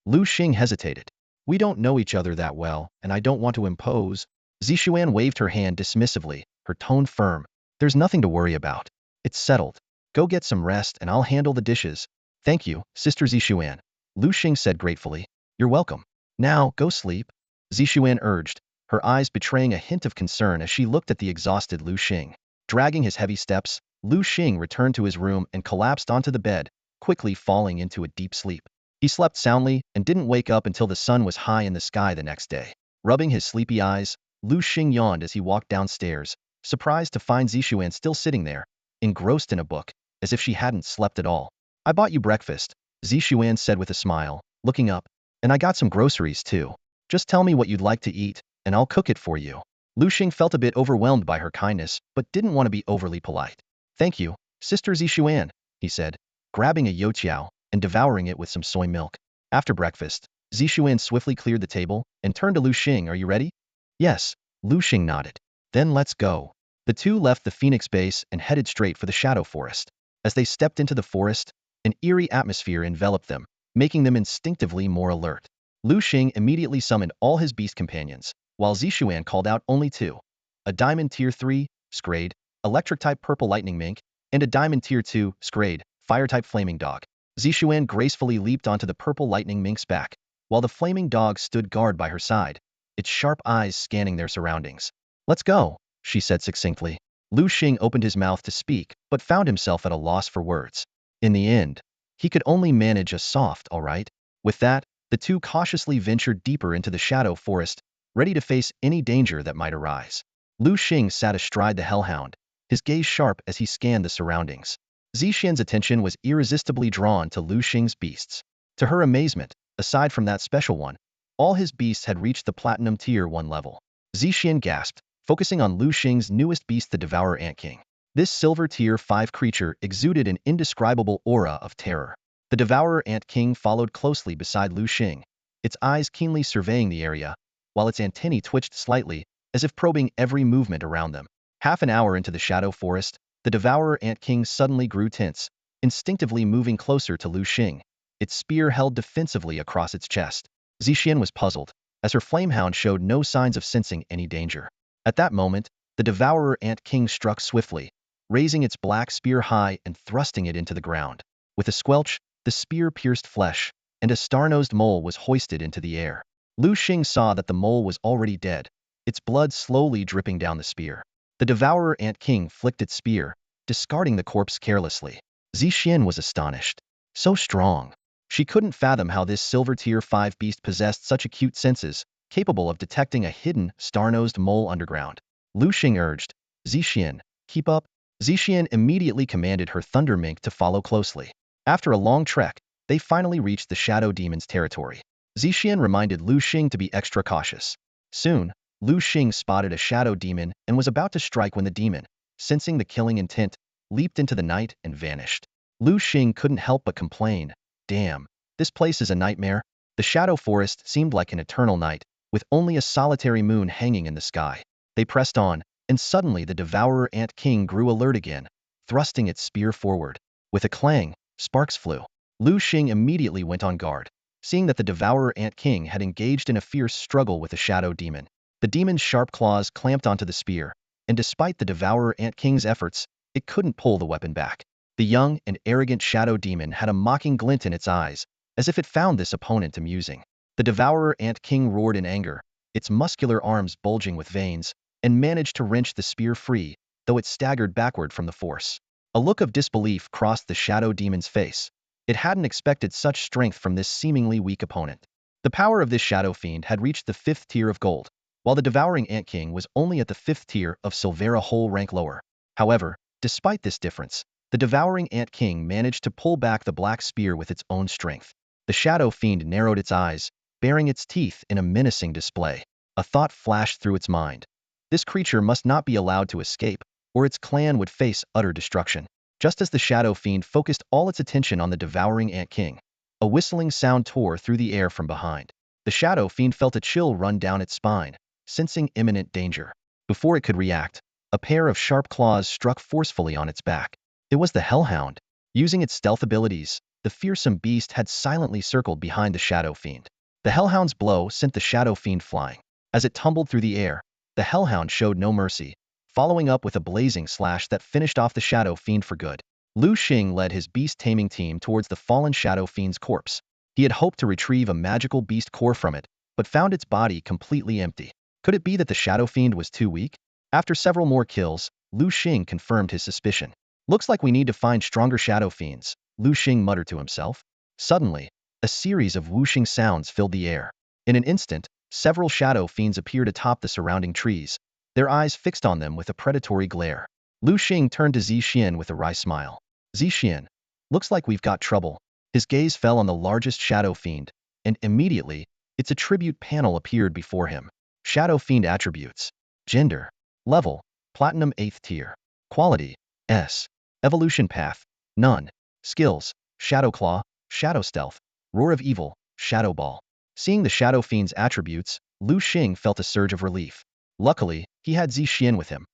Liu Xing hesitated. We don't know each other that well, and I don't want to impose. Zixian waved her hand dismissively, her tone firm. There's nothing to worry about. It's settled. Go get some rest and I'll handle the dishes. Thank you, Sister Zixian. Liu Xing said gratefully. You're welcome. Now, go sleep. Zixian urged, her eyes betraying a hint of concern as she looked at the exhausted Liu Xing. Dragging his heavy steps, Liu Xing returned to his room and collapsed onto the bed, quickly falling into a deep sleep. He slept soundly and didn't wake up until the sun was high in the sky the next day. Rubbing his sleepy eyes, Liu Xing yawned as he walked downstairs, surprised to find Zixian still sitting there, engrossed in a book, as if she hadn't slept at all. I bought you breakfast, Zixian said with a smile, looking up. And I got some groceries too. Just tell me what you'd like to eat, and I'll cook it for you. Liu Xing felt a bit overwhelmed by her kindness, but didn't want to be overly polite. Thank you, Sister Zixian, he said, grabbing a youtiao and devouring it with some soy milk. After breakfast, Zixian swiftly cleared the table and turned to Liu Xing. Are you ready? Yes, Liu Xing nodded. Then let's go. The two left the Phoenix base and headed straight for the Shadow Forest. As they stepped into the forest, an eerie atmosphere enveloped them, making them instinctively more alert. Liu Xing immediately summoned all his beast companions, while Zixian called out only two. A Diamond Tier 3, Scrade, Electric-type Purple Lightning Mink, and a Diamond Tier 2, Scrade, Fire-type Flaming Dog. Zixian gracefully leaped onto the Purple Lightning Mink's back, while the Flaming Dog stood guard by her side, its sharp eyes scanning their surroundings. Let's go, she said succinctly. Liu Xing opened his mouth to speak, but found himself at a loss for words. In the end, he could only manage a soft, all right. With that, the two cautiously ventured deeper into the Shadow Forest, ready to face any danger that might arise. Liu Xing sat astride the hellhound, his gaze sharp as he scanned the surroundings. Zixian's attention was irresistibly drawn to Liu Xing's beasts. To her amazement, aside from that special one, all his beasts had reached the Platinum Tier 1 level. Zixian gasped, focusing on Liu Xing's newest beast, the Devourer Ant King. This Silver Tier 5 creature exuded an indescribable aura of terror. The Devourer Ant King followed closely beside Liu Xing, its eyes keenly surveying the area, while its antennae twitched slightly, as if probing every movement around them. Half an hour into the Shadow Forest, the Devourer Ant King suddenly grew tense, instinctively moving closer to Liu Xing, its spear held defensively across its chest. Zixian was puzzled, as her flamehound showed no signs of sensing any danger. At that moment, the Devourer Ant King struck swiftly, raising its black spear high and thrusting it into the ground. With a squelch, the spear pierced flesh, and a star-nosed mole was hoisted into the air. Liu Xing saw that the mole was already dead, its blood slowly dripping down the spear. The Devourer Ant King flicked its spear, discarding the corpse carelessly. Zixian was astonished. So strong. She couldn't fathom how this Silver Tier 5 beast possessed such acute senses, capable of detecting a hidden, star-nosed mole underground. Liu Xing urged, Zixian, keep up. Zixian immediately commanded her Thunder Mink to follow closely. After a long trek, they finally reached the Shadow Demon's territory. Zixian reminded Liu Xing to be extra cautious. Soon, Liu Xing spotted a shadow demon and was about to strike when the demon, sensing the killing intent, leaped into the night and vanished. Liu Xing couldn't help but complain, damn, this place is a nightmare. The Shadow Forest seemed like an eternal night, with only a solitary moon hanging in the sky. They pressed on, and suddenly the Devourer Ant King grew alert again, thrusting its spear forward. With a clang, sparks flew. Liu Xing immediately went on guard, seeing that the Devourer Ant King had engaged in a fierce struggle with the shadow demon. The demon's sharp claws clamped onto the spear, and despite the Devourer Ant King's efforts, it couldn't pull the weapon back. The young and arrogant shadow demon had a mocking glint in its eyes, as if it found this opponent amusing. The Devourer Ant King roared in anger, its muscular arms bulging with veins, and managed to wrench the spear free, though it staggered backward from the force. A look of disbelief crossed the shadow demon's face. It hadn't expected such strength from this seemingly weak opponent. The power of this shadow fiend had reached the 5th tier of gold, while the devouring Ant King was only at the 5th tier of silver, a whole rank lower. However, despite this difference, the devouring Ant King managed to pull back the black spear with its own strength. The shadow fiend narrowed its eyes, baring its teeth in a menacing display. A thought flashed through its mind. This creature must not be allowed to escape, or its clan would face utter destruction. Just as the shadow fiend focused all its attention on the devouring Ant King, a whistling sound tore through the air from behind. The shadow fiend felt a chill run down its spine, sensing imminent danger. Before it could react, a pair of sharp claws struck forcefully on its back. It was the hellhound. Using its stealth abilities, the fearsome beast had silently circled behind the shadow fiend. The hellhound's blow sent the shadow fiend flying. As it tumbled through the air, the hellhound showed no mercy, following up with a blazing slash that finished off the shadow fiend for good. Liu Xing led his beast-taming team towards the fallen shadow fiend's corpse. He had hoped to retrieve a magical beast core from it, but found its body completely empty. Could it be that the shadow fiend was too weak? After several more kills, Liu Xing confirmed his suspicion. Looks like we need to find stronger shadow fiends, Liu Xing muttered to himself. Suddenly, a series of whooshing sounds filled the air. In an instant, several shadow fiends appeared atop the surrounding trees, their eyes fixed on them with a predatory glare. Liu Xing turned to Zixian with a wry smile. Zixian, looks like we've got trouble. His gaze fell on the largest shadow fiend, and immediately, its attribute panel appeared before him. Shadow fiend attributes. Gender. Level. Platinum 8th tier. Quality. S. Evolution path. None. Skills. Shadow Claw, Shadow Stealth, Roar of Evil, Shadow Ball. Seeing the shadow fiend's attributes, Liu Xing felt a surge of relief. Luckily, he had Zixian with him.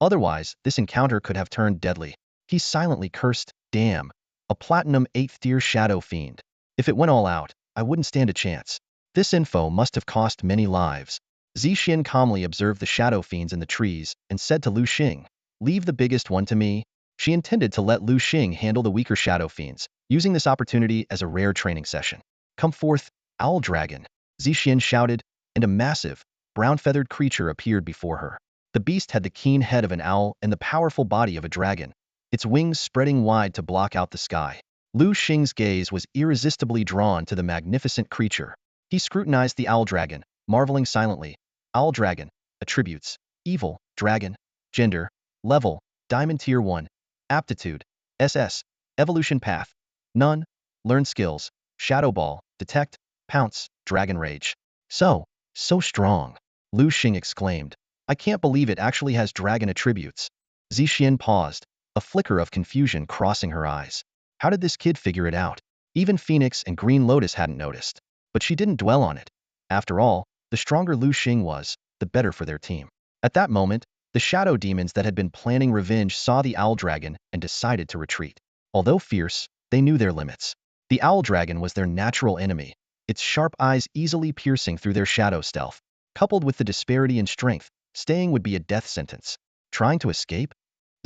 Otherwise, this encounter could have turned deadly. He silently cursed, damn, a platinum 8th tier shadow fiend. If it went all out, I wouldn't stand a chance. This info must have cost many lives. Zixian calmly observed the shadow fiends in the trees and said to Liu Xing, leave the biggest one to me. She intended to let Liu Xing handle the weaker shadow fiends, using this opportunity as a rare training session. Come forth, Owl Dragon, Zixian shouted, and a massive, brown-feathered creature appeared before her. The beast had the keen head of an owl and the powerful body of a dragon, its wings spreading wide to block out the sky. Liu Xing's gaze was irresistibly drawn to the magnificent creature. He scrutinized the owl dragon, marveling silently. Owl dragon, attributes, evil, dragon, gender, level, diamond tier 1, aptitude, SS, evolution path, none, learn skills, shadow ball, detect, pounce, dragon rage. So strong, Liu Xing exclaimed. I can't believe it actually has dragon attributes. Zixian paused, a flicker of confusion crossing her eyes. How did this kid figure it out? Even Phoenix and Green Lotus hadn't noticed. But she didn't dwell on it. After all, the stronger Liu Xing was, the better for their team. At that moment, the shadow demons that had been planning revenge saw the owl dragon and decided to retreat. Although fierce, they knew their limits. The owl dragon was their natural enemy, its sharp eyes easily piercing through their shadow stealth. Coupled with the disparity in strength, staying would be a death sentence. Trying to escape?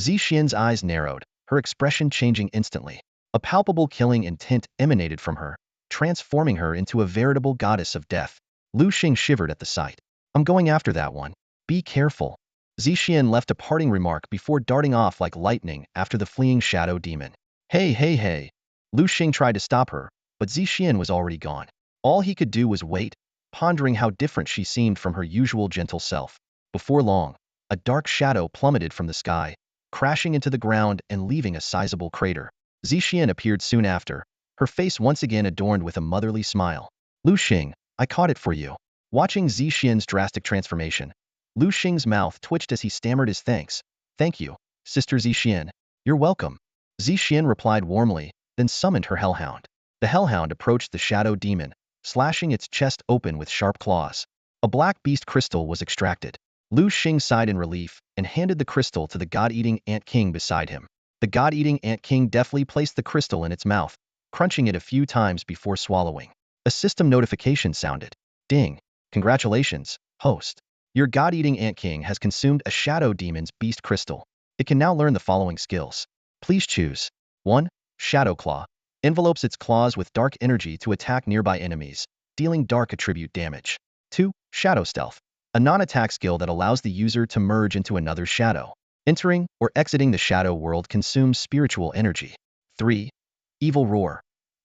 Zixian's eyes narrowed, her expression changing instantly. A palpable killing intent emanated from her, transforming her into a veritable goddess of death. Liu Xing shivered at the sight. I'm going after that one. Be careful. Zixian left a parting remark before darting off like lightning after the fleeing shadow demon. Hey. Liu Xing tried to stop her, but Zixian was already gone. All he could do was wait, pondering how different she seemed from her usual gentle self. Before long, a dark shadow plummeted from the sky, crashing into the ground and leaving a sizable crater. Zixian appeared soon after, her face once again adorned with a motherly smile. Liu Xing, I caught it for you. Watching Zixian's drastic transformation, Liu Xing's mouth twitched as he stammered his thanks. Thank you, Sister Zixian. You're welcome. Zixian replied warmly, then summoned her hellhound. The hellhound approached the shadow demon, slashing its chest open with sharp claws. A black beast crystal was extracted. Liu Xing sighed in relief and handed the crystal to the god-eating Ant King beside him. The god-eating Ant King deftly placed the crystal in its mouth, crunching it a few times before swallowing. A system notification sounded. Ding. Congratulations, host. Your God-eating Ant King has consumed a Shadow Demon's Beast Crystal. It can now learn the following skills. Please choose. 1. Shadow Claw. Envelopes its claws with dark energy to attack nearby enemies, dealing dark attribute damage. 2. Shadow Stealth. A non-attack skill that allows the user to merge into another shadow. Entering or exiting the shadow world consumes spiritual energy. 3. Evil Roar.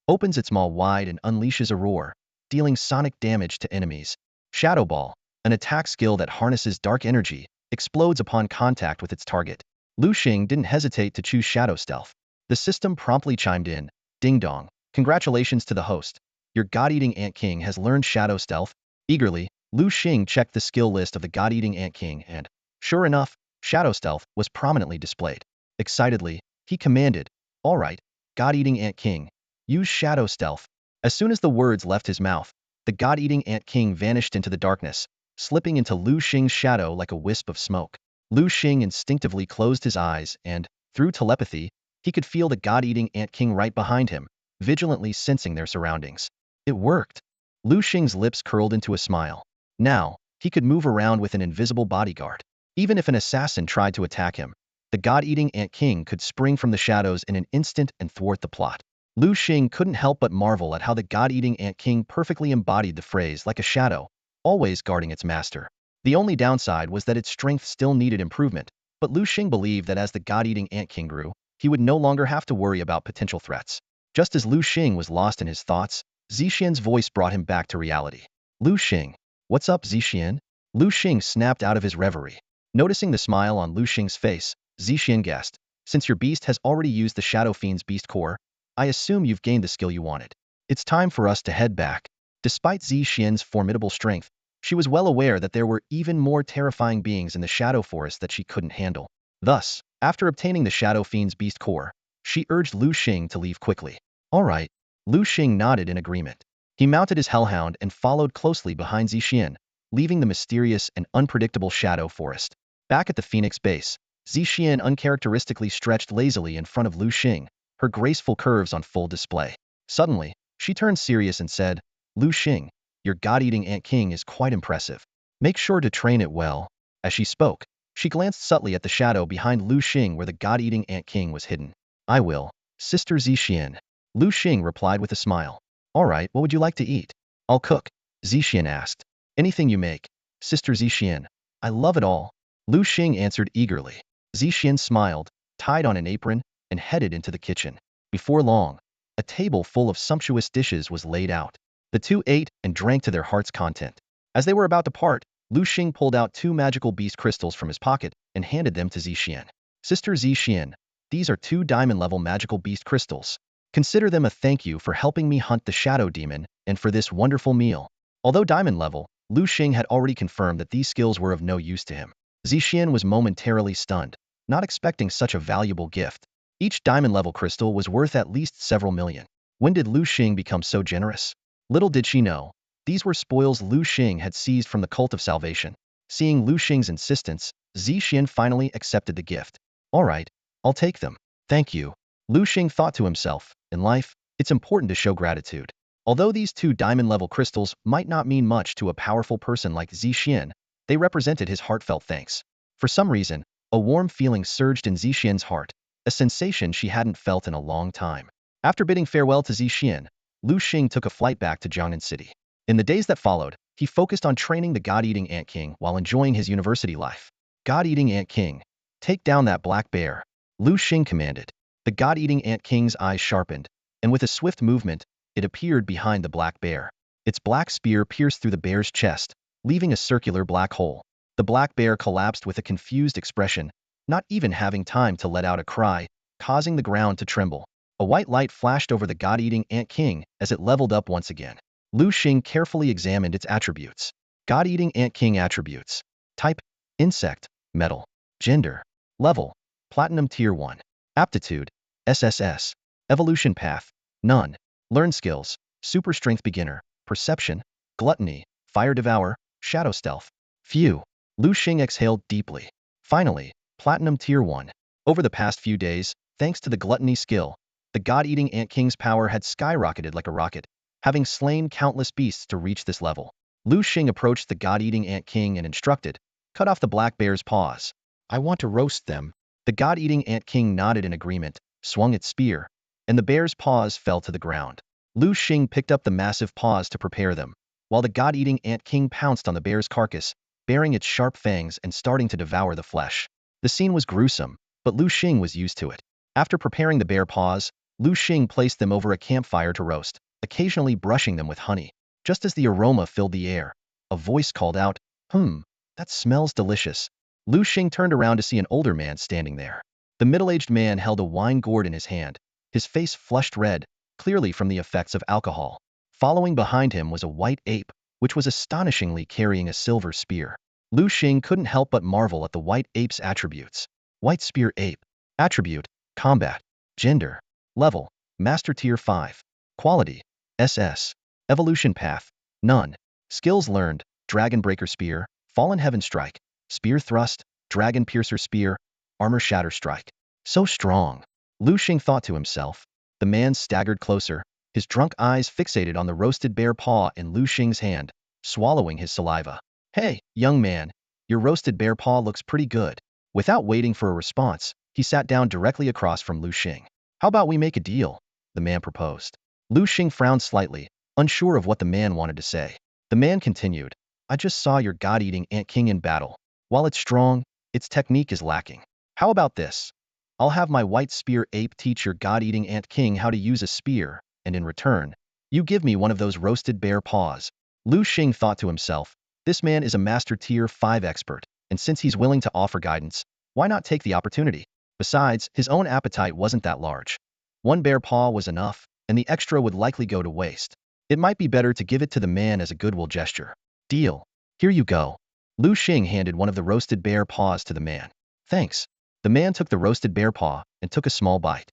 Opens its maw wide and unleashes a roar, dealing sonic damage to enemies. Shadow Ball. An attack skill that harnesses dark energy, explodes upon contact with its target. Liu Xing didn't hesitate to choose Shadow Stealth. The system promptly chimed in. Ding dong. Congratulations to the host. Your God-eating Ant King has learned Shadow Stealth. Eagerly, Liu Xing checked the skill list of the God-eating Ant King and, sure enough, Shadow Stealth was prominently displayed. Excitedly, he commanded, "All right, God-eating Ant King, use Shadow Stealth." As soon as the words left his mouth, the God-eating Ant King vanished into the darkness, slipping into Liu Xing's shadow like a wisp of smoke. Liu Xing instinctively closed his eyes and, through telepathy, he could feel the God-eating Ant King right behind him, vigilantly sensing their surroundings. It worked. Liu Xing's lips curled into a smile. Now, he could move around with an invisible bodyguard. Even if an assassin tried to attack him, the God-eating Ant King could spring from the shadows in an instant and thwart the plot. Liu Xing couldn't help but marvel at how the God-eating Ant King perfectly embodied the phrase like a shadow, always guarding its master. The only downside was that its strength still needed improvement, but Liu Xing believed that as the God-eating Ant King grew, he would no longer have to worry about potential threats. Just as Liu Xing was lost in his thoughts, Zixian's voice brought him back to reality. Liu Xing. What's up, Zixian? Liu Xing snapped out of his reverie. Noticing the smile on Liu Xing's face, Zixian guessed, since your beast has already used the Shadow Fiend's beast core, I assume you've gained the skill you wanted. It's time for us to head back. Despite Zixian's formidable strength, she was well aware that there were even more terrifying beings in the Shadow Forest that she couldn't handle. Thus, after obtaining the Shadow Fiend's beast core, she urged Liu Xing to leave quickly. All right. Liu Xing nodded in agreement. He mounted his hellhound and followed closely behind Zixian, leaving the mysterious and unpredictable Shadow Forest. Back at the Phoenix base, Zixian uncharacteristically stretched lazily in front of Liu Xing, her graceful curves on full display. Suddenly, she turned serious and said, Liu Xing, your God-eating Ant King is quite impressive. Make sure to train it well. As she spoke, she glanced subtly at the shadow behind Liu Xing where the God-eating Ant King was hidden. I will, Sister Zixian. Liu Xing replied with a smile. All right, what would you like to eat? I'll cook, Zixian asked. Anything you make, Sister Zixian. I love it all. Liu Xing answered eagerly. Zixian smiled, tied on an apron, and headed into the kitchen. Before long, a table full of sumptuous dishes was laid out. The two ate and drank to their heart's content. As they were about to part, Liu Xing pulled out 2 magical beast crystals from his pocket and handed them to Zixian. Sister Zixian, these are 2 diamond-level magical beast crystals. Consider them a thank you for helping me hunt the Shadow Demon and for this wonderful meal. Although diamond level, Liu Xing had already confirmed that these skills were of no use to him. Zixian was momentarily stunned, not expecting such a valuable gift. Each diamond-level crystal was worth at least several million. When did Liu Xing become so generous? Little did she know, these were spoils Liu Xing had seized from the Cult of Salvation. Seeing Liu Xing's insistence, Zixian finally accepted the gift. All right, I'll take them. Thank you. Liu Xing thought to himself, in life, it's important to show gratitude. Although these 2 diamond-level crystals might not mean much to a powerful person like Zixian, they represented his heartfelt thanks. For some reason, a warm feeling surged in Zixian's heart, a sensation she hadn't felt in a long time. After bidding farewell to Zixian, Liu Xing took a flight back to Jiangnan City. In the days that followed, he focused on training the God-eating Ant King while enjoying his university life. God-eating Ant King, take down that black bear, Liu Xing commanded. The God-eating Ant King's eyes sharpened, and with a swift movement, it appeared behind the black bear. Its black spear pierced through the bear's chest, leaving a circular black hole. The black bear collapsed with a confused expression, not even having time to let out a cry, causing the ground to tremble. A white light flashed over the God-eating Ant King as it leveled up once again. Liu Xing carefully examined its attributes. God-eating Ant King attributes. Type, insect, metal. Gender, level, platinum tier 1. Aptitude, SSS. Evolution path, none. Learn skills, super strength beginner, perception, gluttony, fire devour, shadow stealth. Phew. Liu Xing exhaled deeply. Finally, platinum tier 1. Over the past few days, thanks to the gluttony skill, The god-eating Ant King's power had skyrocketed like a rocket, having slain countless beasts to reach this level. Liu Xing approached the god-eating Ant King and instructed, "Cut off the black bear's paws. I want to roast them." The god-eating Ant King nodded in agreement, swung its spear, and the bear's paws fell to the ground. Liu Xing picked up the massive paws to prepare them, while the god-eating Ant King pounced on the bear's carcass, baring its sharp fangs and starting to devour the flesh. The scene was gruesome, but Liu Xing was used to it. After preparing the bear paws, Liu Xing placed them over a campfire to roast, occasionally brushing them with honey. Just as the aroma filled the air, a voice called out, that smells delicious." Liu Xing turned around to see an older man standing there. The middle-aged man held a wine gourd in his hand, his face flushed red, clearly from the effects of alcohol. Following behind him was a white ape, which was astonishingly carrying a silver spear. Liu Xing couldn't help but marvel at the white ape's attributes. White spear ape. Attribute, combat. Gender. Level, Master Tier 5. Quality, SS. Evolution path, none. Skills learned, Dragon Breaker Spear, Fallen Heaven Strike, Spear Thrust, Dragon Piercer Spear, Armor Shatter Strike. So strong. Liu Xing thought to himself. The man staggered closer, his drunk eyes fixated on the roasted bear paw in Liu Xing's hand, swallowing his saliva. "Hey, young man, your roasted bear paw looks pretty good." Without waiting for a response, he sat down directly across from Liu Xing. "How about we make a deal?" the man proposed. Liu Xing frowned slightly, unsure of what the man wanted to say. The man continued, "I just saw your god-eating Ant King in battle. While it's strong, its technique is lacking. How about this? I'll have my white spear ape teach your god-eating Ant King how to use a spear, and in return, you give me one of those roasted bear paws." Liu Xing thought to himself, this man is a Master Tier 5 expert, and since he's willing to offer guidance, why not take the opportunity? Besides, his own appetite wasn't that large. One bear paw was enough, and the extra would likely go to waste. It might be better to give it to the man as a goodwill gesture. "Deal. Here you go." Liu Xing handed one of the roasted bear paws to the man. "Thanks." The man took the roasted bear paw and took a small bite.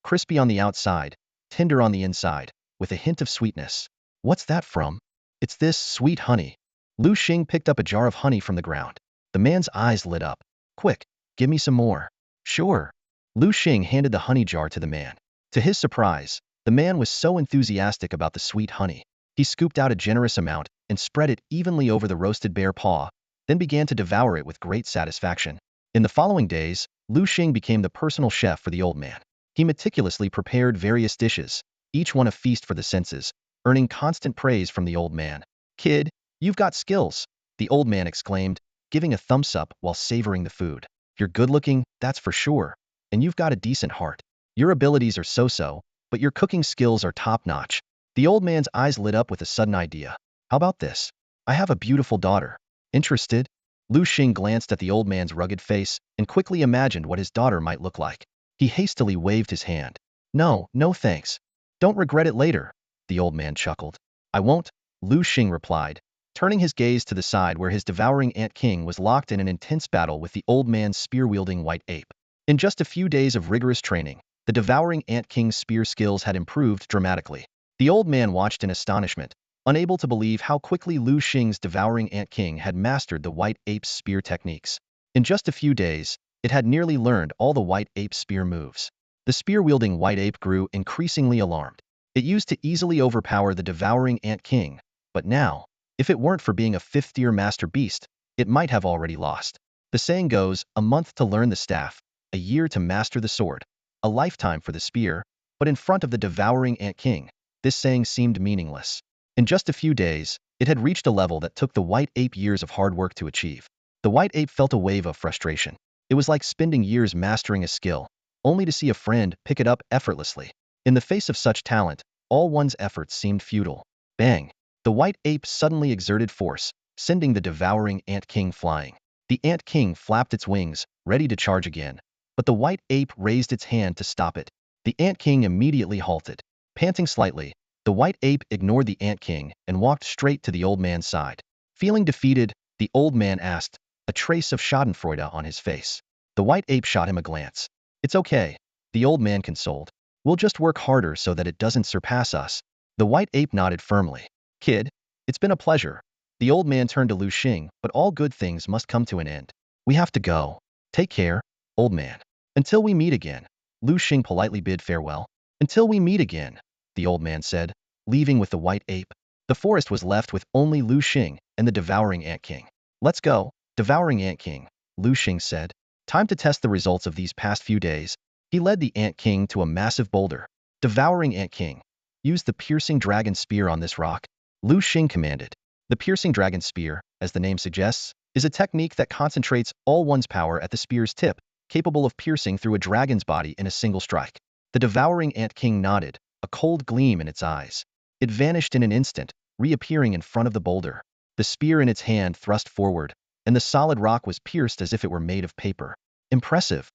Crispy on the outside, tender on the inside, with a hint of sweetness. "What's that from?" "It's this sweet honey." Liu Xing picked up a jar of honey from the ground. The man's eyes lit up. "Quick, give me some more." "Sure." Liu Xing handed the honey jar to the man. To his surprise, the man was so enthusiastic about the sweet honey. He scooped out a generous amount and spread it evenly over the roasted bear paw, then began to devour it with great satisfaction. In the following days, Liu Xing became the personal chef for the old man. He meticulously prepared various dishes, each one a feast for the senses, earning constant praise from the old man. "Kid, you've got skills," the old man exclaimed, giving a thumbs up while savoring the food. "You're good-looking, that's for sure, and you've got a decent heart. Your abilities are so-so, but your cooking skills are top-notch." The old man's eyes lit up with a sudden idea. "How about this? I have a beautiful daughter. Interested?" Liu Xing glanced at the old man's rugged face and quickly imagined what his daughter might look like. He hastily waved his hand. "No, no thanks. Don't regret it later," the old man chuckled. "I won't," Liu Xing replied, turning his gaze to the side where his devouring Ant King was locked in an intense battle with the old man's spear-wielding white ape. In just a few days of rigorous training, the devouring Ant King's spear skills had improved dramatically. The old man watched in astonishment, unable to believe how quickly Liu Xing's devouring Ant King had mastered the white ape's spear techniques. In just a few days, it had nearly learned all the white ape's spear moves. The spear-wielding white ape grew increasingly alarmed. It used to easily overpower the devouring Ant King, but now, if it weren't for being a 5th-tier master beast, it might have already lost. The saying goes, a month to learn the staff, a year to master the sword, a lifetime for the spear, but in front of the devouring Ant King, this saying seemed meaningless. In just a few days, it had reached a level that took the white ape years of hard work to achieve. The white ape felt a wave of frustration. It was like spending years mastering a skill, only to see a friend pick it up effortlessly. In the face of such talent, all one's efforts seemed futile. Bang! The white ape suddenly exerted force, sending the devouring Ant King flying. The Ant King flapped its wings, ready to charge again, but the white ape raised its hand to stop it. The Ant King immediately halted. Panting slightly, the white ape ignored the Ant King and walked straight to the old man's side. Feeling defeated, the old man asked, a trace of schadenfreude on his face. The white ape shot him a glance. "It's okay," the old man consoled. "We'll just work harder so that it doesn't surpass us." The white ape nodded firmly. "Kid, it's been a pleasure." The old man turned to Liu Xing, "But all good things must come to an end. We have to go. Take care, old man. Until we meet again." Liu Xing politely bid farewell. Until we meet again, the old man said, leaving with the white ape. The forest was left with only Liu Xing and the devouring ant king. Let's go, devouring ant king, Liu Xing said. Time to test the results of these past few days. He led the ant king to a massive boulder. Devouring ant king, use the piercing dragon spear on this rock, Liu Xing commanded. The piercing dragon spear, as the name suggests, is a technique that concentrates all one's power at the spear's tip, capable of piercing through a dragon's body in a single strike. The devouring ant king nodded, a cold gleam in its eyes. It vanished in an instant, reappearing in front of the boulder. The spear in its hand thrust forward, and the solid rock was pierced as if it were made of paper. Impressive.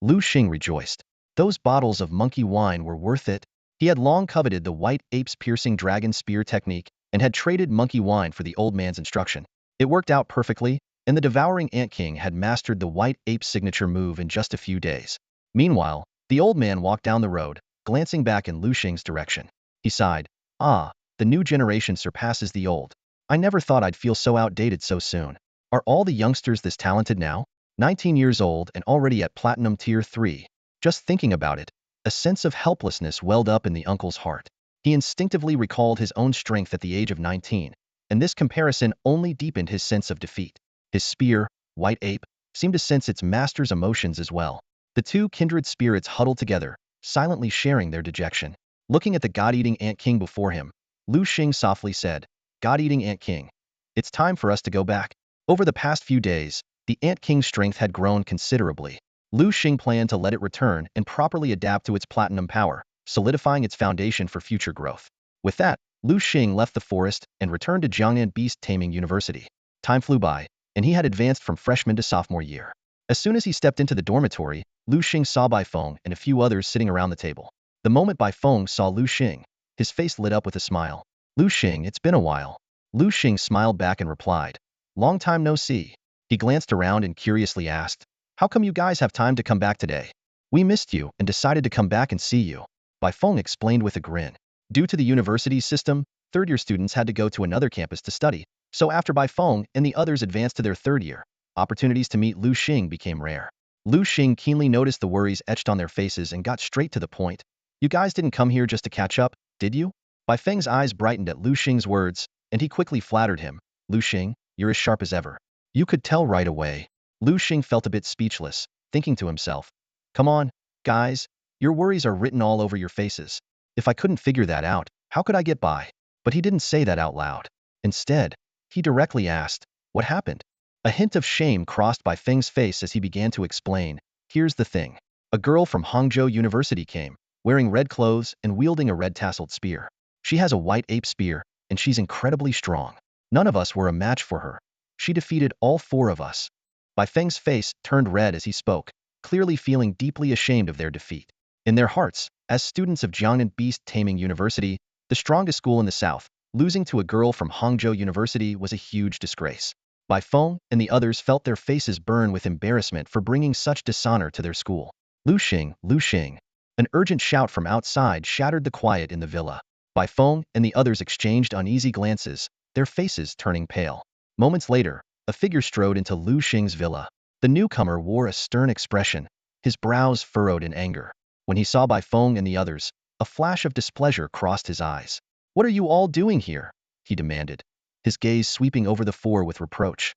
Liu Xing rejoiced. Those bottles of monkey wine were worth it. He had long coveted the white ape's piercing dragon spear technique and had traded monkey wine for the old man's instruction. It worked out perfectly, and the devouring ant king had mastered the white ape's signature move in just a few days. Meanwhile, the old man walked down the road, glancing back in Liu Xing's direction. He sighed. Ah, the new generation surpasses the old. I never thought I'd feel so outdated so soon. Are all the youngsters this talented now? 19 years old and already at Platinum Tier 3. Just thinking about it, a sense of helplessness welled up in the uncle's heart. He instinctively recalled his own strength at the age of 19, and this comparison only deepened his sense of defeat. His spear, white ape, seemed to sense its master's emotions as well. The two kindred spirits huddled together, silently sharing their dejection. Looking at the god-eating ant king before him, Liu Xing softly said, God-eating ant king, it's time for us to go back. Over the past few days, the ant king's strength had grown considerably. Liu Xing planned to let it return and properly adapt to its platinum power, solidifying its foundation for future growth. With that, Liu Xing left the forest and returned to Jiangnan Beast-Taming University. Time flew by, and he had advanced from freshman to sophomore year. As soon as he stepped into the dormitory, Liu Xing saw Bai Feng and a few others sitting around the table. The moment Bai Feng saw Liu Xing, his face lit up with a smile. Liu Xing, it's been a while. Liu Xing smiled back and replied, long time no see. He glanced around and curiously asked, how come you guys have time to come back today? We missed you and decided to come back and see you. Bai Feng explained with a grin. Due to the university's system, third-year students had to go to another campus to study, so after Bai Feng and the others advanced to their third year, opportunities to meet Liu Xing became rare. Liu Xing keenly noticed the worries etched on their faces and got straight to the point. You guys didn't come here just to catch up, did you? Bai Feng's eyes brightened at Liu Xing's words, and he quickly flattered him. Liu Xing, you're as sharp as ever. You could tell right away. Liu Xing felt a bit speechless, thinking to himself, come on, guys, your worries are written all over your faces. If I couldn't figure that out, how could I get by? But he didn't say that out loud. Instead, he directly asked, what happened? A hint of shame crossed Bai Feng's face as he began to explain. Here's the thing. A girl from Hangzhou University came, wearing red clothes and wielding a red-tasseled spear. She has a white ape spear, and she's incredibly strong. None of us were a match for her. She defeated all four of us. Bai Feng's face turned red as he spoke, clearly feeling deeply ashamed of their defeat. In their hearts, as students of Jiangnan Beast-Taming University, the strongest school in the south, losing to a girl from Hangzhou University was a huge disgrace. Bai Feng and the others felt their faces burn with embarrassment for bringing such dishonor to their school. Liu Xing, Liu Xing. An urgent shout from outside shattered the quiet in the villa. Bai Feng and the others exchanged uneasy glances, their faces turning pale. Moments later, a figure strode into Liu Xing's villa. The newcomer wore a stern expression, his brows furrowed in anger. When he saw Bai Feng and the others, a flash of displeasure crossed his eyes. What are you all doing here? He demanded, his gaze sweeping over the four with reproach.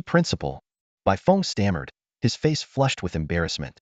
Principal. Bai Feng stammered, his face flushed with embarrassment.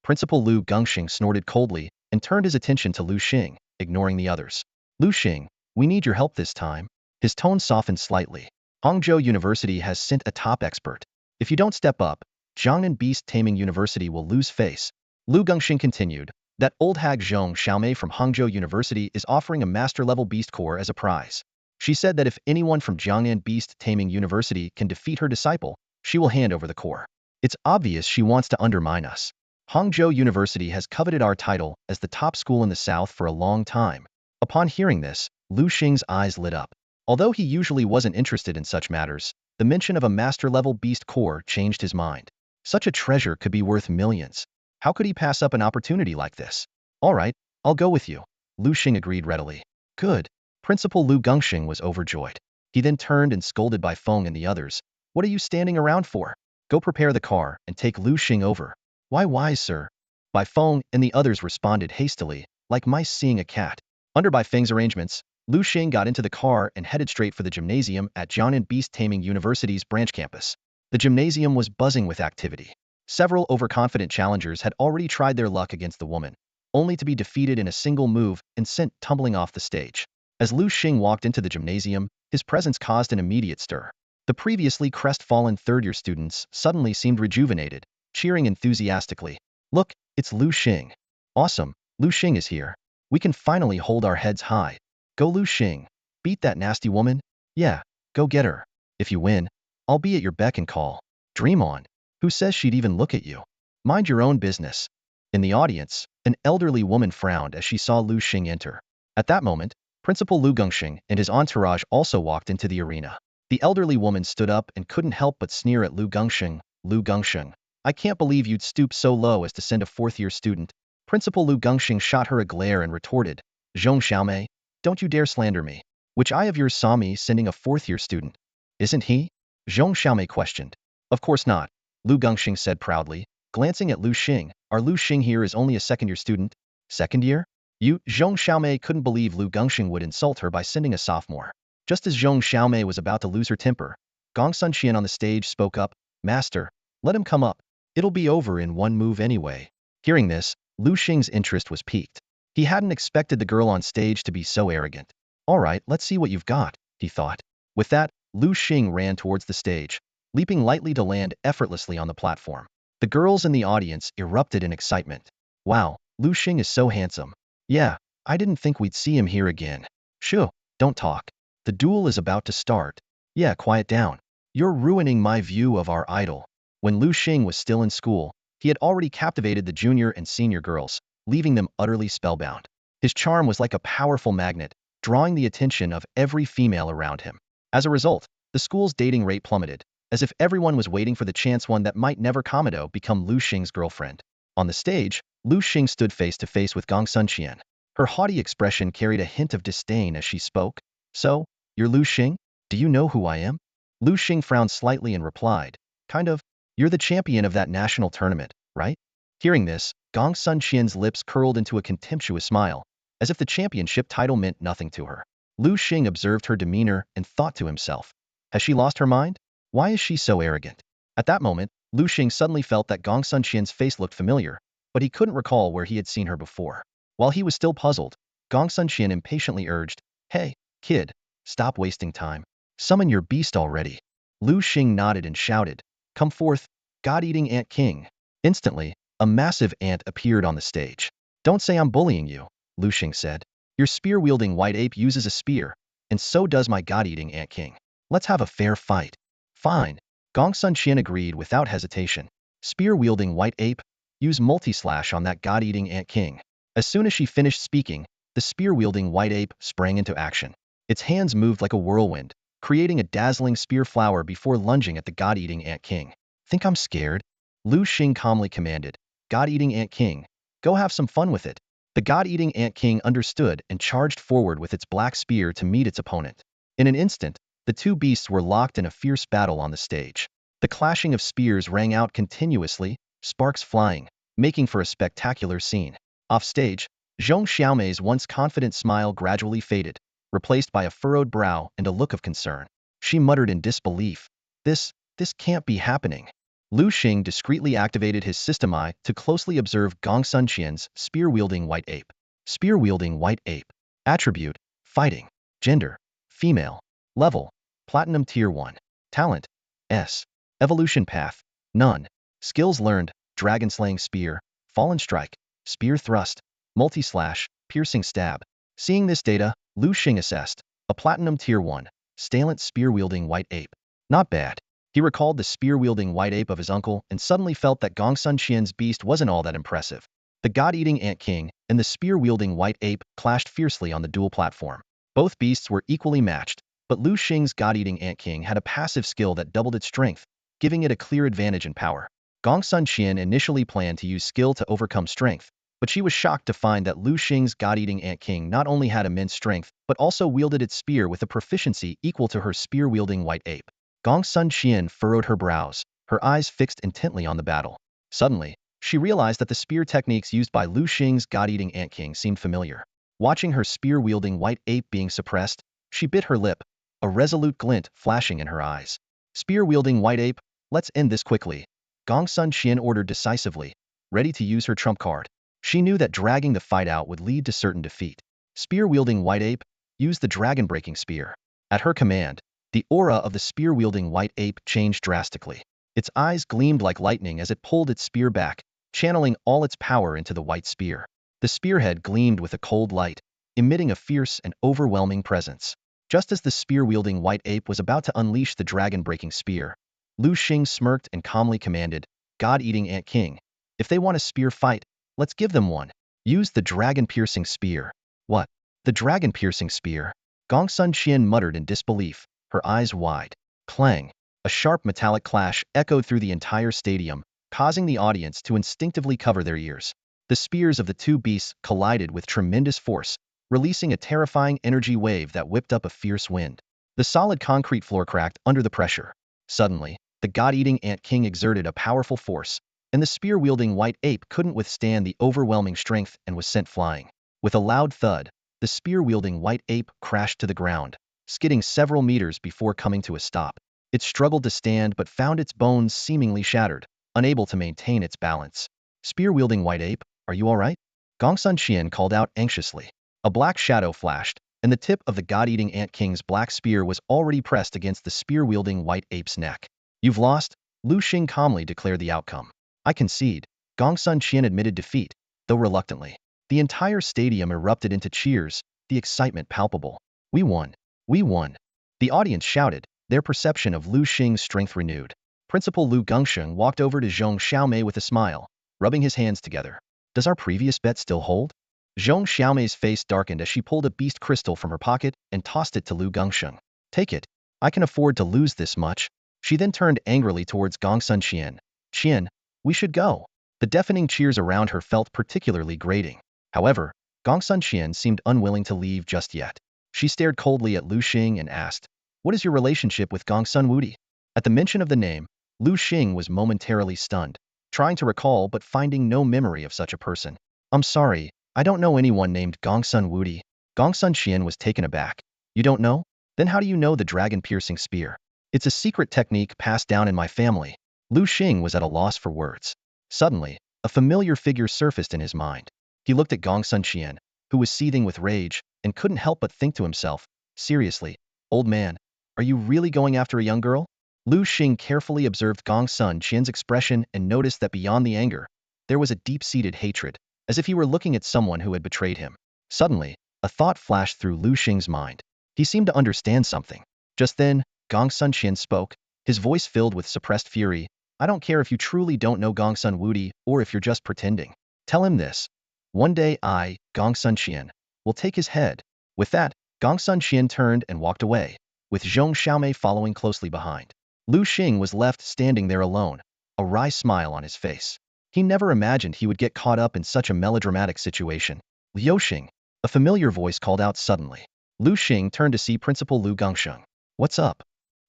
Principal Liu Xing snorted coldly and turned his attention to Liu Xing, ignoring the others. Liu Xing, we need your help this time. His tone softened slightly. Hangzhou University has sent a top expert. If you don't step up, Jiangnan Beast-Taming University will lose face. Liu Xing continued, that old hag Zhong Xiaomei from Hangzhou University is offering a master-level beast core as a prize. She said that if anyone from Jiangnan Beast-Taming University can defeat her disciple, she will hand over the core. It's obvious she wants to undermine us. Hangzhou University has coveted our title as the top school in the south for a long time. Upon hearing this, Liu Xing's eyes lit up. Although he usually wasn't interested in such matters, the mention of a master-level beast core changed his mind. Such a treasure could be worth millions. How could he pass up an opportunity like this? All right, I'll go with you. Liu Xing agreed readily. Good. Principal Liu Xing was overjoyed. He then turned and scolded Bai Feng and the others. What are you standing around for? Go prepare the car and take Liu Xing over. Why, sir? Bai Feng and the others responded hastily, like mice seeing a cat. Under Bai Feng's arrangements, Liu Xing got into the car and headed straight for the gymnasium at Jiangnan Beast-Taming University's branch campus. The gymnasium was buzzing with activity. Several overconfident challengers had already tried their luck against the woman, only to be defeated in a single move and sent tumbling off the stage. As Liu Xing walked into the gymnasium, his presence caused an immediate stir. The previously crestfallen third-year students suddenly seemed rejuvenated, cheering enthusiastically. "Look, it's Liu Xing. Awesome, Liu Xing is here. We can finally hold our heads high. Go Liu Xing. Beat that nasty woman? Yeah, go get her. If you win, I'll be at your beck and call. Dream on. Who says she'd even look at you? Mind your own business." In the audience, an elderly woman frowned as she saw Liu Xing enter. At that moment, Principal Liu Xing and his entourage also walked into the arena. The elderly woman stood up and couldn't help but sneer at Liu Xing. "Liu Xing, I can't believe you'd stoop so low as to send a fourth-year student." Principal Liu Xing shot her a glare and retorted, "Zhong Xiaomei, don't you dare slander me. Which eye of yours saw me sending a fourth-year student? Isn't he?" Zhong Xiaomei questioned. "Of course not," Liu Xing said proudly, glancing at Liu Xing. "Our Liu Xing here is only a second-year student." "Second year?" Zhong Xiaomei couldn't believe Liu Xing would insult her by sending a sophomore. Just as Zhong Xiaomei was about to lose her temper, Gong Sunqian on the stage spoke up, "Master, let him come up. It'll be over in one move anyway." Hearing this, Liu Xing's interest was piqued. He hadn't expected the girl on stage to be so arrogant. "All right, let's see what you've got," he thought. With that, Liu Xing ran towards the stage, leaping lightly to land effortlessly on the platform. The girls in the audience erupted in excitement. "Wow, Liu Xing is so handsome. Yeah, I didn't think we'd see him here again." "Shoo, don't talk. The duel is about to start." "Yeah, quiet down. You're ruining my view of our idol." When Liu Xing was still in school, he had already captivated the junior and senior girls, leaving them utterly spellbound. His charm was like a powerful magnet, drawing the attention of every female around him. As a result, the school's dating rate plummeted, as if everyone was waiting for the chance one that might never Komodo become Liu Xing's girlfriend. On the stage, Liu Xing stood face to face with Gong Sunqian. Her haughty expression carried a hint of disdain as she spoke. "So, you're Liu Xing? Do you know who I am?" Liu Xing frowned slightly and replied, "Kind of. You're the champion of that national tournament, right?" Hearing this, Gong Sunqian's lips curled into a contemptuous smile, as if the championship title meant nothing to her. Liu Xing observed her demeanor and thought to himself, "Has she lost her mind? Why is she so arrogant?" At that moment, Liu Xing suddenly felt that Gong Sunqian's face looked familiar, but he couldn't recall where he had seen her before. While he was still puzzled, Gong Sunqian impatiently urged, "Hey, kid, stop wasting time. Summon your beast already." Liu Xing nodded and shouted, "Come forth, God-eating ant king." Instantly, a massive ant appeared on the stage. "Don't say I'm bullying you," Liu Xing said. "Your spear-wielding white ape uses a spear, and so does my God-eating ant king. Let's have a fair fight." "Fine." Gong Sunqian agreed without hesitation. Spear-wielding white ape, use multi-slash on that God-eating ant king. As soon as she finished speaking, the spear-wielding white ape sprang into action. Its hands moved like a whirlwind, creating a dazzling spear flower before lunging at the God-eating ant king. "Think I'm scared?" Liu Xing calmly commanded. "God-eating ant king, go have some fun with it." The God-eating ant king understood and charged forward with its black spear to meet its opponent. In an instant, the two beasts were locked in a fierce battle on the stage. The clashing of spears rang out continuously, sparks flying, making for a spectacular scene. Off stage, Zhong Xiaomei's once confident smile gradually faded, replaced by a furrowed brow and a look of concern. She muttered in disbelief, This can't be happening." Liu Xing discreetly activated his system eye to closely observe Gong Sunqian's spear-wielding white ape. Spear-wielding white ape. Attribute, fighting. Gender, female. Level, Platinum Tier 1. Talent, S. Evolution path, none. Skills learned, Dragon Slaying Spear, Fallen Strike, Spear Thrust, Multi-Slash, Piercing Stab. Seeing this data, Liu Xing assessed, a Platinum Tier 1, Stalent Spear-wielding white ape. Not bad. He recalled the spear-wielding white ape of his uncle and suddenly felt that Gong Sunqian's beast wasn't all that impressive. The God-eating ant king and the spear-wielding white ape clashed fiercely on the duel platform. Both beasts were equally matched, but Liu Xing's God-eating ant king had a passive skill that doubled its strength, giving it a clear advantage in power. Gong Sunqian initially planned to use skill to overcome strength, but she was shocked to find that Liu Xing's God-eating ant king not only had immense strength, but also wielded its spear with a proficiency equal to her spear-wielding white ape. Gong Sunqian furrowed her brows, her eyes fixed intently on the battle. Suddenly, She realized that the spear techniques used by Liu Xing's god-eating ant king seemed familiar. Watching her spear-wielding white ape being suppressed, she bit her lip, a resolute glint flashing in her eyes. Spear-wielding white ape, let's end this quickly, Gongsun Qian ordered decisively, ready to use her trump card. She knew that dragging the fight out would lead to certain defeat. Spear-wielding white ape, use the dragon-breaking spear. At her command, the aura of the spear-wielding white ape changed drastically. Its eyes gleamed like lightning as it pulled its spear back, channeling all its power into the white spear. The spearhead gleamed with a cold light, emitting a fierce and overwhelming presence. Just as the spear-wielding white ape was about to unleash the dragon-breaking spear, Liu Xing smirked and calmly commanded, God-eating ant king, if they want a spear fight, let's give them one. Use the dragon-piercing spear. What? The dragon-piercing spear? Gongsun Qian muttered in disbelief, her eyes wide. Clang! A sharp metallic clash echoed through the entire stadium, causing the audience to instinctively cover their ears. The spears of the two beasts collided with tremendous force, releasing a terrifying energy wave that whipped up a fierce wind. The solid concrete floor cracked under the pressure. Suddenly, the god-eating ant king exerted a powerful force, and the spear-wielding white ape couldn't withstand the overwhelming strength and was sent flying. With a loud thud, the spear-wielding white ape crashed to the ground, skidding several meters before coming to a stop. It struggled to stand but found its bones seemingly shattered, unable to maintain its balance. Spear-wielding white ape, are you all right? Gongsun Qian called out anxiously. A black shadow flashed, and the tip of the god-eating ant king's black spear was already pressed against the spear-wielding white ape's neck. You've lost, Liu Xing calmly declared the outcome. I concede, Gongsun Qian admitted defeat, though reluctantly. The entire stadium erupted into cheers, the excitement palpable. We won! We won! The audience shouted, their perception of Liu Xing's strength renewed. Principal Liu Gongsheng walked over to Zhong Xiaomei with a smile, rubbing his hands together. Does our previous bet still hold? Zhong Xiaomei's face darkened as she pulled a beast crystal from her pocket and tossed it to Liu Gongsheng. Take it. I can afford to lose this much. She then turned angrily towards Gongsun Qian. Qian, we should go. The deafening cheers around her felt particularly grating. However, Gongsun Qian seemed unwilling to leave just yet. She stared coldly at Liu Xing and asked, what is your relationship with Gongsun Wudi? At the mention of the name, Liu Xing was momentarily stunned, trying to recall but finding no memory of such a person. I'm sorry, I don't know anyone named Gongsun Wudi. Gongsun Qian was taken aback. You don't know? Then how do you know the dragon-piercing spear? It's a secret technique passed down in my family. Liu Xing was at a loss for words. Suddenly, a familiar figure surfaced in his mind. He looked at Gongsun Qian, who was seething with rage, and couldn't help but think to himself, seriously, old man, are you really going after a young girl? Liu Xing carefully observed Gongsun Qian's expression and noticed that beyond the anger, there was a deep-seated hatred, as if he were looking at someone who had betrayed him. Suddenly, a thought flashed through Liu Xing's mind. He seemed to understand something. Just then, Gongsun Qian spoke, his voice filled with suppressed fury. I don't care if you truly don't know Gongsun Wudi or if you're just pretending. Tell him this. One day I, Gongsun Qian, will take his head. With that, Gongsun Qian turned and walked away, with Zhong Xiaomei following closely behind. Liu Xing was left standing there alone, a wry smile on his face. He never imagined he would get caught up in such a melodramatic situation. Liu Xing, a familiar voice called out suddenly. Liu Xing turned to see Principal Liu Gongsheng. What's up?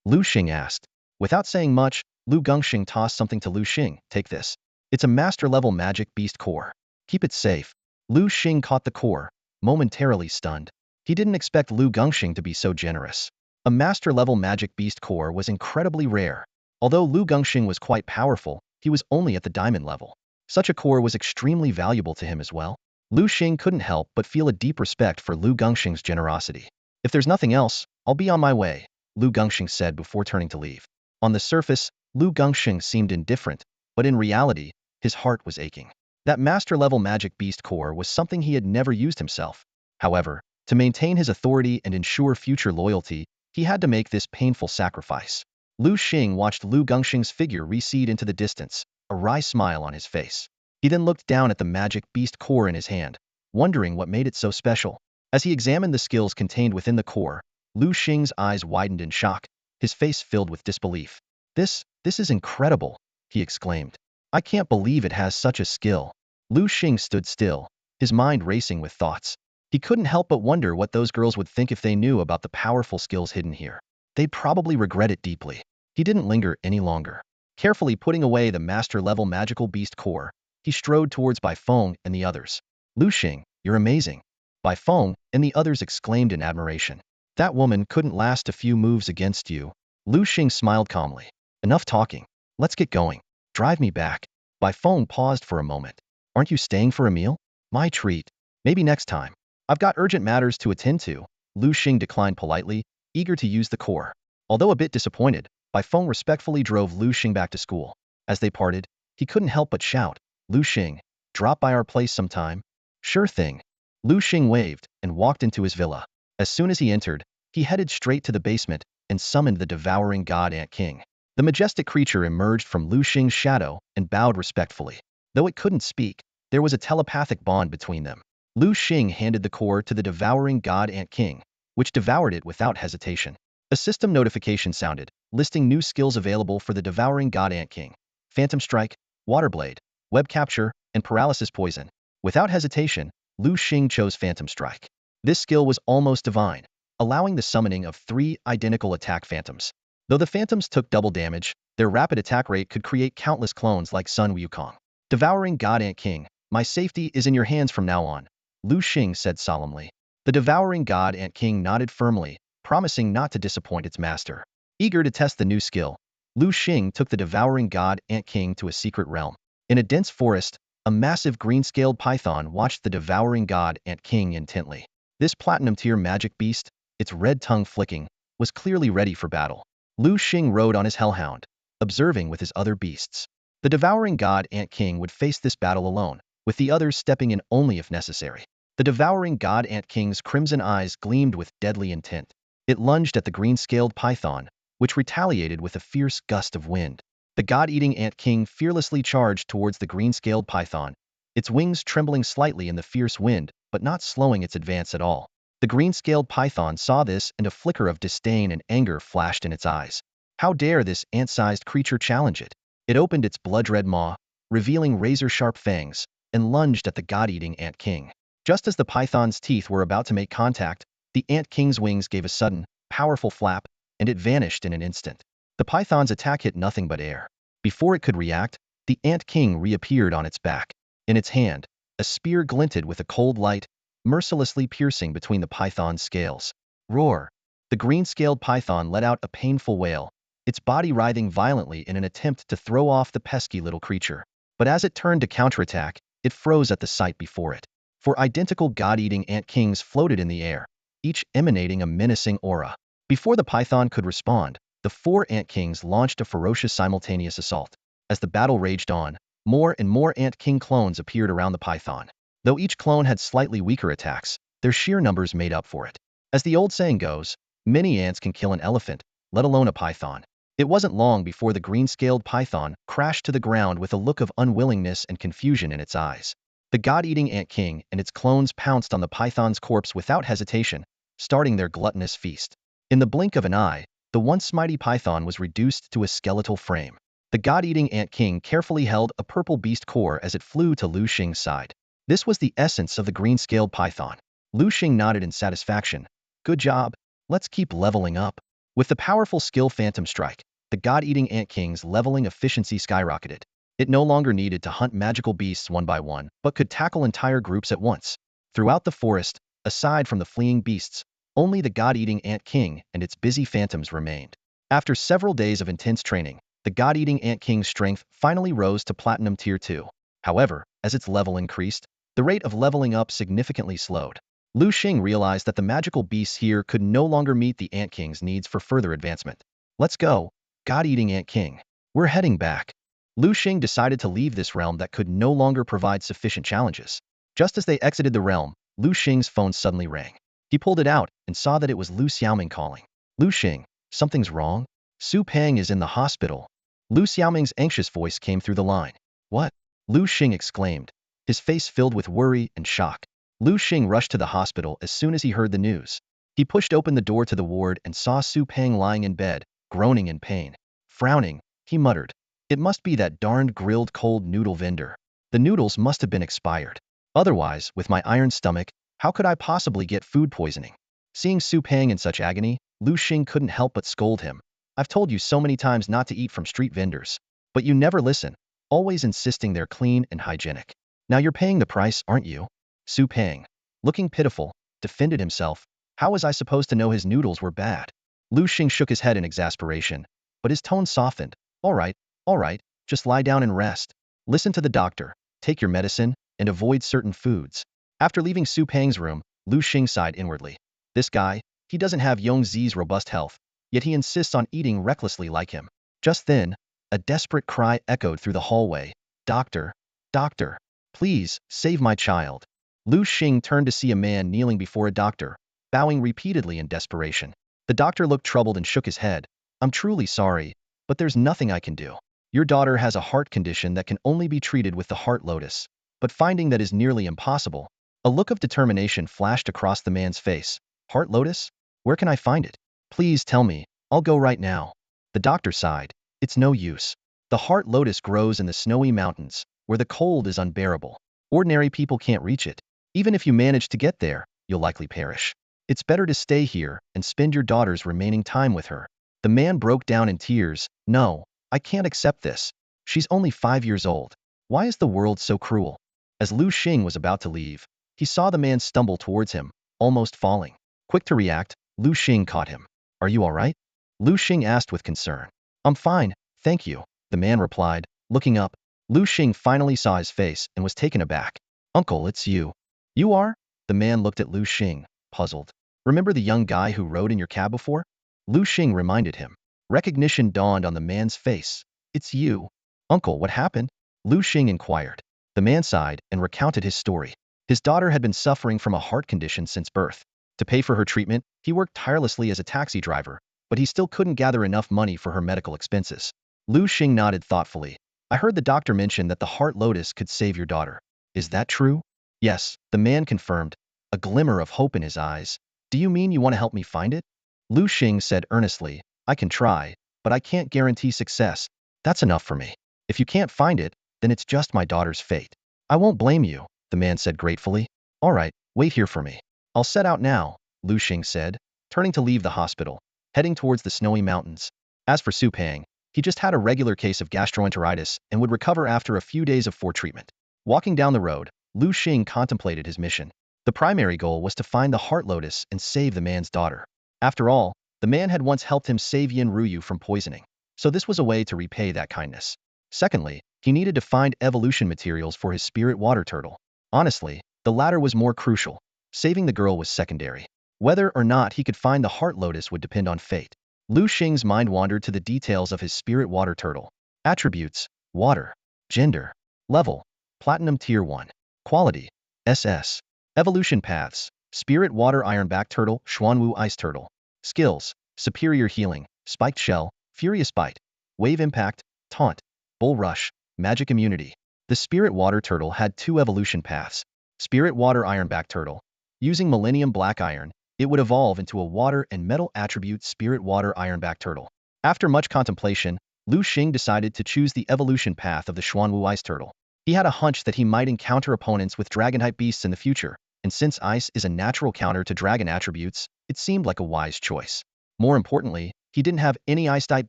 Liu Xing asked. Without saying much, Liu Gongsheng tossed something to Liu Xing. Take this. It's a master-level magic beast core. Keep it safe. Liu Xing caught the core, momentarily stunned. He didn't expect Liu Gongsheng to be so generous. A master-level magic beast core was incredibly rare. Although Liu Gongsheng was quite powerful, he was only at the diamond level. Such a core was extremely valuable to him as well. Liu Xing couldn't help but feel a deep respect for Liu Gongsheng's generosity. If there's nothing else, I'll be on my way, Liu Gongsheng said before turning to leave. On the surface, Liu Gongsheng seemed indifferent, but in reality, his heart was aching. That master-level magic beast core was something he had never used himself. However, to maintain his authority and ensure future loyalty, he had to make this painful sacrifice. Liu Xing watched Liu Gongsheng's figure recede into the distance, a wry smile on his face. He then looked down at the magic beast core in his hand, wondering what made it so special. As he examined the skills contained within the core, Liu Xing's eyes widened in shock, his face filled with disbelief. This is incredible, he exclaimed. I can't believe it has such a skill. Liu Xing stood still, his mind racing with thoughts. He couldn't help but wonder what those girls would think if they knew about the powerful skills hidden here. They'd probably regret it deeply. He didn't linger any longer. Carefully putting away the master-level magical beast core, he strode towards Bai Feng and the others. Liu Xing, you're amazing. Bai Feng and the others exclaimed in admiration. That woman couldn't last a few moves against you. Liu Xing smiled calmly. Enough talking. Let's get going. Drive me back. Bai Feng paused for a moment. Aren't you staying for a meal? My treat. Maybe next time. I've got urgent matters to attend to. Liu Xing declined politely, eager to use the core. Although a bit disappointed, Bai Feng respectfully drove Liu Xing back to school. As they parted, he couldn't help but shout, Liu Xing, drop by our place sometime. Sure thing. Liu Xing waved and walked into his villa. As soon as he entered, he headed straight to the basement and summoned the devouring god Ant King. The majestic creature emerged from Liu Xing's shadow and bowed respectfully. Though it couldn't speak, there was a telepathic bond between them. Liu Xing handed the core to the devouring god Ant King, which devoured it without hesitation. A system notification sounded, listing new skills available for the devouring god Ant King: Phantom Strike, Water Blade, Web Capture, and Paralysis Poison. Without hesitation, Liu Xing chose Phantom Strike. This skill was almost divine, allowing the summoning of 3 identical attack phantoms. Though the phantoms took double damage, their rapid attack rate could create countless clones like Sun Wukong. Devouring god Ant King, my safety is in your hands from now on, Liu Xing said solemnly. The devouring god Ant King nodded firmly, promising not to disappoint its master. Eager to test the new skill, Liu Xing took the devouring god Ant King to a secret realm. In a dense forest, a massive green-scaled python watched the devouring god Ant King intently. This platinum-tier magic beast, its red tongue flicking, was clearly ready for battle. Liu Xing rode on his hellhound, observing with his other beasts. The devouring god Ant King would face this battle alone, with the others stepping in only if necessary. The devouring god Ant King's crimson eyes gleamed with deadly intent. It lunged at the green-scaled python, which retaliated with a fierce gust of wind. The god-eating Ant King fearlessly charged towards the green-scaled python, its wings trembling slightly in the fierce wind, but not slowing its advance at all. The green-scaled python saw this, and a flicker of disdain and anger flashed in its eyes. How dare this ant-sized creature challenge it? It opened its blood-red maw, revealing razor-sharp fangs, and lunged at the god-eating Ant King. Just as the python's teeth were about to make contact, the Ant King's wings gave a sudden, powerful flap, and it vanished in an instant. The python's attack hit nothing but air. Before it could react, the Ant King reappeared on its back. In its hand, a spear glinted with a cold light, mercilessly piercing between the python's scales. Roar! The green-scaled python let out a painful wail, its body writhing violently in an attempt to throw off the pesky little creature. But as it turned to counterattack, it froze at the sight before it. 4 identical god-eating Ant Kings floated in the air, each emanating a menacing aura. Before the python could respond, the 4 Ant Kings launched a ferocious simultaneous assault. As the battle raged on, more and more Ant King clones appeared around the python. Though each clone had slightly weaker attacks, their sheer numbers made up for it. As the old saying goes, many ants can kill an elephant, let alone a python. It wasn't long before the green-scaled python crashed to the ground with a look of unwillingness and confusion in its eyes. The god-eating Ant King and its clones pounced on the python's corpse without hesitation, starting their gluttonous feast. In the blink of an eye, the once mighty python was reduced to a skeletal frame. The god-eating Ant King carefully held a purple beast core as it flew to Liu Xing's side. This was the essence of the green-scaled python. Liu Xing nodded in satisfaction. Good job. Let's keep leveling up. With the powerful skill Phantom Strike, the god-eating Ant King's leveling efficiency skyrocketed. It no longer needed to hunt magical beasts one by one, but could tackle entire groups at once. Throughout the forest, aside from the fleeing beasts, only the god-eating Ant King and its busy phantoms remained. After several days of intense training, the god-eating Ant King's strength finally rose to Platinum Tier 2. However, as its level increased, the rate of leveling up significantly slowed. Liu Xing realized that the magical beasts here could no longer meet the Ant King's needs for further advancement. Let's go, god-eating Ant King. We're heading back. Liu Xing decided to leave this realm that could no longer provide sufficient challenges. Just as they exited the realm, Liu Xing's phone suddenly rang. He pulled it out and saw that it was Liu Xiaoming calling. Liu Xing, something's wrong? Su Peng is in the hospital. Liu Xiaoming's anxious voice came through the line. What? Liu Xing exclaimed, his face filled with worry and shock. Liu Xing rushed to the hospital as soon as he heard the news. He pushed open the door to the ward and saw Su Peng lying in bed, groaning in pain. Frowning, he muttered, it must be that darned grilled cold noodle vendor. The noodles must have been expired. Otherwise, with my iron stomach, how could I possibly get food poisoning? Seeing Su Peng in such agony, Liu Xing couldn't help but scold him. I've told you so many times not to eat from street vendors. But you never listen. always insisting they're clean and hygienic. Now you're paying the price, aren't you? Su Peng, looking pitiful, defended himself. How was I supposed to know his noodles were bad? Liu Xing shook his head in exasperation, but his tone softened. All right, just lie down and rest. Listen to the doctor, take your medicine, and avoid certain foods. After leaving Su Peng's room, Liu Xing sighed inwardly. This guy, he doesn't have Yongzi's robust health, yet he insists on eating recklessly like him. Just then, a desperate cry echoed through the hallway. Doctor, doctor, please, save my child. Liu Xing turned to see a man kneeling before a doctor, bowing repeatedly in desperation. The doctor looked troubled and shook his head. I'm truly sorry, but there's nothing I can do. Your daughter has a heart condition that can only be treated with the heart lotus, but finding that is nearly impossible. A look of determination flashed across the man's face. Heart lotus? Where can I find it? Please tell me, I'll go right now. The doctor sighed. It's no use. The heart lotus grows in the snowy mountains, where the cold is unbearable. Ordinary people can't reach it. Even if you manage to get there, you'll likely perish. It's better to stay here and spend your daughter's remaining time with her. The man broke down in tears. No, I can't accept this. She's only 5 years old. Why is the world so cruel? As Liu Xing was about to leave, he saw the man stumble towards him, almost falling. Quick to react, Liu Xing caught him. Are you all right? Liu Xing asked with concern. I'm fine, thank you, the man replied, looking up. Liu Xing finally saw his face and was taken aback. Uncle, it's you. You are? The man looked at Liu Xing, puzzled. Remember the young guy who rode in your cab before? Liu Xing reminded him. Recognition dawned on the man's face. It's you. Uncle, what happened? Liu Xing inquired. The man sighed and recounted his story. His daughter had been suffering from a heart condition since birth. To pay for her treatment, he worked tirelessly as a taxi driver, but he still couldn't gather enough money for her medical expenses. Liu Xing nodded thoughtfully. I heard the doctor mention that the heart lotus could save your daughter. Is that true? Yes, the man confirmed, a glimmer of hope in his eyes. Do you mean you want to help me find it? Liu Xing said earnestly. I can try, but I can't guarantee success. That's enough for me. If you can't find it, then it's just my daughter's fate. I won't blame you, the man said gratefully. All right, wait here for me. I'll set out now, Liu Xing said, turning to leave the hospital, heading towards the snowy mountains. As for Su Peng, he just had a regular case of gastroenteritis and would recover after a few days of treatment. Walking down the road, Liu Xing contemplated his mission. The primary goal was to find the heart lotus and save the man's daughter. After all, the man had once helped him save Yin Ruyu from poisoning, so this was a way to repay that kindness. Secondly, he needed to find evolution materials for his spirit water turtle. Honestly, the latter was more crucial. Saving the girl was secondary. Whether or not he could find the heart lotus would depend on fate. Liu Xing's mind wandered to the details of his spirit water turtle. Attributes: water. Gender: level, platinum tier 1. Quality: SS. Evolution paths: spirit water ironback turtle, Xuanwu ice turtle. Skills: superior healing, spiked shell, furious bite, wave impact, taunt, bull rush, magic immunity. The spirit water turtle had 2 evolution paths. Spirit water ironback turtle. Using Millennium Black Iron, it would evolve into a water and metal attribute Spirit Water Ironback Turtle. After much contemplation, Liu Xing decided to choose the evolution path of the Xuanwu Ice Turtle. He had a hunch that he might encounter opponents with dragon-type beasts in the future, and since ice is a natural counter to dragon attributes, it seemed like a wise choice. More importantly, he didn't have any ice-type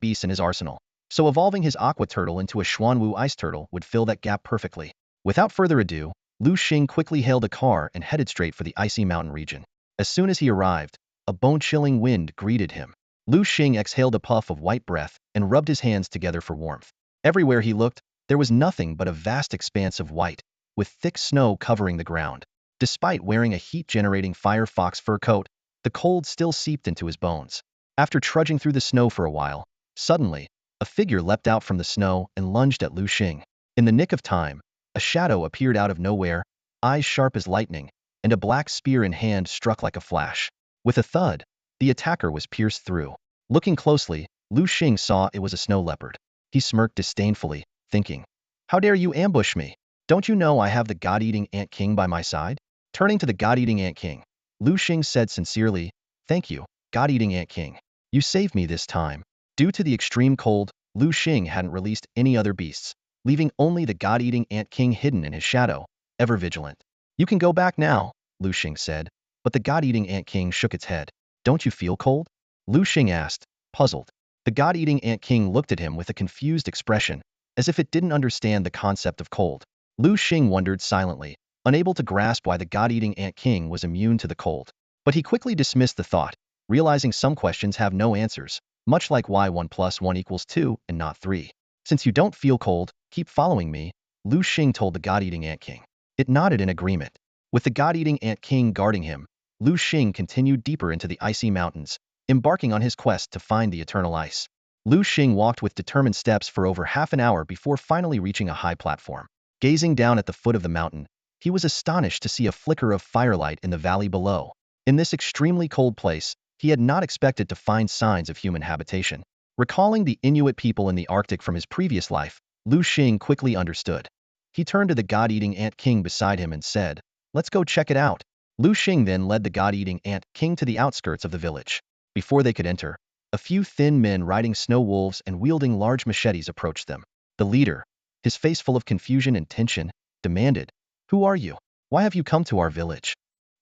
beasts in his arsenal, so evolving his Aqua Turtle into a Xuanwu Ice Turtle would fill that gap perfectly. Without further ado, Liu Xing quickly hailed a car and headed straight for the icy mountain region. As soon as he arrived, a bone-chilling wind greeted him. Liu Xing exhaled a puff of white breath and rubbed his hands together for warmth. Everywhere he looked, there was nothing but a vast expanse of white, with thick snow covering the ground. Despite wearing a heat-generating firefox fur coat, the cold still seeped into his bones. After trudging through the snow for a while, suddenly, a figure leapt out from the snow and lunged at Liu Xing. In the nick of time, a shadow appeared out of nowhere, eyes sharp as lightning, and a black spear in hand struck like a flash. With a thud, the attacker was pierced through. Looking closely, Liu Xing saw it was a snow leopard. He smirked disdainfully, thinking, "How dare you ambush me? Don't you know I have the God-eating Ant King by my side?" Turning to the God-eating Ant King, Liu Xing said sincerely, "Thank you, God-eating Ant King. You saved me this time." Due to the extreme cold, Liu Xing hadn't released any other beasts, leaving only the God-eating Ant King hidden in his shadow, ever vigilant. "You can go back now," Liu Xing said, but the God-eating Ant King shook its head. "Don't you feel cold?" Liu Xing asked, puzzled. The God-eating Ant King looked at him with a confused expression, as if it didn't understand the concept of cold. Liu Xing wondered silently, unable to grasp why the god-eating ant king was immune to the cold. But he quickly dismissed the thought, realizing some questions have no answers, much like why 1 plus 1 equals 2 and not 3. Since you don't feel cold, keep following me, Liu Xing told the god-eating ant king. It nodded in agreement. With the god-eating ant king guarding him, Liu Xing continued deeper into the icy mountains, embarking on his quest to find the eternal ice. Liu Xing walked with determined steps for over half an hour before finally reaching a high platform. Gazing down at the foot of the mountain, he was astonished to see a flicker of firelight in the valley below. In this extremely cold place, he had not expected to find signs of human habitation. Recalling the Inuit people in the Arctic from his previous life, Liu Xing quickly understood. He turned to the god-eating ant king beside him and said, "Let's go check it out." Liu Xing then led the god-eating ant king to the outskirts of the village. Before they could enter, a few thin men riding snow wolves and wielding large machetes approached them. The leader, his face full of confusion and tension, demanded, "Who are you? Why have you come to our village?"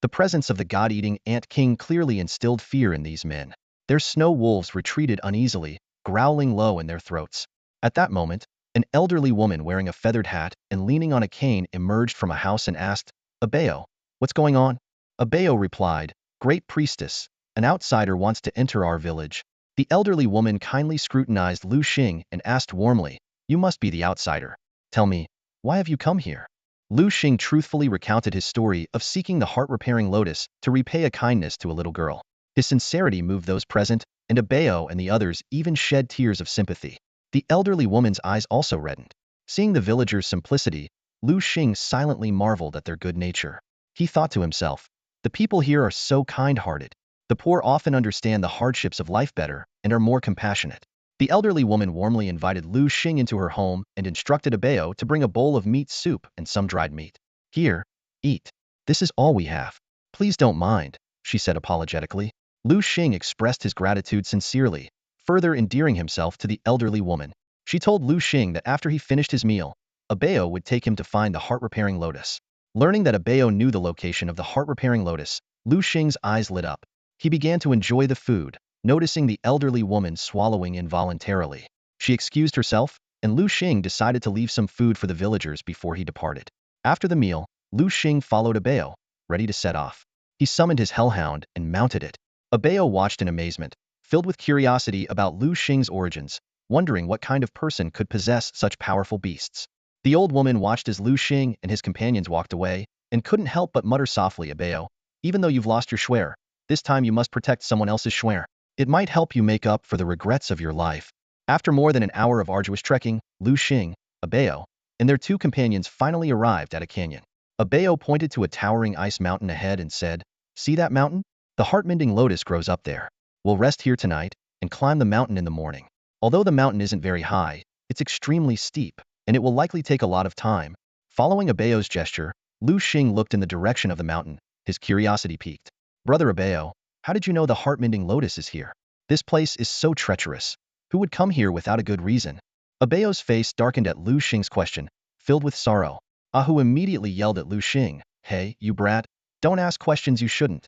The presence of the god-eating ant king clearly instilled fear in these men. Their snow wolves retreated uneasily, growling low in their throats. At that moment, an elderly woman wearing a feathered hat and leaning on a cane emerged from a house and asked, "Abeo, what's going on?" Abeo replied, "Great priestess, an outsider wants to enter our village." The elderly woman kindly scrutinized Liu Xing and asked warmly, "You must be the outsider. Tell me, why have you come here?" Liu Xing truthfully recounted his story of seeking the heart-repairing lotus to repay a kindness to a little girl. His sincerity moved those present, and Abeo and the others even shed tears of sympathy. The elderly woman's eyes also reddened. Seeing the villagers' simplicity, Liu Xing silently marveled at their good nature. He thought to himself, "The people here are so kind-hearted. The poor often understand the hardships of life better and are more compassionate." The elderly woman warmly invited Liu Xing into her home and instructed Abeo to bring a bowl of meat soup and some dried meat. "Here, eat. This is all we have. Please don't mind," she said apologetically. Liu Xing expressed his gratitude sincerely, further endearing himself to the elderly woman. She told Liu Xing that after he finished his meal, Abeo would take him to find the heart-repairing lotus. Learning that Abeo knew the location of the heart-repairing lotus, Liu Xing's eyes lit up. He began to enjoy the food, noticing the elderly woman swallowing involuntarily. She excused herself, and Liu Xing decided to leave some food for the villagers before he departed. After the meal, Liu Xing followed Abeo, ready to set off. He summoned his hellhound and mounted it. Abeo watched in amazement, filled with curiosity about Liu Xing's origins, wondering what kind of person could possess such powerful beasts. The old woman watched as Liu Xing and his companions walked away, and couldn't help but mutter softly, "Abeo, even though you've lost your schwer, this time you must protect someone else's schwer. It might help you make up for the regrets of your life." After more than an hour of arduous trekking, Liu Xing, Abeo, and their two companions finally arrived at a canyon. Abeo pointed to a towering ice mountain ahead and said, "See that mountain? The heart-mending lotus grows up there. We'll rest here tonight and climb the mountain in the morning. Although the mountain isn't very high, it's extremely steep, and it will likely take a lot of time." Following Abeo's gesture, Liu Xing looked in the direction of the mountain, his curiosity piqued. "Brother Abeo, how did you know the heart-mending lotus is here? This place is so treacherous. Who would come here without a good reason?" Abeo's face darkened at Liu Xing's question, filled with sorrow. Ahu immediately yelled at Liu Xing, "Hey, you brat, don't ask questions you shouldn't."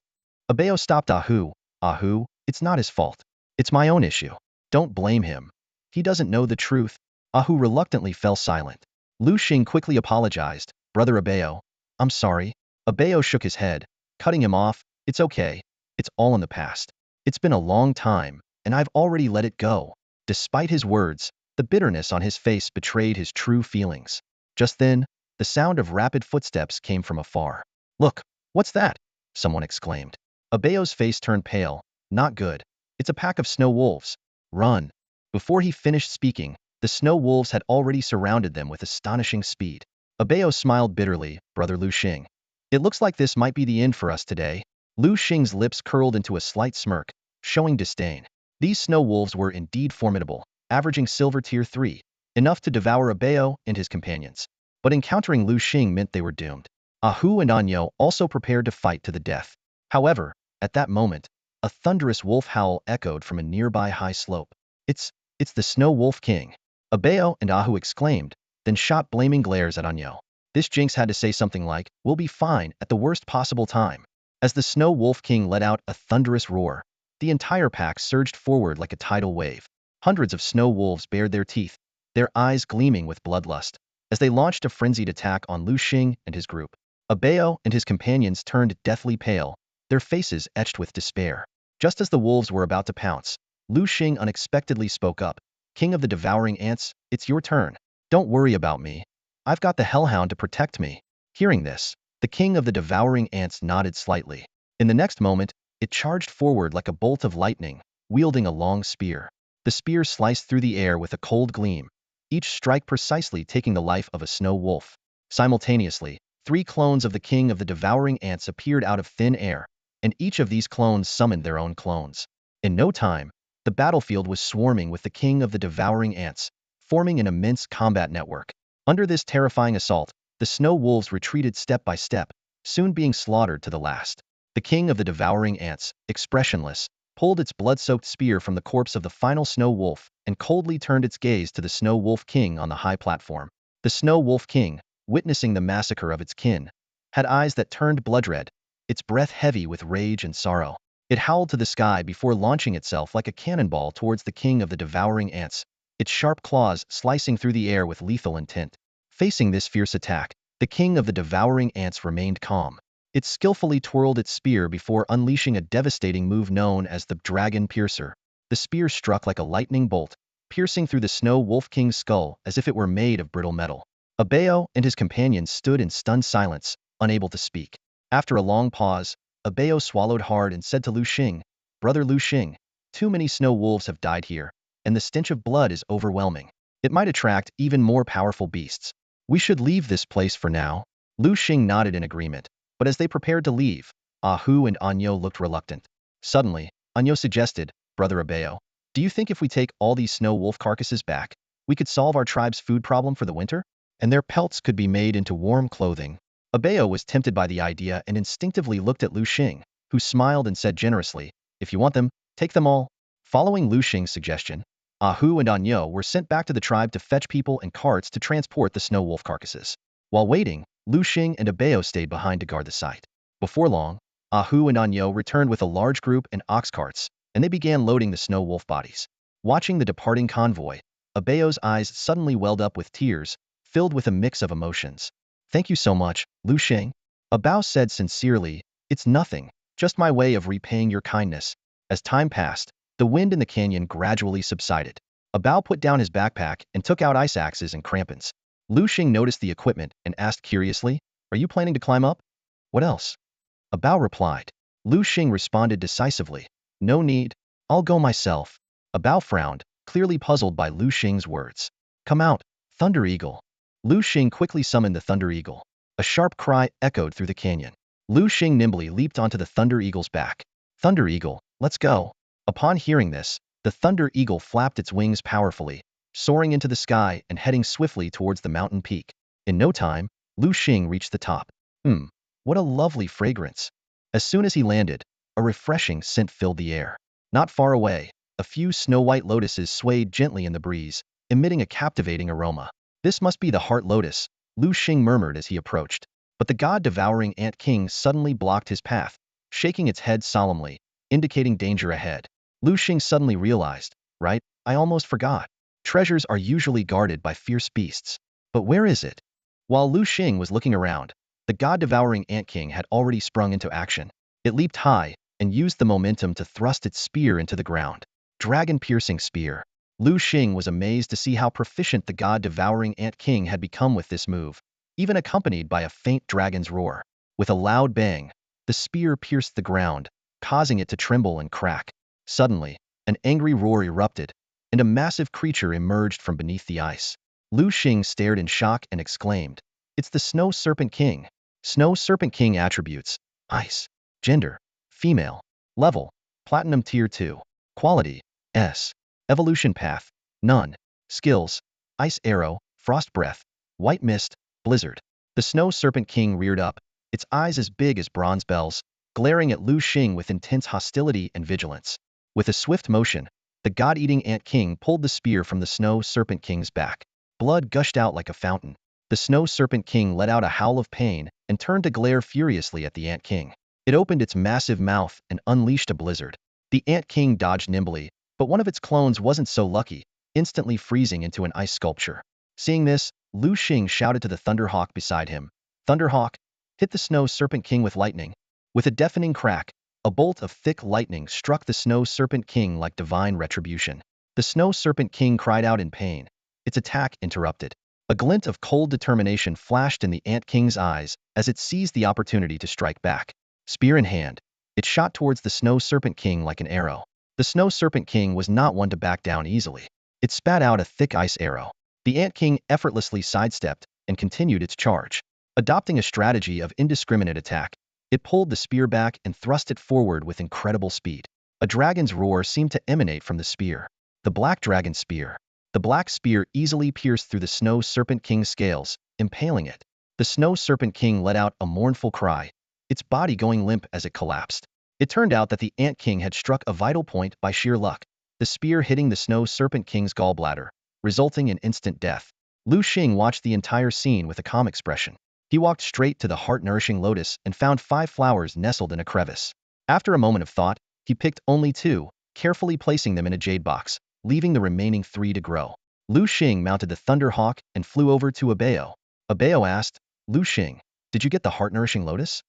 Abeo stopped Ahu. "Ahu, it's not his fault. It's my own issue. Don't blame him. He doesn't know the truth." Ahu reluctantly fell silent. Liu Xing quickly apologized, "Brother Abeo, I'm sorry." Abeo shook his head, cutting him off. "It's okay. It's all in the past. It's been a long time, and I've already let it go." Despite his words, the bitterness on his face betrayed his true feelings. Just then, the sound of rapid footsteps came from afar. "Look, what's that?" someone exclaimed. Abeo's face turned pale. "Not good. It's a pack of snow wolves. Run." Before he finished speaking, the snow wolves had already surrounded them with astonishing speed. Abeo smiled bitterly, "Brother Liu Xing, it looks like this might be the end for us today." Liu Xing's lips curled into a slight smirk, showing disdain. These snow wolves were indeed formidable, averaging silver tier 3, enough to devour Abeo and his companions. But encountering Liu Xing meant they were doomed. Ahu and Anyo also prepared to fight to the death. However, at that moment, a thunderous wolf howl echoed from a nearby high slope. It's the Snow Wolf King." Abeo and Ahu exclaimed, then shot blaming glares at Anyo. This jinx had to say something like, "We'll be fine," at the worst possible time. As the Snow Wolf King let out a thunderous roar, the entire pack surged forward like a tidal wave. Hundreds of snow wolves bared their teeth, their eyes gleaming with bloodlust, as they launched a frenzied attack on Liu Xing and his group. Abeo and his companions turned deathly pale, their faces etched with despair. Just as the wolves were about to pounce, Liu Xing unexpectedly spoke up. "King of the devouring ants, it's your turn. Don't worry about me. I've got the hellhound to protect me." Hearing this, the king of the devouring ants nodded slightly. In the next moment, it charged forward like a bolt of lightning, wielding a long spear. The spear sliced through the air with a cold gleam, each strike precisely taking the life of a snow wolf. Simultaneously, 3 clones of the king of the devouring ants appeared out of thin air, and each of these clones summoned their own clones. In no time, the battlefield was swarming with the king of the devouring ants, forming an immense combat network. Under this terrifying assault, the snow wolves retreated step by step, soon being slaughtered to the last. The king of the devouring ants, expressionless, pulled its blood-soaked spear from the corpse of the final snow wolf and coldly turned its gaze to the snow wolf king on the high platform. The snow wolf king, witnessing the massacre of its kin, had eyes that turned blood-red, its breath heavy with rage and sorrow. It howled to the sky before launching itself like a cannonball towards the king of the devouring ants, its sharp claws slicing through the air with lethal intent. Facing this fierce attack, the king of the devouring ants remained calm. It skillfully twirled its spear before unleashing a devastating move known as the Dragon Piercer. The spear struck like a lightning bolt, piercing through the Snow Wolf King's skull as if it were made of brittle metal. Abeo and his companions stood in stunned silence, unable to speak. After a long pause, Abeo swallowed hard and said to Liu Xing, "Brother Liu Xing, too many snow wolves have died here, and the stench of blood is overwhelming. It might attract even more powerful beasts. We should leave this place for now." Liu Xing nodded in agreement, but as they prepared to leave, Ahu and Anyo looked reluctant. Suddenly, Anyo suggested, "Brother Abeo, do you think if we take all these snow wolf carcasses back, we could solve our tribe's food problem for the winter? And their pelts could be made into warm clothing?" Abeo was tempted by the idea and instinctively looked at Liu Xing, who smiled and said generously, "If you want them, take them all." Following Liu Xing's suggestion, Ahu and Anyo were sent back to the tribe to fetch people and carts to transport the snow wolf carcasses. While waiting, Liu Xing and Abeo stayed behind to guard the site. Before long, Ahu and Anyo returned with a large group and ox carts, and they began loading the snow wolf bodies. Watching the departing convoy, Abeo's eyes suddenly welled up with tears, filled with a mix of emotions. "Thank you so much, Liu Xing," Abeo said sincerely. "It's nothing, just my way of repaying your kindness." As time passed, the wind in the canyon gradually subsided. Abeo put down his backpack and took out ice axes and crampons. Liu Xing noticed the equipment and asked curiously, "Are you planning to climb up?" "What else?" Abeo replied. Liu Xing responded decisively, "No need. I'll go myself." Abeo frowned, clearly puzzled by Liu Xing's words. "Come out, Thunder Eagle." Liu Xing quickly summoned the Thunder Eagle. A sharp cry echoed through the canyon. Liu Xing nimbly leaped onto the Thunder Eagle's back. "Thunder Eagle, let's go." Upon hearing this, the Thunder Eagle flapped its wings powerfully, soaring into the sky and heading swiftly towards the mountain peak. In no time, Liu Xing reached the top. What a lovely fragrance. As soon as he landed, a refreshing scent filled the air. Not far away, a few snow-white lotuses swayed gently in the breeze, emitting a captivating aroma. "This must be the Heart Lotus," Liu Xing murmured as he approached. But the god-devouring Ant King suddenly blocked his path, shaking its head solemnly, indicating danger ahead. Liu Xing suddenly realized, "Right, I almost forgot. Treasures are usually guarded by fierce beasts. But where is it?" While Liu Xing was looking around, the god-devouring Ant King had already sprung into action. It leaped high and used the momentum to thrust its spear into the ground. Dragon-piercing spear. Liu Xing was amazed to see how proficient the god-devouring Ant King had become with this move, even accompanied by a faint dragon's roar. With a loud bang, the spear pierced the ground, causing it to tremble and crack. Suddenly, an angry roar erupted, and a massive creature emerged from beneath the ice. Liu Xing stared in shock and exclaimed, "It's the Snow Serpent King." Snow Serpent King attributes: Ice. Gender: Female. Level: Platinum Tier 2. Quality: S. Evolution path: None. Skills: Ice Arrow, Frost Breath, White Mist, Blizzard. The Snow Serpent King reared up, its eyes as big as bronze bells, glaring at Liu Xing with intense hostility and vigilance. With a swift motion, the god-eating Ant King pulled the spear from the Snow Serpent King's back. Blood gushed out like a fountain. The Snow Serpent King let out a howl of pain and turned to glare furiously at the Ant King. It opened its massive mouth and unleashed a blizzard. The Ant King dodged nimbly, but one of its clones wasn't so lucky. instantly freezing into an ice sculpture. Seeing this, Liu Xing shouted to the Thunderhawk beside him, "Thunderhawk, hit the Snow Serpent King with lightning." With a deafening crack, a bolt of thick lightning struck the Snow Serpent King like divine retribution. The Snow Serpent King cried out in pain. Its attack interrupted. A glint of cold determination flashed in the Ant King's eyes as it seized the opportunity to strike back. Spear in hand, it shot towards the Snow Serpent King like an arrow. The Snow Serpent King was not one to back down easily. It spat out a thick ice arrow. The Ant King effortlessly sidestepped and continued its charge. Adopting a strategy of indiscriminate attack, it pulled the spear back and thrust it forward with incredible speed. A dragon's roar seemed to emanate from the spear. The Black Dragon Spear. The black spear easily pierced through the Snow Serpent King's scales, impaling it. The Snow Serpent King let out a mournful cry, its body going limp as it collapsed. It turned out that the Ant King had struck a vital point by sheer luck, the spear hitting the Snow Serpent King's gallbladder, resulting in instant death. Liu Xing watched the entire scene with a calm expression. He walked straight to the heart-nourishing lotus and found 5 flowers nestled in a crevice. After a moment of thought, he picked only 2, carefully placing them in a jade box, leaving the remaining 3 to grow. Liu Xing mounted the Thunderhawk and flew over to Abeo. Abeo asked, "Liu Xing, did you get the heart-nourishing lotus?"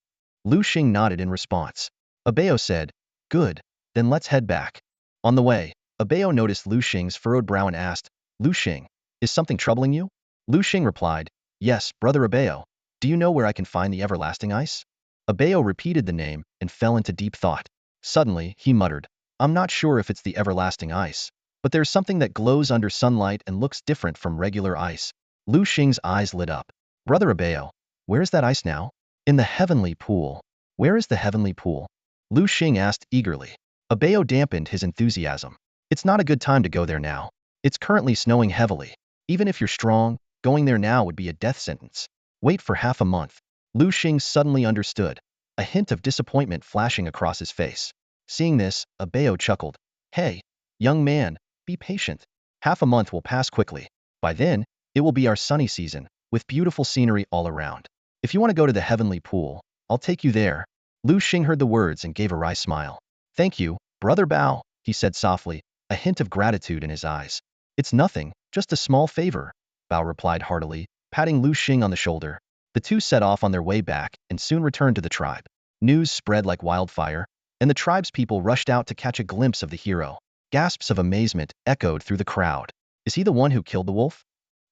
Liu Xing nodded in response. Abeo said, "Good, then let's head back." On the way, Abeo noticed Liu Xing's furrowed brow and asked, "Liu Xing, is something troubling you?" Liu Xing replied, "Yes, brother Abeo. Do you know where I can find the everlasting ice?" Abeo repeated the name and fell into deep thought. Suddenly, he muttered, "I'm not sure if it's the everlasting ice, but there's something that glows under sunlight and looks different from regular ice." Liu Xing's eyes lit up. "Brother Abeo, where is that ice now?" "In the heavenly pool." "Where is the heavenly pool?" Liu Xing asked eagerly. Abeo dampened his enthusiasm. "It's not a good time to go there now. It's currently snowing heavily. Even if you're strong, going there now would be a death sentence. Wait for half a month." Liu Xing suddenly understood, a hint of disappointment flashing across his face. Seeing this, Abeo chuckled. "Hey, young man, be patient. Half a month will pass quickly. By then, it will be our sunny season, with beautiful scenery all around. If you want to go to the heavenly pool, I'll take you there." Liu Xing heard the words and gave a wry smile. "Thank you, brother Bao," he said softly, a hint of gratitude in his eyes. "It's nothing, just a small favor," Bao replied heartily, patting Liu Xing on the shoulder. The two set off on their way back and soon returned to the tribe. News spread like wildfire, and the tribespeople rushed out to catch a glimpse of the hero. Gasps of amazement echoed through the crowd. "Is he the one who killed the wolf?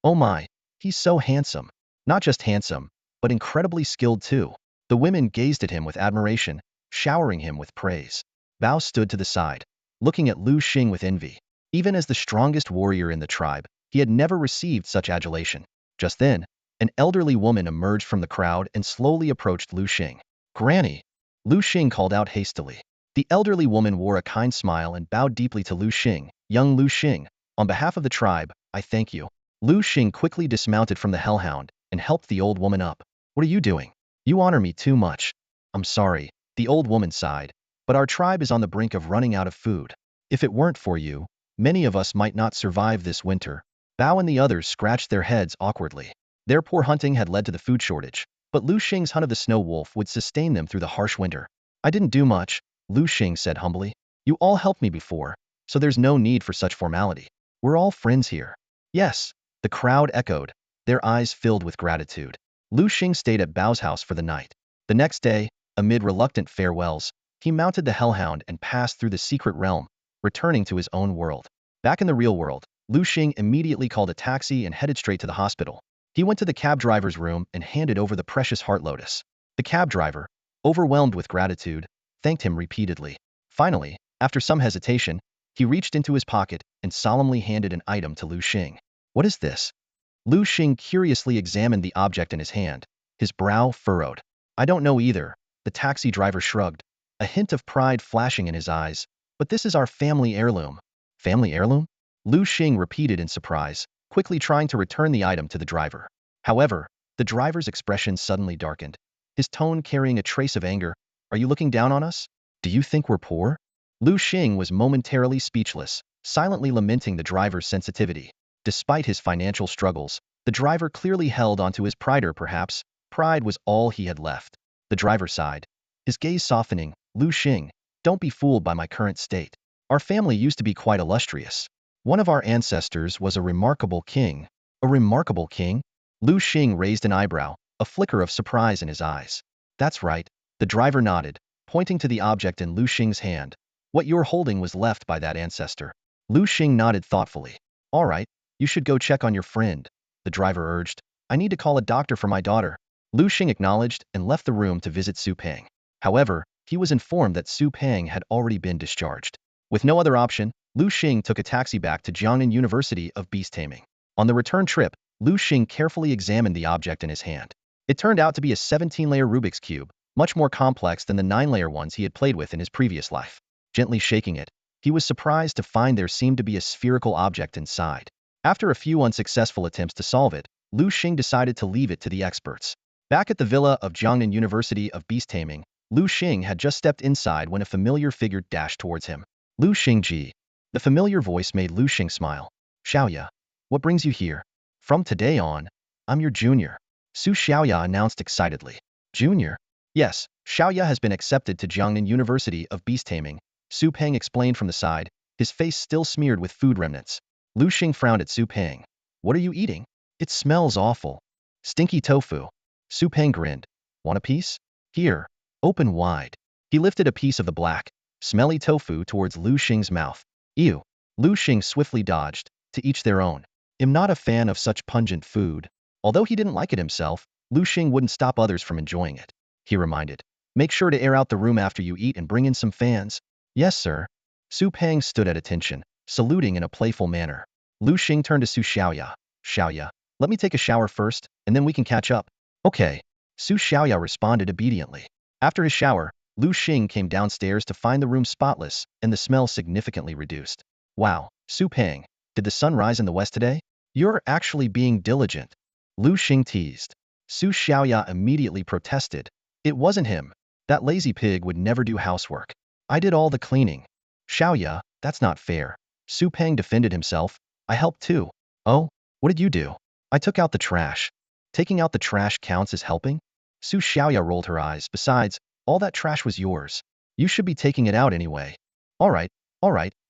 Oh my, he's so handsome." Not just handsome, but incredibly skilled too. The women gazed at him with admiration, showering him with praise. Bao stood to the side, looking at Liu Xing with envy. Even as the strongest warrior in the tribe, he had never received such adulation. Just then, an elderly woman emerged from the crowd and slowly approached Liu Xing. "Granny!" Liu Xing called out hastily. The elderly woman wore a kind smile and bowed deeply to Liu Xing. "Young Liu Xing, on behalf of the tribe, I thank you." Liu Xing quickly dismounted from the hellhound and helped the old woman up. "What are you doing? You honor me too much." "I'm sorry," the old woman sighed, "but our tribe is on the brink of running out of food. If it weren't for you, many of us might not survive this winter." Bao and the others scratched their heads awkwardly. Their poor hunting had led to the food shortage, but Liu Xing's hunt of the snow wolf would sustain them through the harsh winter. "I didn't do much," Liu Xing said humbly. "You all helped me before, so there's no need for such formality. We're all friends here." "Yes," the crowd echoed, their eyes filled with gratitude. Liu Xing stayed at Bao's house for the night. The next day, amid reluctant farewells, he mounted the hellhound and passed through the secret realm, returning to his own world. Back in the real world, Liu Xing immediately called a taxi and headed straight to the hospital. He went to the cab driver's room and handed over the precious heart lotus. The cab driver, overwhelmed with gratitude, thanked him repeatedly. Finally, after some hesitation, he reached into his pocket and solemnly handed an item to Liu Xing. "What is this?" Liu Xing curiously examined the object in his hand, his brow furrowed. "I don't know either," the taxi driver shrugged, a hint of pride flashing in his eyes. "But this is our family heirloom." "Family heirloom?" Liu Xing repeated in surprise, quickly trying to return the item to the driver. However, the driver's expression suddenly darkened, his tone carrying a trace of anger. "Are you looking down on us? Do you think we're poor?" Liu Xing was momentarily speechless, silently lamenting the driver's sensitivity. Despite his financial struggles, the driver clearly held onto his pride, or perhaps pride was all he had left. The driver sighed, his gaze softening. "Liu Xing, don't be fooled by my current state. Our family used to be quite illustrious. One of our ancestors was a remarkable king. A remarkable king? Liu Xing raised an eyebrow, a flicker of surprise in his eyes. That's right. The driver nodded, pointing to the object in Liu Xing's hand. What you're holding was left by that ancestor. Liu Xing nodded thoughtfully. All right, you should go check on your friend, the driver urged. I need to call a doctor for my daughter. Liu Xing acknowledged and left the room to visit Su Peng. However, he was informed that Su Peng had already been discharged. With no other option, Liu Xing took a taxi back to Jiangnan University of beast-taming. On the return trip, Liu Xing carefully examined the object in his hand. It turned out to be a 17-layer Rubik's Cube, much more complex than the 9-layer ones he had played with in his previous life. Gently shaking it, he was surprised to find there seemed to be a spherical object inside. After a few unsuccessful attempts to solve it, Liu Xing decided to leave it to the experts. Back at the villa of Jiangnan University of beast-taming, Liu Xing had just stepped inside when a familiar figure dashed towards him. Liu Xingji. The familiar voice made Liu Xing smile. Xiaoya, what brings you here? From today on, I'm your junior. Su Xiaoya announced excitedly. Junior? Yes, Xiaoya has been accepted to Jiangnan University of beast-taming, Su Peng explained from the side, his face still smeared with food remnants. Liu Xing frowned at Su Peng. What are you eating? It smells awful. Stinky tofu. Su Peng grinned. Want a piece? Here. Open wide. He lifted a piece of the black, smelly tofu towards Liu Xing's mouth. Ew. Liu Xing swiftly dodged, to each their own. I'm not a fan of such pungent food. Although he didn't like it himself, Liu Xing wouldn't stop others from enjoying it. He reminded. Make sure to air out the room after you eat and bring in some fans. Yes, sir. Su Peng stood at attention, saluting in a playful manner. Liu Xing turned to Su Xiaoya. Xiaoya, let me take a shower first, and then we can catch up. Okay. Su Xiaoya responded obediently. After his shower, Liu Xing came downstairs to find the room spotless and the smell significantly reduced. Wow, Su Peng, did the sun rise in the west today? You're actually being diligent. Liu Xing teased. Su Xiaoya immediately protested. It wasn't him. That lazy pig would never do housework. I did all the cleaning. Xiaoya, that's not fair. Su Peng defended himself. I helped too. Oh, what did you do? I took out the trash. Taking out the trash counts as helping? Su Xiaoya rolled her eyes. Besides, all that trash was yours. You should be taking it out anyway. All right,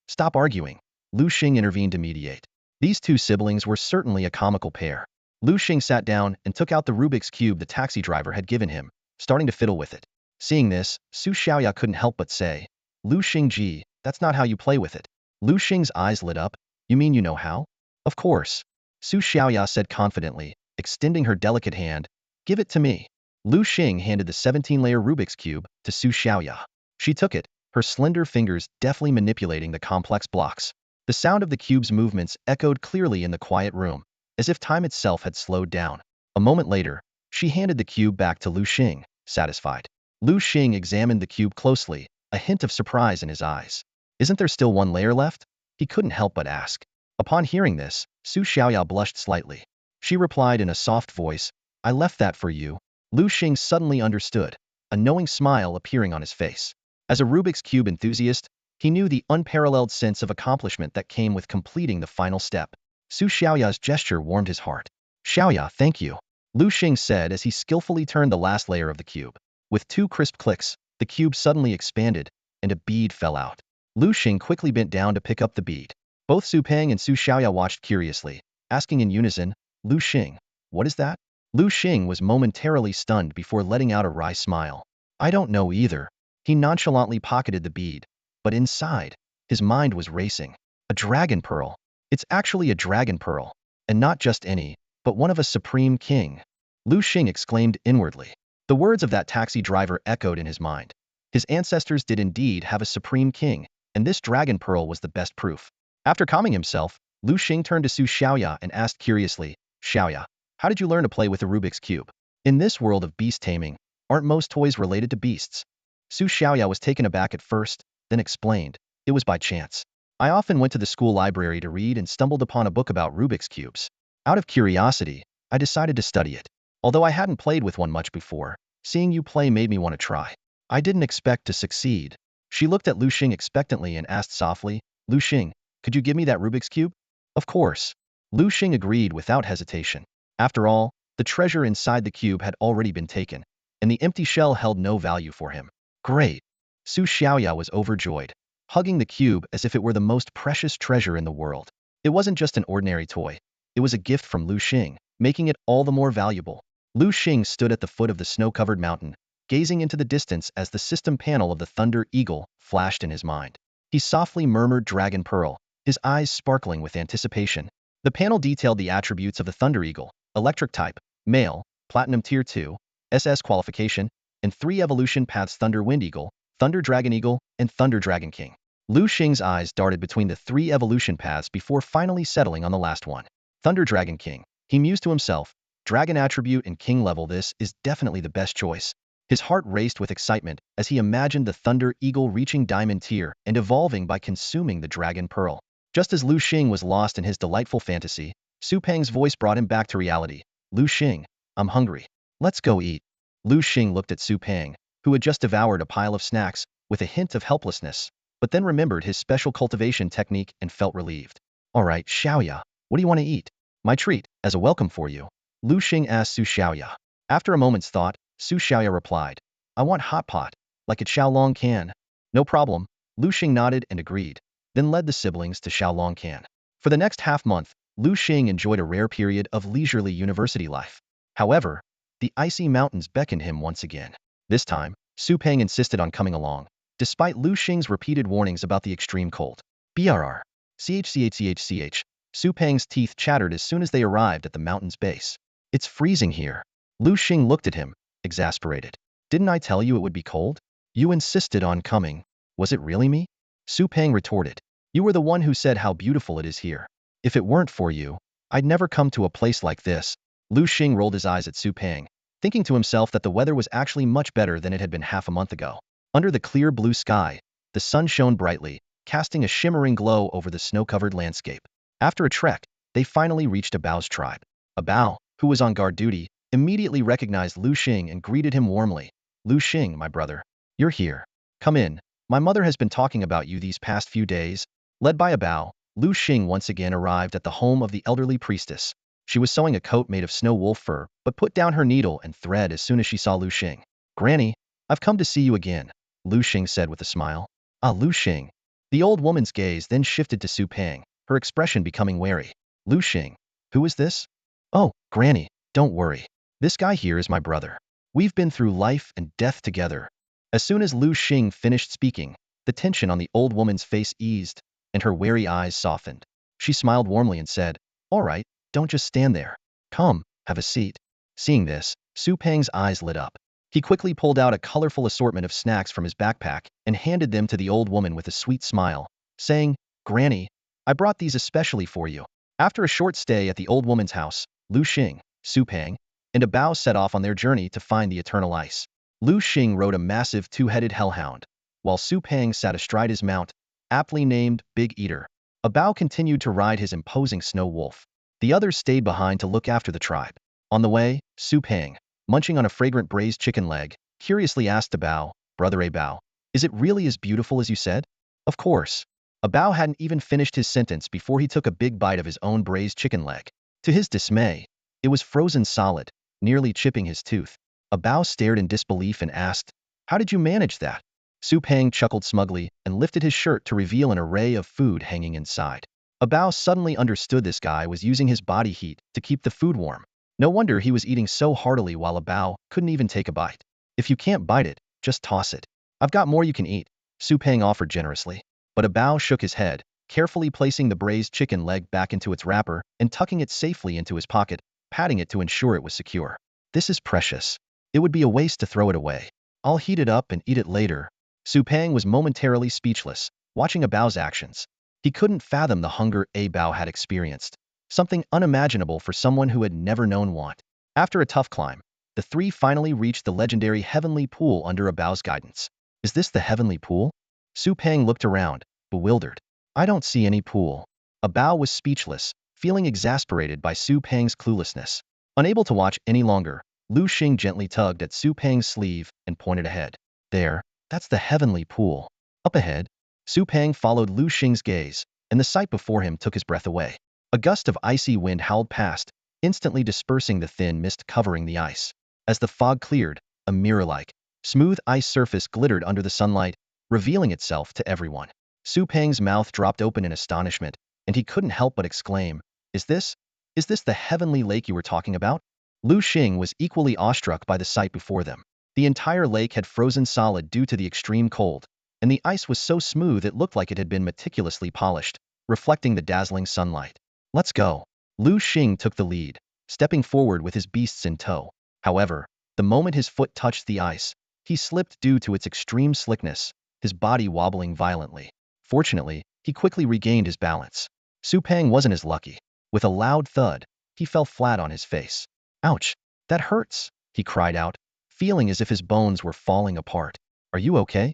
stop arguing. Liu Xing intervened to mediate. These two siblings were certainly a comical pair. Liu Xing sat down and took out the Rubik's Cube the taxi driver had given him, starting to fiddle with it. Seeing this, Su Xiaoya couldn't help but say, Liu Xingji, that's not how you play with it. Liu Xing's eyes lit up. You mean you know how? Of course. Su Xiaoya said confidently, extending her delicate hand. Give it to me. Liu Xing handed the 17-layer Rubik's Cube to Su Xiaoya. She took it, her slender fingers deftly manipulating the complex blocks. The sound of the cube's movements echoed clearly in the quiet room, as if time itself had slowed down. A moment later, she handed the cube back to Liu Xing, satisfied. Liu Xing examined the cube closely, a hint of surprise in his eyes. Isn't there still one layer left? He couldn't help but ask. Upon hearing this, Su Xiaoya blushed slightly. She replied in a soft voice, I left that for you. Liu Xing suddenly understood, a knowing smile appearing on his face. As a Rubik's Cube enthusiast, he knew the unparalleled sense of accomplishment that came with completing the final step. Su Xiaoya's gesture warmed his heart. Xiaoya, thank you. Liu Xing said as he skillfully turned the last layer of the cube. With two crisp clicks, the cube suddenly expanded, and a bead fell out. Liu Xing quickly bent down to pick up the bead. Both Su Peng and Su Xiaoya watched curiously, asking in unison, Liu Xing, what is that? Liu Xing was momentarily stunned before letting out a wry smile. I don't know either. He nonchalantly pocketed the bead, but inside, his mind was racing. A dragon pearl. It's actually a dragon pearl, and not just any, but one of a supreme king. Liu Xing exclaimed inwardly. The words of that taxi driver echoed in his mind. His ancestors did indeed have a supreme king, and this dragon pearl was the best proof. After calming himself, Liu Xing turned to Su Xiaoya and asked curiously, Xiaoya, how did you learn to play with the Rubik's Cube? In this world of beast taming, aren't most toys related to beasts? Su Xiaoya was taken aback at first, then explained, it was by chance. I often went to the school library to read and stumbled upon a book about Rubik's Cubes. Out of curiosity, I decided to study it. Although I hadn't played with one much before, seeing you play made me want to try. I didn't expect to succeed. She looked at Liu Xing expectantly and asked softly, Liu Xing, could you give me that Rubik's Cube? Of course. Liu Xing agreed without hesitation. After all, the treasure inside the cube had already been taken, and the empty shell held no value for him. Great. Su Xiaoya was overjoyed, hugging the cube as if it were the most precious treasure in the world. It wasn't just an ordinary toy. It was a gift from Liu Xing, making it all the more valuable. Liu Xing stood at the foot of the snow-covered mountain, gazing into the distance as the system panel of the Thunder Eagle flashed in his mind. He softly murmured Dragon Pearl, his eyes sparkling with anticipation. The panel detailed the attributes of the Thunder Eagle: electric type, male, platinum tier 2, SS qualification, and 3 evolution paths: Thunder Wind Eagle, Thunder Dragon Eagle, and Thunder Dragon King. Liu Xing's eyes darted between the 3 evolution paths before finally settling on the last one. Thunder Dragon King. He mused to himself. Dragon attribute and king level, this is definitely the best choice. His heart raced with excitement as he imagined the Thunder Eagle reaching diamond tier and evolving by consuming the Dragon Pearl. Just as Liu Xing was lost in his delightful fantasy, Su Peng's voice brought him back to reality. Liu Xing, I'm hungry. Let's go eat. Liu Xing looked at Su Peng, who had just devoured a pile of snacks, with a hint of helplessness, but then remembered his special cultivation technique and felt relieved. All right, Xiaoya, what do you want to eat? My treat, as a welcome for you. Liu Xing asked Su Xiaoya. After a moment's thought, Su Xiaoya replied, I want hot pot, like at Xiaolong Can. No problem. Liu Xing nodded and agreed, then led the siblings to Xiaolong Can. For the next half-month, Liu Xing enjoyed a rare period of leisurely university life. However, the icy mountains beckoned him once again. This time, Su Peng insisted on coming along, despite Liu Xing's repeated warnings about the extreme cold. BRR. CHCHCHCH. Su Peng's teeth chattered as soon as they arrived at the mountain's base. It's freezing here. Liu Xing looked at him, exasperated. Didn't I tell you it would be cold? You insisted on coming. Was it really me? Su Peng retorted. You were the one who said how beautiful it is here. If it weren't for you, I'd never come to a place like this. Liu Xing rolled his eyes at Su Peng, thinking to himself that the weather was actually much better than it had been half a month ago. Under the clear blue sky, the sun shone brightly, casting a shimmering glow over the snow-covered landscape. After a trek, they finally reached Abao's tribe. Abao, who was on guard duty, immediately recognized Liu Xing and greeted him warmly. Liu Xing, my brother. You're here. Come in. My mother has been talking about you these past few days. Led by Abao, Liu Xing once again arrived at the home of the elderly priestess. She was sewing a coat made of snow wolf fur, but put down her needle and thread as soon as she saw Liu Xing. Granny, I've come to see you again, Liu Xing said with a smile. Ah, Liu Xing. The old woman's gaze then shifted to Su Peng, her expression becoming wary. Liu Xing. Who is this? Oh, Granny, don't worry. This guy here is my brother. We've been through life and death together. As soon as Liu Xing finished speaking, the tension on the old woman's face eased, and her wary eyes softened. She smiled warmly and said, All right, don't just stand there. Come, have a seat. Seeing this, Su Peng's eyes lit up. He quickly pulled out a colorful assortment of snacks from his backpack and handed them to the old woman with a sweet smile, saying, Granny, I brought these especially for you. After a short stay at the old woman's house, Liu Xing, Su Peng, and Abao set off on their journey to find the eternal ice. Liu Xing rode a massive two-headed hellhound, while Su Peng sat astride his mount, aptly named Big Eater. Abao continued to ride his imposing snow wolf. The others stayed behind to look after the tribe. On the way, Su Peng, munching on a fragrant braised chicken leg, curiously asked Abao, Brother Abao, is it really as beautiful as you said? Of course. Abao hadn't even finished his sentence before he took a big bite of his own braised chicken leg. To his dismay, it was frozen solid, nearly chipping his tooth. Abao stared in disbelief and asked, How did you manage that? Su Peng chuckled smugly and lifted his shirt to reveal an array of food hanging inside. Abao suddenly understood this guy was using his body heat to keep the food warm. No wonder he was eating so heartily while Abao couldn't even take a bite. If you can't bite it, just toss it. I've got more you can eat, Su Peng offered generously. But Abao shook his head, carefully placing the braised chicken leg back into its wrapper and tucking it safely into his pocket, patting it to ensure it was secure. This is precious. It would be a waste to throw it away. I'll heat it up and eat it later. Su Peng was momentarily speechless, watching Abao's actions. He couldn't fathom the hunger Abao had experienced, something unimaginable for someone who had never known want. After a tough climb, the three finally reached the legendary Heavenly Pool under Abao's guidance. Is this the Heavenly Pool? Su Peng looked around, bewildered. I don't see any pool. Abao was speechless, feeling exasperated by Su Peng's cluelessness. Unable to watch any longer, Liu Xing gently tugged at Su Peng's sleeve and pointed ahead. There, that's the Heavenly Pool. Up ahead, Su Peng followed Liu Xing's gaze, and the sight before him took his breath away. A gust of icy wind howled past, instantly dispersing the thin mist covering the ice. As the fog cleared, a mirror-like, smooth ice surface glittered under the sunlight, revealing itself to everyone. Su Peng's mouth dropped open in astonishment, and he couldn't help but exclaim, Is this the heavenly lake you were talking about? Liu Xing was equally awestruck by the sight before them. The entire lake had frozen solid due to the extreme cold, and the ice was so smooth it looked like it had been meticulously polished, reflecting the dazzling sunlight. Let's go. Liu Xing took the lead, stepping forward with his beasts in tow. However, the moment his foot touched the ice, he slipped due to its extreme slickness, his body wobbling violently. Fortunately, he quickly regained his balance. Su Peng wasn't as lucky. With a loud thud, he fell flat on his face. Ouch! That hurts, he cried out, feeling as if his bones were falling apart. Are you okay?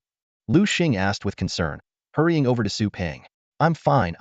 Liu Xing asked with concern, hurrying over to Su Peng. I'm fine.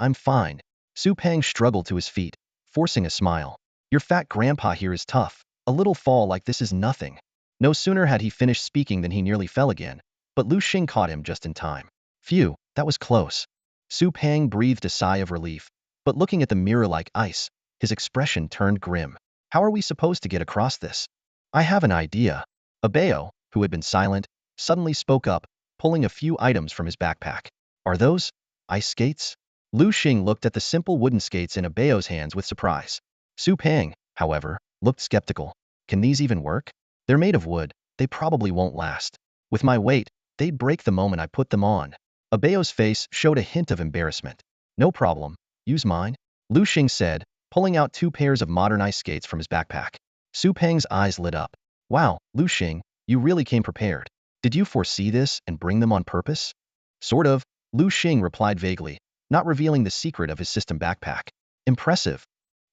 Su Peng struggled to his feet, forcing a smile. Your fat grandpa here is tough. A little fall like this is nothing. No sooner had he finished speaking than he nearly fell again, but Liu Xing caught him just in time. Phew, that was close. Su Peng breathed a sigh of relief, but looking at the mirror-like ice, his expression turned grim. How are we supposed to get across this? I have an idea. Abeo, who had been silent, suddenly spoke up, pulling a few items from his backpack. Are those ice skates? Liu Xing looked at the simple wooden skates in Abeo's hands with surprise. Su Peng, however, looked skeptical. Can these even work? They're made of wood. They probably won't last. With my weight, they'd break the moment I put them on. Abeo's face showed a hint of embarrassment. No problem. Use mine, Liu Xing said, pulling out 2 pairs of modern ice skates from his backpack. Su Peng's eyes lit up. Wow, Liu Xing, you really came prepared. Did you foresee this and bring them on purpose? Sort of, Liu Xing replied vaguely, not revealing the secret of his system backpack. Impressive.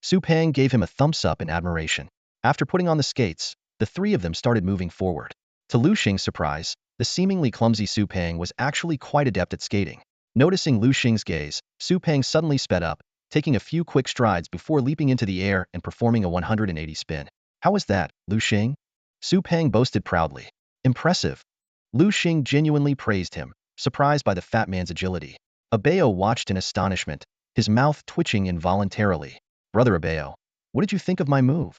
Su Peng gave him a thumbs up in admiration. After putting on the skates, the 3 of them started moving forward. To Liu Xing's surprise, the seemingly clumsy Su Peng was actually quite adept at skating. Noticing Liu Xing's gaze, Su Peng suddenly sped up, taking a few quick strides before leaping into the air and performing a 180 spin. How was that, Liu Xing? Su Peng boasted proudly. Impressive. Liu Xing genuinely praised him, surprised by the fat man's agility. Abeo watched in astonishment, his mouth twitching involuntarily. Brother Abeo, what did you think of my move?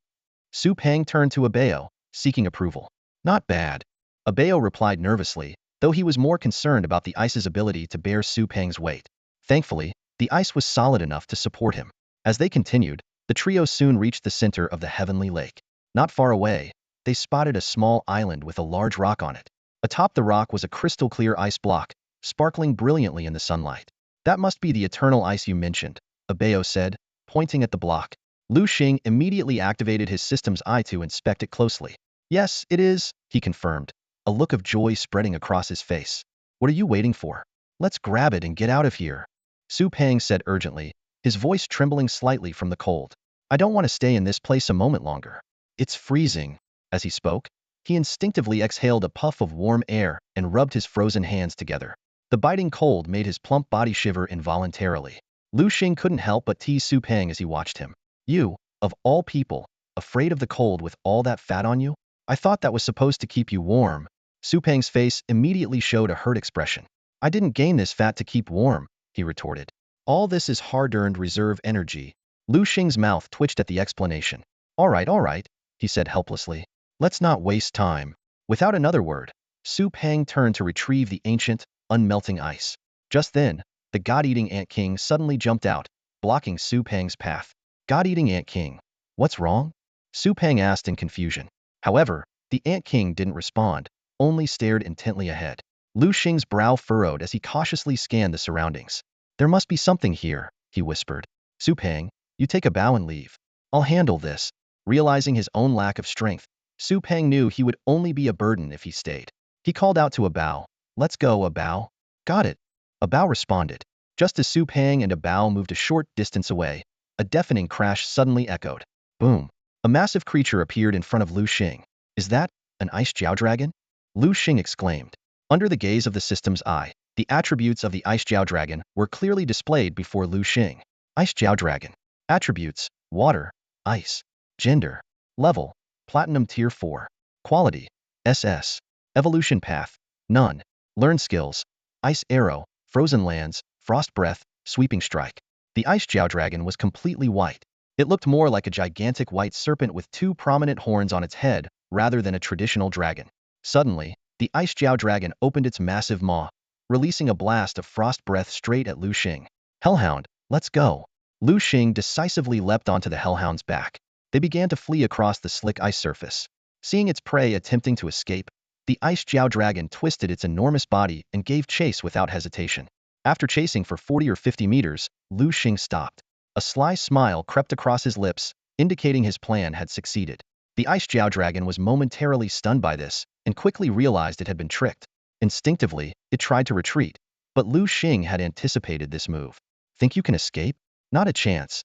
Su Peng turned to Abeo, seeking approval. Not bad. Abeo replied nervously, though he was more concerned about the ice's ability to bear Su Peng's weight. Thankfully, the ice was solid enough to support him. As they continued, the trio soon reached the center of the heavenly lake. Not far away, they spotted a small island with a large rock on it. Atop the rock was a crystal-clear ice block, sparkling brilliantly in the sunlight. That must be the eternal ice you mentioned, Abeo said, pointing at the block. Liu Xing immediately activated his system's eye to inspect it closely. Yes, it is, he confirmed, a look of joy spreading across his face. What are you waiting for? Let's grab it and get out of here, Su Peng said urgently, his voice trembling slightly from the cold. I don't want to stay in this place a moment longer. It's freezing. As he spoke, he instinctively exhaled a puff of warm air and rubbed his frozen hands together. The biting cold made his plump body shiver involuntarily. Liu Xing couldn't help but tease Su Peng as he watched him. You, of all people, afraid of the cold with all that fat on you? I thought that was supposed to keep you warm. Su Peng's face immediately showed a hurt expression. I didn't gain this fat to keep warm, he retorted. All this is hard-earned reserve energy. Liu Xing's mouth twitched at the explanation. All right, he said helplessly. Let's not waste time. Without another word, Su Peng turned to retrieve the ancient, unmelting ice. Just then, the God-eating Ant King suddenly jumped out, blocking Su Peng's path. God-eating Ant King, what's wrong? Su Peng asked in confusion. However, the Ant King didn't respond, only stared intently ahead. Liu Xing's brow furrowed as he cautiously scanned the surroundings. There must be something here, he whispered. Su Peng, you take a bow and leave. I'll handle this. Realizing his own lack of strength, Su Peng knew he would only be a burden if he stayed. He called out to Abao. Let's go, Abao. Got it. Abao responded. Just as Su Peng and Abao moved a short distance away, a deafening crash suddenly echoed. Boom. A massive creature appeared in front of Liu Xing. Is that an ice Jiao dragon? Liu Xing exclaimed. Under the gaze of the system's eye, the attributes of the ice Jiao dragon were clearly displayed before Liu Xing. Ice Jiao dragon. Attributes: water, ice. Gender: level, platinum tier 4. Quality: SS. Evolution path: none. Learn skills: ice arrow, frozen lands, frost breath, sweeping strike. The ice Jiao dragon was completely white. It looked more like a gigantic white serpent with 2 prominent horns on its head, rather than a traditional dragon. Suddenly, the ice Jiao dragon opened its massive maw, releasing a blast of frost breath straight at Liu Xing. Hellhound, let's go. Liu Xing decisively leapt onto the hellhound's back. They began to flee across the slick ice surface. Seeing its prey attempting to escape, the ice Jiao dragon twisted its enormous body and gave chase without hesitation. After chasing for 40 or 50 meters, Liu Xing stopped. A sly smile crept across his lips, indicating his plan had succeeded. The ice Jiao dragon was momentarily stunned by this and quickly realized it had been tricked. Instinctively, it tried to retreat, but Liu Xing had anticipated this move. Think you can escape? Not a chance.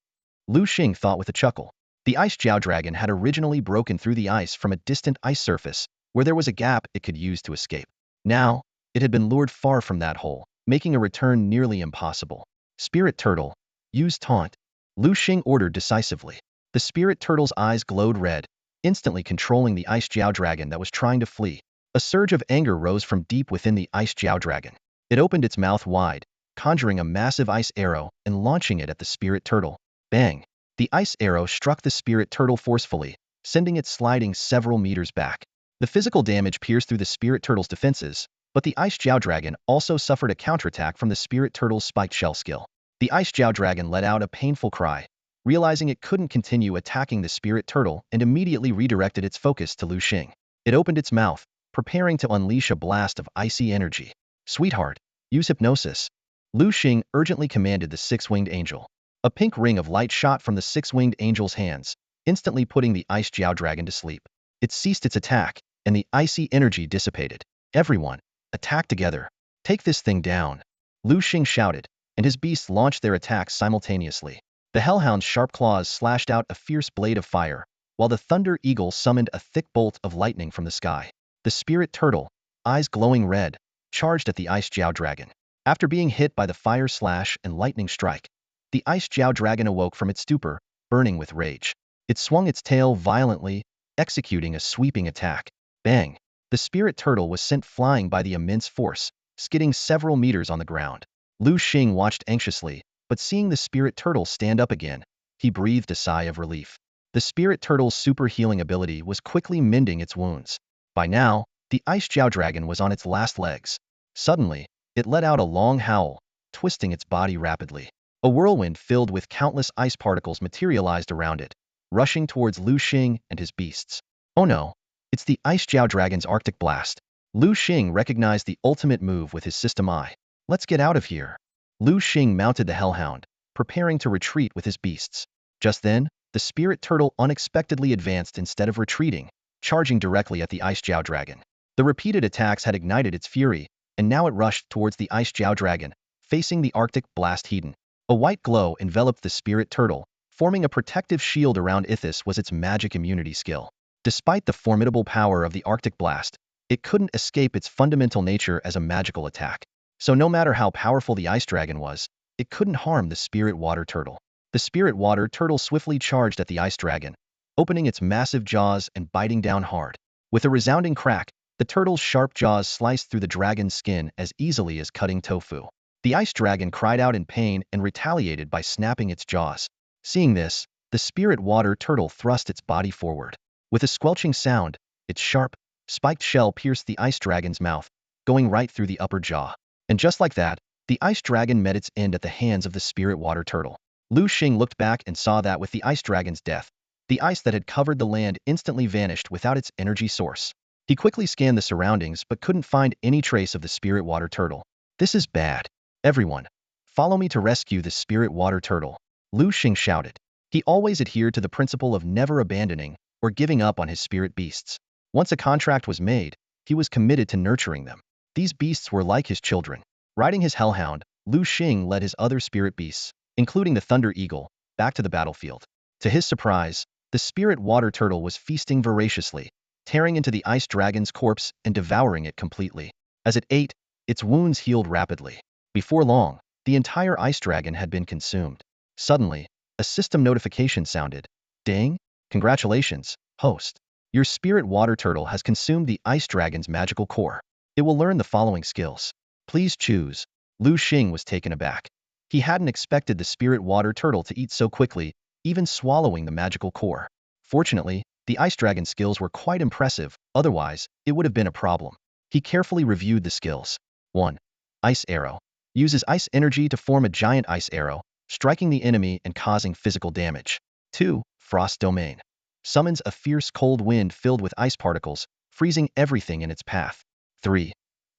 Liu Xing thought with a chuckle. The ice Jiao dragon had originally broken through the ice from a distant ice surface, where there was a gap it could use to escape. Now, it had been lured far from that hole, making a return nearly impossible. Spirit Turtle, use taunt. Liu Xing ordered decisively. The Spirit Turtle's eyes glowed red, instantly controlling the ice Jiao dragon that was trying to flee. A surge of anger rose from deep within the ice Jiao dragon. It opened its mouth wide, conjuring a massive ice arrow and launching it at the Spirit Turtle. Bang! The ice arrow struck the Spirit Turtle forcefully, sending it sliding several meters back. The physical damage pierced through the Spirit Turtle's defenses, but the ice Jiao dragon also suffered a counterattack from the Spirit Turtle's spiked shell skill. The ice Jiao dragon let out a painful cry, realizing it couldn't continue attacking the Spirit Turtle, and immediately redirected its focus to Liu Xing. It opened its mouth, preparing to unleash a blast of icy energy. Sweetheart, use hypnosis. Liu Xing urgently commanded the six-winged angel. A pink ring of light shot from the six-winged angel's hands, instantly putting the ice Jiao dragon to sleep. It ceased its attack, and the icy energy dissipated. Everyone, attack together. Take this thing down. Liu Xing shouted, and his beasts launched their attacks simultaneously. The hellhound's sharp claws slashed out a fierce blade of fire, while the thunder eagle summoned a thick bolt of lightning from the sky. The Spirit Turtle, eyes glowing red, charged at the ice Jiao dragon. After being hit by the fire slash and lightning strike, the ice Jiao dragon awoke from its stupor, burning with rage. It swung its tail violently, executing a sweeping attack. Bang! The Spirit Turtle was sent flying by the immense force, skidding several meters on the ground. Liu Xing watched anxiously, but seeing the Spirit Turtle stand up again, he breathed a sigh of relief. The Spirit Turtle's super healing ability was quickly mending its wounds. By now, the ice Jiao dragon was on its last legs. Suddenly, it let out a long howl, twisting its body rapidly. A whirlwind filled with countless ice particles materialized around it, rushing towards Liu Xing and his beasts. Oh no, it's the ice Jiao dragon's Arctic Blast. Liu Xing recognized the ultimate move with his System I. Let's get out of here. Liu Xing mounted the hellhound, preparing to retreat with his beasts. Just then, the Spirit Turtle unexpectedly advanced instead of retreating, charging directly at the ice Jiao dragon. The repeated attacks had ignited its fury, and now it rushed towards the ice Jiao dragon, facing the Arctic Blast Hedon. A white glow enveloped the Spirit Turtle, forming a protective shield around Ithis was its magic immunity skill. Despite the formidable power of the Arctic Blast, it couldn't escape its fundamental nature as a magical attack. So no matter how powerful the ice dragon was, it couldn't harm the Spirit Water Turtle. The Spirit Water Turtle swiftly charged at the ice dragon, opening its massive jaws and biting down hard. With a resounding crack, the turtle's sharp jaws sliced through the dragon's skin as easily as cutting tofu. The ice dragon cried out in pain and retaliated by snapping its jaws. Seeing this, the Spirit Water Turtle thrust its body forward. With a squelching sound, its sharp, spiked shell pierced the ice dragon's mouth, going right through the upper jaw. And just like that, the ice dragon met its end at the hands of the Spirit Water Turtle. Liu Xing looked back and saw that with the ice dragon's death, the ice that had covered the land instantly vanished without its energy source. He quickly scanned the surroundings but couldn't find any trace of the Spirit Water Turtle. This is bad. Everyone, follow me to rescue the Spirit Water Turtle, Liu Xing shouted. He always adhered to the principle of never abandoning or giving up on his spirit beasts. Once a contract was made, he was committed to nurturing them. These beasts were like his children. Riding his hellhound, Liu Xing led his other spirit beasts, including the Thunder Eagle, back to the battlefield. To his surprise, the Spirit Water Turtle was feasting voraciously, tearing into the ice dragon's corpse and devouring it completely. As it ate, its wounds healed rapidly. Before long, the entire ice dragon had been consumed. Suddenly, a system notification sounded. Ding! Congratulations, host. Your Spirit Water Turtle has consumed the ice dragon's magical core. It will learn the following skills. Please choose. Liu Xing was taken aback. He hadn't expected the Spirit Water Turtle to eat so quickly, even swallowing the magical core. Fortunately, the ice dragon skills were quite impressive, otherwise, it would have been a problem. He carefully reviewed the skills. 1. Ice Arrow. Uses ice energy to form a giant ice arrow, striking the enemy and causing physical damage. 2. Frost domain. Summons a fierce cold wind filled with ice particles, freezing everything in its path. 3.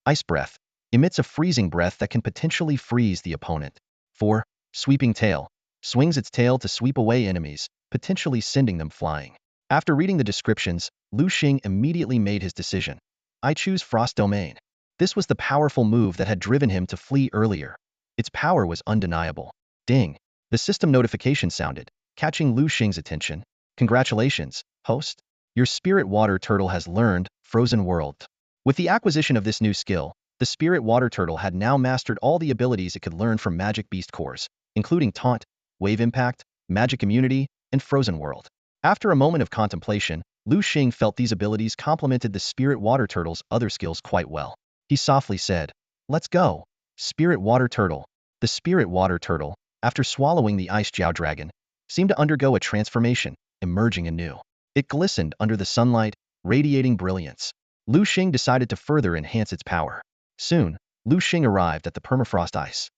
Ice breath. Emits a freezing breath that can potentially freeze the opponent. 4. Sweeping tail. Swings its tail to sweep away enemies, potentially sending them flying. After reading the descriptions, Liu Xing immediately made his decision. I choose Frost Domain. This was the powerful move that had driven him to flee earlier. Its power was undeniable. Ding! The system notification sounded, catching Liu Xing's attention. Congratulations, host. Your spirit water turtle has learned Frozen World. With the acquisition of this new skill, the spirit water turtle had now mastered all the abilities it could learn from magic beast cores, including Taunt, Wave Impact, Magic Immunity, and Frozen World. After a moment of contemplation, Liu Xing felt these abilities complemented the spirit water turtle's other skills quite well. He softly said, "Let's go, spirit water turtle." The spirit water turtle, after swallowing the ice Jiao dragon, seemed to undergo a transformation, emerging anew. It glistened under the sunlight, radiating brilliance. Liu Xing decided to further enhance its power. Soon, Liu Xing arrived at the permafrost ice.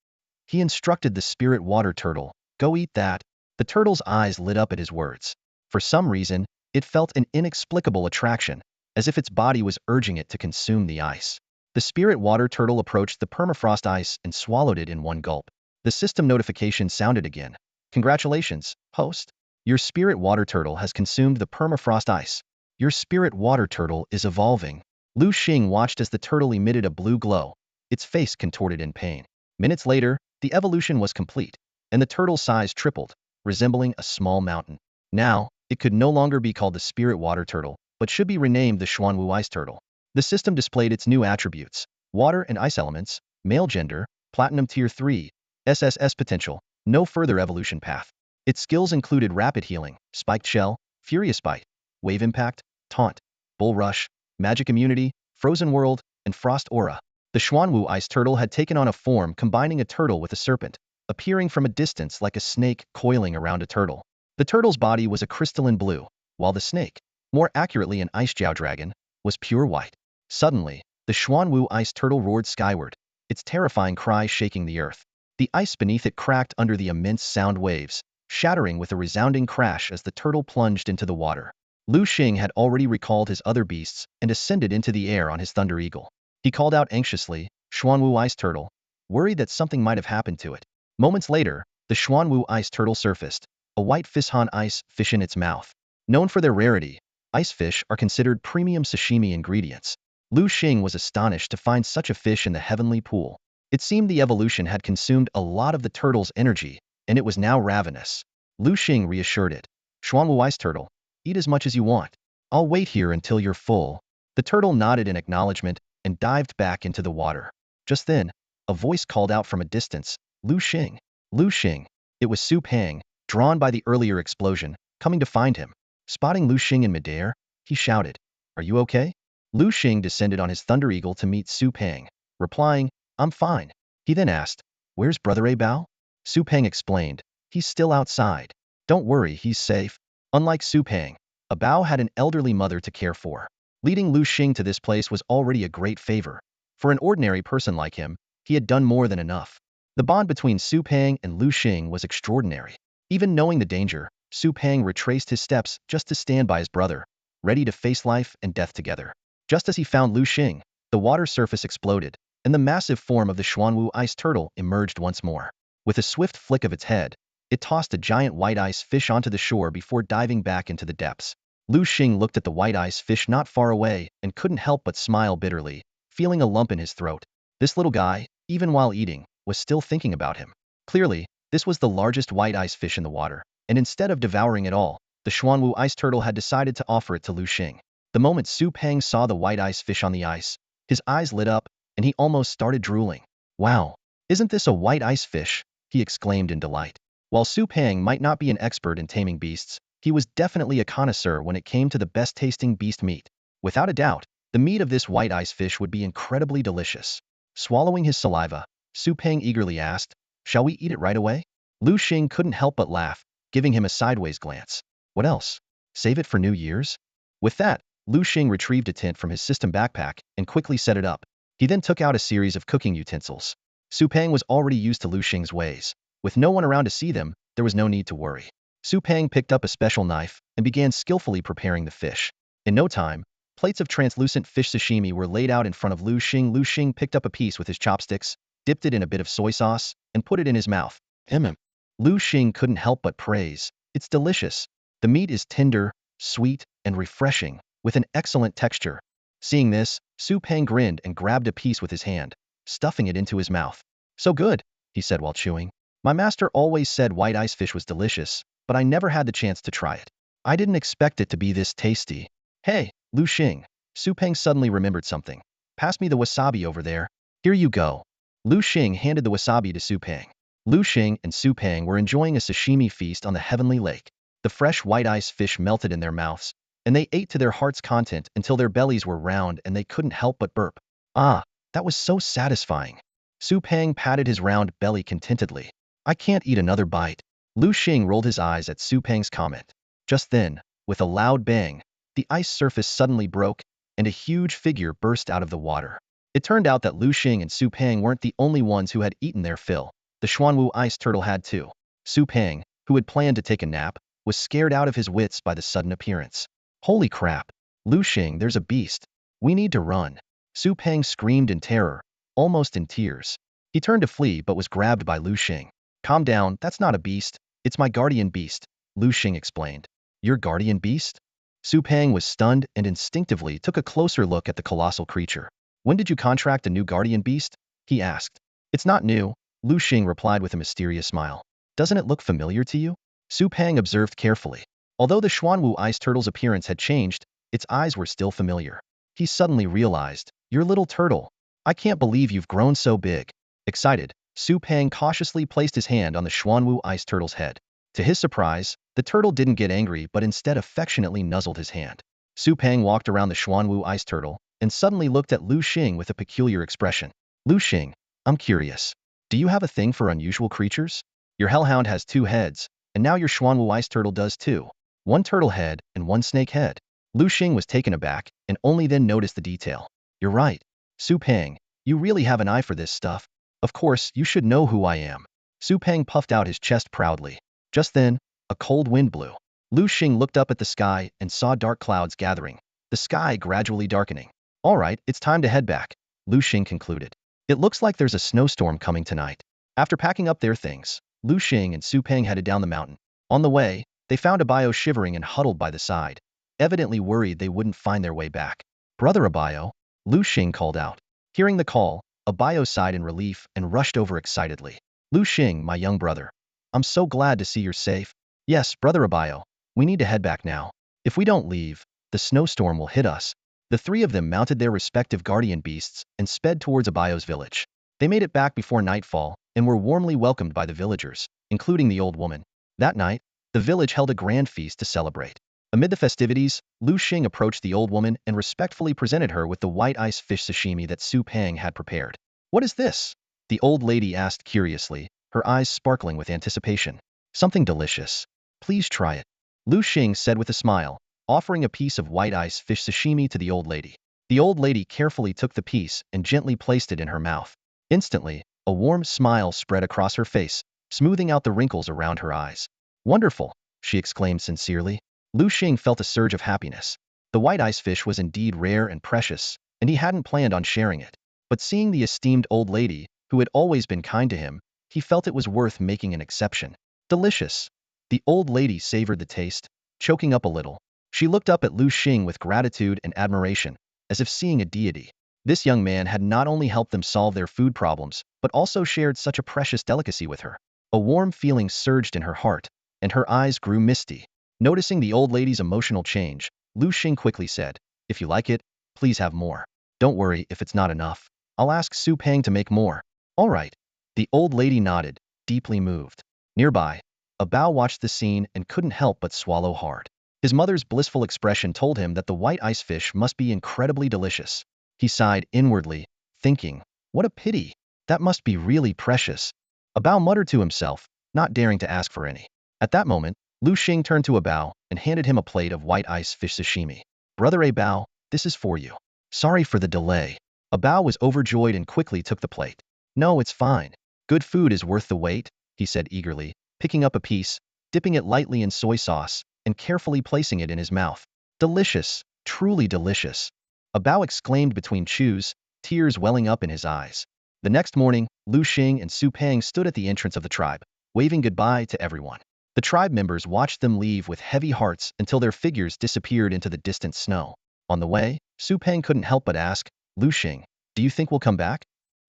He instructed the spirit water turtle, "Go eat that." The turtle's eyes lit up at his words. For some reason, it felt an inexplicable attraction, as if its body was urging it to consume the ice. The spirit water turtle approached the permafrost ice and swallowed it in one gulp. The system notification sounded again. Congratulations, host. Your spirit water turtle has consumed the permafrost ice. Your spirit water turtle is evolving. Liu Xing watched as the turtle emitted a blue glow, its face contorted in pain. Minutes later, the evolution was complete, and the turtle's size tripled, resembling a small mountain. Now, it could no longer be called the spirit water turtle, but should be renamed the Xuanwu ice turtle. The system displayed its new attributes: water and ice elements, male gender, platinum tier 3, SSS potential, no further evolution path. Its skills included rapid healing, spiked shell, furious bite, wave impact, taunt, bull rush, magic immunity, frozen world, and frost aura. The Xuanwu ice turtle had taken on a form combining a turtle with a serpent, appearing from a distance like a snake coiling around a turtle. The turtle's body was a crystalline blue, while the snake, more accurately an ice Jiao dragon, was pure white. Suddenly, the Xuanwu ice turtle roared skyward, its terrifying cry shaking the earth. The ice beneath it cracked under the immense sound waves, shattering with a resounding crash as the turtle plunged into the water. Liu Xing had already recalled his other beasts and ascended into the air on his thunder eagle. He called out anxiously, "Xuanwu ice turtle," worried that something might have happened to it. Moments later, the Xuanwu ice turtle surfaced, a white fishhan ice fish in its mouth. Known for their rarity, ice fish are considered premium sashimi ingredients. Liu Xing was astonished to find such a fish in the heavenly pool. It seemed the evolution had consumed a lot of the turtle's energy, and it was now ravenous. Liu Xing reassured it, "Xuanwu ice turtle, eat as much as you want. I'll wait here until you're full." The turtle nodded in acknowledgement and dived back into the water. Just then, a voice called out from a distance, "Liu Xing." Liu Xing. It was Su Pang, drawn by the earlier explosion, coming to find him. Spotting Liu Xing in midair, he shouted, "Are you okay?" Liu Xing descended on his thunder eagle to meet Su Pang, replying, "I'm fine." He then asked, "Where's Brother A Bao?" Su Pang explained, "He's still outside. Don't worry, he's safe." Unlike Su Pang, A Bao had an elderly mother to care for. Leading Liu Xing to this place was already a great favor. For an ordinary person like him, he had done more than enough. The bond between Su Pang and Liu Xing was extraordinary. Even knowing the danger, Su Pang retraced his steps just to stand by his brother, ready to face life and death together. Just as he found Liu Xing, the water surface exploded, and the massive form of the Xuanwu ice turtle emerged once more. With a swift flick of its head, it tossed a giant white ice fish onto the shore before diving back into the depths. Liu Xing looked at the white ice fish not far away and couldn't help but smile bitterly, feeling a lump in his throat. This little guy, even while eating, was still thinking about him. Clearly, this was the largest white ice fish in the water, and instead of devouring it all, the Xuanwu ice turtle had decided to offer it to Liu Xing. The moment Su Pang saw the white ice fish on the ice, his eyes lit up, and he almost started drooling. "Wow, isn't this a white ice fish?" he exclaimed in delight. While Su Pang might not be an expert in taming beasts, he was definitely a connoisseur when it came to the best-tasting beast meat. Without a doubt, the meat of this white ice fish would be incredibly delicious. Swallowing his saliva, Su Pang eagerly asked, "Shall we eat it right away?" Liu Xing couldn't help but laugh, giving him a sideways glance. "What else? Save it for New Year's?" With that, Liu Xing retrieved a tent from his system backpack and quickly set it up. He then took out a series of cooking utensils. Su Pang was already used to Liu Xing's ways. With no one around to see them, there was no need to worry. Su Peng picked up a special knife and began skillfully preparing the fish. In no time, plates of translucent fish sashimi were laid out in front of Liu Xing. Liu Xing picked up a piece with his chopsticks, dipped it in a bit of soy sauce, and put it in his mouth. Liu Xing couldn't help but praise. It's delicious. The meat is tender, sweet, and refreshing, with an excellent texture. Seeing this, Su Peng grinned and grabbed a piece with his hand, stuffing it into his mouth. So good, he said while chewing. My master always said white ice fish was delicious, but I never had the chance to try it. I didn't expect it to be this tasty. Hey, Liu Xing. Su Peng suddenly remembered something. Pass me the wasabi over there. Here you go. Liu Xing handed the wasabi to Su Peng. Liu Xing and Su Peng were enjoying a sashimi feast on the heavenly lake. The fresh white ice fish melted in their mouths, and they ate to their heart's content until their bellies were round and they couldn't help but burp. Ah, that was so satisfying. Su Peng patted his round belly contentedly. I can't eat another bite. Liu Xing rolled his eyes at Su Peng's comment. Just then, with a loud bang, the ice surface suddenly broke, and a huge figure burst out of the water. It turned out that Liu Xing and Su Peng weren't the only ones who had eaten their fill. The Xuanwu ice turtle had too. Su Peng, who had planned to take a nap, was scared out of his wits by the sudden appearance. Holy crap! Liu Xing, there's a beast. We need to run. Su Peng screamed in terror, almost in tears. He turned to flee but was grabbed by Liu Xing. Calm down, that's not a beast. It's my guardian beast, Liu Xing explained. Your guardian beast? Su Peng was stunned and instinctively took a closer look at the colossal creature. When did you contract a new guardian beast? He asked. It's not new, Liu Xing replied with a mysterious smile. Doesn't it look familiar to you? Su Peng observed carefully. Although the Xuanwu ice turtle's appearance had changed, its eyes were still familiar. He suddenly realized, your little turtle. I can't believe you've grown so big. Excited, Su Peng cautiously placed his hand on the Xuanwu ice turtle's head. To his surprise, the turtle didn't get angry but instead affectionately nuzzled his hand. Su Peng walked around the Xuanwu ice turtle and suddenly looked at Liu Xing with a peculiar expression. Liu Xing, I'm curious. Do you have a thing for unusual creatures? Your hellhound has 2 heads, and now your Xuanwu ice turtle does too. 1 turtle head and 1 snake head. Liu Xing was taken aback and only then noticed the detail. You're right. Su Peng, you really have an eye for this stuff. Of course, you should know who I am. Su Peng puffed out his chest proudly. Just then, a cold wind blew. Liu Xing looked up at the sky and saw dark clouds gathering, the sky gradually darkening. All right, it's time to head back, Liu Xing concluded. It looks like there's a snowstorm coming tonight. After packing up their things, Liu Xing and Su Peng headed down the mountain. On the way, they found Abayo shivering and huddled by the side, evidently worried they wouldn't find their way back. Brother Abayo, Liu Xing called out. Hearing the call, Abayo sighed in relief and rushed over excitedly. Liu Xing, my young brother. I'm so glad to see you're safe. Yes, Brother Abayo, we need to head back now. If we don't leave, the snowstorm will hit us. The 3 of them mounted their respective guardian beasts and sped towards Abayo's village. They made it back before nightfall and were warmly welcomed by the villagers, including the old woman. That night, the village held a grand feast to celebrate. Amid the festivities, Liu Xing approached the old woman and respectfully presented her with the white ice fish sashimi that Su Peng had prepared. What is this? The old lady asked curiously, her eyes sparkling with anticipation. Something delicious. Please try it, Liu Xing said with a smile, offering a piece of white ice fish sashimi to the old lady. The old lady carefully took the piece and gently placed it in her mouth. Instantly, a warm smile spread across her face, smoothing out the wrinkles around her eyes. Wonderful, she exclaimed sincerely. Liu Xing felt a surge of happiness. The white ice fish was indeed rare and precious, and he hadn't planned on sharing it. But seeing the esteemed old lady, who had always been kind to him, he felt it was worth making an exception. Delicious. The old lady savored the taste, choking up a little. She looked up at Liu Xing with gratitude and admiration, as if seeing a deity. This young man had not only helped them solve their food problems, but also shared such a precious delicacy with her. A warm feeling surged in her heart, and her eyes grew misty. Noticing the old lady's emotional change, Liu Xing quickly said, If you like it, please have more. Don't worry if it's not enough. I'll ask Su Peng to make more. All right. The old lady nodded, deeply moved. Nearby, Bao watched the scene and couldn't help but swallow hard. His mother's blissful expression told him that the white ice fish must be incredibly delicious. He sighed inwardly, thinking, what a pity. That must be really precious. Bao muttered to himself, not daring to ask for any. At that moment, Liu Xing turned to Bao and handed him a plate of white ice fish sashimi. Brother Bao, this is for you. Sorry for the delay. Bao was overjoyed and quickly took the plate. No, it's fine. Good food is worth the wait, he said eagerly, picking up a piece, dipping it lightly in soy sauce, and carefully placing it in his mouth. Delicious, truly delicious. A Bao exclaimed between chews, tears welling up in his eyes. The next morning, Liu Xing and Su Peng stood at the entrance of the tribe, waving goodbye to everyone. The tribe members watched them leave with heavy hearts until their figures disappeared into the distant snow. On the way, Su Peng couldn't help but ask, Liu Xing, do you think we'll come back?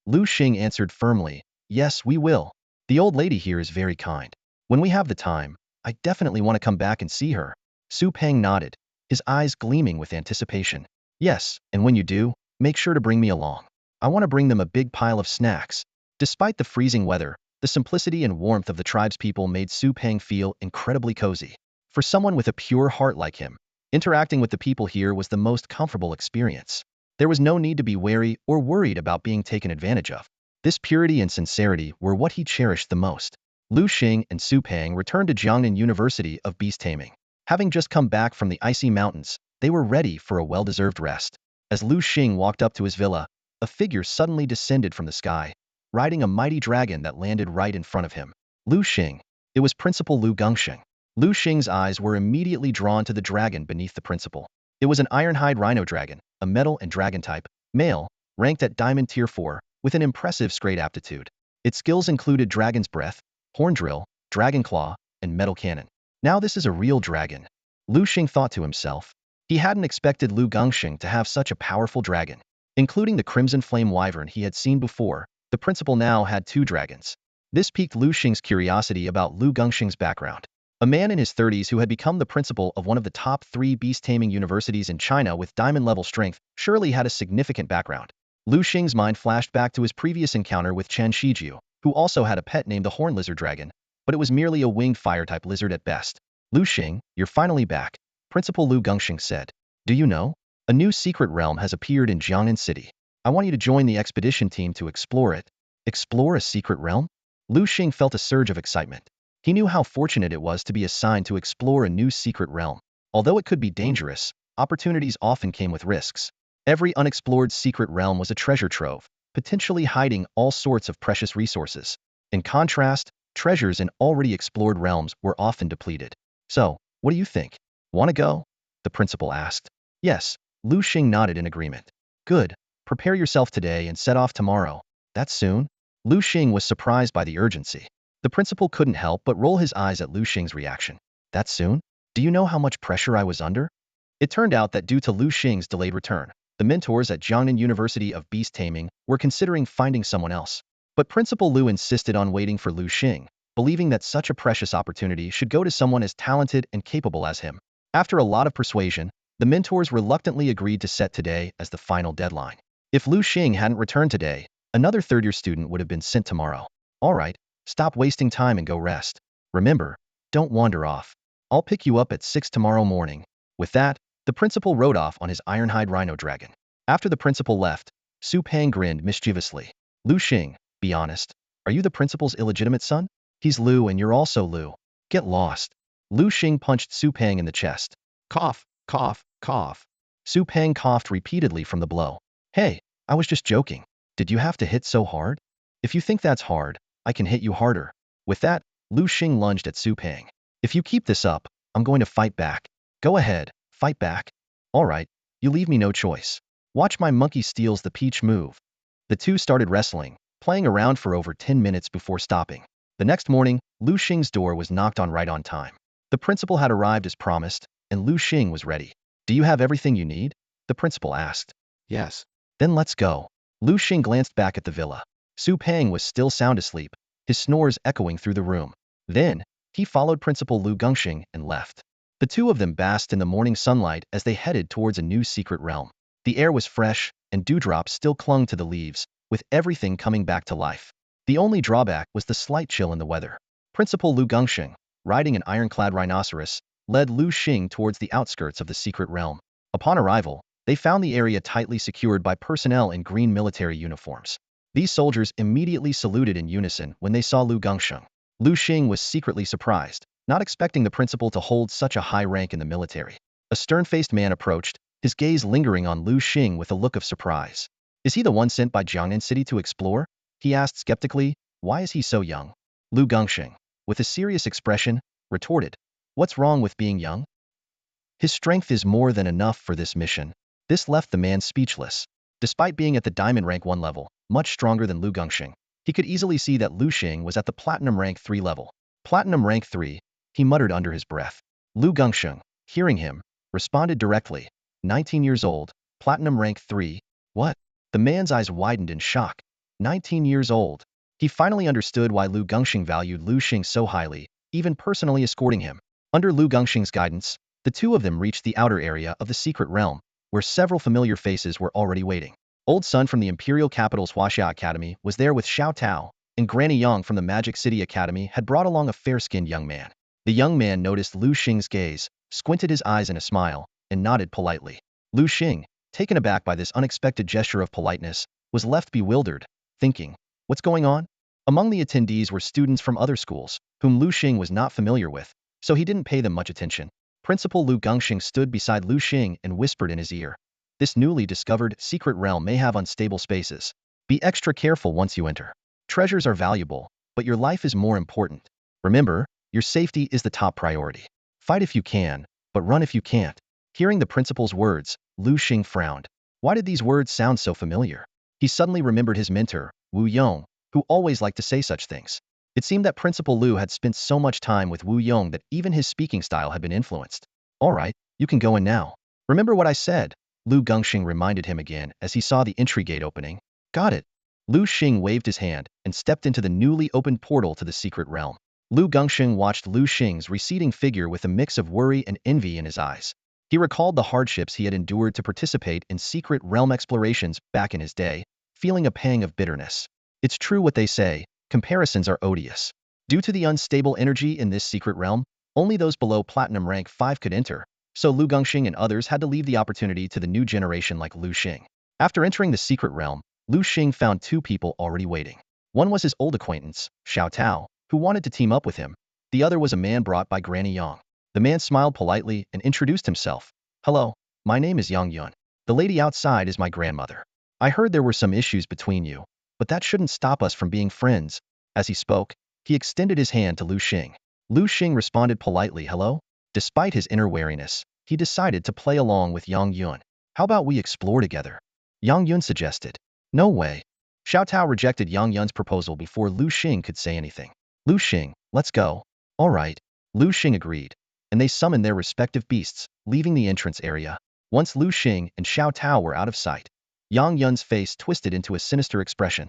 Liu Xing answered firmly, yes, we will. The old lady here is very kind. When we have the time, I definitely want to come back and see her. Su Peng nodded, his eyes gleaming with anticipation. Yes, and when you do, make sure to bring me along. I want to bring them a big pile of snacks. Despite the freezing weather, the simplicity and warmth of the tribespeople made Su Peng feel incredibly cozy. For someone with a pure heart like him, interacting with the people here was the most comfortable experience. There was no need to be wary or worried about being taken advantage of. This purity and sincerity were what he cherished the most. Liu Xing and Su Peng returned to Jiangnan University of beast-taming. Having just come back from the icy mountains, they were ready for a well-deserved rest. As Liu Xing walked up to his villa, a figure suddenly descended from the sky, riding a mighty dragon that landed right in front of him. Liu Xing. It was Principal Liu Xing. Liu Xing's eyes were immediately drawn to the dragon beneath the principal. It was an ironhide rhino dragon, a metal and dragon type, male, ranked at Diamond Tier 4, with an impressive straight aptitude. Its skills included Dragon's Breath, Horn Drill, Dragon Claw, and Metal Cannon. Now this is a real dragon. Liu Xing thought to himself. He hadn't expected Liu Xing to have such a powerful dragon. Including the Crimson Flame Wyvern he had seen before, the principal now had 2 dragons. This piqued Liu Xing's curiosity about Liu Xing's background. A man in his 30s who had become the principal of one of the top 3 beast-taming universities in China with diamond-level strength surely had a significant background. Liu Xing's mind flashed back to his previous encounter with Chen Shijiu, who also had a pet named the Horn Lizard Dragon, but it was merely a winged fire-type lizard at best. Liu Xing, you're finally back, Principal Liu Xing said. Do you know? A new secret realm has appeared in Jiangnan City. I want you to join the expedition team to explore it. Explore a secret realm? Liu Xing felt a surge of excitement. He knew how fortunate it was to be assigned to explore a new secret realm. Although it could be dangerous, opportunities often came with risks. Every unexplored secret realm was a treasure trove, potentially hiding all sorts of precious resources. In contrast, treasures in already explored realms were often depleted. So, what do you think? Want to go? The principal asked. Yes, Liu Xing nodded in agreement. Good. Prepare yourself today and set off tomorrow. That soon? Liu Xing was surprised by the urgency. The principal couldn't help but roll his eyes at Liu Xing's reaction. That soon? Do you know how much pressure I was under? It turned out that due to Liu Xing's delayed return, the mentors at Jiangnan University of beast-taming were considering finding someone else. But Principal Liu insisted on waiting for Liu Xing, believing that such a precious opportunity should go to someone as talented and capable as him. After a lot of persuasion, the mentors reluctantly agreed to set today as the final deadline. If Liu Xing hadn't returned today, another third-year student would have been sent tomorrow. All right, stop wasting time and go rest. Remember, don't wander off. I'll pick you up at 6 tomorrow morning. With that, the principal rode off on his ironhide rhino dragon. After the principal left, Su Peng grinned mischievously. Liu Xing, be honest. Are you the principal's illegitimate son? He's Liu and you're also Liu. Get lost. Liu Xing punched Su Peng in the chest. Cough, cough, cough. Su Peng coughed repeatedly from the blow. Hey, I was just joking. Did you have to hit so hard? If you think that's hard, I can hit you harder. With that, Liu Xing lunged at Su Peng. If you keep this up, I'm going to fight back. Go ahead, fight back. All right, you leave me no choice. Watch my monkey steals the peach move. The two started wrestling, playing around for over 10 minutes before stopping. The next morning, Liu Xing's door was knocked on right on time. The principal had arrived as promised, and Liu Xing was ready. Do you have everything you need? The principal asked. Yes. Then let's go. Liu Xing glanced back at the villa. Su Peng was still sound asleep, his snores echoing through the room. Then, he followed Principal Liu Xing and left. The two of them basked in the morning sunlight as they headed towards a new secret realm. The air was fresh, and dewdrops still clung to the leaves, with everything coming back to life. The only drawback was the slight chill in the weather. Principal Liu Xing, riding an ironclad rhinoceros, led Liu Xing towards the outskirts of the secret realm. Upon arrival, they found the area tightly secured by personnel in green military uniforms. These soldiers immediately saluted in unison when they saw Liu Xing. Liu Xing was secretly surprised, not expecting the principal to hold such a high rank in the military. A stern-faced man approached, his gaze lingering on Liu Xing with a look of surprise. Is he the one sent by Jiangnan City to explore? He asked skeptically. Why is he so young? Liu Xing, with a serious expression, retorted, "What's wrong with being young? His strength is more than enough for this mission." This left the man speechless. Despite being at the diamond rank 1 level, much stronger than Liu Xing, he could easily see that Liu Xing was at the platinum rank 3 level. Platinum rank 3, he muttered under his breath. Liu Xing, hearing him, responded directly, 19 years old, platinum rank 3, what? The man's eyes widened in shock. 19 years old. He finally understood why Liu Xing valued Liu Xing so highly, even personally escorting him. Under Liu Xing's guidance, the two of them reached the outer area of the secret realm, where several familiar faces were already waiting. Old Sun from the Imperial Capital's Huaxia Academy was there with Xiao Tao, and Granny Yang from the Magic City Academy had brought along a fair-skinned young man. The young man noticed Liu Xing's gaze, squinted his eyes in a smile, and nodded politely. Liu Xing, taken aback by this unexpected gesture of politeness, was left bewildered, thinking, what's going on? Among the attendees were students from other schools, whom Liu Xing was not familiar with, so he didn't pay them much attention. Principal Liu Xing stood beside Liu Xing and whispered in his ear, "This newly discovered secret realm may have unstable spaces. Be extra careful once you enter. Treasures are valuable, but your life is more important. Remember, your safety is the top priority. Fight if you can, but run if you can't." Hearing the principal's words, Liu Xing frowned. Why did these words sound so familiar? He suddenly remembered his mentor, Wu Yong, who always liked to say such things. It seemed that Principal Liu had spent so much time with Wu Yong that even his speaking style had been influenced. "All right, you can go in now. Remember what I said," Liu Xing reminded him again as he saw the entry gate opening. "Got it." Liu Xing waved his hand and stepped into the newly opened portal to the secret realm. Liu Xing watched Liu Xing's receding figure with a mix of worry and envy in his eyes. He recalled the hardships he had endured to participate in secret realm explorations back in his day, feeling a pang of bitterness. It's true what they say, comparisons are odious. Due to the unstable energy in this secret realm, only those below platinum rank 5 could enter, so Liu Xing and others had to leave the opportunity to the new generation like Liu Xing. After entering the secret realm, Liu Xing found two people already waiting. One was his old acquaintance, Xiao Tao, who wanted to team up with him. The other was a man brought by Granny Yang. The man smiled politely and introduced himself. "Hello, my name is Yang Yun. The lady outside is my grandmother. I heard there were some issues between you, but that shouldn't stop us from being friends." As he spoke, he extended his hand to Liu Xing. Liu Xing responded politely, "Hello?" Despite his inner wariness, he decided to play along with Yang Yun. "How about we explore together?" Yang Yun suggested. "No way." Xiao Tao rejected Yang Yun's proposal before Liu Xing could say anything. "Liu Xing, let's go." "All right." Liu Xing agreed, and they summoned their respective beasts, leaving the entrance area. Once Liu Xing and Xiao Tao were out of sight, Yang Yun's face twisted into a sinister expression.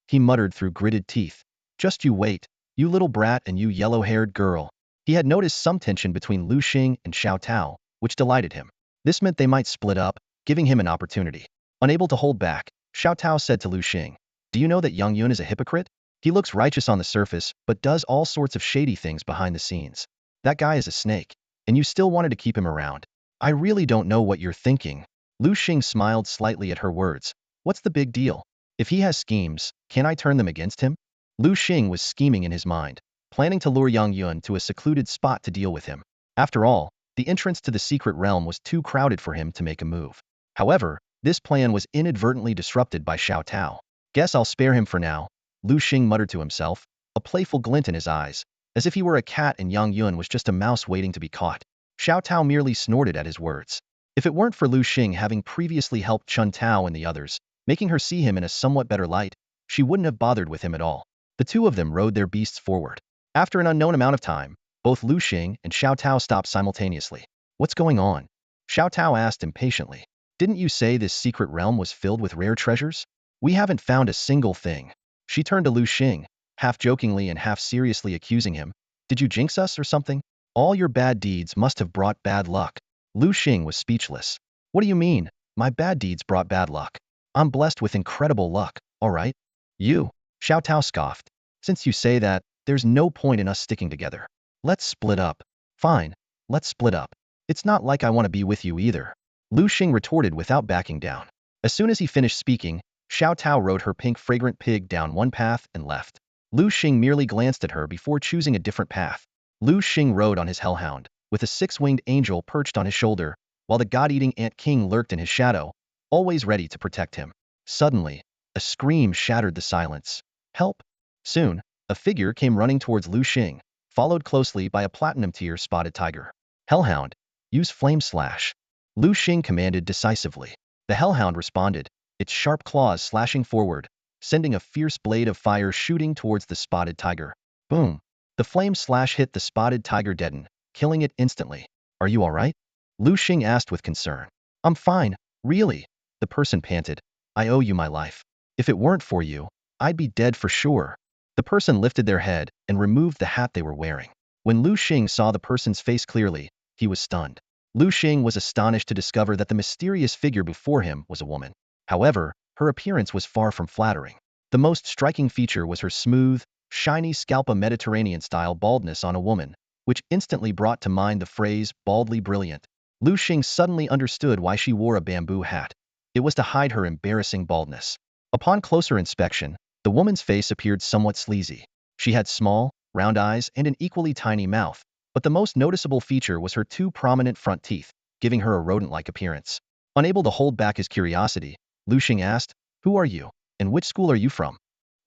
He muttered through gritted teeth, "Just you wait, you little brat and you yellow-haired girl." He had noticed some tension between Liu Xing and Xiao Tao, which delighted him. This meant they might split up, giving him an opportunity. Unable to hold back, Xiao Tao said to Liu Xing, "Do you know that Yang Yun is a hypocrite? He looks righteous on the surface, but does all sorts of shady things behind the scenes. That guy is a snake, and you still wanted to keep him around. I really don't know what you're thinking." Liu Xing smiled slightly at her words. "What's the big deal? If he has schemes, can I turn them against him?" Liu Xing was scheming in his mind, planning to lure Yang Yun to a secluded spot to deal with him. After all, the entrance to the secret realm was too crowded for him to make a move. However, this plan was inadvertently disrupted by Xiao Tao. "Guess I'll spare him for now," Liu Xing muttered to himself, a playful glint in his eyes, as if he were a cat and Yang Yun was just a mouse waiting to be caught. Xiao Tao merely snorted at his words. If it weren't for Liu Xing having previously helped Chun Tao and the others, making her see him in a somewhat better light, she wouldn't have bothered with him at all. The two of them rode their beasts forward. After an unknown amount of time, both Liu Xing and Xiao Tao stopped simultaneously. "What's going on?" Xiao Tao asked impatiently. "Didn't you say this secret realm was filled with rare treasures? We haven't found a single thing." She turned to Liu Xing, half jokingly and half seriously accusing him. "Did you jinx us or something? All your bad deeds must have brought bad luck." Liu Xing was speechless. "What do you mean, my bad deeds brought bad luck? I'm blessed with incredible luck, all right?" "You," Xiao Tao scoffed. "Since you say that, there's no point in us sticking together. Let's split up." "Fine, let's split up. It's not like I want to be with you either," Liu Xing retorted without backing down. As soon as he finished speaking, Xiao Tao rode her pink fragrant pig down one path and left. Liu Xing merely glanced at her before choosing a different path. Liu Xing rode on his hellhound, with a six-winged angel perched on his shoulder, while the god-eating ant king lurked in his shadow, always ready to protect him. Suddenly, a scream shattered the silence. "Help!" Soon, a figure came running towards Liu Xing, followed closely by a platinum-tier spotted tiger. Hellhound, use flame slash. Liu Xing commanded decisively. The hellhound responded, its sharp claws slashing forward, sending a fierce blade of fire shooting towards the spotted tiger. Boom! The flame slash hit the spotted tiger dead, killing it instantly. Are you alright? Liu Xing asked with concern. I'm fine, really, the person panted. I owe you my life. If it weren't for you, I'd be dead for sure. The person lifted their head and removed the hat they were wearing. When Liu Xing saw the person's face clearly, he was stunned. Liu Xing was astonished to discover that the mysterious figure before him was a woman. However, her appearance was far from flattering. The most striking feature was her smooth, shiny scalp, a Mediterranean-style baldness on a woman, which instantly brought to mind the phrase, baldly brilliant. Liu Xing suddenly understood why she wore a bamboo hat. It was to hide her embarrassing baldness. Upon closer inspection, the woman's face appeared somewhat sleazy. She had small, round eyes and an equally tiny mouth, but the most noticeable feature was her two prominent front teeth, giving her a rodent-like appearance. Unable to hold back his curiosity, Liu Xing asked, "Who are you, and which school are you from?"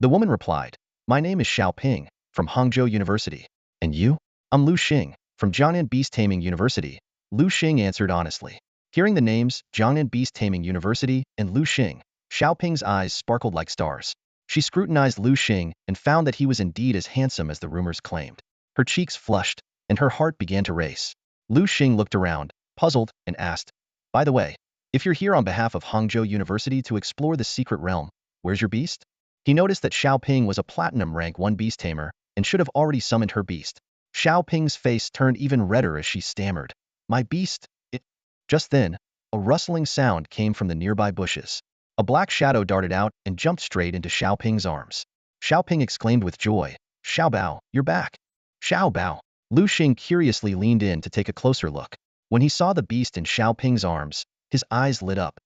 The woman replied, "My name is Xiaoping, from Hangzhou University. And you?" "I'm Liu Xing, from Jiangnan Beast-Taming University," Liu Xing answered honestly. Hearing the names Jiangnan Beast-Taming University and Liu Xing, Xiaoping's eyes sparkled like stars. She scrutinized Liu Xing and found that he was indeed as handsome as the rumors claimed. Her cheeks flushed, and her heart began to race. Liu Xing looked around, puzzled, and asked, "By the way, if you're here on behalf of Hangzhou University to explore the secret realm, where's your beast?" He noticed that Xiaoping was a platinum rank 1 beast tamer and should have already summoned her beast. Xiaoping's face turned even redder as she stammered, "My beast, it..." Just then, a rustling sound came from the nearby bushes. A black shadow darted out and jumped straight into Xiaoping's arms. Xiaoping exclaimed with joy, "Xiaobao, you're back." "Xiaobao." Liu Xing curiously leaned in to take a closer look. When he saw the beast in Xiaoping's arms, his eyes lit up.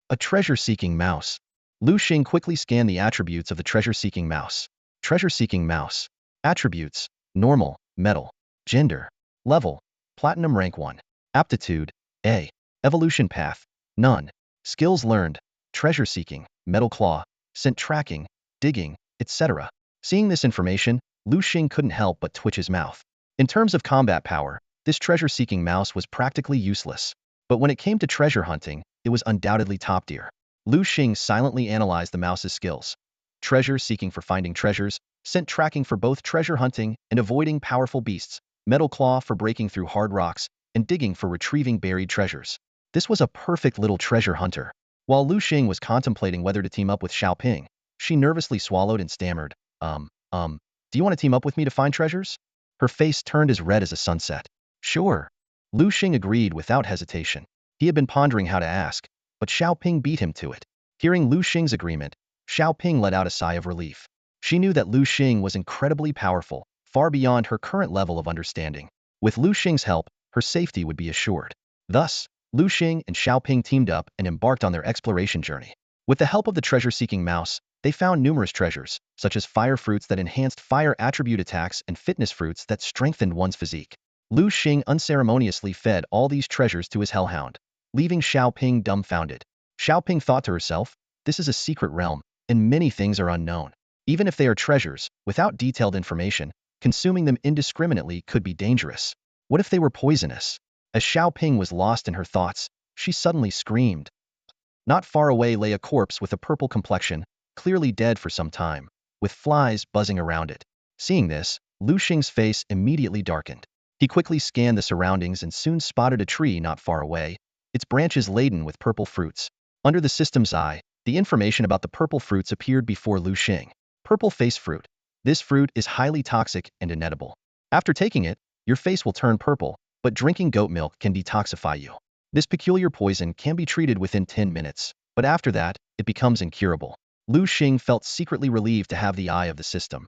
A treasure-seeking mouse. Liu Xing quickly scanned the attributes of the treasure-seeking mouse. Treasure-seeking mouse. Attributes: normal, metal. Gender: level, platinum rank 1. Aptitude: A. Evolution path: none. Skills learned: treasure seeking, metal claw, scent tracking, digging, etc. Seeing this information, Liu Xing couldn't help but twitch his mouth. In terms of combat power, this treasure-seeking mouse was practically useless. But when it came to treasure hunting, it was undoubtedly top tier. Liu Xing silently analyzed the mouse's skills. Treasure seeking for finding treasures, scent tracking for both treasure hunting and avoiding powerful beasts, metal claw for breaking through hard rocks, and digging for retrieving buried treasures. This was a perfect little treasure hunter. While Liu Xing was contemplating whether to team up with Xiaoping, she nervously swallowed and stammered, do you want to team up with me to find treasures?" Her face turned as red as a sunset. "Sure." Liu Xing agreed without hesitation. He had been pondering how to ask, but Xiaoping beat him to it. Hearing Liu Xing's agreement, Xiaoping let out a sigh of relief. She knew that Liu Xing was incredibly powerful, far beyond her current level of understanding. With Liu Xing's help, her safety would be assured. Thus, Liu Xing and Xiaoping teamed up and embarked on their exploration journey. With the help of the treasure-seeking mouse, they found numerous treasures, such as fire fruits that enhanced fire attribute attacks and fitness fruits that strengthened one's physique. Liu Xing unceremoniously fed all these treasures to his hellhound, leaving Xiaoping dumbfounded. Xiaoping thought to herself, this is a secret realm, and many things are unknown. Even if they are treasures, without detailed information, consuming them indiscriminately could be dangerous. What if they were poisonous? As Xiaoping was lost in her thoughts, she suddenly screamed. Not far away lay a corpse with a purple complexion, clearly dead for some time, with flies buzzing around it. Seeing this, Liu Xing's face immediately darkened. He quickly scanned the surroundings and soon spotted a tree not far away, its branches laden with purple fruits. Under the system's eye, the information about the purple fruits appeared before Liu Xing. Purple face fruit. This fruit is highly toxic and inedible. After taking it, your face will turn purple, but drinking goat milk can detoxify you. This peculiar poison can be treated within 10 minutes, but after that, it becomes incurable. Liu Xing felt secretly relieved to have the eye of the system.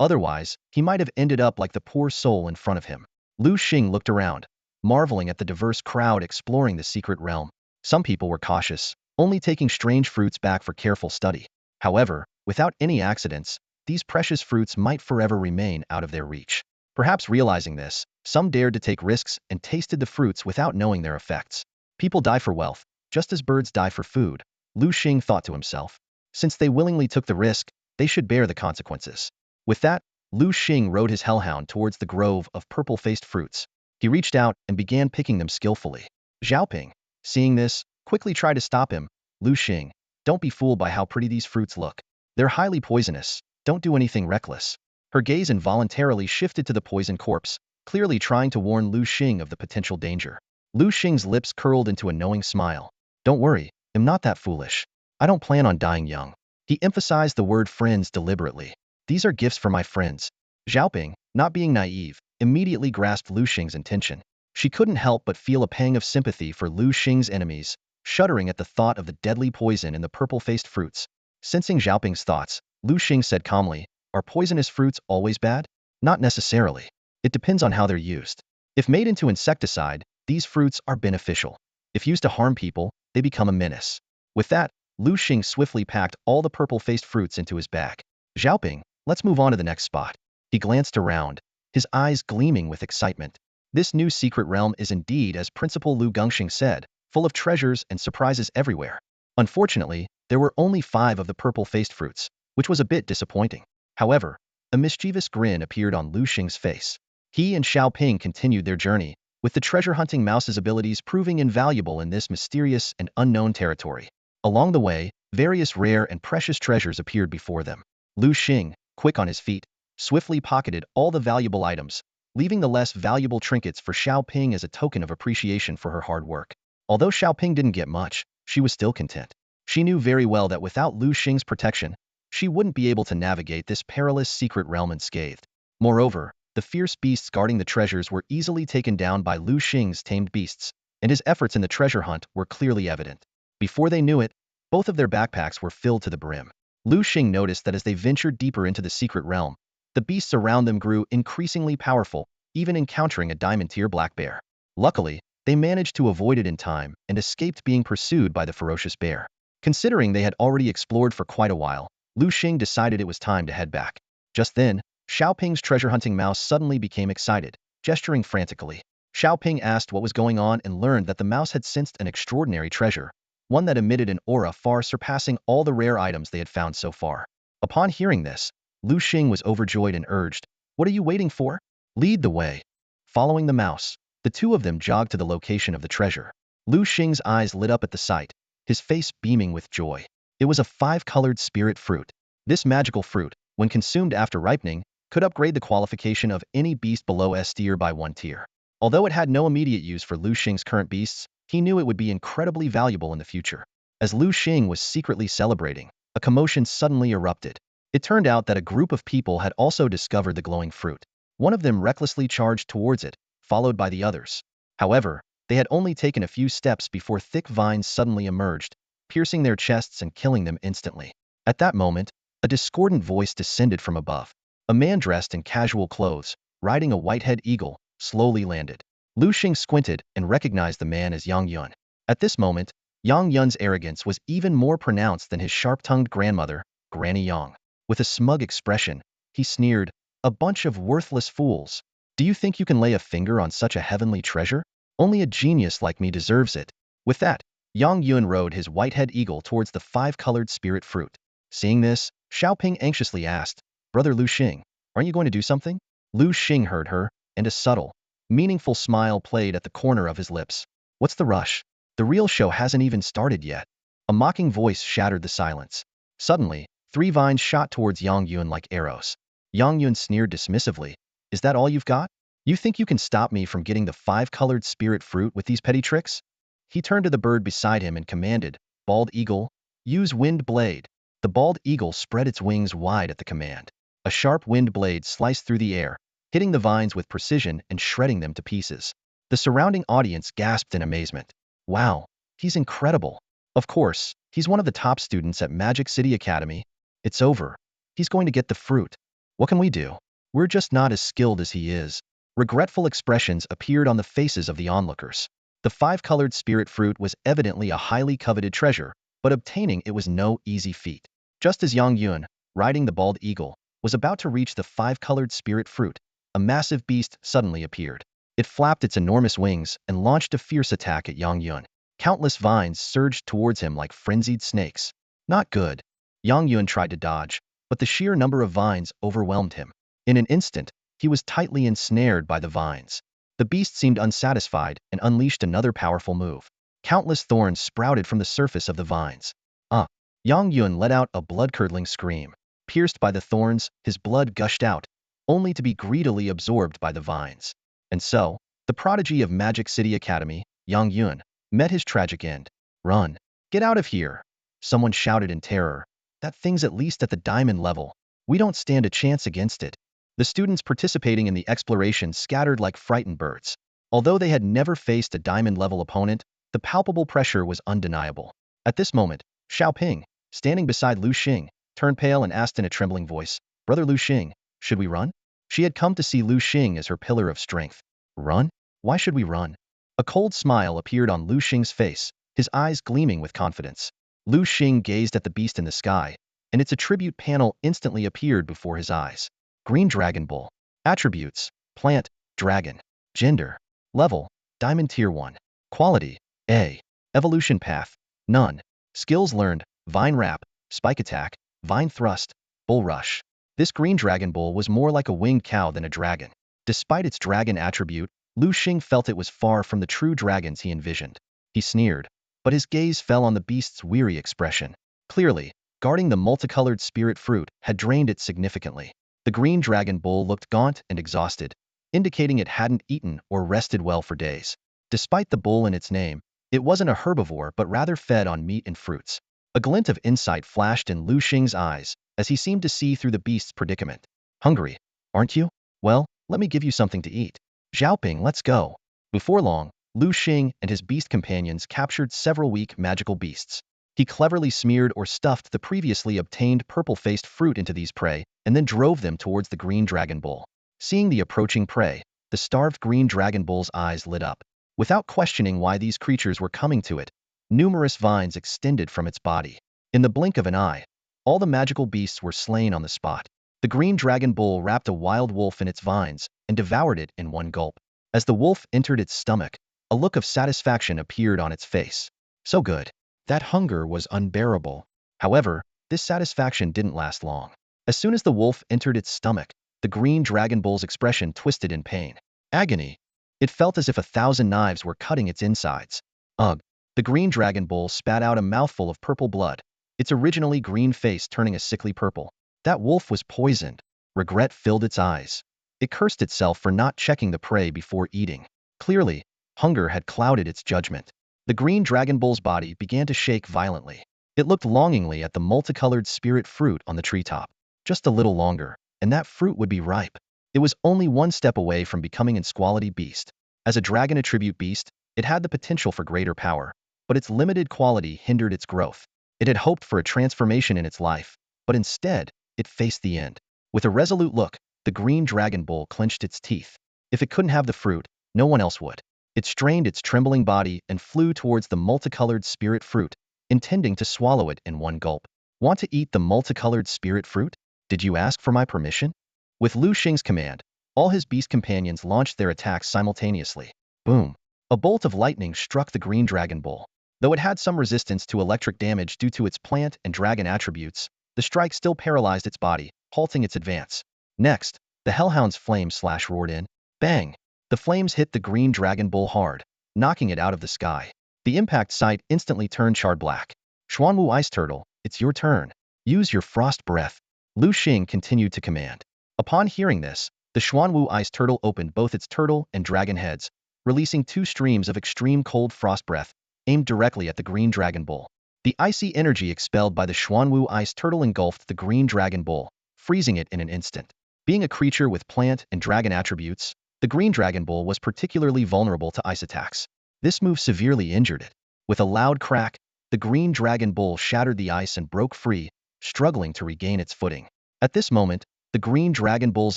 Otherwise, he might have ended up like the poor soul in front of him. Liu Xing looked around, marveling at the diverse crowd exploring the secret realm. Some people were cautious, only taking strange fruits back for careful study. However, without any accidents, these precious fruits might forever remain out of their reach. Perhaps realizing this, some dared to take risks and tasted the fruits without knowing their effects. People die for wealth, just as birds die for food, Liu Xing thought to himself. Since they willingly took the risk, they should bear the consequences. With that, Liu Xing rode his hellhound towards the grove of purple-faced fruits. He reached out and began picking them skillfully. Xiaoping, seeing this, quickly tried to stop him. Liu Xing, don't be fooled by how pretty these fruits look. They're highly poisonous. Don't do anything reckless. Her gaze involuntarily shifted to the poison corpse, clearly trying to warn Liu Xing of the potential danger. Liu Xing's lips curled into a knowing smile. Don't worry, I'm not that foolish. I don't plan on dying young. He emphasized the word friends deliberately. These are gifts for my friends. Xiaoping, not being naive, immediately grasped Liu Xing's intention. She couldn't help but feel a pang of sympathy for Liu Xing's enemies, shuddering at the thought of the deadly poison in the purple-faced fruits. Sensing Xiaoping's thoughts, Liu Xing said calmly, are poisonous fruits always bad? Not necessarily. It depends on how they're used. If made into insecticide, these fruits are beneficial. If used to harm people, they become a menace. With that, Liu Xing swiftly packed all the purple-faced fruits into his bag. Xiaoping, let's move on to the next spot. He glanced around, his eyes gleaming with excitement. This new secret realm is indeed, as Principal Liu Xing said, full of treasures and surprises everywhere. Unfortunately, there were only 5 of the purple-faced fruits, which was a bit disappointing. However, a mischievous grin appeared on Liu Xing's face. He and Xiaoping continued their journey, with the treasure-hunting mouse's abilities proving invaluable in this mysterious and unknown territory. Along the way, various rare and precious treasures appeared before them. Liu Xing, quick on his feet, swiftly pocketed all the valuable items, leaving the less valuable trinkets for Xiaoping as a token of appreciation for her hard work. Although Xiaoping didn't get much, she was still content. She knew very well that without Liu Xing's protection, she wouldn't be able to navigate this perilous secret realm unscathed. Moreover, the fierce beasts guarding the treasures were easily taken down by Liu Xing's tamed beasts, and his efforts in the treasure hunt were clearly evident. Before they knew it, both of their backpacks were filled to the brim. Liu Xing noticed that as they ventured deeper into the secret realm, the beasts around them grew increasingly powerful, even encountering a diamond-tier black bear. Luckily, they managed to avoid it in time and escaped being pursued by the ferocious bear. Considering they had already explored for quite a while, Liu Xing decided it was time to head back. Just then, Xiaoping's treasure-hunting mouse suddenly became excited, gesturing frantically. Xiaoping asked what was going on and learned that the mouse had sensed an extraordinary treasure, one that emitted an aura far surpassing all the rare items they had found so far. Upon hearing this, Liu Xing was overjoyed and urged, "What are you waiting for? Lead the way." Following the mouse, the two of them jogged to the location of the treasure. Liu Xing's eyes lit up at the sight, his face beaming with joy. It was a 5-colored spirit fruit. This magical fruit, when consumed after ripening, could upgrade the qualification of any beast below S tier by 1 tier. Although it had no immediate use for Liu Xing's current beasts, he knew it would be incredibly valuable in the future. As Liu Xing was secretly celebrating, a commotion suddenly erupted. It turned out that a group of people had also discovered the glowing fruit. One of them recklessly charged towards it, followed by the others. However, they had only taken a few steps before thick vines suddenly emerged, piercing their chests and killing them instantly. At that moment, a discordant voice descended from above. A man dressed in casual clothes, riding a white-head eagle, slowly landed. Liu Xing squinted and recognized the man as Yang Yun. At this moment, Yang Yun's arrogance was even more pronounced than his sharp-tongued grandmother, Granny Yang. With a smug expression, he sneered, "A bunch of worthless fools. Do you think you can lay a finger on such a heavenly treasure? Only a genius like me deserves it." With that, Yang Yun rode his white-head eagle towards the 5-colored spirit fruit. Seeing this, Xiaoping anxiously asked, "Brother Liu Xing, aren't you going to do something?" Liu Xing heard her, and a subtle, meaningful smile played at the corner of his lips. "What's the rush? The real show hasn't even started yet." A mocking voice shattered the silence. Suddenly, 3 vines shot towards Yang Yun like arrows. Yang Yun sneered dismissively, "Is that all you've got? You think you can stop me from getting the 5-colored spirit fruit with these petty tricks?" He turned to the bird beside him and commanded, "Bald eagle, use wind blade." The bald eagle spread its wings wide at the command. A sharp wind blade sliced through the air, hitting the vines with precision and shredding them to pieces. The surrounding audience gasped in amazement. "Wow, he's incredible. Of course, he's one of the top students at Magic City Academy. It's over. He's going to get the fruit. What can we do? We're just not as skilled as he is." Regretful expressions appeared on the faces of the onlookers. The 5-colored spirit fruit was evidently a highly coveted treasure, but obtaining it was no easy feat. Just as Yang Yun, riding the bald eagle, was about to reach the 5-colored spirit fruit, a massive beast suddenly appeared. It flapped its enormous wings and launched a fierce attack at Yang Yun. Countless vines surged towards him like frenzied snakes. Not good. Yang Yun tried to dodge, but the sheer number of vines overwhelmed him. In an instant, he was tightly ensnared by the vines. The beast seemed unsatisfied and unleashed another powerful move. Countless thorns sprouted from the surface of the vines. Ah! Yang Yun let out a blood-curdling scream. Pierced by the thorns, his blood gushed out, only to be greedily absorbed by the vines. And so, the prodigy of Magic City Academy, Yang Yun, met his tragic end. Run! Get out of here! Someone shouted in terror. That thing's at least at the diamond level. We don't stand a chance against it. The students participating in the exploration scattered like frightened birds. Although they had never faced a diamond-level opponent, the palpable pressure was undeniable. At this moment, Xiaoping, standing beside Liu Xing, turned pale and asked in a trembling voice, "Brother Liu Xing, should we run?" She had come to see Liu Xing as her pillar of strength. Run? Why should we run? A cold smile appeared on Liu Xing's face, his eyes gleaming with confidence. Liu Xing gazed at the beast in the sky, and its attribute panel instantly appeared before his eyes. Green Dragon Bull. Attributes: Plant, Dragon. Gender: Level, Diamond Tier 1. Quality: A. Evolution Path: None. Skills learned: Vine Wrap, Spike Attack, Vine Thrust, Bull Rush. This green Dragon Bull was more like a winged cow than a dragon. Despite its dragon attribute, Liu Xing felt it was far from the true dragons he envisioned. He sneered, but his gaze fell on the beast's weary expression. Clearly, guarding the multicolored spirit fruit had drained it significantly. The green Dragon Bull looked gaunt and exhausted, indicating it hadn't eaten or rested well for days. Despite the bull in its name, it wasn't a herbivore but rather fed on meat and fruits. A glint of insight flashed in Liu Xing's eyes as he seemed to see through the beast's predicament. Hungry, aren't you? Well, let me give you something to eat. Xiaoping, let's go. Before long, Liu Xing and his beast companions captured several weak magical beasts. He cleverly smeared or stuffed the previously obtained purple-faced fruit into these prey, and then drove them towards the green Dragon Bull. Seeing the approaching prey, the starved green Dragon Bull's eyes lit up. Without questioning why these creatures were coming to it, numerous vines extended from its body. In the blink of an eye, all the magical beasts were slain on the spot. The green Dragon Bull wrapped a wild wolf in its vines and devoured it in one gulp. As the wolf entered its stomach, a look of satisfaction appeared on its face. So good. That hunger was unbearable. However, this satisfaction didn't last long. As soon as the wolf entered its stomach, the green Dragon Bull's expression twisted in pain. Agony. It felt as if 1,000 knives were cutting its insides. Ugh. The green Dragon Bull spat out a mouthful of purple blood, its originally green face turning a sickly purple. That wolf was poisoned. Regret filled its eyes. It cursed itself for not checking the prey before eating. Clearly, hunger had clouded its judgment. The green Dragon Bull's body began to shake violently. It looked longingly at the multicolored spirit fruit on the treetop. Just a little longer, and that fruit would be ripe. It was only one step away from becoming an Squality beast. As a dragon attribute beast, it had the potential for greater power, but its limited quality hindered its growth. It had hoped for a transformation in its life, but instead, it faced the end. With a resolute look, the green Dragon Bull clenched its teeth. If it couldn't have the fruit, no one else would. It strained its trembling body and flew towards the multicolored spirit fruit, intending to swallow it in one gulp. Want to eat the multicolored spirit fruit? Did you ask for my permission? With Liu Xing's command, all his beast companions launched their attacks simultaneously. Boom! A bolt of lightning struck the green Dragon Bull. Though it had some resistance to electric damage due to its plant and dragon attributes, the strike still paralyzed its body, halting its advance. Next, the Hellhound's flame slash roared in. Bang! The flames hit the green Dragon Bull hard, knocking it out of the sky. The impact site instantly turned charred black. Xuanwu Ice Turtle, it's your turn. Use your frost breath. Liu Xing continued to command. Upon hearing this, the Xuanwu Ice Turtle opened both its turtle and dragon heads, releasing 2 streams of extreme cold frost breath, aimed directly at the green Dragon Bull. The icy energy expelled by the Xuanwu Ice Turtle engulfed the green Dragon Bull, freezing it in an instant. Being a creature with plant and dragon attributes, the green Dragon Bull was particularly vulnerable to ice attacks. This move severely injured it. With a loud crack, the green Dragon Bull shattered the ice and broke free, struggling to regain its footing. At this moment, the green Dragon Bull's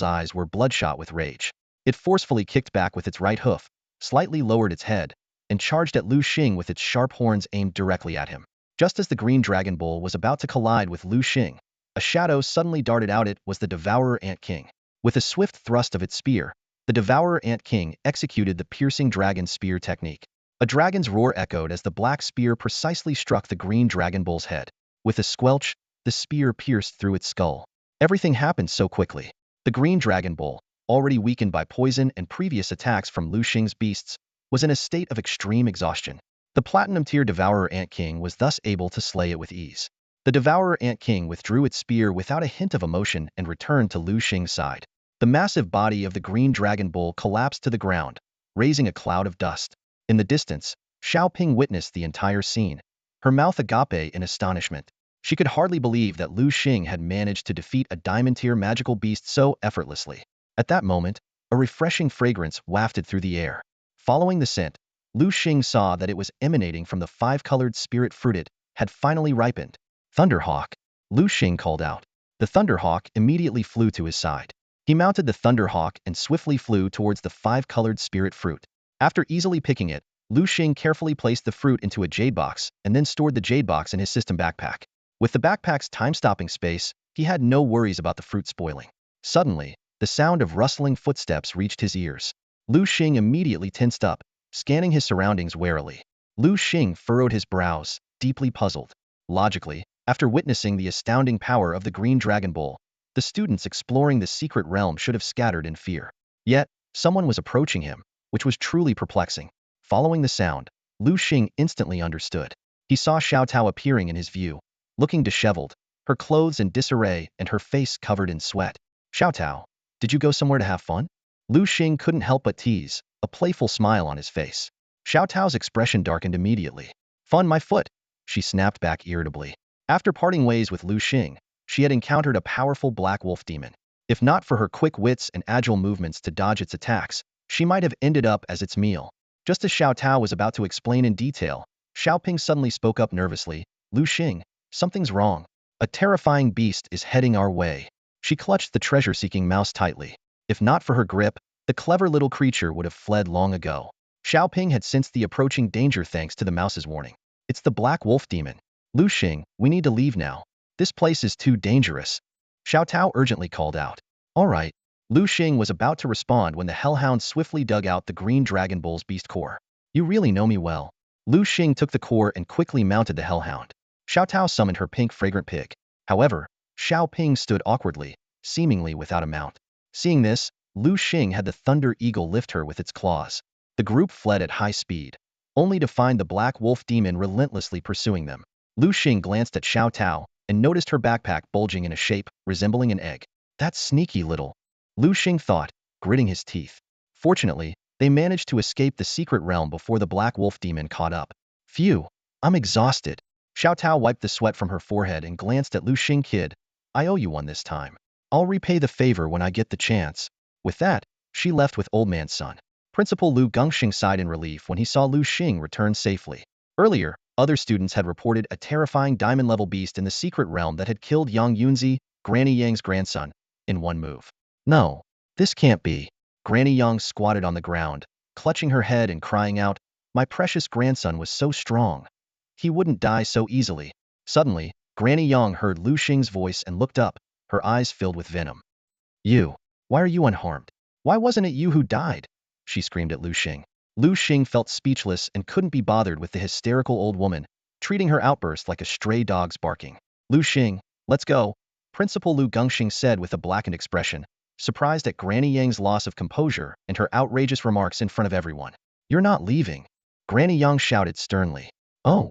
eyes were bloodshot with rage. It forcefully kicked back with its right hoof, slightly lowered its head, and charged at Liu Xing with its sharp horns aimed directly at him. Just as the green Dragon Bull was about to collide with Liu Xing, a shadow suddenly darted out. It was the Devourer Ant King. With a swift thrust of its spear, the Devourer Ant King executed the piercing dragon spear technique. A dragon's roar echoed as the black spear precisely struck the green Dragon Bull's head. With a squelch, the spear pierced through its skull. Everything happened so quickly. The green dragon bull, already weakened by poison and previous attacks from Liu Xing's beasts, was in a state of extreme exhaustion. The platinum-tier Devourer Ant King was thus able to slay it with ease. The Devourer Ant King withdrew its spear without a hint of emotion and returned to Liu Xing's side. The massive body of the green dragon bull collapsed to the ground, raising a cloud of dust. In the distance, Xiaoping witnessed the entire scene, her mouth agape in astonishment. She could hardly believe that Liu Xing had managed to defeat a diamond-tier magical beast so effortlessly. At that moment, a refreshing fragrance wafted through the air. Following the scent, Liu Xing saw that it was emanating from the five-colored spirit fruit it had finally ripened. Thunderhawk, Liu Xing called out. The Thunderhawk immediately flew to his side. He mounted the Thunderhawk and swiftly flew towards the five-colored spirit fruit. After easily picking it, Liu Xing carefully placed the fruit into a jade box and then stored the jade box in his system backpack. With the backpack's time-stopping space, he had no worries about the fruit spoiling. Suddenly, the sound of rustling footsteps reached his ears. Liu Xing immediately tensed up, scanning his surroundings warily. Liu Xing furrowed his brows, deeply puzzled. Logically, after witnessing the astounding power of the green dragon bull, the students exploring the secret realm should have scattered in fear. Yet, someone was approaching him, which was truly perplexing. Following the sound, Liu Xing instantly understood. He saw Xiao Tao appearing in his view, looking disheveled, her clothes in disarray and her face covered in sweat. Xiao Tao, did you go somewhere to have fun? Liu Xing couldn't help but tease, a playful smile on his face. Xiao Tao's expression darkened immediately. Fun my foot, she snapped back irritably. After parting ways with Liu Xing, she had encountered a powerful black wolf demon. If not for her quick wits and agile movements to dodge its attacks, she might have ended up as its meal. Just as Xiao Tao was about to explain in detail, Xiaoping suddenly spoke up nervously. Liu Xing, something's wrong. A terrifying beast is heading our way. She clutched the treasure-seeking mouse tightly. If not for her grip, the clever little creature would have fled long ago. Xiaoping had sensed the approaching danger thanks to the mouse's warning. It's the black wolf demon. Liu Xing, we need to leave now. This place is too dangerous. Xiao Tao urgently called out. All right. Liu Xing was about to respond when the hellhound swiftly dug out the green dragon bull's beast core. You really know me well. Liu Xing took the core and quickly mounted the hellhound. Xiao Tao summoned her pink fragrant pig. However, Xiaoping stood awkwardly, seemingly without a mount. Seeing this, Liu Xing had the thunder eagle lift her with its claws. The group fled at high speed, only to find the black wolf demon relentlessly pursuing them. Liu Xing glanced at Xiao Tao and noticed her backpack bulging in a shape resembling an egg. That's sneaky little, Liu Xing thought, gritting his teeth. Fortunately, they managed to escape the secret realm before the black wolf demon caught up. Phew, I'm exhausted. Xiao Tao wiped the sweat from her forehead and glanced at Liu Xing. Kid, I owe you one this time. I'll repay the favor when I get the chance. With that, she left with Old Man's son. Principal Liu Gongxing sighed in relief when he saw Liu Xing return safely. Earlier, other students had reported a terrifying diamond-level beast in the secret realm that had killed Yang Yunzi, Granny Yang's grandson, in one move. No, this can't be. Granny Yang squatted on the ground, clutching her head and crying out, my precious grandson was so strong. He wouldn't die so easily. Suddenly, Granny Yang heard Liu Xing's voice and looked up, her eyes filled with venom. You, why are you unharmed? Why wasn't it you who died? She screamed at Liu Xing. Liu Xing felt speechless and couldn't be bothered with the hysterical old woman, treating her outburst like a stray dog's barking. Liu Xing, let's go, Principal Liu Gongxing said with a blackened expression, surprised at Granny Yang's loss of composure and her outrageous remarks in front of everyone. You're not leaving. Granny Yang shouted sternly. Oh.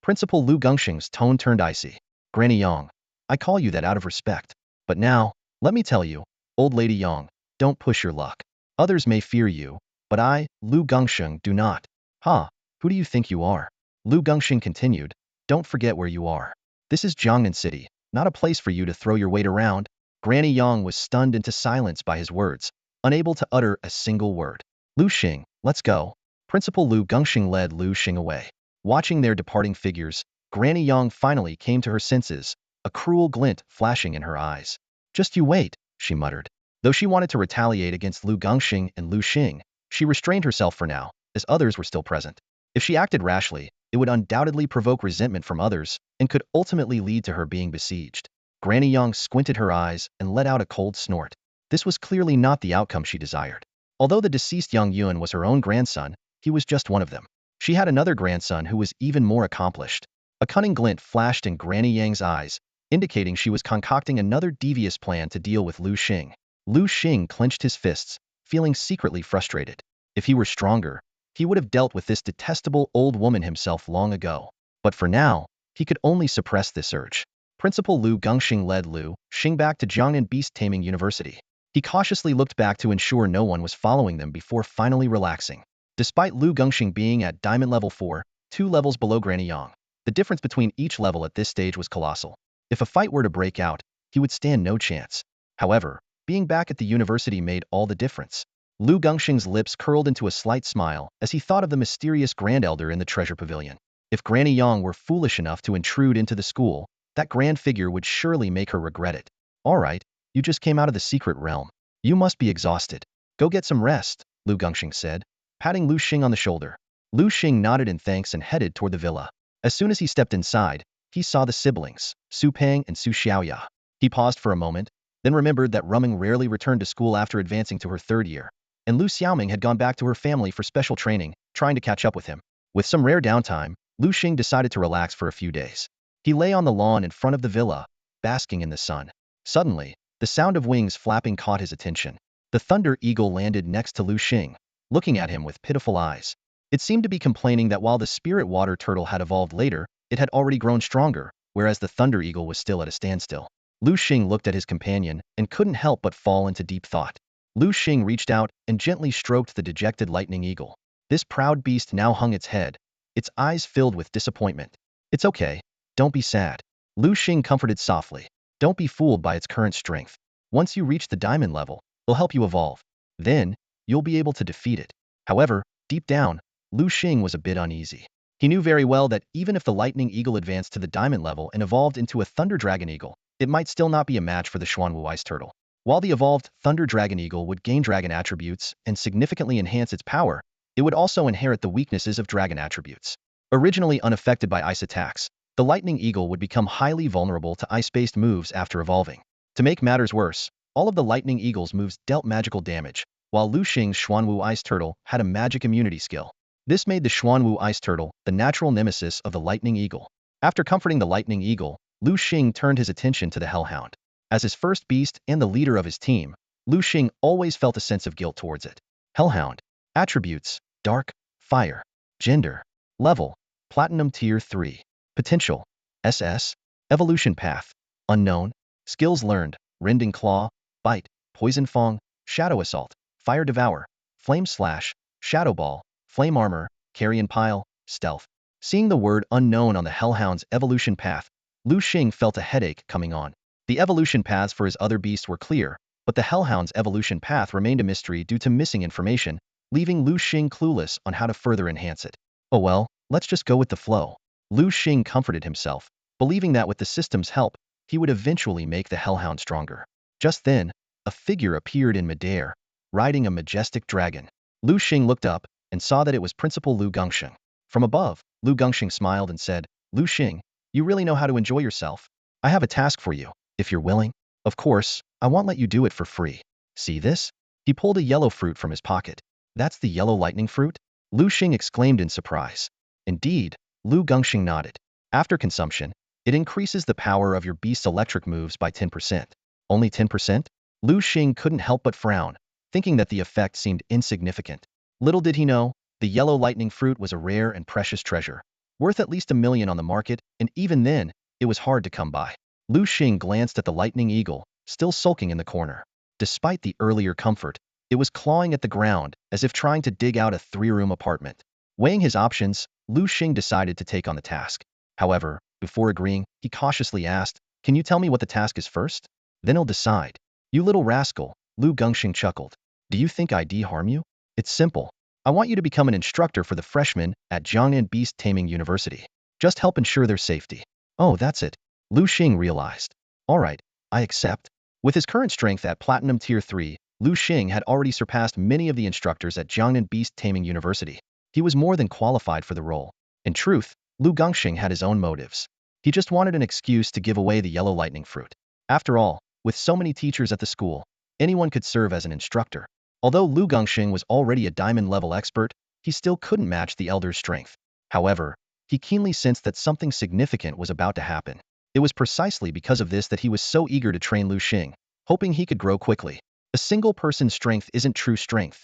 Principal Liu Gongxing's tone turned icy. Granny Yang, I call you that out of respect. But now, let me tell you, old lady Yang, don't push your luck. Others may fear you, but I, Liu Gongxing, do not. Ha, who do you think you are? Liu Gongxing continued, don't forget where you are. This is Jiangnan City, not a place for you to throw your weight around. Granny Yang was stunned into silence by his words, unable to utter a single word. Liu Xing, let's go. Principal Liu Gongxing led Liu Xing away. Watching their departing figures, Granny Yang finally came to her senses, a cruel glint flashing in her eyes. Just you wait, she muttered. Though she wanted to retaliate against Liu Gongxing and Liu Xing, she restrained herself for now, as others were still present. If she acted rashly, it would undoubtedly provoke resentment from others and could ultimately lead to her being besieged. Granny Yang squinted her eyes and let out a cold snort. This was clearly not the outcome she desired. Although the deceased Yang Yuan was her own grandson, he was just one of them. She had another grandson who was even more accomplished. A cunning glint flashed in Granny Yang's eyes, indicating she was concocting another devious plan to deal with Liu Xing. Liu Xing clenched his fists, feeling secretly frustrated. If he were stronger, he would have dealt with this detestable old woman himself long ago. But for now, he could only suppress this urge. Principal Liu Xing led Liu Xing back to Jiangnan Beast-Taming University. He cautiously looked back to ensure no one was following them before finally relaxing. Despite Liu Xing being at Diamond Level 4, 2 levels below Granny Yang, the difference between each level at this stage was colossal. If a fight were to break out, he would stand no chance. However, being back at the university made all the difference. Liu Xing's lips curled into a slight smile as he thought of the mysterious Grand Elder in the treasure pavilion. If Granny Yang were foolish enough to intrude into the school, that grand figure would surely make her regret it. All right, you just came out of the secret realm. You must be exhausted. Go get some rest, Liu Xing said, patting Liu Xing on the shoulder. Liu Xing nodded in thanks and headed toward the villa. As soon as he stepped inside, he saw the siblings, Su Peng and Su Xiaoya. He paused for a moment, then remembered that Ruming rarely returned to school after advancing to her 3rd year, and Lu Xiaoming had gone back to her family for special training, trying to catch up with him. With some rare downtime, Liu Xing decided to relax for a few days. He lay on the lawn in front of the villa, basking in the sun. Suddenly, the sound of wings flapping caught his attention. The thunder eagle landed next to Liu Xing, looking at him with pitiful eyes. It seemed to be complaining that while the spirit water turtle had evolved later, it had already grown stronger, whereas the thunder eagle was still at a standstill. Liu Xing looked at his companion and couldn't help but fall into deep thought. Liu Xing reached out and gently stroked the dejected lightning eagle. This proud beast now hung its head, its eyes filled with disappointment. It's okay. Don't be sad. Liu Xing comforted softly. Don't be fooled by its current strength. Once you reach the diamond level, it'll help you evolve. Then, you'll be able to defeat it. However, deep down, Liu Xing was a bit uneasy. He knew very well that even if the lightning eagle advanced to the diamond level and evolved into a thunder dragon eagle, it might still not be a match for the Xuanwu ice turtle. While the evolved thunder dragon eagle would gain dragon attributes and significantly enhance its power, it would also inherit the weaknesses of dragon attributes. Originally unaffected by ice attacks, the lightning eagle would become highly vulnerable to ice-based moves after evolving. To make matters worse, all of the lightning eagle's moves dealt magical damage, while Liu Xing's Xuanwu ice turtle had a magic immunity skill. This made the Xuanwu ice turtle the natural nemesis of the lightning eagle. After comforting the lightning eagle, Liu Xing turned his attention to the hellhound. As his first beast and the leader of his team, Liu Xing always felt a sense of guilt towards it. Hellhound. Attributes: Dark, Fire. Gender: Level: Platinum Tier 3. Potential: SS. Evolution Path: Unknown. Skills learned: Rending Claw, Bite, Poison Fang, Shadow Assault, Fire Devour, Flame Slash, Shadow Ball, Flame Armor, Carrion Pile, Stealth. Seeing the word unknown on the Hellhound's evolution path, Liu Xing felt a headache coming on. The evolution paths for his other beasts were clear, but the Hellhound's evolution path remained a mystery due to missing information, leaving Liu Xing clueless on how to further enhance it. Oh well, let's just go with the flow. Liu Xing comforted himself, believing that with the system's help, he would eventually make the Hellhound stronger. Just then, a figure appeared in midair, riding a majestic dragon. Liu Xing looked up and saw that it was Principal Liu Xing. From above, Liu Xing smiled and said, "Liu Xing, you really know how to enjoy yourself. I have a task for you, if you're willing. Of course, I won't let you do it for free. See this?" He pulled a yellow fruit from his pocket. "That's the yellow lightning fruit?" Liu Xing exclaimed in surprise. Indeed, Liu Xing nodded. After consumption, it increases the power of your beast's electric moves by 10%. Only 10%? Liu Xing couldn't help but frown, thinking that the effect seemed insignificant. Little did he know, the yellow lightning fruit was a rare and precious treasure, worth at least $1 million on the market, and even then, it was hard to come by. Liu Xing glanced at the lightning eagle, still sulking in the corner. Despite the earlier comfort, it was clawing at the ground, as if trying to dig out a 3-room apartment. Weighing his options, Liu Xing decided to take on the task. However, before agreeing, he cautiously asked, "Can you tell me what the task is first? Then I'll decide." "You little rascal," Liu Xing chuckled. "Do you think I'd harm you? It's simple. I want you to become an instructor for the freshmen at Jiangnan Beast-Taming University. Just help ensure their safety." "Oh, that's it," Liu Xing realized. "All right, I accept." With his current strength at Platinum Tier 3, Liu Xing had already surpassed many of the instructors at Jiangnan Beast-Taming University. He was more than qualified for the role. In truth, Liu Xing had his own motives. He just wanted an excuse to give away the yellow lightning fruit. After all, with so many teachers at the school, anyone could serve as an instructor. Although Liu Xing was already a diamond-level expert, he still couldn't match the elder's strength. However, he keenly sensed that something significant was about to happen. It was precisely because of this that he was so eager to train Liu Xing, hoping he could grow quickly. A single person's strength isn't true strength.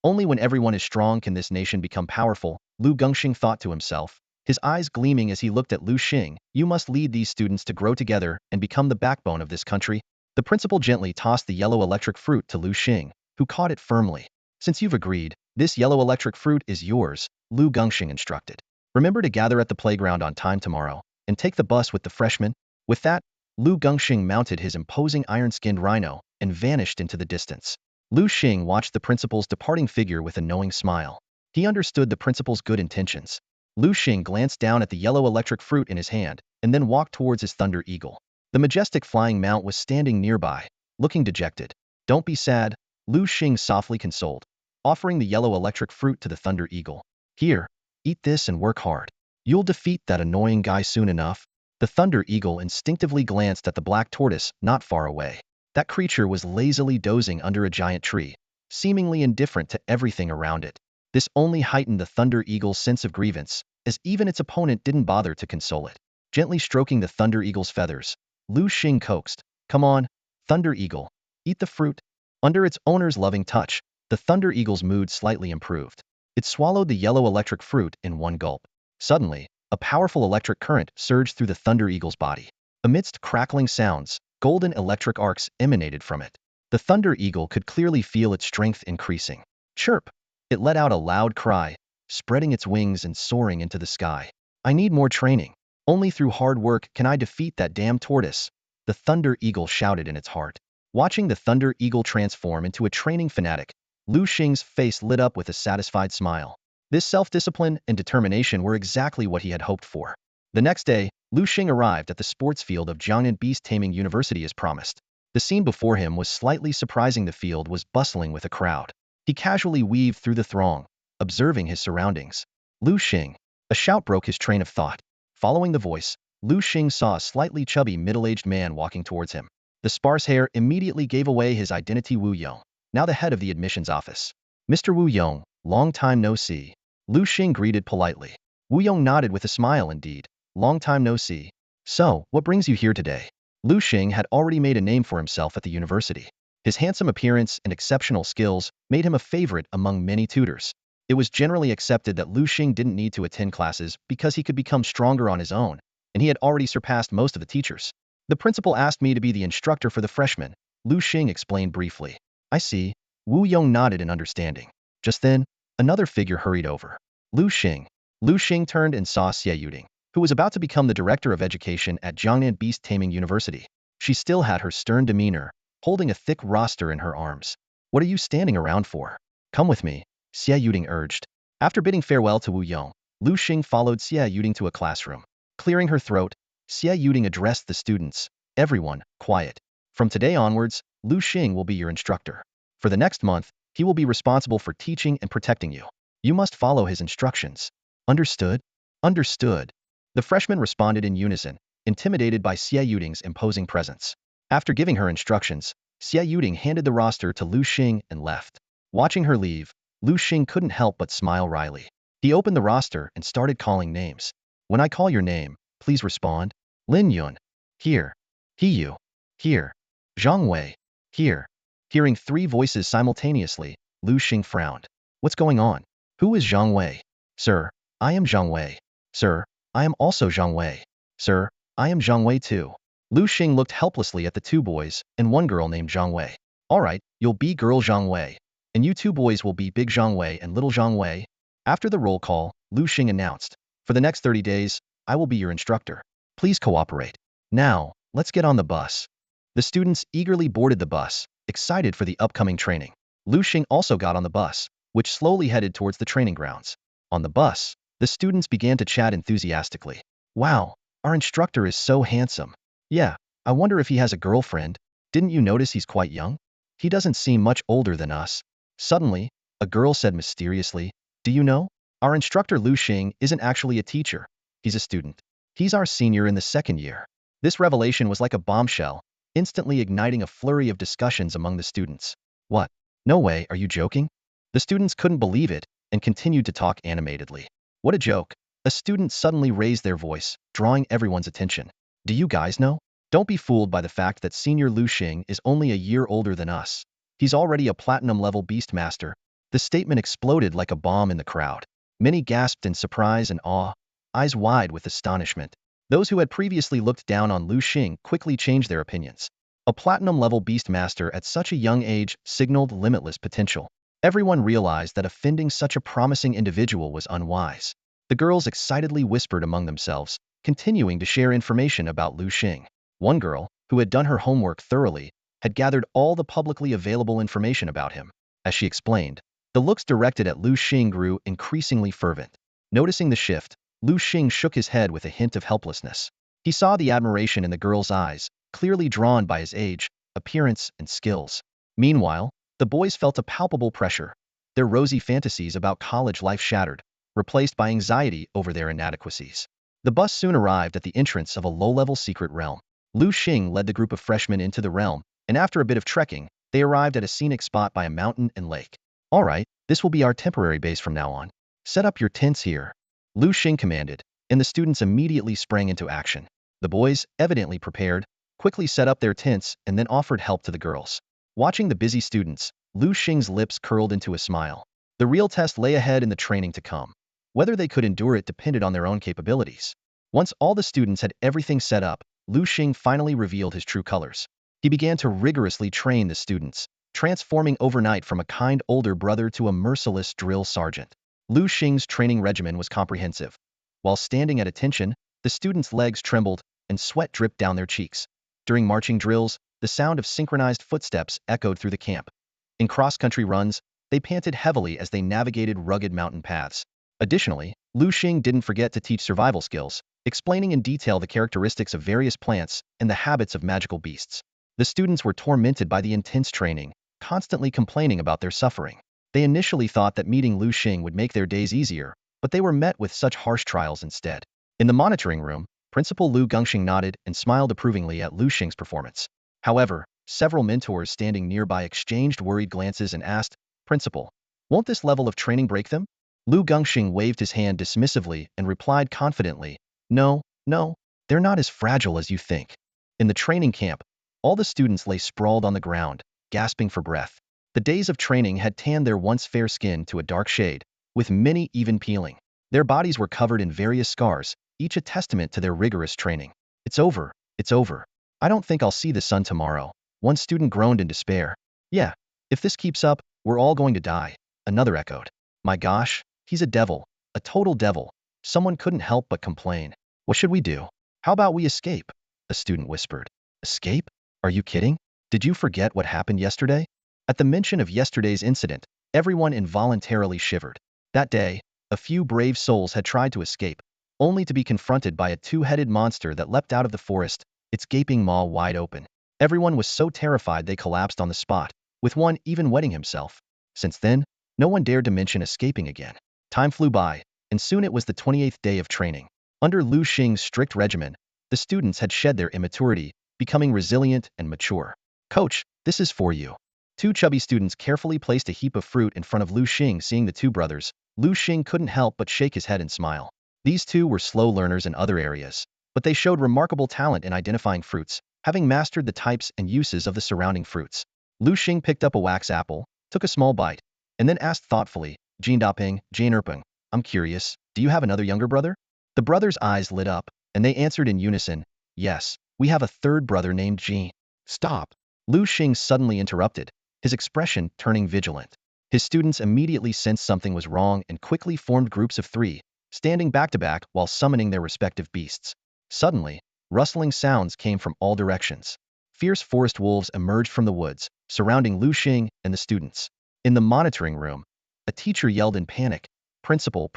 Only when everyone is strong can this nation become powerful, Liu Xing thought to himself, his eyes gleaming as he looked at Liu Xing. You must lead these students to grow together and become the backbone of this country. The principal gently tossed the yellow electric fruit to Liu Xing, who caught it firmly. Since you've agreed, this yellow electric fruit is yours, Liu Xing instructed. Remember to gather at the playground on time tomorrow, and take the bus with the freshmen. With that, Liu Xing mounted his imposing iron-skinned rhino and vanished into the distance. Liu Xing watched the principal's departing figure with a knowing smile. He understood the principal's good intentions. Liu Xing glanced down at the yellow electric fruit in his hand, and then walked towards his thunder eagle. The majestic flying mount was standing nearby, looking dejected. Don't be sad, Liu Xing softly consoled, offering the yellow electric fruit to the thunder eagle. Here, eat this and work hard. You'll defeat that annoying guy soon enough. The thunder eagle instinctively glanced at the black tortoise not far away. That creature was lazily dozing under a giant tree, seemingly indifferent to everything around it. This only heightened the thunder eagle's sense of grievance, as even its opponent didn't bother to console it. Gently stroking the thunder eagle's feathers, Liu Xing coaxed, "Come on, thunder eagle, eat the fruit." Under its owner's loving touch, the thunder eagle's mood slightly improved. It swallowed the yellow electric fruit in one gulp. Suddenly, a powerful electric current surged through the thunder eagle's body. Amidst crackling sounds, golden electric arcs emanated from it. The thunder eagle could clearly feel its strength increasing. Chirp! It let out a loud cry, spreading its wings and soaring into the sky. I need more training. Only through hard work can I defeat that damn tortoise, the thunder eagle shouted in its heart. Watching the thunder eagle transform into a training fanatic, Liu Xing's face lit up with a satisfied smile. This self-discipline and determination were exactly what he had hoped for. The next day, Liu Xing arrived at the sports field of Jiangnan Beast-Taming University as promised. The scene before him was slightly surprising. The field was bustling with a crowd. He casually weaved through the throng, observing his surroundings. Liu Xing. A shout broke his train of thought. Following the voice, Liu Xing saw a slightly chubby middle-aged man walking towards him. The sparse hair immediately gave away his identity. Wu Yong, now the head of the admissions office. Mr. Wu Yong, long time no see. Liu Xing greeted politely. Wu Yong nodded with a smile. Indeed, long time no see. So, what brings you here today? Liu Xing had already made a name for himself at the university. His handsome appearance and exceptional skills made him a favorite among many tutors. It was generally accepted that Liu Xing didn't need to attend classes because he could become stronger on his own, and he had already surpassed most of the teachers. The principal asked me to be the instructor for the freshmen, Liu Xing explained briefly. I see. Wu Yong nodded in understanding. Just then, another figure hurried over. Liu Xing. Liu Xing turned and saw Xie Yuding, who was about to become the director of education at Jiangnan Beast-Taming University. She still had her stern demeanor, holding a thick roster in her arms. What are you standing around for? Come with me, Xie Yuding urged. After bidding farewell to Wu Yong, Liu Xing followed Xie Yuding to a classroom. Clearing her throat, Xie Yuding addressed the students. Everyone, quiet. From today onwards, Liu Xing will be your instructor. For the next month, he will be responsible for teaching and protecting you. You must follow his instructions. Understood? Understood. The freshmen responded in unison, intimidated by Xie Yuding's imposing presence. After giving her instructions, Xie Yuding handed the roster to Liu Xing and left. Watching her leave, Liu Xing couldn't help but smile wryly. He opened the roster and started calling names. When I call your name, please respond. Lin Yun. Here. He Yu. Here. Zhang Wei. Here. Hearing three voices simultaneously, Liu Xing frowned. What's going on? Who is Zhang Wei? Sir, I am Zhang Wei. Sir, I am also Zhang Wei. Sir, I am Zhang Wei too. Liu Xing looked helplessly at the two boys and one girl named Zhang Wei. All right, you'll be girl Zhang Wei. And you two boys will be big Zhang Wei and little Zhang Wei. After the roll call, Liu Xing announced, for the next 30 days, I will be your instructor. Please cooperate. Now, let's get on the bus. The students eagerly boarded the bus, excited for the upcoming training. Liu Xing also got on the bus, which slowly headed towards the training grounds. On the bus, the students began to chat enthusiastically. Wow, our instructor is so handsome. Yeah, I wonder if he has a girlfriend. Didn't you notice he's quite young? He doesn't seem much older than us. Suddenly, a girl said mysteriously, do you know? Our instructor Liu Xing isn't actually a teacher. He's a student. He's our senior in the second year. This revelation was like a bombshell, instantly igniting a flurry of discussions among the students. What? No way, are you joking? The students couldn't believe it and continued to talk animatedly. What a joke. A student suddenly raised their voice, drawing everyone's attention. Do you guys know? Don't be fooled by the fact that senior Liu Xing is only a year older than us. He's already a platinum-level beast master. The statement exploded like a bomb in the crowd. Many gasped in surprise and awe, eyes wide with astonishment. Those who had previously looked down on Liu Xing quickly changed their opinions. A platinum-level beast master at such a young age signaled limitless potential. Everyone realized that offending such a promising individual was unwise. The girls excitedly whispered among themselves, continuing to share information about Liu Xing. One girl, who had done her homework thoroughly, had gathered all the publicly available information about him. As she explained, the looks directed at Liu Xing grew increasingly fervent. Noticing the shift, Liu Xing shook his head with a hint of helplessness. He saw the admiration in the girl's eyes, clearly drawn by his age, appearance, and skills. Meanwhile, the boys felt a palpable pressure. Their rosy fantasies about college life shattered, replaced by anxiety over their inadequacies. The bus soon arrived at the entrance of a low-level secret realm. Liu Xing led the group of freshmen into the realm, and after a bit of trekking, they arrived at a scenic spot by a mountain and lake. All right, this will be our temporary base from now on. Set up your tents here, Liu Xing commanded, and the students immediately sprang into action. The boys, evidently prepared, quickly set up their tents and then offered help to the girls. Watching the busy students, Liu Xing's lips curled into a smile. The real test lay ahead in the training to come. Whether they could endure it depended on their own capabilities. Once all the students had everything set up, Liu Xing finally revealed his true colors. He began to rigorously train the students, transforming overnight from a kind older brother to a merciless drill sergeant. Liu Xing's training regimen was comprehensive. While standing at attention, the students' legs trembled and sweat dripped down their cheeks. During marching drills, the sound of synchronized footsteps echoed through the camp. In cross-country runs, they panted heavily as they navigated rugged mountain paths. Additionally, Liu Xing didn't forget to teach survival skills, explaining in detail the characteristics of various plants and the habits of magical beasts. The students were tormented by the intense training, constantly complaining about their suffering. They initially thought that meeting Liu Xing would make their days easier, but they were met with such harsh trials instead. In the monitoring room, Principal Liu Xing nodded and smiled approvingly at Liu Xing's performance. However, several mentors standing nearby exchanged worried glances and asked, "Principal, won't this level of training break them?" Liu Xing waved his hand dismissively and replied confidently, "No, no, they're not as fragile as you think." In the training camp, all the students lay sprawled on the ground, gasping for breath. The days of training had tanned their once fair skin to a dark shade, with many even peeling. Their bodies were covered in various scars, each a testament to their rigorous training. It's over. It's over. I don't think I'll see the sun tomorrow," one student groaned in despair. "Yeah, if this keeps up, we're all going to die," another echoed. "My gosh, he's a devil, a total devil." Someone couldn't help but complain. "What should we do? How about we escape?" a student whispered. "Escape? Are you kidding? Did you forget what happened yesterday?" At the mention of yesterday's incident, everyone involuntarily shivered. That day, a few brave souls had tried to escape, only to be confronted by a two-headed monster that leapt out of the forest, its gaping maw wide open. Everyone was so terrified they collapsed on the spot, with one even wetting himself. Since then, no one dared to mention escaping again. Time flew by, and soon it was the 28th day of training. Under Liu Xing's strict regimen, the students had shed their immaturity, becoming resilient and mature. "Coach, this is for you." Two chubby students carefully placed a heap of fruit in front of Liu Xing. Seeing the two brothers, Liu Xing couldn't help but shake his head and smile. These two were slow learners in other areas, but they showed remarkable talent in identifying fruits, having mastered the types and uses of the surrounding fruits. Liu Xing picked up a wax apple, took a small bite, and then asked thoughtfully, "Jin Erpeng, I'm curious, do you have another younger brother?" The brothers' eyes lit up, and they answered in unison, "Yes, we have a third brother named Jin." "Stop!" Liu Xing suddenly interrupted, his expression turning vigilant. His students immediately sensed something was wrong and quickly formed groups of three, standing back to back while summoning their respective beasts. Suddenly, rustling sounds came from all directions. Fierce forest wolves emerged from the woods, surrounding Liu Xing and the students. In the monitoring room, a teacher yelled in panic, Principal,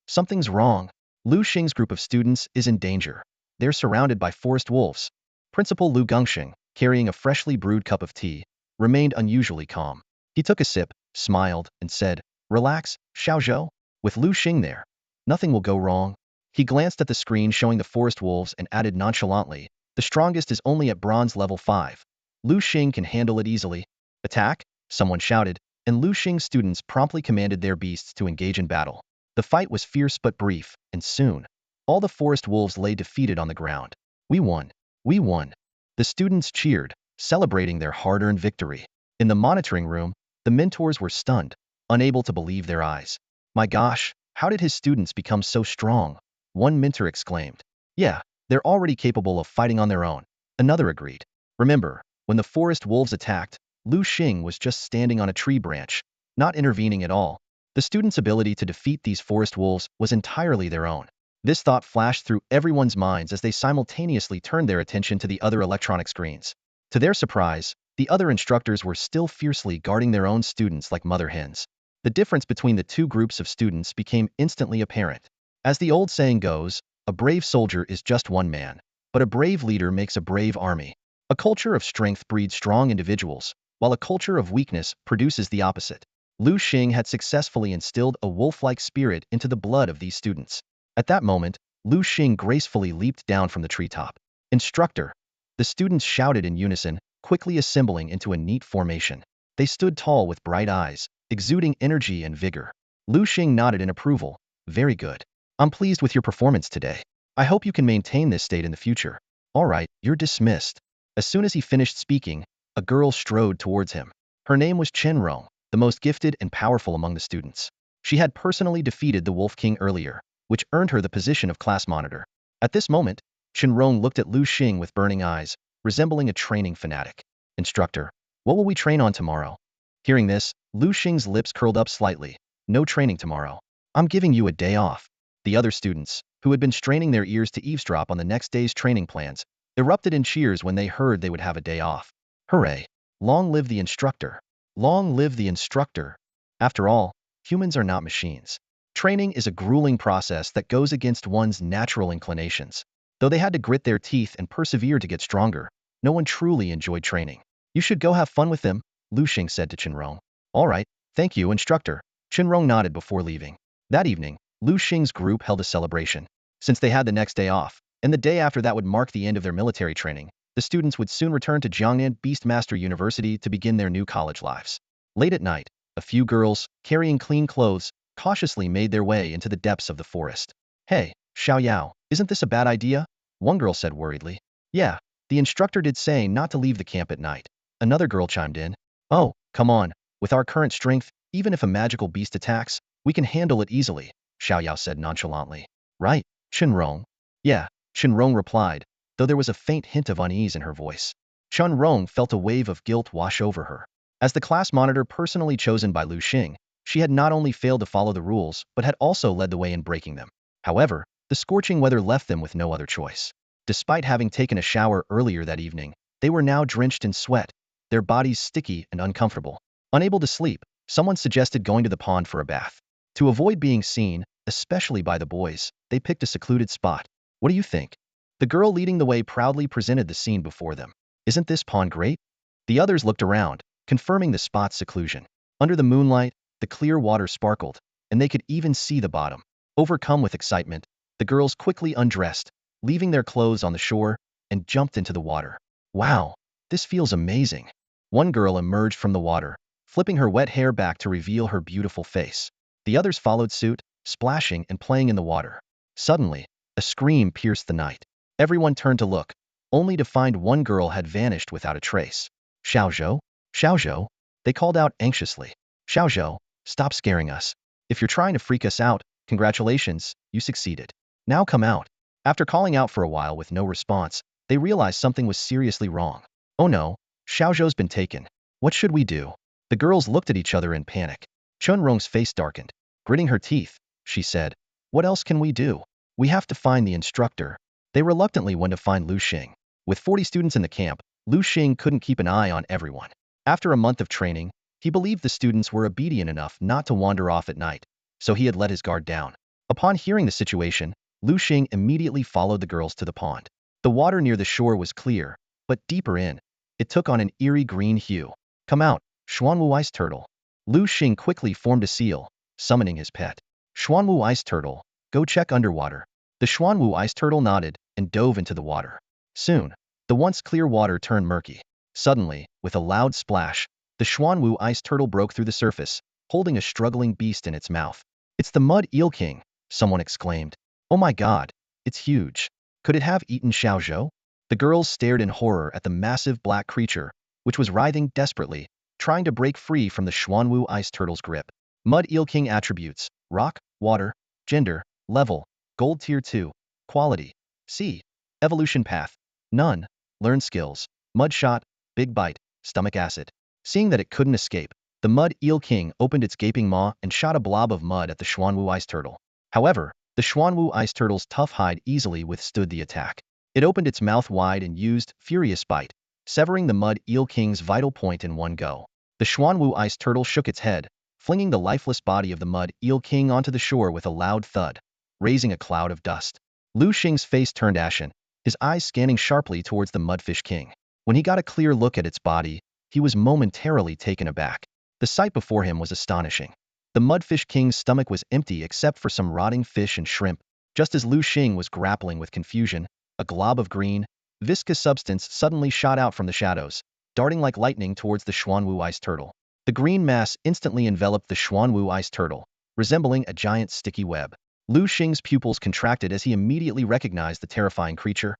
something's wrong. Liu Xing's group of students is in danger. They're surrounded by forest wolves." Principal Liu Xing, carrying a freshly brewed cup of tea, remained unusually calm. He took a sip, smiled, and said, "Relax, Xiaozhou. With Liu Xing there, nothing will go wrong." He glanced at the screen showing the forest wolves and added nonchalantly, "The strongest is only at bronze level 5. Liu Xing can handle it easily." "Attack!" someone shouted, and Liu Xing's students promptly commanded their beasts to engage in battle. The fight was fierce but brief, and soon, all the forest wolves lay defeated on the ground. "We won! We won!" The students cheered, celebrating their hard-earned victory. In the monitoring room, the mentors were stunned, unable to believe their eyes. My gosh, how did his students become so strong? One mentor exclaimed. Yeah, they're already capable of fighting on their own. Another agreed. Remember, when the forest wolves attacked, Liu Xing was just standing on a tree branch, not intervening at all. The students' ability to defeat these forest wolves was entirely their own. This thought flashed through everyone's minds as they simultaneously turned their attention to the other electronic screens. To their surprise, the other instructors were still fiercely guarding their own students like mother hens. The difference between the two groups of students became instantly apparent. As the old saying goes, a brave soldier is just one man, but a brave leader makes a brave army. A culture of strength breeds strong individuals, while a culture of weakness produces the opposite. Liu Xing had successfully instilled a wolf-like spirit into the blood of these students. At that moment, Liu Xing gracefully leaped down from the treetop. Instructor! The students shouted in unison, quickly assembling into a neat formation. They stood tall with bright eyes, exuding energy and vigor. Liu Xing nodded in approval. Very good. I'm pleased with your performance today. I hope you can maintain this state in the future. All right, you're dismissed. As soon as he finished speaking, a girl strode towards him. Her name was Chenrong, the most gifted and powerful among the students. She had personally defeated the Wolf King earlier, which earned her the position of class monitor. At this moment, Chenrong looked at Liu Xing with burning eyes, resembling a training fanatic. Instructor, what will we train on tomorrow? Hearing this, Liu Xing's lips curled up slightly. No training tomorrow. I'm giving you a day off. The other students, who had been straining their ears to eavesdrop on the next day's training plans, erupted in cheers when they heard they would have a day off. Hooray! Long live the instructor! Long live the instructor! After all, humans are not machines. Training is a grueling process that goes against one's natural inclinations. Though they had to grit their teeth and persevere to get stronger, no one truly enjoyed training. You should go have fun with them, Liu Xing said to Chenrong. All right, thank you, instructor. Chenrong nodded before leaving. That evening, Liu Xing's group held a celebration. Since they had the next day off, and the day after that would mark the end of their military training, the students would soon return to Jiangnan Beastmaster University to begin their new college lives. Late at night, a few girls, carrying clean clothes, cautiously made their way into the depths of the forest. Hey, Xiao Yao, isn't this a bad idea? One girl said worriedly. Yeah, the instructor did say not to leave the camp at night. Another girl chimed in. Oh, come on, with our current strength, even if a magical beast attacks, we can handle it easily, Xiao Yao said nonchalantly. Right, Chenrong? Yeah, Chenrong replied, though there was a faint hint of unease in her voice. Chenrong felt a wave of guilt wash over her. As the class monitor personally chosen by Liu Xing, she had not only failed to follow the rules, but had also led the way in breaking them. However, the scorching weather left them with no other choice. Despite having taken a shower earlier that evening, they were now drenched in sweat, their bodies sticky and uncomfortable. Unable to sleep, someone suggested going to the pond for a bath. To avoid being seen, especially by the boys, they picked a secluded spot. What do you think? The girl leading the way proudly presented the scene before them. Isn't this pond great? The others looked around, confirming the spot's seclusion. Under the moonlight, the clear water sparkled, and they could even see the bottom. Overcome with excitement, the girls quickly undressed, leaving their clothes on the shore, and jumped into the water. Wow, this feels amazing. One girl emerged from the water, flipping her wet hair back to reveal her beautiful face. The others followed suit, splashing and playing in the water. Suddenly, a scream pierced the night. Everyone turned to look, only to find one girl had vanished without a trace. Xiaozhou? Xiaozhou? They called out anxiously. Xiaozhou, stop scaring us. If you're trying to freak us out, congratulations, you succeeded. Now come out. After calling out for a while with no response, they realized something was seriously wrong. Oh no, Xiaozhou's been taken. What should we do? The girls looked at each other in panic. Chenrong's face darkened. Gritting her teeth, she said, what else can we do? We have to find the instructor. They reluctantly went to find Liu Xing. With 40 students in the camp, Liu Xing couldn't keep an eye on everyone. After a month of training, he believed the students were obedient enough not to wander off at night, so he had let his guard down. Upon hearing the situation, Liu Xing immediately followed the girls to the pond. The water near the shore was clear, but deeper in, it took on an eerie green hue. Come out, Xuanwu Ice Turtle. Liu Xing quickly formed a seal, summoning his pet. Xuanwu Ice Turtle, go check underwater. The Xuanwu Ice Turtle nodded and dove into the water. Soon, the once clear water turned murky. Suddenly, with a loud splash, the Xuanwu Ice Turtle broke through the surface, holding a struggling beast in its mouth. It's the Mud Eel King, someone exclaimed. Oh my god, it's huge. Could it have eaten Xiaozhou? The girls stared in horror at the massive black creature, which was writhing desperately, trying to break free from the Xuanwu ice turtle's grip. Mud Eel King attributes: rock, water, gender, level, gold tier 2, quality, C, evolution path, none, learn skills, mud shot, big bite, stomach acid. Seeing that it couldn't escape, the Mud Eel King opened its gaping maw and shot a blob of mud at the Xuanwu ice turtle. However, the Xuanwu ice turtle's tough hide easily withstood the attack. It opened its mouth wide and used furious bite, severing the Mud Eel King's vital point in one go. The Xuanwu ice turtle shook its head, flinging the lifeless body of the Mud Eel King onto the shore with a loud thud, raising a cloud of dust. Liu Xing's face turned ashen, his eyes scanning sharply towards the Mudfish King. When he got a clear look at its body, he was momentarily taken aback. The sight before him was astonishing. The Mudfish King's stomach was empty except for some rotting fish and shrimp. Just as Liu Xing was grappling with confusion, a glob of green, viscous substance suddenly shot out from the shadows, darting like lightning towards the Xuanwu ice turtle. The green mass instantly enveloped the Xuanwu ice turtle, resembling a giant sticky web. Liu Xing's pupils contracted as he immediately recognized the terrifying creature.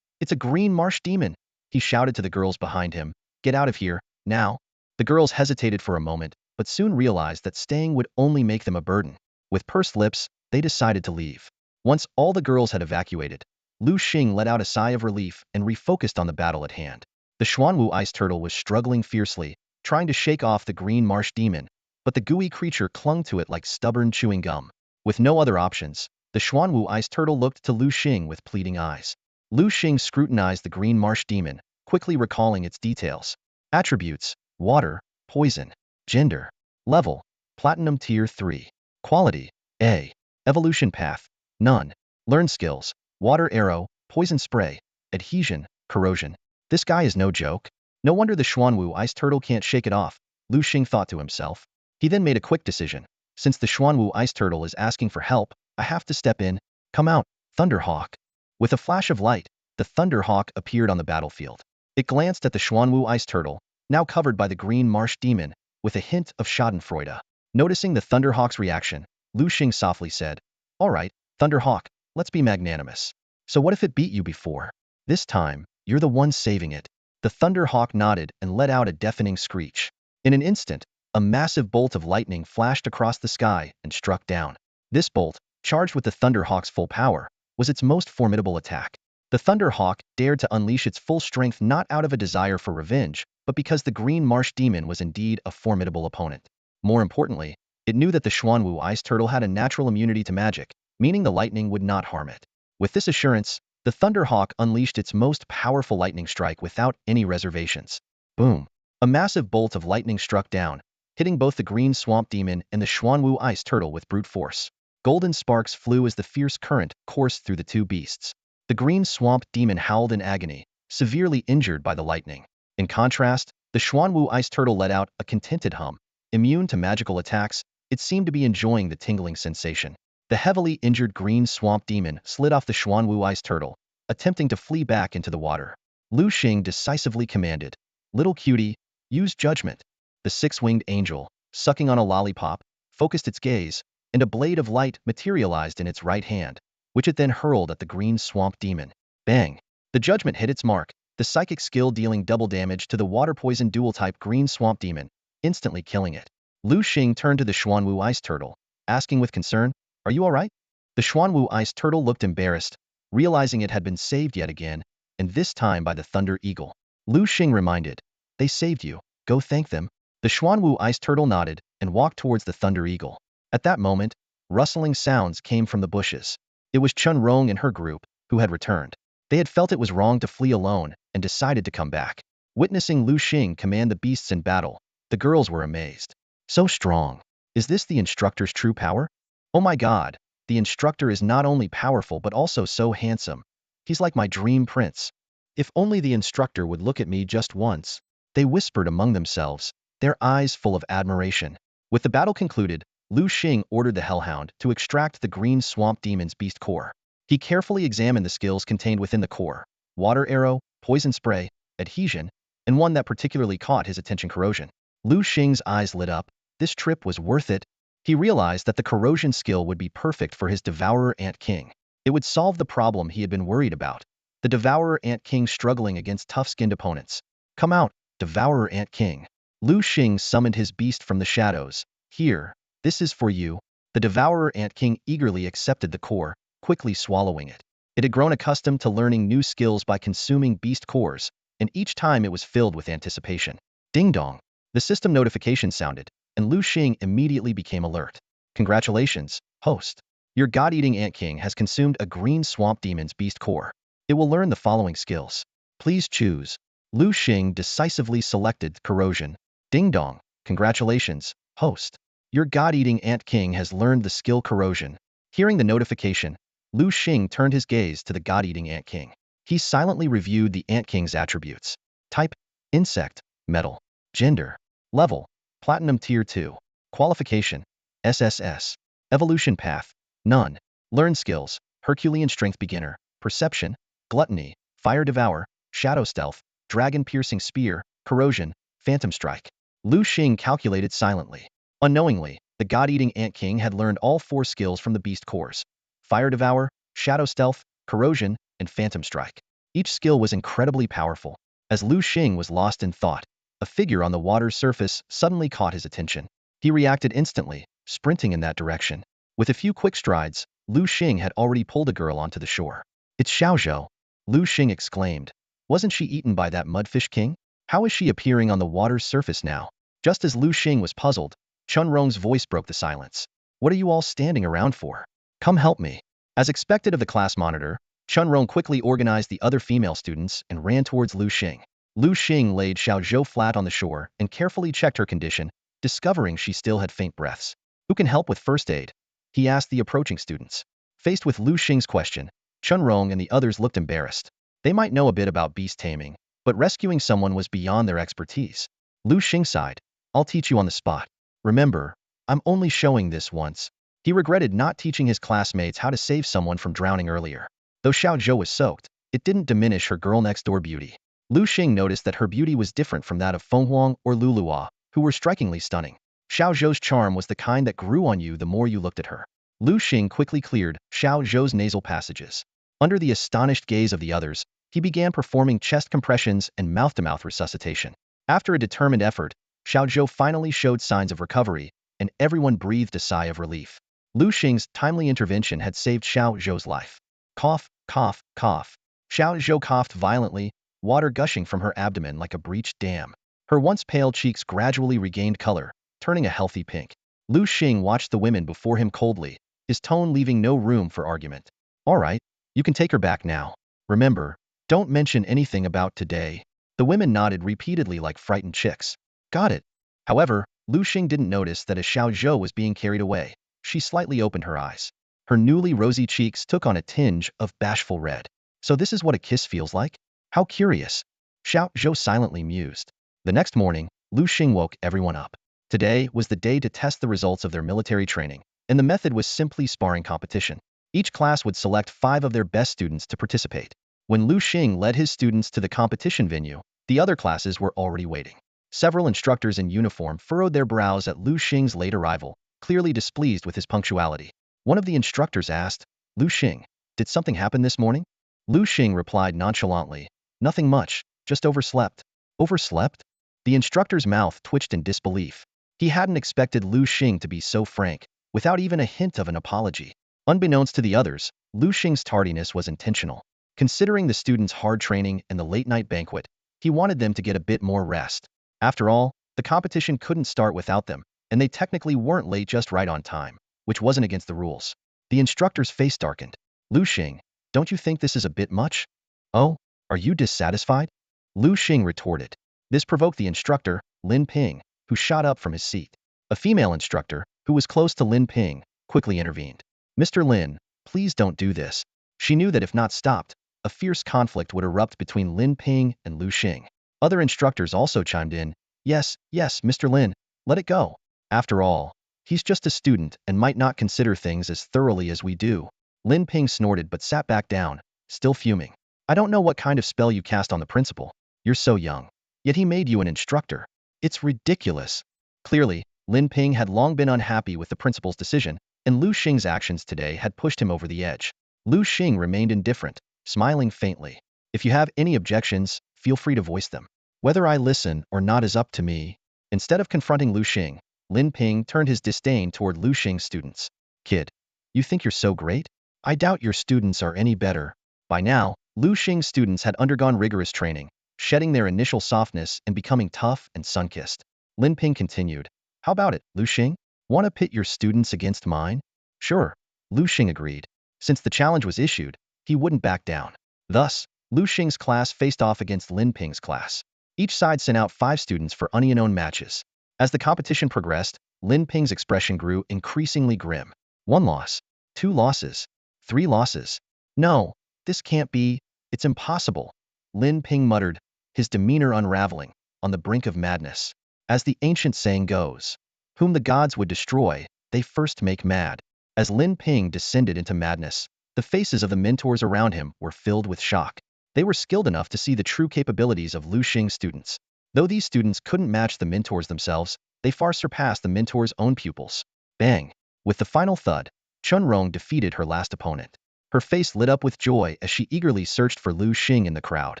"It's a green marsh demon," he shouted to the girls behind him. "Get out of here, now." The girls hesitated for a moment, but soon realized that staying would only make them a burden. With pursed lips, they decided to leave. Once all the girls had evacuated, Liu Xing let out a sigh of relief and refocused on the battle at hand. The Xuanwu ice turtle was struggling fiercely, trying to shake off the green marsh demon, but the gooey creature clung to it like stubborn chewing gum. With no other options, the Xuanwu ice turtle looked to Liu Xing with pleading eyes. Liu Xing scrutinized the green marsh demon, quickly recalling its details. Attributes: water, poison, gender, level, platinum tier 3, quality, A, evolution path, none, learn skills, water arrow, poison spray, adhesion, corrosion. This guy is no joke. No wonder the Xuanwu ice turtle can't shake it off, Liu Xing thought to himself. He then made a quick decision. Since the Xuanwu ice turtle is asking for help, I have to step in. Come out, Thunderhawk. With a flash of light, the Thunderhawk appeared on the battlefield. It glanced at the Xuanwu ice turtle, now covered by the green marsh demon, with a hint of schadenfreude. Noticing the Thunderhawk's reaction, Liu Xing softly said, "All right, Thunderhawk, let's be magnanimous. So what if it beat you before? This time, you're the one saving it." The Thunderhawk nodded and let out a deafening screech. In an instant, a massive bolt of lightning flashed across the sky and struck down. This bolt, charged with the Thunderhawk's full power, was its most formidable attack. The Thunderhawk dared to unleash its full strength not out of a desire for revenge, but because the green marsh demon was indeed a formidable opponent. More importantly, it knew that the Xuanwu ice turtle had a natural immunity to magic, meaning the lightning would not harm it. With this assurance, the Thunderhawk unleashed its most powerful lightning strike without any reservations. Boom! A massive bolt of lightning struck down, hitting both the green swamp demon and the Xuanwu ice turtle with brute force. Golden sparks flew as the fierce current coursed through the two beasts. The green swamp demon howled in agony, severely injured by the lightning. In contrast, the Xuanwu ice turtle let out a contented hum. Immune to magical attacks, it seemed to be enjoying the tingling sensation. The heavily injured green swamp demon slid off the Xuanwu ice turtle, attempting to flee back into the water. Liu Xing decisively commanded, "Little cutie, use judgment." The six-winged angel, sucking on a lollipop, focused its gaze, and a blade of light materialized in its right hand, which it then hurled at the green swamp demon. Bang! The judgment hit its mark, the psychic skill dealing double damage to the water-poison dual-type green swamp demon, instantly killing it. Liu Xing turned to the Xuanwu ice turtle, asking with concern, "Are you all right?" The Xuanwu ice turtle looked embarrassed, realizing it had been saved yet again, and this time by the Thunder Eagle. Liu Xing reminded, "They saved you. Go thank them." The Xuanwu ice turtle nodded and walked towards the Thunder Eagle. At that moment, rustling sounds came from the bushes. It was Chun Rong and her group, who had returned. They had felt it was wrong to flee alone and decided to come back. Witnessing Liu Xing command the beasts in battle, the girls were amazed. So strong. Is this the instructor's true power? Oh my god, the instructor is not only powerful but also so handsome. He's like my dream prince. If only the instructor would look at me just once. They whispered among themselves, their eyes full of admiration. With the battle concluded, Liu Xing ordered the Hellhound to extract the green swamp demon's beast core. He carefully examined the skills contained within the core: water arrow, poison spray, adhesion, and one that particularly caught his attention: corrosion. Liu Xing's eyes lit up. This trip was worth it. He realized that the corrosion skill would be perfect for his Devourer Ant King. It would solve the problem he had been worried about: the Devourer Ant King struggling against tough-skinned opponents. Come out, Devourer Ant King. Liu Xing summoned his beast from the shadows. Here, this is for you. The devourer ant king eagerly accepted the core, quickly swallowing it. It had grown accustomed to learning new skills by consuming beast cores, and each time it was filled with anticipation. Ding dong. The system notification sounded, and Liu Xing immediately became alert. Congratulations, host. Your god-eating ant king has consumed a green swamp demon's beast core. It will learn the following skills. Please choose. Liu Xing decisively selected corrosion. Ding dong. Congratulations, host. Your god-eating ant king has learned the skill corrosion. Hearing the notification, Liu Xing turned his gaze to the god-eating ant king. He silently reviewed the ant king's attributes. Type, insect, metal. Gender, level, platinum tier 2. Qualification, SSS. Evolution path, none. Learn skills, Herculean strength beginner, perception, gluttony, fire devour, shadow stealth, dragon piercing spear, corrosion, phantom strike. Liu Xing calculated silently. Unknowingly, the god-eating ant king had learned all 4 skills from the beast cores: fire devour, shadow stealth, corrosion, and phantom strike. Each skill was incredibly powerful. As Liu Xing was lost in thought, a figure on the water's surface suddenly caught his attention. He reacted instantly, sprinting in that direction. With a few quick strides, Liu Xing had already pulled a girl onto the shore. It's Xiaozhou, Liu Xing exclaimed. Wasn't she eaten by that mudfish king? How is she appearing on the water's surface now? Just as Liu Xing was puzzled, Chunrong's voice broke the silence. What are you all standing around for? Come help me. As expected of the class monitor, Chunrong quickly organized the other female students and ran towards Liu Xing. Liu Xing laid Xiaozhou flat on the shore and carefully checked her condition, discovering she still had faint breaths. Who can help with first aid? He asked the approaching students. Faced with Liu Xing's question, Chunrong and the others looked embarrassed. They might know a bit about beast taming, but rescuing someone was beyond their expertise. Liu Xing sighed. I'll teach you on the spot. Remember, I'm only showing this once. He regretted not teaching his classmates how to save someone from drowning earlier. Though Xiaozhou was soaked, it didn't diminish her girl-next-door beauty. Liu Xing noticed that her beauty was different from that of Fenghuang or Luluo, who were strikingly stunning. Xiaozhou's charm was the kind that grew on you the more you looked at her. Liu Xing quickly cleared Xiaozhou's nasal passages. Under the astonished gaze of the others, he began performing chest compressions and mouth-to-mouth resuscitation. After a determined effort, Xiaozhou finally showed signs of recovery, and everyone breathed a sigh of relief. Liu Xing's timely intervention had saved Xiaozhou's life. Cough, cough, cough. Xiaozhou coughed violently, water gushing from her abdomen like a breached dam. Her once pale cheeks gradually regained color, turning a healthy pink. Liu Xing watched the women before him coldly, his tone leaving no room for argument. All right, you can take her back now. Remember, don't mention anything about today. The women nodded repeatedly like frightened chicks. Got it. However, Liu Xing didn't notice that as Xiaozhou was being carried away, she slightly opened her eyes. Her newly rosy cheeks took on a tinge of bashful red. So this is what a kiss feels like? How curious. Xiaozhou silently mused. The next morning, Liu Xing woke everyone up. Today was the day to test the results of their military training, and the method was simply sparring competition. Each class would select 5 of their best students to participate. When Liu Xing led his students to the competition venue, the other classes were already waiting. Several instructors in uniform furrowed their brows at Liu Xing's late arrival, clearly displeased with his punctuality. One of the instructors asked, Liu Xing, did something happen this morning? Liu Xing replied nonchalantly, nothing much, just overslept. Overslept? The instructor's mouth twitched in disbelief. He hadn't expected Liu Xing to be so frank, without even a hint of an apology. Unbeknownst to the others, Liu Xing's tardiness was intentional. Considering the students' hard training and the late-night banquet, he wanted them to get a bit more rest. After all, the competition couldn't start without them, and they technically weren't late just right on time, which wasn't against the rules. The instructor's face darkened. Liu Xing, don't you think this is a bit much? Oh, are you dissatisfied? Liu Xing retorted. This provoked the instructor, Lin Ping, who shot up from his seat. A female instructor, who was close to Lin Ping, quickly intervened. Mr. Lin, please don't do this. She knew that if not stopped, a fierce conflict would erupt between Lin Ping and Liu Xing. Other instructors also chimed in. Yes, Mr. Lin, let it go. After all, he's just a student and might not consider things as thoroughly as we do. Lin Ping snorted but sat back down, still fuming. I don't know what kind of spell you cast on the principal. You're so young. Yet he made you an instructor. It's ridiculous. Clearly, Lin Ping had long been unhappy with the principal's decision, and Liu Xing's actions today had pushed him over the edge. Liu Xing remained indifferent, smiling faintly. If you have any objections, feel free to voice them. Whether I listen or not is up to me. Instead of confronting Liu Xing, Lin Ping turned his disdain toward Liu Xing's students. Kid, you think you're so great? I doubt your students are any better. By now, Liu Xing's students had undergone rigorous training, shedding their initial softness and becoming tough and sun-kissed. Lin Ping continued, how about it, Liu Xing? Want to pit your students against mine? Sure, Liu Xing agreed. Since the challenge was issued, he wouldn't back down. Thus, Liu Xing's class faced off against Lin Ping's class. Each side sent out 5 students for unknown matches. As the competition progressed, Lin Ping's expression grew increasingly grim. 1 loss, 2 losses, 3 losses. No, this can't be, it's impossible. Lin Ping muttered, his demeanor unraveling, on the brink of madness. As the ancient saying goes, whom the gods would destroy, they first make mad. As Lin Ping descended into madness, the faces of the mentors around him were filled with shock. They were skilled enough to see the true capabilities of Liu Xing's students. Though these students couldn't match the mentors themselves, they far surpassed the mentors' own pupils. Bang! With the final thud, Chunrong defeated her last opponent. Her face lit up with joy as she eagerly searched for Liu Xing in the crowd.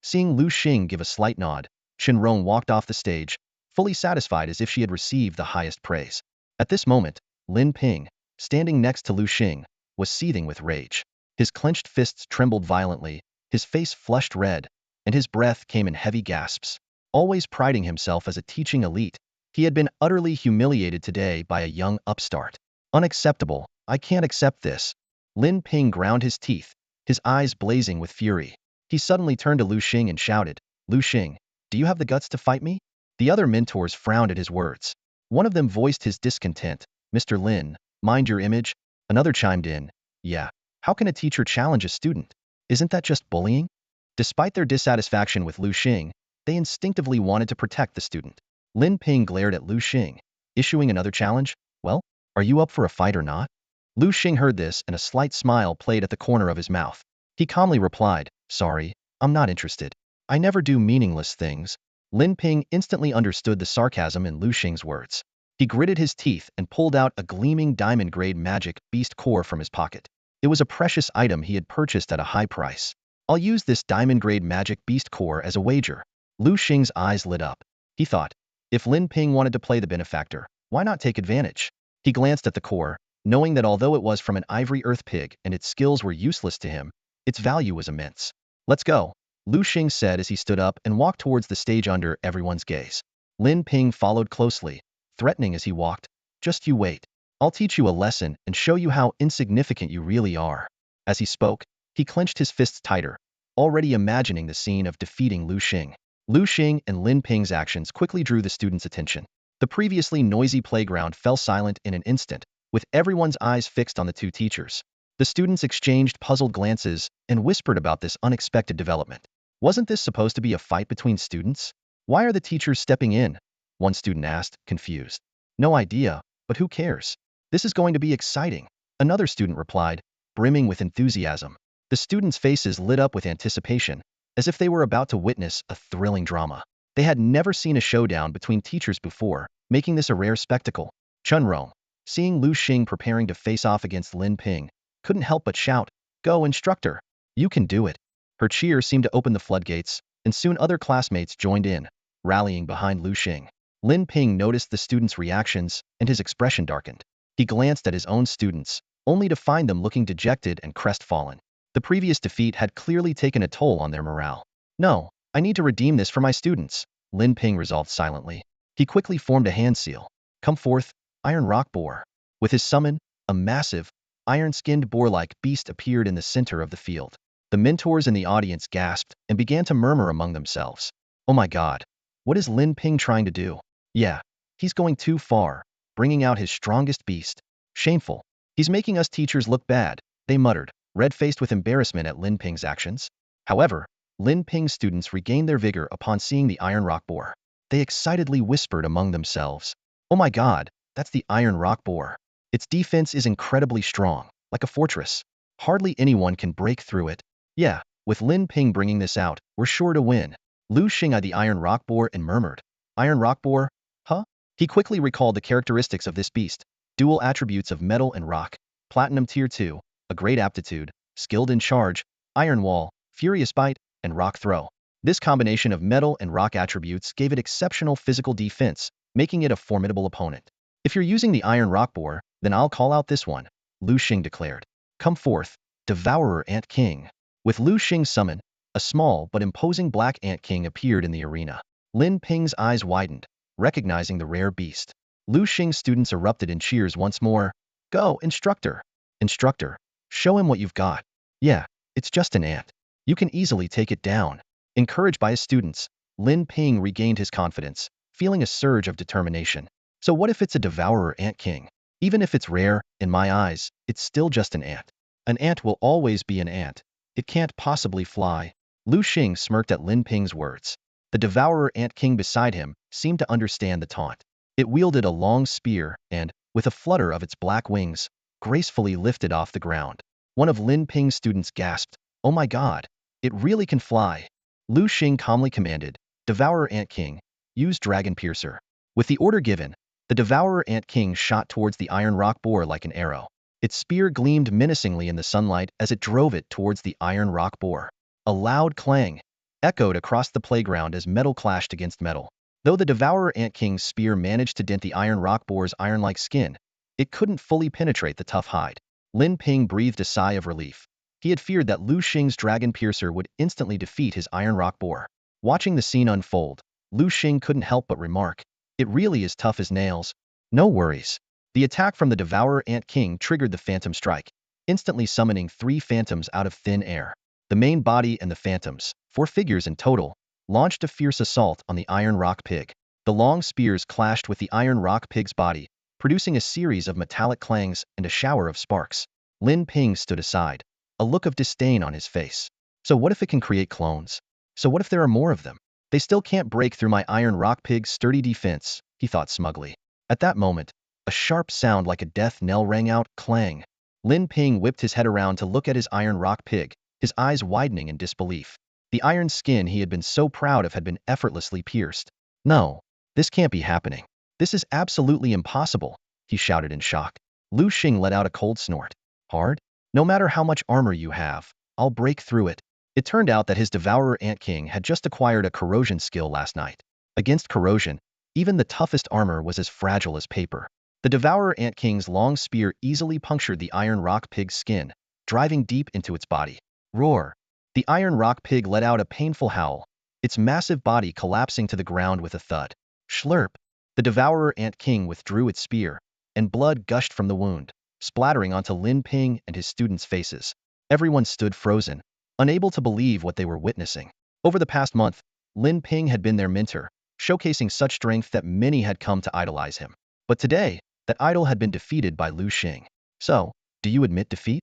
Seeing Liu Xing give a slight nod, Chunrong walked off the stage, fully satisfied as if she had received the highest praise. At this moment, Lin Ping, standing next to Liu Xing, was seething with rage. His clenched fists trembled violently, his face flushed red, and his breath came in heavy gasps. Always priding himself as a teaching elite, he had been utterly humiliated today by a young upstart. Unacceptable, I can't accept this. Lin Ping ground his teeth, his eyes blazing with fury. He suddenly turned to Liu Xing and shouted, Liu Xing, do you have the guts to fight me? The other mentors frowned at his words. One of them voiced his discontent, Mr. Lin, mind your image? Another chimed in, yeah, how can a teacher challenge a student? Isn't that just bullying? Despite their dissatisfaction with Liu Xing, they instinctively wanted to protect the student. Lin Ping glared at Liu Xing, issuing another challenge, well, are you up for a fight or not? Liu Xing heard this and a slight smile played at the corner of his mouth. He calmly replied, sorry, I'm not interested. I never do meaningless things. Lin Ping instantly understood the sarcasm in Liu Xing's words. He gritted his teeth and pulled out a gleaming diamond-grade magic beast core from his pocket. It was a precious item he had purchased at a high price. I'll use this diamond-grade magic beast core as a wager. Liu Xing's eyes lit up. He thought, if Lin Ping wanted to play the benefactor, why not take advantage? He glanced at the core, knowing that although it was from an ivory earth pig and its skills were useless to him, its value was immense. Let's go, Liu Xing said as he stood up and walked towards the stage under everyone's gaze. Lin Ping followed closely, threatening as he walked, just you wait. I'll teach you a lesson and show you how insignificant you really are. As he spoke, he clenched his fists tighter, already imagining the scene of defeating Liu Xing. Liu Xing and Lin Ping's actions quickly drew the students' attention. The previously noisy playground fell silent in an instant, with everyone's eyes fixed on the two teachers. The students exchanged puzzled glances and whispered about this unexpected development. Wasn't this supposed to be a fight between students? Why are the teachers stepping in? One student asked, confused. No idea, but who cares? This is going to be exciting, another student replied, brimming with enthusiasm. The students' faces lit up with anticipation, as if they were about to witness a thrilling drama. They had never seen a showdown between teachers before, making this a rare spectacle. Chunrong, seeing Liu Xing preparing to face off against Lin Ping, couldn't help but shout, go instructor! You can do it! Her cheer seemed to open the floodgates, and soon other classmates joined in, rallying behind Liu Xing. Lin Ping noticed the students' reactions, and his expression darkened. He glanced at his own students, only to find them looking dejected and crestfallen. The previous defeat had clearly taken a toll on their morale. No, I need to redeem this for my students, Lin Ping resolved silently. He quickly formed a hand seal. Come forth, iron rock boar. With his summon, a massive, iron-skinned boar-like beast appeared in the center of the field. The mentors in the audience gasped and began to murmur among themselves. Oh my god, what is Lin Ping trying to do? Yeah, he's going too far, bringing out his strongest beast. Shameful. He's making us teachers look bad, they muttered, red-faced with embarrassment at Lin Ping's actions. However, Lin Ping's students regained their vigor upon seeing the iron rock boar. They excitedly whispered among themselves. Oh my god, that's the iron rock boar. Its defense is incredibly strong, like a fortress. Hardly anyone can break through it. Yeah, with Lin Ping bringing this out, we're sure to win. Liu Xing eyed the iron rock boar and murmured, Iron rock boar? Huh? He quickly recalled the characteristics of this beast. Dual attributes of metal and rock. Platinum tier 2, a great aptitude, skilled in charge, iron wall, furious bite, and rock throw. This combination of metal and rock attributes gave it exceptional physical defense, making it a formidable opponent. If you're using the iron rock boar, then I'll call out this one, Liu Xing declared. Come forth, Devourer Ant King. With Liu Xing summoned, a small but imposing black ant king appeared in the arena. Lin Ping's eyes widened, recognizing the rare beast. Liu Xing's students erupted in cheers once more. Go, instructor! Instructor, show him what you've got. Yeah, it's just an ant. You can easily take it down. Encouraged by his students, Lin Ping regained his confidence, feeling a surge of determination. So what if it's a devourer ant king? Even if it's rare, in my eyes, it's still just an ant. An ant will always be an ant. It can't possibly fly. Liu Xing smirked at Lin Ping's words. The devourer ant king beside him seemed to understand the taunt. It wielded a long spear and, with a flutter of its black wings, gracefully lifted off the ground. One of Lin Ping's students gasped, "Oh my god, it really can fly." Liu Xing calmly commanded, "Devourer Ant King, use Dragon Piercer." With the order given, the Devourer Ant King shot towards the iron rock boar like an arrow. Its spear gleamed menacingly in the sunlight as it drove it towards the iron rock boar. A loud clang echoed across the playground as metal clashed against metal. Though the Devourer Ant King's spear managed to dent the iron rock boar's iron-like skin, it couldn't fully penetrate the tough hide. Lin Ping breathed a sigh of relief. He had feared that Liu Xing's Dragon Piercer would instantly defeat his iron rock boar. Watching the scene unfold, Liu Xing couldn't help but remark, "It really is tough as nails." No worries. The attack from the Devourer Ant King triggered the Phantom Strike, instantly summoning 3 phantoms out of thin air. The main body and the phantoms, 4 figures in total, launched a fierce assault on the Iron Rock Pig. The long spears clashed with the Iron Rock Pig's body, producing a series of metallic clangs and a shower of sparks. Lin Ping stood aside, a look of disdain on his face. So what if it can create clones? So what if there are more of them? They still can't break through my Iron Rock Pig's sturdy defense, he thought smugly. At that moment, a sharp sound like a death knell rang out, clang. Lin Ping whipped his head around to look at his Iron Rock Pig, his eyes widening in disbelief. The iron skin he had been so proud of had been effortlessly pierced. No, this can't be happening. This is absolutely impossible, he shouted in shock. Liu Xing let out a cold snort. Hard? No matter how much armor you have, I'll break through it. It turned out that his Devourer Ant King had just acquired a corrosion skill last night. Against corrosion, even the toughest armor was as fragile as paper. The Devourer Ant King's long spear easily punctured the Iron Rock Pig's skin, driving deep into its body. Roar! The Iron Rock Pig let out a painful howl, its massive body collapsing to the ground with a thud. Schlurp! The Devourer Ant King withdrew its spear, and blood gushed from the wound, splattering onto Lin Ping and his students' faces. Everyone stood frozen, unable to believe what they were witnessing. Over the past month, Lin Ping had been their mentor, showcasing such strength that many had come to idolize him. But today, that idol had been defeated by Liu Xing. So, do you admit defeat?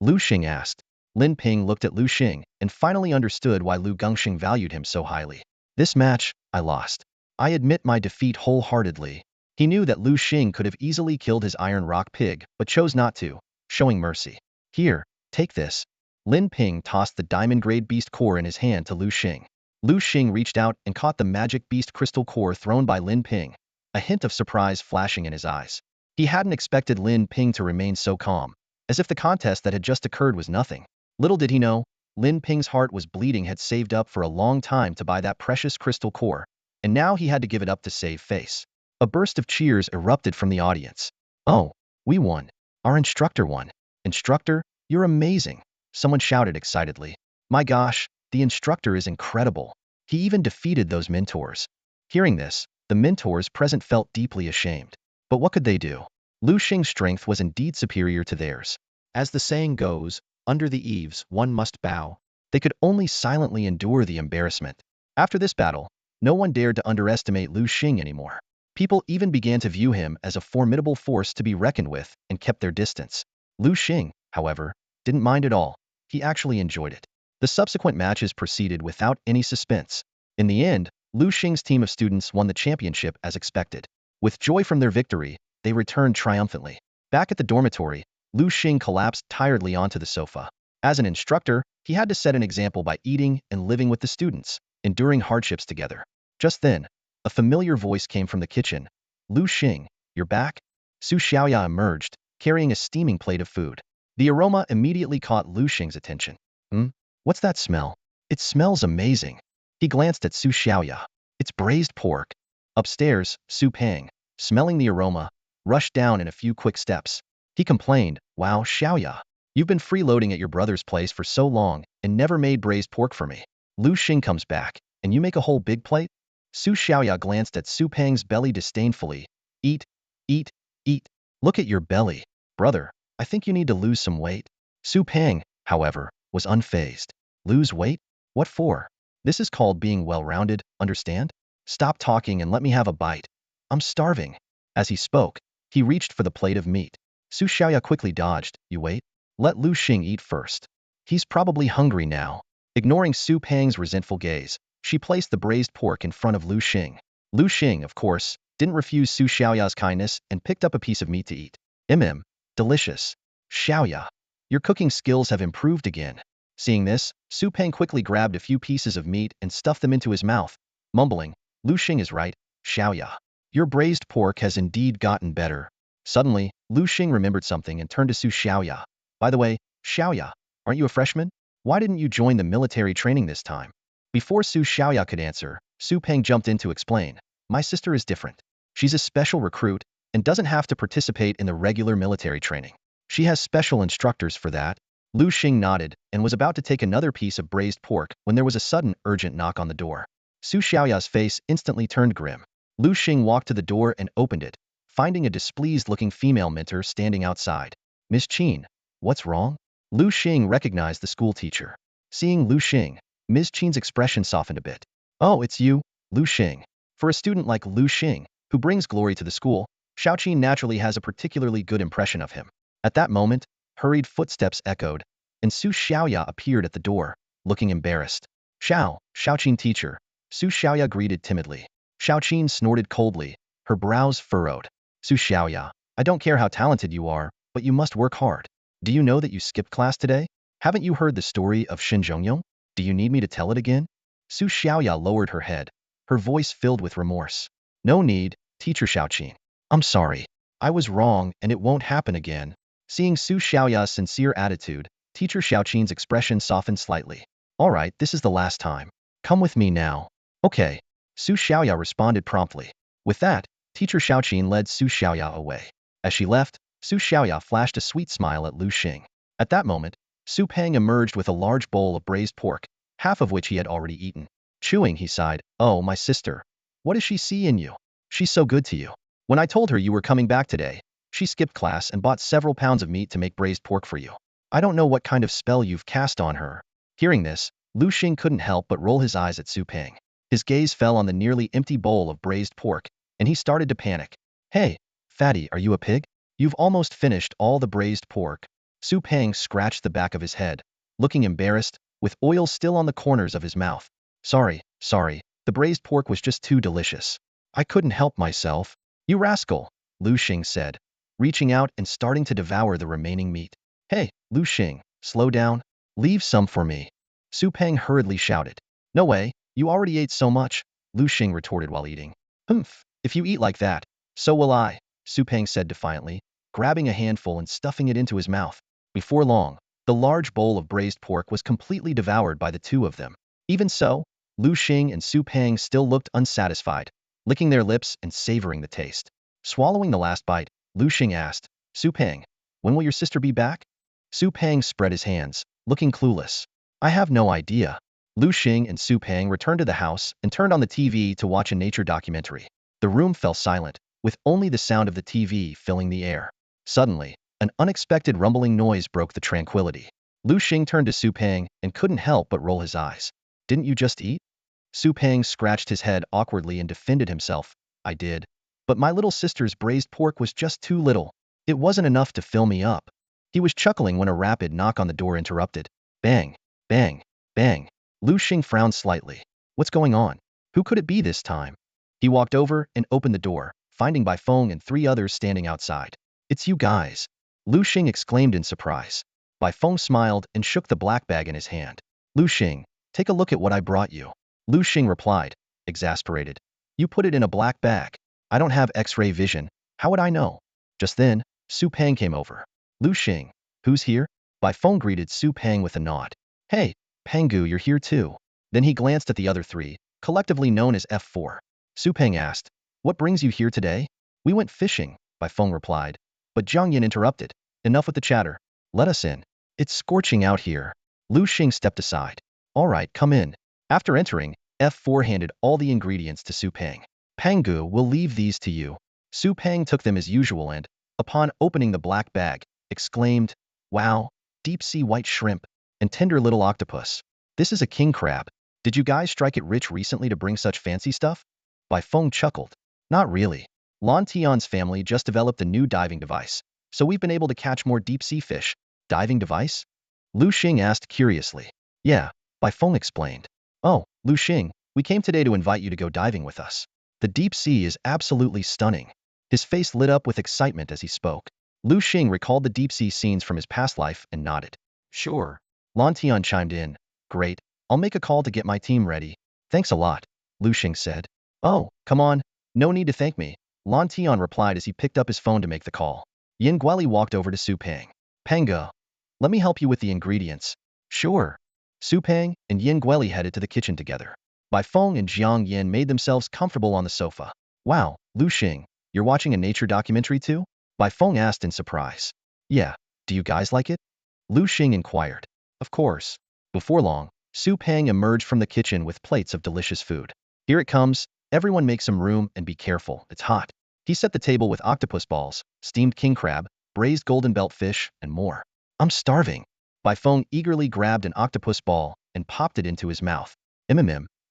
Liu Xing asked. Lin Ping looked at Liu Xing and finally understood why Liu Gongxing valued him so highly. This match, I lost. I admit my defeat wholeheartedly. He knew that Liu Xing could have easily killed his Iron Rock Pig, but chose not to, showing mercy. Here, take this. Lin Ping tossed the diamond-grade beast core in his hand to Liu Xing. Liu Xing reached out and caught the magic beast crystal core thrown by Lin Ping, a hint of surprise flashing in his eyes. He hadn't expected Lin Ping to remain so calm, as if the contest that had just occurred was nothing. Little did he know, Lin Ping's heart was bleeding, had saved up for a long time to buy that precious crystal core, and now he had to give it up to save face. A burst of cheers erupted from the audience. Oh, we won. Our instructor won. Instructor, you're amazing, someone shouted excitedly. My gosh, the instructor is incredible. He even defeated those mentors. Hearing this, the mentors present felt deeply ashamed. But what could they do? Liu Xing's strength was indeed superior to theirs. As the saying goes, under the eaves one must bow. They could only silently endure the embarrassment. After this battle, no one dared to underestimate Liu Xing anymore. People even began to view him as a formidable force to be reckoned with and kept their distance. Liu Xing, however, didn't mind at all. He actually enjoyed it. The subsequent matches proceeded without any suspense. In the end, Liu Xing's team of students won the championship as expected. With joy from their victory, they returned triumphantly. Back at the dormitory, Liu Xing collapsed tiredly onto the sofa. As an instructor, he had to set an example by eating and living with the students, enduring hardships together. Just then, a familiar voice came from the kitchen. Liu Xing, you're back? Su Xiaoya emerged, carrying a steaming plate of food. The aroma immediately caught Liu Xing's attention. What's that smell? It smells amazing. He glanced at Su Xiaoya. It's braised pork. Upstairs, Su Peng, smelling the aroma, rushed down in a few quick steps. He complained, "Wow, Xiaoya, you've been freeloading at your brother's place for so long and never made braised pork for me. Liu Xing comes back, and you make a whole big plate?" Su Xiaoya glanced at Su Peng's belly disdainfully. "Eat, eat, eat. Look at your belly. Brother, I think you need to lose some weight." Su Peng, however, was unfazed. "Lose weight? What for? This is called being well-rounded, understand? Stop talking and let me have a bite. I'm starving." As he spoke, he reached for the plate of meat. Su Xiaoya quickly dodged. "You wait. Let Liu Xing eat first. He's probably hungry now." Ignoring Su Peng's resentful gaze, she placed the braised pork in front of Liu Xing. Liu Xing, of course, didn't refuse Su Xiaoya's kindness and picked up a piece of meat to eat. Delicious. Xiaoya, your cooking skills have improved again." Seeing this, Su Peng quickly grabbed a few pieces of meat and stuffed them into his mouth, mumbling, "Liu Xing is right, Xiaoya. Your braised pork has indeed gotten better." Suddenly, Liu Xing remembered something and turned to Su Xiaoya. "By the way, Xiaoya, aren't you a freshman? Why didn't you join the military training this time?" Before Su Xiaoya could answer, Su Peng jumped in to explain. "My sister is different. She's a special recruit and doesn't have to participate in the regular military training. She has special instructors for that." Liu Xing nodded and was about to take another piece of braised pork when there was a sudden, urgent knock on the door. Su Xiaoya's face instantly turned grim. Liu Xing walked to the door and opened it, finding a displeased-looking female mentor standing outside. "Miss Qin, what's wrong?" Liu Xing recognized the school teacher. Seeing Liu Xing, Ms. Qin's expression softened a bit. "Oh, it's you, Liu Xing." For a student like Liu Xing, who brings glory to the school, Xiaoqin naturally has a particularly good impression of him. At that moment, hurried footsteps echoed, and Su Xiaoya appeared at the door, looking embarrassed. Xiaoqin teacher," Su Xiaoya greeted timidly. Xiaoqin snorted coldly, her brows furrowed. "Su Xiaoya, I don't care how talented you are, but you must work hard. Do you know that you skipped class today? Haven't you heard the story of Shin Zhongyong? Do you need me to tell it again?" Su Xiaoya lowered her head, her voice filled with remorse. "No need, teacher Xiaoqin. I'm sorry. I was wrong and it won't happen again." Seeing Su Xiaoya's sincere attitude, teacher Xiaoqin's expression softened slightly. "All right, this is the last time. Come with me now." "Okay." Su Xiaoya responded promptly. With that, teacher Xiaoqin led Su Xiaoya away. As she left, Su Xiaoya flashed a sweet smile at Liu Xing. At that moment, Su Peng emerged with a large bowl of braised pork, half of which he had already eaten. Chewing, he sighed, "Oh, my sister. What does she see in you? She's so good to you. When I told her you were coming back today, she skipped class and bought several pounds of meat to make braised pork for you. I don't know what kind of spell you've cast on her." Hearing this, Liu Xing couldn't help but roll his eyes at Su Peng. His gaze fell on the nearly empty bowl of braised pork, and he started to panic. "Hey, fatty, are you a pig? You've almost finished all the braised pork." Su Peng scratched the back of his head, looking embarrassed, with oil still on the corners of his mouth. Sorry, the braised pork was just too delicious. I couldn't help myself." "You rascal," Liu Xing said, reaching out and starting to devour the remaining meat. "Hey, Liu Xing, slow down. Leave some for me." Su Peng hurriedly shouted. "No way, you already ate so much," Liu Xing retorted while eating. "Humph, if you eat like that, so will I," Su Peng said defiantly, grabbing a handful and stuffing it into his mouth. Before long, the large bowl of braised pork was completely devoured by the two of them. Even so, Liu Xing and Su Peng still looked unsatisfied, licking their lips and savoring the taste. Swallowing the last bite, Liu Xing asked, "Su Peng, when will your sister be back?" Su Peng spread his hands, looking clueless. "I have no idea." Liu Xing and Su Peng returned to the house and turned on the TV to watch a nature documentary. The room fell silent, with only the sound of the TV filling the air. Suddenly, an unexpected rumbling noise broke the tranquility. Liu Xing turned to Su Peng and couldn't help but roll his eyes. "Didn't you just eat?" Su Peng scratched his head awkwardly and defended himself. "I did. But my little sister's braised pork was just too little. It wasn't enough to fill me up." He was chuckling when a rapid knock on the door interrupted. Bang, bang, bang. Liu Xing frowned slightly. What's going on? Who could it be this time? He walked over and opened the door, finding Bai Feng and three others standing outside. "It's you guys," Liu Xing exclaimed in surprise. Bai Feng smiled and shook the black bag in his hand. "Liu Xing, take a look at what I brought you." Liu Xing replied, exasperated. "You put it in a black bag. I don't have X-ray vision. How would I know?" Just then, Su Peng came over. "Liu Xing, who's here?" Bai Feng greeted Su Peng with a nod. "Hey, Pengu, you're here too." Then he glanced at the other three, collectively known as F4. Su Peng asked, What brings you here today? We went fishing, Bai Feng replied. But Jiang Yin interrupted. Enough with the chatter. Let us in. It's scorching out here. Liu Xing stepped aside. All right, come in. After entering, F4 handed all the ingredients to Su Peng. Pangu will leave these to you. Su Peng took them as usual and, upon opening the black bag, exclaimed, Wow, deep-sea white shrimp, and tender little octopus. This is a king crab. Did you guys strike it rich recently to bring such fancy stuff? Bai Feng chuckled. Not really. Lan Tian's family just developed a new diving device, so we've been able to catch more deep-sea fish. Diving device? Liu Xing asked curiously. Yeah, Bai Feng explained. Oh, Liu Xing, we came today to invite you to go diving with us. The deep sea is absolutely stunning. His face lit up with excitement as he spoke. Liu Xing recalled the deep sea scenes from his past life and nodded. Sure. Lan Tian chimed in. Great, I'll make a call to get my team ready. Thanks a lot, Liu Xing said. Oh, come on, no need to thank me, Lan Tian replied as he picked up his phone to make the call. Yin Guili walked over to Su Peng. Panga, let me help you with the ingredients. Sure. Su Peng and Yin Guili headed to the kitchen together. Bai Feng and Jiang Yin made themselves comfortable on the sofa. Wow, Liu Xing, you're watching a nature documentary too? Bai Feng asked in surprise. Yeah, do you guys like it? Liu Xing inquired. Of course. Before long, Su Peng emerged from the kitchen with plates of delicious food. Here it comes, everyone make some room and be careful, it's hot. He set the table with octopus balls, steamed king crab, braised golden belt fish, and more. I'm starving. Bai Feng eagerly grabbed an octopus ball and popped it into his mouth.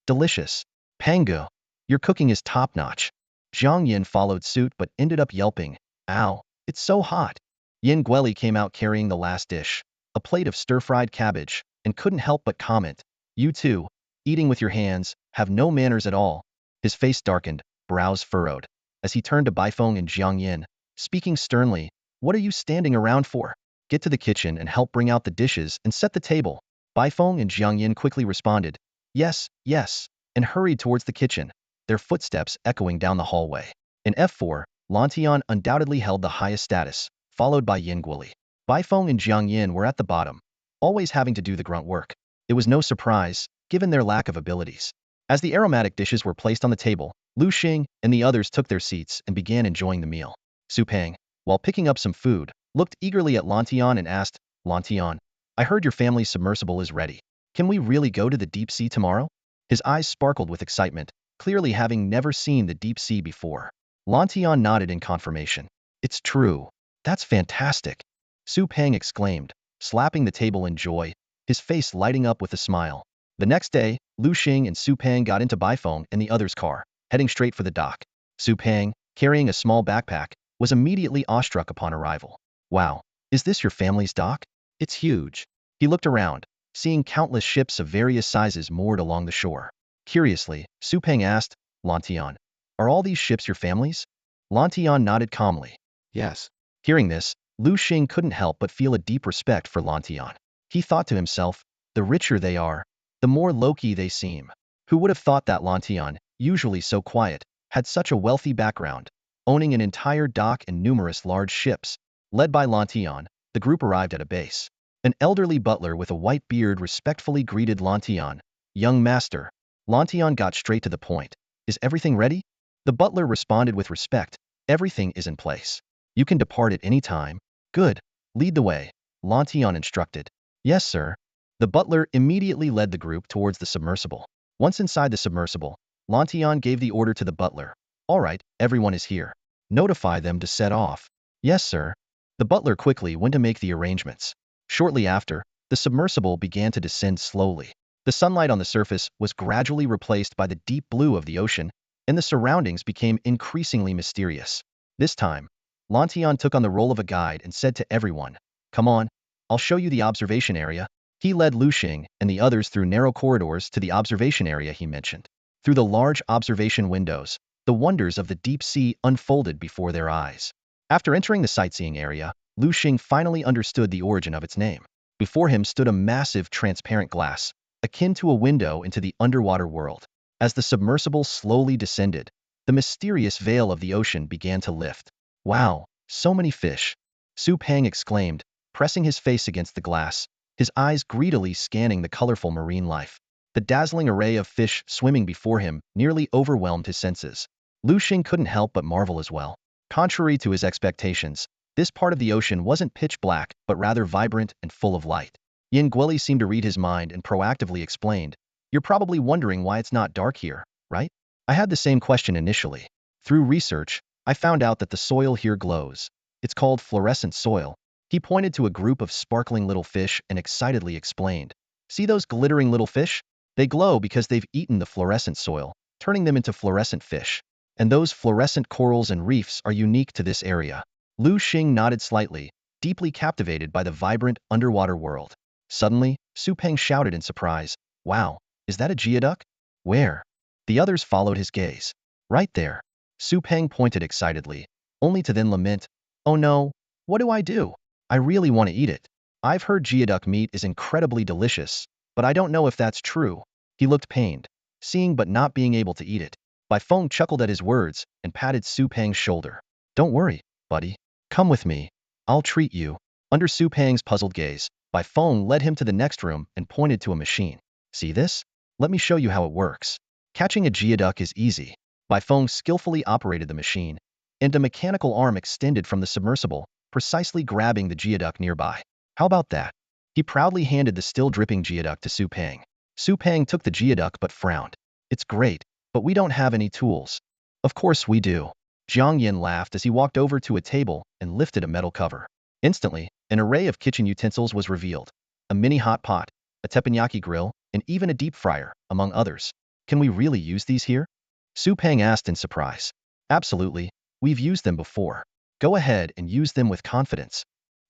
Delicious. Pangu, your cooking is top-notch. Jiang Yin followed suit but ended up yelping. Ow, it's so hot. Yin Guili came out carrying the last dish, a plate of stir-fried cabbage, and couldn't help but comment. You too, eating with your hands, have no manners at all. His face darkened, brows furrowed, as he turned to Bai Feng and Jiang Yin, speaking sternly. What are you standing around for? Get to the kitchen and help bring out the dishes and set the table. Bai Feng and Jiang Yin quickly responded. Yes, yes, and hurried towards the kitchen, their footsteps echoing down the hallway. In F4, Lan Tian undoubtedly held the highest status, followed by Yin Guili. Bai Feng and Jiang Yin were at the bottom, always having to do the grunt work. It was no surprise, given their lack of abilities. As the aromatic dishes were placed on the table, Liu Xing and the others took their seats and began enjoying the meal. Su Peng, while picking up some food, looked eagerly at Lan Tian and asked, Lan Tian, I heard your family's submersible is ready. Can we really go to the deep sea tomorrow? His eyes sparkled with excitement, clearly having never seen the deep sea before. Lan Tian nodded in confirmation. It's true. That's fantastic. Su Peng exclaimed, slapping the table in joy, his face lighting up with a smile. The next day, Liu Xing and Su Peng got into Bai Feng and the others' car, heading straight for the dock. Su Peng, carrying a small backpack, was immediately awestruck upon arrival. Wow, is this your family's dock? It's huge. He looked around, seeing countless ships of various sizes moored along the shore. Curiously, Su Peng asked, Lan Tian, are all these ships your family's? Lan Tian nodded calmly. Yes. Hearing this, Liu Xing couldn't help but feel a deep respect for Lan Tian. He thought to himself, the richer they are, the more low-key they seem. Who would have thought that Lan Tian, usually so quiet, had such a wealthy background, owning an entire dock and numerous large ships. Led by Lan Tian, the group arrived at a base. An elderly butler with a white beard respectfully greeted Lan Tian. Young master. Lan Tian got straight to the point. Is everything ready? The butler responded with respect. Everything is in place. You can depart at any time. Good. Lead the way, Lan Tian instructed. Yes, sir. The butler immediately led the group towards the submersible. Once inside the submersible, Lan Tian gave the order to the butler. All right, everyone is here. Notify them to set off. Yes, sir. The butler quickly went to make the arrangements. Shortly after, the submersible began to descend slowly. The sunlight on the surface was gradually replaced by the deep blue of the ocean, and the surroundings became increasingly mysterious. This time, Lan Tian took on the role of a guide and said to everyone, Come on, I'll show you the observation area. He led Liu Xing and the others through narrow corridors to the observation area he mentioned. Through the large observation windows, the wonders of the deep sea unfolded before their eyes. After entering the sightseeing area, Liu Xing finally understood the origin of its name. Before him stood a massive transparent glass, akin to a window into the underwater world. As the submersible slowly descended, the mysterious veil of the ocean began to lift. Wow, so many fish! Su Peng exclaimed, pressing his face against the glass, his eyes greedily scanning the colorful marine life. The dazzling array of fish swimming before him nearly overwhelmed his senses. Liu Xing couldn't help but marvel as well. Contrary to his expectations, this part of the ocean wasn't pitch black, but rather vibrant and full of light. Yin Guoli seemed to read his mind and proactively explained, "You're probably wondering why it's not dark here, right? I had the same question initially. Through research, I found out that the soil here glows. It's called fluorescent soil." He pointed to a group of sparkling little fish and excitedly explained, "See those glittering little fish? They glow because they've eaten the fluorescent soil, turning them into fluorescent fish. And those fluorescent corals and reefs are unique to this area." Liu Xing nodded slightly, deeply captivated by the vibrant underwater world. Suddenly, Su Peng shouted in surprise, "Wow, is that a geoduck?" "Where?" The others followed his gaze. "Right there." Su Peng pointed excitedly, only to then lament, "Oh no, what do I do? I really want to eat it. I've heard geoduck meat is incredibly delicious, but I don't know if that's true." He looked pained, seeing but not being able to eat it. Bai Feng chuckled at his words and patted Su Peng's shoulder. "Don't worry, buddy. Come with me. I'll treat you." Under Su Peng's puzzled gaze, Bai Feng led him to the next room and pointed to a machine. "See this? Let me show you how it works. Catching a geoduck is easy." Bai Feng skillfully operated the machine, and a mechanical arm extended from the submersible, precisely grabbing the geoduck nearby. "How about that?" He proudly handed the still dripping geoduck to Su Peng. Su Peng took the geoduck but frowned. "It's great, but we don't have any tools." "Of course we do." Jiang Yin laughed as he walked over to a table and lifted a metal cover. Instantly, an array of kitchen utensils was revealed. A mini hot pot, a teppanyaki grill, and even a deep fryer, among others. "Can we really use these here?" Su Peng asked in surprise. "Absolutely. We've used them before. Go ahead and use them with confidence."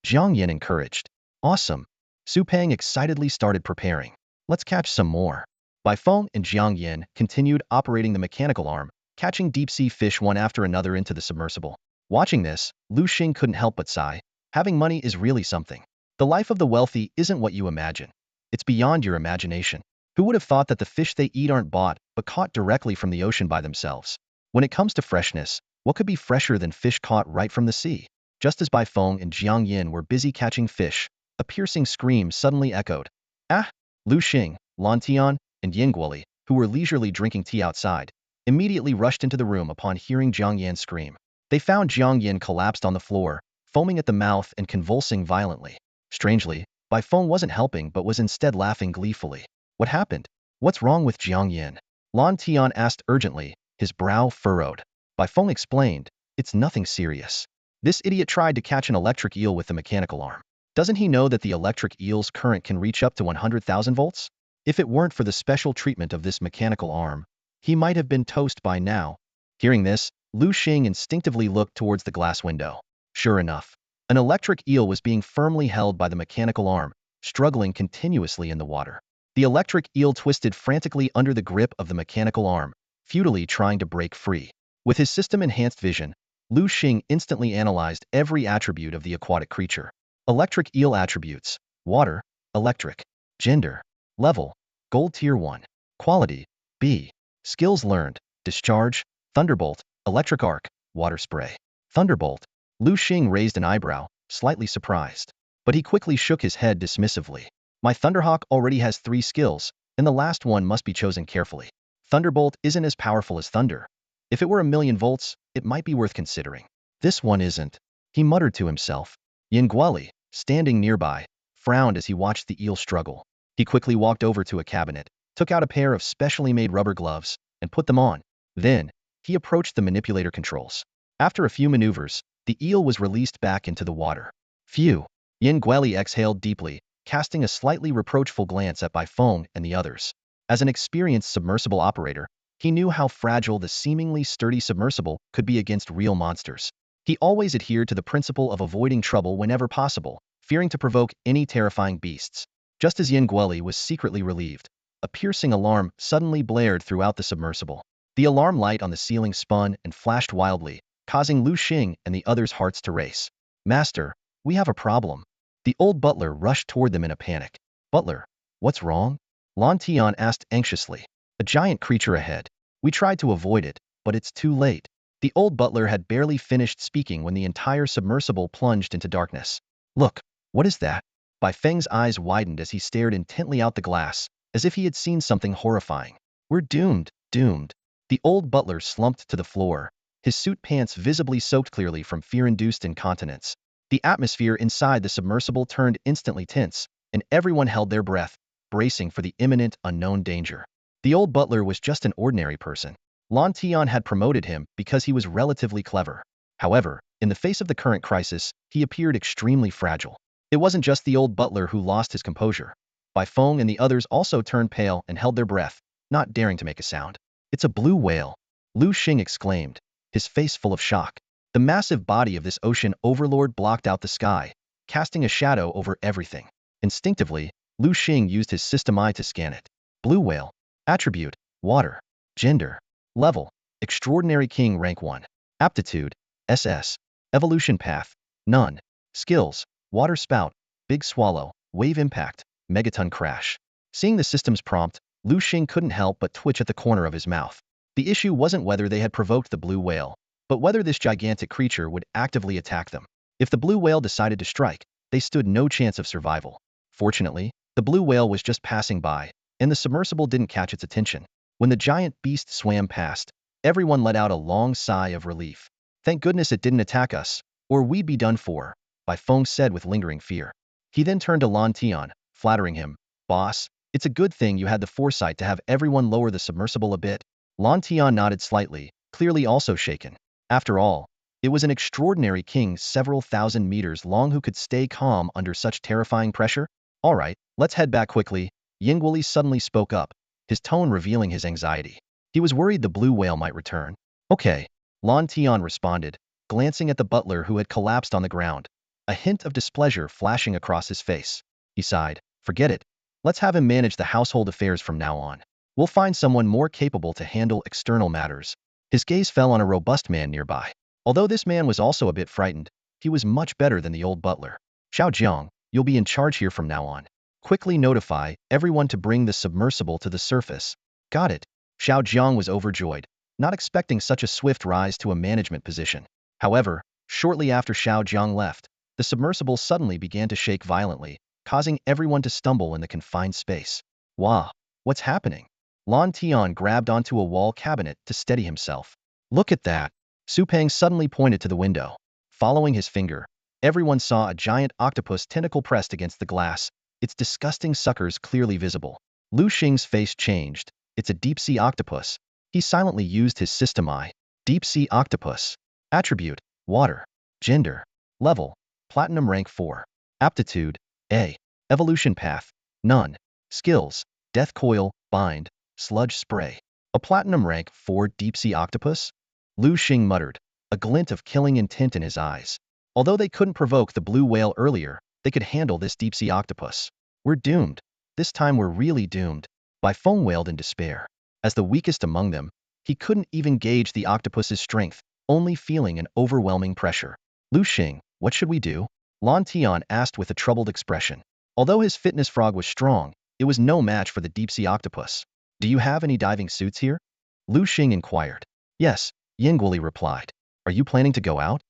Jiang Yin encouraged. "Awesome." Su Peng excitedly started preparing. "Let's catch some more." Bai Feng and Jiang Yin continued operating the mechanical arm, catching deep-sea fish one after another into the submersible. Watching this, Liu Xing couldn't help but sigh. Having money is really something. The life of the wealthy isn't what you imagine. It's beyond your imagination. Who would have thought that the fish they eat aren't bought, but caught directly from the ocean by themselves? When it comes to freshness, what could be fresher than fish caught right from the sea? Just as Bai Feng and Jiang Yin were busy catching fish, a piercing scream suddenly echoed. "Ah!" Liu Xing, Lan Tian, and Yin Guoli, who were leisurely drinking tea outside, immediately rushed into the room upon hearing Jiang Yin scream. They found Jiang Yin collapsed on the floor, foaming at the mouth and convulsing violently. Strangely, Bai Feng wasn't helping but was instead laughing gleefully. "What happened? What's wrong with Jiang Yin?" Lan Tian asked urgently, his brow furrowed. Bai Feng explained, "It's nothing serious. This idiot tried to catch an electric eel with the mechanical arm. Doesn't he know that the electric eel's current can reach up to 100,000 volts? If it weren't for the special treatment of this mechanical arm, he might have been toast by now." Hearing this, Liu Xing instinctively looked towards the glass window. Sure enough, an electric eel was being firmly held by the mechanical arm, struggling continuously in the water. The electric eel twisted frantically under the grip of the mechanical arm, futilely trying to break free. With his system-enhanced vision, Liu Xing instantly analyzed every attribute of the aquatic creature. Electric eel attributes: water, electric. Gender, level, gold tier 1. Quality, B. Skills learned, discharge, thunderbolt, electric arc, water spray. Thunderbolt. Liu Xing raised an eyebrow, slightly surprised. But he quickly shook his head dismissively. "My Thunderhawk already has 3 skills, and the last one must be chosen carefully. Thunderbolt isn't as powerful as Thunder. If it were 1,000,000 volts, it might be worth considering. This one isn't," he muttered to himself. Yin Guoli, standing nearby, frowned as he watched the eel struggle. He quickly walked over to a cabinet, took out a pair of specially made rubber gloves, and put them on. Then, he approached the manipulator controls. After a few maneuvers, the eel was released back into the water. "Phew." Yin Guoli exhaled deeply, casting a slightly reproachful glance at Bai Feng and the others. As an experienced submersible operator, he knew how fragile the seemingly sturdy submersible could be against real monsters. He always adhered to the principle of avoiding trouble whenever possible, fearing to provoke any terrifying beasts. Just as Yin Guoli was secretly relieved, a piercing alarm suddenly blared throughout the submersible. The alarm light on the ceiling spun and flashed wildly, causing Liu Xing and the others' hearts to race. "Master, we have a problem." The old butler rushed toward them in a panic. "Butler, what's wrong?" Lan Tian asked anxiously. "A giant creature ahead. We tried to avoid it, but it's too late." The old butler had barely finished speaking when the entire submersible plunged into darkness. "Look, what is that?" Bai Feng's eyes widened as he stared intently out the glass, as if he had seen something horrifying. "We're doomed, doomed." The old butler slumped to the floor, his suit pants visibly soaked clearly from fear-induced incontinence. The atmosphere inside the submersible turned instantly tense, and everyone held their breath, bracing for the imminent, unknown danger. The old butler was just an ordinary person. Lan Tian had promoted him because he was relatively clever. However, in the face of the current crisis, he appeared extremely fragile. It wasn't just the old butler who lost his composure. Bai Feng and the others also turned pale and held their breath, not daring to make a sound. "It's a blue whale," Liu Xing exclaimed, his face full of shock. The massive body of this ocean overlord blocked out the sky, casting a shadow over everything. Instinctively, Liu Xing used his system eye to scan it. Blue whale. Attribute: water. Gender: level: extraordinary king rank 1. Aptitude: SS. Evolution path: none. Skills: water spout, big swallow, wave impact, megaton crash. Seeing the system's prompt, Liu Xing couldn't help but twitch at the corner of his mouth. The issue wasn't whether they had provoked the blue whale, but whether this gigantic creature would actively attack them. If the blue whale decided to strike, they stood no chance of survival. Fortunately, the blue whale was just passing by, and the submersible didn't catch its attention. When the giant beast swam past, everyone let out a long sigh of relief. "Thank goodness it didn't attack us, or we'd be done for," Bai Feng said with lingering fear. He then turned to Lan Tian, flattering him. "Boss, it's a good thing you had the foresight to have everyone lower the submersible a bit." Lan Tian nodded slightly, clearly also shaken. After all, it was an extraordinary king several thousand meters long who could stay calm under such terrifying pressure. "All right, let's head back quickly," Yingguoli suddenly spoke up, his tone revealing his anxiety. He was worried the blue whale might return. "Okay," Lan Tian responded, glancing at the butler who had collapsed on the ground, a hint of displeasure flashing across his face. He sighed. "Forget it. Let's have him manage the household affairs from now on. We'll find someone more capable to handle external matters." His gaze fell on a robust man nearby. Although this man was also a bit frightened, he was much better than the old butler. "Xiao Jiang, you'll be in charge here from now on. Quickly notify everyone to bring the submersible to the surface." "Got it." Xiao Jiang was overjoyed, not expecting such a swift rise to a management position. However, shortly after Xiao Jiang left, the submersible suddenly began to shake violently, causing everyone to stumble in the confined space. "Wow, what's happening?" Lan Tian grabbed onto a wall cabinet to steady himself. "Look at that." Su Peng suddenly pointed to the window. Following his finger, everyone saw a giant octopus tentacle pressed against the glass, its disgusting suckers clearly visible. Liu Xing's face changed. "It's a deep-sea octopus." He silently used his system eye. Deep-sea octopus. Attribute: water. Gender: level: platinum rank 4. Aptitude: A. Evolution path: none. Skills: death coil, bind, sludge spray. A platinum rank 4 deep-sea octopus? Liu Xing muttered, a glint of killing intent in his eyes. Although they couldn't provoke the blue whale earlier, they could handle this deep-sea octopus. "We're doomed. This time we're really doomed," Bai Feng wailed in despair. As the weakest among them, he couldn't even gauge the octopus's strength, only feeling an overwhelming pressure. "Liu Xing, what should we do?" Lan Tian asked with a troubled expression. Although his fitness frog was strong, it was no match for the deep-sea octopus. "Do you have any diving suits here?" Liu Xing inquired. "Yes," Yingguoli replied. "Are you planning to go out?"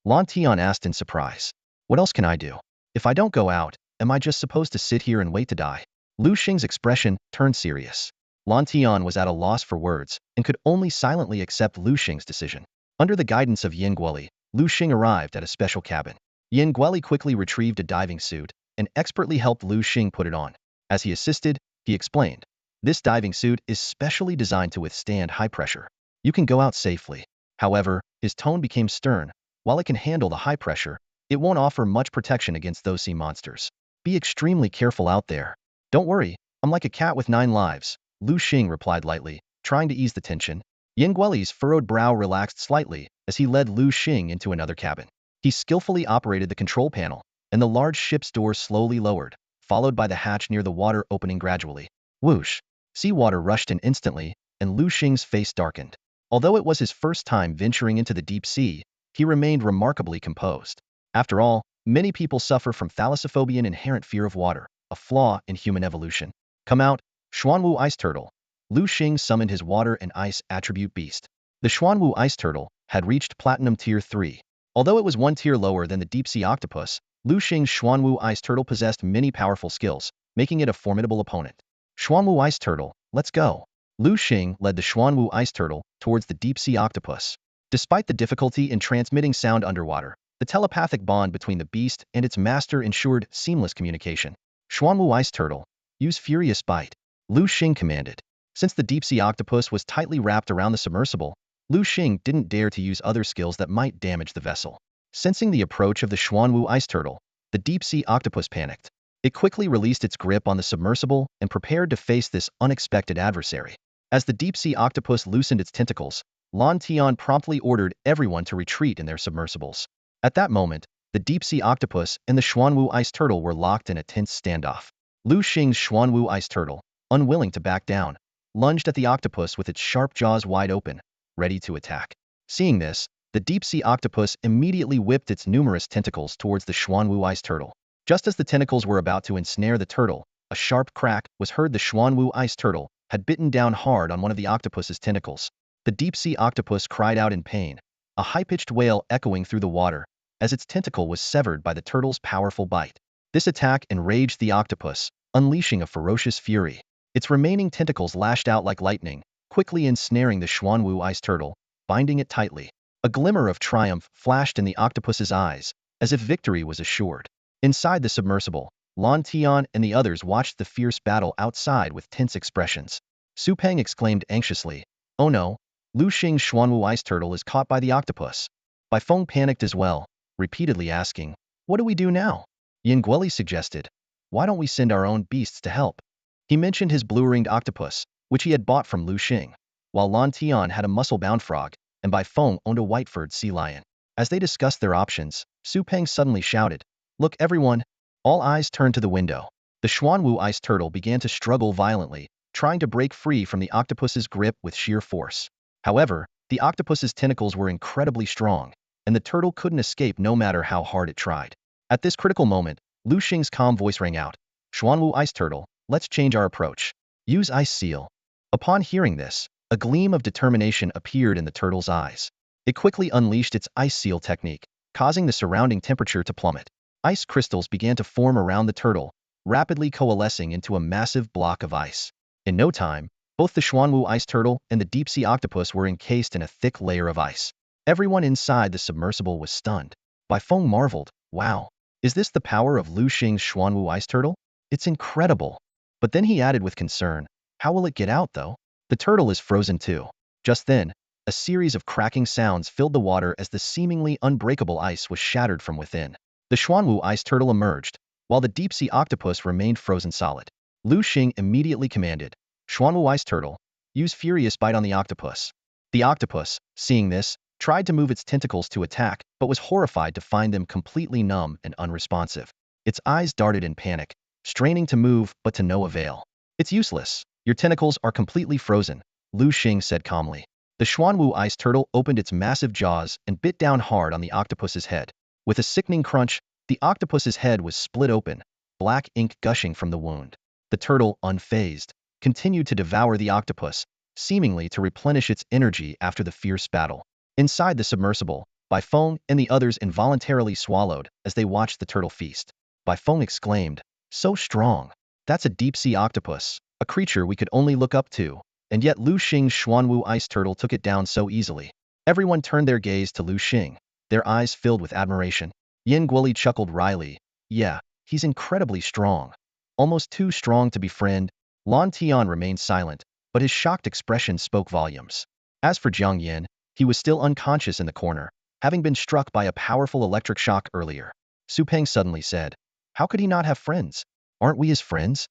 Lan Tian asked in surprise. "What else can I do? If I don't go out, am I just supposed to sit here and wait to die?" Liu Xing's expression turned serious. Lan Tian was at a loss for words and could only silently accept Liu Xing's decision. Under the guidance of Yingguoli, Liu Xing arrived at a special cabin. Yingguoli quickly retrieved a diving suit and expertly helped Liu Xing put it on. As he assisted, he explained, "This diving suit is specially designed to withstand high pressure. You can go out safely." However, his tone became stern. "While it can handle the high pressure, it won't offer much protection against those sea monsters. Be extremely careful out there." "Don't worry, I'm like a cat with 9 lives," Liu Xing replied lightly, trying to ease the tension. Yingguoli's furrowed brow relaxed slightly as he led Liu Xing into another cabin. He skillfully operated the control panel, and the large ship's door slowly lowered, followed by the hatch near the water opening gradually. Whoosh! Seawater rushed in instantly, and Liu Xing's face darkened. Although it was his first time venturing into the deep sea, he remained remarkably composed. After all, many people suffer from thalassophobia, an inherent fear of water, a flaw in human evolution. "Come out, Xuanwu Ice Turtle." Liu Xing summoned his water and ice attribute beast. The Xuanwu Ice Turtle had reached Platinum Tier 3. Although it was one tier lower than the deep-sea octopus, Liu Xing's Xuanwu Ice Turtle possessed many powerful skills, making it a formidable opponent. "Xuanwu Ice Turtle, let's go." Liu Xing led the Xuanwu ice turtle towards the deep-sea octopus. Despite the difficulty in transmitting sound underwater, the telepathic bond between the beast and its master ensured seamless communication. Xuanwu ice turtle, use furious bite, Liu Xing commanded. Since the deep-sea octopus was tightly wrapped around the submersible, Liu Xing didn't dare to use other skills that might damage the vessel. Sensing the approach of the Xuanwu ice turtle, the deep-sea octopus panicked. It quickly released its grip on the submersible and prepared to face this unexpected adversary. As the deep-sea octopus loosened its tentacles, Lan Tian promptly ordered everyone to retreat in their submersibles. At that moment, the deep-sea octopus and the Xuanwu ice turtle were locked in a tense standoff. Liu Xing's Xuanwu ice turtle, unwilling to back down, lunged at the octopus with its sharp jaws wide open, ready to attack. Seeing this, the deep-sea octopus immediately whipped its numerous tentacles towards the Xuanwu ice turtle. Just as the tentacles were about to ensnare the turtle, a sharp crack was heard. The Xuanwu ice turtle had bitten down hard on one of the octopus's tentacles. The deep-sea octopus cried out in pain, a high-pitched wail echoing through the water, as its tentacle was severed by the turtle's powerful bite. This attack enraged the octopus, unleashing a ferocious fury. Its remaining tentacles lashed out like lightning, quickly ensnaring the Xuanwu ice turtle, binding it tightly. A glimmer of triumph flashed in the octopus's eyes, as if victory was assured. Inside the submersible, Lan Tian and the others watched the fierce battle outside with tense expressions. Su Peng exclaimed anxiously, "Oh no, Liu Xing's Xuanwu ice turtle is caught by the octopus." Bai Feng panicked as well, repeatedly asking, "What do we do now?" Yin Guoli suggested, "Why don't we send our own beasts to help?" He mentioned his blue-ringed octopus, which he had bought from Liu Xing, while Lan Tian had a muscle-bound frog, and Bai Feng owned a white-furred sea lion. As they discussed their options, Su Peng suddenly shouted, "Look everyone!" All eyes turned to the window. The Xuanwu ice turtle began to struggle violently, trying to break free from the octopus's grip with sheer force. However, the octopus's tentacles were incredibly strong, and the turtle couldn't escape no matter how hard it tried. At this critical moment, Liu Xing's calm voice rang out, "Xuanwu ice turtle, let's change our approach. Use ice seal." Upon hearing this, a gleam of determination appeared in the turtle's eyes. It quickly unleashed its ice seal technique, causing the surrounding temperature to plummet. Ice crystals began to form around the turtle, rapidly coalescing into a massive block of ice. In no time, both the Xuanwu ice turtle and the deep-sea octopus were encased in a thick layer of ice. Everyone inside the submersible was stunned. Bai Feng marveled, "Wow, is this the power of Liu Xing's Xuanwu ice turtle? It's incredible." But then he added with concern, "How will it get out, though? The turtle is frozen too." Just then, a series of cracking sounds filled the water as the seemingly unbreakable ice was shattered from within. The Xuanwu ice turtle emerged, while the deep-sea octopus remained frozen solid. Liu Xing immediately commanded, "Xuanwu ice turtle, use furious bite on the octopus." The octopus, seeing this, tried to move its tentacles to attack, but was horrified to find them completely numb and unresponsive. Its eyes darted in panic, straining to move but to no avail. "It's useless. Your tentacles are completely frozen," Liu Xing said calmly. The Xuanwu ice turtle opened its massive jaws and bit down hard on the octopus's head. With a sickening crunch, the octopus's head was split open, black ink gushing from the wound. The turtle, unfazed, continued to devour the octopus, seemingly to replenish its energy after the fierce battle. Inside the submersible, Bai Feng and the others involuntarily swallowed as they watched the turtle feast. Bai Feng exclaimed, "So strong! That's a deep-sea octopus, a creature we could only look up to, and yet Liu Xing's Xuanwu ice turtle took it down so easily." Everyone turned their gaze to Liu Xing, their eyes filled with admiration. Yin Guoli chuckled wryly, "Yeah, he's incredibly strong. Almost too strong to befriend." Lan Tian remained silent, but his shocked expression spoke volumes. As for Jiang Yin, he was still unconscious in the corner, having been struck by a powerful electric shock earlier. Su Peng suddenly said, "How could he not have friends? Aren't we his friends?"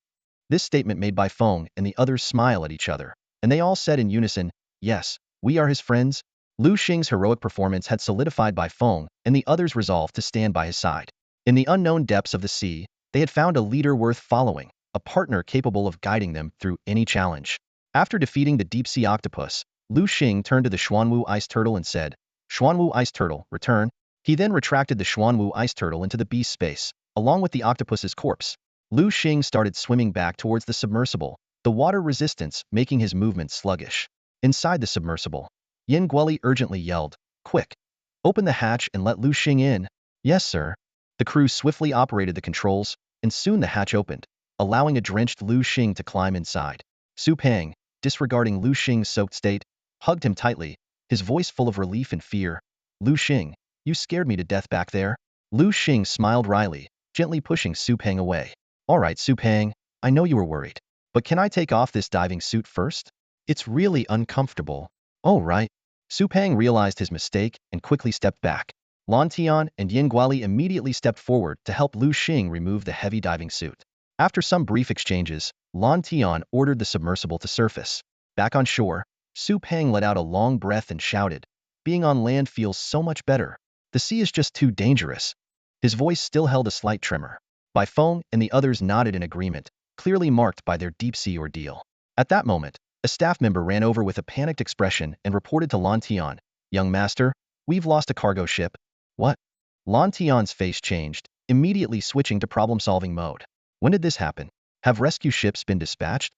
This statement made Bai Feng and the others smile at each other, and they all said in unison, "Yes, we are his friends." Liu Xing's heroic performance had solidified Bai Feng and the others resolved to stand by his side. In the unknown depths of the sea, they had found a leader worth following, a partner capable of guiding them through any challenge. After defeating the deep-sea octopus, Liu Xing turned to the Xuanwu ice turtle and said, "Xuanwu ice turtle, return." He then retracted the Xuanwu ice turtle into the beast space, along with the octopus's corpse. Liu Xing started swimming back towards the submersible, the water resistance making his movements sluggish. Inside the submersible, Yin Guoli urgently yelled, "Quick! Open the hatch and let Liu Xing in." "Yes, sir." The crew swiftly operated the controls, and soon the hatch opened, allowing a drenched Liu Xing to climb inside. Su Peng, disregarding Liu Xing's soaked state, hugged him tightly, his voice full of relief and fear. Liu Xing, you scared me to death back there. Liu Xing smiled wryly, gently pushing Su Peng away. All right, Su Peng, I know you were worried. But can I take off this diving suit first? It's really uncomfortable. Oh, right. Su Peng realized his mistake and quickly stepped back. Lan Tian and Yin Guali immediately stepped forward to help Liu Xing remove the heavy diving suit. After some brief exchanges, Lan Tian ordered the submersible to surface. Back on shore, Su Peng let out a long breath and shouted, being on land feels so much better. The sea is just too dangerous. His voice still held a slight tremor. Bai Feng and the others nodded in agreement, clearly marked by their deep-sea ordeal. At that moment, a staff member ran over with a panicked expression and reported to Lan Tian, Young master, we've lost a cargo ship. What? Lan Tian's face changed, immediately switching to problem-solving mode. When did this happen? Have rescue ships been dispatched?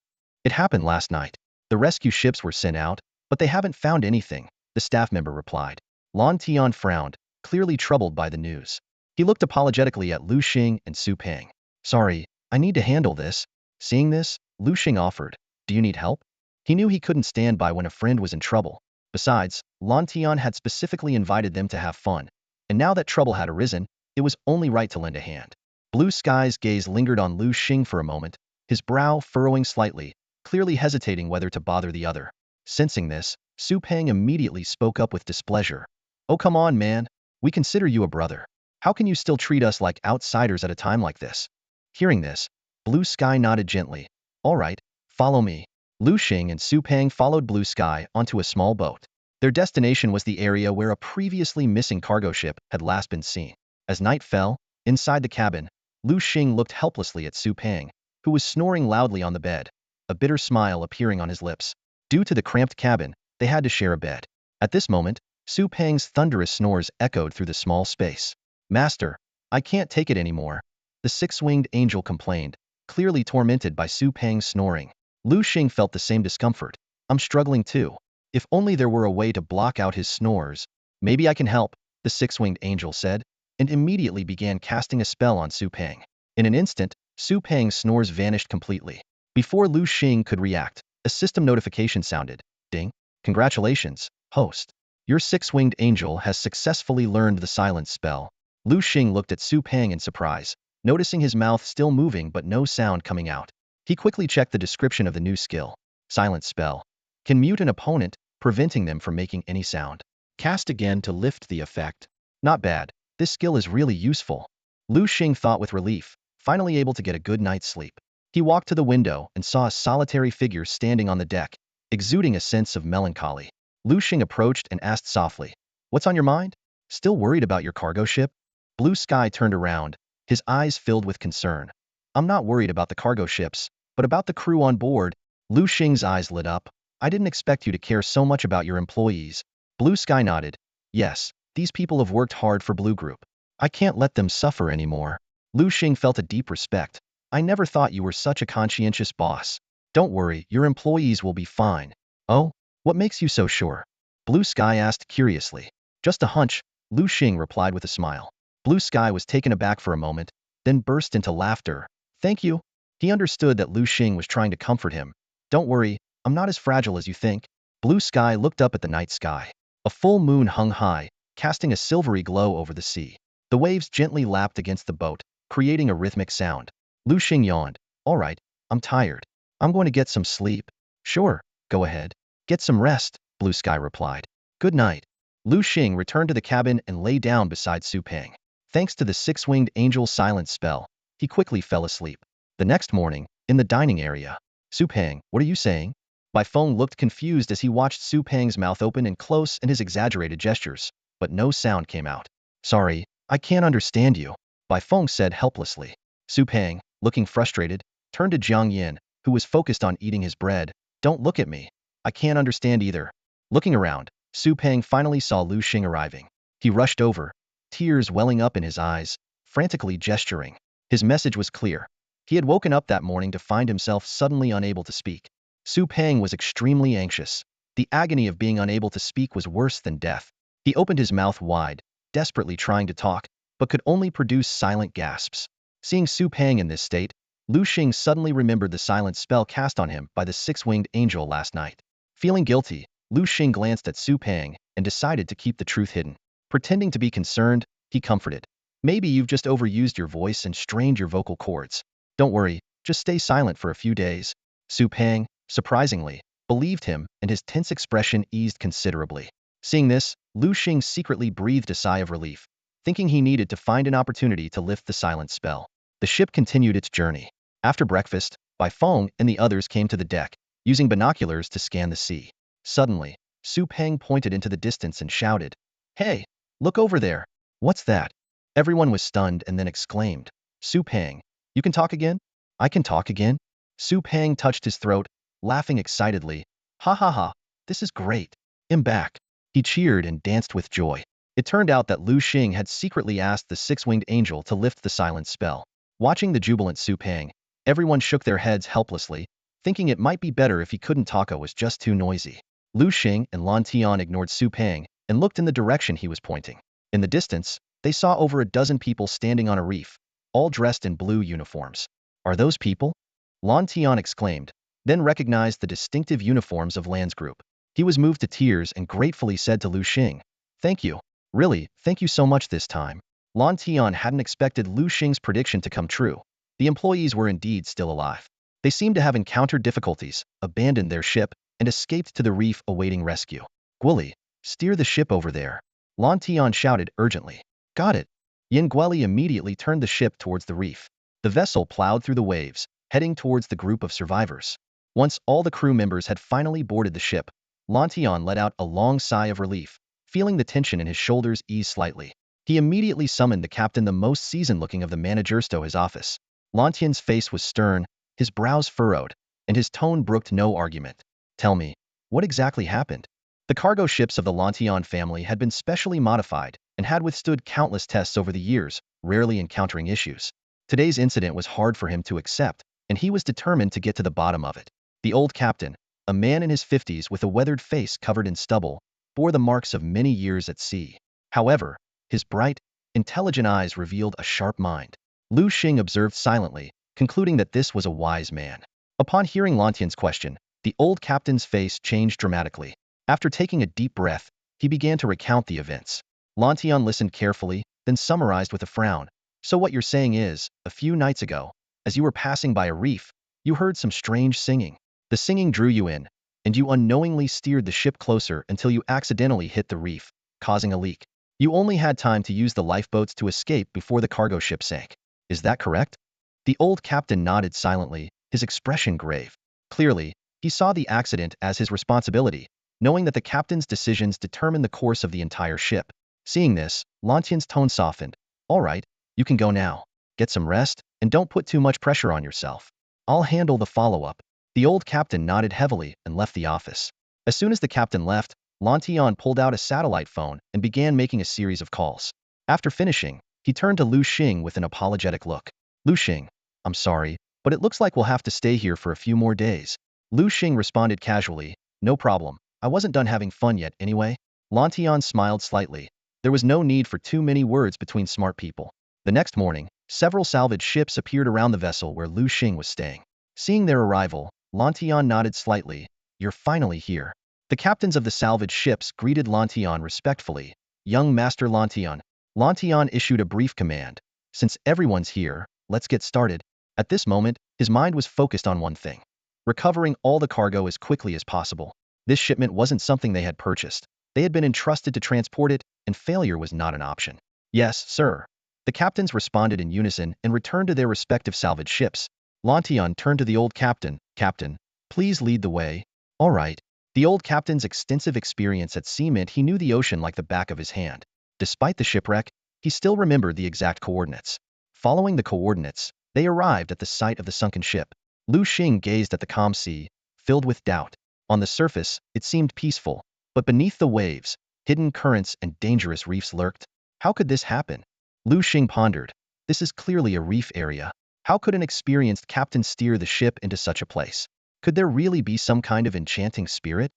It happened last night. The rescue ships were sent out, but they haven't found anything, the staff member replied. Lan Tian frowned, clearly troubled by the news. He looked apologetically at Liu Xing and Su Peng. Sorry, I need to handle this. Seeing this, Liu Xing offered, do you need help? He knew he couldn't stand by when a friend was in trouble. Besides, Lan Tian had specifically invited them to have fun, and now that trouble had arisen, it was only right to lend a hand. Blue Sky's gaze lingered on Liu Xing for a moment, his brow furrowing slightly, clearly hesitating whether to bother the other. Sensing this, Su Peng immediately spoke up with displeasure. Oh come on, man. We consider you a brother. How can you still treat us like outsiders at a time like this? Hearing this, Blue Sky nodded gently. All right, follow me. Liu Xing and Su Peng followed Blue Sky onto a small boat. Their destination was the area where a previously missing cargo ship had last been seen. As night fell, inside the cabin, Liu Xing looked helplessly at Su Peng, who was snoring loudly on the bed, a bitter smile appearing on his lips. Due to the cramped cabin, they had to share a bed. At this moment, Su Peng's thunderous snores echoed through the small space. Master, I can't take it anymore, the six-winged angel complained, clearly tormented by Su Peng's snoring. Liu Xing felt the same discomfort. I'm struggling too. If only there were a way to block out his snores. Maybe I can help, the six-winged angel said, and immediately began casting a spell on Su Peng. In an instant, Su Peng's snores vanished completely. Before Liu Xing could react, a system notification sounded. Ding. Congratulations, host. Your six-winged angel has successfully learned the silence spell. Liu Xing looked at Su Peng in surprise, noticing his mouth still moving but no sound coming out. He quickly checked the description of the new skill. Silence spell. Can mute an opponent, preventing them from making any sound. Cast again to lift the effect. Not bad. This skill is really useful. Liu Xing thought with relief, finally able to get a good night's sleep. He walked to the window and saw a solitary figure standing on the deck, exuding a sense of melancholy. Liu Xing approached and asked softly, What's on your mind? Still worried about your cargo ship? Blue Sky turned around, his eyes filled with concern. I'm not worried about the cargo ships, but about the crew on board. Liu Xing's eyes lit up. I didn't expect you to care so much about your employees. Blue Sky nodded. Yes, these people have worked hard for Blue Group. I can't let them suffer anymore. Liu Xing felt a deep respect. I never thought you were such a conscientious boss. Don't worry, your employees will be fine. Oh? What makes you so sure? Blue Sky asked curiously. Just a hunch, Liu Xing replied with a smile. Blue Sky was taken aback for a moment, then burst into laughter. Thank you. He understood that Liu Xing was trying to comfort him. Don't worry, I'm not as fragile as you think. Blue Sky looked up at the night sky. A full moon hung high, casting a silvery glow over the sea. The waves gently lapped against the boat, creating a rhythmic sound. Liu Xing yawned. All right, I'm tired. I'm going to get some sleep. Sure, go ahead. Get some rest, Blue Sky replied. Good night. Liu Xing returned to the cabin and lay down beside Su Peng. Thanks to the six-winged angel silence spell, he quickly fell asleep. The next morning, in the dining area, Su Peng, what are you saying? Bai Feng looked confused as he watched Su Peng's mouth open and close and his exaggerated gestures, but no sound came out. Sorry, I can't understand you, Bai Feng said helplessly. Su Peng, looking frustrated, turned to Jiang Yin, who was focused on eating his bread. Don't look at me. I can't understand either. Looking around, Su Peng finally saw Liu Xing arriving. He rushed over, tears welling up in his eyes, frantically gesturing. His message was clear. He had woken up that morning to find himself suddenly unable to speak. Su Peng was extremely anxious. The agony of being unable to speak was worse than death. He opened his mouth wide, desperately trying to talk, but could only produce silent gasps. Seeing Su Peng in this state, Liu Xing suddenly remembered the silent spell cast on him by the six-winged angel last night. Feeling guilty, Liu Xing glanced at Su Peng and decided to keep the truth hidden. Pretending to be concerned, he comforted. Maybe you've just overused your voice and strained your vocal cords. Don't worry, just stay silent for a few days. Su Peng, surprisingly, believed him, and his tense expression eased considerably. Seeing this, Liu Xing secretly breathed a sigh of relief, thinking he needed to find an opportunity to lift the silent spell. The ship continued its journey. After breakfast, Bai Feng and the others came to the deck, using binoculars to scan the sea. Suddenly, Su Peng pointed into the distance and shouted, "Hey, look over there! What's that?" Everyone was stunned and then exclaimed, "Su Peng, you can talk again?" "I can talk again?" Su Peng touched his throat, laughing excitedly. "Ha ha ha, this is great. I'm back." He cheered and danced with joy. It turned out that Liu Xing had secretly asked the six-winged angel to lift the silent spell. Watching the jubilant Su Peng, everyone shook their heads helplessly, thinking it might be better if he couldn't talk. It was just too noisy. Liu Xing and Lan Tian ignored Su Peng and looked in the direction he was pointing. In the distance, they saw over a dozen people standing on a reef, all dressed in blue uniforms. "Are those people?" Lan Tian exclaimed, then recognized the distinctive uniforms of Lan's group. He was moved to tears and gratefully said to Liu Xing, "Thank you. Really, thank you so much this time." Lan Tian hadn't expected Liu Xing's prediction to come true. The employees were indeed still alive. They seemed to have encountered difficulties, abandoned their ship, and escaped to the reef awaiting rescue. "Guoli, steer the ship over there," Lan Tian shouted urgently. "Got it." Yin Guoli immediately turned the ship towards the reef. The vessel plowed through the waves, heading towards the group of survivors. Once all the crew members had finally boarded the ship, Lan Tian let out a long sigh of relief, feeling the tension in his shoulders ease slightly. He immediately summoned the captain, the most seasoned-looking of the managers, to his office. Lan Tian's face was stern, his brows furrowed, and his tone brooked no argument. "Tell me, what exactly happened?" The cargo ships of the Lan Tian family had been specially modified and had withstood countless tests over the years, rarely encountering issues. Today's incident was hard for him to accept, and he was determined to get to the bottom of it. The old captain, a man in his 50s with a weathered face covered in stubble, bore the marks of many years at sea. However, his bright, intelligent eyes revealed a sharp mind. Liu Xing observed silently, concluding that this was a wise man. Upon hearing Lan Tian's question, the old captain's face changed dramatically. After taking a deep breath, he began to recount the events. Lan Tian listened carefully, then summarized with a frown. "So what you're saying is, a few nights ago, as you were passing by a reef, you heard some strange singing. The singing drew you in, and you unknowingly steered the ship closer until you accidentally hit the reef, causing a leak. You only had time to use the lifeboats to escape before the cargo ship sank. Is that correct?" The old captain nodded silently, his expression grave. Clearly, he saw the accident as his responsibility, knowing that the captain's decisions determined the course of the entire ship. Seeing this, Lan Tian's tone softened. "All right, you can go now. Get some rest, and don't put too much pressure on yourself. I'll handle the follow-up." The old captain nodded heavily and left the office. As soon as the captain left, Lan Tian pulled out a satellite phone and began making a series of calls. After finishing, he turned to Liu Xing with an apologetic look. "Liu Xing, I'm sorry, but it looks like we'll have to stay here for a few more days." Liu Xing responded casually, "No problem, I wasn't done having fun yet anyway." Lan Tian smiled slightly. There was no need for too many words between smart people. The next morning, several salvage ships appeared around the vessel where Liu Xing was staying. Seeing their arrival, Lan Tian nodded slightly. "You're finally here." The captains of the salvage ships greeted Lan Tian respectfully. "Young Master Lan Tian." Lan Tian issued a brief command. "Since everyone's here, let's get started." At this moment, his mind was focused on one thing: recovering all the cargo as quickly as possible. This shipment wasn't something they had purchased. They had been entrusted to transport it, and failure was not an option. "Yes, sir." The captains responded in unison and returned to their respective salvage ships. Lan Tian turned to the old captain. "Captain, please lead the way." "All right." The old captain's extensive experience at sea meant he knew the ocean like the back of his hand. Despite the shipwreck, he still remembered the exact coordinates. Following the coordinates, they arrived at the site of the sunken ship. Liu Xing gazed at the calm sea, filled with doubt. On the surface, it seemed peaceful, but beneath the waves, hidden currents and dangerous reefs lurked. How could this happen? Liu Xing pondered. This is clearly a reef area. How could an experienced captain steer the ship into such a place? Could there really be some kind of enchanting spirit?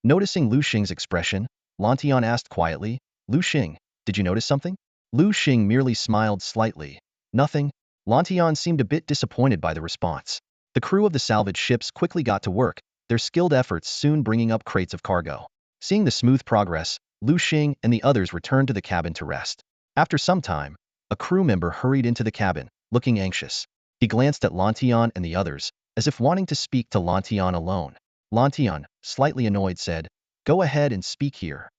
Noticing Liu Xing's expression, Lan Tian asked quietly, "Liu Xing, did you notice something?" Liu Xing merely smiled slightly. "Nothing, Lantian seemed a bit disappointed by the response. The crew of the salvage ships quickly got to work, their skilled efforts soon bringing up crates of cargo. Seeing the smooth progress, Liu Xing and the others returned to the cabin to rest. After some time, a crew member hurried into the cabin, looking anxious. He glanced at Lantian and the others, as if wanting to speak to Lantian alone. Lantian, slightly annoyed, said, "Go ahead and speak here.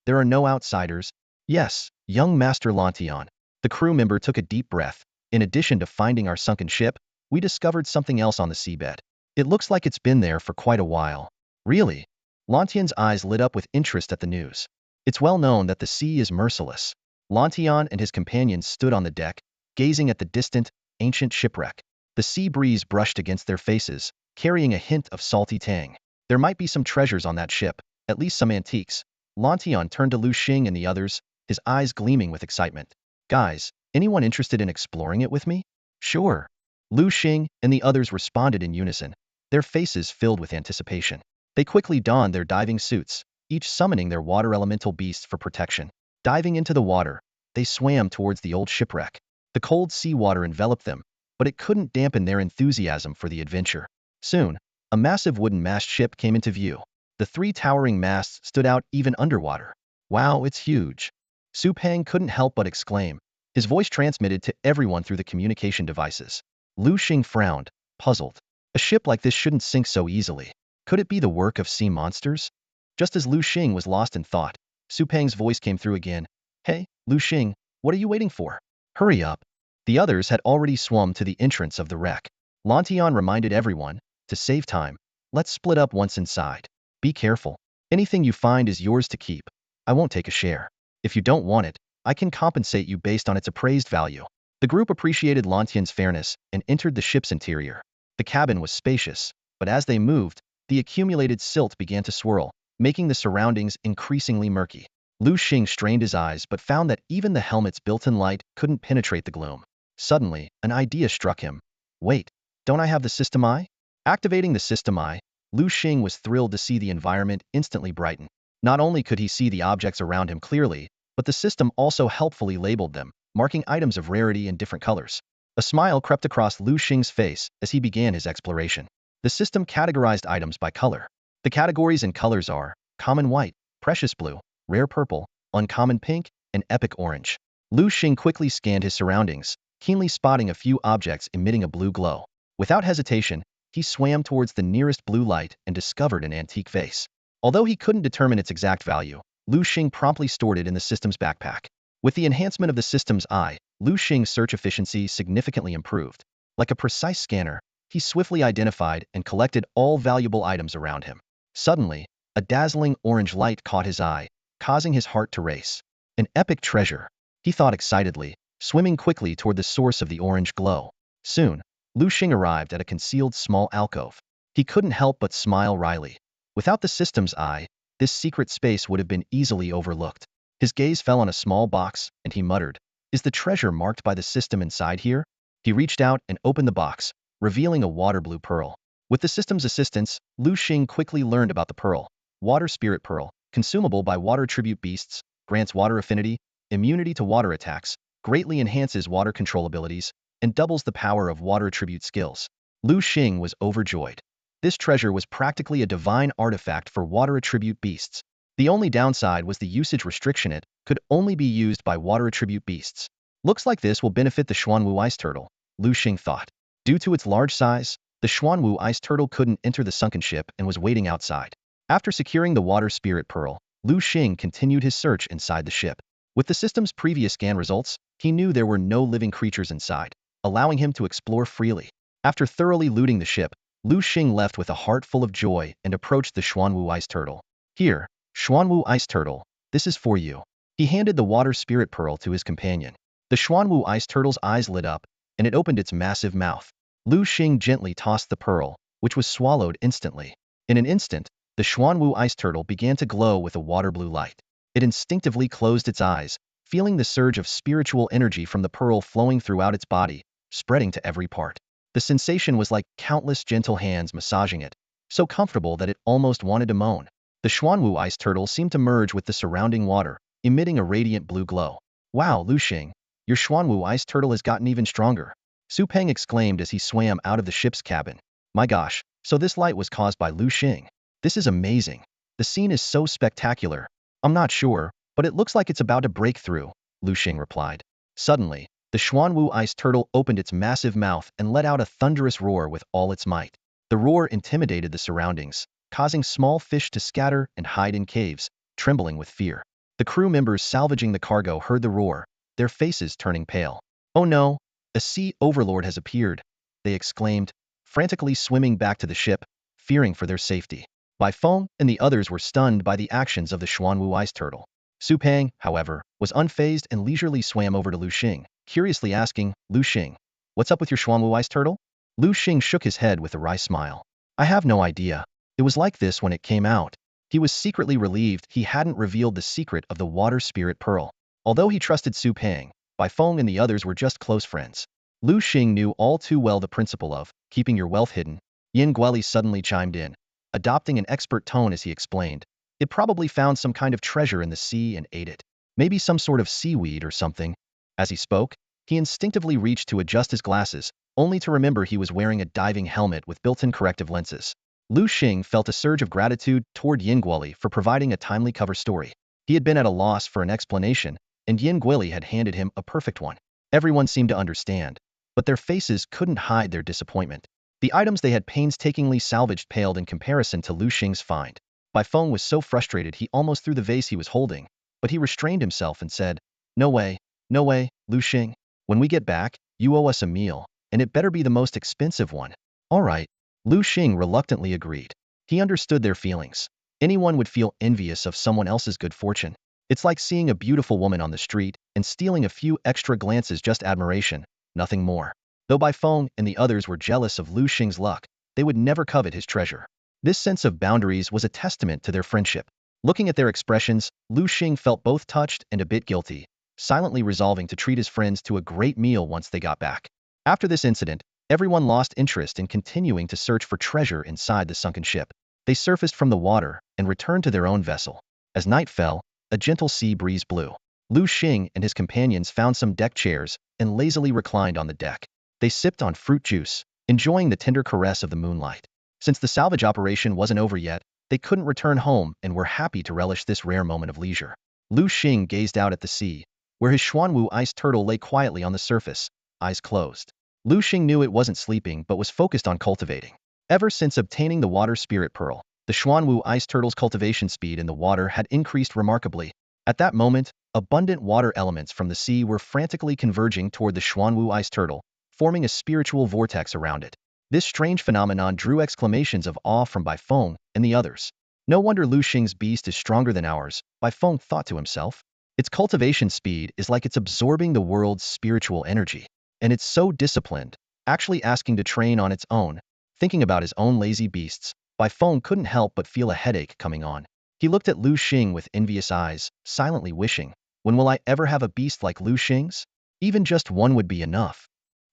There are no outsiders." "Yes, young Master Lantian." The crew member took a deep breath. "In addition to finding our sunken ship, we discovered something else on the seabed. It looks like it's been there for quite a while." "Really?" Lantian's eyes lit up with interest at the news. It's well known that the sea is merciless. Lantian and his companions stood on the deck, gazing at the distant, ancient shipwreck. The sea breeze brushed against their faces, carrying a hint of salty tang. There might be some treasures on that ship, at least some antiques. Lantian turned to Liu Xing and the others, his eyes gleaming with excitement. "Guys, anyone interested in exploring it with me?" "Sure." Liu Xing and the others responded in unison, their faces filled with anticipation. They quickly donned their diving suits, each summoning their water elemental beasts for protection. Diving into the water, they swam towards the old shipwreck. The cold seawater enveloped them, but it couldn't dampen their enthusiasm for the adventure. Soon, a massive wooden mast ship came into view. The three towering masts stood out even underwater. "Wow, it's huge." Su Peng couldn't help but exclaim, his voice transmitted to everyone through the communication devices. Liu Xing frowned, puzzled. A ship like this shouldn't sink so easily. Could it be the work of sea monsters? Just as Liu Xing was lost in thought, Su Peng's voice came through again. "Hey, Liu Xing, what are you waiting for? Hurry up." The others had already swum to the entrance of the wreck. Lantian reminded everyone, to save time, "Let's split up once inside. Be careful. Anything you find is yours to keep. I won't take a share. If you don't want it, I can compensate you based on its appraised value." The group appreciated Lantian's fairness and entered the ship's interior. The cabin was spacious, but as they moved, the accumulated silt began to swirl, making the surroundings increasingly murky. Liu Xing strained his eyes but found that even the helmet's built-in light couldn't penetrate the gloom. Suddenly, an idea struck him. "Wait, don't I have the system eye?" Activating the system eye, Liu Xing was thrilled to see the environment instantly brighten. Not only could he see the objects around him clearly, but the system also helpfully labeled them, marking items of rarity in different colors. A smile crept across Liu Xing's face as he began his exploration. The system categorized items by color. The categories and colors are common white, precious blue, rare purple, uncommon pink, and epic orange. Liu Xing quickly scanned his surroundings, keenly spotting a few objects emitting a blue glow. Without hesitation, he swam towards the nearest blue light and discovered an antique vase. Although he couldn't determine its exact value, Liu Xing promptly stored it in the system's backpack. With the enhancement of the system's eye, Liu Xing's search efficiency significantly improved. Like a precise scanner, he swiftly identified and collected all valuable items around him. Suddenly, a dazzling orange light caught his eye, causing his heart to race. An epic treasure, he thought excitedly, swimming quickly toward the source of the orange glow. Soon, Liu Xing arrived at a concealed small alcove. He couldn't help but smile wryly. Without the system's eye, this secret space would have been easily overlooked. His gaze fell on a small box, and he muttered, "Is the treasure marked by the system inside here?" He reached out and opened the box, revealing a water blue pearl. With the system's assistance, Liu Xing quickly learned about the pearl. Water Spirit Pearl, consumable by water tribute beasts, grants water affinity, immunity to water attacks, greatly enhances water control abilities, and doubles the power of water tribute skills. Liu Xing was overjoyed. This treasure was practically a divine artifact for water attribute beasts. The only downside was the usage restriction. It could only be used by water attribute beasts. Looks like this will benefit the Xuanwu ice turtle, Liu Xing thought. Due to its large size, the Xuanwu ice turtle couldn't enter the sunken ship and was waiting outside. After securing the water spirit pearl, Liu Xing continued his search inside the ship. With the system's previous scan results, he knew there were no living creatures inside, allowing him to explore freely. After thoroughly looting the ship, Liu Xing left with a heart full of joy and approached the Xuanwu ice turtle. "Here, Xuanwu ice turtle, this is for you." He handed the water spirit pearl to his companion. The Xuanwu ice turtle's eyes lit up, and it opened its massive mouth. Liu Xing gently tossed the pearl, which was swallowed instantly. In an instant, the Xuanwu ice turtle began to glow with a water blue light. It instinctively closed its eyes, feeling the surge of spiritual energy from the pearl flowing throughout its body, spreading to every part. The sensation was like countless gentle hands massaging it, so comfortable that it almost wanted to moan. The Xuanwu ice turtle seemed to merge with the surrounding water, emitting a radiant blue glow. "Wow, Liu Xing, your Xuanwu ice turtle has gotten even stronger." Su Peng exclaimed as he swam out of the ship's cabin. My gosh, so this light was caused by Liu Xing. This is amazing. The scene is so spectacular. I'm not sure, but it looks like it's about to break through, Liu Xing replied. Suddenly, the Xuanwu ice turtle opened its massive mouth and let out a thunderous roar with all its might. The roar intimidated the surroundings, causing small fish to scatter and hide in caves, trembling with fear. The crew members salvaging the cargo heard the roar, their faces turning pale. Oh no, a sea overlord has appeared, they exclaimed, frantically swimming back to the ship, fearing for their safety. Bai Feng and the others were stunned by the actions of the Xuanwu ice turtle. Su Peng, however, was unfazed and leisurely swam over to Liu Xing, curiously asking, Liu Xing, what's up with your Xuanwu ice turtle? Liu Xing shook his head with a wry smile. I have no idea. It was like this when it came out. He was secretly relieved he hadn't revealed the secret of the water spirit pearl. Although he trusted Su Peng, Bai Feng and the others were just close friends. Liu Xing knew all too well the principle of keeping your wealth hidden. Yin Guoli suddenly chimed in, adopting an expert tone as he explained. It probably found some kind of treasure in the sea and ate it. Maybe some sort of seaweed or something. As he spoke, he instinctively reached to adjust his glasses, only to remember he was wearing a diving helmet with built-in corrective lenses. Liu Xing felt a surge of gratitude toward Yin Guoli for providing a timely cover story. He had been at a loss for an explanation, and Yin Guoli had handed him a perfect one. Everyone seemed to understand, but their faces couldn't hide their disappointment. The items they had painstakingly salvaged paled in comparison to Liu Xing's find. Bai Feng was so frustrated he almost threw the vase he was holding, but he restrained himself and said, no way, Liu Xing. When we get back, you owe us a meal, and it better be the most expensive one. All right. Liu Xing reluctantly agreed. He understood their feelings. Anyone would feel envious of someone else's good fortune. It's like seeing a beautiful woman on the street and stealing a few extra glances, just admiration, nothing more. Though Bai Feng and the others were jealous of Liu Xing's luck, they would never covet his treasure. This sense of boundaries was a testament to their friendship. Looking at their expressions, Liu Xing felt both touched and a bit guilty, silently resolving to treat his friends to a great meal once they got back. After this incident, everyone lost interest in continuing to search for treasure inside the sunken ship. They surfaced from the water and returned to their own vessel. As night fell, a gentle sea breeze blew. Liu Xing and his companions found some deck chairs and lazily reclined on the deck. They sipped on fruit juice, enjoying the tender caress of the moonlight. Since the salvage operation wasn't over yet, they couldn't return home and were happy to relish this rare moment of leisure. Liu Xing gazed out at the sea, where his Xuanwu ice turtle lay quietly on the surface, eyes closed. Liu Xing knew it wasn't sleeping but was focused on cultivating. Ever since obtaining the water spirit pearl, the Xuanwu ice turtle's cultivation speed in the water had increased remarkably. At that moment, abundant water elements from the sea were frantically converging toward the Xuanwu ice turtle, forming a spiritual vortex around it. This strange phenomenon drew exclamations of awe from Bai Feng and the others. No wonder Liu Xing's beast is stronger than ours, Bai Feng thought to himself. Its cultivation speed is like it's absorbing the world's spiritual energy. And it's so disciplined, actually asking to train on its own. Thinking about his own lazy beasts, Bai Feng couldn't help but feel a headache coming on. He looked at Liu Xing with envious eyes, silently wishing, when will I ever have a beast like Liu Xing's? Even just one would be enough.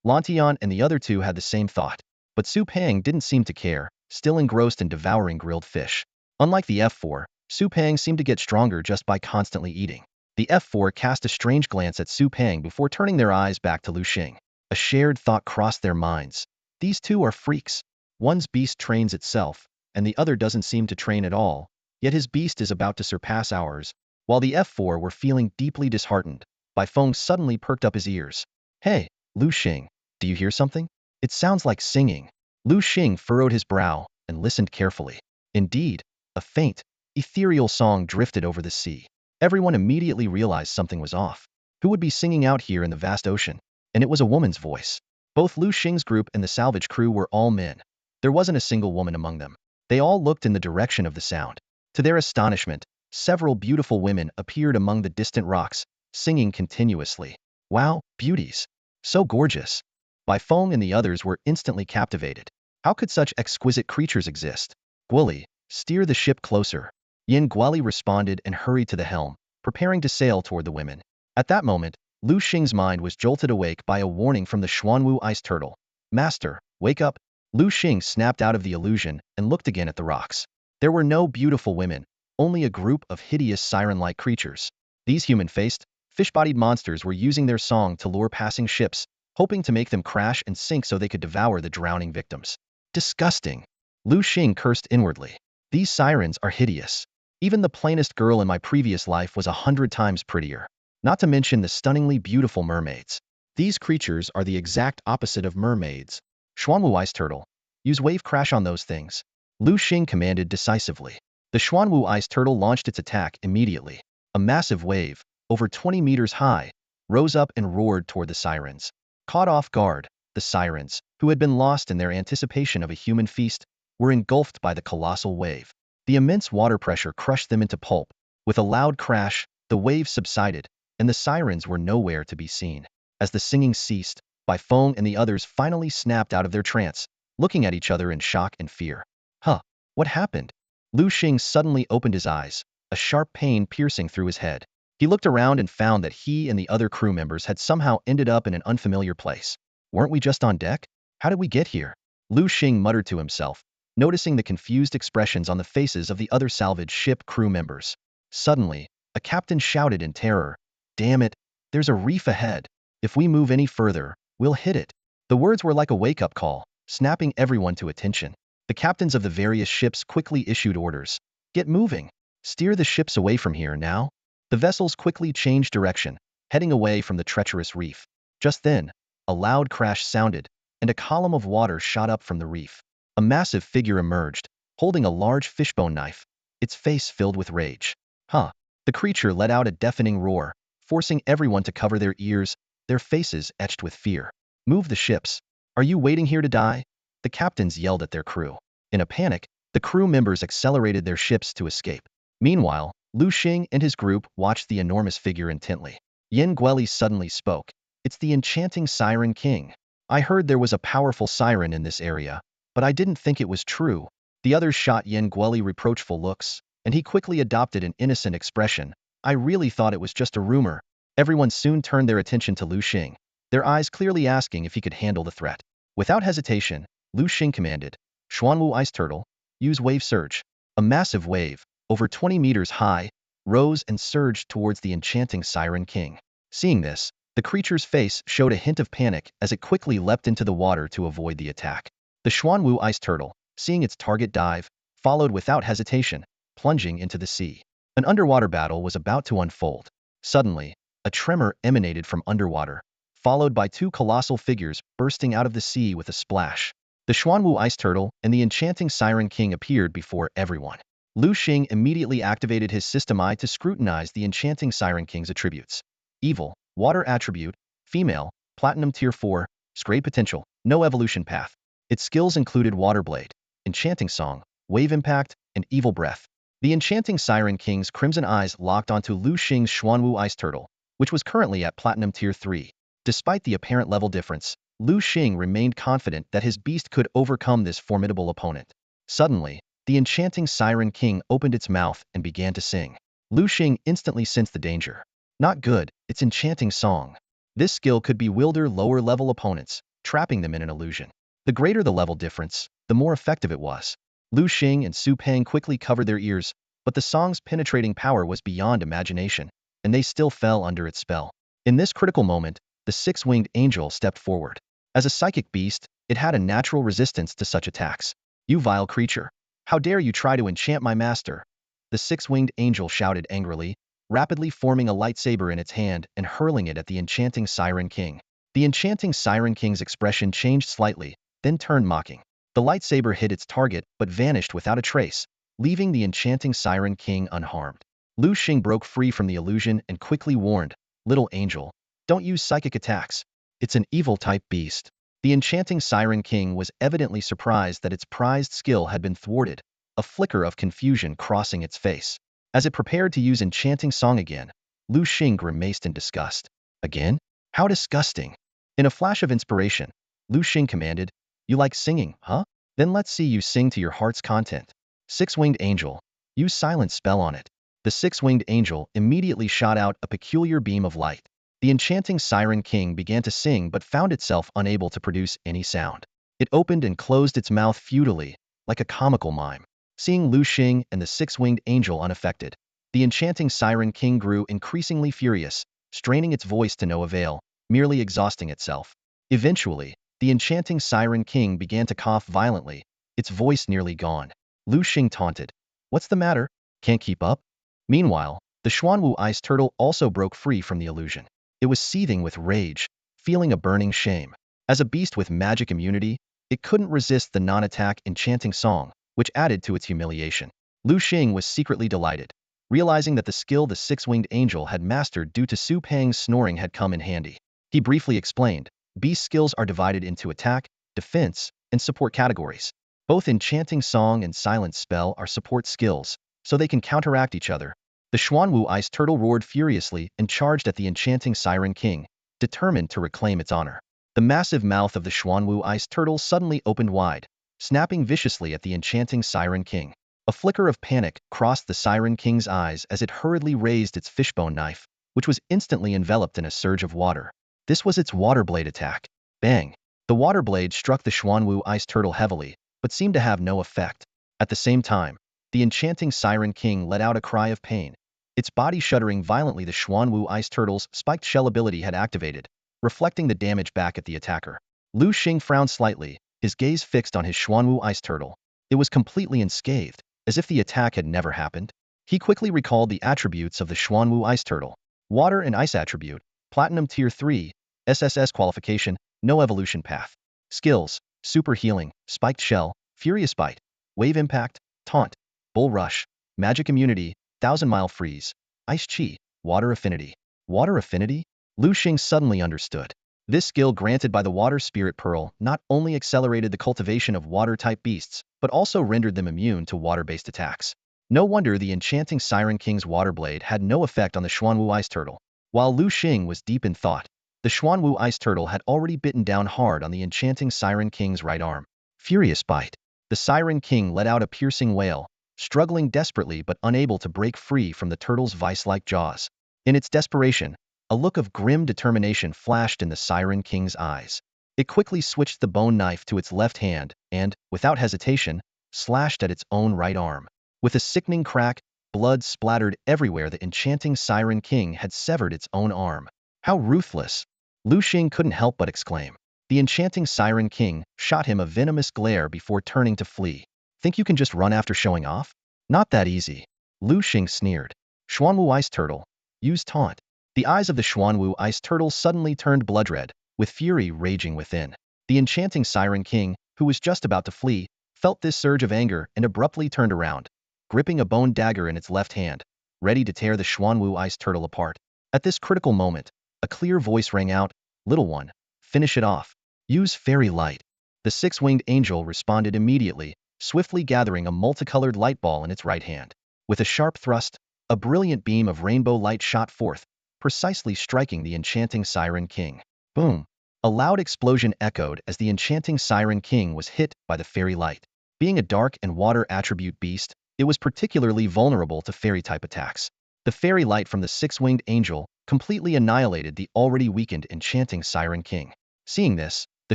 Lantian and the other two had the same thought, but Su Peng didn't seem to care, still engrossed in devouring grilled fish. Unlike the F4, Su Peng seemed to get stronger just by constantly eating. The F4 cast a strange glance at Su Peng before turning their eyes back to Liu Xing. A shared thought crossed their minds. These two are freaks. One's beast trains itself, and the other doesn't seem to train at all, yet his beast is about to surpass ours. While the F4 were feeling deeply disheartened, Bai Feng suddenly perked up his ears. Hey, Liu Xing, do you hear something? It sounds like singing. Liu Xing furrowed his brow and listened carefully. Indeed, a faint, ethereal song drifted over the sea. Everyone immediately realized something was off. Who would be singing out here in the vast ocean? And it was a woman's voice. Both Liu Xing's group and the salvage crew were all men. There wasn't a single woman among them. They all looked in the direction of the sound. To their astonishment, several beautiful women appeared among the distant rocks, singing continuously. Wow, beauties! So gorgeous! Bai Feng and the others were instantly captivated. How could such exquisite creatures exist? Guoli, steer the ship closer. Yin Guoli responded and hurried to the helm, preparing to sail toward the women. At that moment, Liu Xing's mind was jolted awake by a warning from the Xuanwu ice turtle. Master, wake up! Liu Xing snapped out of the illusion and looked again at the rocks. There were no beautiful women, only a group of hideous siren-like creatures. These human-faced, fish-bodied monsters were using their song to lure passing ships, hoping to make them crash and sink so they could devour the drowning victims. Disgusting. Liu Xing cursed inwardly. These sirens are hideous. Even the plainest girl in my previous life was 100 times prettier. Not to mention the stunningly beautiful mermaids. These creatures are the exact opposite of mermaids. Xuanwu Ice Turtle. Use wave crash on those things. Liu Xing commanded decisively. The Xuanwu Ice Turtle launched its attack immediately. A massive wave, over 20 meters high, rose up and roared toward the sirens. Caught off guard, the sirens, who had been lost in their anticipation of a human feast, were engulfed by the colossal wave. The immense water pressure crushed them into pulp. With a loud crash, the wave subsided, and the sirens were nowhere to be seen. As the singing ceased, Baifeng and the others finally snapped out of their trance, looking at each other in shock and fear. Huh, what happened? Liu Xing suddenly opened his eyes, a sharp pain piercing through his head. He looked around and found that he and the other crew members had somehow ended up in an unfamiliar place. Weren't we just on deck? How did we get here? Liu Xing muttered to himself, noticing the confused expressions on the faces of the other salvage ship crew members. Suddenly, a captain shouted in terror, "Damn it, there's a reef ahead. If we move any further, we'll hit it." The words were like a wake-up call, snapping everyone to attention. The captains of the various ships quickly issued orders. "Get moving. Steer the ships away from here now." The vessels quickly changed direction, heading away from the treacherous reef. Just then, a loud crash sounded, and a column of water shot up from the reef. A massive figure emerged, holding a large fishbone knife, its face filled with rage. Huh! The creature let out a deafening roar, forcing everyone to cover their ears, their faces etched with fear. "Move the ships. Are you waiting here to die?" The captains yelled at their crew. In a panic, the crew members accelerated their ships to escape. Meanwhile, Liu Xing and his group watched the enormous figure intently. Yin Guili suddenly spoke. "It's the enchanting Siren King. I heard there was a powerful siren in this area, but I didn't think it was true." The others shot Yin Guili reproachful looks, and he quickly adopted an innocent expression. "I really thought it was just a rumor." Everyone soon turned their attention to Liu Xing, their eyes clearly asking if he could handle the threat. Without hesitation, Liu Xing commanded, "Xuanwu Ice Turtle, use wave surge." A massive wave, over 20 meters high, rose and surged towards the enchanting Siren King. Seeing this, the creature's face showed a hint of panic as it quickly leapt into the water to avoid the attack. The Xuanwu Ice Turtle, seeing its target dive, followed without hesitation, plunging into the sea. An underwater battle was about to unfold. Suddenly, a tremor emanated from underwater, followed by two colossal figures bursting out of the sea with a splash. The Xuanwu Ice Turtle and the enchanting Siren King appeared before everyone. Liu Xing immediately activated his System Eye to scrutinize the enchanting Siren King's attributes. Evil, Water Attribute, Female, Platinum Tier 4, Scrade Potential, No Evolution Path. Its skills included Water Blade, Enchanting Song, Wave Impact, and Evil Breath. The enchanting Siren King's crimson eyes locked onto Liu Xing's Xuanwu Ice Turtle, which was currently at Platinum Tier 3. Despite the apparent level difference, Liu Xing remained confident that his beast could overcome this formidable opponent. Suddenly, the enchanting Siren King opened its mouth and began to sing. Liu Xing instantly sensed the danger. Not good, its enchanting song. This skill could bewilder lower-level opponents, trapping them in an illusion. The greater the level difference, the more effective it was. Liu Xing and Su Peng quickly covered their ears, but the song's penetrating power was beyond imagination, and they still fell under its spell. In this critical moment, the six-winged angel stepped forward. As a psychic beast, it had a natural resistance to such attacks. "You vile creature! How dare you try to enchant my master?" The six-winged angel shouted angrily, rapidly forming a lightsaber in its hand and hurling it at the enchanting Siren King. The enchanting Siren King's expression changed slightly, then turned mocking. The lightsaber hit its target but vanished without a trace, leaving the enchanting Siren King unharmed. Liu Xing broke free from the illusion and quickly warned, "Little angel, don't use psychic attacks. It's an evil-type beast." The enchanting Siren King was evidently surprised that its prized skill had been thwarted, a flicker of confusion crossing its face. As it prepared to use enchanting song again, Liu Xing grimaced in disgust. "Again? How disgusting." In a flash of inspiration, Liu Xing commanded, "You like singing, huh? Then let's see you sing to your heart's content. Six-winged angel, use silence spell on it." The six-winged angel immediately shot out a peculiar beam of light. The enchanting Siren King began to sing but found itself unable to produce any sound. It opened and closed its mouth futilely, like a comical mime. Seeing Liu Xing and the six-winged angel unaffected, the enchanting Siren King grew increasingly furious, straining its voice to no avail, merely exhausting itself. Eventually, the enchanting Siren King began to cough violently, its voice nearly gone. Liu Xing taunted. What's the matter? Can't keep up? Meanwhile, the Xuanwu ice turtle also broke free from the illusion. It was seething with rage, feeling a burning shame. As a beast with magic immunity, it couldn't resist the non-attack enchanting song, which added to its humiliation. Liu Xing was secretly delighted, realizing that the skill the six-winged angel had mastered due to Su Pang's snoring had come in handy. He briefly explained, beast skills are divided into attack, defense, and support categories. Both enchanting song and silent spell are support skills, so they can counteract each other. The Xuanwu ice turtle roared furiously and charged at the enchanting Siren King, determined to reclaim its honor. The massive mouth of the Xuanwu ice turtle suddenly opened wide, snapping viciously at the enchanting Siren King. A flicker of panic crossed the Siren King's eyes as it hurriedly raised its fishbone knife, which was instantly enveloped in a surge of water. This was its water blade attack. Bang! The water blade struck the Xuanwu ice turtle heavily, but seemed to have no effect. At the same time, the enchanting Siren King let out a cry of pain. Its body shuddering violently, the Xuanwu ice turtle's spiked shell ability had activated, reflecting the damage back at the attacker. Liu Xing frowned slightly, his gaze fixed on his Xuanwu ice turtle. It was completely unscathed, as if the attack had never happened. He quickly recalled the attributes of the Xuanwu ice turtle. Water and ice attribute, Platinum Tier 3, SSS qualification, no evolution path. Skills, super healing, spiked shell, furious bite, wave impact, taunt, bull rush, magic immunity, 1000-mile freeze, ice chi, water affinity. Water affinity? Liu Xing suddenly understood. This skill granted by the water spirit pearl not only accelerated the cultivation of water-type beasts, but also rendered them immune to water-based attacks. No wonder the enchanting Siren King's water blade had no effect on the Xuanwu ice turtle. While Liu Xing was deep in thought, the Xuanwu ice turtle had already bitten down hard on the enchanting Siren King's right arm. Furious bite. The Siren King let out a piercing wail, struggling desperately but unable to break free from the turtle's vice-like jaws. In its desperation, a look of grim determination flashed in the Siren King's eyes. It quickly switched the bone knife to its left hand and, without hesitation, slashed at its own right arm. With a sickening crack, blood splattered everywhere. The enchanting Siren King had severed its own arm. How ruthless! Liu Xing couldn't help but exclaim. The enchanting Siren King shot him a venomous glare before turning to flee. Think you can just run after showing off? Not that easy. Liu Xing sneered. Xuanwu ice turtle. Use taunt. The eyes of the Xuanwu ice turtle suddenly turned blood red, with fury raging within. The enchanting Siren King, who was just about to flee, felt this surge of anger and abruptly turned around, gripping a bone dagger in its left hand, ready to tear the Xuanwu ice turtle apart. At this critical moment, a clear voice rang out, "Little one, finish it off. Use fairy light." The six-winged angel responded immediately, swiftly gathering a multicolored light ball in its right hand. With a sharp thrust, a brilliant beam of rainbow light shot forth, precisely striking the enchanting Siren King. Boom! A loud explosion echoed as the enchanting Siren King was hit by the fairy light. Being a dark and water attribute beast, it was particularly vulnerable to fairy-type attacks. The fairy light from the six-winged angel completely annihilated the already weakened enchanting Siren King. Seeing this, the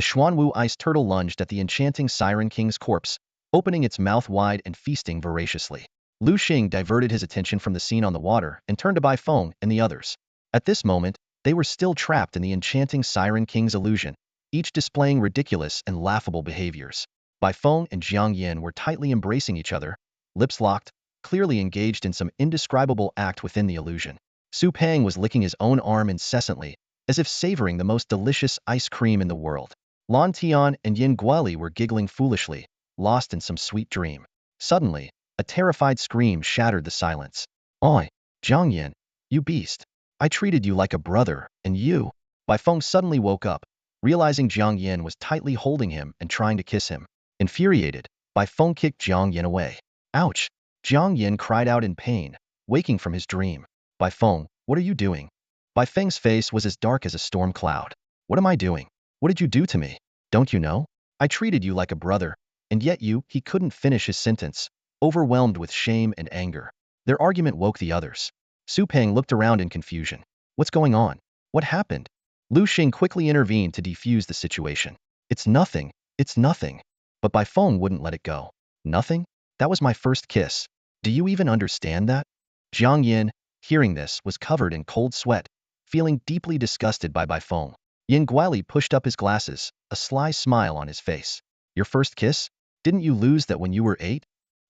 Xuanwu ice turtle lunged at the enchanting Siren King's corpse, opening its mouth wide and feasting voraciously. Liu Xing diverted his attention from the scene on the water and turned to Bai Feng and the others. At this moment, they were still trapped in the enchanting Siren King's illusion, each displaying ridiculous and laughable behaviors. Bai Feng and Jiang Yin were tightly embracing each other, lips locked, clearly engaged in some indescribable act within the illusion. Su Pang was licking his own arm incessantly, as if savoring the most delicious ice cream in the world. Lan Tian and Yin Guoli were giggling foolishly, lost in some sweet dream. Suddenly, a terrified scream shattered the silence. "Oi, Jiang Yin, you beast! I treated you like a brother, and you..." Bai Feng suddenly woke up, realizing Jiang Yin was tightly holding him and trying to kiss him. Infuriated, Bai Feng kicked Jiang Yin away. "Ouch!" Jiang Yin cried out in pain, waking from his dream. "Bai Feng, what are you doing?" Bai Feng's face was as dark as a storm cloud. "What am I doing? What did you do to me? Don't you know? I treated you like a brother, and yet you..." He couldn't finish his sentence, overwhelmed with shame and anger. Their argument woke the others. Su Pang looked around in confusion. "What's going on? What happened?" Liu Xing quickly intervened to defuse the situation. It's nothing. But Bai Feng wouldn't let it go. "Nothing? That was my first kiss. Do you even understand that?" Jiang Yin, hearing this, was covered in cold sweat, feeling deeply disgusted by Bai Feng. Guili pushed up his glasses, a sly smile on his face. Your first kiss? Didn't you lose that when you were 8?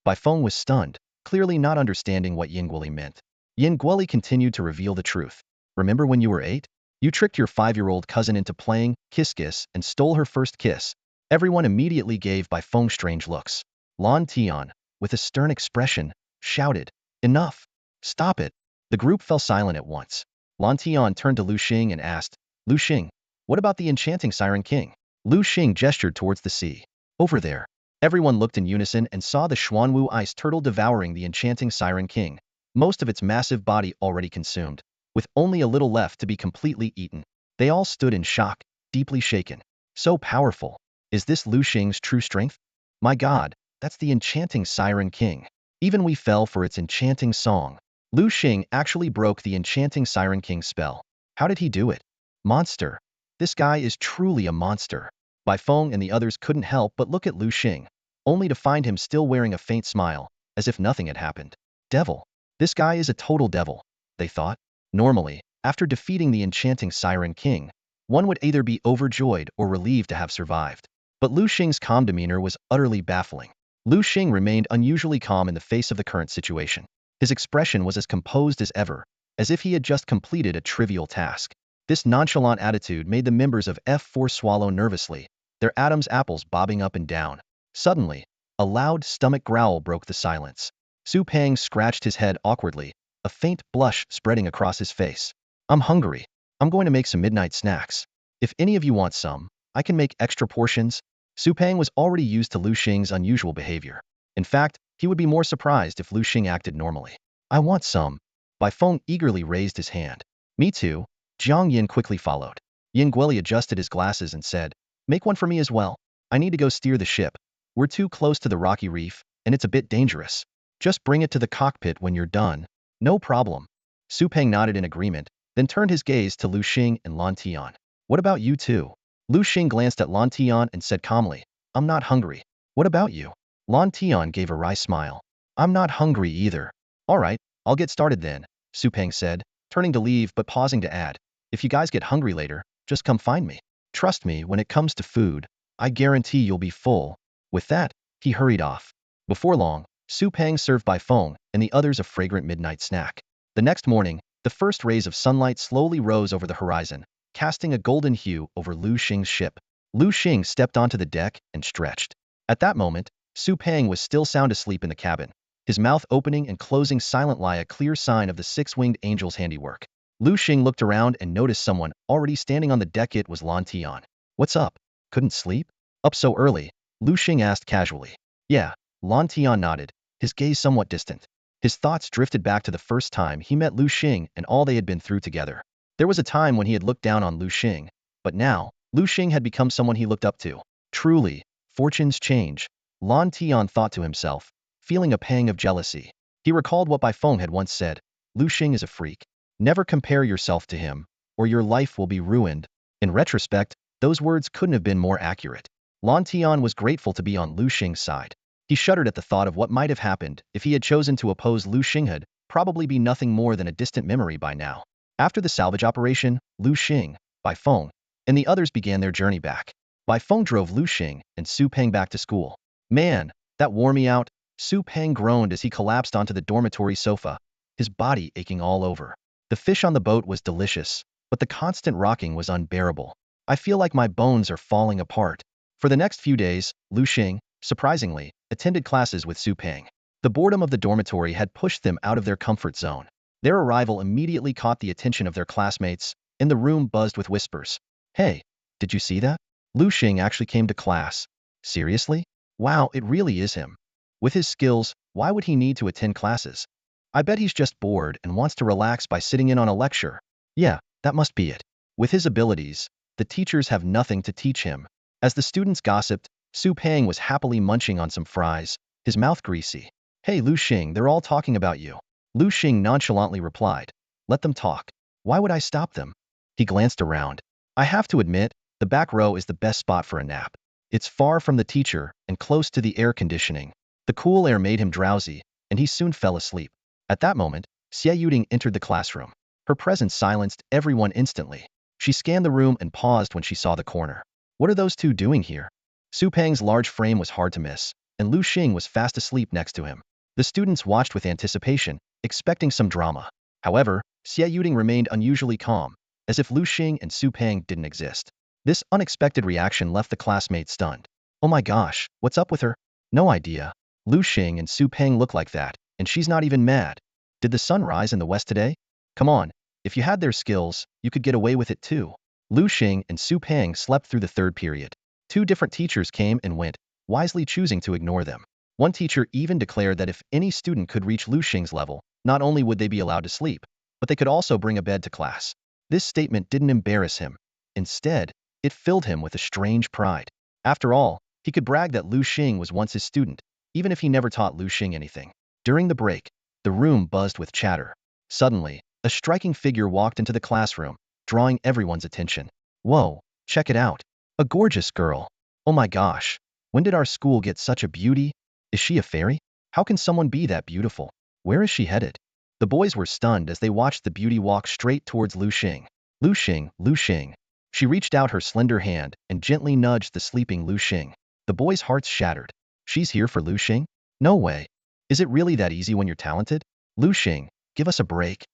Baifeng was stunned, clearly not understanding what Guili meant. Guili continued to reveal the truth. Remember when you were 8? You tricked your 5-year-old cousin into playing kiss and stole her first kiss. Everyone immediately gave Baifeng strange looks. Lan Tian, with a stern expression, shouted, "Enough! Stop it!" The group fell silent at once. Lan Tian turned to Liu Xing and asked, Liu Xing, what about the enchanting Siren King? Liu Xing gestured towards the sea. Over there. Everyone looked in unison and saw the Xuanwu ice turtle devouring the enchanting Siren King, most of its massive body already consumed, with only a little left to be completely eaten. They all stood in shock, deeply shaken. So powerful. Is this Liu Xing's true strength? My God, that's the enchanting Siren King. Even we fell for its enchanting song. Liu Xing actually broke the enchanting Siren King's spell. How did he do it? Monster. This guy is truly a monster. Baifeng and the others couldn't help but look at Liu Xing, only to find him still wearing a faint smile, as if nothing had happened. Devil. This guy is a total devil, they thought. Normally, after defeating the enchanting Siren King, one would either be overjoyed or relieved to have survived. But Liu Xing's calm demeanor was utterly baffling. Liu Xing remained unusually calm in the face of the current situation. His expression was as composed as ever, as if he had just completed a trivial task. This nonchalant attitude made the members of F4 swallow nervously, their Adam's apples bobbing up and down. Suddenly, a loud stomach growl broke the silence. Su Peng scratched his head awkwardly, a faint blush spreading across his face. I'm hungry. I'm going to make some midnight snacks. If any of you want some, I can make extra portions. Su Peng was already used to Liu Xing's unusual behavior. In fact, he would be more surprised if Liu Xing acted normally. I want some. Baifeng eagerly raised his hand. Me too. Jiang Yin quickly followed. Guili adjusted his glasses and said, make one for me as well. I need to go steer the ship. We're too close to the rocky reef, and it's a bit dangerous. Just bring it to the cockpit when you're done. No problem. Su Peng nodded in agreement, then turned his gaze to Liu Xing and Lan Tian. What about you two? Liu Xing glanced at Lan Tian and said calmly, I'm not hungry. What about you? Lan Tian gave a wry smile. I'm not hungry either. All right, I'll get started then, Su Peng said, turning to leave but pausing to add, if you guys get hungry later, just come find me. Trust me, when it comes to food, I guarantee you'll be full. With that, he hurried off. Before long, Su Peng served Baifeng and the others a fragrant midnight snack. The next morning, the first rays of sunlight slowly rose over the horizon, casting a golden hue over Liu Xing's ship. Liu Xing stepped onto the deck and stretched. At that moment, Su Peng was still sound asleep in the cabin, his mouth opening and closing silently, a clear sign of the six-winged angel's handiwork. Liu Xing looked around and noticed someone already standing on the deck. It was Lan Tian. What's up? Couldn't sleep? Up so early? Liu Xing asked casually. Yeah, Lan Tian nodded, his gaze somewhat distant. His thoughts drifted back to the first time he met Liu Xing and all they had been through together. There was a time when he had looked down on Liu Xing, but now, Liu Xing had become someone he looked up to. Truly, fortunes change, Lan Tian thought to himself, feeling a pang of jealousy. He recalled what Baifeng had once said, Liu Xing is a freak. Never compare yourself to him, or your life will be ruined. In retrospect, those words couldn't have been more accurate. Lan Tian was grateful to be on Liu Xing's side. He shuddered at the thought of what might have happened if he had chosen to oppose Liu Xing. Had probably be nothing more than a distant memory by now. After the salvage operation, Liu Xing, Baifeng, and the others began their journey back. Baifeng drove Liu Xing and Su Peng back to school. Man, that wore me out, Su Peng groaned as he collapsed onto the dormitory sofa, his body aching all over. The fish on the boat was delicious, but the constant rocking was unbearable. I feel like my bones are falling apart. For the next few days, Liu Xing, surprisingly, attended classes with Su Peng. The boredom of the dormitory had pushed them out of their comfort zone. Their arrival immediately caught the attention of their classmates, and the room buzzed with whispers. Hey, did you see that? Liu Xing actually came to class. Seriously? Wow, it really is him. With his skills, why would he need to attend classes? I bet he's just bored and wants to relax by sitting in on a lecture. Yeah, that must be it. With his abilities, the teachers have nothing to teach him. As the students gossiped, Su Peng was happily munching on some fries, his mouth greasy. Hey Liu Xing, they're all talking about you. Liu Xing nonchalantly replied. Let them talk. Why would I stop them? He glanced around. I have to admit, the back row is the best spot for a nap. It's far from the teacher and close to the air conditioning. The cool air made him drowsy, and he soon fell asleep. At that moment, Xie Yuding entered the classroom. Her presence silenced everyone instantly. She scanned the room and paused when she saw the corner. What are those two doing here? Su Peng's large frame was hard to miss, and Liu Xing was fast asleep next to him. The students watched with anticipation, expecting some drama. However, Xie Yuding remained unusually calm, as if Liu Xing and Su Peng didn't exist. This unexpected reaction left the classmates stunned. Oh my gosh, what's up with her? No idea. Liu Xing and Su Peng look like that, and she's not even mad. Did the sun rise in the west today? Come on, if you had their skills, you could get away with it too. Liu Xing and Su Peng slept through the third period. Two different teachers came and went, wisely choosing to ignore them. One teacher even declared that if any student could reach Liu Xing's level, not only would they be allowed to sleep, but they could also bring a bed to class. This statement didn't embarrass him. Instead, it filled him with a strange pride. After all, he could brag that Liu Xing was once his student, even if he never taught Liu Xing anything. During the break, the room buzzed with chatter. Suddenly, a striking figure walked into the classroom, drawing everyone's attention. Whoa, check it out. A gorgeous girl. Oh my gosh, when did our school get such a beauty? Is she a fairy? How can someone be that beautiful? Where is she headed? The boys were stunned as they watched the beauty walk straight towards Liu Xing. Liu Xing, Liu Xing. She reached out her slender hand and gently nudged the sleeping Liu Xing. The boys' hearts shattered. She's here for Liu Xing? No way. Is it really that easy when you're talented? Liu Xing, give us a break.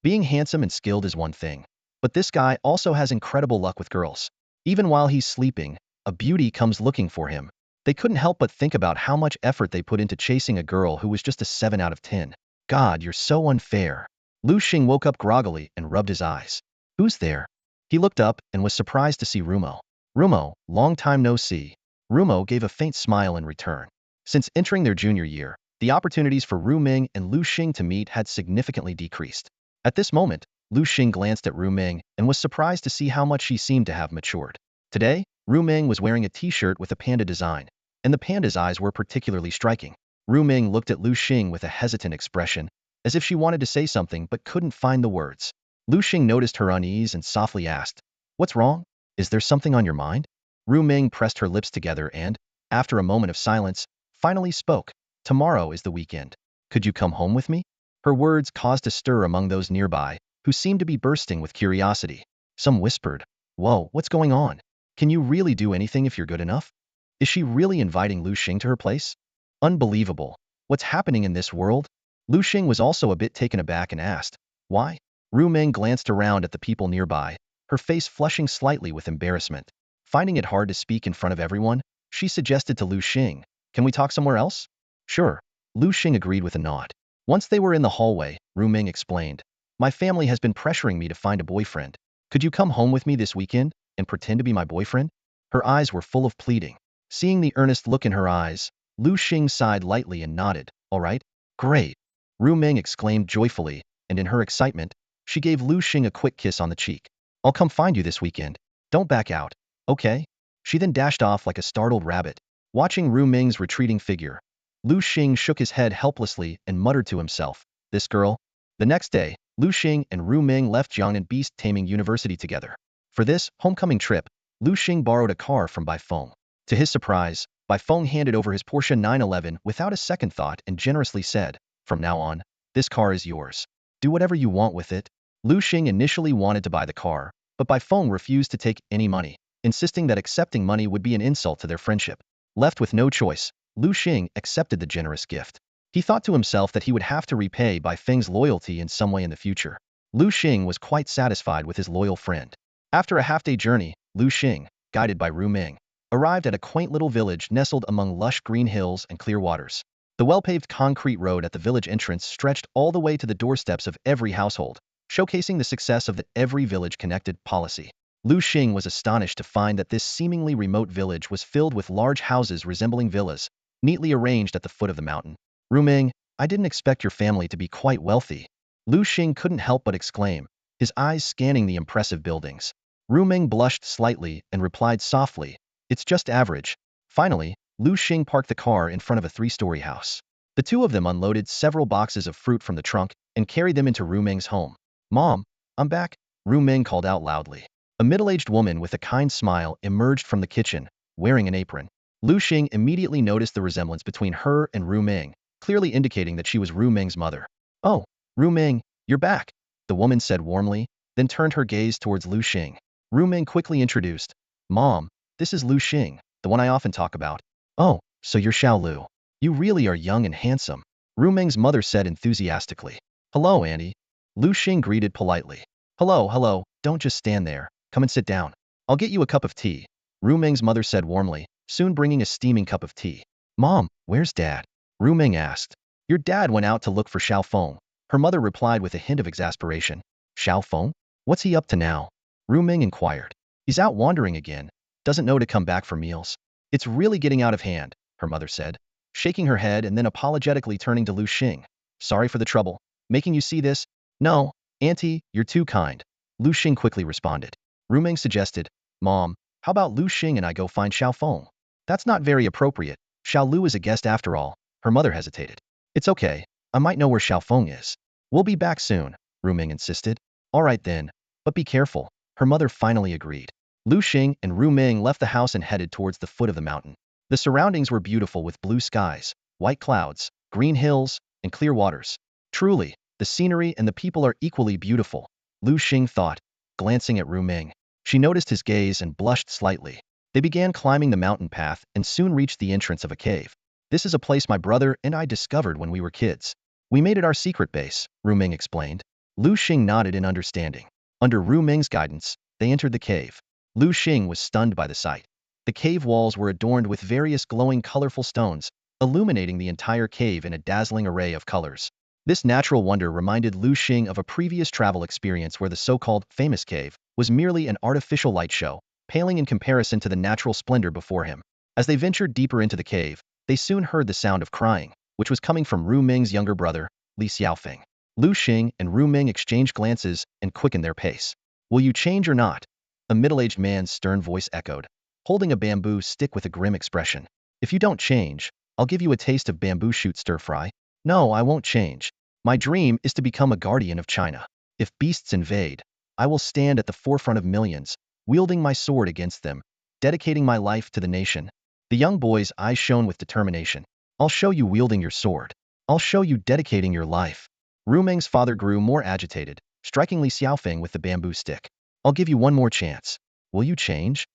Being handsome and skilled is one thing, but this guy also has incredible luck with girls. Even while he's sleeping, a beauty comes looking for him. They couldn't help but think about how much effort they put into chasing a girl who was just a 7 out of 10. God, you're so unfair. Liu Xing woke up groggily and rubbed his eyes. Who's there? He looked up and was surprised to see Rumo. Rumo, long time no see. Rumo gave a faint smile in return. Since entering their junior year, the opportunities for Ru Ming and Liu Xing to meet had significantly decreased. At this moment, Liu Xing glanced at Ru Ming and was surprised to see how much she seemed to have matured. Today, Ru Ming was wearing a t-shirt with a panda design, and the panda's eyes were particularly striking. Ru Ming looked at Liu Xing with a hesitant expression, as if she wanted to say something but couldn't find the words. Liu Xing noticed her unease and softly asked, "What's wrong? Is there something on your mind?" Ru Ming pressed her lips together and, after a moment of silence, finally spoke. "Tomorrow is the weekend. Could you come home with me?" Her words caused a stir among those nearby, who seemed to be bursting with curiosity. Some whispered, "Whoa, what's going on? Can you really do anything if you're good enough? Is she really inviting Liu Xing to her place? Unbelievable. What's happening in this world?" Liu Xing was also a bit taken aback and asked, "Why?" Ru Ming glanced around at the people nearby, her face flushing slightly with embarrassment. Finding it hard to speak in front of everyone, she suggested to Liu Xing, "Can we talk somewhere else?" "Sure." Liu Xing agreed with a nod. Once they were in the hallway, Ru Ming explained, "My family has been pressuring me to find a boyfriend. Could you come home with me this weekend and pretend to be my boyfriend?" Her eyes were full of pleading. Seeing the earnest look in her eyes, Liu Xing sighed lightly and nodded. "All right. Great." Ru Ming exclaimed joyfully, and in her excitement, she gave Liu Xing a quick kiss on the cheek. "I'll come find you this weekend. Don't back out. Okay?" She then dashed off like a startled rabbit. Watching Ru Ming's retreating figure, Liu Xing shook his head helplessly and muttered to himself, "This girl?" The next day, Liu Xing and Ru Ming left Jiangnan beast-taming university together. For this homecoming trip, Liu Xing borrowed a car from Baifeng. To his surprise, Baifeng handed over his Porsche 911 without a second thought and generously said, "From now on, this car is yours. Do whatever you want with it." Liu Xing initially wanted to buy the car, but Baifeng refused to take any money, insisting that accepting money would be an insult to their friendship. Left with no choice, Liu Xing accepted the generous gift. He thought to himself that he would have to repay Baifeng's loyalty in some way in the future. Liu Xing was quite satisfied with his loyal friend. After a half-day journey, Liu Xing, guided by Ru Ming, arrived at a quaint little village nestled among lush green hills and clear waters. The well-paved concrete road at the village entrance stretched all the way to the doorsteps of every household, showcasing the success of the every village connected policy. Liu Xing was astonished to find that this seemingly remote village was filled with large houses resembling villas, neatly arranged at the foot of the mountain. "Ru Ming, I didn't expect your family to be quite wealthy." Liu Xing couldn't help but exclaim, his eyes scanning the impressive buildings. Ru Ming blushed slightly and replied softly, "It's just average." Finally, Liu Xing parked the car in front of a 3-story house. The two of them unloaded several boxes of fruit from the trunk and carried them into Ru Ming's home. "Mom, I'm back," Ru Ming called out loudly. A middle-aged woman with a kind smile emerged from the kitchen, wearing an apron. Liu Xing immediately noticed the resemblance between her and Ru Ming, clearly indicating that she was Ru Ming's mother. "Oh, Ru Ming, you're back," the woman said warmly, then turned her gaze towards Liu Xing. Ru Ming quickly introduced. Mom, this is Liu Xing, the one I often talk about. Oh, so you're Xiao Lu. You really are young and handsome, Ru Ming's mother said enthusiastically. Hello, Auntie. Liu Xing greeted politely. Hello, hello, don't just stand there. Come and sit down. I'll get you a cup of tea, Ru Ming's mother said warmly, soon bringing a steaming cup of tea. Mom, where's Dad? Ru Ming asked. Your dad went out to look for Xiao Feng, her mother replied with a hint of exasperation. Xiao Feng? What's he up to now? Ru Ming inquired. He's out wandering again. Doesn't know to come back for meals. It's really getting out of hand, her mother said, shaking her head and then apologetically turning to Liu Xing. Sorry for the trouble. Making you see this? No, Auntie, you're too kind, Liu Xing quickly responded. Ru Ming suggested, Mom, how about Liu Xing and I go find Xiao Feng? That's not very appropriate. Xiao Lu is a guest after all, her mother hesitated. It's okay. I might know where Xiao Feng is. We'll be back soon, Ru Ming insisted. All right then, but be careful, her mother finally agreed. Liu Xing and Ru Ming left the house and headed towards the foot of the mountain. The surroundings were beautiful with blue skies, white clouds, green hills, and clear waters. Truly, the scenery and the people are equally beautiful, Liu Xing thought, glancing at Ru Ming. She noticed his gaze and blushed slightly. They began climbing the mountain path and soon reached the entrance of a cave. This is a place my brother and I discovered when we were kids. We made it our secret base, Ru Ming explained. Liu Xing nodded in understanding. Under Ru Ming's guidance, they entered the cave. Liu Xing was stunned by the sight. The cave walls were adorned with various glowing colorful stones, illuminating the entire cave in a dazzling array of colors. This natural wonder reminded Liu Xing of a previous travel experience where the so-called famous cave was merely an artificial light show, paling in comparison to the natural splendor before him. As they ventured deeper into the cave, they soon heard the sound of crying, which was coming from Ru Ming's younger brother, Li Xiaofeng. Liu Xing and Ru Ming exchanged glances and quickened their pace. Will you change or not? A middle-aged man's stern voice echoed, holding a bamboo stick with a grim expression. If you don't change, I'll give you a taste of bamboo shoot stir-fry. No, I won't change. My dream is to become a guardian of China. If beasts invade, I will stand at the forefront of millions, wielding my sword against them, dedicating my life to the nation. The young boy's eyes shone with determination. I'll show you wielding your sword. I'll show you dedicating your life. Ru Ming's father grew more agitated, striking Li Xiaofeng with the bamboo stick. I'll give you one more chance. Will you change?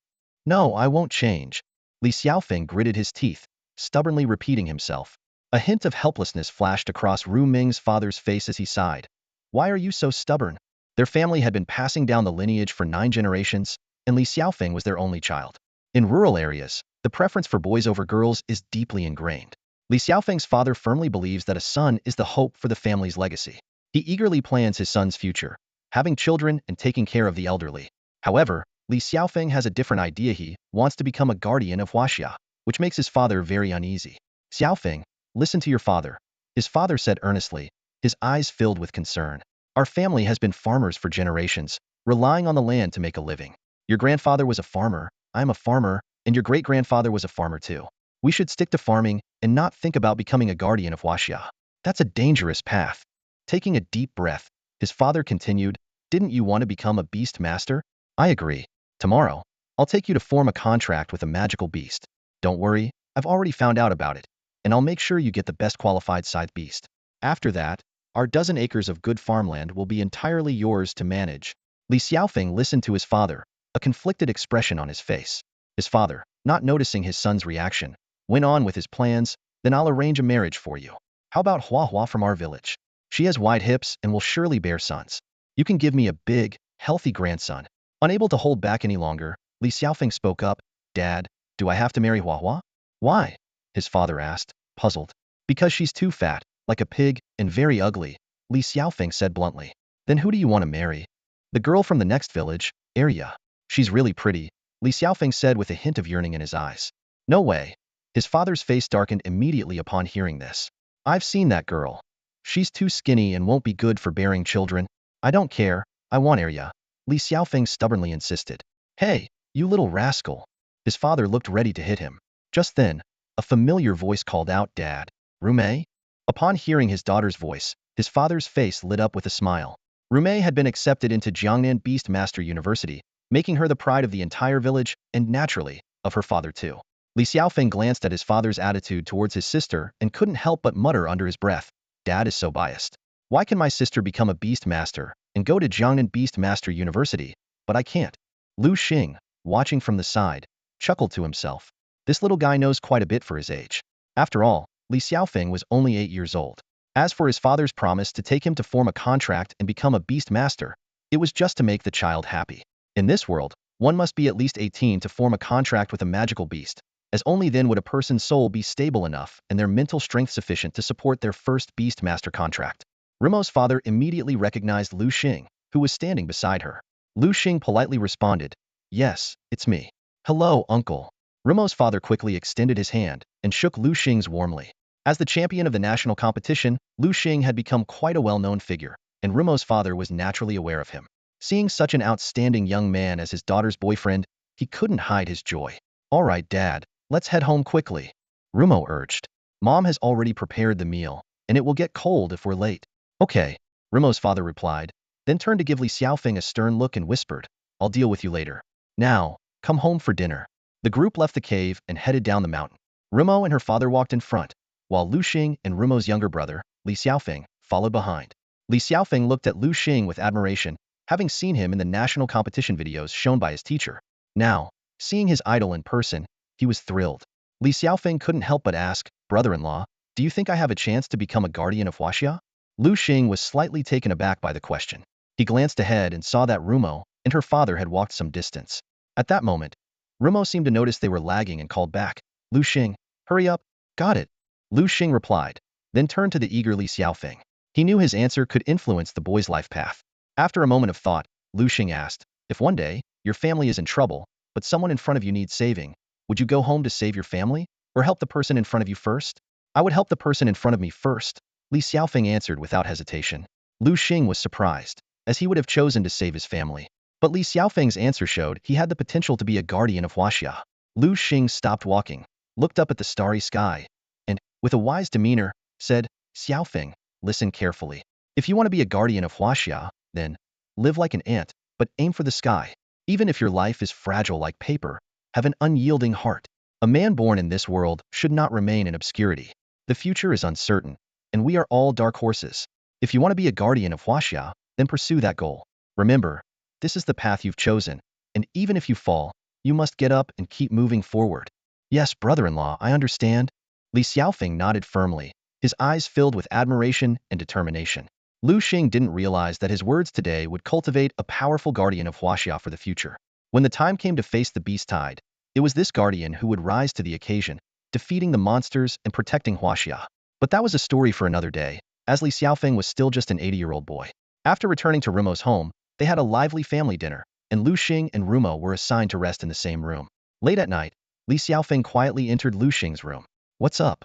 No, I won't change. Li Xiaofeng gritted his teeth, stubbornly repeating himself. A hint of helplessness flashed across Ru Ming's father's face as he sighed. Why are you so stubborn? Their family had been passing down the lineage for 9 generations, and Li Xiaofeng was their only child. In rural areas, the preference for boys over girls is deeply ingrained. Li Xiaofeng's father firmly believes that a son is the hope for the family's legacy. He eagerly plans his son's future, having children and taking care of the elderly. However, Li Xiaofeng has a different idea. He wants to become a guardian of Huaxia, which makes his father very uneasy. Xiaofeng, listen to your father, his father said earnestly, his eyes filled with concern. Our family has been farmers for generations, relying on the land to make a living. Your grandfather was a farmer, I'm a farmer, and your great-grandfather was a farmer too. We should stick to farming and not think about becoming a guardian of Huaxia. That's a dangerous path. Taking a deep breath, his father continued, didn't you want to become a beast master? I agree. Tomorrow, I'll take you to form a contract with a magical beast. Don't worry, I've already found out about it, and I'll make sure you get the best qualified scythe beast. After that, our dozen acres of good farmland will be entirely yours to manage. Li Xiaofeng listened to his father, a conflicted expression on his face. His father, not noticing his son's reaction, went on with his plans. Then I'll arrange a marriage for you. How about Hua Hua from our village? She has wide hips and will surely bear sons. You can give me a big, healthy grandson. Unable to hold back any longer, Li Xiaofeng spoke up. Dad, do I have to marry Hua Hua? Why? His father asked, puzzled. Because she's too fat, like a pig, and very ugly, Li Xiaofeng said bluntly. Then who do you want to marry? The girl from the next village, Arya. She's really pretty, Li Xiaofeng said with a hint of yearning in his eyes. No way. His father's face darkened immediately upon hearing this. I've seen that girl. She's too skinny and won't be good for bearing children. I don't care, I want Arya, Li Xiaofeng stubbornly insisted. Hey, you little rascal. His father looked ready to hit him. Just then, a familiar voice called out, Dad. Rumei? Upon hearing his daughter's voice, his father's face lit up with a smile. Rumei had been accepted into Jiangnan Beast Master University, making her the pride of the entire village, and naturally, of her father too. Li Xiaofeng glanced at his father's attitude towards his sister and couldn't help but mutter under his breath, Dad is so biased. Why can my sister become a beast master and go to Jiangnan Beast Master University, but I can't? Liu Xing, watching from the side, chuckled to himself. This little guy knows quite a bit for his age. After all, Li Xiaofeng was only 8 years old. As for his father's promise to take him to form a contract and become a beast master, it was just to make the child happy. In this world, one must be at least 18 to form a contract with a magical beast, as only then would a person's soul be stable enough and their mental strength sufficient to support their first beast master contract. Rumo's father immediately recognized Liu Xing, who was standing beside her. Liu Xing politely responded, "Yes, it's me." "Hello, uncle." Rumo's father quickly extended his hand and shook Liu Xing's warmly. As the champion of the national competition, Liu Xing had become quite a well-known figure, and Rumo's father was naturally aware of him. Seeing such an outstanding young man as his daughter's boyfriend, he couldn't hide his joy. "All right, Dad, let's head home quickly," Rumo urged. "Mom has already prepared the meal, and it will get cold if we're late." "Okay," Rumo's father replied, then turned to give Li Xiaofeng a stern look and whispered, "I'll deal with you later. Now, come home for dinner." The group left the cave and headed down the mountain. Rumo and her father walked in front, while Liu Xing and Rumo's younger brother, Li Xiaofeng, followed behind. Li Xiaofeng looked at Liu Xing with admiration, having seen him in the national competition videos shown by his teacher. Now, seeing his idol in person, he was thrilled. Li Xiaofeng couldn't help but ask, "Brother-in-law, do you think I have a chance to become a guardian of Huaxia?" Liu Xing was slightly taken aback by the question. He glanced ahead and saw that Rumo and her father had walked some distance. At that moment, Rumo seemed to notice they were lagging and called back, "Liu Xing, hurry up." "Got it," Liu Xing replied, then turned to the eager Li Xiaofeng. He knew his answer could influence the boy's life path. After a moment of thought, Liu Xing asked, "If one day, your family is in trouble, but someone in front of you needs saving, would you go home to save your family, or help the person in front of you first?" "I would help the person in front of me first," Li Xiaofeng answered without hesitation. Liu Xing was surprised, as he would have chosen to save his family. But Li Xiaofeng's answer showed he had the potential to be a guardian of Huaxia. Liu Xing stopped walking, looked up at the starry sky, and, with a wise demeanor, said, "Xiaofeng, listen carefully. If you want to be a guardian of Huaxia, then live like an ant, but aim for the sky. Even if your life is fragile like paper, have an unyielding heart. A man born in this world should not remain in obscurity. The future is uncertain, and we are all dark horses. If you want to be a guardian of Huaxia, then pursue that goal. Remember, this is the path you've chosen, and even if you fall, you must get up and keep moving forward." "Yes, brother-in-law, I understand." Li Xiaofeng nodded firmly, his eyes filled with admiration and determination. Liu Xing didn't realize that his words today would cultivate a powerful guardian of Huaxia for the future. When the time came to face the beast tide, it was this guardian who would rise to the occasion, defeating the monsters and protecting Huaxia. But that was a story for another day, as Li Xiaofeng was still just an 80-year-old boy. After returning to Rumo's home, they had a lively family dinner, and Liu Xing and Rumo were assigned to rest in the same room. Late at night, Li Xiaofeng quietly entered Liu Xing's room. "What's up?"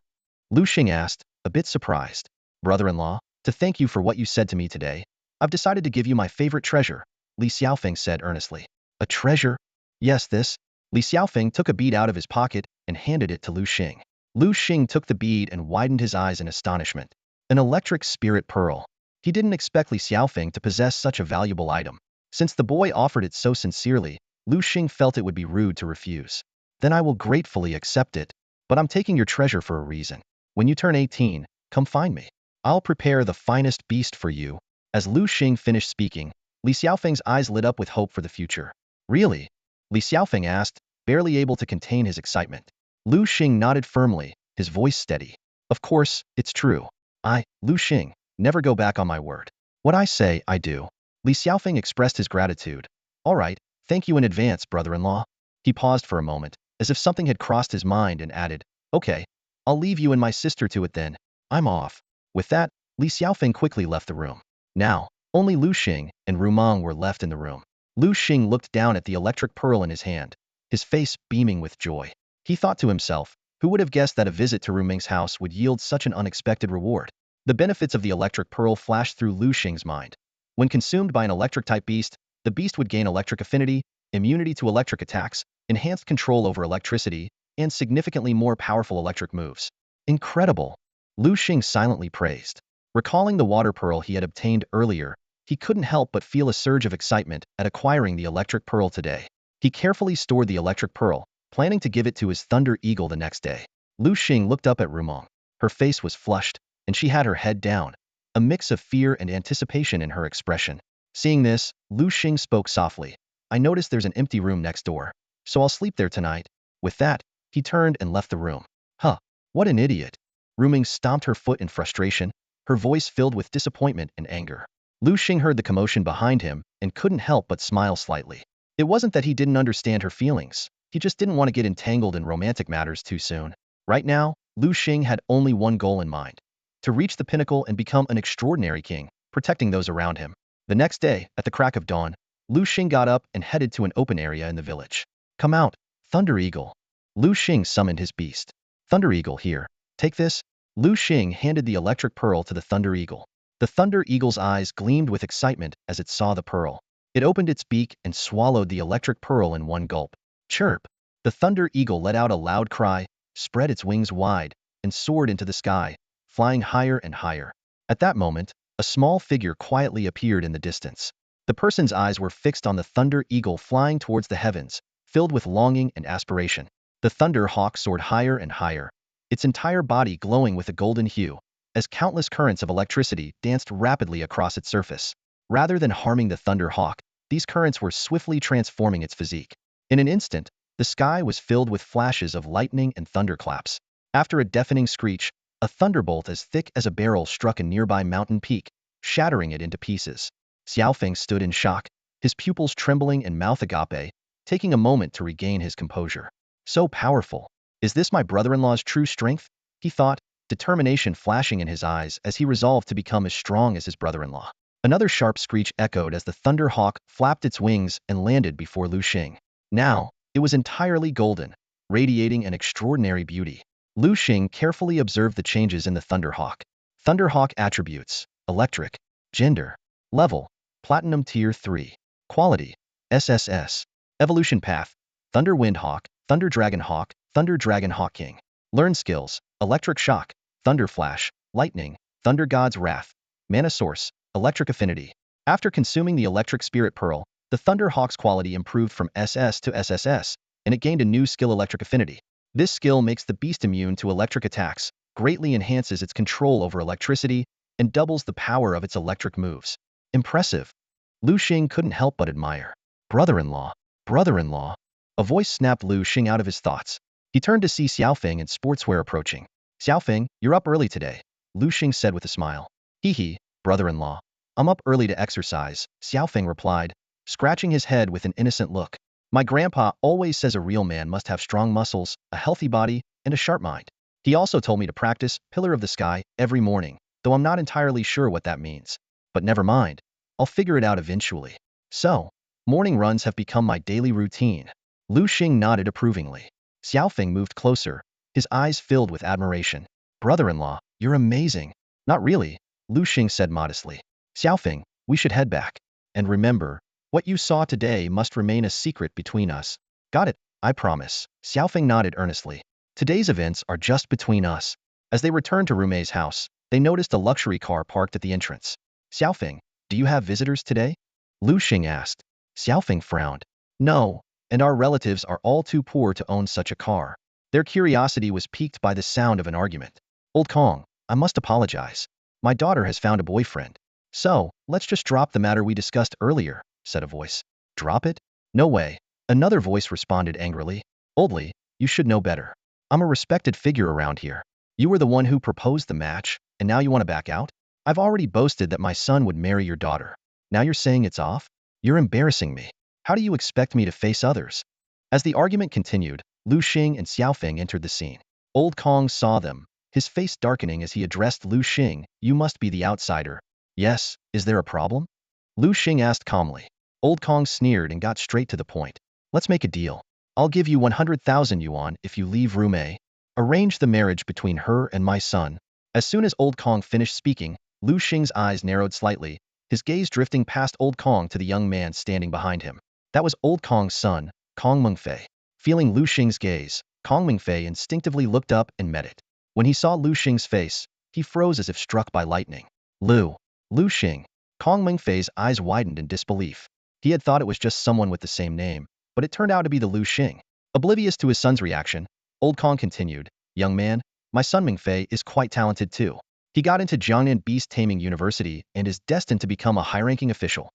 Liu Xing asked, a bit surprised. "Brother-in-law, to thank you for what you said to me today, I've decided to give you my favorite treasure," Li Xiaofeng said earnestly. "A treasure?" "Yes, this." Li Xiaofeng took a bead out of his pocket and handed it to Liu Xing. Liu Xing took the bead and widened his eyes in astonishment. An electric spirit pearl. He didn't expect Li Xiaofeng to possess such a valuable item. Since the boy offered it so sincerely, Liu Xing felt it would be rude to refuse. "Then I will gratefully accept it, but I'm taking your treasure for a reason. When you turn 18, come find me. I'll prepare the finest beast for you." As Liu Xing finished speaking, Li Xiaofeng's eyes lit up with hope for the future. "Really?" Li Xiaofeng asked, barely able to contain his excitement. Liu Xing nodded firmly, his voice steady. "Of course, it's true. I, Liu Xing, never go back on my word. What I say, I do." Li Xiaofeng expressed his gratitude. "All right, thank you in advance, brother-in-law." He paused for a moment, as if something had crossed his mind and added, "Okay, I'll leave you and my sister to it then. I'm off." With that, Li Xiaofeng quickly left the room. Now, only Liu Xing and Rumong were left in the room. Liu Xing looked down at the electric pearl in his hand, his face beaming with joy. He thought to himself, who would have guessed that a visit to Ruming's house would yield such an unexpected reward? The benefits of the electric pearl flashed through Liu Xing's mind. When consumed by an electric-type beast, the beast would gain electric affinity, immunity to electric attacks, enhanced control over electricity, and significantly more powerful electric moves. Incredible! Liu Xing silently praised. Recalling the water pearl he had obtained earlier, he couldn't help but feel a surge of excitement at acquiring the electric pearl today. He carefully stored the electric pearl, planning to give it to his Thunder Eagle the next day. Liu Xing looked up at Rumong. Her face was flushed, and she had her head down, a mix of fear and anticipation in her expression. Seeing this, Liu Xing spoke softly. I noticed there's an empty room next door, so I'll sleep there tonight." With that, he turned and left the room. Huh, what an idiot. Ru Ming stomped her foot in frustration, her voice filled with disappointment and anger. Liu Xing heard the commotion behind him and couldn't help but smile slightly. It wasn't that he didn't understand her feelings, he just didn't want to get entangled in romantic matters too soon. Right now, Liu Xing had only one goal in mind: to reach the pinnacle and become an extraordinary king, protecting those around him. The next day, at the crack of dawn, Liu Xing got up and headed to an open area in the village. "Come out, Thunder Eagle." Liu Xing summoned his beast. "Thunder Eagle, here. Take this." Liu Xing handed the electric pearl to the Thunder Eagle. The Thunder Eagle's eyes gleamed with excitement as it saw the pearl. It opened its beak and swallowed the electric pearl in one gulp. Chirp! The Thunder Eagle let out a loud cry, spread its wings wide, and soared into the sky, flying higher and higher. At that moment, a small figure quietly appeared in the distance. The person's eyes were fixed on the Thunder Eagle flying towards the heavens, filled with longing and aspiration. The Thunder Hawk soared higher and higher, its entire body glowing with a golden hue, as countless currents of electricity danced rapidly across its surface. Rather than harming the Thunder Hawk, these currents were swiftly transforming its physique. In an instant, the sky was filled with flashes of lightning and thunderclaps. After a deafening screech, a thunderbolt as thick as a barrel struck a nearby mountain peak, shattering it into pieces. Xiaofeng stood in shock, his pupils trembling and mouth agape, taking a moment to regain his composure. So powerful. Is this my brother-in-law's true strength? He thought, determination flashing in his eyes as he resolved to become as strong as his brother-in-law. Another sharp screech echoed as the Thunder Hawk flapped its wings and landed before Liu Xing. Now, it was entirely golden, radiating an extraordinary beauty. Liu Xing carefully observed the changes in the Thunder Hawk. Thunder Hawk attributes: electric, gender, level, platinum tier 3, quality, SSS, evolution path, Thunder Wind Hawk, Thunder Dragon Hawk, Thunder Dragon Hawk King. Learn skills: electric shock, thunder flash, lightning, thunder god's wrath, mana source, electric affinity. After consuming the electric spirit pearl, the Thunder Hawk's quality improved from SS to SSS, and it gained a new skill, electric affinity. This skill makes the beast immune to electric attacks, greatly enhances its control over electricity, and doubles the power of its electric moves. Impressive. Liu Xing couldn't help but admire. Brother-in-law, brother-in-law. A voice snapped Liu Xing out of his thoughts. He turned to see Xiaofeng in sportswear approaching. "Xiaofeng, you're up early today," Liu Xing said with a smile. "Hee, brother-in-law. I'm up early to exercise," Xiaofeng replied, scratching his head with an innocent look. "My grandpa always says a real man must have strong muscles, a healthy body, and a sharp mind. He also told me to practice Pillar of the Sky every morning, though I'm not entirely sure what that means. But never mind. I'll figure it out eventually. So, morning runs have become my daily routine." Liu Xing nodded approvingly. Xiaofeng moved closer, his eyes filled with admiration. "Brother-in-law, you're amazing." "Not really," Liu Xing said modestly. "Xiaofeng, we should head back. And remember, what you saw today must remain a secret between us." "Got it, I promise." Xiaofeng nodded earnestly. "Today's events are just between us." As they returned to Ru Mei's house, they noticed a luxury car parked at the entrance. "Xiaofeng, do you have visitors today?" Liu Xing asked. Xiaofeng frowned. "No, and our relatives are all too poor to own such a car." Their curiosity was piqued by the sound of an argument. "Old Kong, I must apologize. My daughter has found a boyfriend. So, let's just drop the matter we discussed earlier," said a voice. "Drop it? No way." Another voice responded angrily. "Oldly, you should know better. I'm a respected figure around here. You were the one who proposed the match, and now you want to back out? I've already boasted that my son would marry your daughter. Now you're saying it's off? You're embarrassing me. How do you expect me to face others?" As the argument continued, Liu Xing and Xiaofeng entered the scene. Old Kong saw them, his face darkening as he addressed Liu Xing. "You must be the outsider." "Yes, is there a problem?" Liu Xing asked calmly. Old Kong sneered and got straight to the point. "Let's make a deal. I'll give you 100,000 yuan if you leave Ru Mei. Arrange the marriage between her and my son." As soon as Old Kong finished speaking, Liu Xing's eyes narrowed slightly, his gaze drifting past Old Kong to the young man standing behind him. That was Old Kong's son, Kong Mengfei. Feeling Liu Xing's gaze, Kong Mengfei instinctively looked up and met it. When he saw Liu Xing's face, he froze as if struck by lightning. Liu Xing. Kong Mengfei's eyes widened in disbelief. He had thought it was just someone with the same name, but it turned out to be the Liu Xing. Oblivious to his son's reaction, Old Kong continued, "Young man, my son Mengfei is quite talented too. He got into Jiangnan Beast-Taming University and is destined to become a high-ranking official.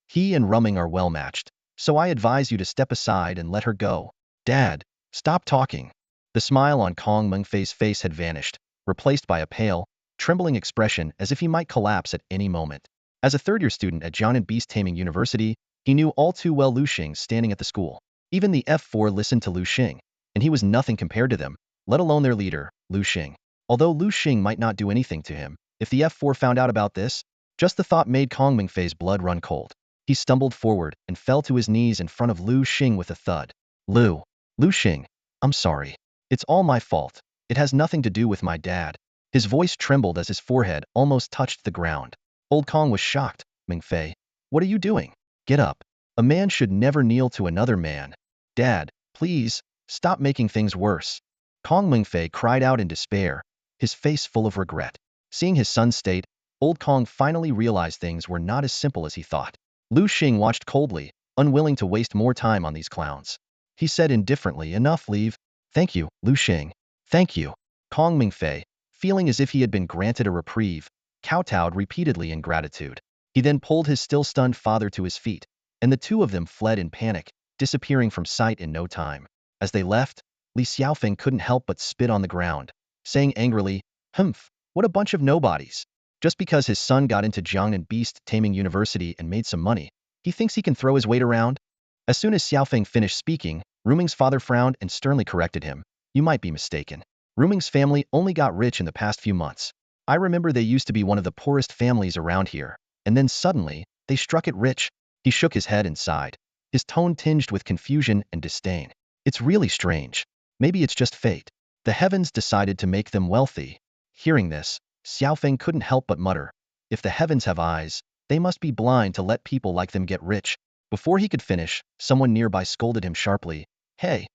He and Ru Ming are well matched, so I advise you to step aside and let her go. Dad, stop talking. The smile on Kong Mengfei's face had vanished, replaced by a pale, trembling expression as if he might collapse at any moment. As a third-year student at Jiangnan Beast-Taming University, he knew all too well Liu Xing standing at the school. Even the F4 listened to Liu Xing, and he was nothing compared to them, let alone their leader, Liu Xing. Although Liu Xing might not do anything to him, if the F4 found out about this, just the thought made Kong Mengfei's blood run cold. He stumbled forward and fell to his knees in front of Liu Xing with a thud. Liu Xing, I'm sorry. It's all my fault. It has nothing to do with my dad. His voice trembled as his forehead almost touched the ground. Old Kong was shocked. Mengfei, what are you doing? Get up. A man should never kneel to another man. Dad, please, stop making things worse. Kong Mengfei cried out in despair, his face full of regret. Seeing his son's state, old Kong finally realized things were not as simple as he thought. Liu Xing watched coldly, unwilling to waste more time on these clowns. He said indifferently, enough, leave. Thank you, Liu Xing. Thank you. Kong Mengfei, feeling as if he had been granted a reprieve, kowtowed repeatedly in gratitude. He then pulled his still stunned father to his feet, and the two of them fled in panic, disappearing from sight in no time. As they left, Li Xiaofeng couldn't help but spit on the ground, saying angrily, "Humph, what a bunch of nobodies. Just because his son got into Jiangnan Beast-Taming University and made some money, he thinks he can throw his weight around?" As soon as Xiaofeng finished speaking, Ruming's father frowned and sternly corrected him. "You might be mistaken. Ruming's family only got rich in the past few months. I remember they used to be one of the poorest families around here, and then suddenly, they struck it rich." He shook his head and sighed, his tone tinged with confusion and disdain. "It's really strange. Maybe it's just fate. The heavens decided to make them wealthy." Hearing this, Xiaofeng couldn't help but mutter, "If the heavens have eyes, they must be blind to let people like them get rich." Before he could finish, someone nearby scolded him sharply. Hey,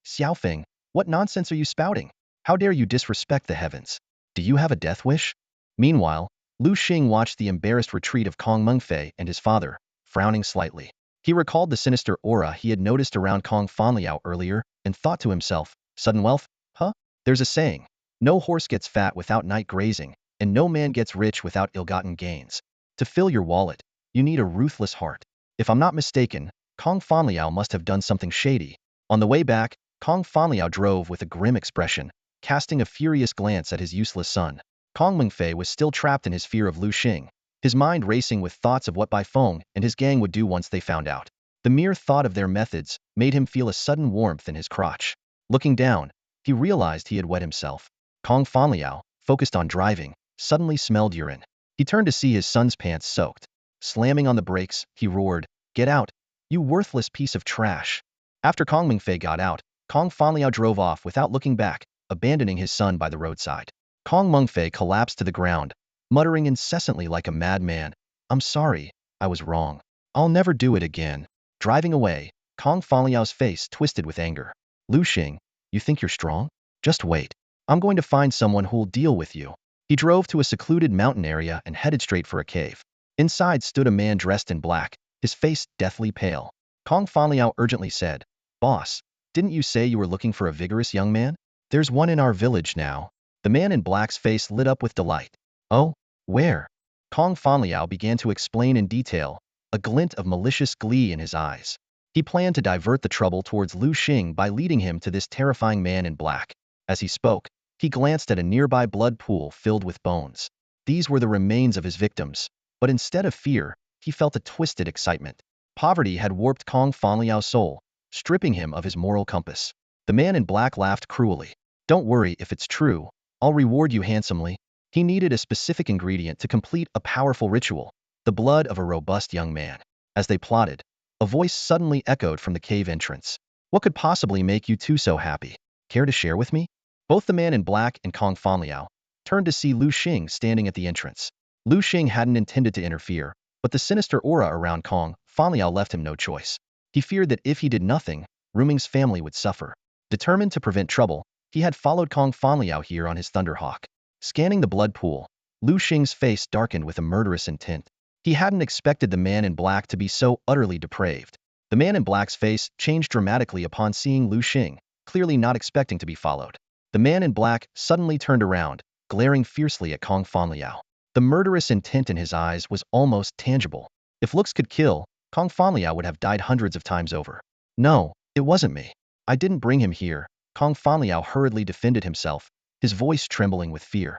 Xiaofeng, what nonsense are you spouting? How dare you disrespect the heavens? Do you have a death wish?" Meanwhile, Liu Xing watched the embarrassed retreat of Kong Mengfei and his father, frowning slightly. He recalled the sinister aura he had noticed around Kong Fanliao earlier and thought to himself, sudden wealth? Huh? There's a saying, no horse gets fat without night grazing, and no man gets rich without ill-gotten gains. To fill your wallet, you need a ruthless heart. If I'm not mistaken, Kong Fanliao must have done something shady. On the way back, Kong Fanliao drove with a grim expression, casting a furious glance at his useless son. Kong Mengfei was still trapped in his fear of Liu Xing, his mind racing with thoughts of what Bai Feng and his gang would do once they found out. The mere thought of their methods made him feel a sudden warmth in his crotch. Looking down, he realized he had wet himself. Kong Fanliao, focused on driving, suddenly smelled urine. He turned to see his son's pants soaked. Slamming on the brakes, he roared, "Get out, you worthless piece of trash." After Kong Mengfei got out, Kong Fanliao drove off without looking back, abandoning his son by the roadside. Kong Mengfei collapsed to the ground, muttering incessantly like a madman, "I'm sorry, I was wrong. I'll never do it again." Driving away, Kong Fanliao's face twisted with anger. "Liu Xing, you think you're strong? Just wait. I'm going to find someone who'll deal with you." He drove to a secluded mountain area and headed straight for a cave. Inside stood a man dressed in black, his face deathly pale. Kong Fanliao urgently said, "Boss, didn't you say you were looking for a vigorous young man? There's one in our village now." The man in black's face lit up with delight. "Oh, where?" Kong Fanliao began to explain in detail, a glint of malicious glee in his eyes. He planned to divert the trouble towards Liu Xing by leading him to this terrifying man in black. As he spoke, he glanced at a nearby blood pool filled with bones. These were the remains of his victims, but instead of fear, he felt a twisted excitement. Poverty had warped Kong Fanliao's soul, stripping him of his moral compass. The man in black laughed cruelly. "Don't worry if it's true. I'll reward you handsomely." He needed a specific ingredient to complete a powerful ritual, the blood of a robust young man. As they plotted, a voice suddenly echoed from the cave entrance. "What could possibly make you two so happy? Care to share with me?" Both the man in black and Kong Fanliao turned to see Liu Xing standing at the entrance. Liu Xing hadn't intended to interfere, but the sinister aura around Kong Fanliao left him no choice. He feared that if he did nothing, Ruming's family would suffer. Determined to prevent trouble, he had followed Kong Fanliao here on his Thunderhawk. Scanning the blood pool, Liu Xing's face darkened with a murderous intent. He hadn't expected the man in black to be so utterly depraved. The man in black's face changed dramatically upon seeing Liu Xing, clearly not expecting to be followed. The man in black suddenly turned around, glaring fiercely at Kong Fanliao. The murderous intent in his eyes was almost tangible. If looks could kill, Kong Fanliao would have died hundreds of times over. No, it wasn't me. I didn't bring him here. Kong Fanliao hurriedly defended himself, his voice trembling with fear.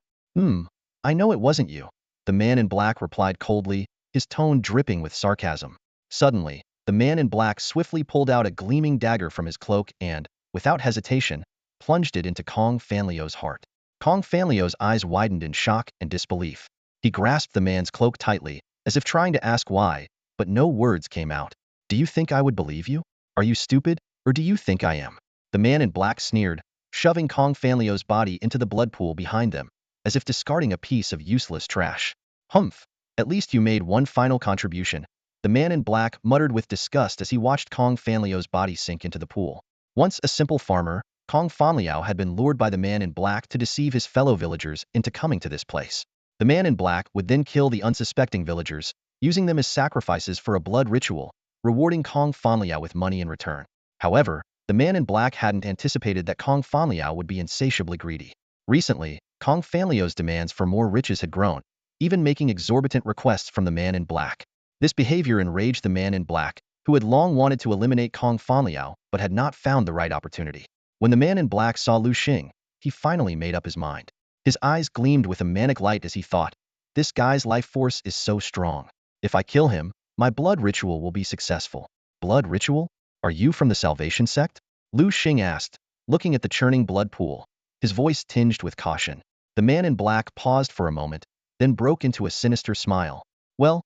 I know it wasn't you. The man in black replied coldly, his tone dripping with sarcasm. Suddenly, the man in black swiftly pulled out a gleaming dagger from his cloak and, without hesitation, plunged it into Kong Fanliao's heart. Kong Fanliao's eyes widened in shock and disbelief. He grasped the man's cloak tightly, as if trying to ask why, but no words came out. Do you think I would believe you? Are you stupid, or do you think I am? The man in black sneered, shoving Kong Fanliao's body into the blood pool behind them, as if discarding a piece of useless trash. Humph, at least you made one final contribution. The man in black muttered with disgust as he watched Kong Fanliao's body sink into the pool. Once a simple farmer, Kong Fanliao had been lured by the man in black to deceive his fellow villagers into coming to this place. The man in black would then kill the unsuspecting villagers, using them as sacrifices for a blood ritual, rewarding Kong Fanliao with money in return. However, the man in black hadn't anticipated that Kong Fanliao would be insatiably greedy. Recently, Kong Fanliao's demands for more riches had grown, even making exorbitant requests from the man in black. This behavior enraged the man in black, who had long wanted to eliminate Kong Fanliao but had not found the right opportunity. When the man in black saw Liu Xing, he finally made up his mind. His eyes gleamed with a manic light as he thought, this guy's life force is so strong. If I kill him, my blood ritual will be successful. Blood ritual? Are you from the Salvation sect? Liu Xing asked, looking at the churning blood pool, his voice tinged with caution. The man in black paused for a moment, then broke into a sinister smile. Well,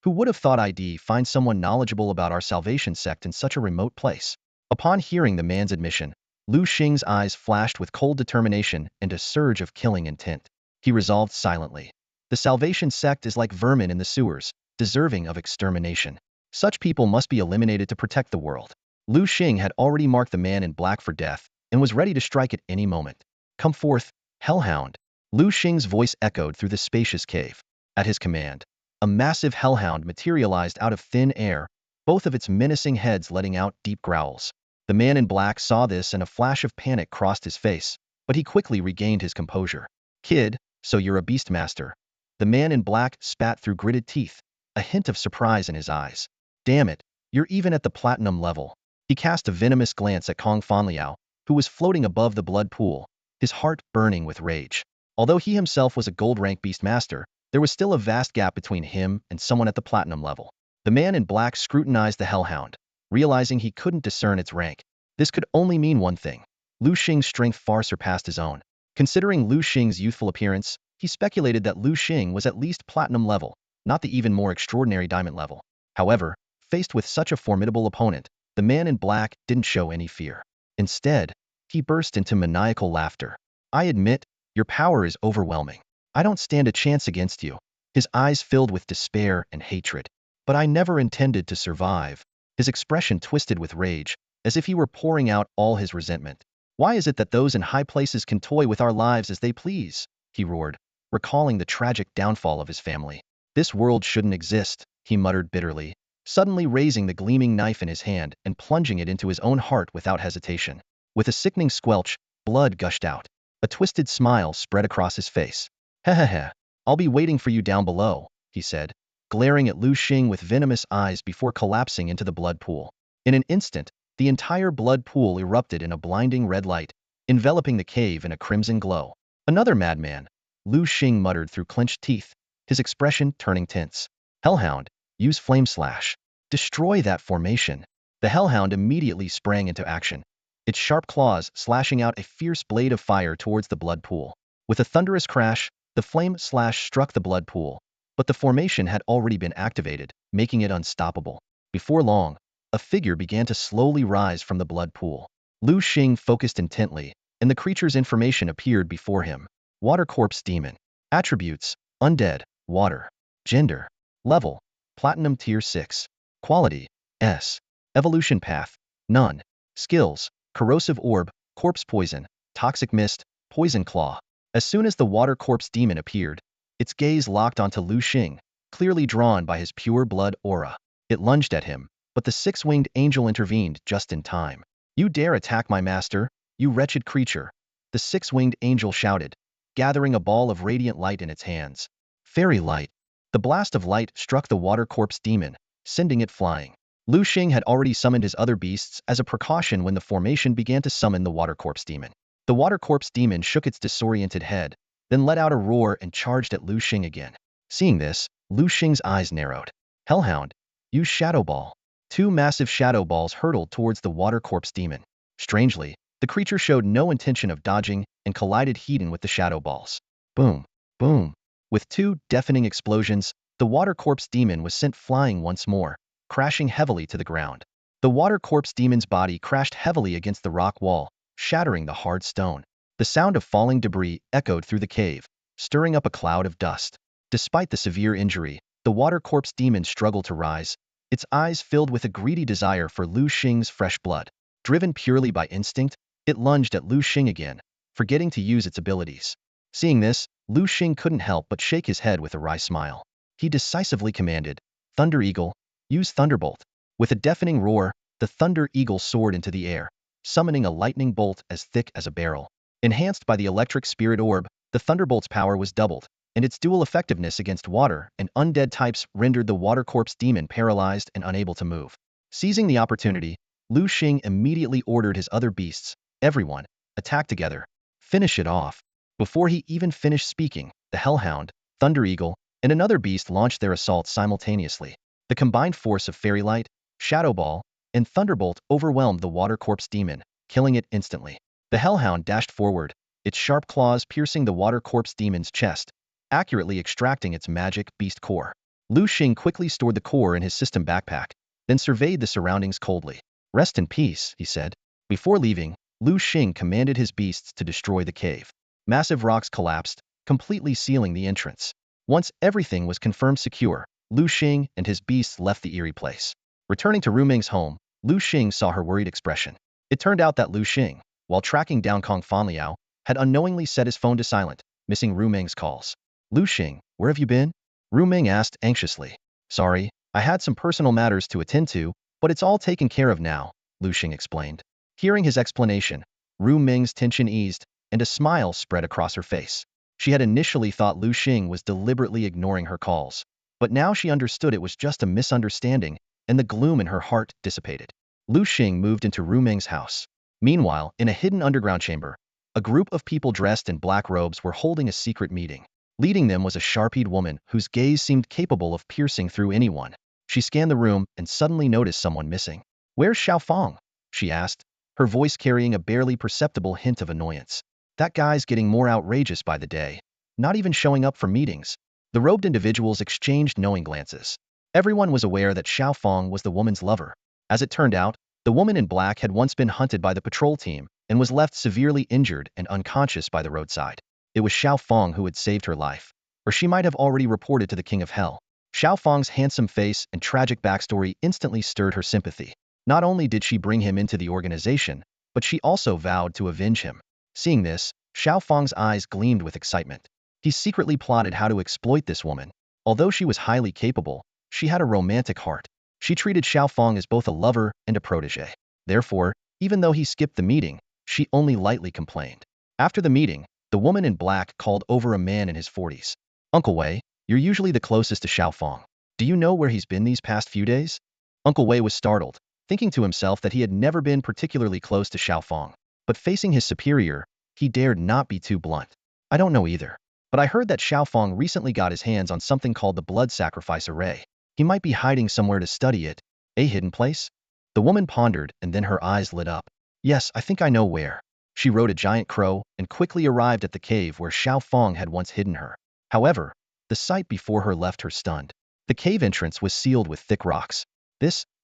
who would have thought I'd find someone knowledgeable about our Salvation sect in such a remote place? Upon hearing the man's admission, Liu Xing's eyes flashed with cold determination and a surge of killing intent. He resolved silently. The Salvation sect is like vermin in the sewers, deserving of extermination. Such people must be eliminated to protect the world. Liu Xing had already marked the man in black for death and was ready to strike at any moment. Come forth, hellhound. Liu Xing's voice echoed through the spacious cave. At his command, a massive hellhound materialized out of thin air, both of its menacing heads letting out deep growls. The man in black saw this and a flash of panic crossed his face, but he quickly regained his composure. Kid, so you're a beastmaster. The man in black spat through gritted teeth, a hint of surprise in his eyes. Damn it, you're even at the platinum level. He cast a venomous glance at Kong Fanliao, who was floating above the blood pool, his heart burning with rage. Although he himself was a gold-rank beastmaster, there was still a vast gap between him and someone at the platinum level. The man in black scrutinized the hellhound, realizing he couldn't discern its rank. This could only mean one thing. Liu Xing's strength far surpassed his own. Considering Liu Xing's youthful appearance, he speculated that Liu Xing was at least platinum level, not the even more extraordinary diamond level. However, faced with such a formidable opponent, the man in black didn't show any fear. Instead, he burst into maniacal laughter. I admit, your power is overwhelming. I don't stand a chance against you. His eyes filled with despair and hatred. But I never intended to survive. His expression twisted with rage, as if he were pouring out all his resentment. Why is it that those in high places can toy with our lives as they please? He roared, recalling the tragic downfall of his family. This world shouldn't exist, he muttered bitterly, suddenly raising the gleaming knife in his hand and plunging it into his own heart without hesitation. With a sickening squelch, blood gushed out. A twisted smile spread across his face. Heh, I'll be waiting for you down below, he said, glaring at Liu Xing with venomous eyes before collapsing into the blood pool. In an instant, the entire blood pool erupted in a blinding red light, enveloping the cave in a crimson glow. Another madman, Liu Xing muttered through clenched teeth, his expression turning tense. Hellhound, use flame slash. Destroy that formation. The hellhound immediately sprang into action, its sharp claws slashing out a fierce blade of fire towards the blood pool. With a thunderous crash, the flame slash struck the blood pool, but the formation had already been activated, making it unstoppable. Before long, a figure began to slowly rise from the blood pool. Liu Xing focused intently, and the creature's information appeared before him. Water Corpse Demon. Attributes: Undead, Water. Gender: Level: Platinum Tier 6. Quality: S. Evolution Path: None. Skills: Corrosive Orb, Corpse Poison, Toxic Mist, Poison Claw. As soon as the Water Corpse Demon appeared, its gaze locked onto Liu Xing, clearly drawn by his pure blood aura. It lunged at him, but the six-winged angel intervened just in time. You dare attack my master, you wretched creature, the six-winged angel shouted, gathering a ball of radiant light in its hands. Fairy light. The blast of light struck the Water Corpse Demon, sending it flying. Liu Xing had already summoned his other beasts as a precaution when the formation began to summon the water corpse demon. The water corpse demon shook its disoriented head, then let out a roar and charged at Liu Xing again. Seeing this, Liu Xing's eyes narrowed. Hellhound, use Shadow Ball. Two massive shadow balls hurtled towards the water corpse demon. Strangely, the creature showed no intention of dodging and collided head-on with the shadow balls. Boom, boom. With two deafening explosions, the water corpse demon was sent flying once more, crashing heavily to the ground. The water corpse demon's body crashed heavily against the rock wall, shattering the hard stone. The sound of falling debris echoed through the cave, stirring up a cloud of dust. Despite the severe injury, the water corpse demon struggled to rise, its eyes filled with a greedy desire for Liu Xing's fresh blood. Driven purely by instinct, it lunged at Liu Xing again, forgetting to use its abilities. Seeing this, Liu Xing couldn't help but shake his head with a wry smile. He decisively commanded, Thunder Eagle, use Thunderbolt. With a deafening roar, the Thunder Eagle soared into the air, summoning a lightning bolt as thick as a barrel. Enhanced by the electric spirit orb, the Thunderbolt's power was doubled, and its dual effectiveness against water and undead types rendered the water corpse demon paralyzed and unable to move. Seizing the opportunity, Liu Xing immediately ordered his other beasts, everyone, attack together. Finish it off. Before he even finished speaking, the Hellhound, Thunder Eagle, and another beast launched their assaults simultaneously. The combined force of Fairy Light, Shadow Ball, and Thunderbolt overwhelmed the water corpse demon, killing it instantly. The Hellhound dashed forward, its sharp claws piercing the water corpse demon's chest, accurately extracting its magic beast core. Liu Xing quickly stored the core in his system backpack, then surveyed the surroundings coldly. Rest in peace, he said. Before leaving, Liu Xing commanded his beasts to destroy the cave. Massive rocks collapsed, completely sealing the entrance. Once everything was confirmed secure, Liu Xing and his beasts left the eerie place. Returning to Ru Ming's home, Liu Xing saw her worried expression. It turned out that Liu Xing, while tracking down Kong Fanliao, had unknowingly set his phone to silent, missing Ru Ming's calls. Liu Xing, where have you been? Ru Ming asked anxiously. Sorry, I had some personal matters to attend to, but it's all taken care of now, Liu Xing explained. Hearing his explanation, Ru Ming's tension eased, and a smile spread across her face. She had initially thought Liu Xing was deliberately ignoring her calls, but now she understood it was just a misunderstanding, and the gloom in her heart dissipated. Liu Xing moved into Ru Ming's house. Meanwhile, in a hidden underground chamber, a group of people dressed in black robes were holding a secret meeting. Leading them was a sharp-eyed woman whose gaze seemed capable of piercing through anyone. She scanned the room and suddenly noticed someone missing. Where's Xiaofang? She asked, her voice carrying a barely perceptible hint of annoyance. That guy's getting more outrageous by the day, not even showing up for meetings. The robed individuals exchanged knowing glances. Everyone was aware that Xiaofang was the woman's lover. As it turned out, the woman in black had once been hunted by the patrol team and was left severely injured and unconscious by the roadside. It was Xiaofang who had saved her life, or she might have already reported to the King of Hell. Xiaofang's handsome face and tragic backstory instantly stirred her sympathy. Not only did she bring him into the organization, but she also vowed to avenge him. Seeing this, Xiaofang's eyes gleamed with excitement. He secretly plotted how to exploit this woman. Although she was highly capable, she had a romantic heart. She treated Xiaofang as both a lover and a protege. Therefore, even though he skipped the meeting, she only lightly complained. After the meeting, the woman in black called over a man in his 40s. Uncle Wei, you're usually the closest to Xiaofang. Do you know where he's been these past few days? Uncle Wei was startled, thinking to himself that he had never been particularly close to Xiaofang. But facing his superior, he dared not be too blunt. I don't know either. But I heard that Xiaofang recently got his hands on something called the blood sacrifice array. He might be hiding somewhere to study it. A hidden place? The woman pondered, and then her eyes lit up. Yes, I think I know where. She rode a giant crow and quickly arrived at the cave where Xiaofang had once hidden her. However, the sight before her left her stunned. The cave entrance was sealed with thick rocks.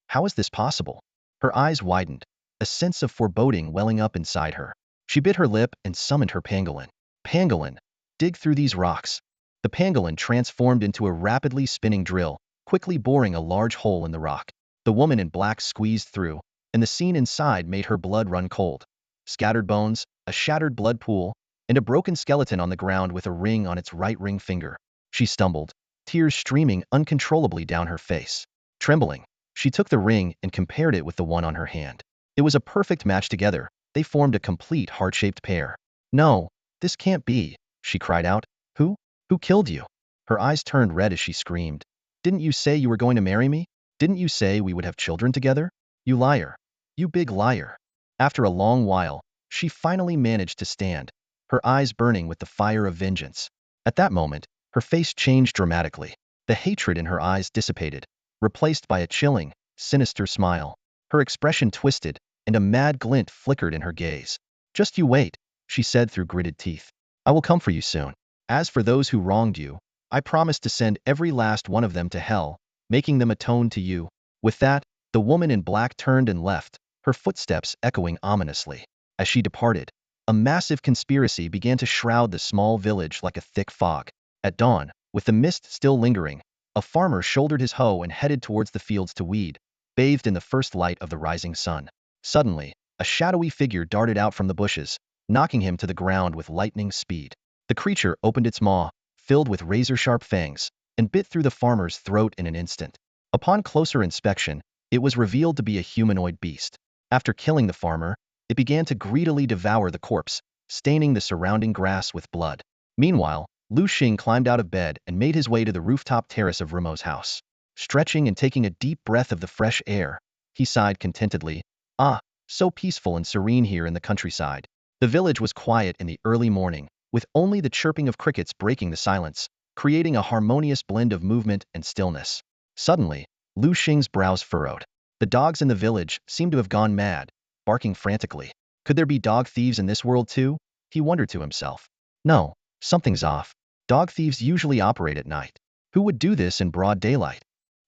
How is this possible? Her eyes widened, a sense of foreboding welling up inside her. She bit her lip and summoned her pangolin. Pangolin, dig through these rocks. The pangolin transformed into a rapidly spinning drill, quickly boring a large hole in the rock. The woman in black squeezed through, and the scene inside made her blood run cold. Scattered bones, a shattered blood pool, and a broken skeleton on the ground with a ring on its right ring finger. She stumbled, tears streaming uncontrollably down her face. Trembling, she took the ring and compared it with the one on her hand. It was a perfect match together. They formed a complete heart-shaped pair. No, this can't be, she cried out. Who killed you? Her eyes turned red as she screamed. Didn't you say you were going to marry me? Didn't you say we would have children together? You liar. You big liar. After a long while, she finally managed to stand, her eyes burning with the fire of vengeance. At that moment, her face changed dramatically. The hatred in her eyes dissipated, replaced by a chilling, sinister smile. Her expression twisted, and a mad glint flickered in her gaze. Just you wait, she said through gritted teeth. I will come for you soon. As for those who wronged you, I promise to send every last one of them to hell, making them atone to you. With that, the woman in black turned and left, her footsteps echoing ominously. As she departed, a massive conspiracy began to shroud the small village like a thick fog. At dawn, with the mist still lingering, a farmer shouldered his hoe and headed towards the fields to weed, bathed in the first light of the rising sun. Suddenly, a shadowy figure darted out from the bushes, knocking him to the ground with lightning speed. The creature opened its maw, filled with razor-sharp fangs, and bit through the farmer's throat in an instant. Upon closer inspection, it was revealed to be a humanoid beast. After killing the farmer, it began to greedily devour the corpse, staining the surrounding grass with blood. Meanwhile, Liu Xing climbed out of bed and made his way to the rooftop terrace of Rumo's house. Stretching and taking a deep breath of the fresh air, he sighed contentedly. Ah, so peaceful and serene here in the countryside. The village was quiet in the early morning, with only the chirping of crickets breaking the silence, creating a harmonious blend of movement and stillness. Suddenly, Liu Xing's brows furrowed. The dogs in the village seemed to have gone mad, barking frantically. Could there be dog thieves in this world too? He wondered to himself. No, something's off. Dog thieves usually operate at night. Who would do this in broad daylight?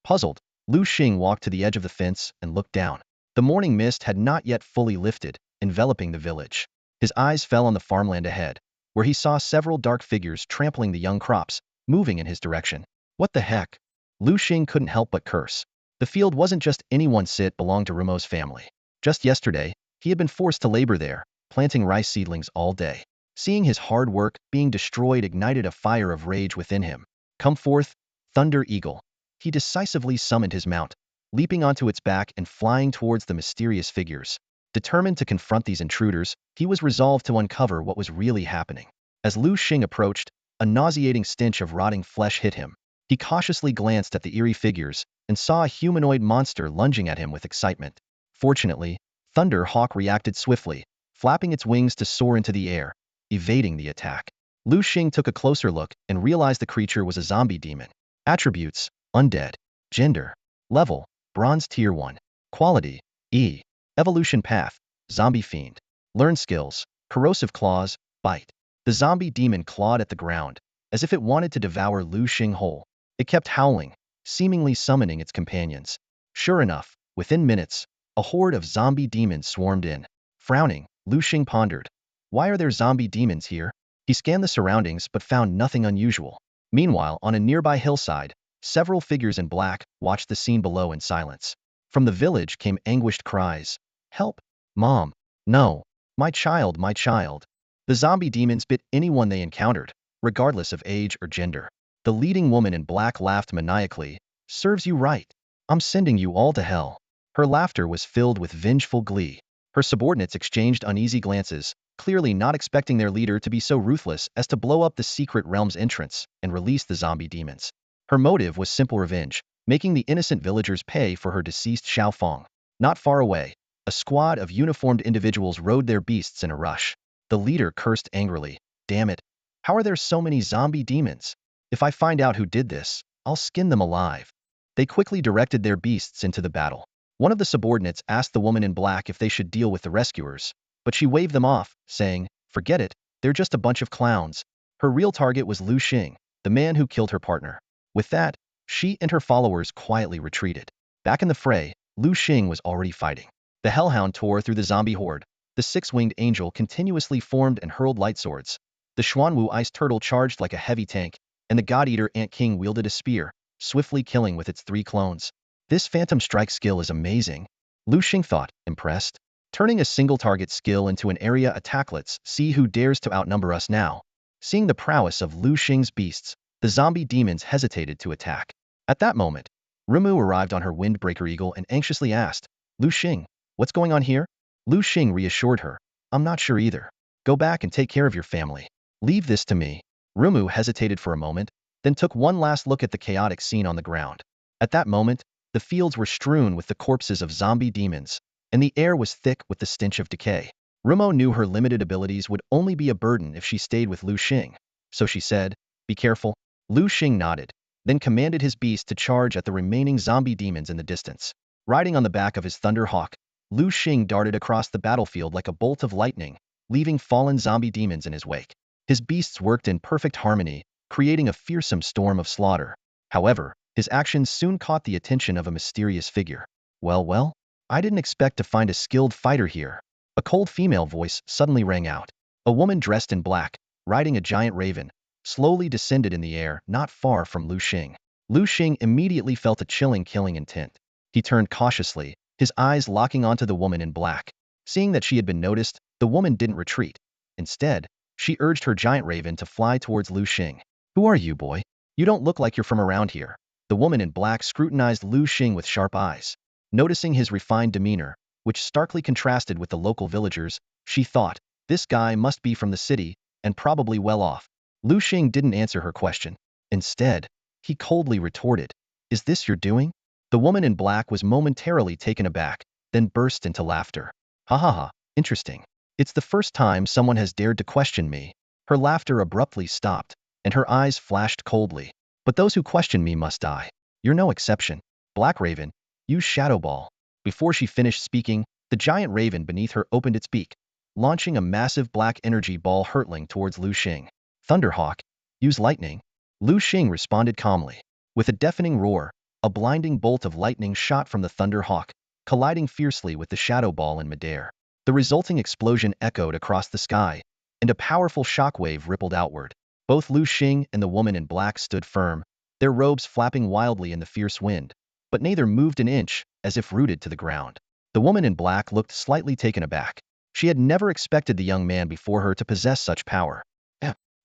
Puzzled, Liu Xing walked to the edge of the fence and looked down. The morning mist had not yet fully lifted, enveloping the village. His eyes fell on the farmland ahead, where he saw several dark figures trampling the young crops, moving in his direction. What the heck? Liu Xing couldn't help but curse. The field wasn't just anyone's, it belonged to Rumo's family. Just yesterday, he had been forced to labor there, planting rice seedlings all day. Seeing his hard work being destroyed ignited a fire of rage within him. Come forth, Thunder Eagle. He decisively summoned his mount, leaping onto its back and flying towards the mysterious figures. Determined to confront these intruders, he was resolved to uncover what was really happening. As Liu Xing approached, a nauseating stench of rotting flesh hit him. He cautiously glanced at the eerie figures and saw a humanoid monster lunging at him with excitement. Fortunately, Thunder Hawk reacted swiftly, flapping its wings to soar into the air, evading the attack. Liu Xing took a closer look and realized the creature was a zombie demon. Attributes: Undead. Gender: Level: Bronze Tier 1. Quality: E. Evolution path: Zombie Fiend. Learn skills: Corrosive Claws, Bite. The zombie demon clawed at the ground, as if it wanted to devour Liu Xing whole. It kept howling, seemingly summoning its companions. Sure enough, within minutes, a horde of zombie demons swarmed in. Frowning, Liu Xing pondered. Why are there zombie demons here? He scanned the surroundings but found nothing unusual. Meanwhile, on a nearby hillside, several figures in black watched the scene below in silence. From the village came anguished cries. Help! Mom! No! My child, my child! The zombie demons bit anyone they encountered, regardless of age or gender. The leading woman in black laughed maniacally. Serves you right. I'm sending you all to hell. Her laughter was filled with vengeful glee. Her subordinates exchanged uneasy glances, clearly not expecting their leader to be so ruthless as to blow up the secret realm's entrance and release the zombie demons. Her motive was simple revenge, making the innocent villagers pay for her deceased Xiaofeng. Not far away, a squad of uniformed individuals rode their beasts in a rush. The leader cursed angrily. Damn it! How are there so many zombie demons? If I find out who did this, I'll skin them alive. They quickly directed their beasts into the battle. One of the subordinates asked the woman in black if they should deal with the rescuers, but she waved them off, saying, forget it, they're just a bunch of clowns. Her real target was Liu Xing, the man who killed her partner. With that, she and her followers quietly retreated. Back in the fray, Liu Xing was already fighting. The hellhound tore through the zombie horde. The six-winged angel continuously formed and hurled light swords. The Xuanwu ice turtle charged like a heavy tank, and the God-Eater Ant King wielded a spear, swiftly killing with its 3 clones. This phantom strike skill is amazing, Liu Xing thought, impressed. Turning a single target skill into an area attack, let's see who dares to outnumber us now. Seeing the prowess of Liu Xing's beasts, the zombie demons hesitated to attack. At that moment, Rumu arrived on her windbreaker eagle and anxiously asked, Liu Xing, what's going on here? Liu Xing reassured her, I'm not sure either. Go back and take care of your family. Leave this to me. Rumu hesitated for a moment, then took one last look at the chaotic scene on the ground. At that moment, The fields were strewn with the corpses of zombie demons, and the air was thick with the stench of decay. Rumo knew her limited abilities would only be a burden if she stayed with Liu Xing, so she said, "Be careful." Liu Xing nodded, then commanded his beast to charge at the remaining zombie demons in the distance. Riding on the back of his Thunder Hawk, Liu Xing darted across the battlefield like a bolt of lightning, leaving fallen zombie demons in his wake. His beasts worked in perfect harmony, creating a fearsome storm of slaughter. However, his actions soon caught the attention of a mysterious figure. Well, I didn't expect to find a skilled fighter here." A cold female voice suddenly rang out. A woman dressed in black, riding a giant raven, slowly descended in the air not far from Liu Xing. Liu Xing immediately felt a chilling killing intent. He turned cautiously, his eyes locking onto the woman in black. Seeing that she had been noticed, the woman didn't retreat. Instead, she urged her giant raven to fly towards Liu Xing. "Who are you, boy? You don't look like you're from around here." The woman in black scrutinized Liu Xing with sharp eyes. Noticing his refined demeanor, which starkly contrasted with the local villagers, she thought, this guy must be from the city, and probably well off. Liu Xing didn't answer her question. Instead, he coldly retorted, "Is this your doing?" The woman in black was momentarily taken aback, then burst into laughter. "Ha ha ha, interesting. It's the first time someone has dared to question me." Her laughter abruptly stopped, and her eyes flashed coldly. "But those who question me must die. You're no exception. Black Raven, use Shadow Ball." Before she finished speaking, the giant raven beneath her opened its beak, launching a massive black energy ball hurtling towards Liu Xing. "Thunderhawk, use lightning." Liu Xing responded calmly. With a deafening roar, a blinding bolt of lightning shot from the Thunderhawk, colliding fiercely with the Shadow Ball in midair. The resulting explosion echoed across the sky, and a powerful shockwave rippled outward. Both Liu Xing and the woman in black stood firm, their robes flapping wildly in the fierce wind, but neither moved an inch, as if rooted to the ground. The woman in black looked slightly taken aback. She had never expected the young man before her to possess such power.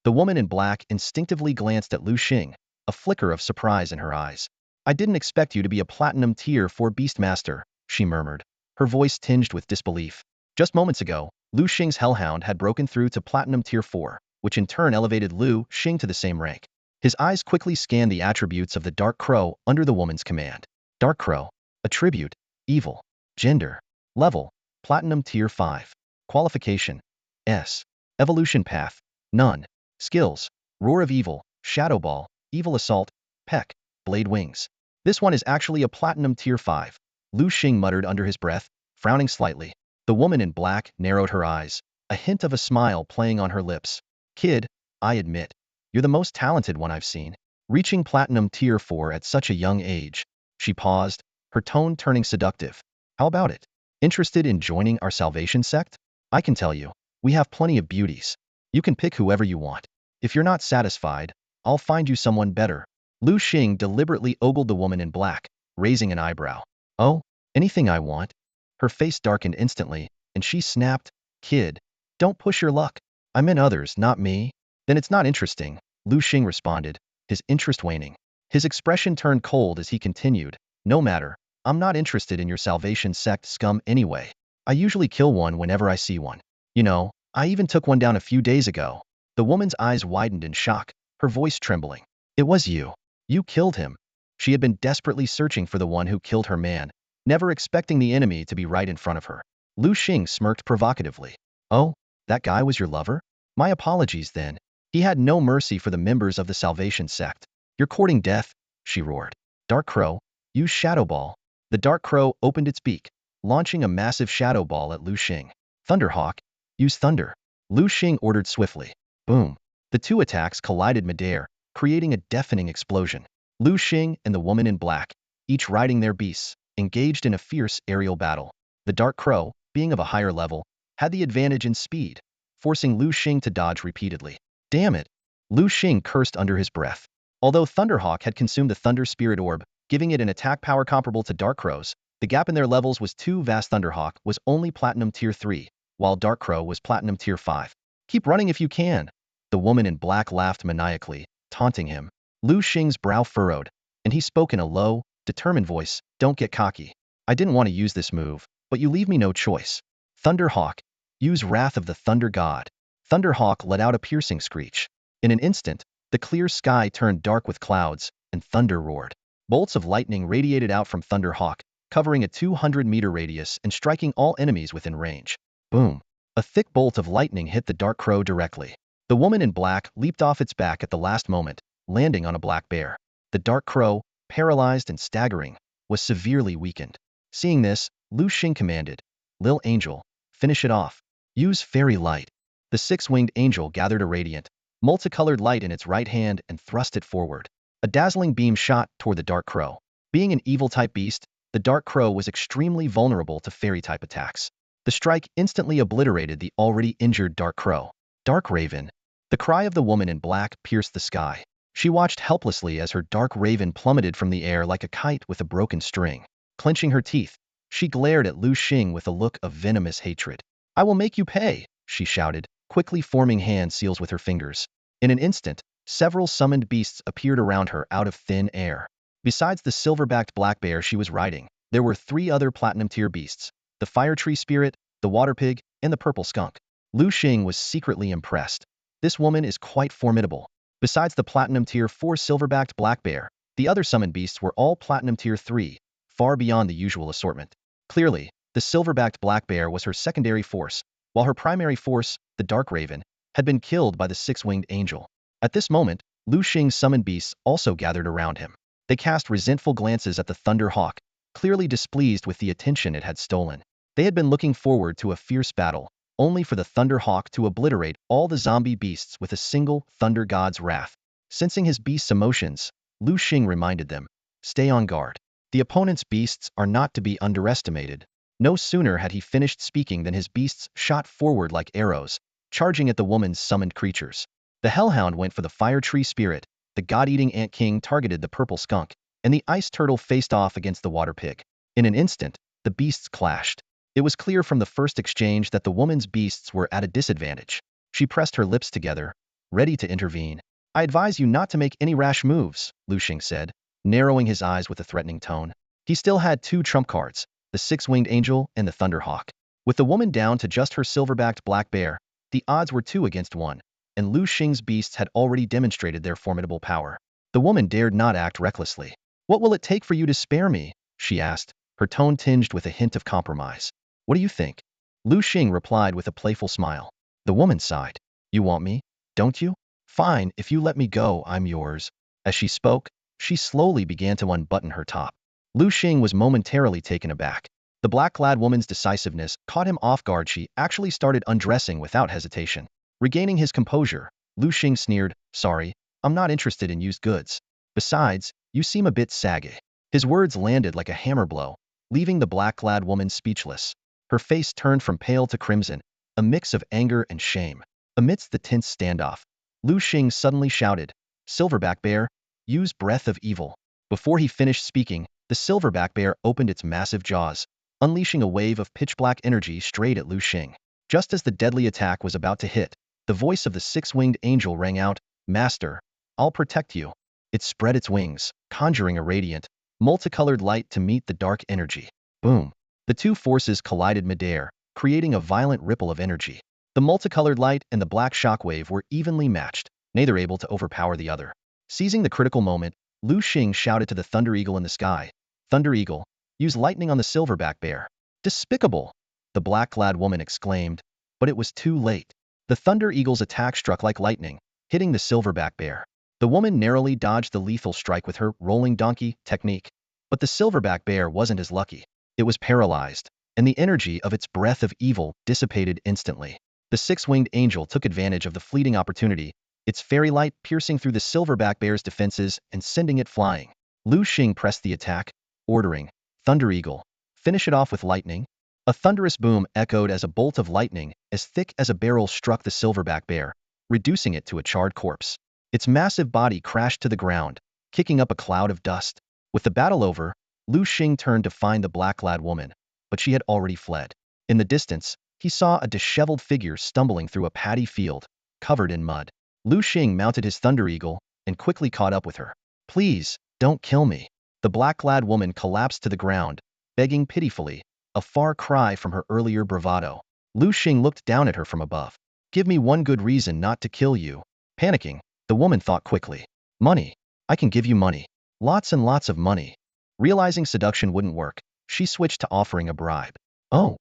The woman in black instinctively glanced at Liu Xing, a flicker of surprise in her eyes. "I didn't expect you to be a Platinum Tier 4 Beastmaster," she murmured, her voice tinged with disbelief. Just moments ago, Liu Xing's Hellhound had broken through to Platinum Tier 4, which in turn elevated Liu Xing to the same rank. His eyes quickly scanned the attributes of the Dark Crow under the woman's command. Dark Crow. Attribute: Evil. Gender: Level: Platinum Tier 5. Qualification: S. Evolution Path: None. Skills: Roar of Evil, Shadow Ball, Evil Assault, Peck, Blade Wings. "This one is actually a Platinum Tier 5. Liu Xing muttered under his breath, frowning slightly. The woman in black narrowed her eyes, a hint of a smile playing on her lips. "Kid, I admit, you're the most talented one I've seen. Reaching Platinum Tier 4 at such a young age." She paused, her tone turning seductive. "How about it? Interested in joining our Salvation sect? I can tell you, we have plenty of beauties. You can pick whoever you want. If you're not satisfied, I'll find you someone better." Liu Xing deliberately ogled the woman in black, raising an eyebrow. "Oh, anything I want?" Her face darkened instantly, and she snapped, "Kid, don't push your luck. I meant others, not me." "Then it's not interesting," Liu Xing responded, his interest waning. His expression turned cold as he continued, "No matter, I'm not interested in your Salvation sect scum anyway. I usually kill one whenever I see one. You know, I even took one down a few days ago." The woman's eyes widened in shock, her voice trembling. "It was you. You killed him." She had been desperately searching for the one who killed her man, never expecting the enemy to be right in front of her. Liu Xing smirked provocatively. "Oh, that guy was your lover? My apologies then." He had no mercy for the members of the Salvation sect. "You're courting death," she roared. "Dark Crow, use Shadow Ball." The Dark Crow opened its beak, launching a massive Shadow Ball at Liu Xing. "Thunderhawk, use Thunder." Liu Xing ordered swiftly. Boom. The two attacks collided midair, creating a deafening explosion. Liu Xing and the woman in black, each riding their beasts, engaged in a fierce aerial battle. The Dark Crow, being of a higher level, had the advantage in speed, forcing Liu Xing to dodge repeatedly. "Damn it!" Liu Xing cursed under his breath. Although Thunderhawk had consumed the Thunder Spirit Orb, giving it an attack power comparable to Dark Crow's, the gap in their levels was too vast. Thunderhawk was only Platinum Tier 3, while Dark Crow was Platinum Tier 5. "Keep running if you can." The woman in black laughed maniacally, taunting him. Liu Xing's brow furrowed, and he spoke in a low, determined voice, "Don't get cocky. I didn't want to use this move, but you leave me no choice. Thunderhawk, use Wrath of the Thunder God." Thunderhawk let out a piercing screech. In an instant, the clear sky turned dark with clouds, and thunder roared. Bolts of lightning radiated out from Thunderhawk, covering a 200-meter radius and striking all enemies within range. Boom! A thick bolt of lightning hit the dark crow directly. The woman in black leaped off its back at the last moment, landing on a black bear. The dark crow, paralyzed and staggering, was severely weakened. Seeing this, Liu Xing commanded, "Lil Angel, finish it off. Use fairy light." The six-winged angel gathered a radiant, multicolored light in its right hand and thrust it forward. A dazzling beam shot toward the dark crow. Being an evil-type beast, the dark crow was extremely vulnerable to fairy-type attacks. The strike instantly obliterated the already injured dark crow. Dark Raven. The cry of the woman in black pierced the sky. She watched helplessly as her dark raven plummeted from the air like a kite with a broken string. Clenching her teeth, she glared at Liu Xing with a look of venomous hatred. "I will make you pay," she shouted, quickly forming hand seals with her fingers. In an instant, several summoned beasts appeared around her out of thin air. Besides the silver-backed black bear she was riding, there were 3 other platinum-tier beasts: the fire tree spirit, the water pig, and the purple skunk. Liu Xing was secretly impressed. This woman is quite formidable. Besides the platinum tier 4 silver-backed black bear, the other summoned beasts were all platinum tier 3, far beyond the usual assortment. Clearly, the silver-backed black bear was her secondary force, while her primary force, the dark raven, had been killed by the six-winged angel. At this moment, Liu Xing's summoned beasts also gathered around him. They cast resentful glances at the Thunder Hawk, clearly displeased with the attention it had stolen. They had been looking forward to a fierce battle, only for the Thunder Hawk to obliterate all the zombie beasts with a single Thunder God's wrath. Sensing his beast's emotions, Liu Xing reminded them, "Stay on guard. The opponent's beasts are not to be underestimated." No sooner had he finished speaking than his beasts shot forward like arrows, charging at the woman's summoned creatures. The Hellhound went for the fire tree spirit, the god-eating ant king targeted the purple skunk, and the ice turtle faced off against the water pig. In an instant, the beasts clashed. It was clear from the first exchange that the woman's beasts were at a disadvantage. She pressed her lips together, ready to intervene. "I advise you not to make any rash moves," Liu Xing said, narrowing his eyes with a threatening tone. He still had 2 trump cards, the six-winged angel and the Thunder Hawk. With the woman down to just her silver-backed black bear, the odds were 2 against 1, and Liu Xing's beasts had already demonstrated their formidable power. The woman dared not act recklessly. "What will it take for you to spare me?" she asked, her tone tinged with a hint of compromise. "What do you think?" Liu Xing replied with a playful smile. The woman sighed. "You want me, don't you? Fine, if you let me go, I'm yours." As she spoke, she slowly began to unbutton her top. Liu Xing was momentarily taken aback. The black-clad woman's decisiveness caught him off guard. She actually started undressing without hesitation. Regaining his composure, Liu Xing sneered, "Sorry, I'm not interested in used goods. Besides, you seem a bit saggy." His words landed like a hammer blow, leaving the black-clad woman speechless. Her face turned from pale to crimson, a mix of anger and shame. Amidst the tense standoff, Liu Xing suddenly shouted, "Silverback bear, use breath of evil." Before he finished speaking, the silverback bear opened its massive jaws, unleashing a wave of pitch-black energy straight at Liu Xing. Just as the deadly attack was about to hit, the voice of the six-winged angel rang out, "Master, I'll protect you." It spread its wings, conjuring a radiant, multicolored light to meet the dark energy. Boom! The 2 forces collided midair, creating a violent ripple of energy. The multicolored light and the black shockwave were evenly matched, neither able to overpower the other. Seizing the critical moment, Liu Xing shouted to the Thunder Eagle in the sky, "Thunder Eagle, use lightning on the silverback bear." "Despicable!" the black-clad woman exclaimed, but it was too late. The Thunder Eagle's attack struck like lightning, hitting the silverback bear. The woman narrowly dodged the lethal strike with her rolling donkey technique, but the silverback bear wasn't as lucky. It was paralyzed, and the energy of its breath of evil dissipated instantly. The six-winged angel took advantage of the fleeting opportunity, its fairy light piercing through the silverback bear's defenses and sending it flying. Liu Xing pressed the attack, ordering, "Thunder Eagle, finish it off with lightning." A thunderous boom echoed as a bolt of lightning as thick as a barrel struck the silverback bear, reducing it to a charred corpse. Its massive body crashed to the ground, kicking up a cloud of dust. With the battle over, Liu Xing turned to find the black-clad woman, but she had already fled. In the distance, he saw a disheveled figure stumbling through a paddy field, covered in mud. Liu Xing mounted his Thunder Eagle and quickly caught up with her. "Please, don't kill me." The black-clad woman collapsed to the ground, begging pitifully, a far cry from her earlier bravado. Liu Xing looked down at her from above. "Give me one good reason not to kill you." Panicking, the woman thought quickly. "Money. I can give you money." Lots and lots of money. Realizing seduction wouldn't work, she switched to offering a bribe. Oh.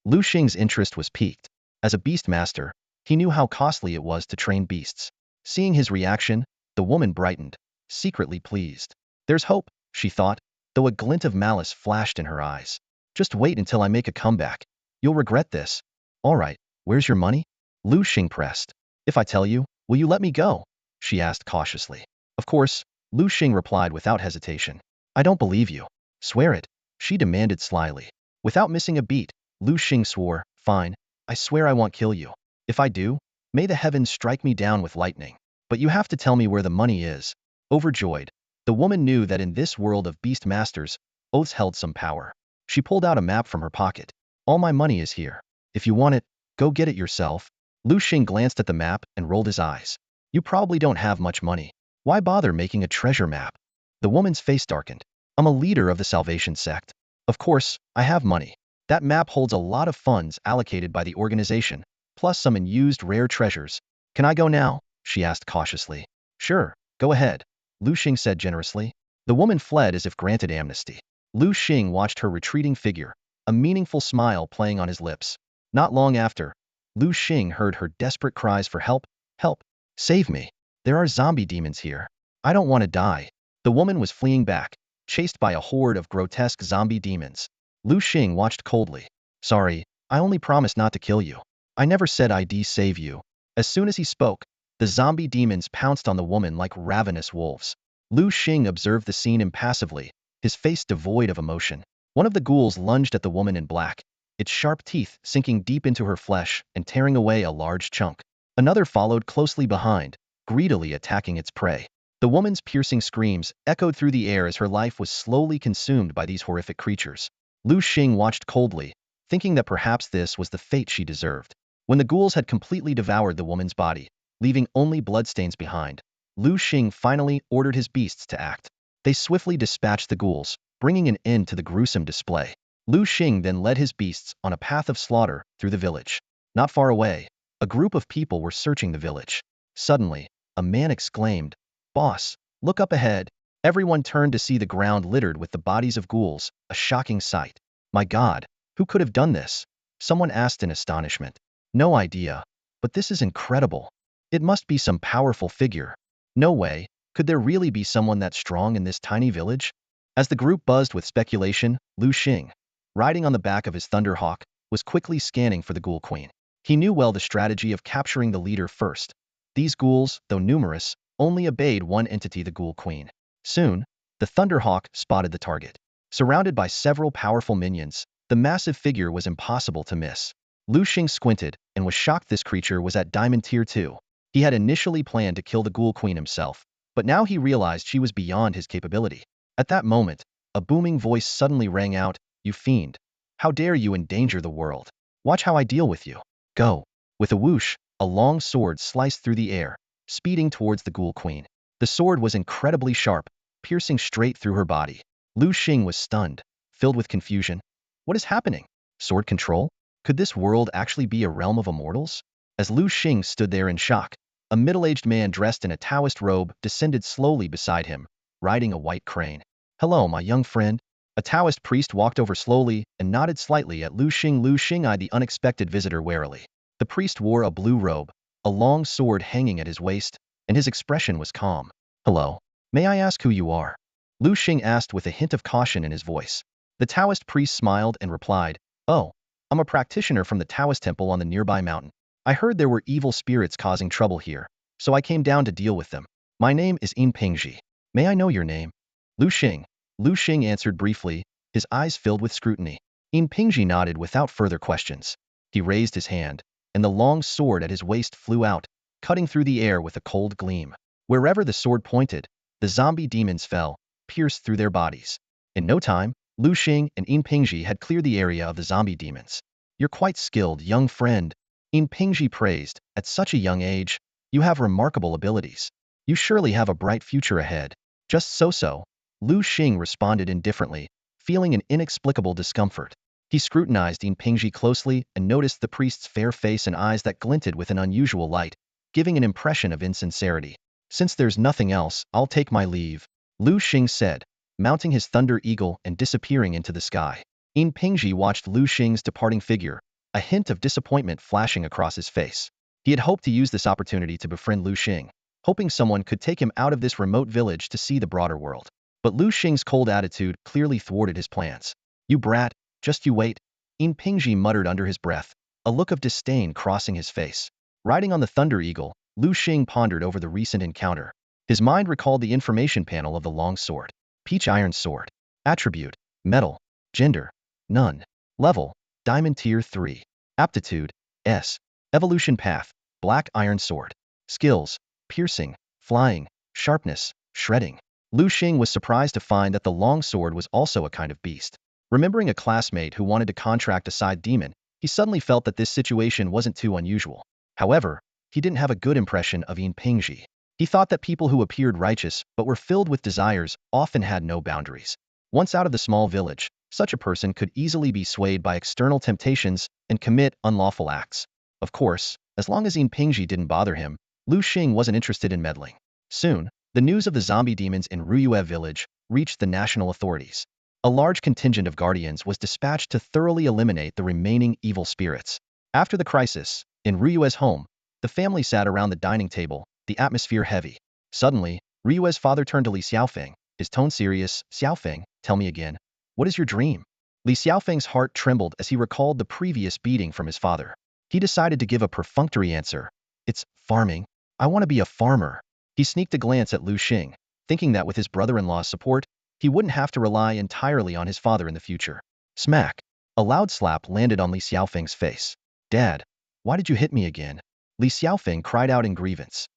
Liu Xing's interest was piqued. As a beast master, he knew how costly it was to train beasts. Seeing his reaction, the woman brightened, secretly pleased. There's hope, she thought, though a glint of malice flashed in her eyes. Just wait until I make a comeback. You'll regret this. All right, where's your money? Liu Xing pressed. If I tell you, will you let me go? She asked cautiously. Of course, Liu Xing replied without hesitation. I don't believe you. Swear it, she demanded slyly. Without missing a beat, Liu Xing swore, fine, I swear I won't kill you. If I do, may the heavens strike me down with lightning. But you have to tell me where the money is. Overjoyed, the woman knew that in this world of beast masters, oaths held some power. She pulled out a map from her pocket. All my money is here. If you want it, go get it yourself. Liu Xing glanced at the map and rolled his eyes. You probably don't have much money. Why bother making a treasure map? The woman's face darkened. I'm a leader of the Salvation sect. Of course, I have money. That map holds a lot of funds allocated by the organization, plus some unused rare treasures. Can I go now? She asked cautiously. Sure, go ahead, Liu Xing said generously. The woman fled as if granted amnesty. Liu Xing watched her retreating figure, a meaningful smile playing on his lips. Not long after, Liu Xing heard her desperate cries for help. Help! Save me! There are zombie demons here. I don't want to die. The woman was fleeing back, chased by a horde of grotesque zombie demons. Liu Xing watched coldly. Sorry, I only promised not to kill you. I never said I'd save you. As soon as he spoke, the zombie demons pounced on the woman like ravenous wolves. Liu Xing observed the scene impassively, his face devoid of emotion. One of the ghouls lunged at the woman in black, its sharp teeth sinking deep into her flesh and tearing away a large chunk. Another followed closely behind, greedily attacking its prey. The woman's piercing screams echoed through the air as her life was slowly consumed by these horrific creatures. Liu Xing watched coldly, thinking that perhaps this was the fate she deserved. When the ghouls had completely devoured the woman's body, leaving only bloodstains behind, Liu Xing finally ordered his beasts to act. They swiftly dispatched the ghouls, bringing an end to the gruesome display. Liu Xing then led his beasts on a path of slaughter through the village. Not far away, a group of people were searching the village. Suddenly, a man exclaimed, Boss, look up ahead. Everyone turned to see the ground littered with the bodies of ghouls, a shocking sight. My God, who could have done this? Someone asked in astonishment. No idea, but this is incredible. It must be some powerful figure. No way, could there really be someone that strong in this tiny village? As the group buzzed with speculation, Liu Xing, riding on the back of his Thunderhawk, was quickly scanning for the Ghoul Queen. He knew well the strategy of capturing the leader first. These ghouls, though numerous, only obeyed one entity, the Ghoul Queen. Soon, the Thunderhawk spotted the target. Surrounded by several powerful minions, the massive figure was impossible to miss. Liu Xing squinted and was shocked this creature was at Diamond Tier 2. He had initially planned to kill the Ghoul Queen himself, but now he realized she was beyond his capability. At that moment, a booming voice suddenly rang out, You fiend! How dare you endanger the world? Watch how I deal with you. Go! With a whoosh, a long sword sliced through the air, speeding towards the Ghoul Queen. The sword was incredibly sharp, piercing straight through her body. Liu Xing was stunned, filled with confusion. What is happening? Sword control? Could this world actually be a realm of immortals? As Liu Xing stood there in shock, a middle-aged man dressed in a Taoist robe descended slowly beside him, riding a white crane. Hello, my young friend. A Taoist priest walked over slowly and nodded slightly at Liu Xing. Liu Xing eyed the unexpected visitor warily. The priest wore a blue robe, a long sword hanging at his waist, and his expression was calm. Hello. May I ask who you are? Liu Xing asked with a hint of caution in his voice. The Taoist priest smiled and replied, Oh, I'm a practitioner from the Taoist temple on the nearby mountain. I heard there were evil spirits causing trouble here, so I came down to deal with them. My name is Invincible. May I know your name? Liu Xing. Liu Xing answered briefly, his eyes filled with scrutiny. Invincible nodded without further questions. He raised his hand, and the long sword at his waist flew out, cutting through the air with a cold gleam. Wherever the sword pointed, the zombie demons fell, pierced through their bodies. In no time, Liu Xing and Invincible had cleared the area of the zombie demons. You're quite skilled, young friend. Invincible praised. At such a young age, you have remarkable abilities. You surely have a bright future ahead. Just so. Liu Xing responded indifferently, feeling an inexplicable discomfort. He scrutinized Invincible closely and noticed the priest's fair face and eyes that glinted with an unusual light, giving an impression of insincerity. Since there's nothing else, I'll take my leave. Liu Xing said, mounting his thunder eagle and disappearing into the sky. In Pingji watched Liu Xing's departing figure, a hint of disappointment flashing across his face. He had hoped to use this opportunity to befriend Liu Xing, hoping someone could take him out of this remote village to see the broader world. But Liu Xing's cold attitude clearly thwarted his plans. You brat, just you wait, In Pingji muttered under his breath, a look of disdain crossing his face. Riding on the Thunder Eagle, Liu Xing pondered over the recent encounter. His mind recalled the information panel of the long sword. Peach iron sword. Attribute, metal. Gender, none. Level, diamond tier 3. Aptitude, S. Evolution path, black iron sword. Skills, piercing, flying, sharpness, shredding. Liu Xing was surprised to find that the long sword was also a kind of beast. Remembering a classmate who wanted to contract a side demon, he suddenly felt that this situation wasn't too unusual. However, he didn't have a good impression of Yin Pingji. He thought that people who appeared righteous but were filled with desires often had no boundaries. Once out of the small village, such a person could easily be swayed by external temptations and commit unlawful acts. Of course, as long as Yin Pingji didn't bother him, Liu Xing wasn't interested in meddling. Soon, the news of the zombie demons in Ruyue village reached the national authorities. A large contingent of guardians was dispatched to thoroughly eliminate the remaining evil spirits. After the crisis, in Ruyue's home, the family sat around the dining table, the atmosphere heavy. Suddenly, Ruyue's father turned to Li Xiaofeng, his tone serious. Xiaofeng, tell me again, what is your dream? Li Xiaofeng's heart trembled as he recalled the previous beating from his father. He decided to give a perfunctory answer. It's farming. I want to be a farmer. He sneaked a glance at Liu Xing, thinking that with his brother-in-law's support, he wouldn't have to rely entirely on his father in the future. Smack! A loud slap landed on Li Xiaofeng's face. Dad, why did you hit me again? Li Xiaofeng cried out in grievance.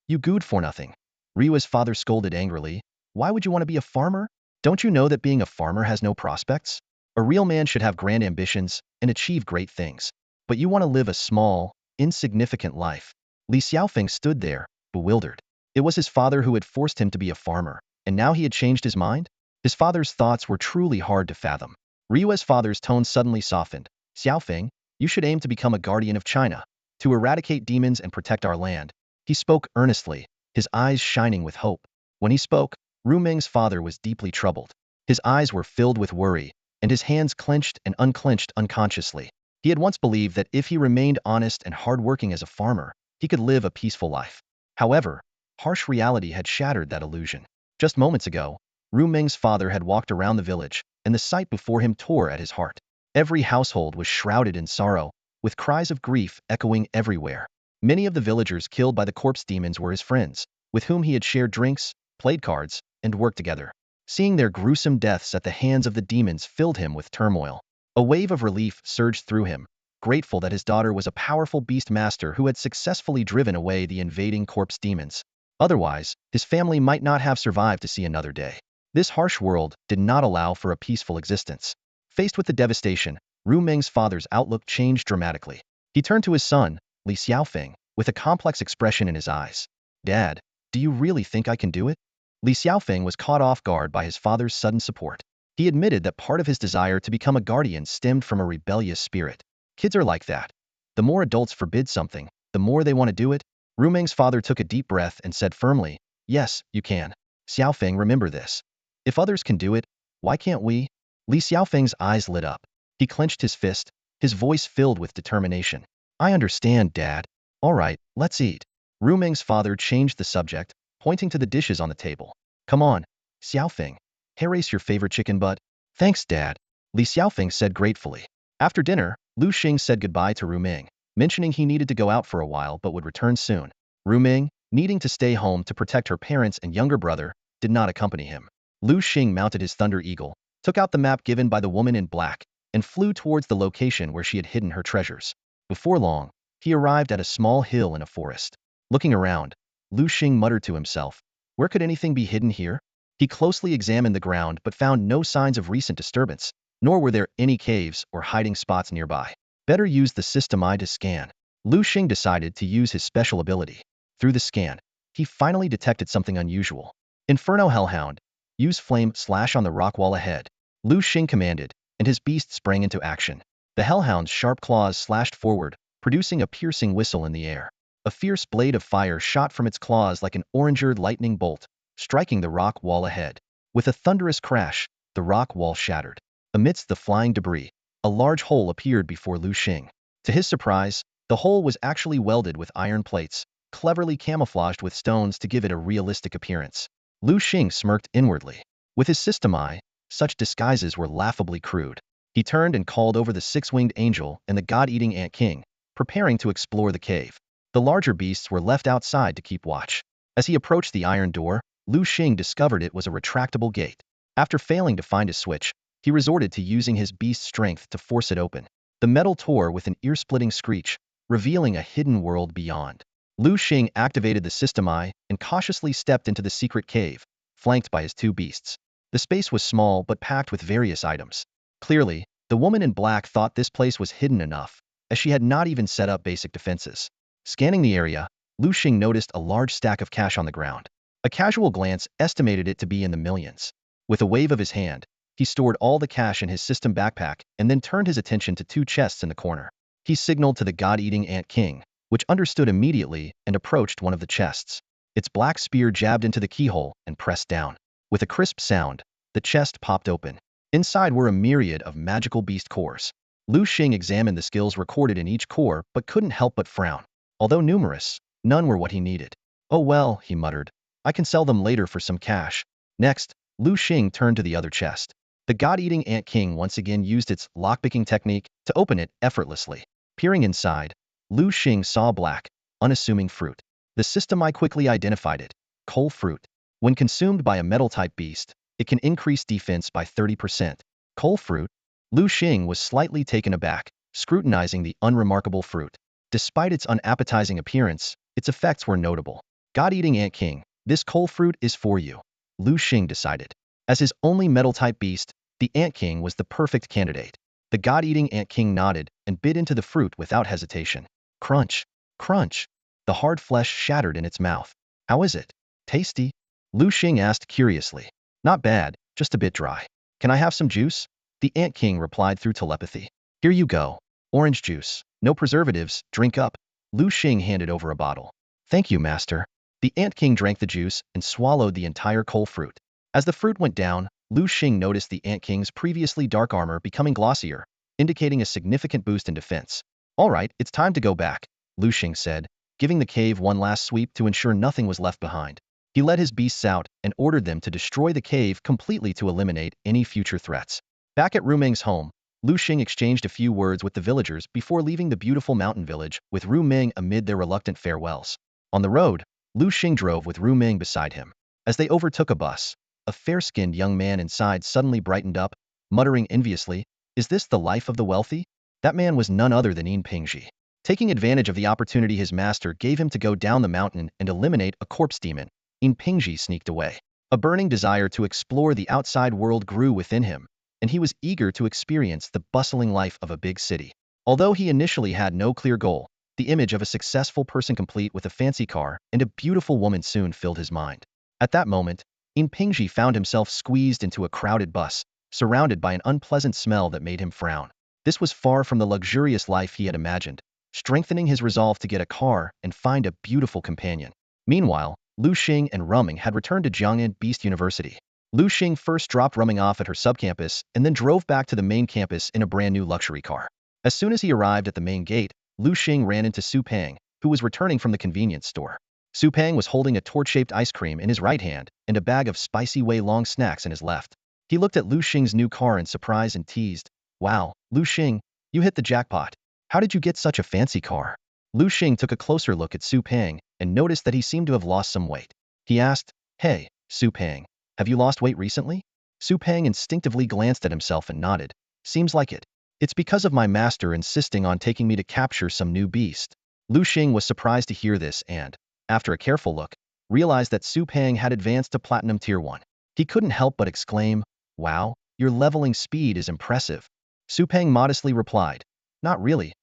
You good for nothing. Riyue's father scolded angrily. Why would you want to be a farmer? Don't you know that being a farmer has no prospects? A real man should have grand ambitions and achieve great things. But you want to live a small, insignificant life. Li Xiaofeng stood there, bewildered. It was his father who had forced him to be a farmer, and now he had changed his mind? His father's thoughts were truly hard to fathom. Riyue's father's tone suddenly softened. Xiaofeng, you should aim to become a guardian of China, to eradicate demons and protect our land. He spoke earnestly, his eyes shining with hope. When he spoke, Ru Meng's father was deeply troubled. His eyes were filled with worry, and his hands clenched and unclenched unconsciously. He had once believed that if he remained honest and hardworking as a farmer, he could live a peaceful life. However, harsh reality had shattered that illusion. Just moments ago, Ru Meng's father had walked around the village, and the sight before him tore at his heart. Every household was shrouded in sorrow, with cries of grief echoing everywhere. Many of the villagers killed by the corpse demons were his friends, with whom he had shared drinks, played cards, and worked together. Seeing their gruesome deaths at the hands of the demons filled him with turmoil. A wave of relief surged through him, grateful that his daughter was a powerful beast master who had successfully driven away the invading corpse demons. Otherwise, his family might not have survived to see another day. This harsh world did not allow for a peaceful existence. Faced with the devastation, Ru Meng's father's outlook changed dramatically. He turned to his son, Li Xiaofeng, with a complex expression in his eyes. Dad, do you really think I can do it? Li Xiaofeng was caught off guard by his father's sudden support. He admitted that part of his desire to become a guardian stemmed from a rebellious spirit. Kids are like that. The more adults forbid something, the more they want to do it. Ru Meng's father took a deep breath and said firmly, yes, you can. Xiaofeng, remember this. If others can do it, why can't we? Li Xiaofeng's eyes lit up. He clenched his fist, his voice filled with determination. I understand, Dad. All right, let's eat. Ru Meng's father changed the subject, pointing to the dishes on the table. Come on, Xiaofeng. Hair-race your favorite chicken butt. Thanks, Dad. Li Xiaofeng said gratefully. After dinner, Liu Xing said goodbye to Ru Meng, mentioning he needed to go out for a while but would return soon. Ru Meng, needing to stay home to protect her parents and younger brother, did not accompany him. Liu Xing mounted his Thunder Eagle, took out the map given by the woman in black, and flew towards the location where she had hidden her treasures. Before long, he arrived at a small hill in a forest. Looking around, Liu Xing muttered to himself, where could anything be hidden here? He closely examined the ground but found no signs of recent disturbance, nor were there any caves or hiding spots nearby. Better use the system eye to scan. Liu Xing decided to use his special ability. Through the scan, he finally detected something unusual. Inferno Hellhound. Use flame slash on the rock wall ahead. Liu Xing commanded, and his beast sprang into action. The Hellhound's sharp claws slashed forward, producing a piercing whistle in the air. A fierce blade of fire shot from its claws like an oranger lightning bolt, striking the rock wall ahead. With a thunderous crash, the rock wall shattered. Amidst the flying debris, a large hole appeared before Liu Xing. To his surprise, the hole was actually welded with iron plates, cleverly camouflaged with stones to give it a realistic appearance. Liu Xing smirked inwardly. With his system eye, such disguises were laughably crude. He turned and called over the six-winged angel and the god-eating ant king, preparing to explore the cave. The larger beasts were left outside to keep watch. As he approached the iron door, Liu Xing discovered it was a retractable gate. After failing to find a switch, he resorted to using his beast strength to force it open. The metal tore with an ear-splitting screech, revealing a hidden world beyond. Liu Xing activated the system eye and cautiously stepped into the secret cave, flanked by his two beasts. The space was small but packed with various items. Clearly, the woman in black thought this place was hidden enough, as she had not even set up basic defenses. Scanning the area, Liu Xing noticed a large stack of cash on the ground. A casual glance estimated it to be in the millions. With a wave of his hand, he stored all the cash in his system backpack and then turned his attention to two chests in the corner. He signaled to the god-eating ant king, which understood immediately and approached one of the chests. Its black spear jabbed into the keyhole and pressed down. With a crisp sound, the chest popped open. Inside were a myriad of magical beast cores. Liu Xing examined the skills recorded in each core but couldn't help but frown. Although numerous, none were what he needed. Oh well, he muttered. I can sell them later for some cash. Next, Liu Xing turned to the other chest. The god-eating ant king once again used its lockpicking technique to open it effortlessly. Peering inside, Liu Xing saw black, unassuming fruit. The system eye quickly identified it. Coal fruit. When consumed by a metal-type beast, it can increase defense by 30%. Coal fruit? Liu Xing was slightly taken aback, scrutinizing the unremarkable fruit. Despite its unappetizing appearance, its effects were notable. God-eating ant king, this coal fruit is for you, Liu Xing decided. As his only metal-type beast, the ant king was the perfect candidate. The god-eating ant king nodded and bit into the fruit without hesitation. Crunch, crunch. The hard flesh shattered in its mouth. How is it? Tasty? Liu Xing asked curiously. Not bad, just a bit dry. Can I have some juice? The ant king replied through telepathy. Here you go. Orange juice. No preservatives, drink up. Liu Xing handed over a bottle. Thank you, master. The ant king drank the juice and swallowed the entire coal fruit. As the fruit went down, Liu Xing noticed the ant king's previously dark armor becoming glossier, indicating a significant boost in defense. All right, it's time to go back, Liu Xing said, giving the cave one last sweep to ensure nothing was left behind. He led his beasts out and ordered them to destroy the cave completely to eliminate any future threats. Back at Rumeng's home, Liu Xing exchanged a few words with the villagers before leaving the beautiful mountain village with Rumeng amid their reluctant farewells. On the road, Liu Xing drove with Rumeng beside him. As they overtook a bus, a fair-skinned young man inside suddenly brightened up, muttering enviously, "Is this the life of the wealthy?" That man was none other than Pingji. Taking advantage of the opportunity his master gave him to go down the mountain and eliminate a corpse demon, Pingji sneaked away. A burning desire to explore the outside world grew within him, and he was eager to experience the bustling life of a big city. Although he initially had no clear goal, the image of a successful person complete with a fancy car and a beautiful woman soon filled his mind. At that moment, Pingji found himself squeezed into a crowded bus, surrounded by an unpleasant smell that made him frown. This was far from the luxurious life he had imagined, strengthening his resolve to get a car and find a beautiful companion. Meanwhile, Liu Xing and Rumeng had returned to Jiang'an Beast University. Liu Xing first dropped Rumeng off at her subcampus and then drove back to the main campus in a brand new luxury car. As soon as he arrived at the main gate, Liu Xing ran into Su Pang, who was returning from the convenience store. Su Pang was holding a torch-shaped ice cream in his right hand and a bag of spicy Wei-Long snacks in his left. He looked at Liu Xing's new car in surprise and teased, "Wow, Liu Xing, you hit the jackpot. How did you get such a fancy car?" Liu Xing took a closer look at Su Pang and noticed that he seemed to have lost some weight. He asked, "Hey, Su Pang, have you lost weight recently?" Su Pang instinctively glanced at himself and nodded. "Seems like it. It's because of my master insisting on taking me to capture some new beast." Liu Xing was surprised to hear this and, after a careful look, realized that Su Pang had advanced to Platinum Tier 1. He couldn't help but exclaim, "Wow, your leveling speed is impressive." Su Pang modestly replied, not really,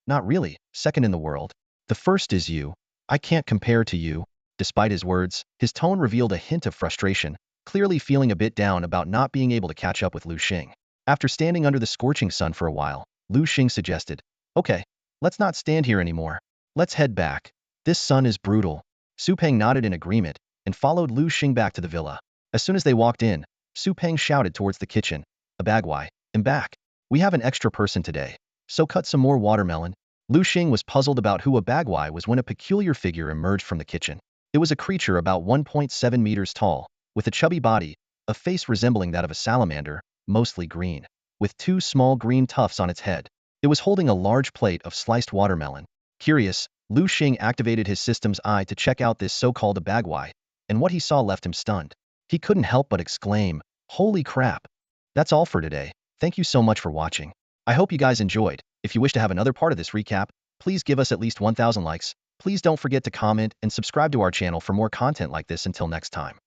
second in the world. The first is you. I can't compare to you." Despite his words, his tone revealed a hint of frustration, clearly feeling a bit down about not being able to catch up with Liu Xing. After standing under the scorching sun for a while, Liu Xing suggested, "Okay, let's not stand here anymore. Let's head back. This sun is brutal." Su Pang nodded in agreement, and followed Liu Xing back to the villa. As soon as they walked in, Su Peng shouted towards the kitchen, "A bagwai, I'm back. We have an extra person today, so cut some more watermelon." Liu Xing was puzzled about who a bagwai was when a peculiar figure emerged from the kitchen. It was a creature about 1.7 meters tall, with a chubby body, a face resembling that of a salamander, mostly green, with two small green tufts on its head. It was holding a large plate of sliced watermelon. Curious, Liu Xing activated his system's eye to check out this so-called bagwai, and what he saw left him stunned. He couldn't help but exclaim, "Holy crap!" That's all for today. Thank you so much for watching. I hope you guys enjoyed. If you wish to have another part of this recap, please give us at least 1,000 likes. Please don't forget to comment and subscribe to our channel for more content like this. Until next time.